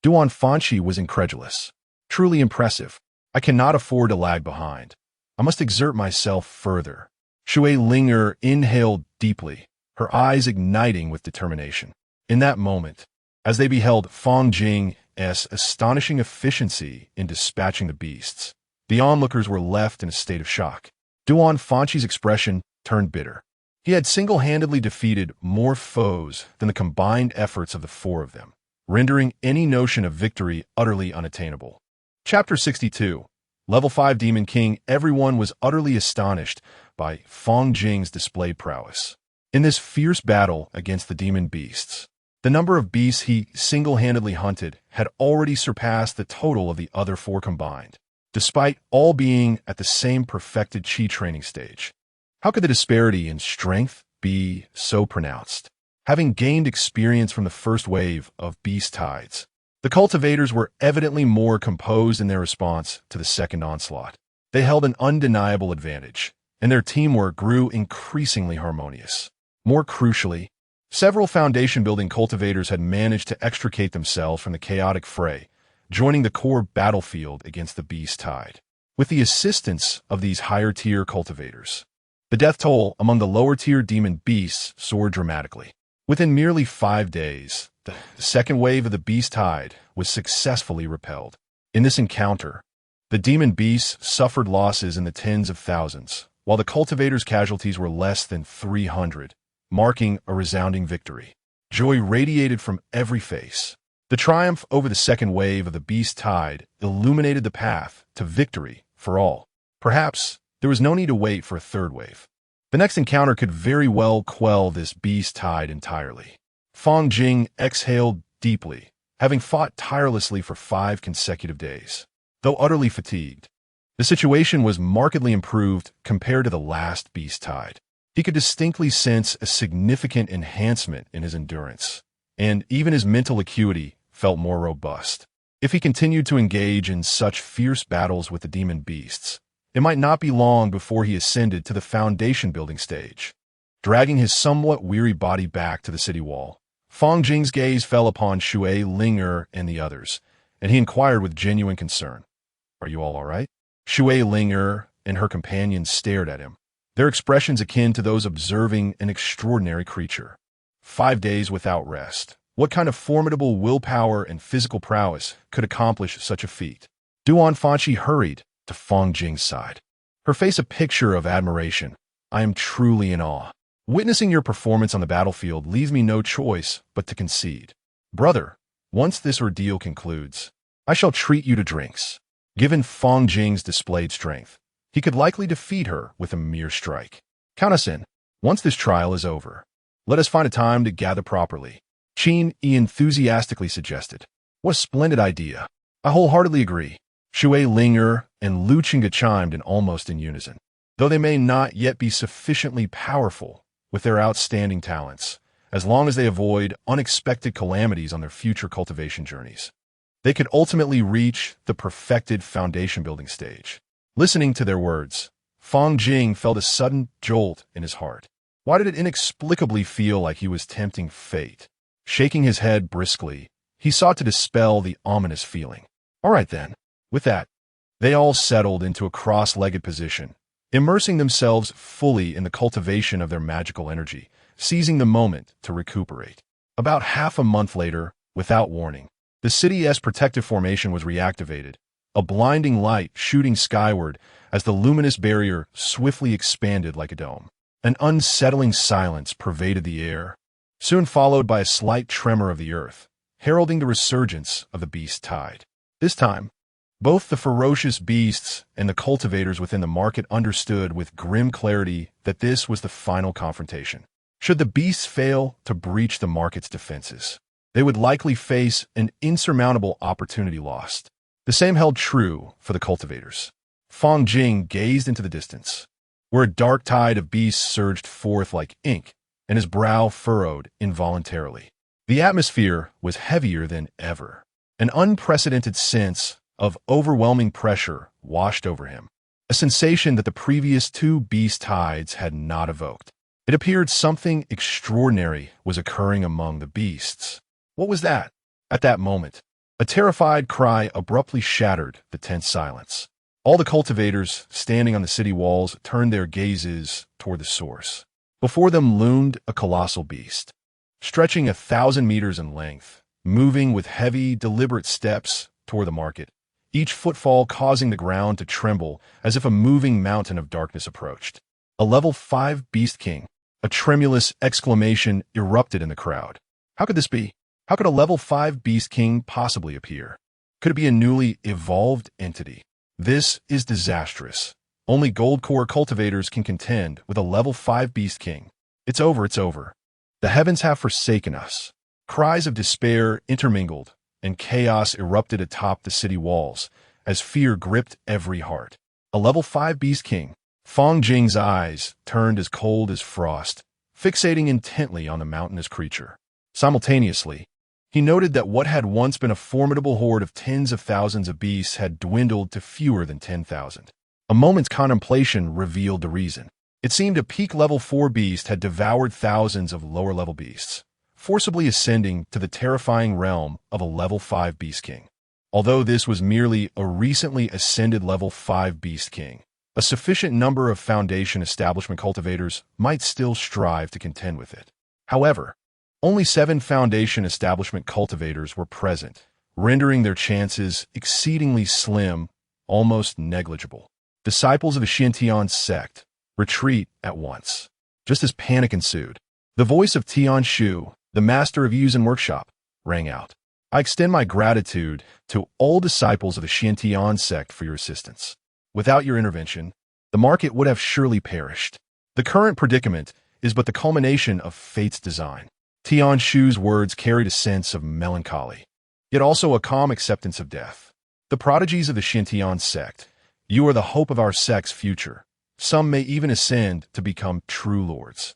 Duan Fanchi was incredulous. Truly impressive. I cannot afford to lag behind. I must exert myself further. Shui Linger inhaled deeply, her eyes igniting with determination. In that moment, as they beheld Fang Jing's astonishing efficiency in dispatching the beasts, the onlookers were left in a state of shock. Duan Fanchi's expression turned bitter. He had single-handedly defeated more foes than the combined efforts of the 4 of them, rendering any notion of victory utterly unattainable. Chapter 62. Level 5 Demon King. Everyone was utterly astonished by Fang Jing's displayed prowess. In this fierce battle against the demon beasts, the number of beasts he single-handedly hunted had already surpassed the total of the other 4 combined, despite all being at the same perfected chi training stage. How could the disparity in strength be so pronounced? Having gained experience from the first wave of beast tides, the cultivators were evidently more composed in their response to the second onslaught. They held an undeniable advantage, and their teamwork grew increasingly harmonious. More crucially, several foundation-building cultivators had managed to extricate themselves from the chaotic fray, joining the core battlefield against the beast tide. With the assistance of these higher-tier cultivators, the death toll among the lower-tier demon beasts soared dramatically. Within merely 5 days, the second wave of the beast tide was successfully repelled. In this encounter, the demon beasts suffered losses in the tens of thousands, while the cultivators' casualties were less than 300, marking a resounding victory. Joy radiated from every face. The triumph over the second wave of the beast tide illuminated the path to victory for all. Perhaps there was no need to wait for a third wave. The next encounter could very well quell this beast tide entirely. Fang Jing exhaled deeply, having fought tirelessly for 5 consecutive days. Though utterly fatigued, The situation was markedly improved compared to the last beast tide. He could distinctly sense a significant enhancement in his endurance, and even his mental acuity felt more robust. If he continued to engage in such fierce battles with the demon beasts, it might not be long before he ascended to the foundation-building stage. Dragging his somewhat weary body back to the city wall, Fang Jing's gaze fell upon Shui Ling'er and the others, and he inquired with genuine concern, "Are you all right?" Shui Ling'er and her companions stared at him, their expressions akin to those observing an extraordinary creature. 5 days without rest. What kind of formidable willpower and physical prowess could accomplish such a feat? Duan Fanqi hurried to Fang Jing's side, her face a picture of admiration. "I am truly in awe. Witnessing your performance on the battlefield leaves me no choice but to concede. Brother, once this ordeal concludes, I shall treat you to drinks." Given Fang Jing's displayed strength, he could likely defeat her with a mere strike. "Count us in. Once this trial is over, let us find a time to gather properly," Qin Yi enthusiastically suggested. "What a splendid idea. I wholeheartedly agree." Shui Ling'er and Lu Qingge chimed in almost in unison. Though they may not yet be sufficiently powerful with their outstanding talents, as long as they avoid unexpected calamities on their future cultivation journeys, they could ultimately reach the perfected foundation-building stage. Listening to their words, Fang Jing felt a sudden jolt in his heart. Why did it inexplicably feel like he was tempting fate? Shaking his head briskly, he sought to dispel the ominous feeling. All right then. With that, they all settled into a cross-legged position, immersing themselves fully in the cultivation of their magical energy, seizing the moment to recuperate. About half a month later, without warning, the city's protective formation was reactivated, a blinding light shooting skyward as the luminous barrier swiftly expanded like a dome. An unsettling silence pervaded the air, soon followed by a slight tremor of the earth, heralding the resurgence of the beast tide. This time, both the ferocious beasts and the cultivators within the market understood with grim clarity that this was the final confrontation. Should the beasts fail to breach the market's defenses, they would likely face an insurmountable opportunity lost. The same held true for the cultivators. Fang Jing gazed into the distance, where a dark tide of beasts surged forth like ink, and his brow furrowed involuntarily. The atmosphere was heavier than ever. An unprecedented sense of overwhelming pressure washed over him, a sensation that the previous 2 beast tides had not evoked. It appeared something extraordinary was occurring among the beasts. What was that? At that moment, a terrified cry abruptly shattered the tense silence. All the cultivators standing on the city walls turned their gazes toward the source. Before them loomed a colossal beast, stretching 1,000 meters in length, moving with heavy, deliberate steps toward the market, each footfall causing the ground to tremble as if a moving mountain of darkness approached. A level 5 beast king. A tremulous exclamation erupted in the crowd. How could this be? How could a level 5 beast king possibly appear? Could it be a newly evolved entity? This is disastrous. Only gold core cultivators can contend with a level 5 beast king. It's over, it's over. The heavens have forsaken us. Cries of despair intermingled, and chaos erupted atop the city walls as fear gripped every heart. A level 5 beast king. Fang Jing's eyes turned as cold as frost, fixating intently on the mountainous creature. Simultaneously, he noted that what had once been a formidable horde of tens of thousands of beasts had dwindled to fewer than 10,000. A moment's contemplation revealed the reason. It seemed a peak level 4 beast had devoured thousands of lower-level beasts, forcibly ascending to the terrifying realm of a level 5 beast king. Although this was merely a recently ascended level 5 beast king, a sufficient number of foundation establishment cultivators might still strive to contend with it. However, only 7 foundation establishment cultivators were present, rendering their chances exceedingly slim, almost negligible. Disciples of the Xintian sect, retreat at once. Just as panic ensued, the voice of Tian Shu, the master of Yuuzhan Workshop, rang out. I extend my gratitude to all disciples of the Xintian sect for your assistance. Without your intervention, the market would have surely perished. The current predicament is but the culmination of fate's design. Tian Shu's words carried a sense of melancholy, yet also a calm acceptance of death. The prodigies of the Xintian sect, You are the hope of our sect's future. Some may even ascend to become true lords.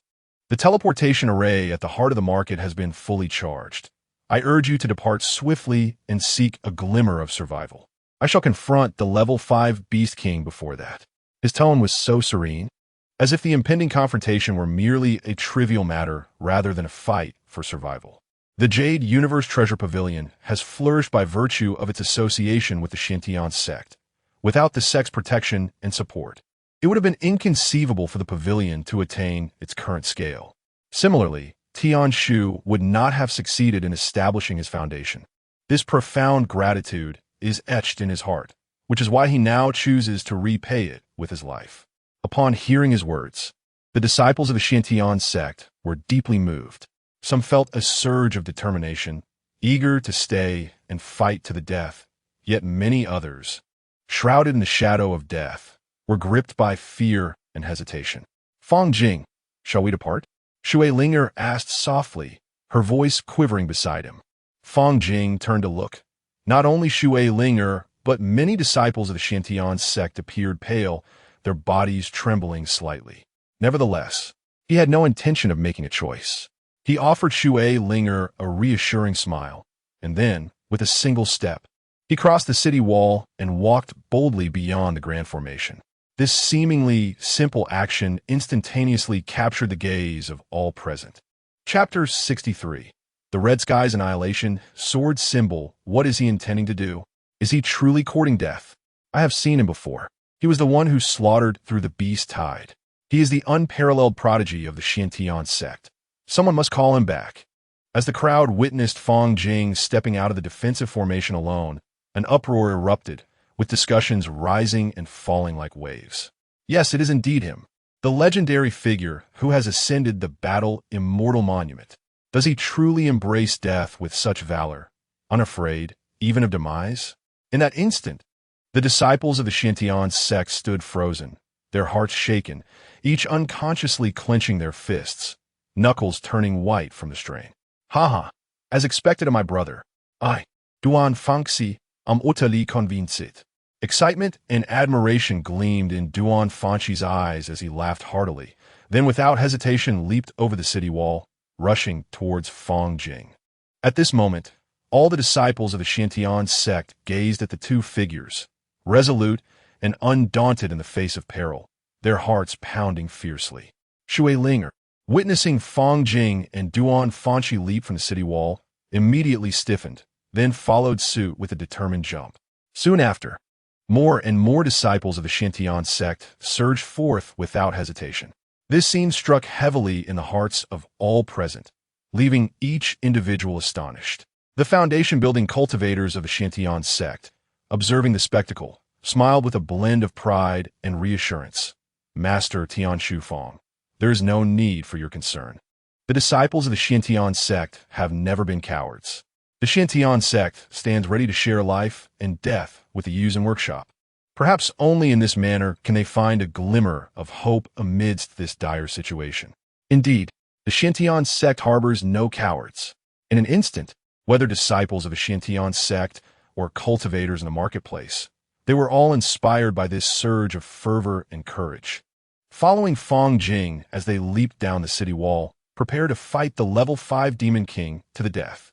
The teleportation array at the heart of the market has been fully charged. I urge you to depart swiftly and seek a glimmer of survival. I shall confront the level 5 Beast King before that. His tone was so serene, as if the impending confrontation were merely a trivial matter rather than a fight for survival. The Jade Universe Treasure Pavilion has flourished by virtue of its association with the Shintian sect. Without the sect's protection and support, it would have been inconceivable for the pavilion to attain its current scale. Similarly, Tian Shu would not have succeeded in establishing his foundation. This profound gratitude is etched in his heart, which is why he now chooses to repay it with his life. Upon hearing his words, the disciples of the Shintian sect were deeply moved. Some felt a surge of determination, eager to stay and fight to the death, yet many others, shrouded in the shadow of death, were gripped by fear and hesitation. Fang Jing, shall we depart? Shui Linger asked softly, her voice quivering beside him. Fang Jing turned to look. Not only Shui Linger, but many disciples of the Shintian sect appeared pale, their bodies trembling slightly. Nevertheless, he had no intention of making a choice. He offered Shui Linger a reassuring smile, and then, with a single step, he crossed the city wall and walked boldly beyond the Grand Formation. This seemingly simple action instantaneously captured the gaze of all present. Chapter 63. The Red Sky's Annihilation, Sword Symbol. What is he intending to do? Is he truly courting death? I have seen him before. He was the one who slaughtered through the Beast Tide. He is the unparalleled prodigy of the Shintian sect. Someone must call him back. As the crowd witnessed Fang Jing stepping out of the defensive formation alone, an uproar erupted, with discussions rising and falling like waves. Yes, it is indeed him, the legendary figure who has ascended the battle immortal monument. Does he truly embrace death with such valor, unafraid even of demise? In that instant, the disciples of the Shintian sect stood frozen, their hearts shaken, each unconsciously clenching their fists, knuckles turning white from the strain. Ha! As expected of my brother, I, Duan Fangxi, am utterly convinced. Excitement and admiration gleamed in Duan Fanxi's eyes as he laughed heartily, then without hesitation leaped over the city wall, rushing towards Fang Jing. At this moment, all the disciples of the Shintian sect gazed at the two figures, resolute and undaunted in the face of peril, their hearts pounding fiercely. Shui Linger, witnessing Fang Jing and Duan Fanxi leap from the city wall, immediately stiffened, then followed suit with a determined jump. Soon after, more and more disciples of the Shintian sect surged forth without hesitation. This scene struck heavily in the hearts of all present, leaving each individual astonished. The foundation-building cultivators of the Shintian sect, observing the spectacle, smiled with a blend of pride and reassurance. Master Tianshu Fang, there is no need for your concern. The disciples of the Shintian sect have never been cowards. The Shintian sect stands ready to share life and death with the Yuuzhan workshop. Perhaps only in this manner can they find a glimmer of hope amidst this dire situation. Indeed, the Shintian sect harbors no cowards. In an instant, whether disciples of the Shintian sect or cultivators in the marketplace, they were all inspired by this surge of fervor and courage. Following Fang Jing as they leaped down the city wall, prepare to fight the level 5 Demon King to the death.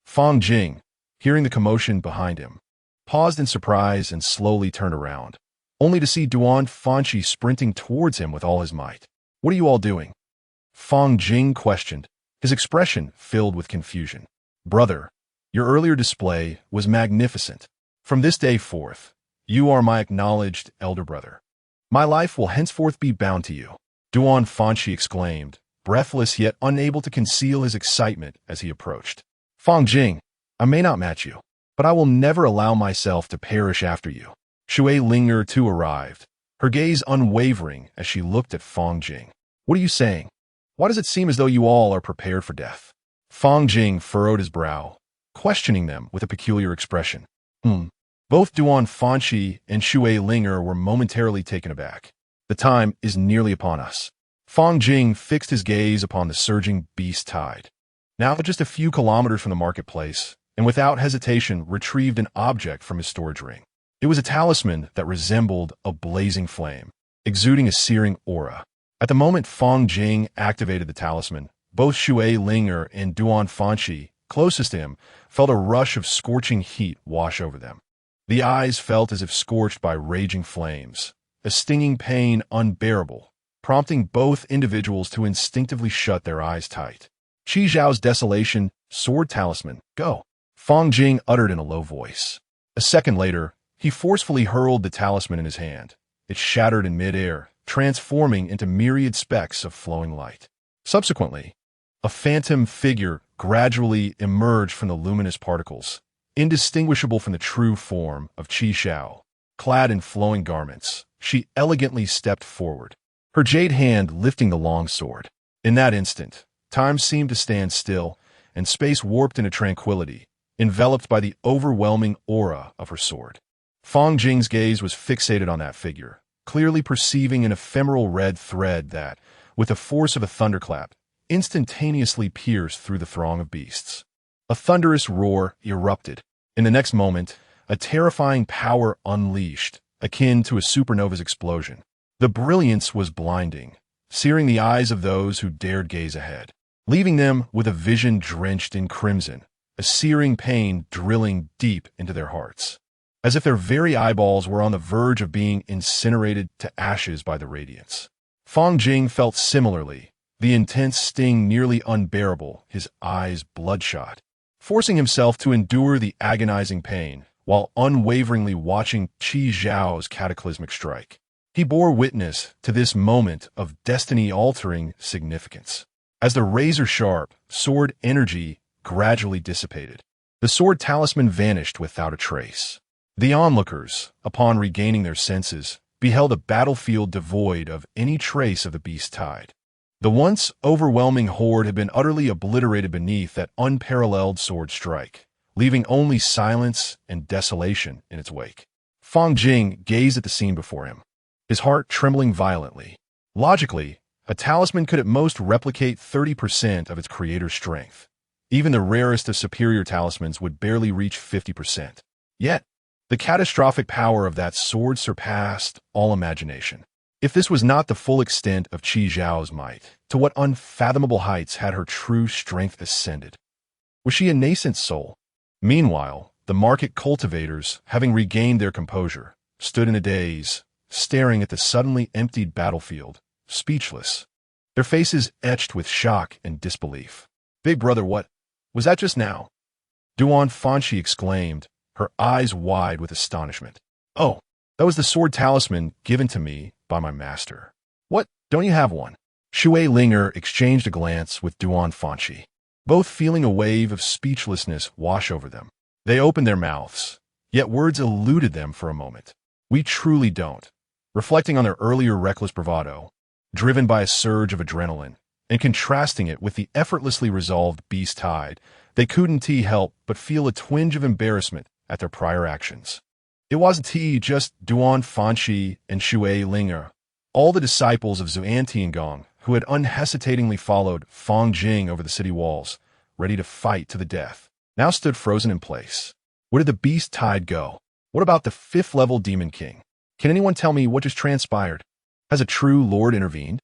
Fang Jing, hearing the commotion behind him, paused in surprise and slowly turned around, only to see Duan Fanxi sprinting towards him with all his might. What are you all doing? Fang Jing questioned, his expression filled with confusion. Brother, your earlier display was magnificent. From this day forth, you are my acknowledged elder brother. My life will henceforth be bound to you. Duan Fanxi exclaimed, breathless yet unable to conceal his excitement as he approached. Fang Jing, I may not match you, but I will never allow myself to perish after you. Shui Linger too arrived, her gaze unwavering as she looked at Fang Jing. What are you saying? Why does it seem as though you all are prepared for death? Fang Jing furrowed his brow, questioning them with a peculiar expression. Both Duan Fanxi and Shui Linger were momentarily taken aback. The time is nearly upon us. Fang Jing fixed his gaze upon the surging Beast Tide. Now just a few kilometers from the marketplace, and without hesitation retrieved an object from his storage ring. It was a talisman that resembled a blazing flame, exuding a searing aura. At the moment Fang Jing activated the talisman, both Shui Linger and Duan Fanqi, closest to him, felt a rush of scorching heat wash over them. The eyes felt as if scorched by raging flames, a stinging pain unbearable, prompting both individuals to instinctively shut their eyes tight. Qi Zhao's desolation, sword talisman, go, Fang Jing uttered in a low voice. A second later, he forcefully hurled the talisman in his hand. It shattered in midair, transforming into myriad specks of flowing light. Subsequently, a phantom figure gradually emerged from the luminous particles, indistinguishable from the true form of Qi Zhao. Clad in flowing garments, she elegantly stepped forward, her jade hand lifting the long sword. In that instant, time seemed to stand still, and space warped into tranquility, enveloped by the overwhelming aura of her sword. Fang Jing's gaze was fixated on that figure, clearly perceiving an ephemeral red thread that, with the force of a thunderclap, instantaneously pierced through the throng of beasts. A thunderous roar erupted. In the next moment, a terrifying power unleashed, akin to a supernova's explosion. The brilliance was blinding, searing the eyes of those who dared gaze ahead, leaving them with a vision drenched in crimson, a searing pain drilling deep into their hearts, as if their very eyeballs were on the verge of being incinerated to ashes by the radiance. Fang Jing felt similarly, the intense sting nearly unbearable, his eyes bloodshot. Forcing himself to endure the agonizing pain, while unwaveringly watching Qi Zhao's cataclysmic strike, he bore witness to this moment of destiny-altering significance. As the razor-sharp sword energy gradually dissipated, the sword talisman vanished without a trace. The onlookers, upon regaining their senses, beheld a battlefield devoid of any trace of the beast tide. The once overwhelming horde had been utterly obliterated beneath that unparalleled sword strike, leaving only silence and desolation in its wake. Fang Jing gazed at the scene before him, his heart trembling violently. Logically, a talisman could at most replicate 30% of its creator's strength. Even the rarest of superior talismans would barely reach 50%. Yet, the catastrophic power of that sword surpassed all imagination. If this was not the full extent of Qi Zhao's might, to what unfathomable heights had her true strength ascended? Was she a nascent soul? Meanwhile, the market cultivators, having regained their composure, stood in a daze, staring at the suddenly emptied battlefield, speechless, their faces etched with shock and disbelief. "Big brother, what? Was that just now?" Duan Fanqi exclaimed, her eyes wide with astonishment. "Oh, that was the sword talisman given to me by my master." "What, don't you have one?" Shui Linger exchanged a glance with Duan Fanqi, both feeling a wave of speechlessness wash over them. They opened their mouths, yet words eluded them for a moment. "We truly don't." Reflecting on their earlier reckless bravado, driven by a surge of adrenaline, and contrasting it with the effortlessly resolved beast tide, they couldn't help but feel a twinge of embarrassment at their prior actions. It wasn't just Duan Fanqi and Shui Linger, all the disciples of Zuan Tiangong who had unhesitatingly followed Fang Jing over the city walls, ready to fight to the death, now stood frozen in place. Where did the beast tide go? What about the 5th-level Demon King? Can anyone tell me what just transpired? Has a true lord intervened?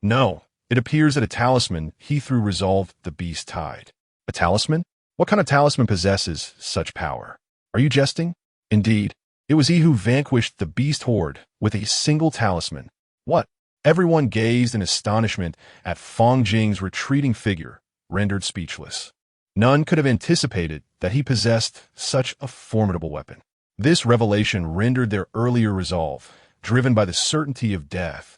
No, it appears that a talisman he threw resolved the beast tide. A talisman? What kind of talisman possesses such power? Are you jesting? Indeed, it was he who vanquished the beast horde with a single talisman. What? Everyone gazed in astonishment at Fang Jing's retreating figure, rendered speechless. None could have anticipated that he possessed such a formidable weapon. This revelation rendered their earlier resolve, driven by the certainty of death,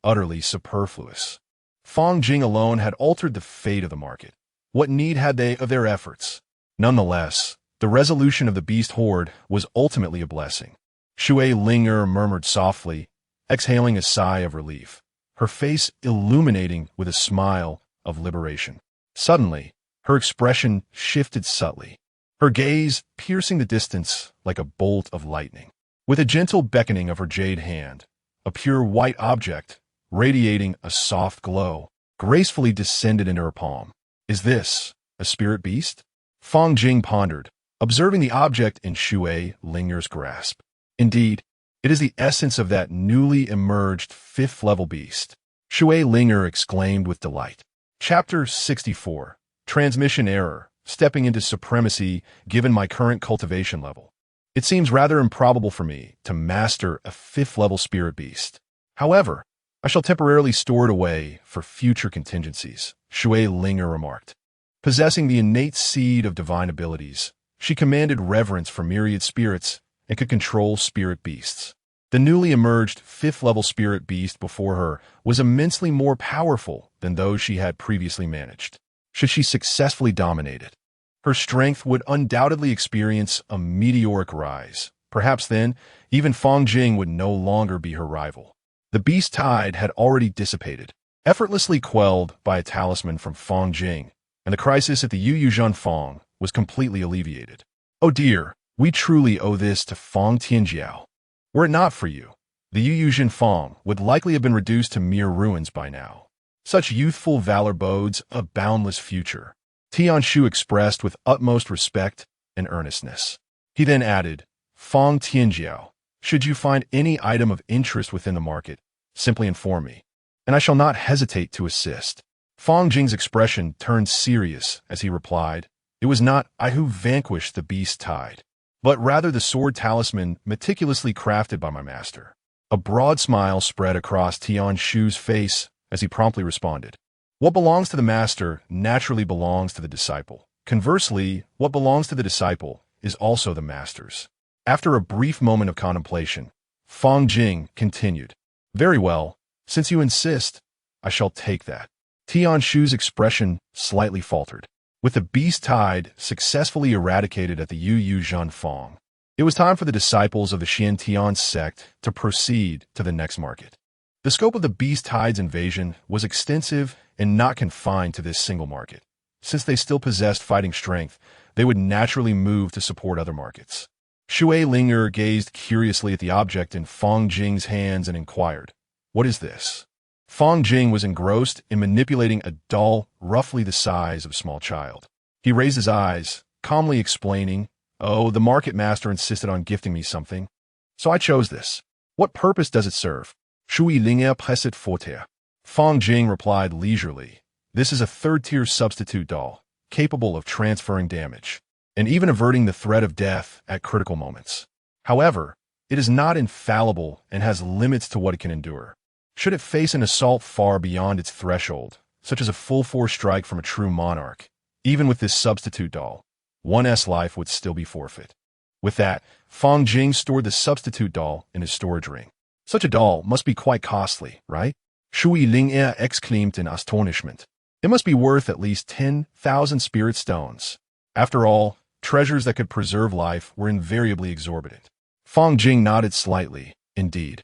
utterly superfluous. Fang Jing alone had altered the fate of the market. What need had they of their efforts? Nonetheless, the resolution of the beast horde was ultimately a blessing. Shui Linger murmured softly, exhaling a sigh of relief, her face illuminating with a smile of liberation. Suddenly, her expression shifted subtly, her gaze piercing the distance like a bolt of lightning. With a gentle beckoning of her jade hand, a pure white object, radiating a soft glow, gracefully descended into her palm. "Is this a spirit beast?" Fang Jing pondered, observing the object in Shui Linger's grasp. Indeed, it is the essence of that newly emerged fifth-level beast, Shui Linger exclaimed with delight. Chapter 64. Transmission Error. Stepping into supremacy given my current cultivation level. It seems rather improbable for me to master a fifth-level spirit beast. However, I shall temporarily store it away for future contingencies, Shui Linger remarked. Possessing the innate seed of divine abilities, she commanded reverence for myriad spirits and could control spirit beasts. The newly emerged fifth-level spirit beast before her was immensely more powerful than those she had previously managed. Should she successfully dominate it, her strength would undoubtedly experience a meteoric rise. Perhaps then, even Fang Jing would no longer be her rival. The beast tide had already dissipated, effortlessly quelled by a talisman from Fang Jing, and the crisis at the Yu Fang was completely alleviated. Oh dear, we truly owe this to Fang Tianjiao. Were it not for you, the Yu Fang would likely have been reduced to mere ruins by now. Such youthful valor bodes a boundless future, Tianshu expressed with utmost respect and earnestness. He then added, Fang Tianjiao, should you find any item of interest within the market, simply inform me, and I shall not hesitate to assist. Fang Jing's expression turned serious as he replied, it was not I who vanquished the beast tide, but rather the sword talisman meticulously crafted by my master. A broad smile spread across Tianshu's face as he promptly responded. What belongs to the master naturally belongs to the disciple. Conversely, what belongs to the disciple is also the master's. After a brief moment of contemplation, Fang Jing continued, very well, since you insist, I shall take that. Tianshu's expression slightly faltered. With the beast tide successfully eradicated at the Yu Fang, it was time for the disciples of the Xiantian sect to proceed to the next market. The scope of the beast tide's invasion was extensive and not confined to this single market. Since they still possessed fighting strength, they would naturally move to support other markets. Shui Linger gazed curiously at the object in Fang Jing's hands and inquired, what is this? Fang Jing was engrossed in manipulating a doll roughly the size of a small child. He raised his eyes, calmly explaining, oh, the market master insisted on gifting me something, so I chose this. What purpose does it serve? Shui Linger presset forter. Fang Jing replied leisurely, this is a third-tier substitute doll, capable of transferring damage, and even averting the threat of death at critical moments. However, it is not infallible and has limits to what it can endure. Should it face an assault far beyond its threshold, such as a full-force strike from a true monarch, even with this substitute doll, one's life would still be forfeit. With that, Fang Jing stored the substitute doll in his storage ring. Such a doll must be quite costly, right? Shui Linger exclaimed in astonishment. It must be worth at least 10,000 spirit stones. After all, treasures that could preserve life were invariably exorbitant. Fang Jing nodded slightly, indeed.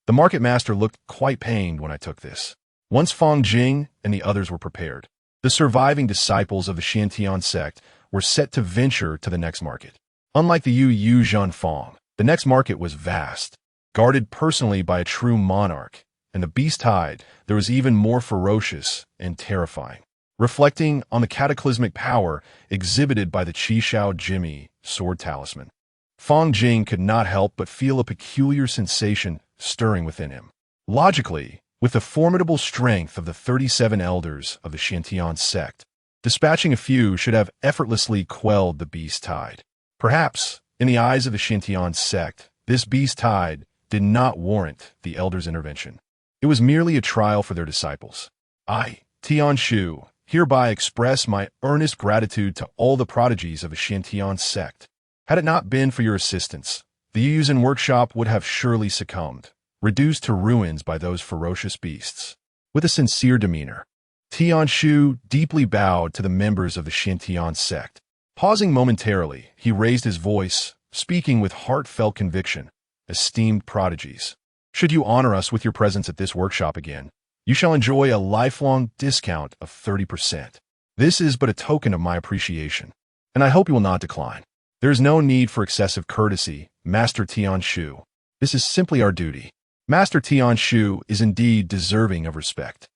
The market master looked quite pained when I took this. Once Fang Jing and the others were prepared, the surviving disciples of the Xiantian sect were set to venture to the next market. Unlike the Yu Fang, the next market was vast, guarded personally by a true monarch, and the beast tide there was even more ferocious and terrifying, reflecting on the cataclysmic power exhibited by the Qishao Jimmy sword talisman. Fang Jing could not help but feel a peculiar sensation stirring within him. Logically, with the formidable strength of the 37 elders of the Xiantian sect, dispatching a few should have effortlessly quelled the beast tide. Perhaps, in the eyes of the Xiantian sect, this beast tide did not warrant the elders' intervention. It was merely a trial for their disciples. I, Tianshu, hereby express my earnest gratitude to all the prodigies of the Xiantian sect. Had it not been for your assistance, the Yuzhen workshop would have surely succumbed, reduced to ruins by those ferocious beasts. With a sincere demeanor, Tianshu deeply bowed to the members of the Xiantian sect. Pausing momentarily, he raised his voice, speaking with heartfelt conviction. Esteemed prodigies, should you honor us with your presence at this workshop again, you shall enjoy a lifelong discount of 30%. This is but a token of my appreciation, and I hope you will not decline. There is no need for excessive courtesy, Master Tianshu. This is simply our duty. Master Tianshu is indeed deserving of respect.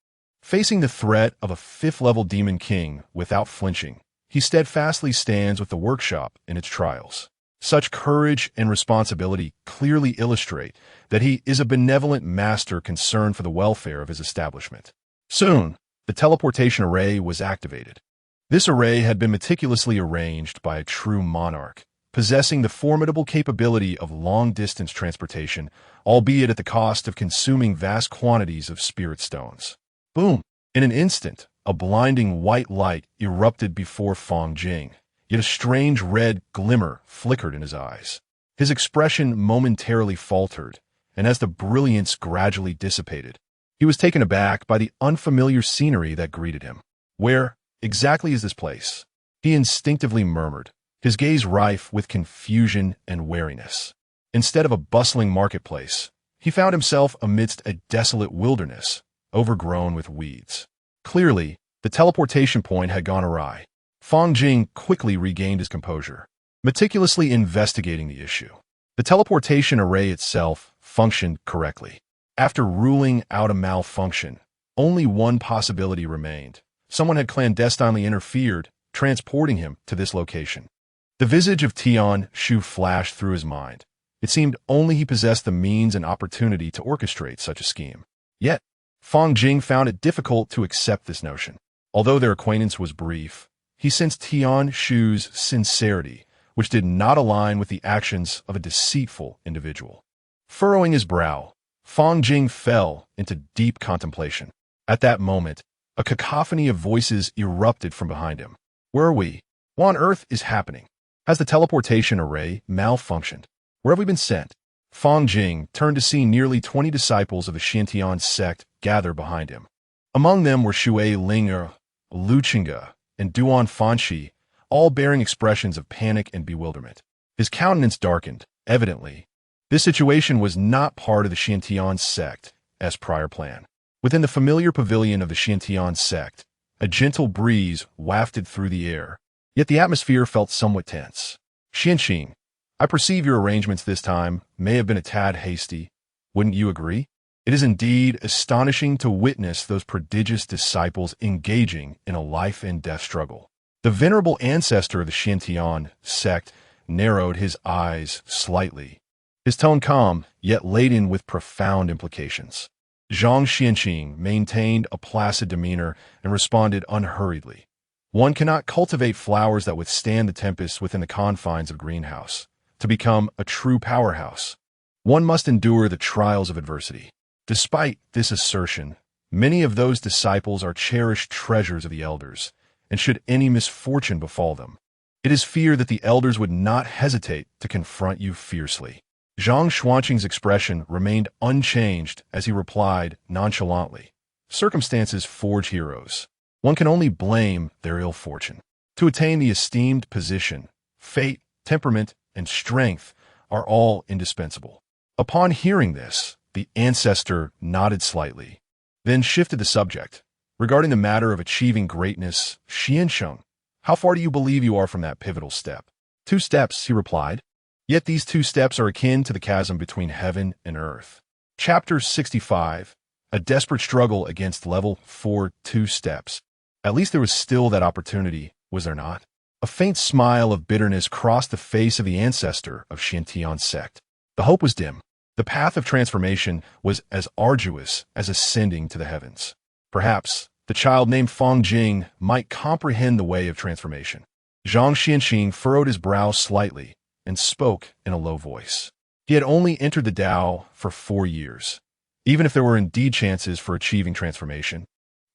Facing the threat of a fifth-level demon king without flinching, he steadfastly stands with the workshop in its trials. Such courage and responsibility clearly illustrate that he is a benevolent master concerned for the welfare of his establishment. Soon, the teleportation array was activated. This array had been meticulously arranged by a true monarch, possessing the formidable capability of long-distance transportation, albeit at the cost of consuming vast quantities of spirit stones. Boom! In an instant, a blinding white light erupted before Fang Jing, yet a strange red glimmer flickered in his eyes. His expression momentarily faltered, and as the brilliance gradually dissipated, he was taken aback by the unfamiliar scenery that greeted him. Where exactly is this place? He instinctively murmured, his gaze rife with confusion and wariness. Instead of a bustling marketplace, he found himself amidst a desolate wilderness, overgrown with weeds. Clearly, the teleportation point had gone awry. Fang Jing quickly regained his composure, meticulously investigating the issue. The teleportation array itself functioned correctly. After ruling out a malfunction, only one possibility remained. Someone had clandestinely interfered, transporting him to this location. The visage of Tian Shu flashed through his mind. It seemed only he possessed the means and opportunity to orchestrate such a scheme. Yet, Fang Jing found it difficult to accept this notion. Although their acquaintance was brief, he sensed Tian Shu's sincerity, which did not align with the actions of a deceitful individual. Furrowing his brow, Fang Jing fell into deep contemplation. At that moment, a cacophony of voices erupted from behind him. Where are we? What on earth is happening? Has the teleportation array malfunctioned? Where have we been sent? Fang Jing turned to see nearly 20 disciples of the Xiantian sect gather behind him. Among them were Shui Linger, Luchinga, and Duan Fanshi, all bearing expressions of panic and bewilderment. His countenance darkened. Evidently, this situation was not part of the Xiantian sect, as prior planned. Within the familiar pavilion of the Xiantian sect, a gentle breeze wafted through the air, yet the atmosphere felt somewhat tense. Xianqing, I perceive your arrangements this time may have been a tad hasty. Wouldn't you agree? It is indeed astonishing to witness those prodigious disciples engaging in a life-and-death struggle. The venerable ancestor of the Xiantian sect narrowed his eyes slightly, his tone calm, yet laden with profound implications. Zhang Xianqing maintained a placid demeanor and responded unhurriedly. One cannot cultivate flowers that withstand the tempests within the confines of a greenhouse. To become a true powerhouse, one must endure the trials of adversity. Despite this assertion, many of those disciples are cherished treasures of the elders, and should any misfortune befall them, it is feared that the elders would not hesitate to confront you fiercely. Zhang Xuanqing's expression remained unchanged as he replied nonchalantly, circumstances forge heroes. One can only blame their ill fortune. To attain the esteemed position, fate, temperament, and strength are all indispensable. Upon hearing this, the ancestor nodded slightly, then shifted the subject. Regarding the matter of achieving greatness, Xiansheng, how far do you believe you are from that pivotal step? 2 steps, he replied. Yet these 2 steps are akin to the chasm between heaven and earth. Chapter 65, a desperate struggle against level 4 2 steps. At least there was still that opportunity, was there not? A faint smile of bitterness crossed the face of the ancestor of Xiantian sect. The hope was dim. The path of transformation was as arduous as ascending to the heavens. Perhaps the child named Fang Jing might comprehend the way of transformation. Zhang Xianqing furrowed his brow slightly and spoke in a low voice. He had only entered the Tao for 4 years. Even if there were indeed chances for achieving transformation,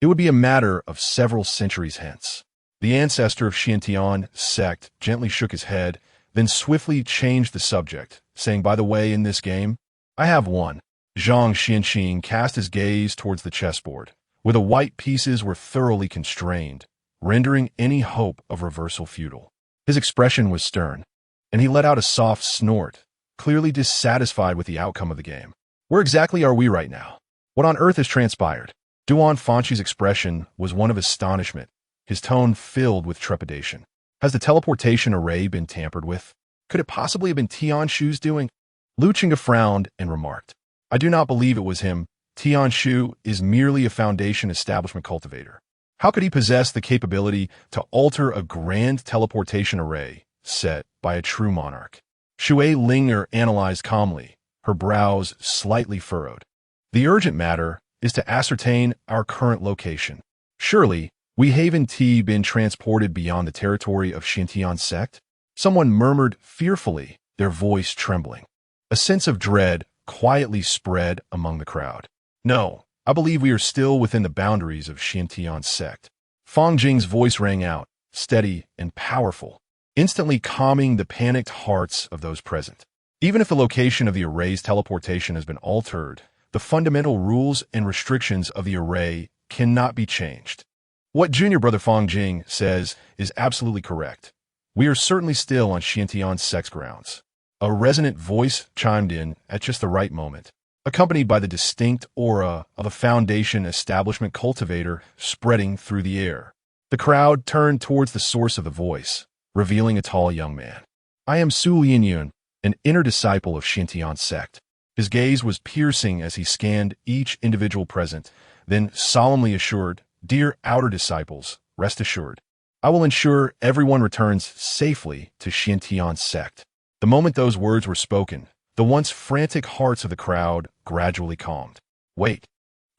it would be a matter of several centuries hence. The ancestor of Xiantian sect gently shook his head, then swiftly changed the subject, saying, by the way, in this game, I have won. Zhang Xianqing cast his gaze towards the chessboard, where the white pieces were thoroughly constrained, rendering any hope of reversal futile. His expression was stern, and he let out a soft snort, clearly dissatisfied with the outcome of the game. Where exactly are we right now? What on earth has transpired? Duan Fanshi's expression was one of astonishment, his tone filled with trepidation. Has the teleportation array been tampered with? Could it possibly have been Tian Shu's doing? Lu Qingge frowned and remarked, I do not believe it was him. Tian Shu is merely a foundation establishment cultivator. How could he possess the capability to alter a grand teleportation array set by a true monarch? Shui Ling'er analyzed calmly, her brows slightly furrowed. The urgent matter is to ascertain our current location. Surely, we haven't been transported beyond the territory of Xintian sect? Someone murmured fearfully, their voice trembling. A sense of dread quietly spread among the crowd. No, I believe we are still within the boundaries of Xintian sect. Fang Jing's voice rang out, steady and powerful, instantly calming the panicked hearts of those present. Even if the location of the array's teleportation has been altered, the fundamental rules and restrictions of the array cannot be changed. What Junior Brother Fang Jing says is absolutely correct. We are certainly still on Xintian sect's grounds. A resonant voice chimed in at just the right moment, accompanied by the distinct aura of a Foundation establishment cultivator spreading through the air. The crowd turned towards the source of the voice, revealing a tall young man. I am Su Linyun, an inner disciple of Xintian sect. His gaze was piercing as he scanned each individual present, then solemnly assured, Dear outer disciples, rest assured. I will ensure everyone returns safely to Xintian sect. The moment those words were spoken, the once frantic hearts of the crowd gradually calmed. Wait.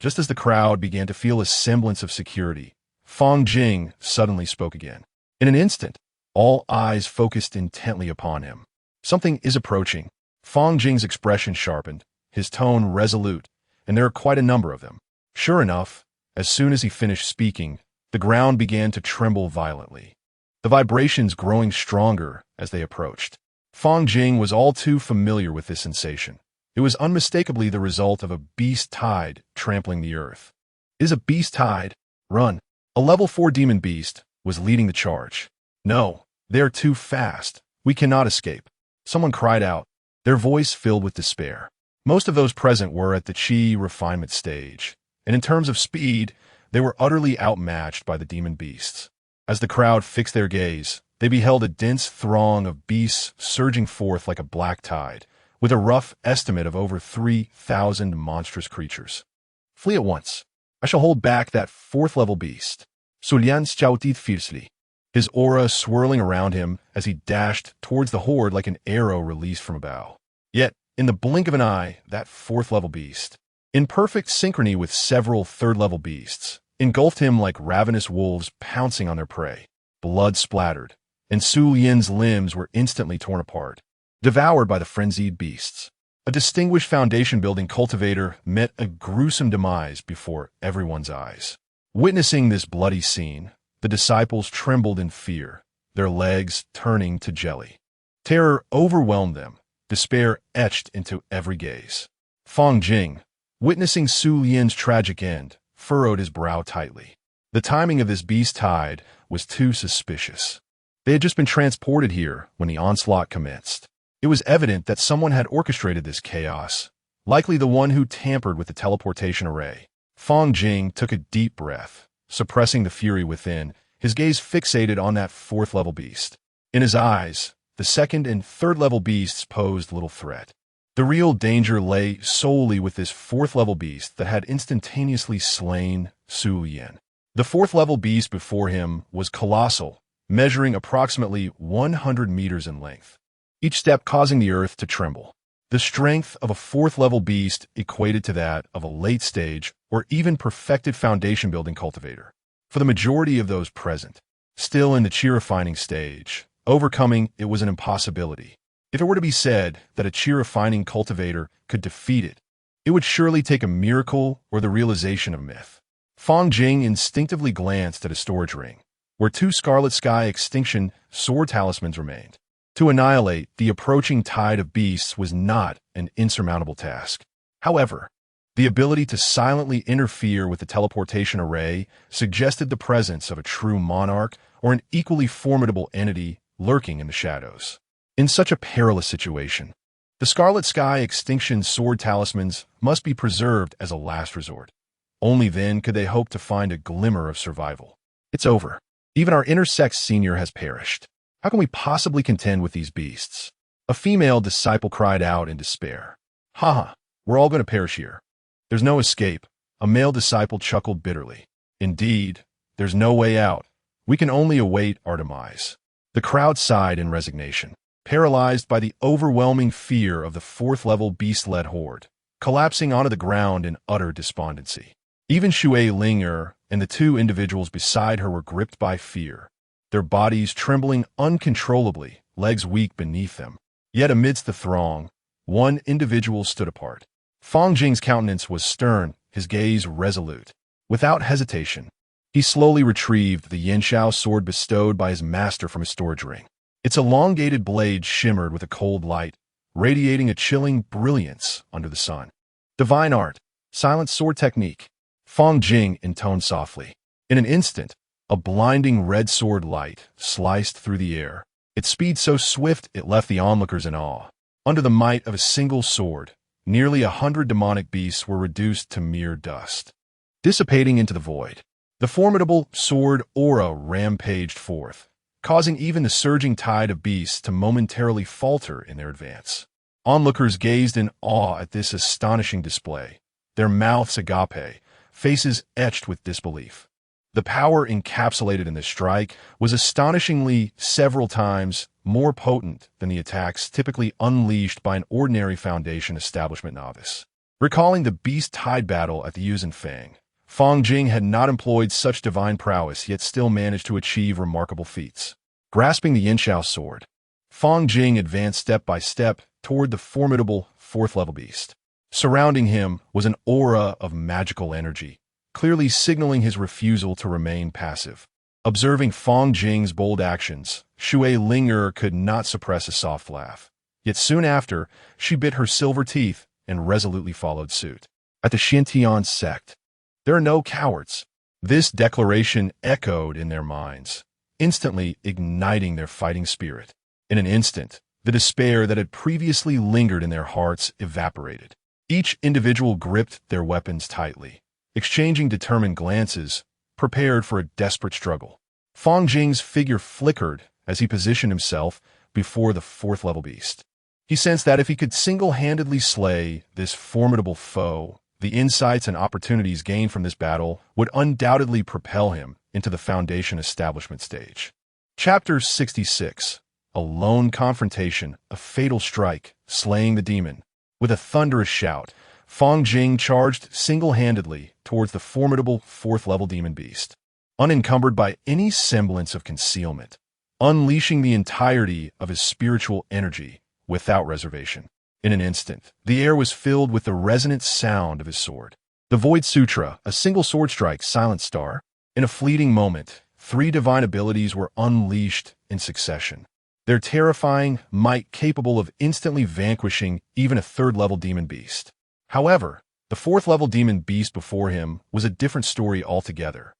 Just as the crowd began to feel a semblance of security, Fang Jing suddenly spoke again. In an instant, all eyes focused intently upon him. Something is approaching. Fang Jing's expression sharpened, his tone resolute, and there are quite a number of them. Sure enough, as soon as he finished speaking, the ground began to tremble violently, the vibrations growing stronger as they approached. Fang Jing was all too familiar with this sensation. It was unmistakably the result of a beast tide trampling the earth. It is a beast tide. Run. A level 4 demon beast was leading the charge. No, they are too fast. We cannot escape. Someone cried out, their voice filled with despair. Most of those present were at the Qi refinement stage, and in terms of speed, they were utterly outmatched by the demon beasts. As the crowd fixed their gaze, they beheld a dense throng of beasts surging forth like a black tide, with a rough estimate of over 3,000 monstrous creatures. Flee at once. I shall hold back that 4th-level beast. Su Lian shouted fiercely, his aura swirling around him as he dashed towards the horde like an arrow released from a bow. Yet, in the blink of an eye, that 4th-level beast, in perfect synchrony with several 3rd-level beasts, engulfed him like ravenous wolves pouncing on their prey. Blood splattered, and Su Yin's limbs were instantly torn apart, devoured by the frenzied beasts. A distinguished foundation-building cultivator met a gruesome demise before everyone's eyes. Witnessing this bloody scene, the disciples trembled in fear, their legs turning to jelly. Terror overwhelmed them, despair etched into every gaze. Fang Jing, witnessing Su Yin's tragic end, furrowed his brow tightly. The timing of this beast tide was too suspicious. They had just been transported here when the onslaught commenced. It was evident that someone had orchestrated this chaos, likely the one who tampered with the teleportation array. Fang Jing took a deep breath, suppressing the fury within, his gaze fixated on that 4th-level beast. In his eyes, the 2nd and 3rd-level beasts posed little threat. The real danger lay solely with this 4th-level beast that had instantaneously slain Su Yin. The 4th-level beast before him was colossal, measuring approximately 100 meters in length, each step causing the earth to tremble. The strength of a 4th-level beast equated to that of a late-stage or even perfected foundation-building cultivator. For the majority of those present, still in the Qi refining stage, overcoming it was an impossibility. If it were to be said that a Qi refining cultivator could defeat it, it would surely take a miracle or the realization of myth. Fang Jing instinctively glanced at a storage ring, where 2 Scarlet Sky Extinction sword talismans remained. To annihilate the approaching tide of beasts was not an insurmountable task. However, the ability to silently interfere with the teleportation array suggested the presence of a true monarch or an equally formidable entity lurking in the shadows. In such a perilous situation, the Scarlet Sky Extinction sword talismans must be preserved as a last resort. Only then could they hope to find a glimmer of survival. It's over. Even our intersect senior has perished. How can we possibly contend with these beasts? A female disciple cried out in despair. Ha! We're all going to perish here. There's no escape. A male disciple chuckled bitterly. Indeed, there's no way out. We can only await our demise. The crowd sighed in resignation. paralyzed by the overwhelming fear of the fourth-level beast-led horde, collapsing onto the ground in utter despondency. Even Shui Ling and the two individuals beside her were gripped by fear, their bodies trembling uncontrollably, legs weak beneath them. Yet amidst the throng, one individual stood apart. Fang Jing's countenance was stern, his gaze resolute. Without hesitation, he slowly retrieved the Yanxiao sword bestowed by his master from his storage ring. Its elongated blade shimmered with a cold light, radiating a chilling brilliance under the sun. Divine art, silent sword technique, Fang Jing intoned softly. In an instant, a blinding red sword light sliced through the air, its speed so swift it left the onlookers in awe. Under the might of a single sword, nearly 100 demonic beasts were reduced to mere dust. Dissipating into the void, the formidable sword aura rampaged forth, causing even the surging tide of beasts to momentarily falter in their advance. Onlookers gazed in awe at this astonishing display, their mouths agape, faces etched with disbelief. The power encapsulated in this strike was astonishingly several times more potent than the attacks typically unleashed by an ordinary Foundation establishment novice. Recalling the beast tide battle at the Yuuzhan Fang, Fang Jing had not employed such divine prowess yet still managed to achieve remarkable feats. Grasping the Yanxiao sword, Fang Jing advanced step by step toward the formidable fourth-level beast. Surrounding him was an aura of magical energy, clearly signaling his refusal to remain passive. Observing Fang Jing's bold actions, Shui Ling could not suppress a soft laugh. Yet soon after, she bit her silver teeth and resolutely followed suit. At the Xintian sect, there are no cowards. This declaration echoed in their minds, instantly igniting their fighting spirit. In an instant, the despair that had previously lingered in their hearts evaporated. Each individual gripped their weapons tightly, exchanging determined glances, prepared for a desperate struggle. Fang Jing's figure flickered as he positioned himself before the fourth-level beast. He sensed that if he could single-handedly slay this formidable foe, the insights and opportunities gained from this battle would undoubtedly propel him into the Foundation establishment stage. Chapter 66. A lone confrontation, a fatal strike, slaying the demon. With a thunderous shout, Fang Jing charged single-handedly towards the formidable fourth-level demon beast, unencumbered by any semblance of concealment, unleashing the entirety of his spiritual energy without reservation. In an instant, the air was filled with the resonant sound of his sword. The Void Sutra, a single sword strike, Silent Star. In a fleeting moment, 3 divine abilities were unleashed in succession, their terrifying might capable of instantly vanquishing even a third-level demon beast. However, the fourth-level demon beast before him was a different story altogether.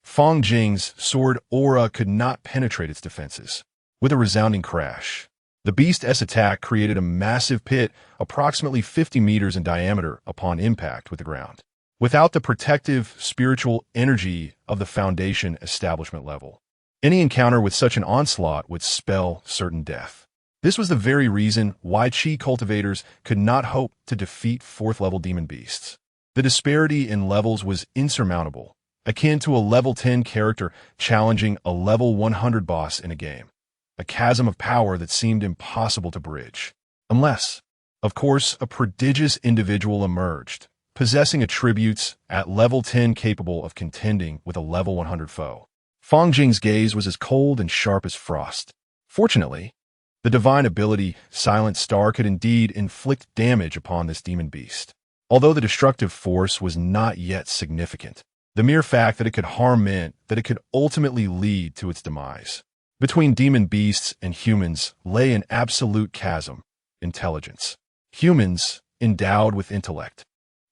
Fang Jing's sword aura could not penetrate its defenses. With a resounding crash, the beast's attack created a massive pit approximately 50 meters in diameter upon impact with the ground. Without the protective spiritual energy of the Foundation establishment level, any encounter with such an onslaught would spell certain death. This was the very reason why Qi cultivators could not hope to defeat fourth-level demon beasts. The disparity in levels was insurmountable, akin to a level 10 character challenging a level 100 boss in a game. A chasm of power that seemed impossible to bridge. Unless, of course, a prodigious individual emerged, possessing attributes at level 10 capable of contending with a level 100 foe. Fang Jing's gaze was as cold and sharp as frost. Fortunately, the divine ability, Silent Star, could indeed inflict damage upon this demon beast. Although the destructive force was not yet significant, the mere fact that it could harm meant that it could ultimately lead to its demise. Between demon beasts and humans lay an absolute chasm: intelligence. Humans, endowed with intellect,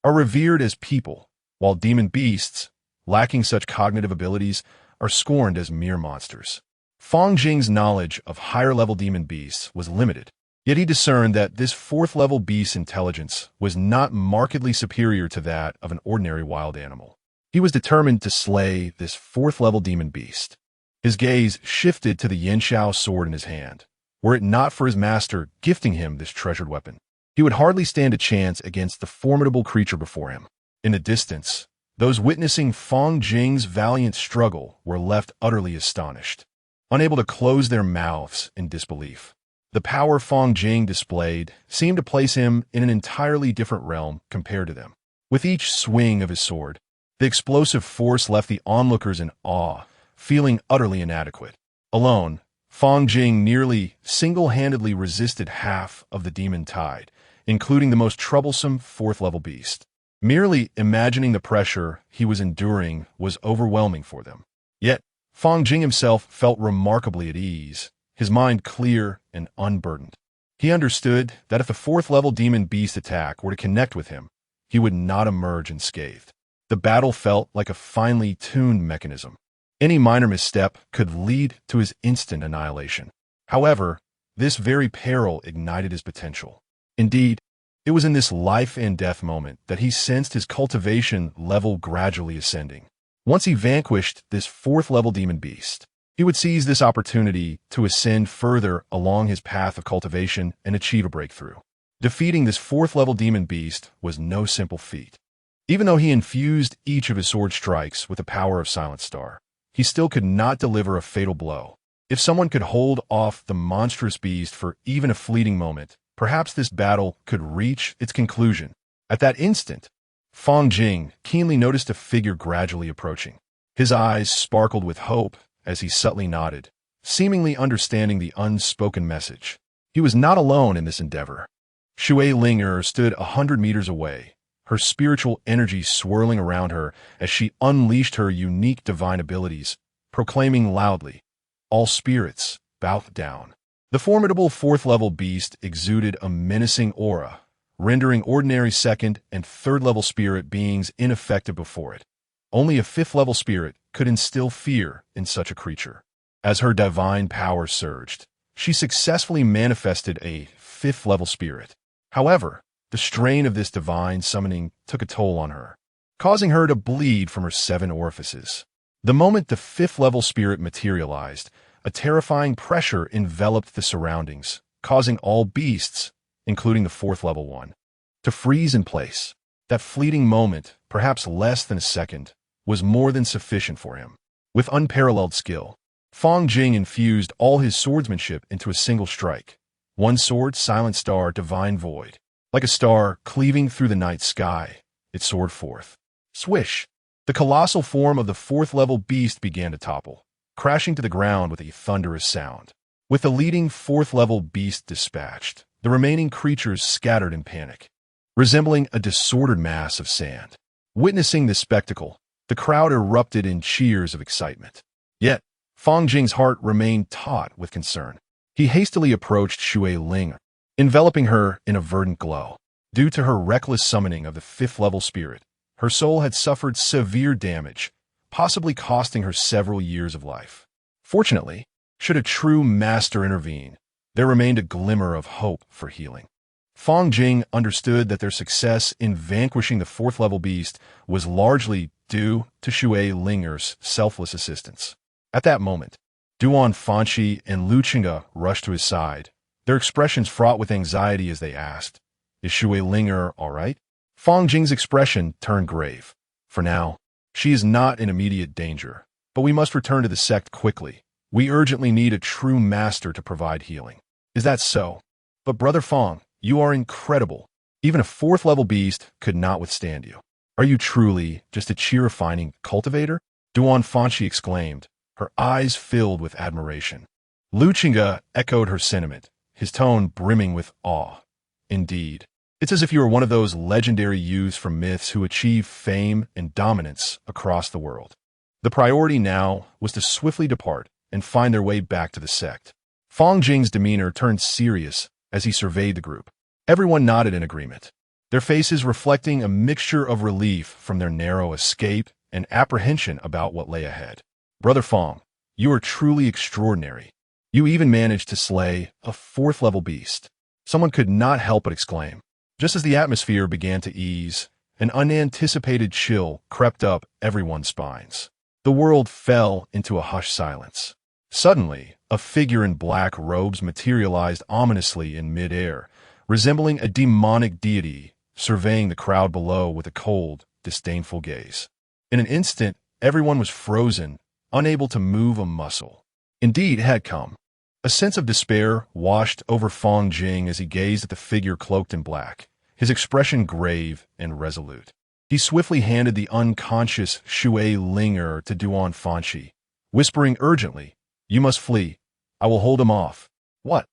are revered as people, while demon beasts, lacking such cognitive abilities, are scorned as mere monsters. Fang Jing's knowledge of higher-level demon beasts was limited, yet he discerned that this fourth-level beast's intelligence was not markedly superior to that of an ordinary wild animal. He was determined to slay this fourth-level demon beast. His gaze shifted to the Yanxiao sword in his hand. Were it not for his master gifting him this treasured weapon, he would hardly stand a chance against the formidable creature before him. In the distance, those witnessing Fang Jing's valiant struggle were left utterly astonished, unable to close their mouths in disbelief. The power Fang Jing displayed seemed to place him in an entirely different realm compared to them. With each swing of his sword, the explosive force left the onlookers in awe, feeling utterly inadequate. Alone, Fang Jing nearly single-handedly resisted half of the demon tide, including the most troublesome fourth-level beast. Merely imagining the pressure he was enduring was overwhelming for them. Yet, Fang Jing himself felt remarkably at ease, his mind clear and unburdened. He understood that if the fourth-level demon beast attack were to connect with him, he would not emerge unscathed. The battle felt like a finely tuned mechanism. Any minor misstep could lead to his instant annihilation. However, this very peril ignited his potential. Indeed, it was in this life and death moment that he sensed his cultivation level gradually ascending. Once he vanquished this fourth-level demon beast, he would seize this opportunity to ascend further along his path of cultivation and achieve a breakthrough. Defeating this fourth-level demon beast was no simple feat. Even though he infused each of his sword strikes with the power of Silent Star, he still could not deliver a fatal blow. If someone could hold off the monstrous beast for even a fleeting moment, perhaps this battle could reach its conclusion. At that instant, Fang Jing keenly noticed a figure gradually approaching. His eyes sparkled with hope as he subtly nodded, seemingly understanding the unspoken message. He was not alone in this endeavor. Shui Linger stood 100 meters away, her spiritual energy swirling around her as she unleashed her unique divine abilities, proclaiming loudly, "All spirits, bow down." The formidable fourth-level beast exuded a menacing aura, rendering ordinary second- and third-level spirit beings ineffective before it. Only a fifth-level spirit could instill fear in such a creature. As her divine power surged, she successfully manifested a fifth-level spirit. However, the strain of this divine summoning took a toll on her, causing her to bleed from her 7 orifices. The moment the fifth-level spirit materialized, a terrifying pressure enveloped the surroundings, causing all beasts, including the fourth-level one, to freeze in place. That fleeting moment, perhaps less than a second, was more than sufficient for him. With unparalleled skill, Fang Jing infused all his swordsmanship into a single strike. One sword, Silent Star, Divine Void. Like a star cleaving through the night sky, it soared forth. Swish! The colossal form of the fourth-level beast began to topple, crashing to the ground with a thunderous sound. With the leading fourth-level beast dispatched, the remaining creatures scattered in panic, resembling a disordered mass of sand. Witnessing this spectacle, the crowd erupted in cheers of excitement. Yet, Fang Jing's heart remained taut with concern. He hastily approached Shui Ling, enveloping her in a verdant glow. Due to her reckless summoning of the fifth-level spirit, her soul had suffered severe damage, possibly costing her several years of life. Fortunately, should a true master intervene, there remained a glimmer of hope for healing. Fang Jing understood that their success in vanquishing the fourth-level beast was largely due to Shui Linger's selfless assistance. At that moment, Duan Fanqi and Lu Qingge rushed to his side, their expressions fraught with anxiety as they asked, "Is Shui Linger all right?" Fang Jing's expression turned grave. "For now, she is not in immediate danger, but we must return to the sect quickly. We urgently need a true master to provide healing." "Is that so? But Brother Fang, you are incredible. Even a fourth-level beast could not withstand you. Are you truly just a chi-refining cultivator?" Duan Fanqi exclaimed, her eyes filled with admiration. Lu Qingge echoed her sentiment, his tone brimming with awe. "Indeed, it's as if you were one of those legendary youths from myths who achieve fame and dominance across the world." The priority now was to swiftly depart and find their way back to the sect. Fang Jing's demeanor turned serious as he surveyed the group. Everyone nodded in agreement, their faces reflecting a mixture of relief from their narrow escape and apprehension about what lay ahead. "Brother Fang, you are truly extraordinary. You even managed to slay a fourth-level beast." Someone could not help but exclaim. Just as the atmosphere began to ease, an unanticipated chill crept up everyone's spines. The world fell into a hushed silence. Suddenly, a figure in black robes materialized ominously in mid-air, resembling a demonic deity, surveying the crowd below with a cold, disdainful gaze. In an instant, everyone was frozen, unable to move a muscle. Indeed, it had come. A sense of despair washed over Fang Jing as he gazed at the figure cloaked in black, his expression grave and resolute. He swiftly handed the unconscious Shui Linger to Duan Fanshi, whispering urgently, "You must flee. I will hold him off." "What?"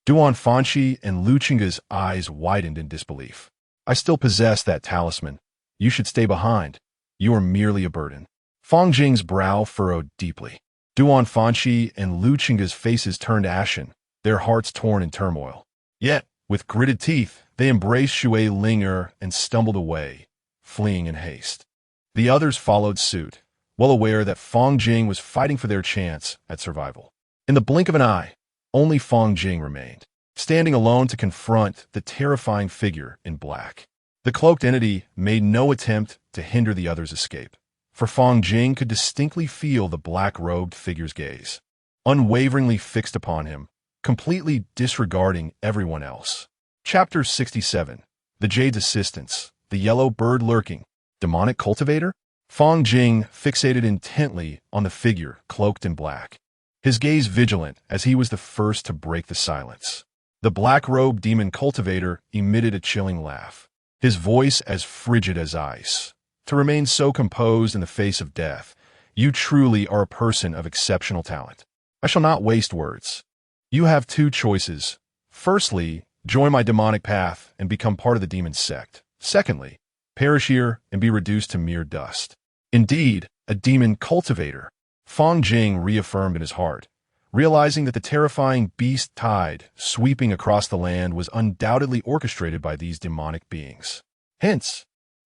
Duan Fanshi and Lu Chenga's eyes widened in disbelief. "I still possess that talisman. You should stay behind. You are merely a burden." Fang Jing's brow furrowed deeply. Duan Fanshi and Lu Chenga's faces turned ashen, their hearts torn in turmoil. Yet, with gritted teeth, they embraced Shui Linger and stumbled away, fleeing in haste. The others followed suit, well aware that Fang Jing was fighting for their chance at survival. In the blink of an eye, only Fang Jing remained, standing alone to confront the terrifying figure in black. The cloaked entity made no attempt to hinder the others' escape, for Fang Jing could distinctly feel the black-robed figure's gaze, unwaveringly fixed upon him, completely disregarding everyone else. Chapter 67. The Jade's Assistance. The Yellow Bird Lurking. Demonic Cultivator? Fang Jing fixated intently on the figure cloaked in black, his gaze vigilant as he was the first to break the silence. The black-robed demon cultivator emitted a chilling laugh, his voice as frigid as ice. "To remain so composed in the face of death, you truly are a person of exceptional talent. I shall not waste words. You have two choices. Firstly, join my demonic path and become part of the demon sect. Secondly, perish here and be reduced to mere dust." Indeed, a demon cultivator, Fang Jing reaffirmed in his heart, realizing that the terrifying beast tide sweeping across the land was undoubtedly orchestrated by these demonic beings. Hence,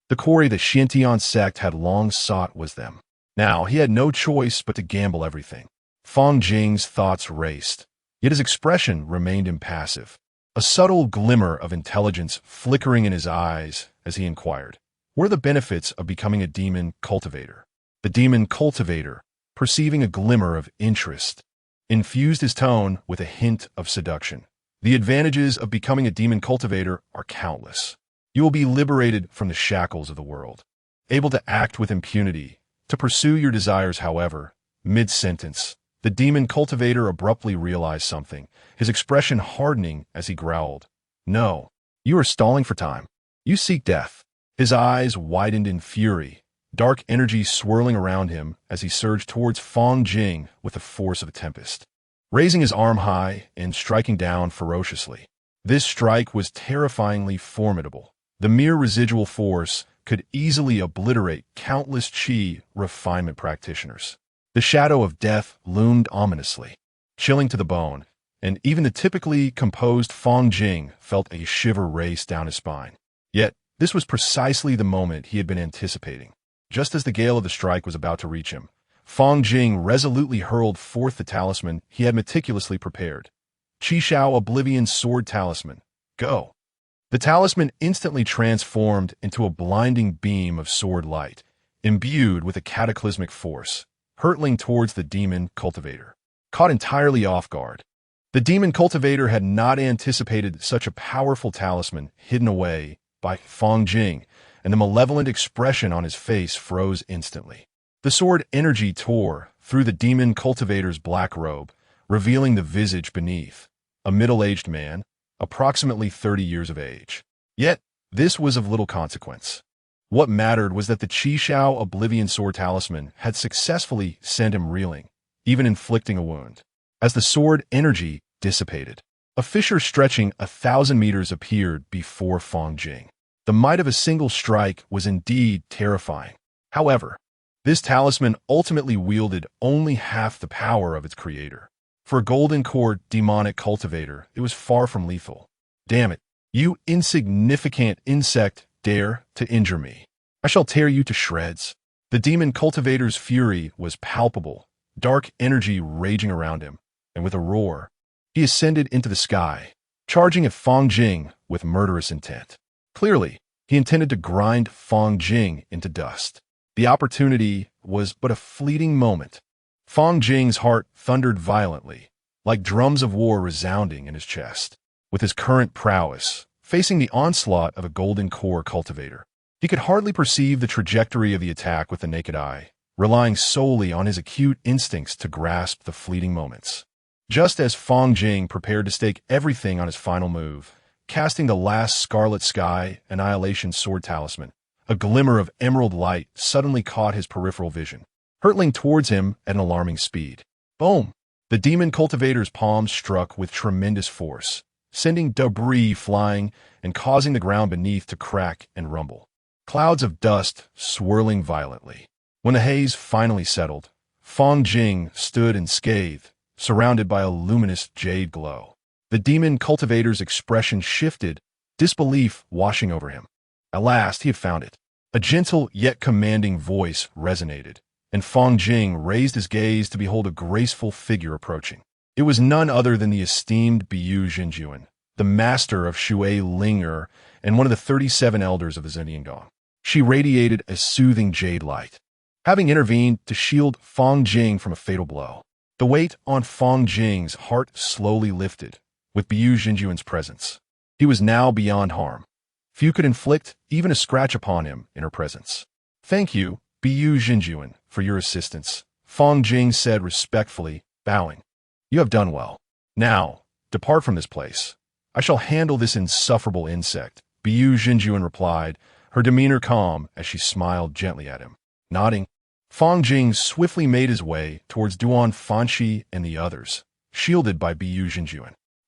the quarry the Xiantian sect had long sought was them. Now he had no choice but to gamble everything. Fang Jing's thoughts raced, yet his expression remained impassive, a subtle glimmer of intelligence flickering in his eyes as he inquired, "What are the benefits of becoming a demon cultivator?" The demon cultivator, perceiving a glimmer of interest, infused his tone with a hint of seduction. "The advantages of becoming a demon cultivator are countless. You will be liberated from the shackles of the world, able to act with impunity, to pursue your desires. However, mid-sentence, the demon cultivator abruptly realized something, his expression hardening as he growled, "No, you are stalling for time. You seek death." His eyes widened in fury, dark energy swirling around him as he surged towards Fang Jing with the force of a tempest, raising his arm high and striking down ferociously. This strike was terrifyingly formidable. The mere residual force could easily obliterate countless Qi refinement practitioners. The shadow of death loomed ominously, chilling to the bone, and even the typically composed Fang Jing felt a shiver race down his spine. Yet, this was precisely the moment he had been anticipating. Just as the gale of the strike was about to reach him, Fang Jing resolutely hurled forth the talisman he had meticulously prepared. Qishao Oblivion Sword Talisman. Go! The talisman instantly transformed into a blinding beam of sword light, imbued with a cataclysmic force, hurtling towards the demon cultivator. Caught entirely off guard, the demon cultivator had not anticipated such a powerful talisman hidden away by Fang Jing, and the malevolent expression on his face froze instantly. The sword energy tore through the demon cultivator's black robe, revealing the visage beneath, a middle-aged man, approximately 30 years of age. Yet, this was of little consequence. What mattered was that the Qishao Oblivion Sword Talisman had successfully sent him reeling, even inflicting a wound. As the sword energy dissipated, a fissure stretching 1,000 meters appeared before Fang Jing. The might of a single strike was indeed terrifying. However, this talisman ultimately wielded only half the power of its creator. For a golden core demonic cultivator, it was far from lethal. "Damn it, you insignificant insect dare to injure me. I shall tear you to shreds." The demon cultivator's fury was palpable, dark energy raging around him, and with a roar, he ascended into the sky, charging at Fang Jing with murderous intent. Clearly, he intended to grind Fang Jing into dust. The opportunity was but a fleeting moment. Fang Jing's heart thundered violently, like drums of war resounding in his chest. With his current prowess, facing the onslaught of a golden core cultivator, he could hardly perceive the trajectory of the attack with the naked eye, relying solely on his acute instincts to grasp the fleeting moments. Just as Fang Jing prepared to stake everything on his final move, casting the last Scarlet Sky Annihilation Sword Talisman, a glimmer of emerald light suddenly caught his peripheral vision, hurtling towards him at an alarming speed. Boom! The demon cultivator's palms struck with tremendous force, sending debris flying and causing the ground beneath to crack and rumble. Clouds of dust swirling violently. When the haze finally settled, Fang Jing stood unscathed, surrounded by a luminous jade glow. The demon cultivator's expression shifted, disbelief washing over him. At last he had found it. A gentle yet commanding voice resonated, and Fang Jing raised his gaze to behold a graceful figure approaching. It was none other than the esteemed deduce, the master of Shui Linger and one of the 37 elders of the Zetiangong. She radiated a soothing jade light, having intervened to shield Fang Jing from a fatal blow. The weight on Fang Jing's heart slowly lifted with deduce's presence. He was now beyond harm. Few could inflict even a scratch upon him in her presence. Thank you, deduce, for your assistance, Fang Jing said respectfully, bowing. You have done well. Now, depart from this place. I shall handle this insufferable insect, deduce replied, her demeanor calm as she smiled gently at him. Nodding, Fang Jing swiftly made his way towards Duan Fanshi and the others, shielded by deduce.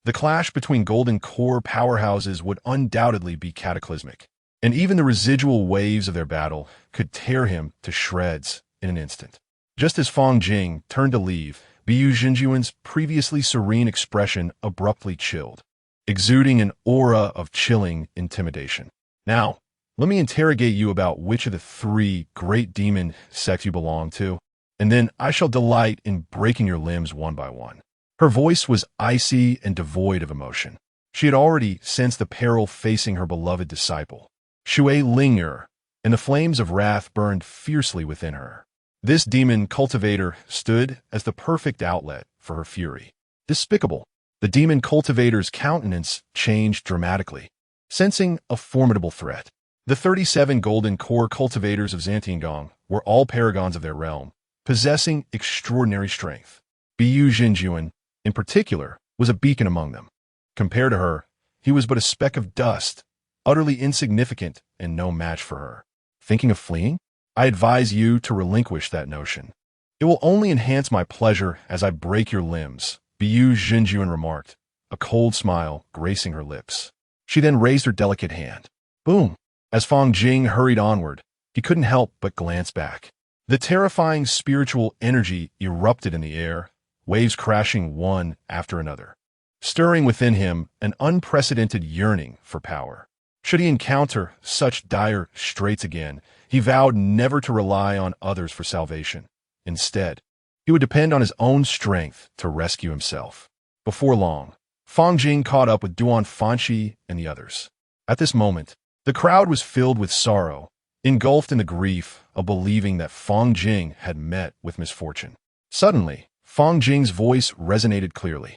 The clash between Golden Core powerhouses would undoubtedly be cataclysmic, and even the residual waves of their battle could tear him to shreds in an instant. Just as Fang Jing turned to leave, deduce's previously serene expression abruptly chilled, exuding an aura of chilling intimidation. Now, let me interrogate you about which of the 3 great demon sects you belong to, and then I shall delight in breaking your limbs one by one. Her voice was icy and devoid of emotion. She had already sensed the peril facing her beloved disciple, Shui Linger, and the flames of wrath burned fiercely within her. This demon cultivator stood as the perfect outlet for her fury. Despicable. The demon cultivator's countenance changed dramatically, sensing a formidable threat. The 37 Golden Core cultivators of Zetiangong were all paragons of their realm, possessing extraordinary strength. deduce, in particular, was a beacon among them. Compared to her, he was but a speck of dust, utterly insignificant and no match for her. Thinking of fleeing? I advise you to relinquish that notion. It will only enhance my pleasure as I break your limbs, deduce remarked, a cold smile gracing her lips. She then raised her delicate hand. Boom! As Fang Jing hurried onward, he couldn't help but glance back. The terrifying spiritual energy erupted in the air, waves crashing one after another, stirring within him an unprecedented yearning for power. Should he encounter such dire straits again, he vowed never to rely on others for salvation. Instead, he would depend on his own strength to rescue himself. Before long, Fang Jing caught up with Duan Fanshi and the others. At this moment, the crowd was filled with sorrow, engulfed in the grief of believing that Fang Jing had met with misfortune. Suddenly, Fang Jing's voice resonated clearly.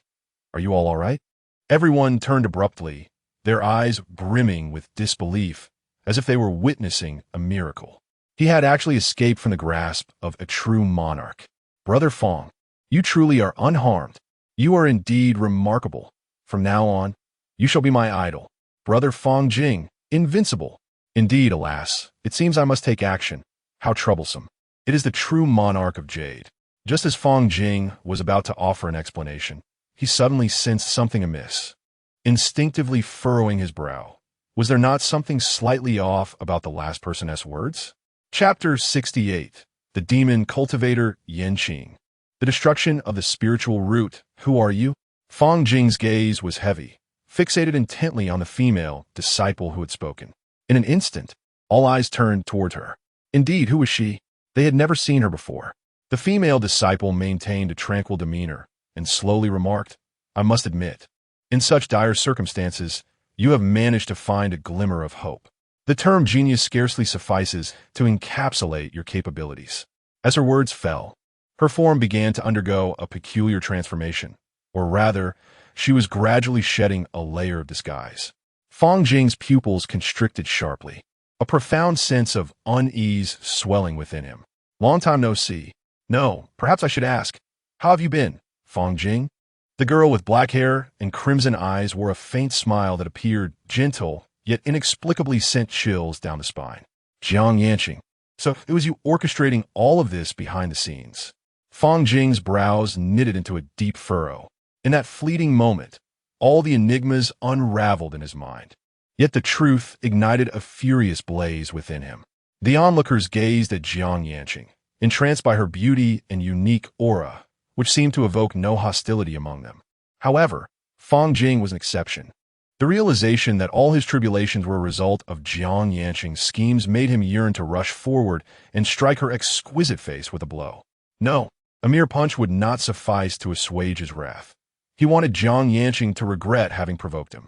Are you all right? Everyone turned abruptly, their eyes brimming with disbelief, as if they were witnessing a miracle. He had actually escaped from the grasp of a true monarch. Brother Fang, you truly are unharmed. You are indeed remarkable. From now on, you shall be my idol. Brother Fang Jing, invincible. Indeed, alas, it seems I must take action. How troublesome. It is the true monarch of Jade. Just as Fang Jing was about to offer an explanation, he suddenly sensed something amiss. Instinctively furrowing his brow, was there not something slightly off about the last person's words? Chapter 68. The Demon Cultivator Yanqing. The Destruction of the Spiritual Root. Who are you? Fang Jing's gaze was heavy, fixated intently on the female disciple who had spoken. In an instant, all eyes turned toward her. Indeed, who was she? They had never seen her before. The female disciple maintained a tranquil demeanor and slowly remarked, I must admit, in such dire circumstances, you have managed to find a glimmer of hope. The term genius scarcely suffices to encapsulate your capabilities. As her words fell, her form began to undergo a peculiar transformation, or rather, she was gradually shedding a layer of disguise. Fang Jing's pupils constricted sharply, a profound sense of unease swelling within him. Long time no see. No, perhaps I should ask, how have you been, Fang Jing? The girl with black hair and crimson eyes wore a faint smile that appeared gentle, yet inexplicably sent chills down the spine. Jiang Yanqing. So it was you orchestrating all of this behind the scenes. Fang Jing's brows knitted into a deep furrow. In that fleeting moment, all the enigmas unraveled in his mind. Yet the truth ignited a furious blaze within him. The onlookers gazed at Jiang Yanqing, entranced by her beauty and unique aura, which seemed to evoke no hostility among them. However, Fang Jing was an exception. The realization that all his tribulations were a result of Jiang Yanqing's schemes made him yearn to rush forward and strike her exquisite face with a blow. No, a mere punch would not suffice to assuage his wrath. He wanted Jiang Yanqing to regret having provoked him.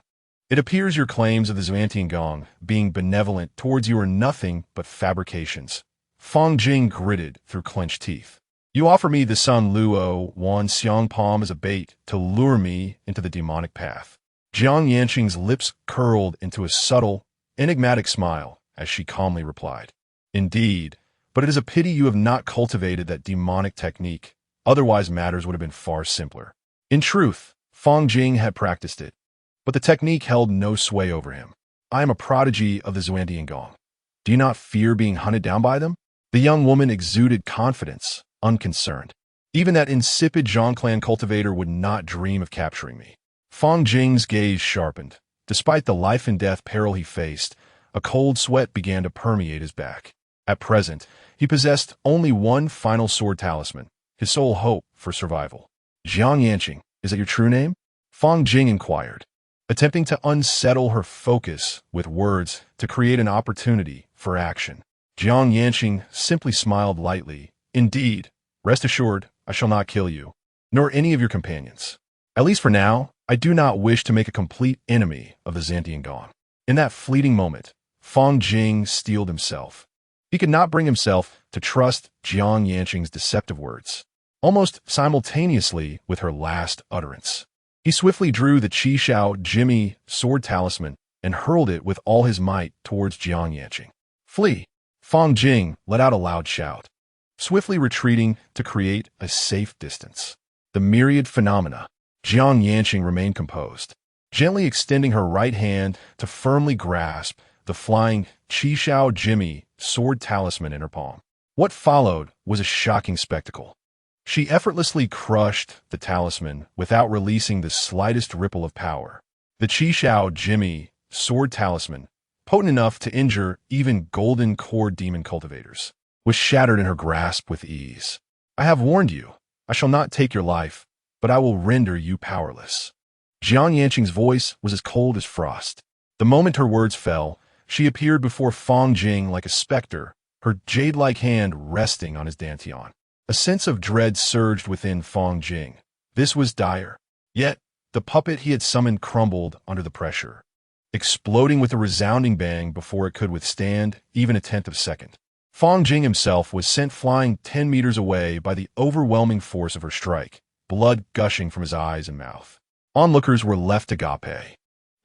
It appears your claims of the Xuantiangong being benevolent towards you are nothing but fabrications. Fang Jing gritted through clenched teeth. You offer me the Sun Luo Wan Xiang palm as a bait to lure me into the demonic path. Jiang Yanqing's lips curled into a subtle, enigmatic smile as she calmly replied. Indeed, but it is a pity you have not cultivated that demonic technique. Otherwise matters would have been far simpler. In truth, Fang Jing had practiced it, but the technique held no sway over him. I am a prodigy of the Xuantiangong. Do you not fear being hunted down by them? The young woman exuded confidence, unconcerned. Even that insipid Zhongclan cultivator would not dream of capturing me. Fang Jing's gaze sharpened. Despite the life-and-death peril he faced, a cold sweat began to permeate his back. At present, he possessed only one final sword talisman, his sole hope for survival. Jiang Yanqing, is that your true name? Fang Jing inquired, attempting to unsettle her focus with words to create an opportunity for action. Jiang Yanqing simply smiled lightly. Indeed, rest assured, I shall not kill you, nor any of your companions. At least for now, I do not wish to make a complete enemy of the Xuantiangong. In that fleeting moment, Fang Jing steeled himself. He could not bring himself to trust Jiang Yanqing's deceptive words. Almost simultaneously with her last utterance, he swiftly drew the Qi Shao Jimmy sword talisman and hurled it with all his might towards Jiang Yanqing. Flee! Fang Jing let out a loud shout, swiftly retreating to create a safe distance. The myriad phenomena. Jiang Yanqing remained composed, gently extending her right hand to firmly grasp the flying Qi Shao Jimmy sword talisman in her palm. What followed was a shocking spectacle. She effortlessly crushed the talisman without releasing the slightest ripple of power. The Qi Shao Jimmy sword talisman, potent enough to injure even golden core demon cultivators, was shattered in her grasp with ease. I have warned you. I shall not take your life, but I will render you powerless. Jiang Yanqing's voice was as cold as frost. The moment her words fell, she appeared before Fang Jing like a specter, her jade-like hand resting on his dantian. A sense of dread surged within Fang Jing. This was dire. Yet, the puppet he had summoned crumbled under the pressure, exploding with a resounding bang before it could withstand even a tenth of a second. Fang Jing himself was sent flying 10 meters away by the overwhelming force of her strike, blood gushing from his eyes and mouth. Onlookers were left agape,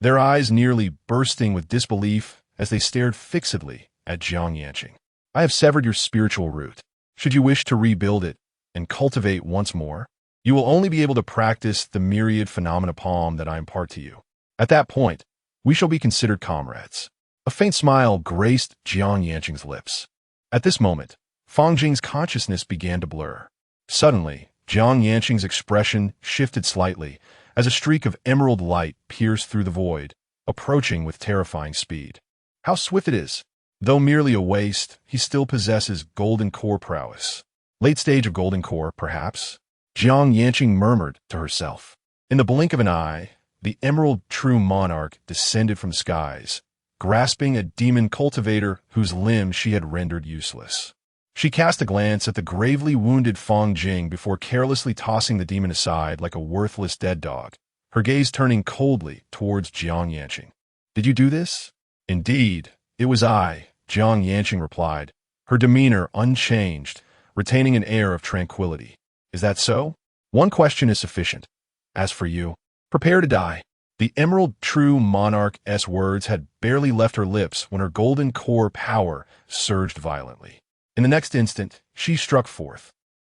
their eyes nearly bursting with disbelief as they stared fixedly at Jiang Yanqing. I have severed your spiritual root. Should you wish to rebuild it and cultivate once more, you will only be able to practice the myriad phenomena palm that I impart to you. At that point, we shall be considered comrades. A faint smile graced Jiang Yanqing's lips. At this moment, Fang Jing's consciousness began to blur. Suddenly, Jiang Yanqing's expression shifted slightly as a streak of emerald light pierced through the void, approaching with terrifying speed. How swift it is! Though merely a waste, he still possesses golden core prowess. Late stage of golden core, perhaps? Jiang Yanqing murmured to herself. In the blink of an eye, the emerald true monarch descended from the skies, grasping a demon cultivator whose limbs she had rendered useless. She cast a glance at the gravely wounded Fang Jing before carelessly tossing the demon aside like a worthless dead dog, her gaze turning coldly towards Jiang Yanqing. Did you do this? Indeed, it was I, Jiang Yanqing replied, her demeanor unchanged, retaining an air of tranquility. Is that so? One question is sufficient. As for you, prepare to die. The emerald true monarch's words had barely left her lips when her golden core power surged violently. In the next instant, she struck forth,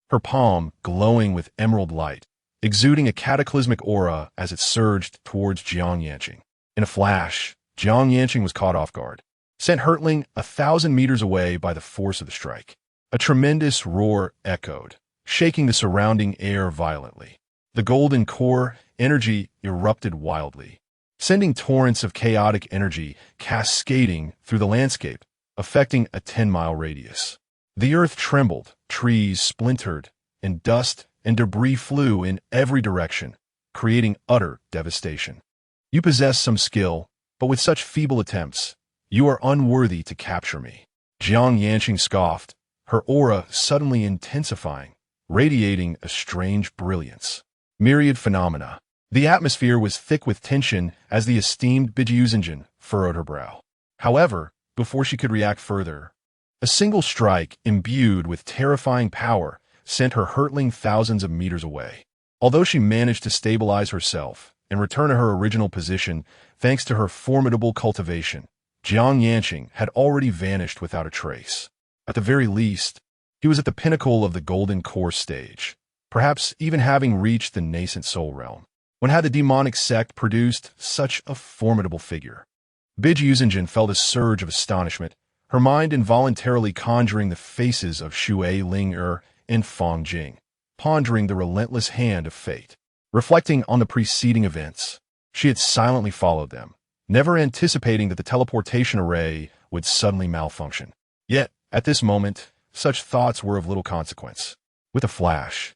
her palm glowing with emerald light, exuding a cataclysmic aura as it surged towards Jiang Yanqing. In a flash, Jiang Yanqing was caught off guard, sent hurtling 1,000 meters away by the force of the strike. A tremendous roar echoed, shaking the surrounding air violently. The golden core energy erupted wildly, sending torrents of chaotic energy cascading through the landscape, affecting a 10-mile radius. The earth trembled, trees splintered, and dust and debris flew in every direction, creating utter devastation. You possess some skill, but with such feeble attempts, you are unworthy to capture me. Jiang Yanqing scoffed, her aura suddenly intensifying, radiating a strange brilliance. Myriad phenomena. The atmosphere was thick with tension as the esteemed deduction furrowed her brow. However, before she could react further, a single strike imbued with terrifying power sent her hurtling thousands of meters away. Although she managed to stabilize herself and return to her original position thanks to her formidable cultivation, Jiang Yanqing had already vanished without a trace. At the very least, he was at the pinnacle of the golden core stage, perhaps even having reached the nascent soul realm. When had the demonic sect produced such a formidable figure? Deduction felt a surge of astonishment, her mind involuntarily conjuring the faces of Xue Ling and Fang Jing, pondering the relentless hand of fate. Reflecting on the preceding events, she had silently followed them, never anticipating that the teleportation array would suddenly malfunction. Yet, at this moment, such thoughts were of little consequence. With a flash,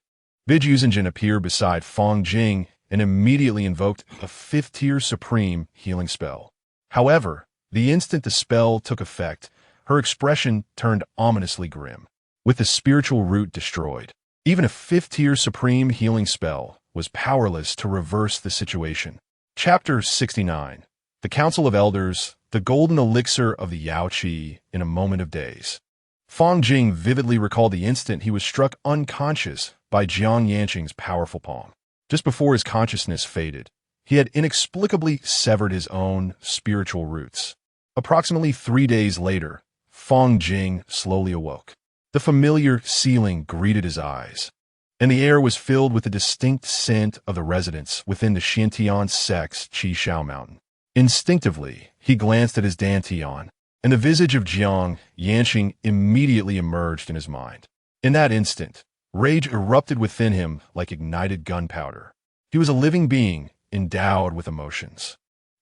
Deduction appeared beside Fang Jing and immediately invoked a 5th-tier supreme healing spell. However, the instant the spell took effect, her expression turned ominously grim. With the spiritual root destroyed, even a 5th-tier supreme healing spell was powerless to reverse the situation. Chapter 69. The Council of Elders, the Golden Elixir of the Yao Qi in a Moment of Daze. Fang Jing vividly recalled the instant he was struck unconscious by Jiang Yanqing's powerful palm. Just before his consciousness faded, he had inexplicably severed his own spiritual roots. Approximately 3 days later, Fang Jing slowly awoke. The familiar ceiling greeted his eyes, and the air was filled with the distinct scent of the residents within the Xintian sect's Qishao Mountain. Instinctively, he glanced at his dantian, and the visage of Jiang Yanqing immediately emerged in his mind. In that instant, rage erupted within him like ignited gunpowder. He was a living being, endowed with emotions.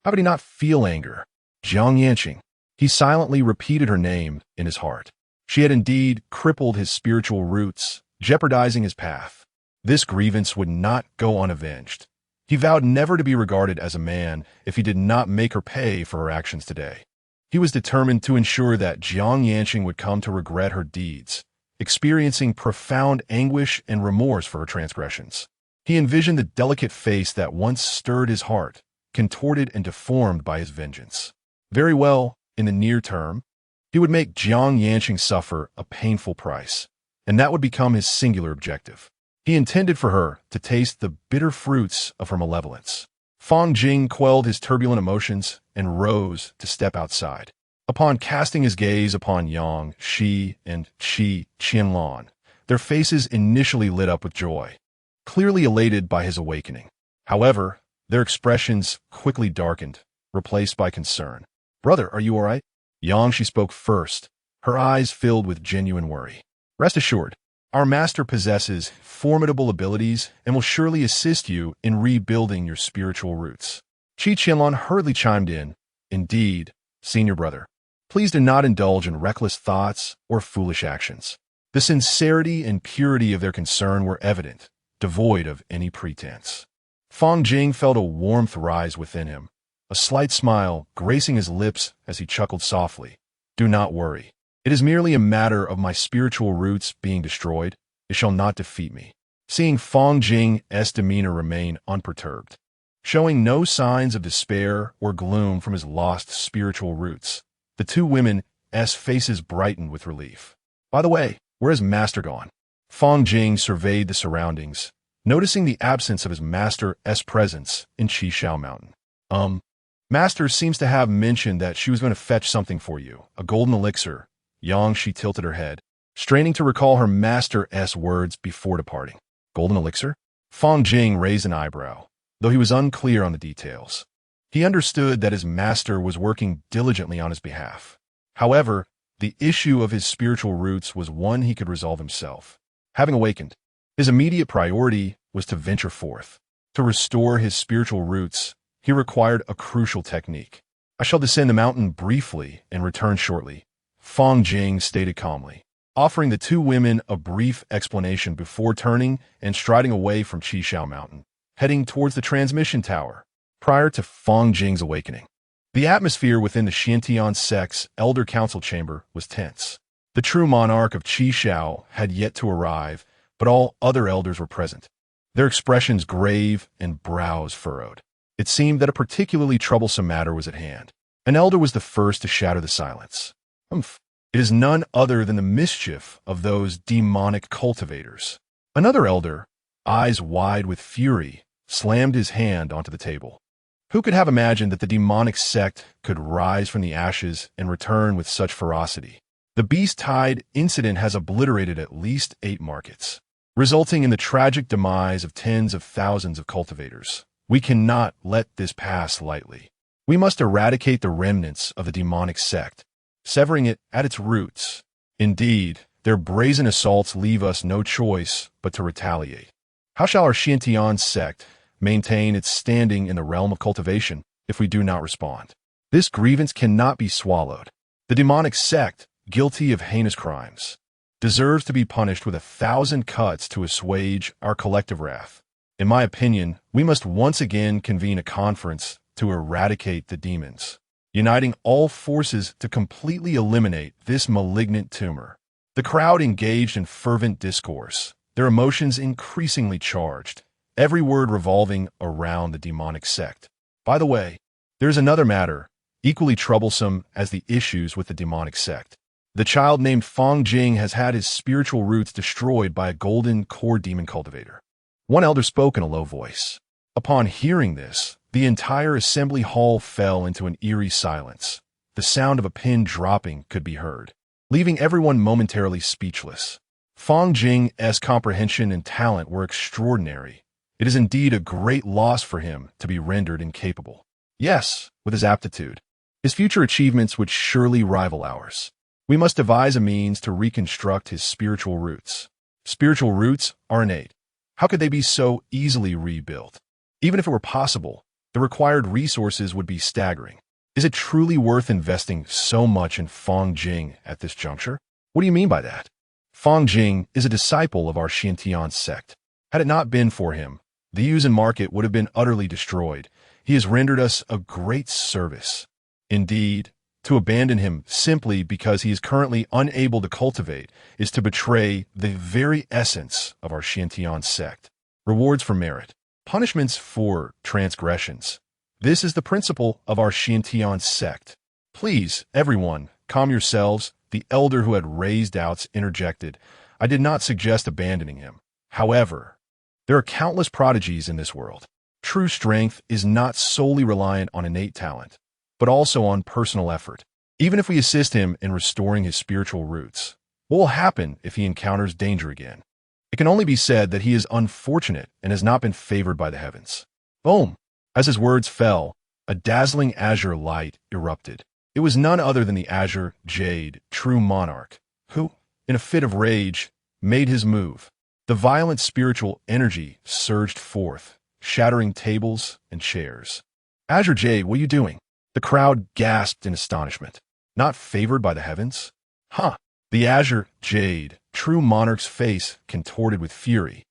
How could he not feel anger? Jiang Yanqing. He silently repeated her name in his heart. She had indeed crippled his spiritual roots, jeopardizing his path. This grievance would not go unavenged. He vowed never to be regarded as a man if he did not make her pay for her actions today. He was determined to ensure that Jiang Yanqing would come to regret her deeds, experiencing profound anguish and remorse for her transgressions. He envisioned the delicate face that once stirred his heart, contorted and deformed by his vengeance. Very well, in the near term, he would make Jiang Yanqing suffer a painful price, and that would become his singular objective. He intended for her to taste the bitter fruits of her malevolence. Fang Jing quelled his turbulent emotions and rose to step outside. Upon casting his gaze upon Yang, Shi, and Qi Qianlan, their faces initially lit up with joy, clearly elated by his awakening. However, their expressions quickly darkened, replaced by concern. "Brother, are you all right?" Yang, she spoke first, her eyes filled with genuine worry. "Rest assured, our master possesses formidable abilities and will surely assist you in rebuilding your spiritual roots." Qi Qianlan hurriedly chimed in, "Indeed, senior brother, please do not indulge in reckless thoughts or foolish actions." The sincerity and purity of their concern were evident, devoid of any pretense. Fang Jing felt a warmth rise within him, a slight smile gracing his lips as he chuckled softly. "Do not worry. It is merely a matter of my spiritual roots being destroyed. It shall not defeat me." Seeing Fang Jing's demeanor remain unperturbed, showing no signs of despair or gloom from his lost spiritual roots, the two women's faces brightened with relief. "By the way, where has Master gone?" Fang Jing surveyed the surroundings, noticing the absence of his master's presence in Qishao Mountain. Master seems to have mentioned that she was going to fetch something for you, a golden elixir." Yang, she tilted her head, straining to recall her master's words before departing. "Golden elixir?" Fang Jing raised an eyebrow, though he was unclear on the details. He understood that his master was working diligently on his behalf. However, the issue of his spiritual roots was one he could resolve himself. Having awakened, his immediate priority was to venture forth. To restore his spiritual roots, he required a crucial technique. "I shall descend the mountain briefly and return shortly," Fang Jing stated calmly, offering the two women a brief explanation before turning and striding away from Qishao Mountain, heading towards the transmission tower. Prior to Fang Jing's awakening, the atmosphere within the Xiantian sect's Elder Council chamber was tense. The true monarch of Qishao had yet to arrive, but all other elders were present, their expressions grave and brows furrowed. It seemed that a particularly troublesome matter was at hand. An elder was the first to shatter the silence. "Humph. It is none other than the mischief of those demonic cultivators." Another elder, eyes wide with fury, slammed his hand onto the table. Who could have imagined that the demonic sect could rise from the ashes and return with such ferocity? The Beast Tide incident has obliterated at least 8 markets, resulting in the tragic demise of tens of thousands of cultivators. We cannot let this pass lightly. We must eradicate the remnants of the demonic sect, severing it at its roots. Indeed, their brazen assaults leave us no choice but to retaliate. How shall our Xiantian sect maintain its standing in the realm of cultivation if we do not respond? This grievance cannot be swallowed. The demonic sect, guilty of heinous crimes, deserves to be punished with 1,000 cuts to assuage our collective wrath. In my opinion, we must once again convene a conference to eradicate the demons, uniting all forces to completely eliminate this malignant tumor. The crowd engaged in fervent discourse, their emotions increasingly charged, every word revolving around the demonic sect. By the way, there's another matter, equally troublesome as the issues with the demonic sect. The child named Fang Jing has had his spiritual roots destroyed by a golden core demon cultivator. One elder spoke in a low voice. Upon hearing this, the entire assembly hall fell into an eerie silence. The sound of a pin dropping could be heard, leaving everyone momentarily speechless. Fang Jing's comprehension and talent were extraordinary. It is indeed a great loss for him to be rendered incapable. Yes, with his aptitude, his future achievements would surely rival ours. We must devise a means to reconstruct his spiritual roots. Spiritual roots are innate. How could they be so easily rebuilt? Even if it were possible, the required resources would be staggering. Is it truly worth investing so much in Fang Jing at this juncture? What do you mean by that? Fang Jing is a disciple of our Xiantian sect. Had it not been for him, the Yuuzhan market would have been utterly destroyed. He has rendered us a great service. Indeed, to abandon him simply because he is currently unable to cultivate is to betray the very essence of our Xiantian sect. Rewards for merit, punishments for transgressions. This is the principle of our Xiantian sect. Please, everyone, calm yourselves, the elder who had raised doubts interjected. I did not suggest abandoning him. However, there are countless prodigies in this world. True strength is not solely reliant on innate talent, but also on personal effort. Even if we assist him in restoring his spiritual roots, what will happen if he encounters danger again? It can only be said that he is unfortunate and has not been favored by the heavens. Boom! As his words fell, a dazzling azure light erupted. It was none other than the azure jade, true monarch, who, in a fit of rage, made his move. The violent spiritual energy surged forth, shattering tables and chairs. Azure Jade, what are you doing? The crowd gasped in astonishment. Not favored by the heavens? Huh! The Azure Jade, true monarch's face contorted with fury.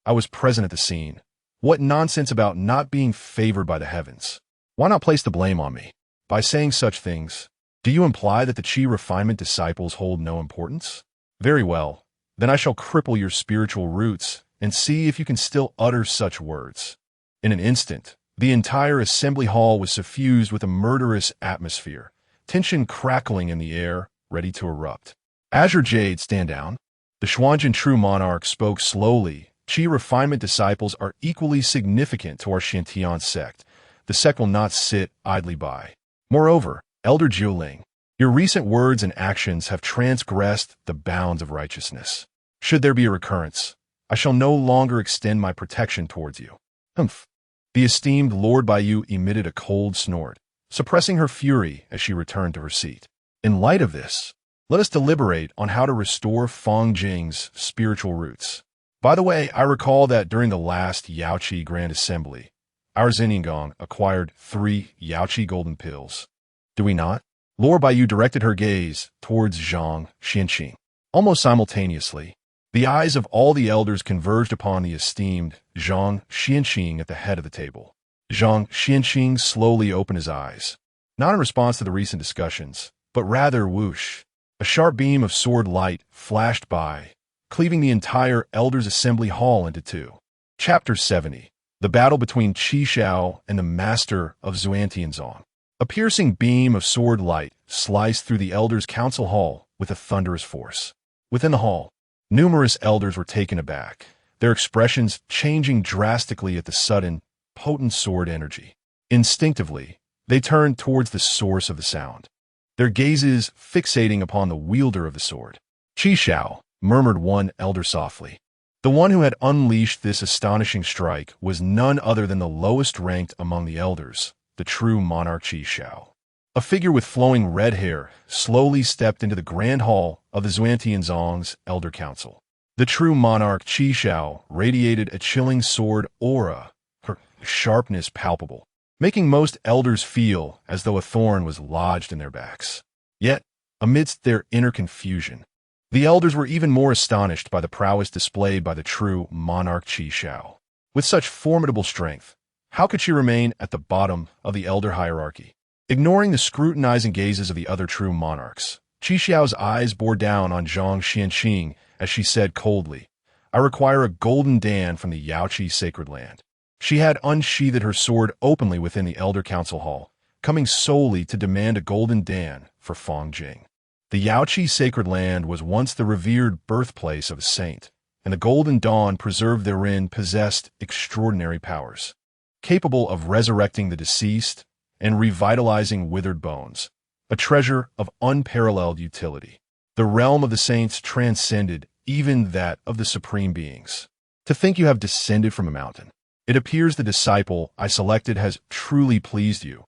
I was present at the scene. What nonsense about not being favored by the heavens? Why not place the blame on me? By saying such things, do you imply that the Qi refinement disciples hold no importance? Very well, then I shall cripple your spiritual roots and see if you can still utter such words. In an instant, the entire assembly hall was suffused with a murderous atmosphere, tension crackling in the air, ready to erupt. Azure Jade, stand down. The Xuanjin true monarch spoke slowly. Qi refinement disciples are equally significant to our Xiantian sect. The sect will not sit idly by. Moreover, Elder Jiuling, your recent words and actions have transgressed the bounds of righteousness. Should there be a recurrence, I I shall no longer extend my protection towards you. Humph. The esteemed Lord Baiyu emitted a cold snort, suppressing her fury as she returned to her seat. In light of this, let us deliberate on how to restore Fang Jing's spiritual roots. By the way, I recall that during the last Yaoqi Grand Assembly, our Xinyingong acquired 3 Yaoqi golden pills. Do we not? Lord Baiyu directed her gaze towards Zhang Xianqing. Almost simultaneously, the eyes of all the elders converged upon the esteemed Zhang Xianqing at the head of the table. Zhang Xianqing slowly opened his eyes, not in response to the recent discussions, but rather whoosh. A sharp beam of sword light flashed by, cleaving the entire elders' assembly hall into 2. Chapter 70. The battle between Qi Xiao and the master of Xuantianzong. A piercing beam of sword light sliced through the elders' council hall with a thunderous force. Within the hall, numerous elders were taken aback, their expressions changing drastically at the sudden, potent sword energy. Instinctively, they turned towards the source of the sound, their gazes fixating upon the wielder of the sword. Qi Xiao, murmured one elder softly. The one who had unleashed this astonishing strike was none other than the lowest ranked among the elders, the true monarch Qi Xiao. A figure with flowing red hair slowly stepped into the grand hall of the Xuantianzong's elder council. The true monarch Qi Xiao radiated a chilling sword aura, her sharpness palpable, making most elders feel as though a thorn was lodged in their backs. Yet, amidst their inner confusion, the elders were even more astonished by the prowess displayed by the true monarch Qi Xiao. With such formidable strength, how could she remain at the bottom of the elder hierarchy? Ignoring the scrutinizing gazes of the other true monarchs, Qi Xiao's eyes bore down on Zhang Xianqing as she said coldly, I require a golden dan from the Yaoqi sacred land. She had unsheathed her sword openly within the elder council hall, coming solely to demand a golden dan for Fang Jing. The Yaoqi sacred land was once the revered birthplace of a saint, and the golden dawn preserved therein possessed extraordinary powers, capable of resurrecting the deceased and revitalizing withered bones, a treasure of unparalleled utility. The realm of the saints transcended even that of the supreme beings. To think you have descended from a mountain. It appears the disciple I selected has truly pleased you,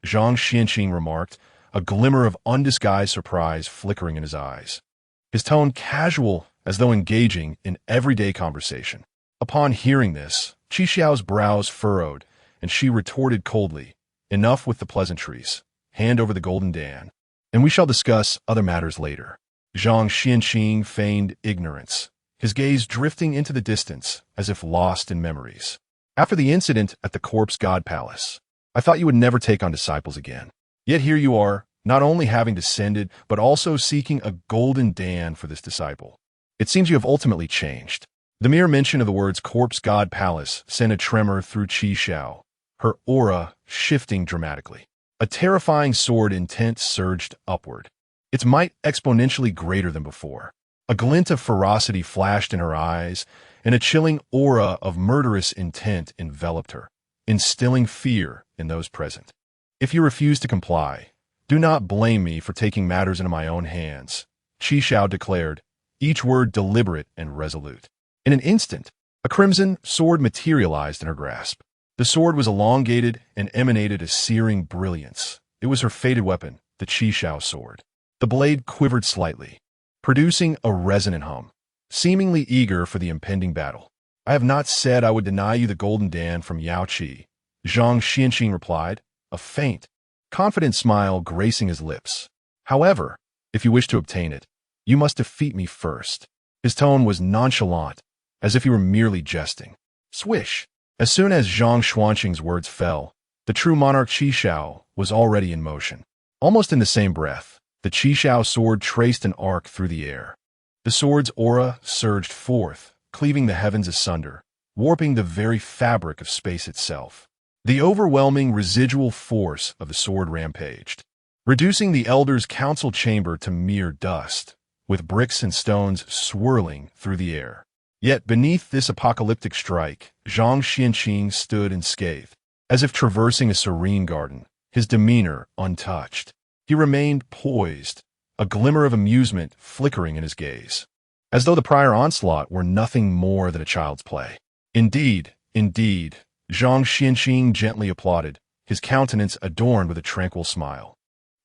Zhang Xianqing remarked, a glimmer of undisguised surprise flickering in his eyes. His tone casual as though engaging in everyday conversation. Upon hearing this, Qi Xiao's brows furrowed, and she retorted coldly, enough with the pleasantries. Hand over the golden dan, and we shall discuss other matters later. Zhang Xianqing feigned ignorance, his gaze drifting into the distance as if lost in memories. After the incident at the Corpse God Palace, I thought you would never take on disciples again. Yet here you are, not only having descended, but also seeking a golden dan for this disciple. It seems you have ultimately changed. The mere mention of the words Corpse God Palace sent a tremor through Qi Xiao, her aura shifting dramatically. A terrifying sword intent surged upward, its might exponentially greater than before. A glint of ferocity flashed in her eyes, and a chilling aura of murderous intent enveloped her, instilling fear in those present. If you refuse to comply, do not blame me for taking matters into my own hands, Qi Xiao declared, each word deliberate and resolute. In an instant, a crimson sword materialized in her grasp. The sword was elongated and emanated a searing brilliance. It was her fated weapon, the Qi Xiao sword. The blade quivered slightly, producing a resonant hum, seemingly eager for the impending battle. I have not said I would deny you the golden dan from Yaoqi, Zhang Xianqing replied, a faint, confident smile gracing his lips. However, if you wish to obtain it, you must defeat me first. His tone was nonchalant, as if he were merely jesting. Swish! As soon as Zhang Xuanqing's words fell, the true monarch Qi Xiao was already in motion. Almost in the same breath, the Qi Xiao sword traced an arc through the air. The sword's aura surged forth, cleaving the heavens asunder, warping the very fabric of space itself. The overwhelming residual force of the sword rampaged, reducing the elders' council chamber to mere dust, with bricks and stones swirling through the air. Yet beneath this apocalyptic strike, Zhang Xianqing stood unscathed, as if traversing a serene garden, his demeanor untouched. He remained poised, a glimmer of amusement flickering in his gaze. as though the prior onslaught were nothing more than a child's play. Indeed, indeed, Zhang Xianxing gently applauded, his countenance adorned with a tranquil smile.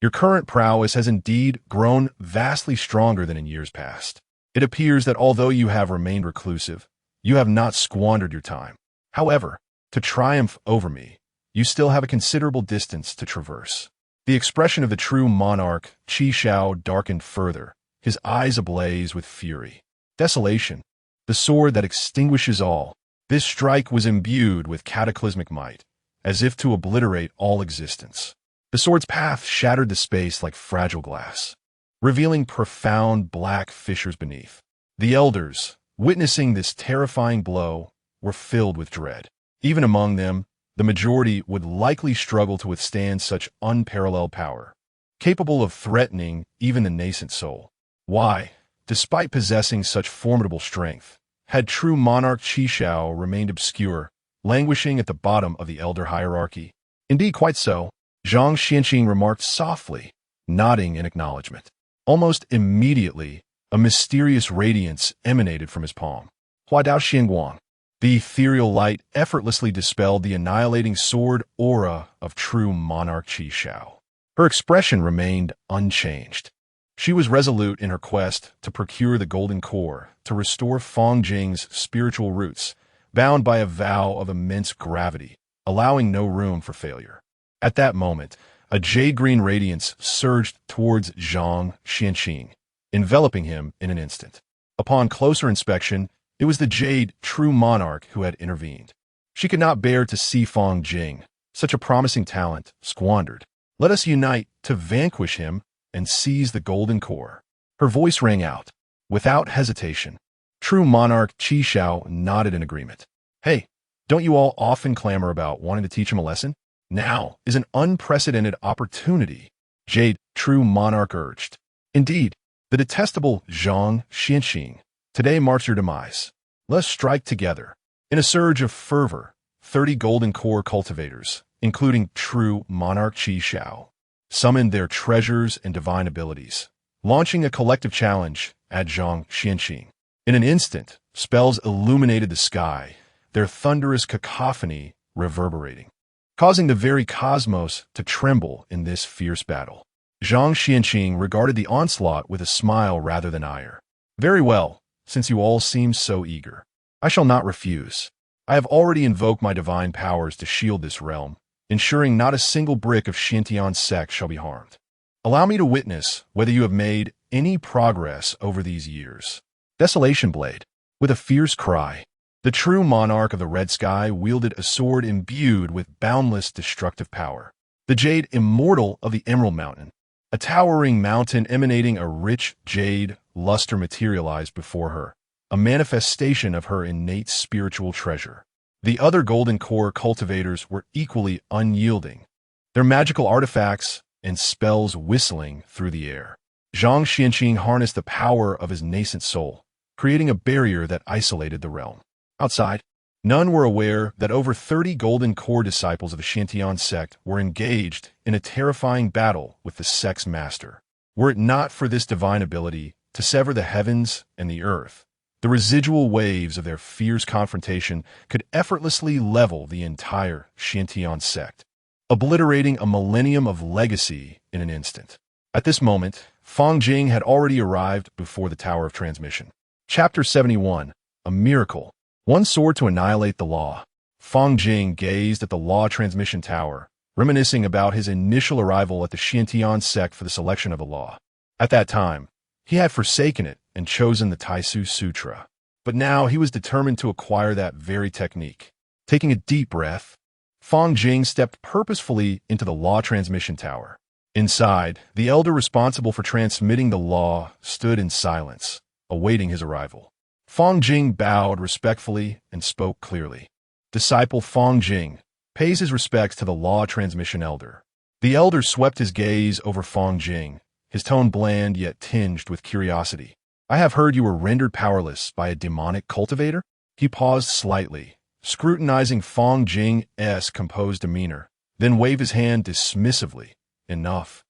Your current prowess has indeed grown vastly stronger than in years past. It appears that although you have remained reclusive, you have not squandered your time. However, to triumph over me, you still have a considerable distance to traverse. The expression of the true monarch, Qi Shao, darkened further, his eyes ablaze with fury. Desolation, the sword that extinguishes all. This strike was imbued with cataclysmic might, as if to obliterate all existence. The sword's path shattered the space like fragile glass, revealing profound black fissures beneath. The elders, witnessing this terrifying blow, were filled with dread. Even among them, the majority would likely struggle to withstand such unparalleled power, capable of threatening even the nascent soul. Why, despite possessing such formidable strength, had true monarch Qi Shao remained obscure, languishing at the bottom of the elder hierarchy? Indeed, quite so, Zhang Xianxing remarked softly, nodding in acknowledgement. Almost immediately, a mysterious radiance emanated from his palm. Huadao Xingguang. The ethereal light effortlessly dispelled the annihilating sword aura of true monarch Qi Shao. Her expression remained unchanged. She was resolute in her quest to procure the golden core, to restore Fang Jing's spiritual roots, bound by a vow of immense gravity, allowing no room for failure. At that moment, a jade-green radiance surged towards Zhang Xianxing, enveloping him in an instant. Upon closer inspection, it was the jade true monarch who had intervened. She could not bear to see Fang Jing, such a promising talent, squandered. Let us unite to vanquish him and seize the golden core. Her voice rang out, without hesitation. True monarch Qi Shao nodded in agreement. Hey, don't you all often clamor about wanting to teach him a lesson? Now is an unprecedented opportunity, Jade true monarch urged. Indeed, the detestable Zhang Xianxing today marks your demise. Let us strike together. In a surge of fervor, 30 golden core cultivators, including true monarch Qi Shao, summoned their treasures and divine abilities, launching a collective challenge at Zhang Xianxing. In an instant, spells illuminated the sky, their thunderous cacophony reverberating, causing the very cosmos to tremble in this fierce battle. Zhang Xianxing regarded the onslaught with a smile rather than ire. Very well, since you all seem so eager. I shall not refuse. I have already invoked my divine powers to shield this realm, ensuring not a single brick of Shintian sect shall be harmed. Allow me to witness whether you have made any progress over these years. Desolation Blade. With a fierce cry, the true monarch of the red sky wielded a sword imbued with boundless destructive power. The jade immortal of the Emerald Mountain, a towering mountain emanating a rich jade luster materialized before her, a manifestation of her innate spiritual treasure. The other golden core cultivators were equally unyielding, their magical artifacts and spells whistling through the air. Zhang Xianxing harnessed the power of his nascent soul, creating a barrier that isolated the realm. Outside, none were aware that over 30 golden core disciples of the Shintian sect were engaged in a terrifying battle with the sect's master. Were it not for this divine ability to sever the heavens and the earth, the residual waves of their fierce confrontation could effortlessly level the entire Shintian sect, obliterating a millennium of legacy in an instant. At this moment, Fang Jing had already arrived before the Tower of Transmission. Chapter 71. A Miracle. One sword to annihilate the law. Fang Jing gazed at the Law Transmission Tower, reminiscing about his initial arrival at the Shintian sect for the selection of the law. At that time, he had forsaken it and chosen the Taisu Sutra. But now he was determined to acquire that very technique. Taking a deep breath, Fang Jing stepped purposefully into the Law Transmission Tower. Inside, the elder responsible for transmitting the law stood in silence, awaiting his arrival. Fang Jing bowed respectfully and spoke clearly. Disciple Fang Jing pays his respects to the Law Transmission Elder. The elder swept his gaze over Fang Jing, his tone bland yet tinged with curiosity. I have heard you were rendered powerless by a demonic cultivator? He paused slightly, scrutinizing Fang Jing's composed demeanor, then waved his hand dismissively. Enough.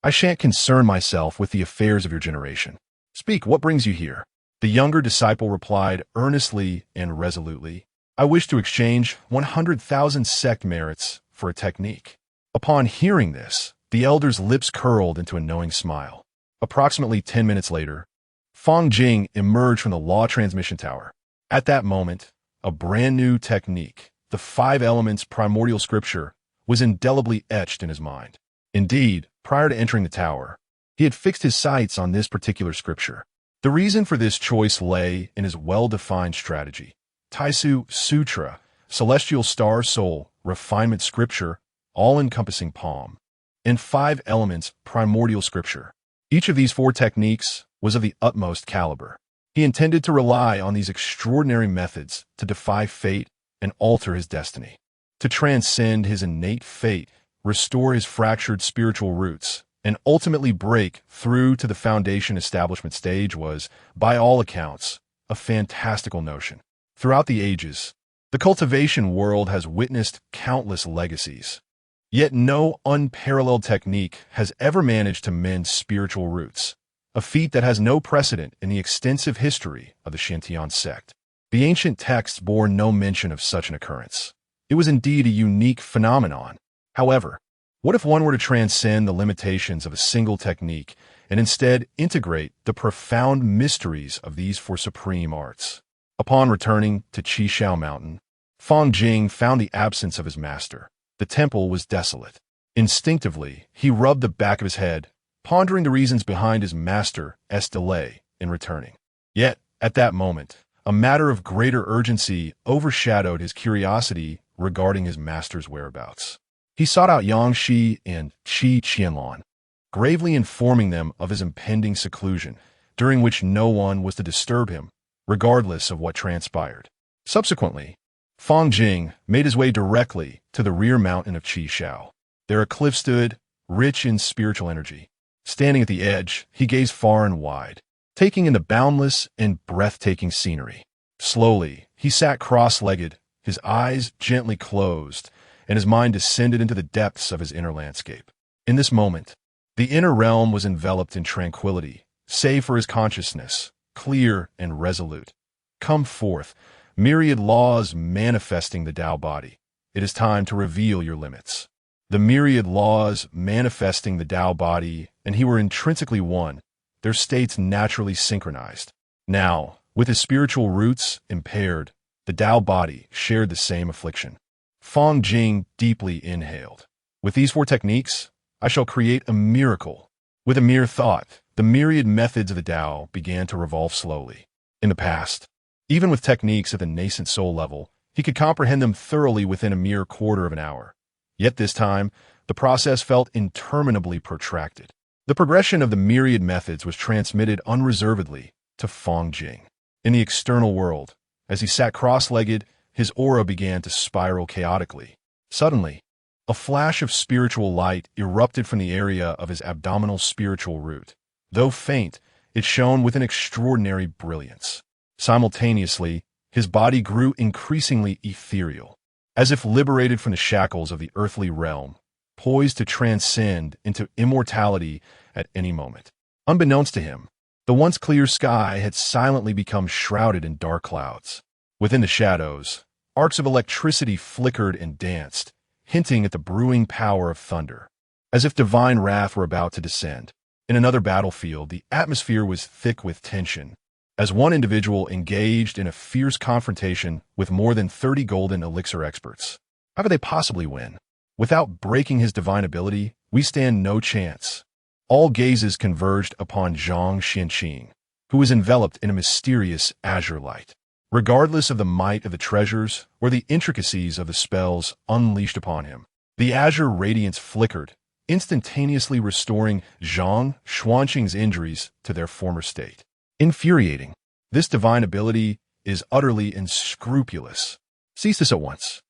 I shan't concern myself with the affairs of your generation. Speak, what brings you here? The younger disciple replied earnestly and resolutely, "I wish to exchange 100,000 sect merits for a technique." Upon hearing this, the elder's lips curled into a knowing smile. Approximately 10 minutes later, Fang Jing emerged from the law transmission tower. At that moment, a brand new technique, the five elements primordial scripture, was indelibly etched in his mind. Indeed, prior to entering the tower, he had fixed his sights on this particular scripture. The reason for this choice lay in his well-defined strategy. Taisu Sutra, celestial star soul, refinement scripture, all-encompassing palm, and five elements primordial scripture. Each of these four techniques was of the utmost caliber. He intended to rely on these extraordinary methods to defy fate and alter his destiny, to transcend his innate fate, restore his fractured spiritual roots, and ultimately break through to the foundation establishment stage was, by all accounts, a fantastical notion. Throughout the ages, the cultivation world has witnessed countless legacies. Yet no unparalleled technique has ever managed to mend spiritual roots, a feat that has no precedent in the extensive history of the Shantian sect. The ancient texts bore no mention of such an occurrence. It was indeed a unique phenomenon. However, what if one were to transcend the limitations of a single technique and instead integrate the profound mysteries of these four supreme arts? Upon returning to Qishao Mountain, Fang Jing found the absence of his master. The temple was desolate. Instinctively, he rubbed the back of his head, pondering the reasons behind his master's delay in returning. Yet, at that moment, a matter of greater urgency overshadowed his curiosity regarding his master's whereabouts. He sought out Yang Shi and Qi Qianlong, gravely informing them of his impending seclusion, during which no one was to disturb him, regardless of what transpired. Subsequently, Fang Jing made his way directly to the rear mountain of Qishao. There a cliff stood, rich in spiritual energy. Standing at the edge, he gazed far and wide, taking in the boundless and breathtaking scenery. Slowly, he sat cross-legged, his eyes gently closed, and his mind descended into the depths of his inner landscape. In this moment, the inner realm was enveloped in tranquility, save for his consciousness, clear and resolute. Come forth, myriad laws manifesting the Tao body. It is time to reveal your limits. The myriad laws manifesting the Tao body and he were intrinsically one, their states naturally synchronized. Now, with his spiritual roots impaired, the Tao body shared the same affliction. Fang Jing deeply inhaled. With these four techniques, I shall create a miracle. With a mere thought, the myriad methods of the Tao began to revolve slowly. In the past, even with techniques at the nascent soul level, he could comprehend them thoroughly within a mere quarter of an hour. Yet this time, the process felt interminably protracted. The progression of the myriad methods was transmitted unreservedly to Fang Jing. In the external world, as he sat cross-legged, his aura began to spiral chaotically. Suddenly, a flash of spiritual light erupted from the area of his abdominal spiritual root. Though faint, it shone with an extraordinary brilliance. Simultaneously, his body grew increasingly ethereal, as if liberated from the shackles of the earthly realm, poised to transcend into immortality at any moment. Unbeknownst to him, the once clear sky had silently become shrouded in dark clouds. Within the shadows, arcs of electricity flickered and danced, hinting at the brewing power of thunder, as if divine wrath were about to descend. In another battlefield, the atmosphere was thick with tension, as one individual engaged in a fierce confrontation with more than 30 golden elixir experts. How could they possibly win? Without breaking his divine ability, we stand no chance. All gazes converged upon Zhang Xianqing, who was enveloped in a mysterious azure light. Regardless of the might of the treasures or the intricacies of the spells unleashed upon him, the azure radiance flickered, instantaneously restoring Zhang Xuanqing's injuries to their former state. Infuriating. This divine ability is utterly unscrupulous. Cease this at once.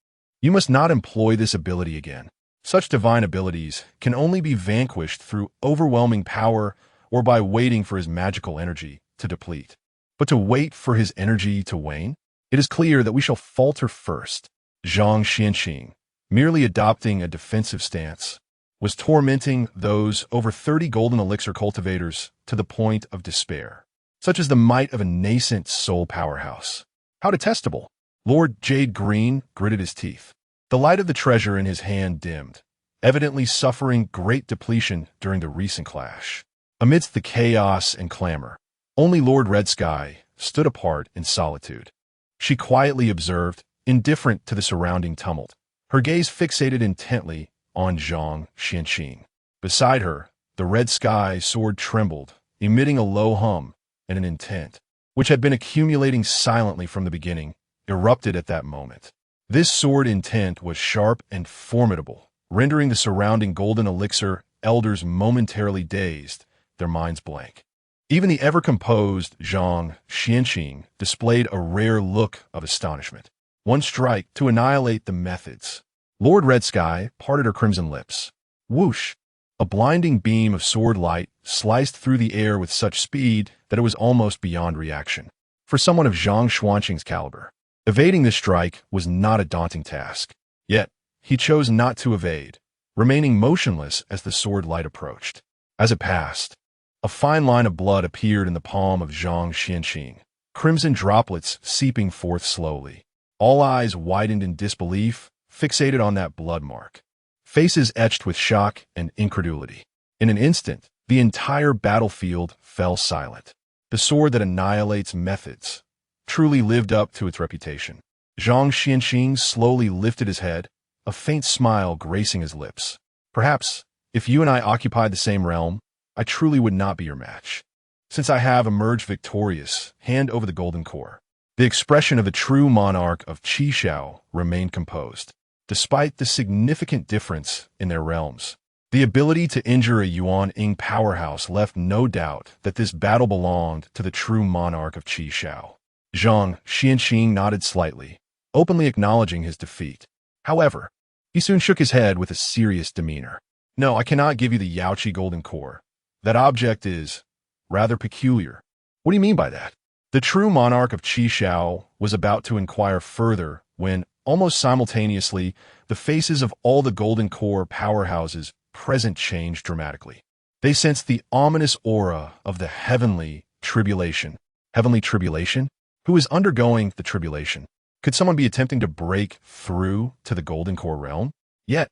You must not employ this ability again. Such divine abilities can only be vanquished through overwhelming power or by waiting for his magical energy to deplete. But to wait for his energy to wane? It is clear that we shall falter first. Zhang Xianqing, merely adopting a defensive stance, was tormenting those over 30 golden elixir cultivators to the point of despair. such as the might of a nascent soul powerhouse. How detestable! Lord Jade Green gritted his teeth. The light of the treasure in his hand dimmed, evidently suffering great depletion during the recent clash. Amidst the chaos and clamor, only Lord Red Sky stood apart in solitude. She quietly observed, indifferent to the surrounding tumult, her gaze fixated intently on Zhang Xianxing. Beside her, the Red Sky sword trembled, emitting a low hum, and an intent, which had been accumulating silently from the beginning, erupted at that moment. This sword intent was sharp and formidable, rendering the surrounding golden elixir elders momentarily dazed, their minds blank. Even the ever-composed Zhang Xianxing displayed a rare look of astonishment. One strike to annihilate the methods. Lord Red Sky parted her crimson lips. Whoosh! A blinding beam of sword light sliced through the air with such speed that it was almost beyond reaction. For someone of Zhang Xuanqing's caliber, evading this strike was not a daunting task. Yet, he chose not to evade, remaining motionless as the sword light approached. As it passed, a fine line of blood appeared in the palm of Zhang Xianxing, crimson droplets seeping forth slowly. All eyes widened in disbelief, fixated on that blood mark. Faces etched with shock and incredulity. In an instant, the entire battlefield fell silent. The sword that annihilates methods truly lived up to its reputation. Zhang Xianxing slowly lifted his head, a faint smile gracing his lips. Perhaps, if you and I occupied the same realm, I truly would not be your match. Since I have emerged victorious, hand over the golden core. The expression of the true monarch of Qishao remained composed. Despite the significant difference in their realms, the ability to injure a Yuan-Ing powerhouse left no doubt that this battle belonged to the true monarch of Qishao. Zhang Xianxing nodded slightly, openly acknowledging his defeat. However, he soon shook his head with a serious demeanor. No, I cannot give you the Yaoqi golden core. That object is rather peculiar. What do you mean by that? The true monarch of Qishao was about to inquire further when, almost simultaneously, the faces of all the golden core powerhouses present changed dramatically. They sensed the ominous aura of the heavenly tribulation. Heavenly tribulation? Who is undergoing the tribulation? Could someone be attempting to break through to the golden core realm? Yet,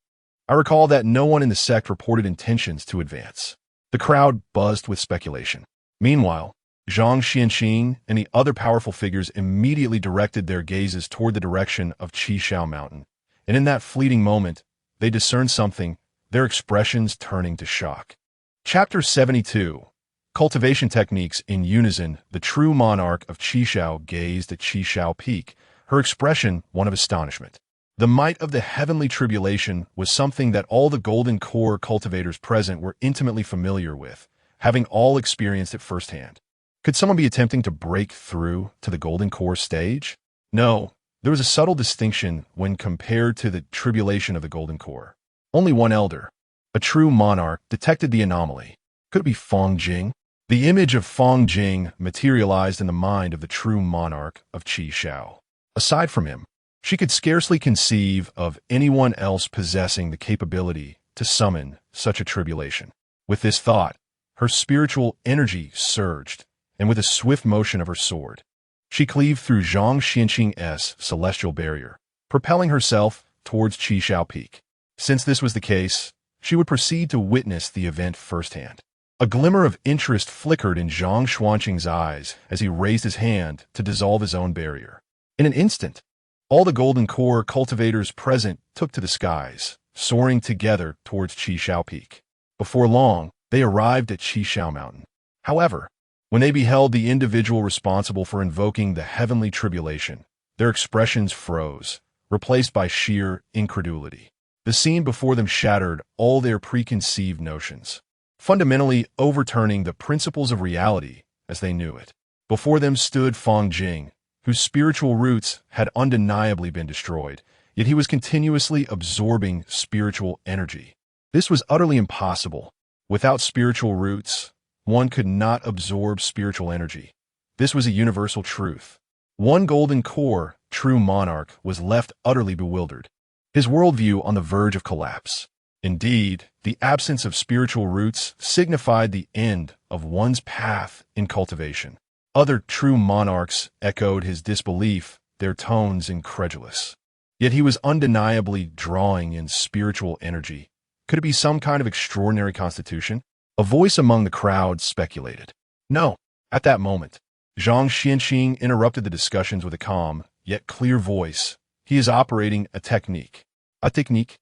I recall that no one in the sect reported intentions to advance. The crowd buzzed with speculation. Meanwhile, Zhang Xianxing and the other powerful figures immediately directed their gazes toward the direction of Qishao Mountain, and in that fleeting moment, they discerned something, their expressions turning to shock. Chapter 72. Cultivation Techniques in Unison. The true monarch of Qishao gazed at Qishao Peak, her expression one of astonishment. The might of the heavenly tribulation was something that all the golden core cultivators present were intimately familiar with, having all experienced it firsthand. Could someone be attempting to break through to the golden core stage? No, there was a subtle distinction when compared to the tribulation of the golden core. Only one elder, a true monarch, detected the anomaly. Could it be Fang Jing? The image of Fang Jing materialized in the mind of the true monarch of Qishao. Aside from him, she could scarcely conceive of anyone else possessing the capability to summon such a tribulation. With this thought, her spiritual energy surged, and with a swift motion of her sword, she cleaved through Zhang Xianxing's celestial barrier, propelling herself towards Qishao Peak. Since this was the case, she would proceed to witness the event firsthand. A glimmer of interest flickered in Zhang Xuanqing's eyes as he raised his hand to dissolve his own barrier. In an instant, all the golden core cultivators present took to the skies, soaring together towards Qishao Peak. Before long, they arrived at Qishao Mountain. However, when they beheld the individual responsible for invoking the heavenly tribulation, their expressions froze, replaced by sheer incredulity. The scene before them shattered all their preconceived notions, fundamentally overturning the principles of reality as they knew it. Before them stood Fang Jing, whose spiritual roots had undeniably been destroyed, yet he was continuously absorbing spiritual energy. This was utterly impossible. Without spiritual roots, one could not absorb spiritual energy. This was a universal truth. One golden core, true monarch, was left utterly bewildered, his worldview on the verge of collapse. Indeed, the absence of spiritual roots signified the end of one's path in cultivation. Other true monarchs echoed his disbelief, their tones incredulous. Yet he was undeniably drawing in spiritual energy. Could it be some kind of extraordinary constitution? A voice among the crowd speculated. No. At that moment, Zhang Xianxing interrupted the discussions with a calm, yet clear voice. He is operating a technique. A technique?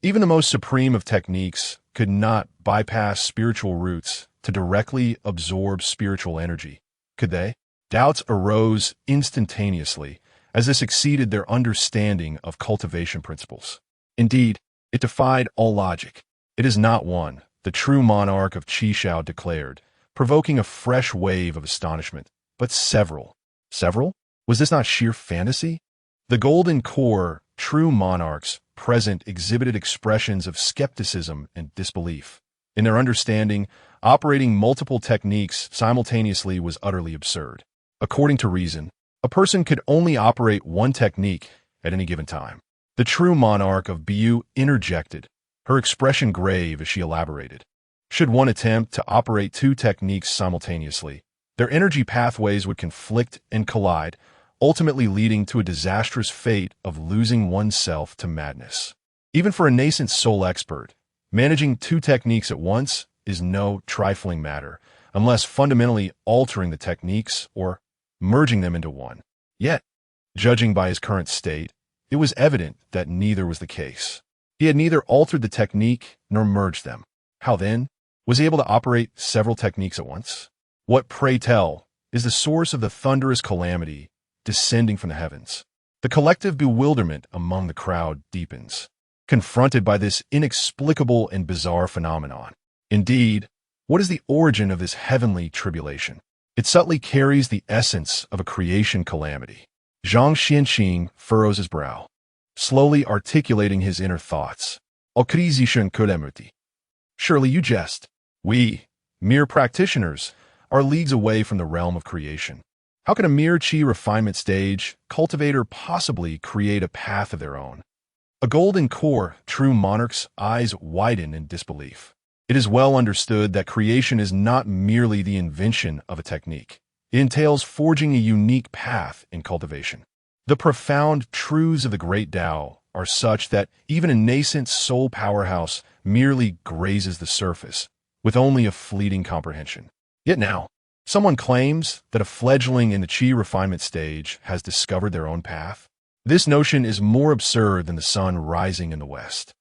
Even the most supreme of techniques could not bypass spiritual roots to directly absorb spiritual energy. Could they? Doubts arose instantaneously as this exceeded their understanding of cultivation principles. Indeed, it defied all logic. It is not one, the true monarch of Qishao declared, provoking a fresh wave of astonishment, but several. Several? Was this not sheer fantasy? The golden core, true monarchs present exhibited expressions of skepticism and disbelief. In their understanding, operating multiple techniques simultaneously was utterly absurd. According to reason, a person could only operate one technique at any given time. The true monarch of Bu interjected, her expression grave as she elaborated. Should one attempt to operate two techniques simultaneously, their energy pathways would conflict and collide, ultimately leading to a disastrous fate of losing oneself to madness. Even for a nascent soul expert, managing two techniques at once is no trifling matter, unless fundamentally altering the techniques or merging them into one. Yet, judging by his current state, it was evident that neither was the case. He had neither altered the technique nor merged them. How then was he able to operate several techniques at once? What, pray tell, is the source of the thunderous calamity descending from the heavens? The collective bewilderment among the crowd deepens, confronted by this inexplicable and bizarre phenomenon. Indeed, what is the origin of this heavenly tribulation? It subtly carries the essence of a creation calamity. Zhang Xianxing furrows his brow, slowly articulating his inner thoughts. Surely you jest. We, mere practitioners, are leagues away from the realm of creation. How can a mere qi refinement stage cultivator possibly create a path of their own? A golden core, true monarch's eyes widen in disbelief. It is well understood that creation is not merely the invention of a technique. It entails forging a unique path in cultivation. The profound truths of the great Tao are such that even a nascent soul powerhouse merely grazes the surface, with only a fleeting comprehension. Yet now, someone claims that a fledgling in the qi refinement stage has discovered their own path. This notion is more absurd than the sun rising in the west,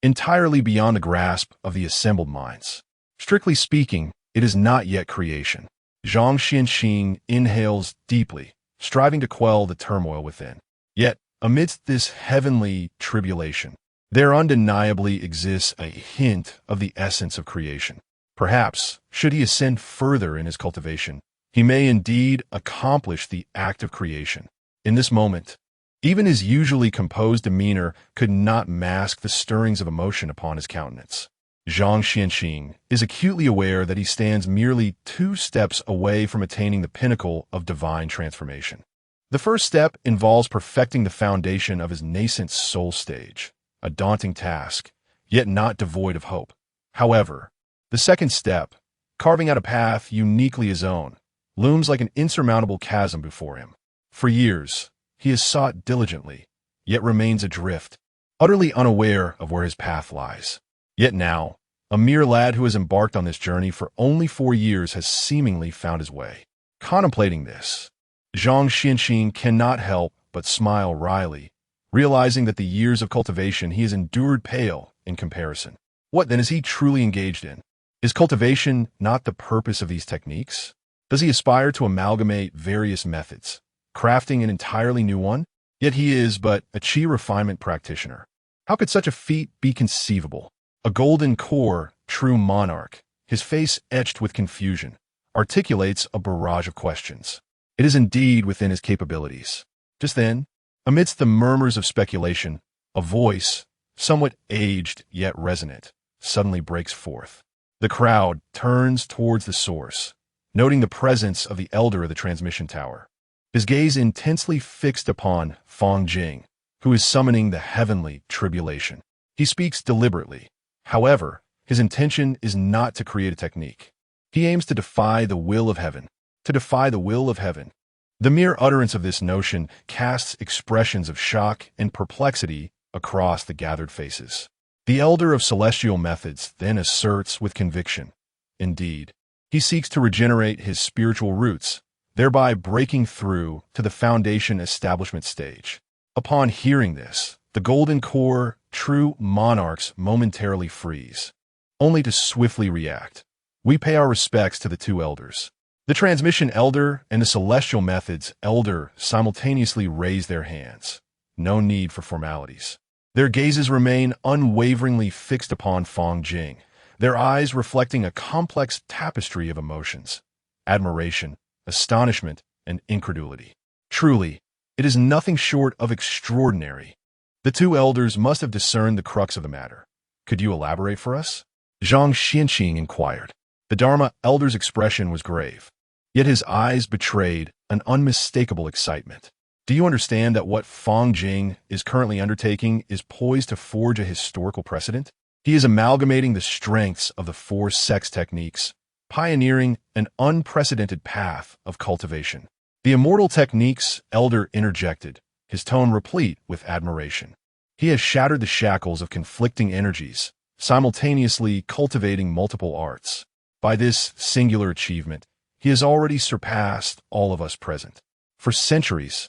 entirely beyond the grasp of the assembled minds. Strictly speaking, it is not yet creation. Zhang Xianxing inhales deeply, striving to quell the turmoil within. Yet, amidst this heavenly tribulation, there undeniably exists a hint of the essence of creation. Perhaps, should he ascend further in his cultivation, he may indeed accomplish the act of creation. In this moment, even his usually composed demeanor could not mask the stirrings of emotion upon his countenance. Zhang Xianxing is acutely aware that he stands merely 2 steps away from attaining the pinnacle of divine transformation. The first step involves perfecting the foundation of his nascent soul stage, a daunting task, yet not devoid of hope. However, the second step, carving out a path uniquely his own, looms like an insurmountable chasm before him. For years, he has sought diligently, yet remains adrift, utterly unaware of where his path lies. Yet now, a mere lad who has embarked on this journey for only 4 years has seemingly found his way. Contemplating this, Zhang Xianxing cannot help but smile wryly, realizing that the years of cultivation he has endured pale in comparison. What then is he truly engaged in? Is cultivation not the purpose of these techniques? Does he aspire to amalgamate various methods, crafting an entirely new one? Yet he is but a qi refinement practitioner. How could such a feat be conceivable? A golden core, true monarch, his face etched with confusion, articulates a barrage of questions. It is indeed within his capabilities. Just then, amidst the murmurs of speculation, a voice, somewhat aged yet resonant, suddenly breaks forth. The crowd turns towards the source, noting the presence of the elder of the transmission tower, his gaze intensely fixed upon Fang Jing, who is summoning the heavenly tribulation. He speaks deliberately. However, his intention is not to create a technique. He aims to defy the will of heaven. to defy the will of heaven. The mere utterance of this notion casts expressions of shock and perplexity across the gathered faces. The elder of celestial methods then asserts with conviction, indeed, he seeks to regenerate his spiritual roots, thereby breaking through to the foundation establishment stage. Upon hearing this, the golden core true monarchs momentarily freeze, only to swiftly react. We pay our respects to the two elders. The transmission elder and the celestial methods elder simultaneously raise their hands. No need for formalities. Their gazes remain unwaveringly fixed upon Fang Jing, their eyes reflecting a complex tapestry of emotions: admiration, astonishment, and incredulity. Truly, it is nothing short of extraordinary. The two elders must have discerned the crux of the matter. Could you elaborate for us? Zhang Xianqing inquired. The Dharma elder's expression was grave, yet his eyes betrayed an unmistakable excitement. Do you understand that what Fang Jing is currently undertaking is poised to forge a historical precedent? He is amalgamating the strengths of the four sex techniques, pioneering an unprecedented path of cultivation. The immortal techniques, elder interjected, his tone replete with admiration. He has shattered the shackles of conflicting energies, simultaneously cultivating multiple arts. By this singular achievement, he has already surpassed all of us present. For centuries,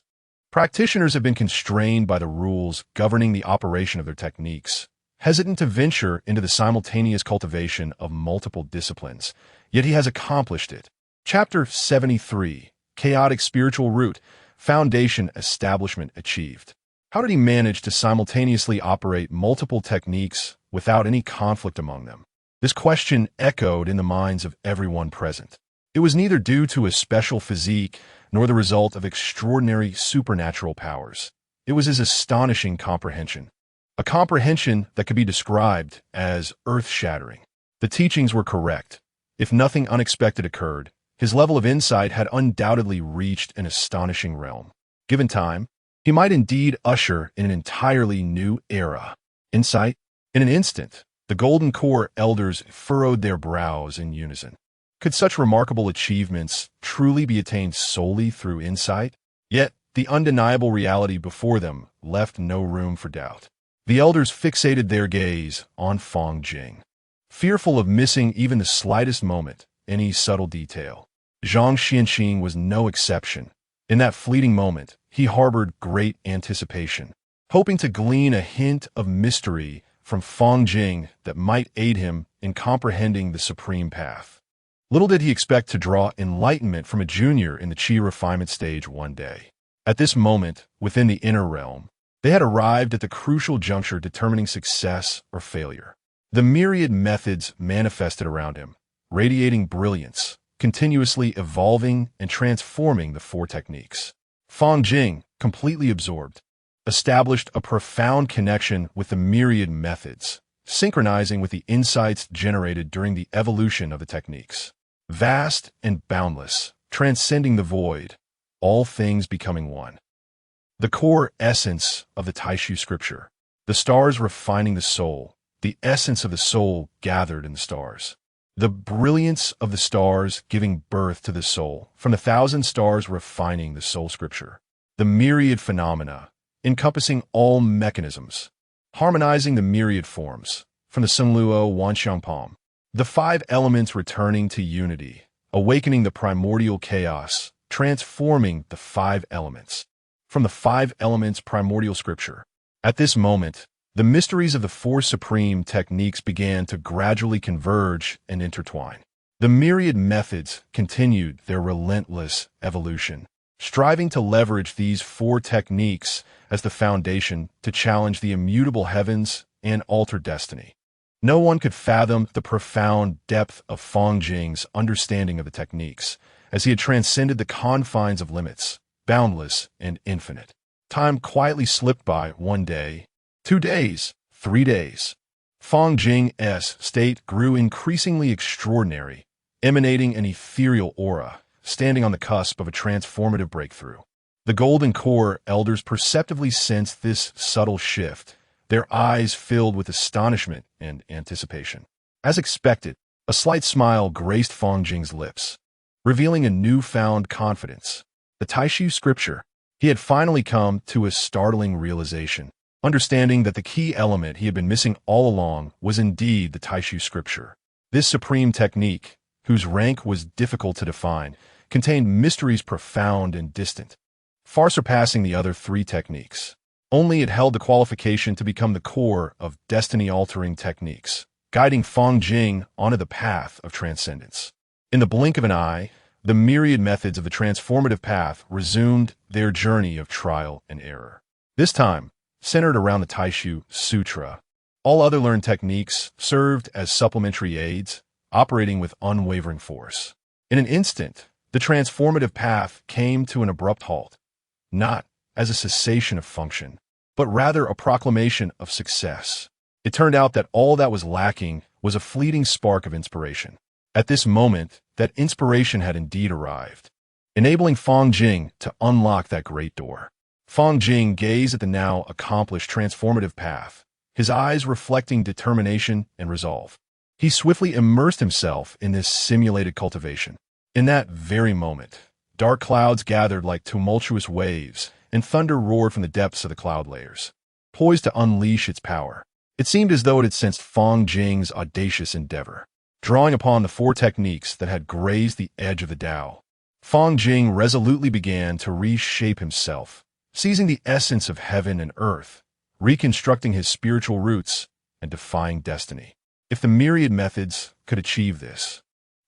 practitioners have been constrained by the rules governing the operation of their techniques, hesitant to venture into the simultaneous cultivation of multiple disciplines, yet he has accomplished it. Chapter 73, Chaotic Spiritual Root, Foundation Establishment Achieved. How did he manage to simultaneously operate multiple techniques without any conflict among them? This question echoed in the minds of everyone present. It was neither due to a special physique nor the result of extraordinary supernatural powers. It was his astonishing comprehension. A comprehension that could be described as earth-shattering. The teachings were correct. If nothing unexpected occurred, his level of insight had undoubtedly reached an astonishing realm. Given time, he might indeed usher in an entirely new era. Insight? In an instant, the Golden Core elders furrowed their brows in unison. Could such remarkable achievements truly be attained solely through insight? Yet, the undeniable reality before them left no room for doubt. The elders fixated their gaze on Fang Jing, fearful of missing even the slightest moment, any subtle detail. Zhang Xianqing was no exception. In that fleeting moment, he harbored great anticipation, hoping to glean a hint of mystery from Fang Jing that might aid him in comprehending the supreme path. Little did he expect to draw enlightenment from a junior in the Qi refinement stage one day. At this moment, within the inner realm, they had arrived at the crucial juncture determining success or failure. The myriad methods manifested around him, radiating brilliance, continuously evolving and transforming the four techniques. Fang Jing, completely absorbed, established a profound connection with the myriad methods, synchronizing with the insights generated during the evolution of the techniques. Vast and boundless, transcending the void, all things becoming one. The core essence of the Taishu scripture, the stars refining the soul, the essence of the soul gathered in the stars. The brilliance of the stars giving birth to the soul, from the thousand stars refining the soul scripture. The myriad phenomena, encompassing all mechanisms, harmonizing the myriad forms, from the Sunluo Wanxiangpom. The five elements returning to unity, awakening the primordial chaos, transforming the five elements. From the five elements primordial scripture. At this moment, the mysteries of the four supreme techniques began to gradually converge and intertwine. The myriad methods continued their relentless evolution, striving to leverage these four techniques as the foundation to challenge the immutable heavens and alter destiny. No one could fathom the profound depth of Fang Jing's understanding of the techniques, as he had transcended the confines of limits, boundless and infinite. Time quietly slipped by 1 day, 2 days, 3 days. Fang Jing's state grew increasingly extraordinary, emanating an ethereal aura, standing on the cusp of a transformative breakthrough. The Golden Core elders perceptively sensed this subtle shift, their eyes filled with astonishment and anticipation. As expected, a slight smile graced Fang Jing's lips. revealing a newfound confidence. The Taishu scripture. He had finally come to a startling realization, understanding that the key element he had been missing all along was indeed the Taishu scripture. This supreme technique, whose rank was difficult to define, contained mysteries profound and distant, far surpassing the other three techniques. Only it held the qualification to become the core of destiny-altering techniques, guiding Fang Jing onto the path of transcendence. In the blink of an eye, the myriad methods of the transformative path resumed their journey of trial and error. This time, centered around the Taishu Sutra. All other learned techniques served as supplementary aids, operating with unwavering force. In an instant, the transformative path came to an abrupt halt, not as a cessation of function, but rather a proclamation of success. It turned out that all that was lacking was a fleeting spark of inspiration. At this moment, that inspiration had indeed arrived, enabling Fang Jing to unlock that great door. Fang Jing gazed at the now accomplished transformative path, his eyes reflecting determination and resolve. He swiftly immersed himself in this simulated cultivation. In that very moment, dark clouds gathered like tumultuous waves, and thunder roared from the depths of the cloud layers, poised to unleash its power. It seemed as though it had sensed Fang Jing's audacious endeavor. Drawing upon the four techniques that had grazed the edge of the Tao, Fang Jing resolutely began to reshape himself, seizing the essence of heaven and earth, reconstructing his spiritual roots, and defying destiny. If the myriad methods could achieve this,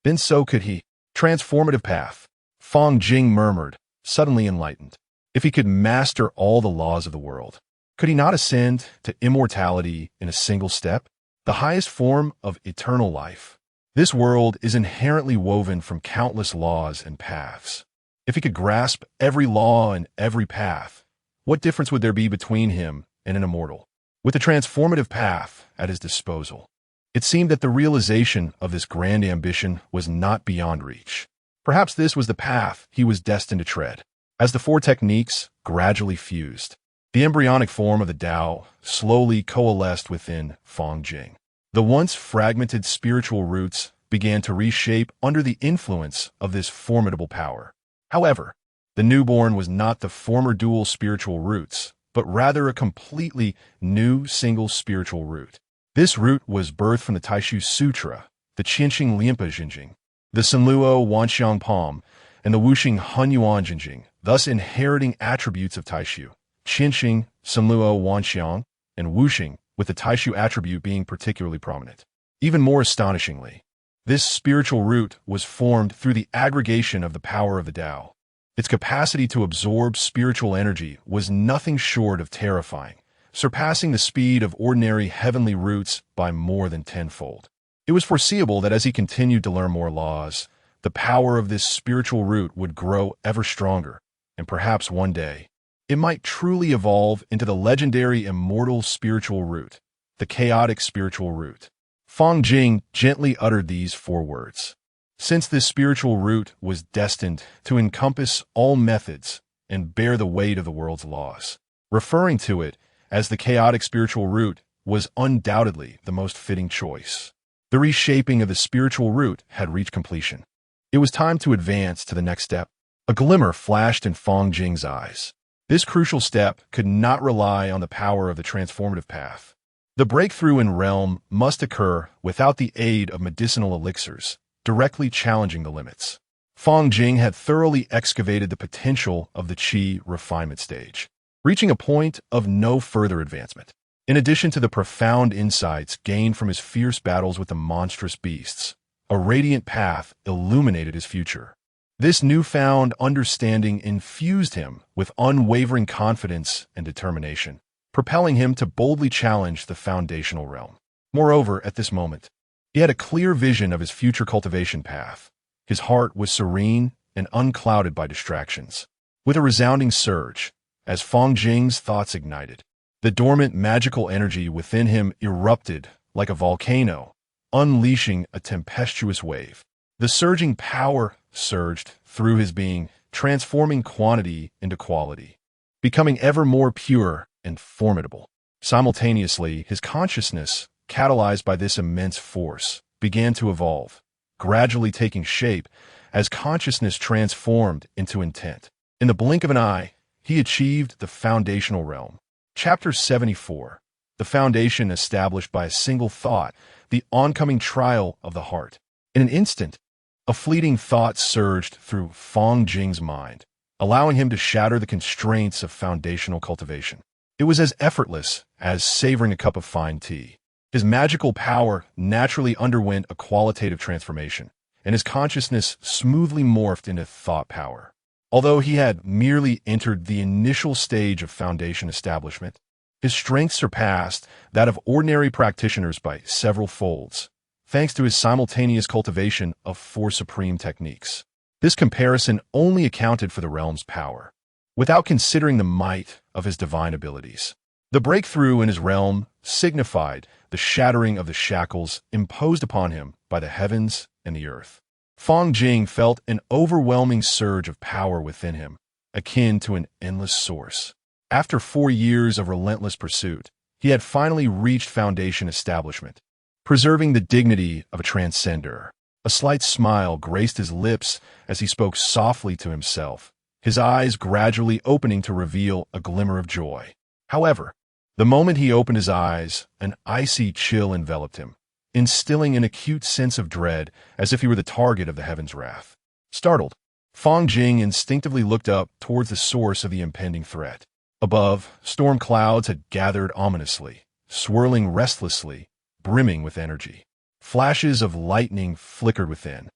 then so could he. Transformative path, Fang Jing murmured, suddenly enlightened. If he could master all the laws of the world, could he not ascend to immortality in a single step? The highest form of eternal life. This world is inherently woven from countless laws and paths. If he could grasp every law and every path, what difference would there be between him and an immortal? With the transformative path at his disposal, it seemed that the realization of this grand ambition was not beyond reach. Perhaps this was the path he was destined to tread. As the four techniques gradually fused, the embryonic form of the Tao slowly coalesced within Fang Jing. The once fragmented spiritual roots began to reshape under the influence of this formidable power. However, the newborn was not the former dual spiritual roots, but rather a completely new single spiritual root. This root was birthed from the Taishu Sutra, the Qinxing Lianpa Jinjing, the Sanluo Wanxiang Palm, and the Wuxing Hunyuan Jinjing, thus inheriting attributes of Taishu. Qinxing, Sanluo Wanxiang, and Wuxing, with the Taishu attribute being particularly prominent. Even more astonishingly, this spiritual root was formed through the aggregation of the power of the Tao. Its capacity to absorb spiritual energy was nothing short of terrifying, surpassing the speed of ordinary heavenly roots by more than tenfold. It was foreseeable that as he continued to learn more laws, the power of this spiritual root would grow ever stronger, and perhaps one day, it might truly evolve into the legendary immortal spiritual root, the chaotic spiritual root. Fang Jing gently uttered these four words. Since this spiritual root was destined to encompass all methods and bear the weight of the world's laws, referring to it as the chaotic spiritual root was undoubtedly the most fitting choice. The reshaping of the spiritual root had reached completion. It was time to advance to the next step. A glimmer flashed in Fang Jing's eyes. This crucial step could not rely on the power of the transformative path. The breakthrough in realm must occur without the aid of medicinal elixirs, directly challenging the limits. Fang Jing had thoroughly excavated the potential of the Qi refinement stage, reaching a point of no further advancement. In addition to the profound insights gained from his fierce battles with the monstrous beasts, a radiant path illuminated his future. This newfound understanding infused him with unwavering confidence and determination, propelling him to boldly challenge the foundational realm. Moreover, at this moment, he had a clear vision of his future cultivation path. His heart was serene and unclouded by distractions. With a resounding surge, as Fang Jing's thoughts ignited, the dormant magical energy within him erupted like a volcano, unleashing a tempestuous wave. The surging power surged through his being, transforming quantity into quality, becoming ever more pure and formidable. Simultaneously, his consciousness, catalyzed by this immense force, began to evolve, gradually taking shape as consciousness transformed into intent. In the blink of an eye, he achieved the foundational realm. Chapter 74. The foundation established by a single thought, the oncoming trial of the heart. In an instant, a fleeting thought surged through Fang Jing's mind, allowing him to shatter the constraints of foundational cultivation. It was as effortless as savoring a cup of fine tea. His magical power naturally underwent a qualitative transformation, and his consciousness smoothly morphed into thought power. Although he had merely entered the initial stage of foundation establishment, his strength surpassed that of ordinary practitioners by several folds, thanks to his simultaneous cultivation of 4 supreme techniques. This comparison only accounted for the realm's power, without considering the might of his divine abilities. The breakthrough in his realm signified the shattering of the shackles imposed upon him by the heavens and the earth. Fang Jing felt an overwhelming surge of power within him, akin to an endless source. After 4 years of relentless pursuit, he had finally reached foundation establishment, preserving the dignity of a transcender. A slight smile graced his lips as he spoke softly to himself, his eyes gradually opening to reveal a glimmer of joy. However, the moment he opened his eyes, an icy chill enveloped him, instilling an acute sense of dread as if he were the target of the heaven's wrath. Startled, Fang Jing instinctively looked up towards the source of the impending threat. Above, storm clouds had gathered ominously, swirling restlessly, brimming with energy. Flashes of lightning flickered within,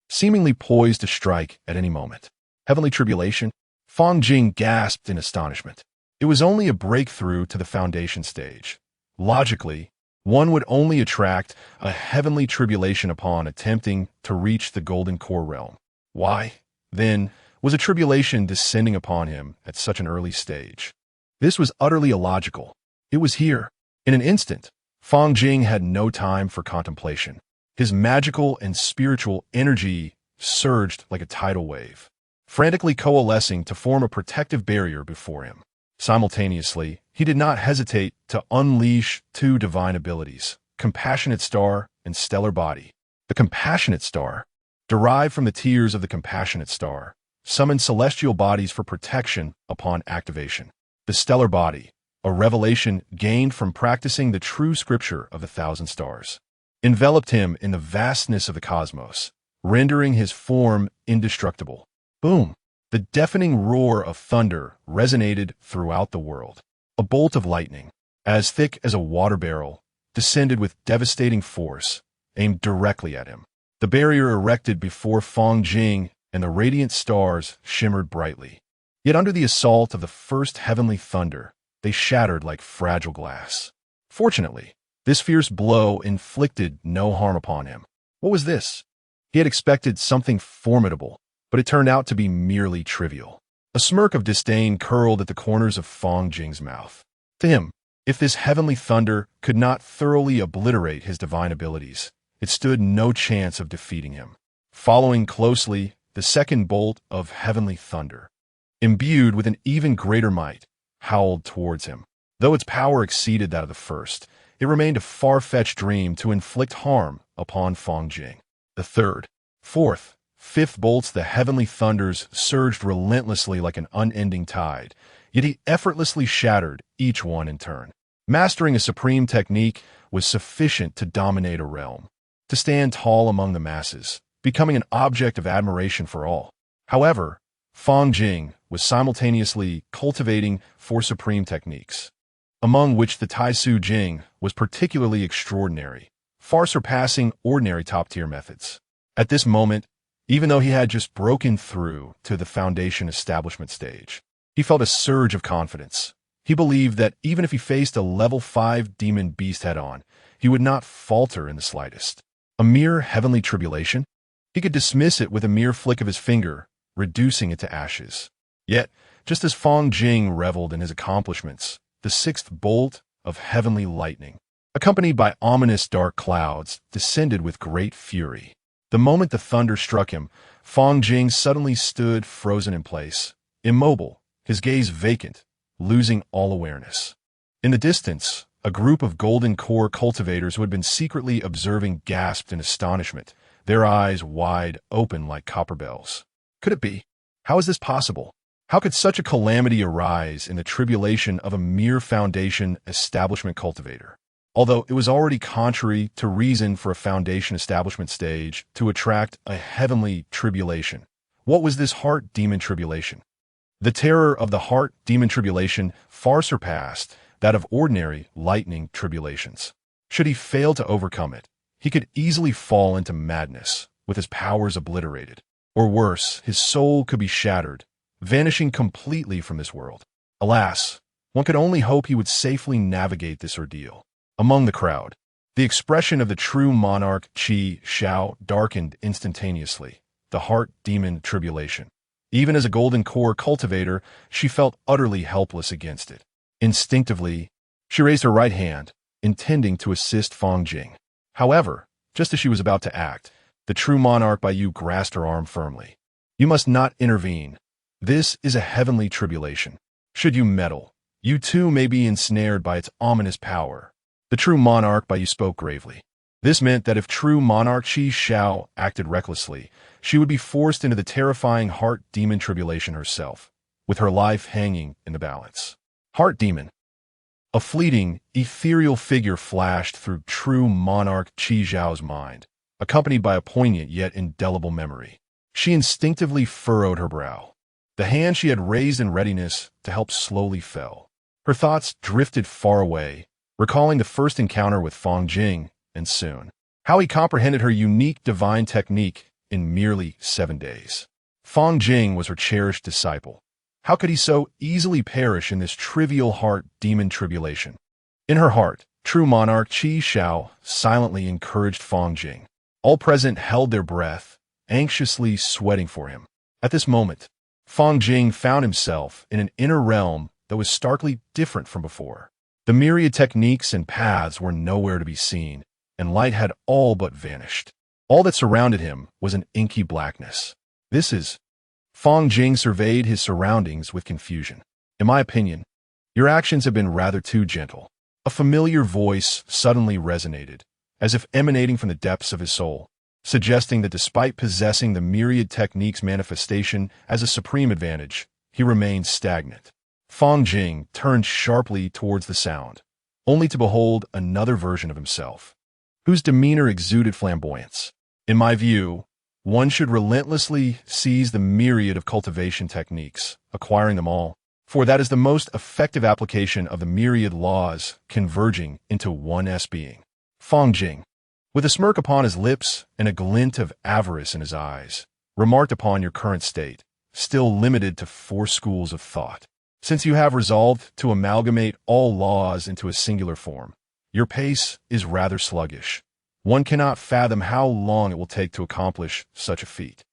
seemingly poised to strike at any moment. Heavenly tribulation? Fang Jing gasped in astonishment. It was only a breakthrough to the foundation stage. Logically, one would only attract a heavenly tribulation upon attempting to reach the golden core realm. Why, then, was a tribulation descending upon him at such an early stage? This was utterly illogical. It was here. In an instant, Fang Jing had no time for contemplation. His magical and spiritual energy surged like a tidal wave, frantically coalescing to form a protective barrier before him. Simultaneously, he did not hesitate to unleash 2 divine abilities, Compassionate Star and Stellar Body. The Compassionate Star, derived from the tears of the Compassionate Star, summoned celestial bodies for protection upon activation. The Stellar Body, a revelation gained from practicing the true scripture of the 1,000 stars, enveloped him in the vastness of the cosmos, rendering his form indestructible. Boom! The deafening roar of thunder resonated throughout the world. A bolt of lightning, as thick as a water barrel, descended with devastating force, aimed directly at him. The barrier erected before Fang Jing and the radiant stars shimmered brightly. Yet under the assault of the first heavenly thunder, they shattered like fragile glass. Fortunately, this fierce blow inflicted no harm upon him. What was this? He had expected something formidable, but it turned out to be merely trivial. A smirk of disdain curled at the corners of Fang Jing's mouth. To him, if this heavenly thunder could not thoroughly obliterate his divine abilities, it stood no chance of defeating him. Following closely, the second bolt of heavenly thunder, imbued with an even greater might, howled towards him. Though its power exceeded that of the first, it remained a far-fetched dream to inflict harm upon Fang Jing. The third, fourth, fifth bolts, the heavenly thunders surged relentlessly like an unending tide, yet he effortlessly shattered each one in turn. Mastering a supreme technique was sufficient to dominate a realm, to stand tall among the masses, becoming an object of admiration for all. However, Fang Jing was simultaneously cultivating 4 supreme techniques, among which the Taisu Jing was particularly extraordinary, far surpassing ordinary top-tier methods. At this moment, even though he had just broken through to the foundation establishment stage, he felt a surge of confidence. He believed that even if he faced a level 5 demon beast head-on, he would not falter in the slightest. A mere heavenly tribulation? He could dismiss it with a mere flick of his finger, reducing it to ashes. Yet, just as Fang Jing reveled in his accomplishments, the 6th bolt of heavenly lightning, accompanied by ominous dark clouds, descended with great fury. The moment the thunder struck him, Fang Jing suddenly stood frozen in place, immobile, his gaze vacant, losing all awareness. In the distance, a group of golden core cultivators who had been secretly observing gasped in astonishment, their eyes wide open like copper bells. Could it be? How is this possible? How could such a calamity arise in the tribulation of a mere foundation establishment cultivator? Although it was already contrary to reason for a foundation establishment stage to attract a heavenly tribulation. What was this heart demon tribulation? The terror of the heart demon tribulation far surpassed that of ordinary lightning tribulations. Should he fail to overcome it, he could easily fall into madness, with his powers obliterated. Or worse, his soul could be shattered, vanishing completely from this world. Alas, one could only hope he would safely navigate this ordeal. Among the crowd, the expression of the true monarch Qi Xiao darkened instantaneously, the heart demon tribulation. Even as a golden core cultivator, she felt utterly helpless against it. Instinctively, she raised her right hand, intending to assist Fang Jing. However, just as she was about to act, the true monarch by you grasped her arm firmly. You must not intervene. This is a heavenly tribulation. Should you meddle, you too may be ensnared by its ominous power. The true monarch by you spoke gravely. This meant that if true monarch Qi Xiao acted recklessly, she would be forced into the terrifying heart demon tribulation herself, with her life hanging in the balance. Heart demon. A fleeting, ethereal figure flashed through true monarch Qi Xiao's mind, accompanied by a poignant yet indelible memory. She instinctively furrowed her brow. The hand she had raised in readiness to help slowly fell. Her thoughts drifted far away, recalling the first encounter with Fang Jing, and soon, how he comprehended her unique divine technique in merely 7 days. Fang Jing was her cherished disciple. How could he so easily perish in this trivial heart demon tribulation? In her heart, true monarch Qi Xiao silently encouraged Fang Jing. All present held their breath, anxiously sweating for him. At this moment, Fang Jing found himself in an inner realm that was starkly different from before. The myriad techniques and paths were nowhere to be seen, and light had all but vanished. All that surrounded him was an inky blackness. This is... Fang Jing surveyed his surroundings with confusion. In my opinion, your actions have been rather too gentle. A familiar voice suddenly resonated, as if emanating from the depths of his soul, suggesting that despite possessing the myriad techniques manifestation as a supreme advantage, he remained stagnant. Fang Jing turned sharply towards the sound, only to behold another version of himself, whose demeanor exuded flamboyance. In my view, one should relentlessly seize the myriad of cultivation techniques, acquiring them all, for that is the most effective application of the myriad laws converging into one being. Fang Jing, with a smirk upon his lips and a glint of avarice in his eyes, remarked upon your current state, still limited to 4 schools of thought. Since you have resolved to amalgamate all laws into a singular form, your pace is rather sluggish. One cannot fathom how long it will take to accomplish such a feat.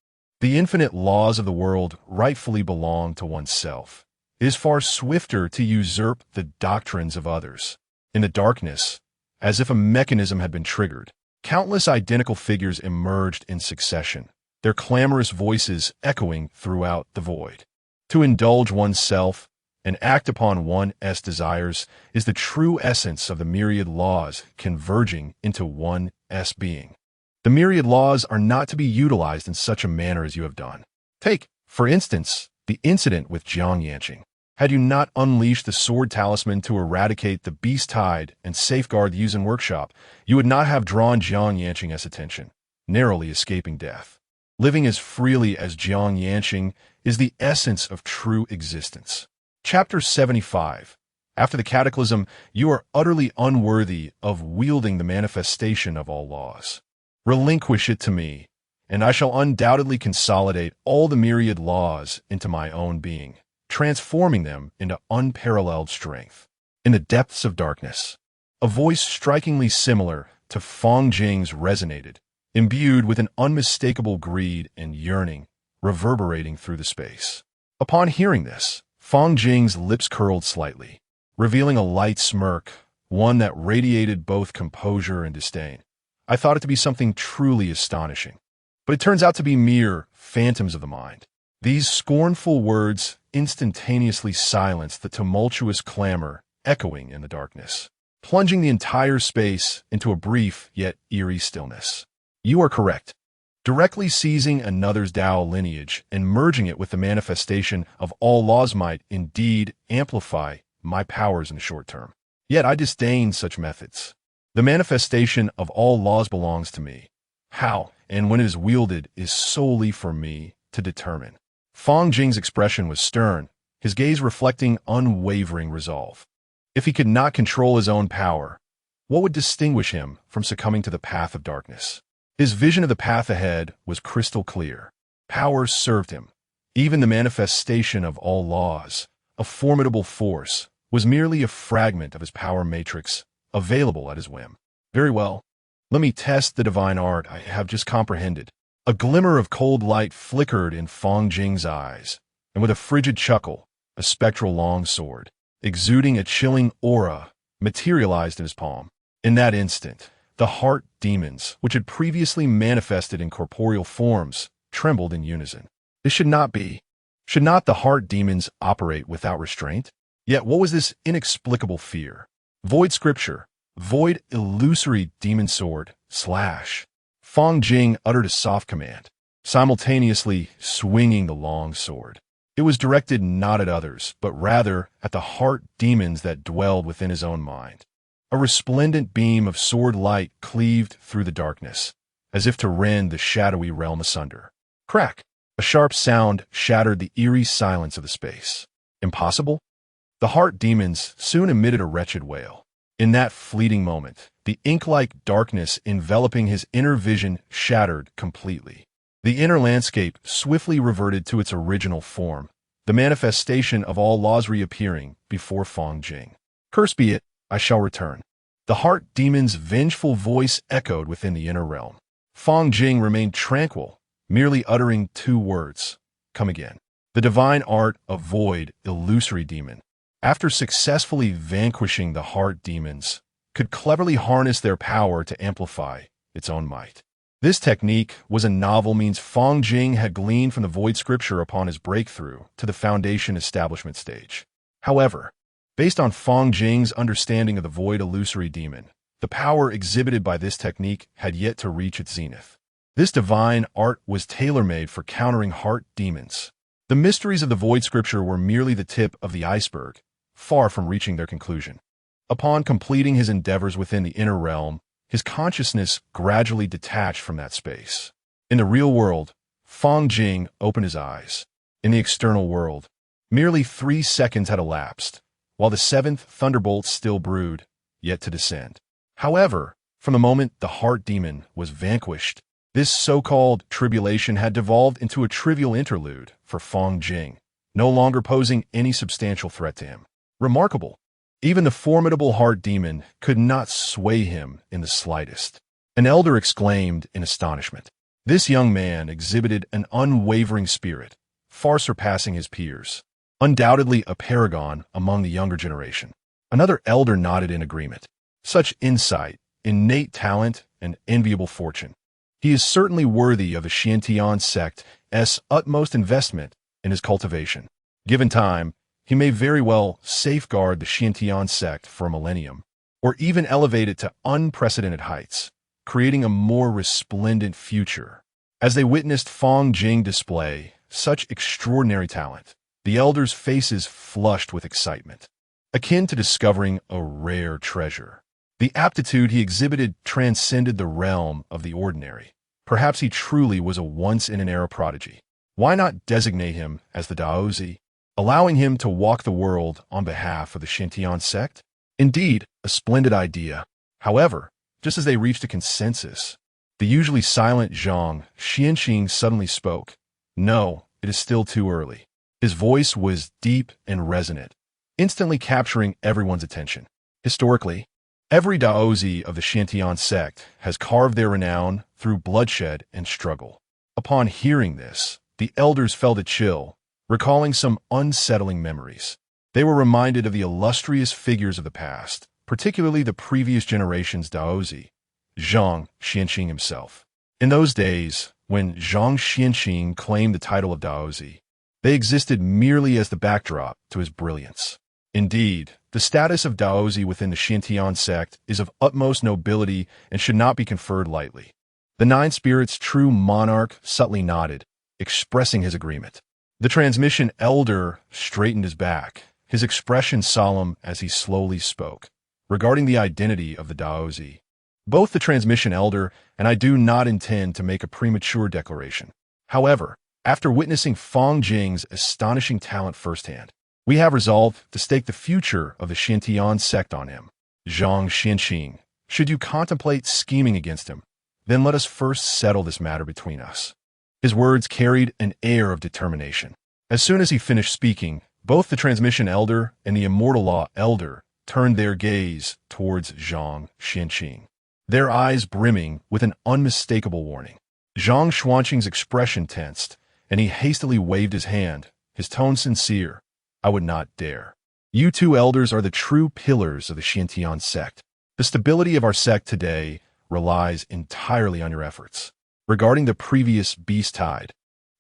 The infinite laws of the world rightfully belong to oneself. It is far swifter to usurp the doctrines of others. In the darkness, as if a mechanism had been triggered, countless identical figures emerged in succession, their clamorous voices echoing throughout the void. To indulge oneself and act upon one's desires is the true essence of the myriad laws converging into one's being. The myriad laws are not to be utilized in such a manner as you have done. Take, for instance, the incident with Jiang Yanqing. Had you not unleashed the sword talisman to eradicate the beast tide and safeguard the Yuzhen workshop, you would not have drawn Jiang Yanqing's attention, narrowly escaping death. Living as freely as Jiang Yanqing is the essence of true existence. Chapter 75. After the cataclysm, you are utterly unworthy of wielding the manifestation of all laws. Relinquish it to me, and I shall undoubtedly consolidate all the myriad laws into my own being, transforming them into unparalleled strength. In the depths of darkness, a voice strikingly similar to Fang Jing's resonated, imbued with an unmistakable greed and yearning, reverberating through the space. Upon hearing this, Fang Jing's lips curled slightly, revealing a light smirk, one that radiated both composure and disdain. I thought it to be something truly astonishing, but it turns out to be mere phantoms of the mind. These scornful words instantaneously silenced the tumultuous clamor echoing in the darkness, plunging the entire space into a brief yet eerie stillness. You are correct. Directly seizing another's Tao lineage and merging it with the manifestation of all laws might indeed amplify my powers in the short term. Yet I disdain such methods. The manifestation of all laws belongs to me. How and when it is wielded is solely for me to determine. Fang Jing's expression was stern, his gaze reflecting unwavering resolve. If he could not control his own power, what would distinguish him from succumbing to the path of darkness? His vision of the path ahead was crystal clear. Power served him. Even the manifestation of all laws, a formidable force, was merely a fragment of his power matrix, available at his whim. Very well. Let me test the divine art I have just comprehended. A glimmer of cold light flickered in Fang Jing's eyes, and with a frigid chuckle, a spectral longsword, exuding a chilling aura, materialized in his palm. In that instant, the heart demons, which had previously manifested in corporeal forms, trembled in unison. This should not be. Should not the heart demons operate without restraint? Yet what was this inexplicable fear? Void scripture, void illusory demon sword, slash. Fang Jing uttered a soft command, simultaneously swinging the long sword. It was directed not at others, but rather at the heart demons that dwelled within his own mind. A resplendent beam of sword light cleaved through the darkness, as if to rend the shadowy realm asunder. Crack! A sharp sound shattered the eerie silence of the space. Impossible? The heart demons soon emitted a wretched wail. In that fleeting moment, the ink-like darkness enveloping his inner vision shattered completely. The inner landscape swiftly reverted to its original form, the manifestation of all laws reappearing before Fang Jing. Cursed be it, I shall return. The heart demon's vengeful voice echoed within the inner realm. Fang Jing remained tranquil, merely uttering two words. Come again. The divine art of void, illusory demon, after successfully vanquishing the heart demons, could cleverly harness their power to amplify its own might. This technique was a novel means Fang Jing had gleaned from the void scripture upon his breakthrough to the foundation establishment stage. However, based on Fang Jing's understanding of the void illusory demon, the power exhibited by this technique had yet to reach its zenith. This divine art was tailor-made for countering heart demons. The mysteries of the void scripture were merely the tip of the iceberg, far from reaching their conclusion. Upon completing his endeavors within the inner realm, his consciousness gradually detached from that space. In the real world, Fang Jing opened his eyes. In the external world, merely 3 seconds had elapsed, while the 7th thunderbolt still brewed, yet to descend. However, from the moment the heart demon was vanquished, this so-called tribulation had devolved into a trivial interlude for Fang Jing, no longer posing any substantial threat to him. Remarkable. Even the formidable heart demon could not sway him in the slightest. An elder exclaimed in astonishment. This young man exhibited an unwavering spirit, far surpassing his peers. Undoubtedly a paragon among the younger generation. Another elder nodded in agreement. Such insight, innate talent, and enviable fortune. He is certainly worthy of the Xiantian sect's utmost investment in his cultivation. Given time, he may very well safeguard the Xiantian sect for a millennium, or even elevate it to unprecedented heights, creating a more resplendent future. As they witnessed Fang Jing display such extraordinary talent, the elders' faces flushed with excitement, akin to discovering a rare treasure. The aptitude he exhibited transcended the realm of the ordinary. Perhaps he truly was a once-in-an-era prodigy. Why not designate him as the deduce, allowing him to walk the world on behalf of the Xiantian sect? Indeed, a splendid idea. However, just as they reached a consensus, the usually silent Zhang Xianxing suddenly spoke. No, it is still too early. His voice was deep and resonant, instantly capturing everyone's attention. Historically, every deduce of the Xiantian sect has carved their renown through bloodshed and struggle. Upon hearing this, the elders felt a chill, recalling some unsettling memories. They were reminded of the illustrious figures of the past, particularly the previous generation's deduce, Zhang Xianxing himself. In those days, when Zhang Xianxing claimed the title of deduce, they existed merely as the backdrop to his brilliance. Indeed, the status of deduce within the Xiantian sect is of utmost nobility and should not be conferred lightly. The Nine Spirits' true monarch subtly nodded, expressing his agreement. The transmission elder straightened his back, his expression solemn as he slowly spoke. Regarding the identity of the deduce, both the transmission elder and I do not intend to make a premature declaration. However, after witnessing Fang Jing's astonishing talent firsthand, we have resolved to stake the future of the Xiantian sect on him. Zhang Xianqing, should you contemplate scheming against him, then let us first settle this matter between us. His words carried an air of determination. As soon as he finished speaking, both the transmission elder and the immortal law elder turned their gaze towards Zhang Xianqing, their eyes brimming with an unmistakable warning. Zhang Xuanqing's expression tensed, and he hastily waved his hand, his tone sincere. I would not dare. You two elders are the true pillars of the Xiantian sect. The stability of our sect today relies entirely on your efforts. Regarding the previous beast tide,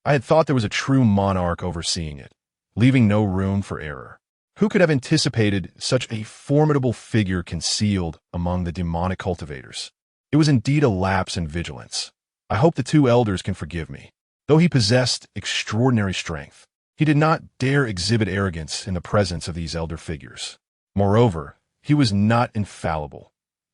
I had thought there was a true monarch overseeing it, leaving no room for error. Who could have anticipated such a formidable figure concealed among the demonic cultivators? It was indeed a lapse in vigilance. I hope the two elders can forgive me. Though he possessed extraordinary strength, he did not dare exhibit arrogance in the presence of these elder figures. Moreover, he was not infallible.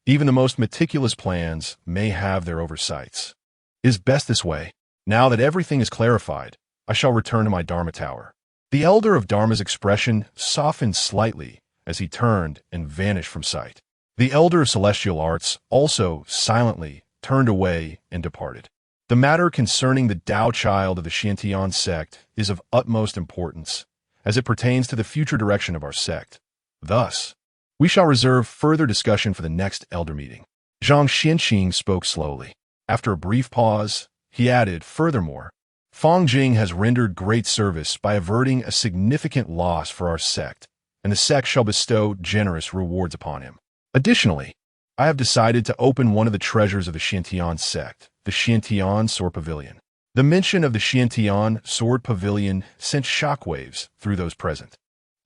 Even the most meticulous plans may have their oversights. It is best this way. Now that everything is clarified, I shall return to my Dharma tower. The elder of Dharma's expression softened slightly as he turned and vanished from sight. The elder of celestial arts also silently turned away and departed. The matter concerning the Tao child of the Xiantian sect is of utmost importance, as it pertains to the future direction of our sect. Thus, we shall reserve further discussion for the next elder meeting. Zhang Xianqing spoke slowly. After a brief pause, he added, furthermore, Fang Jing has rendered great service by averting a significant loss for our sect, and the sect shall bestow generous rewards upon him. Additionally, I have decided to open one of the treasures of the Xiantian sect, the Xiantian Sword Pavilion. The mention of the Xiantian Sword Pavilion sent shockwaves through those present.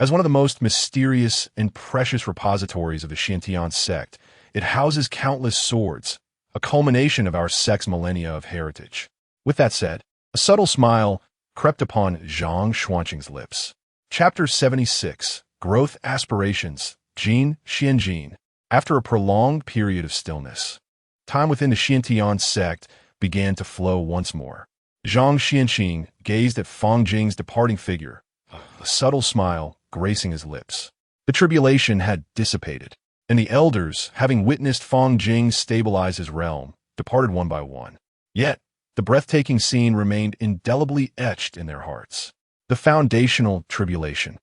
As one of the most mysterious and precious repositories of the Xiantian sect, it houses countless swords, a culmination of our sect's millennia of heritage. With that said, a subtle smile crept upon Zhang Xuanqing's lips. Chapter 76, Growth Aspirations, Jin Xianjin. After a prolonged period of stillness, time within the Xiantian sect began to flow once more. Zhang Xianqing gazed at Fang Jing's departing figure, a subtle smile gracing his lips. The tribulation had dissipated, and the elders, having witnessed Fang Jing stabilize his realm, departed one by one. Yet, the breathtaking scene remained indelibly etched in their hearts. The foundational tribulation,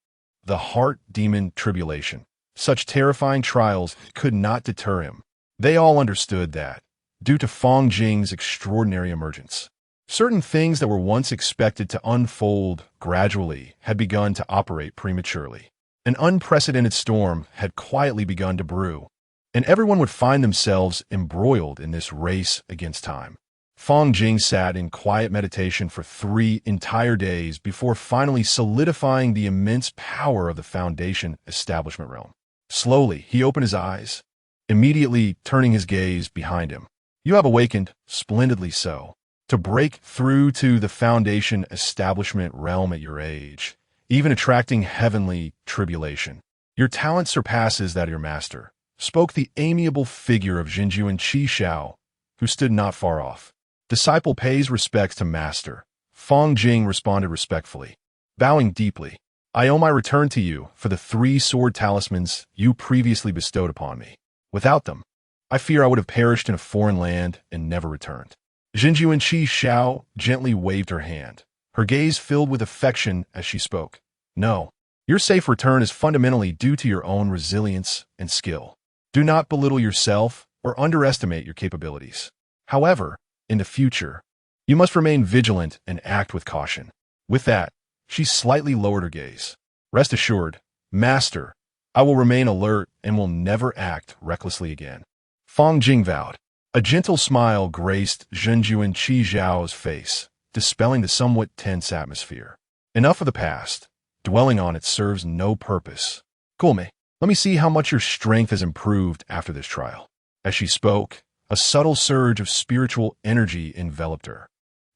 the heart demon tribulation. Such terrifying trials could not deter him. They all understood that, due to Fang Jing's extraordinary emergence, certain things that were once expected to unfold gradually had begun to operate prematurely. An unprecedented storm had quietly begun to brew, and everyone would find themselves embroiled in this race against time. Fang Jing sat in quiet meditation for 3 entire days before finally solidifying the immense power of the Foundation establishment realm. Slowly, he opened his eyes, immediately turning his gaze behind him. You have awakened, splendidly so, to break through to the Foundation establishment realm at your age, even attracting heavenly tribulation. Your talent surpasses that of your master, spoke the amiable figure of Jinjuan Qi Xiao, who stood not far off. Disciple pays respects to master. Fang Jing responded respectfully, bowing deeply. I owe my return to you for the 3 sword talismans you previously bestowed upon me. Without them, I fear I would have perished in a foreign land and never returned. Jinjuan Qi Xiao gently waved her hand, her gaze filled with affection as she spoke. No, your safe return is fundamentally due to your own resilience and skill. Do not belittle yourself or underestimate your capabilities. However, in the future, you must remain vigilant and act with caution. With that, she slightly lowered her gaze. Rest assured, Master, I will remain alert and will never act recklessly again. Fang Jing vowed. A gentle smile graced Zhenjuan Qi Zhao's face, dispelling the somewhat tense atmosphere. Enough of the past. Dwelling on it serves no purpose. Gulme, let me see how much your strength has improved after this trial. As she spoke, A subtle surge of spiritual energy enveloped her,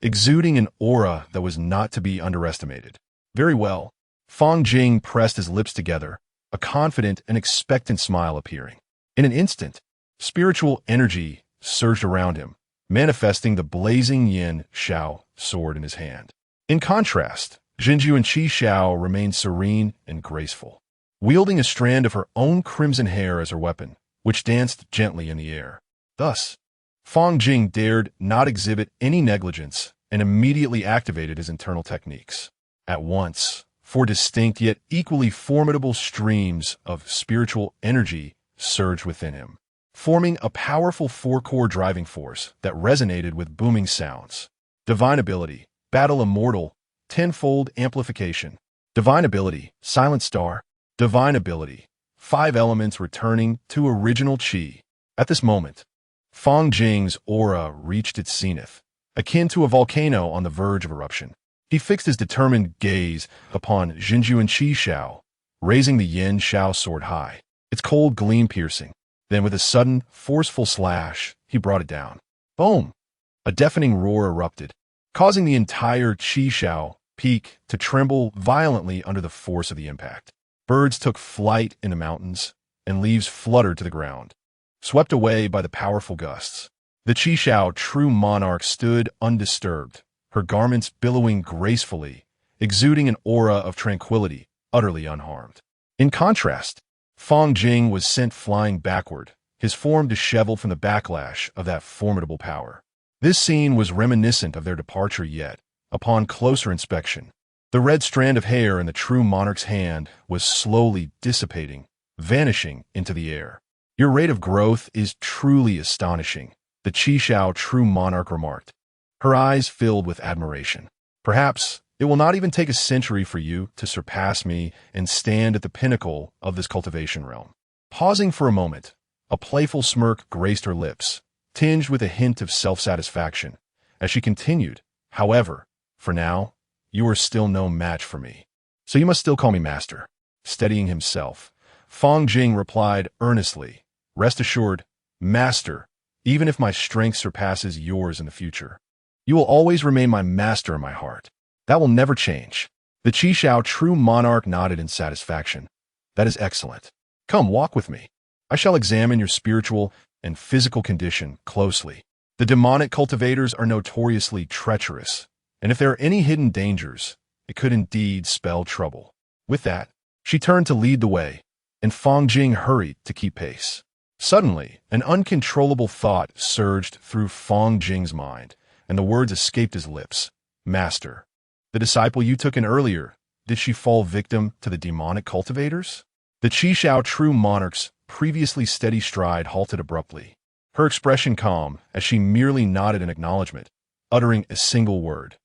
exuding an aura that was not to be underestimated. Very well. Fang Jing pressed his lips together, a confident and expectant smile appearing. In an instant, spiritual energy surged around him, manifesting the blazing yin shao sword in his hand. In contrast, Jinju and Qi Xiao remained serene and graceful, wielding a strand of her own crimson hair as her weapon, which danced gently in the air. Thus, Fang Jing dared not exhibit any negligence and immediately activated his internal techniques. At once, four distinct yet equally formidable streams of spiritual energy surged within him, forming a powerful four-core driving force that resonated with booming sounds. Divine ability, battle immortal, tenfold amplification. Divine ability, silent star. Divine ability, 5 elements returning to original chi. At this moment, Fang Jing's aura reached its zenith, akin to a volcano on the verge of eruption. He fixed his determined gaze upon Jinju and Qi Xiao, raising the yin shao sword high, its cold gleam piercing. Then with a sudden, forceful slash, he brought it down. Boom! A deafening roar erupted, causing the entire Qi Xiao peak to tremble violently under the force of the impact. Birds took flight in the mountains, and leaves fluttered to the ground, swept away by the powerful gusts. The Qi Xiao true monarch stood undisturbed, her garments billowing gracefully, exuding an aura of tranquility, utterly unharmed. In contrast, Fang Jing was sent flying backward, his form disheveled from the backlash of that formidable power. This scene was reminiscent of their departure, yet, upon closer inspection, the red strand of hair in the true monarch's hand was slowly dissipating, vanishing into the air. Your rate of growth is truly astonishing, the Qi Xiao true monarch remarked, her eyes filled with admiration. Perhaps it will not even take a century for you to surpass me and stand at the pinnacle of this cultivation realm. Pausing for a moment, a playful smirk graced her lips, tinged with a hint of self-satisfaction, as she continued, however, for now, you are still no match for me, so you must still call me master. Steadying himself, Fang Jing replied earnestly, rest assured, master, even if my strength surpasses yours in the future. You will always remain my master in my heart. That will never change. The Qi Xiao true monarch nodded in satisfaction. That is excellent. Come, walk with me. I shall examine your spiritual and physical condition closely. The demonic cultivators are notoriously treacherous, and if there are any hidden dangers, it could indeed spell trouble. With that, she turned to lead the way, and Fang Jing hurried to keep pace. Suddenly, an uncontrollable thought surged through Fang Jing's mind, and the words escaped his lips. Master, the disciple you took in earlier, did she fall victim to the demonic cultivators? The Qi Xiao true monarch's previously steady stride halted abruptly, her expression calm as she merely nodded in acknowledgement, uttering a single word.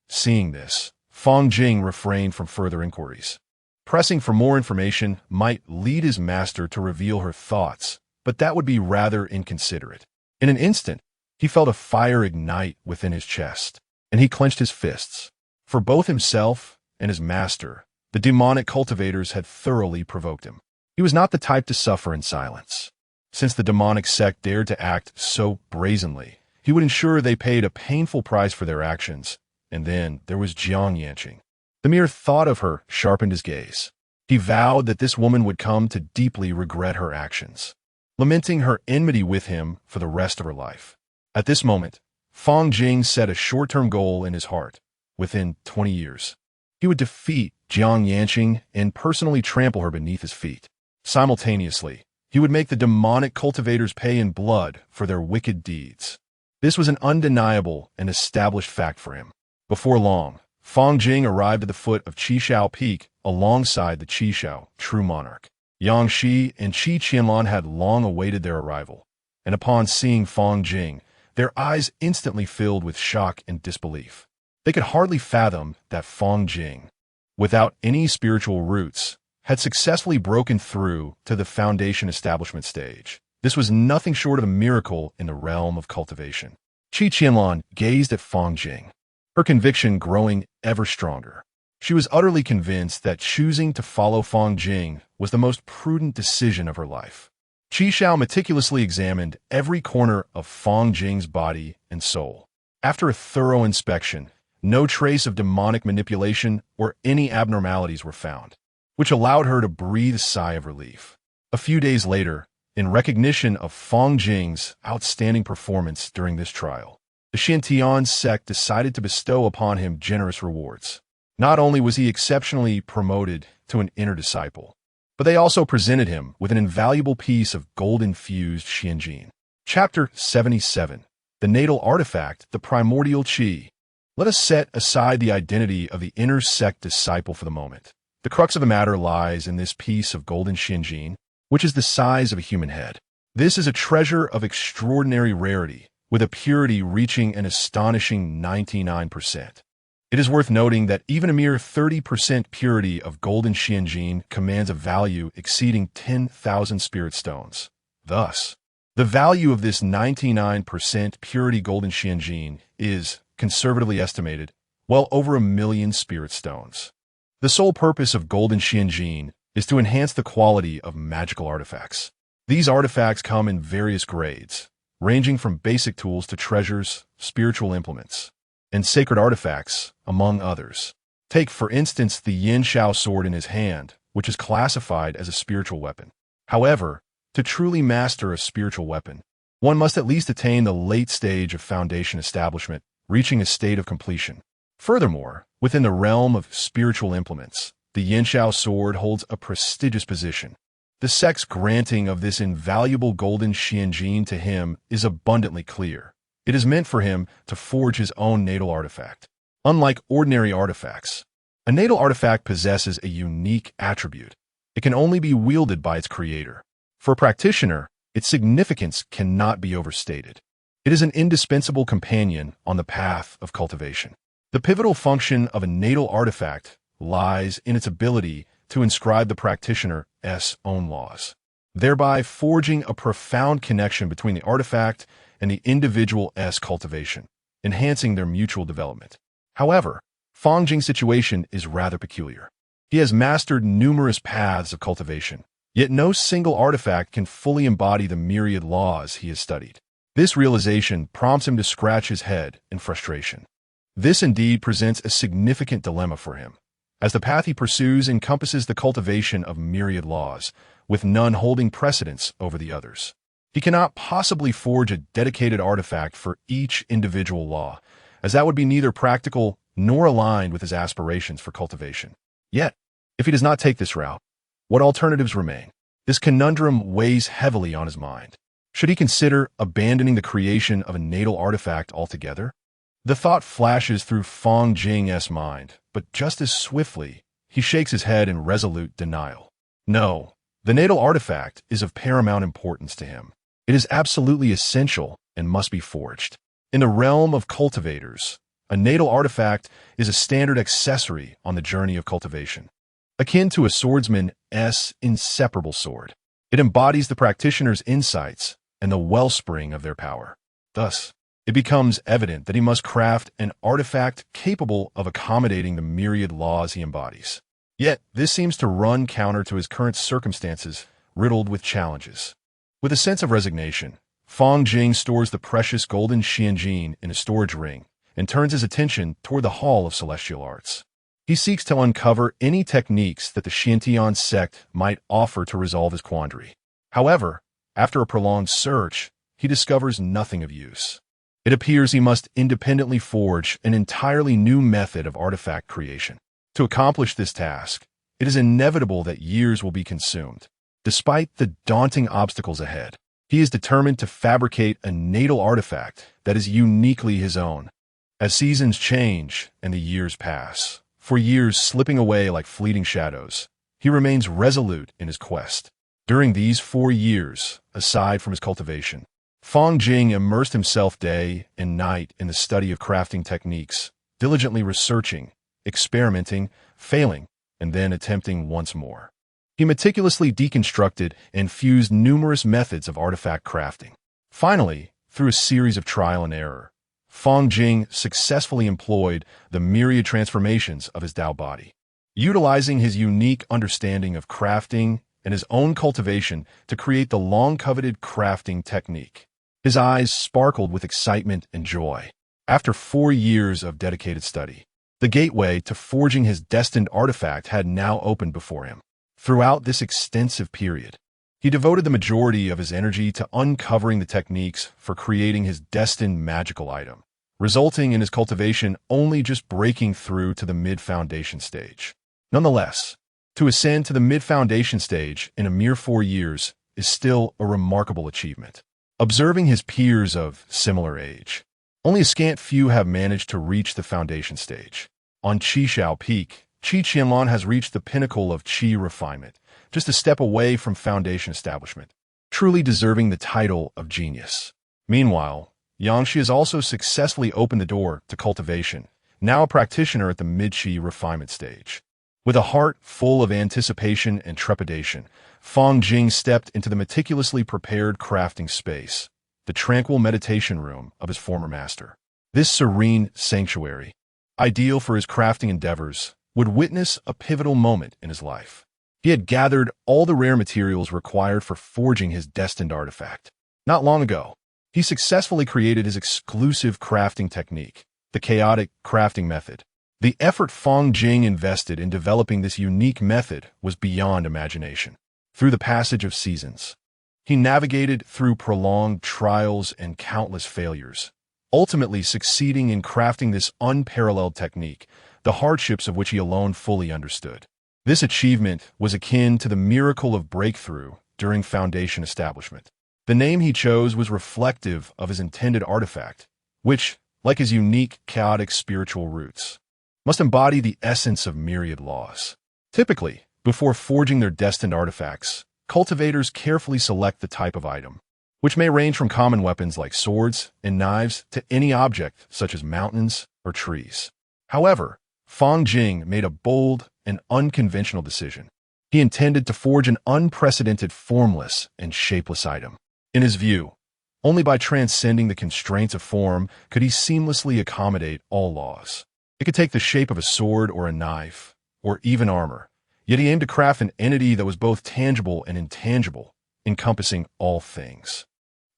Seeing this, Fang Jing refrained from further inquiries. Pressing for more information might lead his master to reveal her thoughts, but that would be rather inconsiderate. In an instant, he felt a fire ignite within his chest, and he clenched his fists. For both himself and his master, the demonic cultivators had thoroughly provoked him. He was not the type to suffer in silence. Since the demonic sect dared to act so brazenly, he would ensure they paid a painful price for their actions. And then there was Jiang Yanqing. The mere thought of her sharpened his gaze. He vowed that this woman would come to deeply regret her actions, lamenting her enmity with him for the rest of her life. At this moment, Fang Jing set a short-term goal in his heart. Within 20 years, he would defeat Jiang Yanqing and personally trample her beneath his feet. Simultaneously, he would make the demonic cultivators pay in blood for their wicked deeds. This was an undeniable and established fact for him. Before long, Fang Jing arrived at the foot of Qi Xiao Peak alongside the Qi Xiao true monarch. Yang Shi and Qi Qianlan had long awaited their arrival, and upon seeing Fang Jing, their eyes instantly filled with shock and disbelief. They could hardly fathom that Fang Jing, without any spiritual roots, had successfully broken through to the foundation establishment stage. This was nothing short of a miracle in the realm of cultivation. Qi Qianlan gazed at Fang Jing, her conviction growing ever stronger. She was utterly convinced that choosing to follow Fang Jing was the most prudent decision of her life. Qi Shao meticulously examined every corner of Fang Jing's body and soul. After a thorough inspection, no trace of demonic manipulation or any abnormalities were found, which allowed her to breathe a sigh of relief. A few days later, in recognition of Fang Jing's outstanding performance during this trial, the Xintian sect decided to bestow upon him generous rewards. Not only was he exceptionally promoted to an inner disciple, but they also presented him with an invaluable piece of gold-infused Xianjin. Chapter 77. The Natal Artifact, the Primordial Qi. Let us set aside the identity of the inner sect disciple for the moment. The crux of the matter lies in this piece of golden Xianjin, which is the size of a human head. This is a treasure of extraordinary rarity, with a purity reaching an astonishing 99%. It is worth noting that even a mere 30% purity of golden Xianjin commands a value exceeding 10,000 spirit stones. Thus, the value of this 99% purity golden Xianjin is, conservatively estimated, well over 1 million spirit stones. The sole purpose of golden Xianjin is to enhance the quality of magical artifacts. These artifacts come in various grades, ranging from basic tools to treasures, spiritual implements, and sacred artifacts, among others. Take, for instance, the Yin Shao sword in his hand, which is classified as a spiritual weapon. However, to truly master a spiritual weapon, one must at least attain the late stage of foundation establishment, reaching a state of completion. Furthermore, within the realm of spiritual implements, the Yin Shao sword holds a prestigious position. The sect's granting of this invaluable golden Xianjin to him is abundantly clear. It is meant for him to forge his own natal artifact. Unlike ordinary artifacts, a natal artifact possesses a unique attribute. It can only be wielded by its creator. For a practitioner, its significance cannot be overstated. It is an indispensable companion on the path of cultivation. The pivotal function of a natal artifact lies in its ability to inscribe the practitioner's own laws, thereby forging a profound connection between the artifact and the individual's cultivation, enhancing their mutual development. However, Fang Jing's situation is rather peculiar. He has mastered numerous paths of cultivation, yet no single artifact can fully embody the myriad laws he has studied. This realization prompts him to scratch his head in frustration. This indeed presents a significant dilemma for him, as the path he pursues encompasses the cultivation of myriad laws, with none holding precedence over the others. He cannot possibly forge a dedicated artifact for each individual law, as that would be neither practical nor aligned with his aspirations for cultivation. Yet, if he does not take this route, what alternatives remain? This conundrum weighs heavily on his mind. Should he consider abandoning the creation of a natal artifact altogether? The thought flashes through Fang Jing's mind, but just as swiftly, he shakes his head in resolute denial. No, the natal artifact is of paramount importance to him. It is absolutely essential and must be forged. In the realm of cultivators, a natal artifact is a standard accessory on the journey of cultivation, akin to a swordsman's inseparable sword. It embodies the practitioner's insights and the wellspring of their power. Thus, it becomes evident that he must craft an artifact capable of accommodating the myriad laws he embodies. Yet, this seems to run counter to his current circumstances, riddled with challenges. With a sense of resignation, Fang Jing stores the precious golden Xianjin in a storage ring and turns his attention toward the Hall of Celestial Arts. He seeks to uncover any techniques that the Xintian sect might offer to resolve his quandary. However, after a prolonged search, he discovers nothing of use. It appears he must independently forge an entirely new method of artifact creation. To accomplish this task, it is inevitable that years will be consumed. Despite the daunting obstacles ahead, he is determined to fabricate a natal artifact that is uniquely his own. As seasons change and the years pass, for years slipping away like fleeting shadows, he remains resolute in his quest. During these 4 years, aside from his cultivation, Fang Jing immersed himself day and night in the study of crafting techniques, diligently researching, experimenting, failing, and then attempting once more. He meticulously deconstructed and fused numerous methods of artifact crafting. Finally, through a series of trial and error, Fang Jing successfully employed the myriad transformations of his Tao body. Utilizing his unique understanding of crafting and his own cultivation to create the long-coveted crafting technique. His eyes sparkled with excitement and joy. After 4 years of dedicated study, the gateway to forging his destined artifact had now opened before him. Throughout this extensive period, he devoted the majority of his energy to uncovering the techniques for creating his destined magical item, resulting in his cultivation only just breaking through to the mid-foundation stage. Nonetheless, to ascend to the mid-foundation stage in a mere 4 years is still a remarkable achievement. Observing his peers of similar age, only a scant few have managed to reach the foundation stage. On Qishao Peak, Qi Qianlan has reached the pinnacle of Qi refinement, just a step away from foundation establishment, truly deserving the title of genius. Meanwhile, Yangshi has also successfully opened the door to cultivation, now a practitioner at the mid-Qi refinement stage. With a heart full of anticipation and trepidation, Fang Jing stepped into the meticulously prepared crafting space, the tranquil meditation room of his former master. This serene sanctuary, ideal for his crafting endeavors, would witness a pivotal moment in his life. He had gathered all the rare materials required for forging his destined artifact. Not long ago, he successfully created his exclusive crafting technique, the chaotic crafting method. The effort Fang Jing invested in developing this unique method was beyond imagination. Through the passage of seasons, he navigated through prolonged trials and countless failures, ultimately succeeding in crafting this unparalleled technique, the hardships of which he alone fully understood. This achievement was akin to the miracle of breakthrough during foundation establishment. The name he chose was reflective of his intended artifact, which, like his unique, chaotic spiritual roots, must embody the essence of myriad laws. Typically, before forging their destined artifacts, cultivators carefully select the type of item, which may range from common weapons like swords and knives to any object such as mountains or trees. However, Fang Jing made a bold and unconventional decision. He intended to forge an unprecedented formless and shapeless item. In his view, only by transcending the constraints of form could he seamlessly accommodate all laws. It could take the shape of a sword or a knife, or even armor, yet he aimed to craft an entity that was both tangible and intangible, encompassing all things.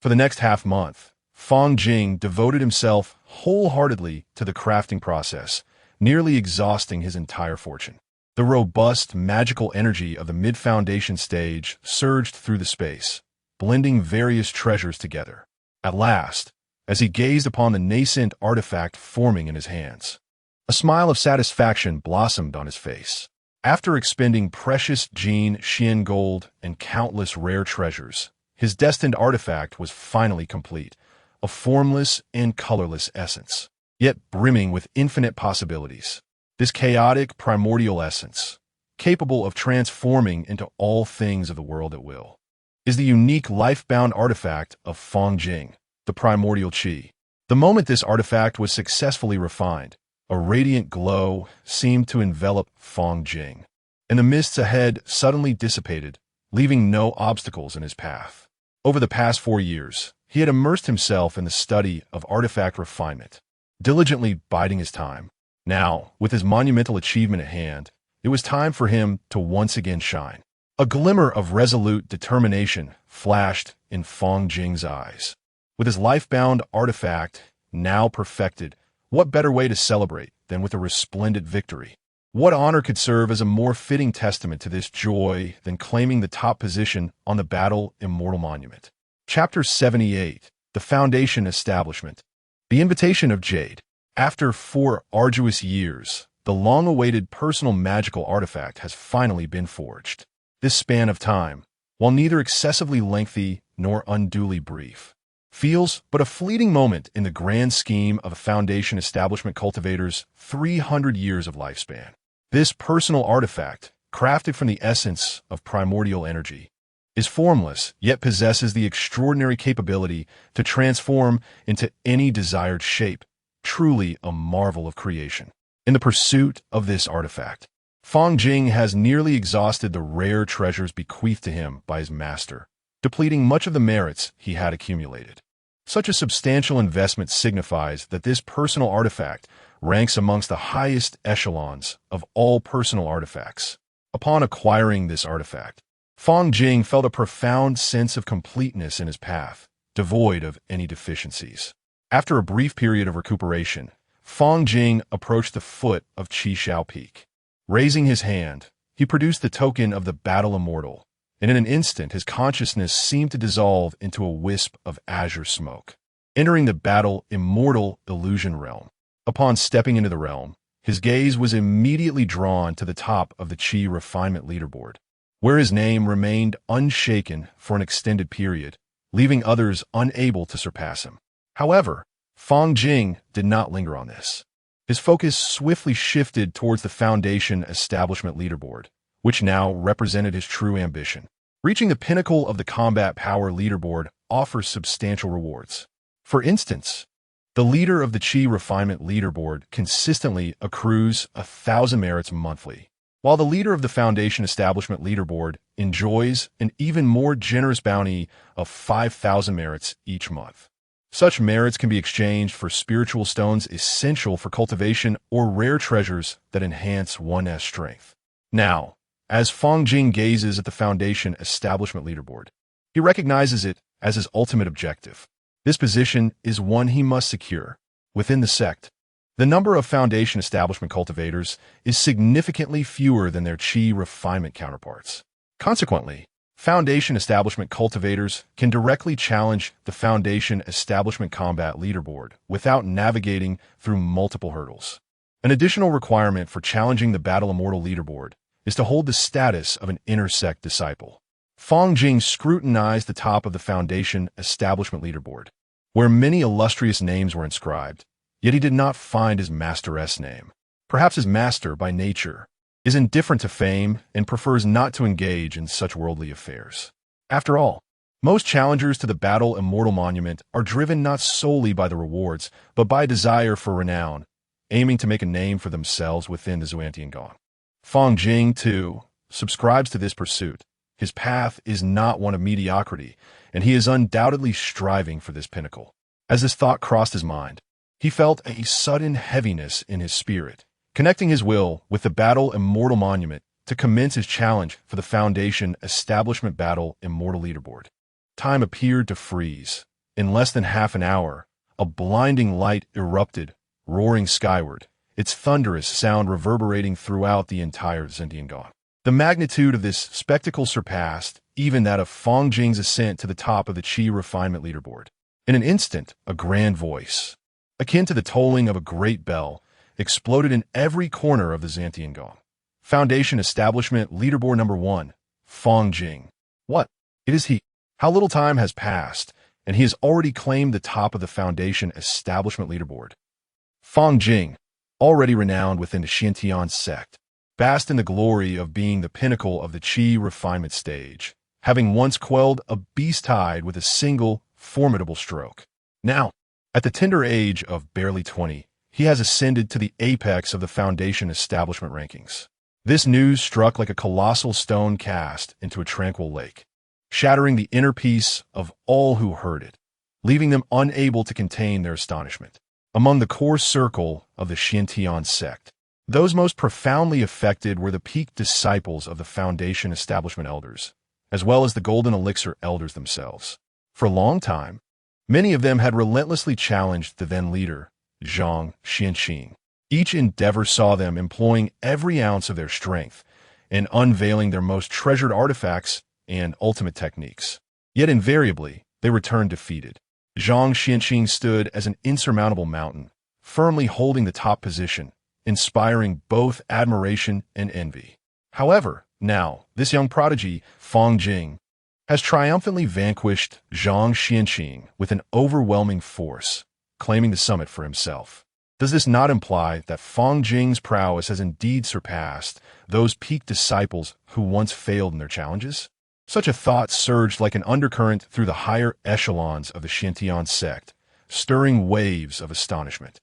For the next half-month, Fang Jing devoted himself wholeheartedly to the crafting process, nearly exhausting his entire fortune. The robust, magical energy of the mid-foundation stage surged through the space, blending various treasures together. At last, as he gazed upon the nascent artifact forming in his hands, a smile of satisfaction blossomed on his face. After expending precious Jin Xian gold and countless rare treasures, his destined artifact was finally complete, a formless and colorless essence, yet brimming with infinite possibilities. This chaotic, primordial essence, capable of transforming into all things of the world at will, is the unique life-bound artifact of Fang Jing, the primordial Qi. The moment this artifact was successfully refined, a radiant glow seemed to envelop Fang Jing, and the mists ahead suddenly dissipated, leaving no obstacles in his path. Over the past 4 years, he had immersed himself in the study of artifact refinement, diligently biding his time. Now, with his monumental achievement at hand, it was time for him to once again shine. A glimmer of resolute determination flashed in Fang Jing's eyes. With his life-bound artifact now perfected, what better way to celebrate than with a resplendent victory? What honor could serve as a more fitting testament to this joy than claiming the top position on the Battle Immortal Monument? Chapter 78, The Foundation Establishment. The Invitation of Jade. After 4 arduous years, the long-awaited personal magical artifact has finally been forged. This span of time, while neither excessively lengthy nor unduly brief, feels but a fleeting moment in the grand scheme of a foundation establishment cultivator's 300 years of lifespan. This personal artifact, crafted from the essence of primordial energy, is formless, yet possesses the extraordinary capability to transform into any desired shape, truly a marvel of creation. In the pursuit of this artifact, Fang Jing has nearly exhausted the rare treasures bequeathed to him by his master, depleting much of the merits he had accumulated. Such a substantial investment signifies that this personal artifact ranks amongst the highest echelons of all personal artifacts. Upon acquiring this artifact, Fang Jing felt a profound sense of completeness in his path, devoid of any deficiencies. After a brief period of recuperation, Fang Jing approached the foot of Qi Shao Peak. Raising his hand, he produced the token of the battle immortal, and in an instant his consciousness seemed to dissolve into a wisp of azure smoke. Entering the battle immortal illusion realm. Upon stepping into the realm, his gaze was immediately drawn to the top of the Qi refinement leaderboard, where his name remained unshaken for an extended period, leaving others unable to surpass him. However, Fang Jing did not linger on this. His focus swiftly shifted towards the Foundation Establishment leaderboard, which now represented his true ambition. Reaching the pinnacle of the combat power leaderboard offers substantial rewards. For instance, the leader of the Qi refinement leaderboard consistently accrues 1,000 merits monthly, while the leader of the Foundation Establishment leaderboard enjoys an even more generous bounty of 5,000 merits each month. Such merits can be exchanged for spiritual stones essential for cultivation or rare treasures that enhance one's strength. Now, as Fang Jing gazes at the Foundation Establishment leaderboard, he recognizes it as his ultimate objective. This position is one he must secure. Within the sect, the number of Foundation Establishment cultivators is significantly fewer than their Qi refinement counterparts. Consequently, Foundation Establishment cultivators can directly challenge the Foundation Establishment combat leaderboard without navigating through multiple hurdles. An additional requirement for challenging the Battle Immortal leaderboard is to hold the status of an inner sect disciple. Fang Jing scrutinized the top of the Foundation Establishment leaderboard, where many illustrious names were inscribed, yet he did not find his master's name. Perhaps his master, by nature, is indifferent to fame and prefers not to engage in such worldly affairs. After all, most challengers to the Battle Immortal Monument are driven not solely by the rewards, but by a desire for renown, aiming to make a name for themselves within the Xuantiangong. Fang Jing, too, subscribes to this pursuit. His path is not one of mediocrity, and he is undoubtedly striving for this pinnacle. As this thought crossed his mind, he felt a sudden heaviness in his spirit, connecting his will with the Battle Immortal Monument to commence his challenge for the Foundation Establishment Battle Immortal Leaderboard. Time appeared to freeze. In less than half an hour, a blinding light erupted, roaring skyward, its thunderous sound reverberating throughout the entire Xuantiangong. The magnitude of this spectacle surpassed even that of Fang Jing's ascent to the top of the Qi refinement leaderboard. In an instant, a grand voice, akin to the tolling of a great bell, exploded in every corner of the Xuantiangong. Foundation Establishment Leaderboard number 1, Fang Jing. What? It is he. How little time has passed, and he has already claimed the top of the Foundation Establishment Leaderboard. Fang Jing, already renowned within the Xintian sect, basked in the glory of being the pinnacle of the Qi refinement stage, having once quelled a beast tide with a single, formidable stroke. Now, at the tender age of barely 20, he has ascended to the apex of the Foundation Establishment rankings. This news struck like a colossal stone cast into a tranquil lake, shattering the inner peace of all who heard it, leaving them unable to contain their astonishment. Among the core circle of the Xintian sect, those most profoundly affected were the peak disciples of the Foundation Establishment elders, as well as the Golden Elixir elders themselves. For a long time, many of them had relentlessly challenged the then leader, Zhang Xianqing. Each endeavor saw them employing every ounce of their strength and unveiling their most treasured artifacts and ultimate techniques. Yet invariably, they returned defeated. Zhang Xianqing stood as an insurmountable mountain, firmly holding the top position, inspiring both admiration and envy. However, now, this young prodigy, Fang Jing, has triumphantly vanquished Zhang Xianqing with an overwhelming force, claiming the summit for himself. Does this not imply that Fang Jing's prowess has indeed surpassed those peak disciples who once failed in their challenges? Such a thought surged like an undercurrent through the higher echelons of the Xintian sect, stirring waves of astonishment.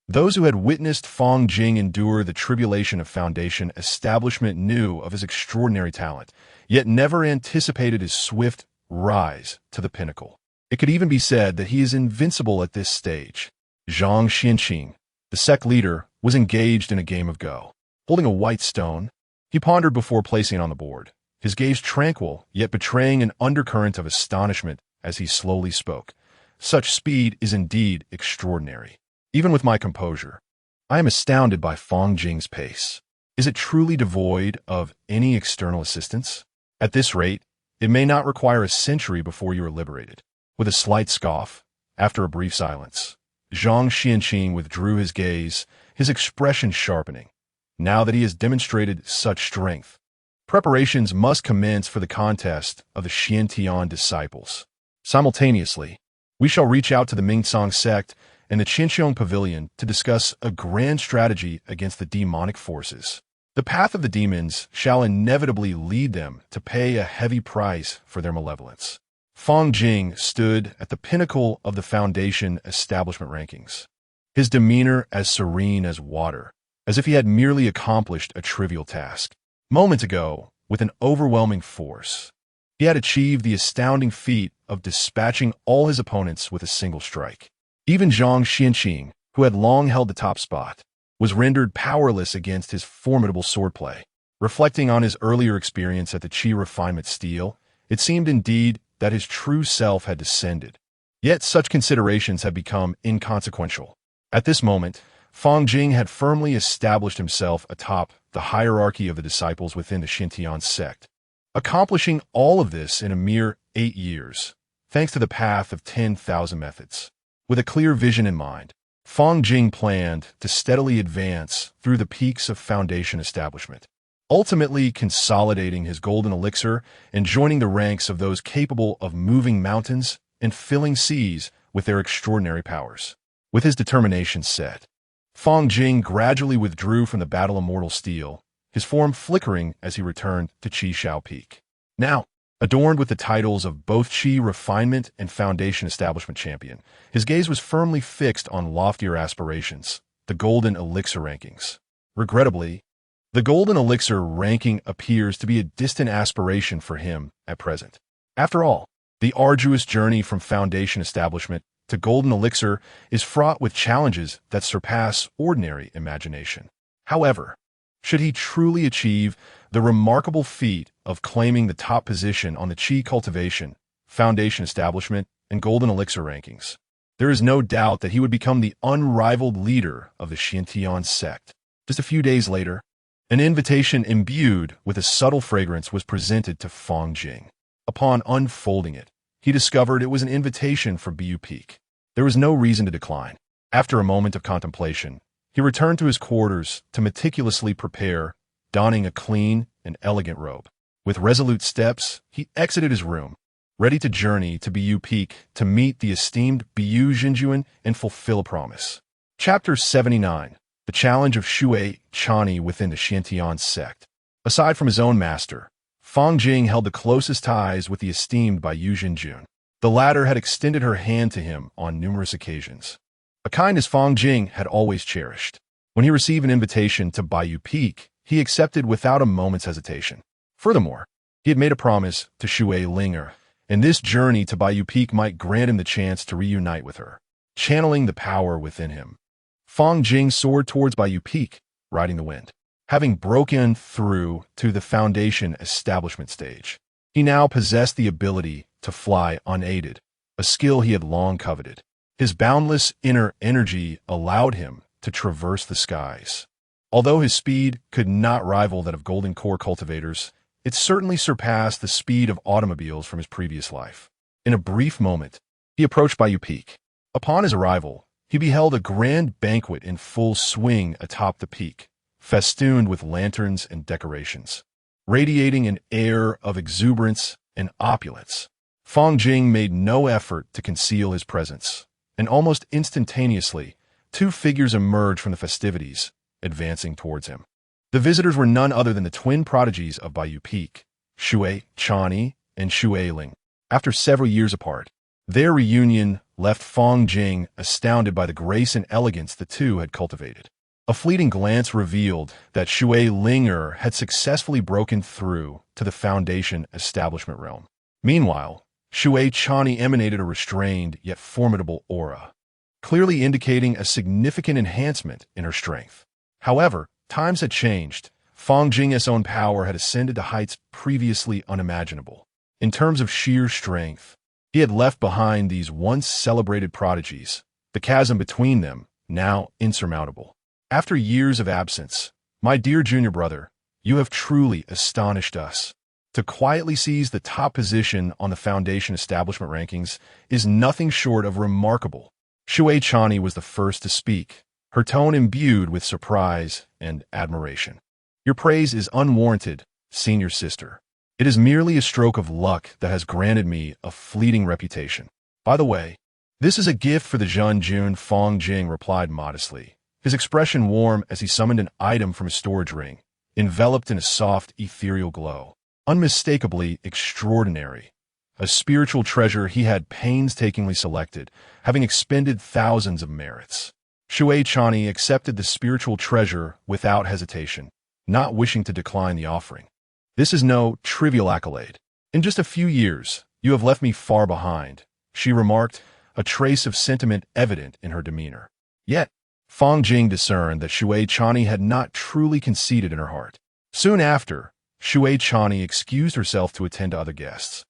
Those who had witnessed Fang Jing endure the tribulation of Foundation Establishment knew of his extraordinary talent, yet never anticipated his swift rise to the pinnacle. It could even be said that he is invincible at this stage. Zhang Xianqing, the sect leader, was engaged in a game of Go. Holding a white stone, he pondered before placing it on the board, his gaze tranquil, yet betraying an undercurrent of astonishment as he slowly spoke. Such speed is indeed extraordinary. Even with my composure, I am astounded by Fang Jing's pace. Is it truly devoid of any external assistance? At this rate, it may not require a century before you are liberated. With a slight scoff, after a brief silence, Zhang Xianqing withdrew his gaze, his expression sharpening. Now that he has demonstrated such strength, preparations must commence for the contest of the Xiantian disciples. Simultaneously, we shall reach out to the Mingcang sect and the Qinxiong Pavilion to discuss a grand strategy against the demonic forces. The path of the demons shall inevitably lead them to pay a heavy price for their malevolence. Fang Jing stood at the pinnacle of the Foundation establishment rankings, his demeanor as serene as water, as if he had merely accomplished a trivial task. Moments ago, with an overwhelming force, he had achieved the astounding feat of dispatching all his opponents with a single strike. Even Zhang Xianqing, who had long held the top spot, was rendered powerless against his formidable swordplay. Reflecting on his earlier experience at the Qi Refinement Steel, it seemed indeed that his true self had descended. Yet such considerations had become inconsequential. At this moment, Fang Jing had firmly established himself atop the hierarchy of the disciples within the Xintian sect, accomplishing all of this in a mere 8 years, thanks to the path of 10,000 methods. With a clear vision in mind, Fang Jing planned to steadily advance through the peaks of Foundation establishment, ultimately consolidating his golden elixir and joining the ranks of those capable of moving mountains and filling seas with their extraordinary powers. With his determination set, Fang Jing gradually withdrew from the Battle of Mortal Steel, his form flickering as he returned to Qi Shao Peak. Now, adorned with the titles of both Qi Refinement and Foundation Establishment Champion, his gaze was firmly fixed on loftier aspirations, the Golden Elixir rankings. Regrettably, the Golden Elixir ranking appears to be a distant aspiration for him at present. After all, the arduous journey from Foundation Establishment to Golden Elixir is fraught with challenges that surpass ordinary imagination. However, should he truly achieve the remarkable feat of claiming the top position on the Qi Cultivation, Foundation Establishment, and Golden Elixir rankings, there is no doubt that he would become the unrivaled leader of the Xintian sect. Just a few days later, an invitation imbued with a subtle fragrance was presented to Fang Jing. Upon unfolding it, he discovered it was an invitation for Bu Peak. There was no reason to decline. After a moment of contemplation, he returned to his quarters to meticulously prepare, donning a clean and elegant robe. With resolute steps, he exited his room, ready to journey to Bu Peak to meet the esteemed Bu Jinjuan and fulfill a promise. Chapter 79. The Challenge of Shui Chani within the Xiantian sect. Aside from his own master, Fang Jing held the closest ties with the esteemed Bu Jinjuan. The latter had extended her hand to him on numerous occasions, a kindness Fang Jing had always cherished. When he received an invitation to Bu Peak, he accepted without a moment's hesitation. Furthermore, he had made a promise to Shui Linger, and this journey to Bu Peak might grant him the chance to reunite with her. Channeling the power within him, Fang Jing soared towards Bu Peak, riding the wind. Having broken through to the Foundation Establishment stage, he now possessed the ability to fly unaided, a skill he had long coveted. His boundless inner energy allowed him to traverse the skies. Although his speed could not rival that of Golden Core cultivators, it certainly surpassed the speed of automobiles from his previous life. In a brief moment, he approached Bu Peak. Upon his arrival, he beheld a grand banquet in full swing atop the peak, festooned with lanterns and decorations, radiating an air of exuberance and opulence. Fang Jing made no effort to conceal his presence, and almost instantaneously, 2 figures emerged from the festivities, advancing towards him. The visitors were none other than the twin prodigies of Bu Peak, Shui Chani and Shui Ling. After several years apart, their reunion left Fang Jing astounded by the grace and elegance the two had cultivated. A fleeting glance revealed that Shui Linger had successfully broken through to the Foundation Establishment realm. Meanwhile, Shui Chani emanated a restrained yet formidable aura, clearly indicating a significant enhancement in her strength. However, times had changed. Fang Jing's own power had ascended to heights previously unimaginable. In terms of sheer strength, he had left behind these once celebrated prodigies, the chasm between them now insurmountable. After years of absence, my dear junior brother, you have truly astonished us. To quietly seize the top position on the Foundation establishment rankings is nothing short of remarkable. Shui Chani was the first to speak, her tone imbued with surprise and admiration. Your praise is unwarranted, senior sister. It is merely a stroke of luck that has granted me a fleeting reputation. By the way, this is a gift for the Zhenjun. Fang Jing replied modestly, his expression warm as he summoned an item from his storage ring, enveloped in a soft, ethereal glow. Unmistakably extraordinary. A spiritual treasure he had painstakingly selected, having expended thousands of merits. Shui Chani accepted the spiritual treasure without hesitation, not wishing to decline the offering. This is no trivial accolade. In just a few years, you have left me far behind, she remarked, a trace of sentiment evident in her demeanor. Yet, Fang Jing discerned that Shui Chani had not truly conceded in her heart. Soon after, Shui Chani excused herself to attend to other guests,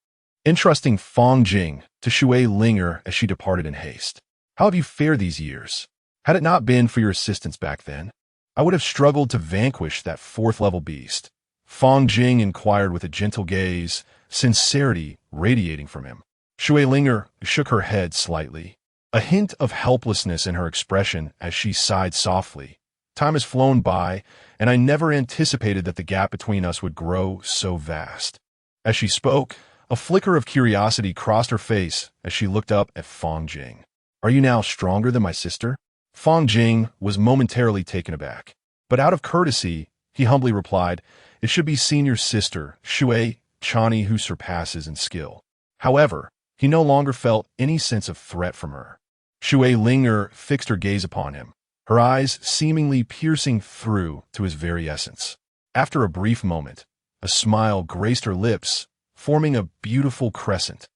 entrusting Fang Jing to Shui Linger as she departed in haste. How have you fared these years? Had it not been for your assistance back then, I would have struggled to vanquish that fourth-level beast. Fang Jing inquired with a gentle gaze, sincerity radiating from him. Shui Linger shook her head slightly, a hint of helplessness in her expression as she sighed softly. Time has flown by, and I never anticipated that the gap between us would grow so vast. As she spoke, a flicker of curiosity crossed her face as she looked up at Fang Jing. Are you now stronger than my sister? Fang Jing was momentarily taken aback, but out of courtesy, he humbly replied, it should be senior sister, Shui Chani, who surpasses in skill. However, he no longer felt any sense of threat from her. Shui Linger fixed her gaze upon him, her eyes seemingly piercing through to his very essence. After a brief moment, a smile graced her lips, forming a beautiful crescent.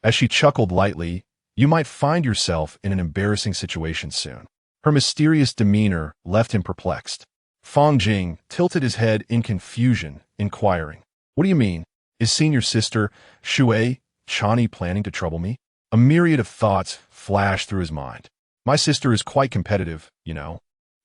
As she chuckled lightly, you might find yourself in an embarrassing situation soon. Her mysterious demeanor left him perplexed. Fang Jing tilted his head in confusion, inquiring, what do you mean? Is senior sister Shui Chani planning to trouble me? A myriad of thoughts flashed through his mind. My sister is quite competitive, you know.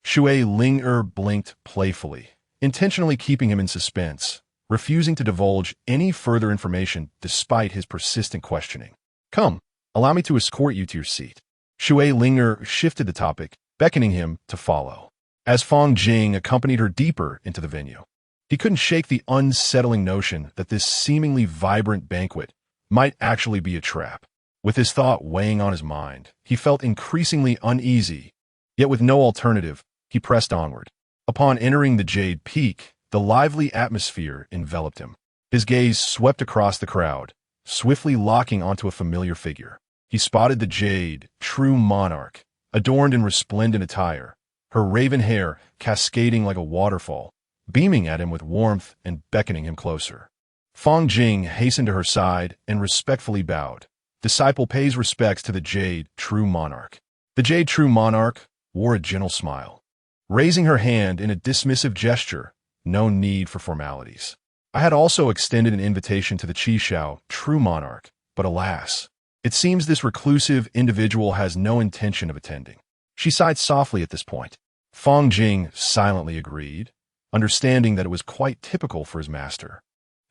Shui Linger blinked playfully, intentionally keeping him in suspense, refusing to divulge any further information despite his persistent questioning. Come, allow me to escort you to your seat. Shui Linger shifted the topic, beckoning him to follow. As Fang Jing accompanied her deeper into the venue, he couldn't shake the unsettling notion that this seemingly vibrant banquet might actually be a trap. With his thought weighing on his mind, he felt increasingly uneasy, yet with no alternative, he pressed onward. Upon entering the Jade Peak, the lively atmosphere enveloped him. His gaze swept across the crowd, swiftly locking onto a familiar figure. He spotted the Jade, true monarch, adorned in resplendent attire, her raven hair cascading like a waterfall, beaming at him with warmth and beckoning him closer. Fang Jing hastened to her side and respectfully bowed. Disciple pays respects to the Jade, true monarch. The Jade, true monarch wore a gentle smile, raising her hand in a dismissive gesture, no need for formalities. I had also extended an invitation to the Qi Shao, true monarch, but alas, it seems this reclusive individual has no intention of attending. She sighed softly at this point. Fang Jing silently agreed, understanding that it was quite typical for his master,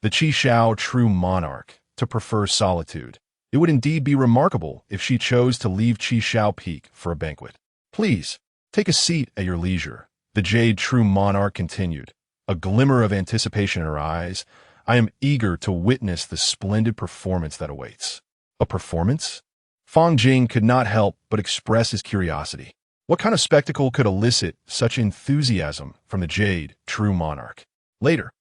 the Qi Shao, true monarch, to prefer solitude. It would indeed be remarkable if she chose to leave Qi Shao Peak for a banquet. Please, take a seat at your leisure, the Jade, true monarch continued, a glimmer of anticipation in her eyes. I am eager to witness the splendid performance that awaits. A performance? Fang Jing could not help but express his curiosity. What kind of spectacle could elicit such enthusiasm from the Jade, true monarch? Later,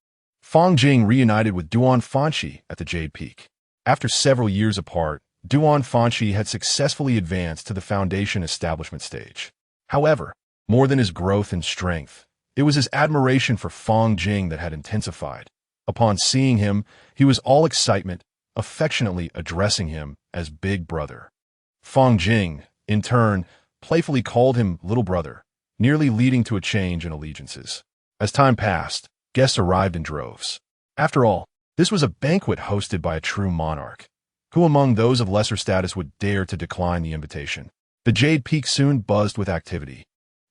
Fang Jing reunited with Duan Fanqi at the Jade Peak. After several years apart, Duan Fanqi had successfully advanced to the Foundation establishment stage. However, more than his growth and strength, it was his admiration for Fang Jing that had intensified. Upon seeing him, he was all excitement, affectionately addressing him as Big Brother. Fang Jing, in turn, playfully called him Little Brother, nearly leading to a change in allegiances. As time passed, guests arrived in droves. After all, this was a banquet hosted by a true monarch. Who among those of lesser status would dare to decline the invitation? The Jade Peak soon buzzed with activity.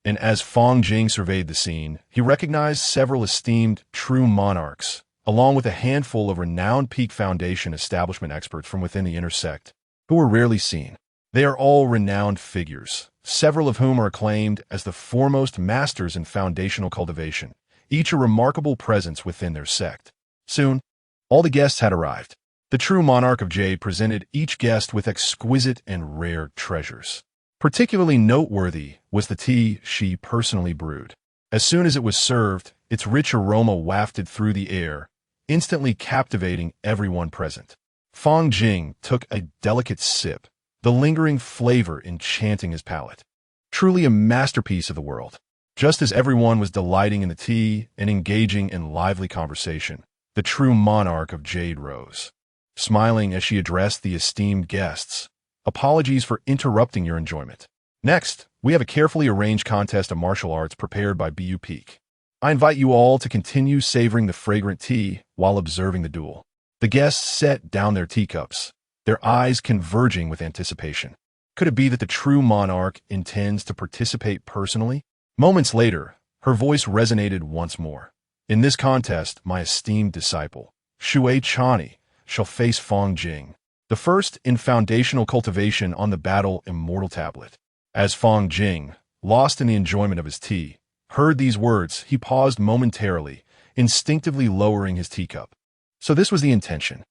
And as Fang Jing surveyed the scene, he recognized several esteemed true monarchs, along with a handful of renowned Peak Foundation establishment experts from within the inner sect, who were rarely seen. They are all renowned figures, several of whom are acclaimed as the foremost masters in foundational cultivation, each a remarkable presence within their sect. Soon, all the guests had arrived. The true monarch of Jade presented each guest with exquisite and rare treasures. Particularly noteworthy was the tea she personally brewed. As soon as it was served, its rich aroma wafted through the air, instantly captivating everyone present. Fang Jing took a delicate sip, the lingering flavor enchanting his palate. Truly a masterpiece of the world. Just as everyone was delighting in the tea and engaging in lively conversation, the true monarch of Jade rose. Smiling as she addressed the esteemed guests, "Apologies for interrupting your enjoyment. Next, we have a carefully arranged contest of martial arts prepared by BU Peak. I invite you all to continue savoring the fragrant tea while observing the duel." The guests set down their teacups, their eyes converging with anticipation. Could it be that the true monarch intends to participate personally? Moments later, her voice resonated once more. "In this contest, my esteemed disciple, Shui Chani, shall face Fang Jing, the first in foundational cultivation on the battle immortal tablet." As Fang Jing, lost in the enjoyment of his tea, heard these words, he paused momentarily, instinctively lowering his teacup. So this was the intention.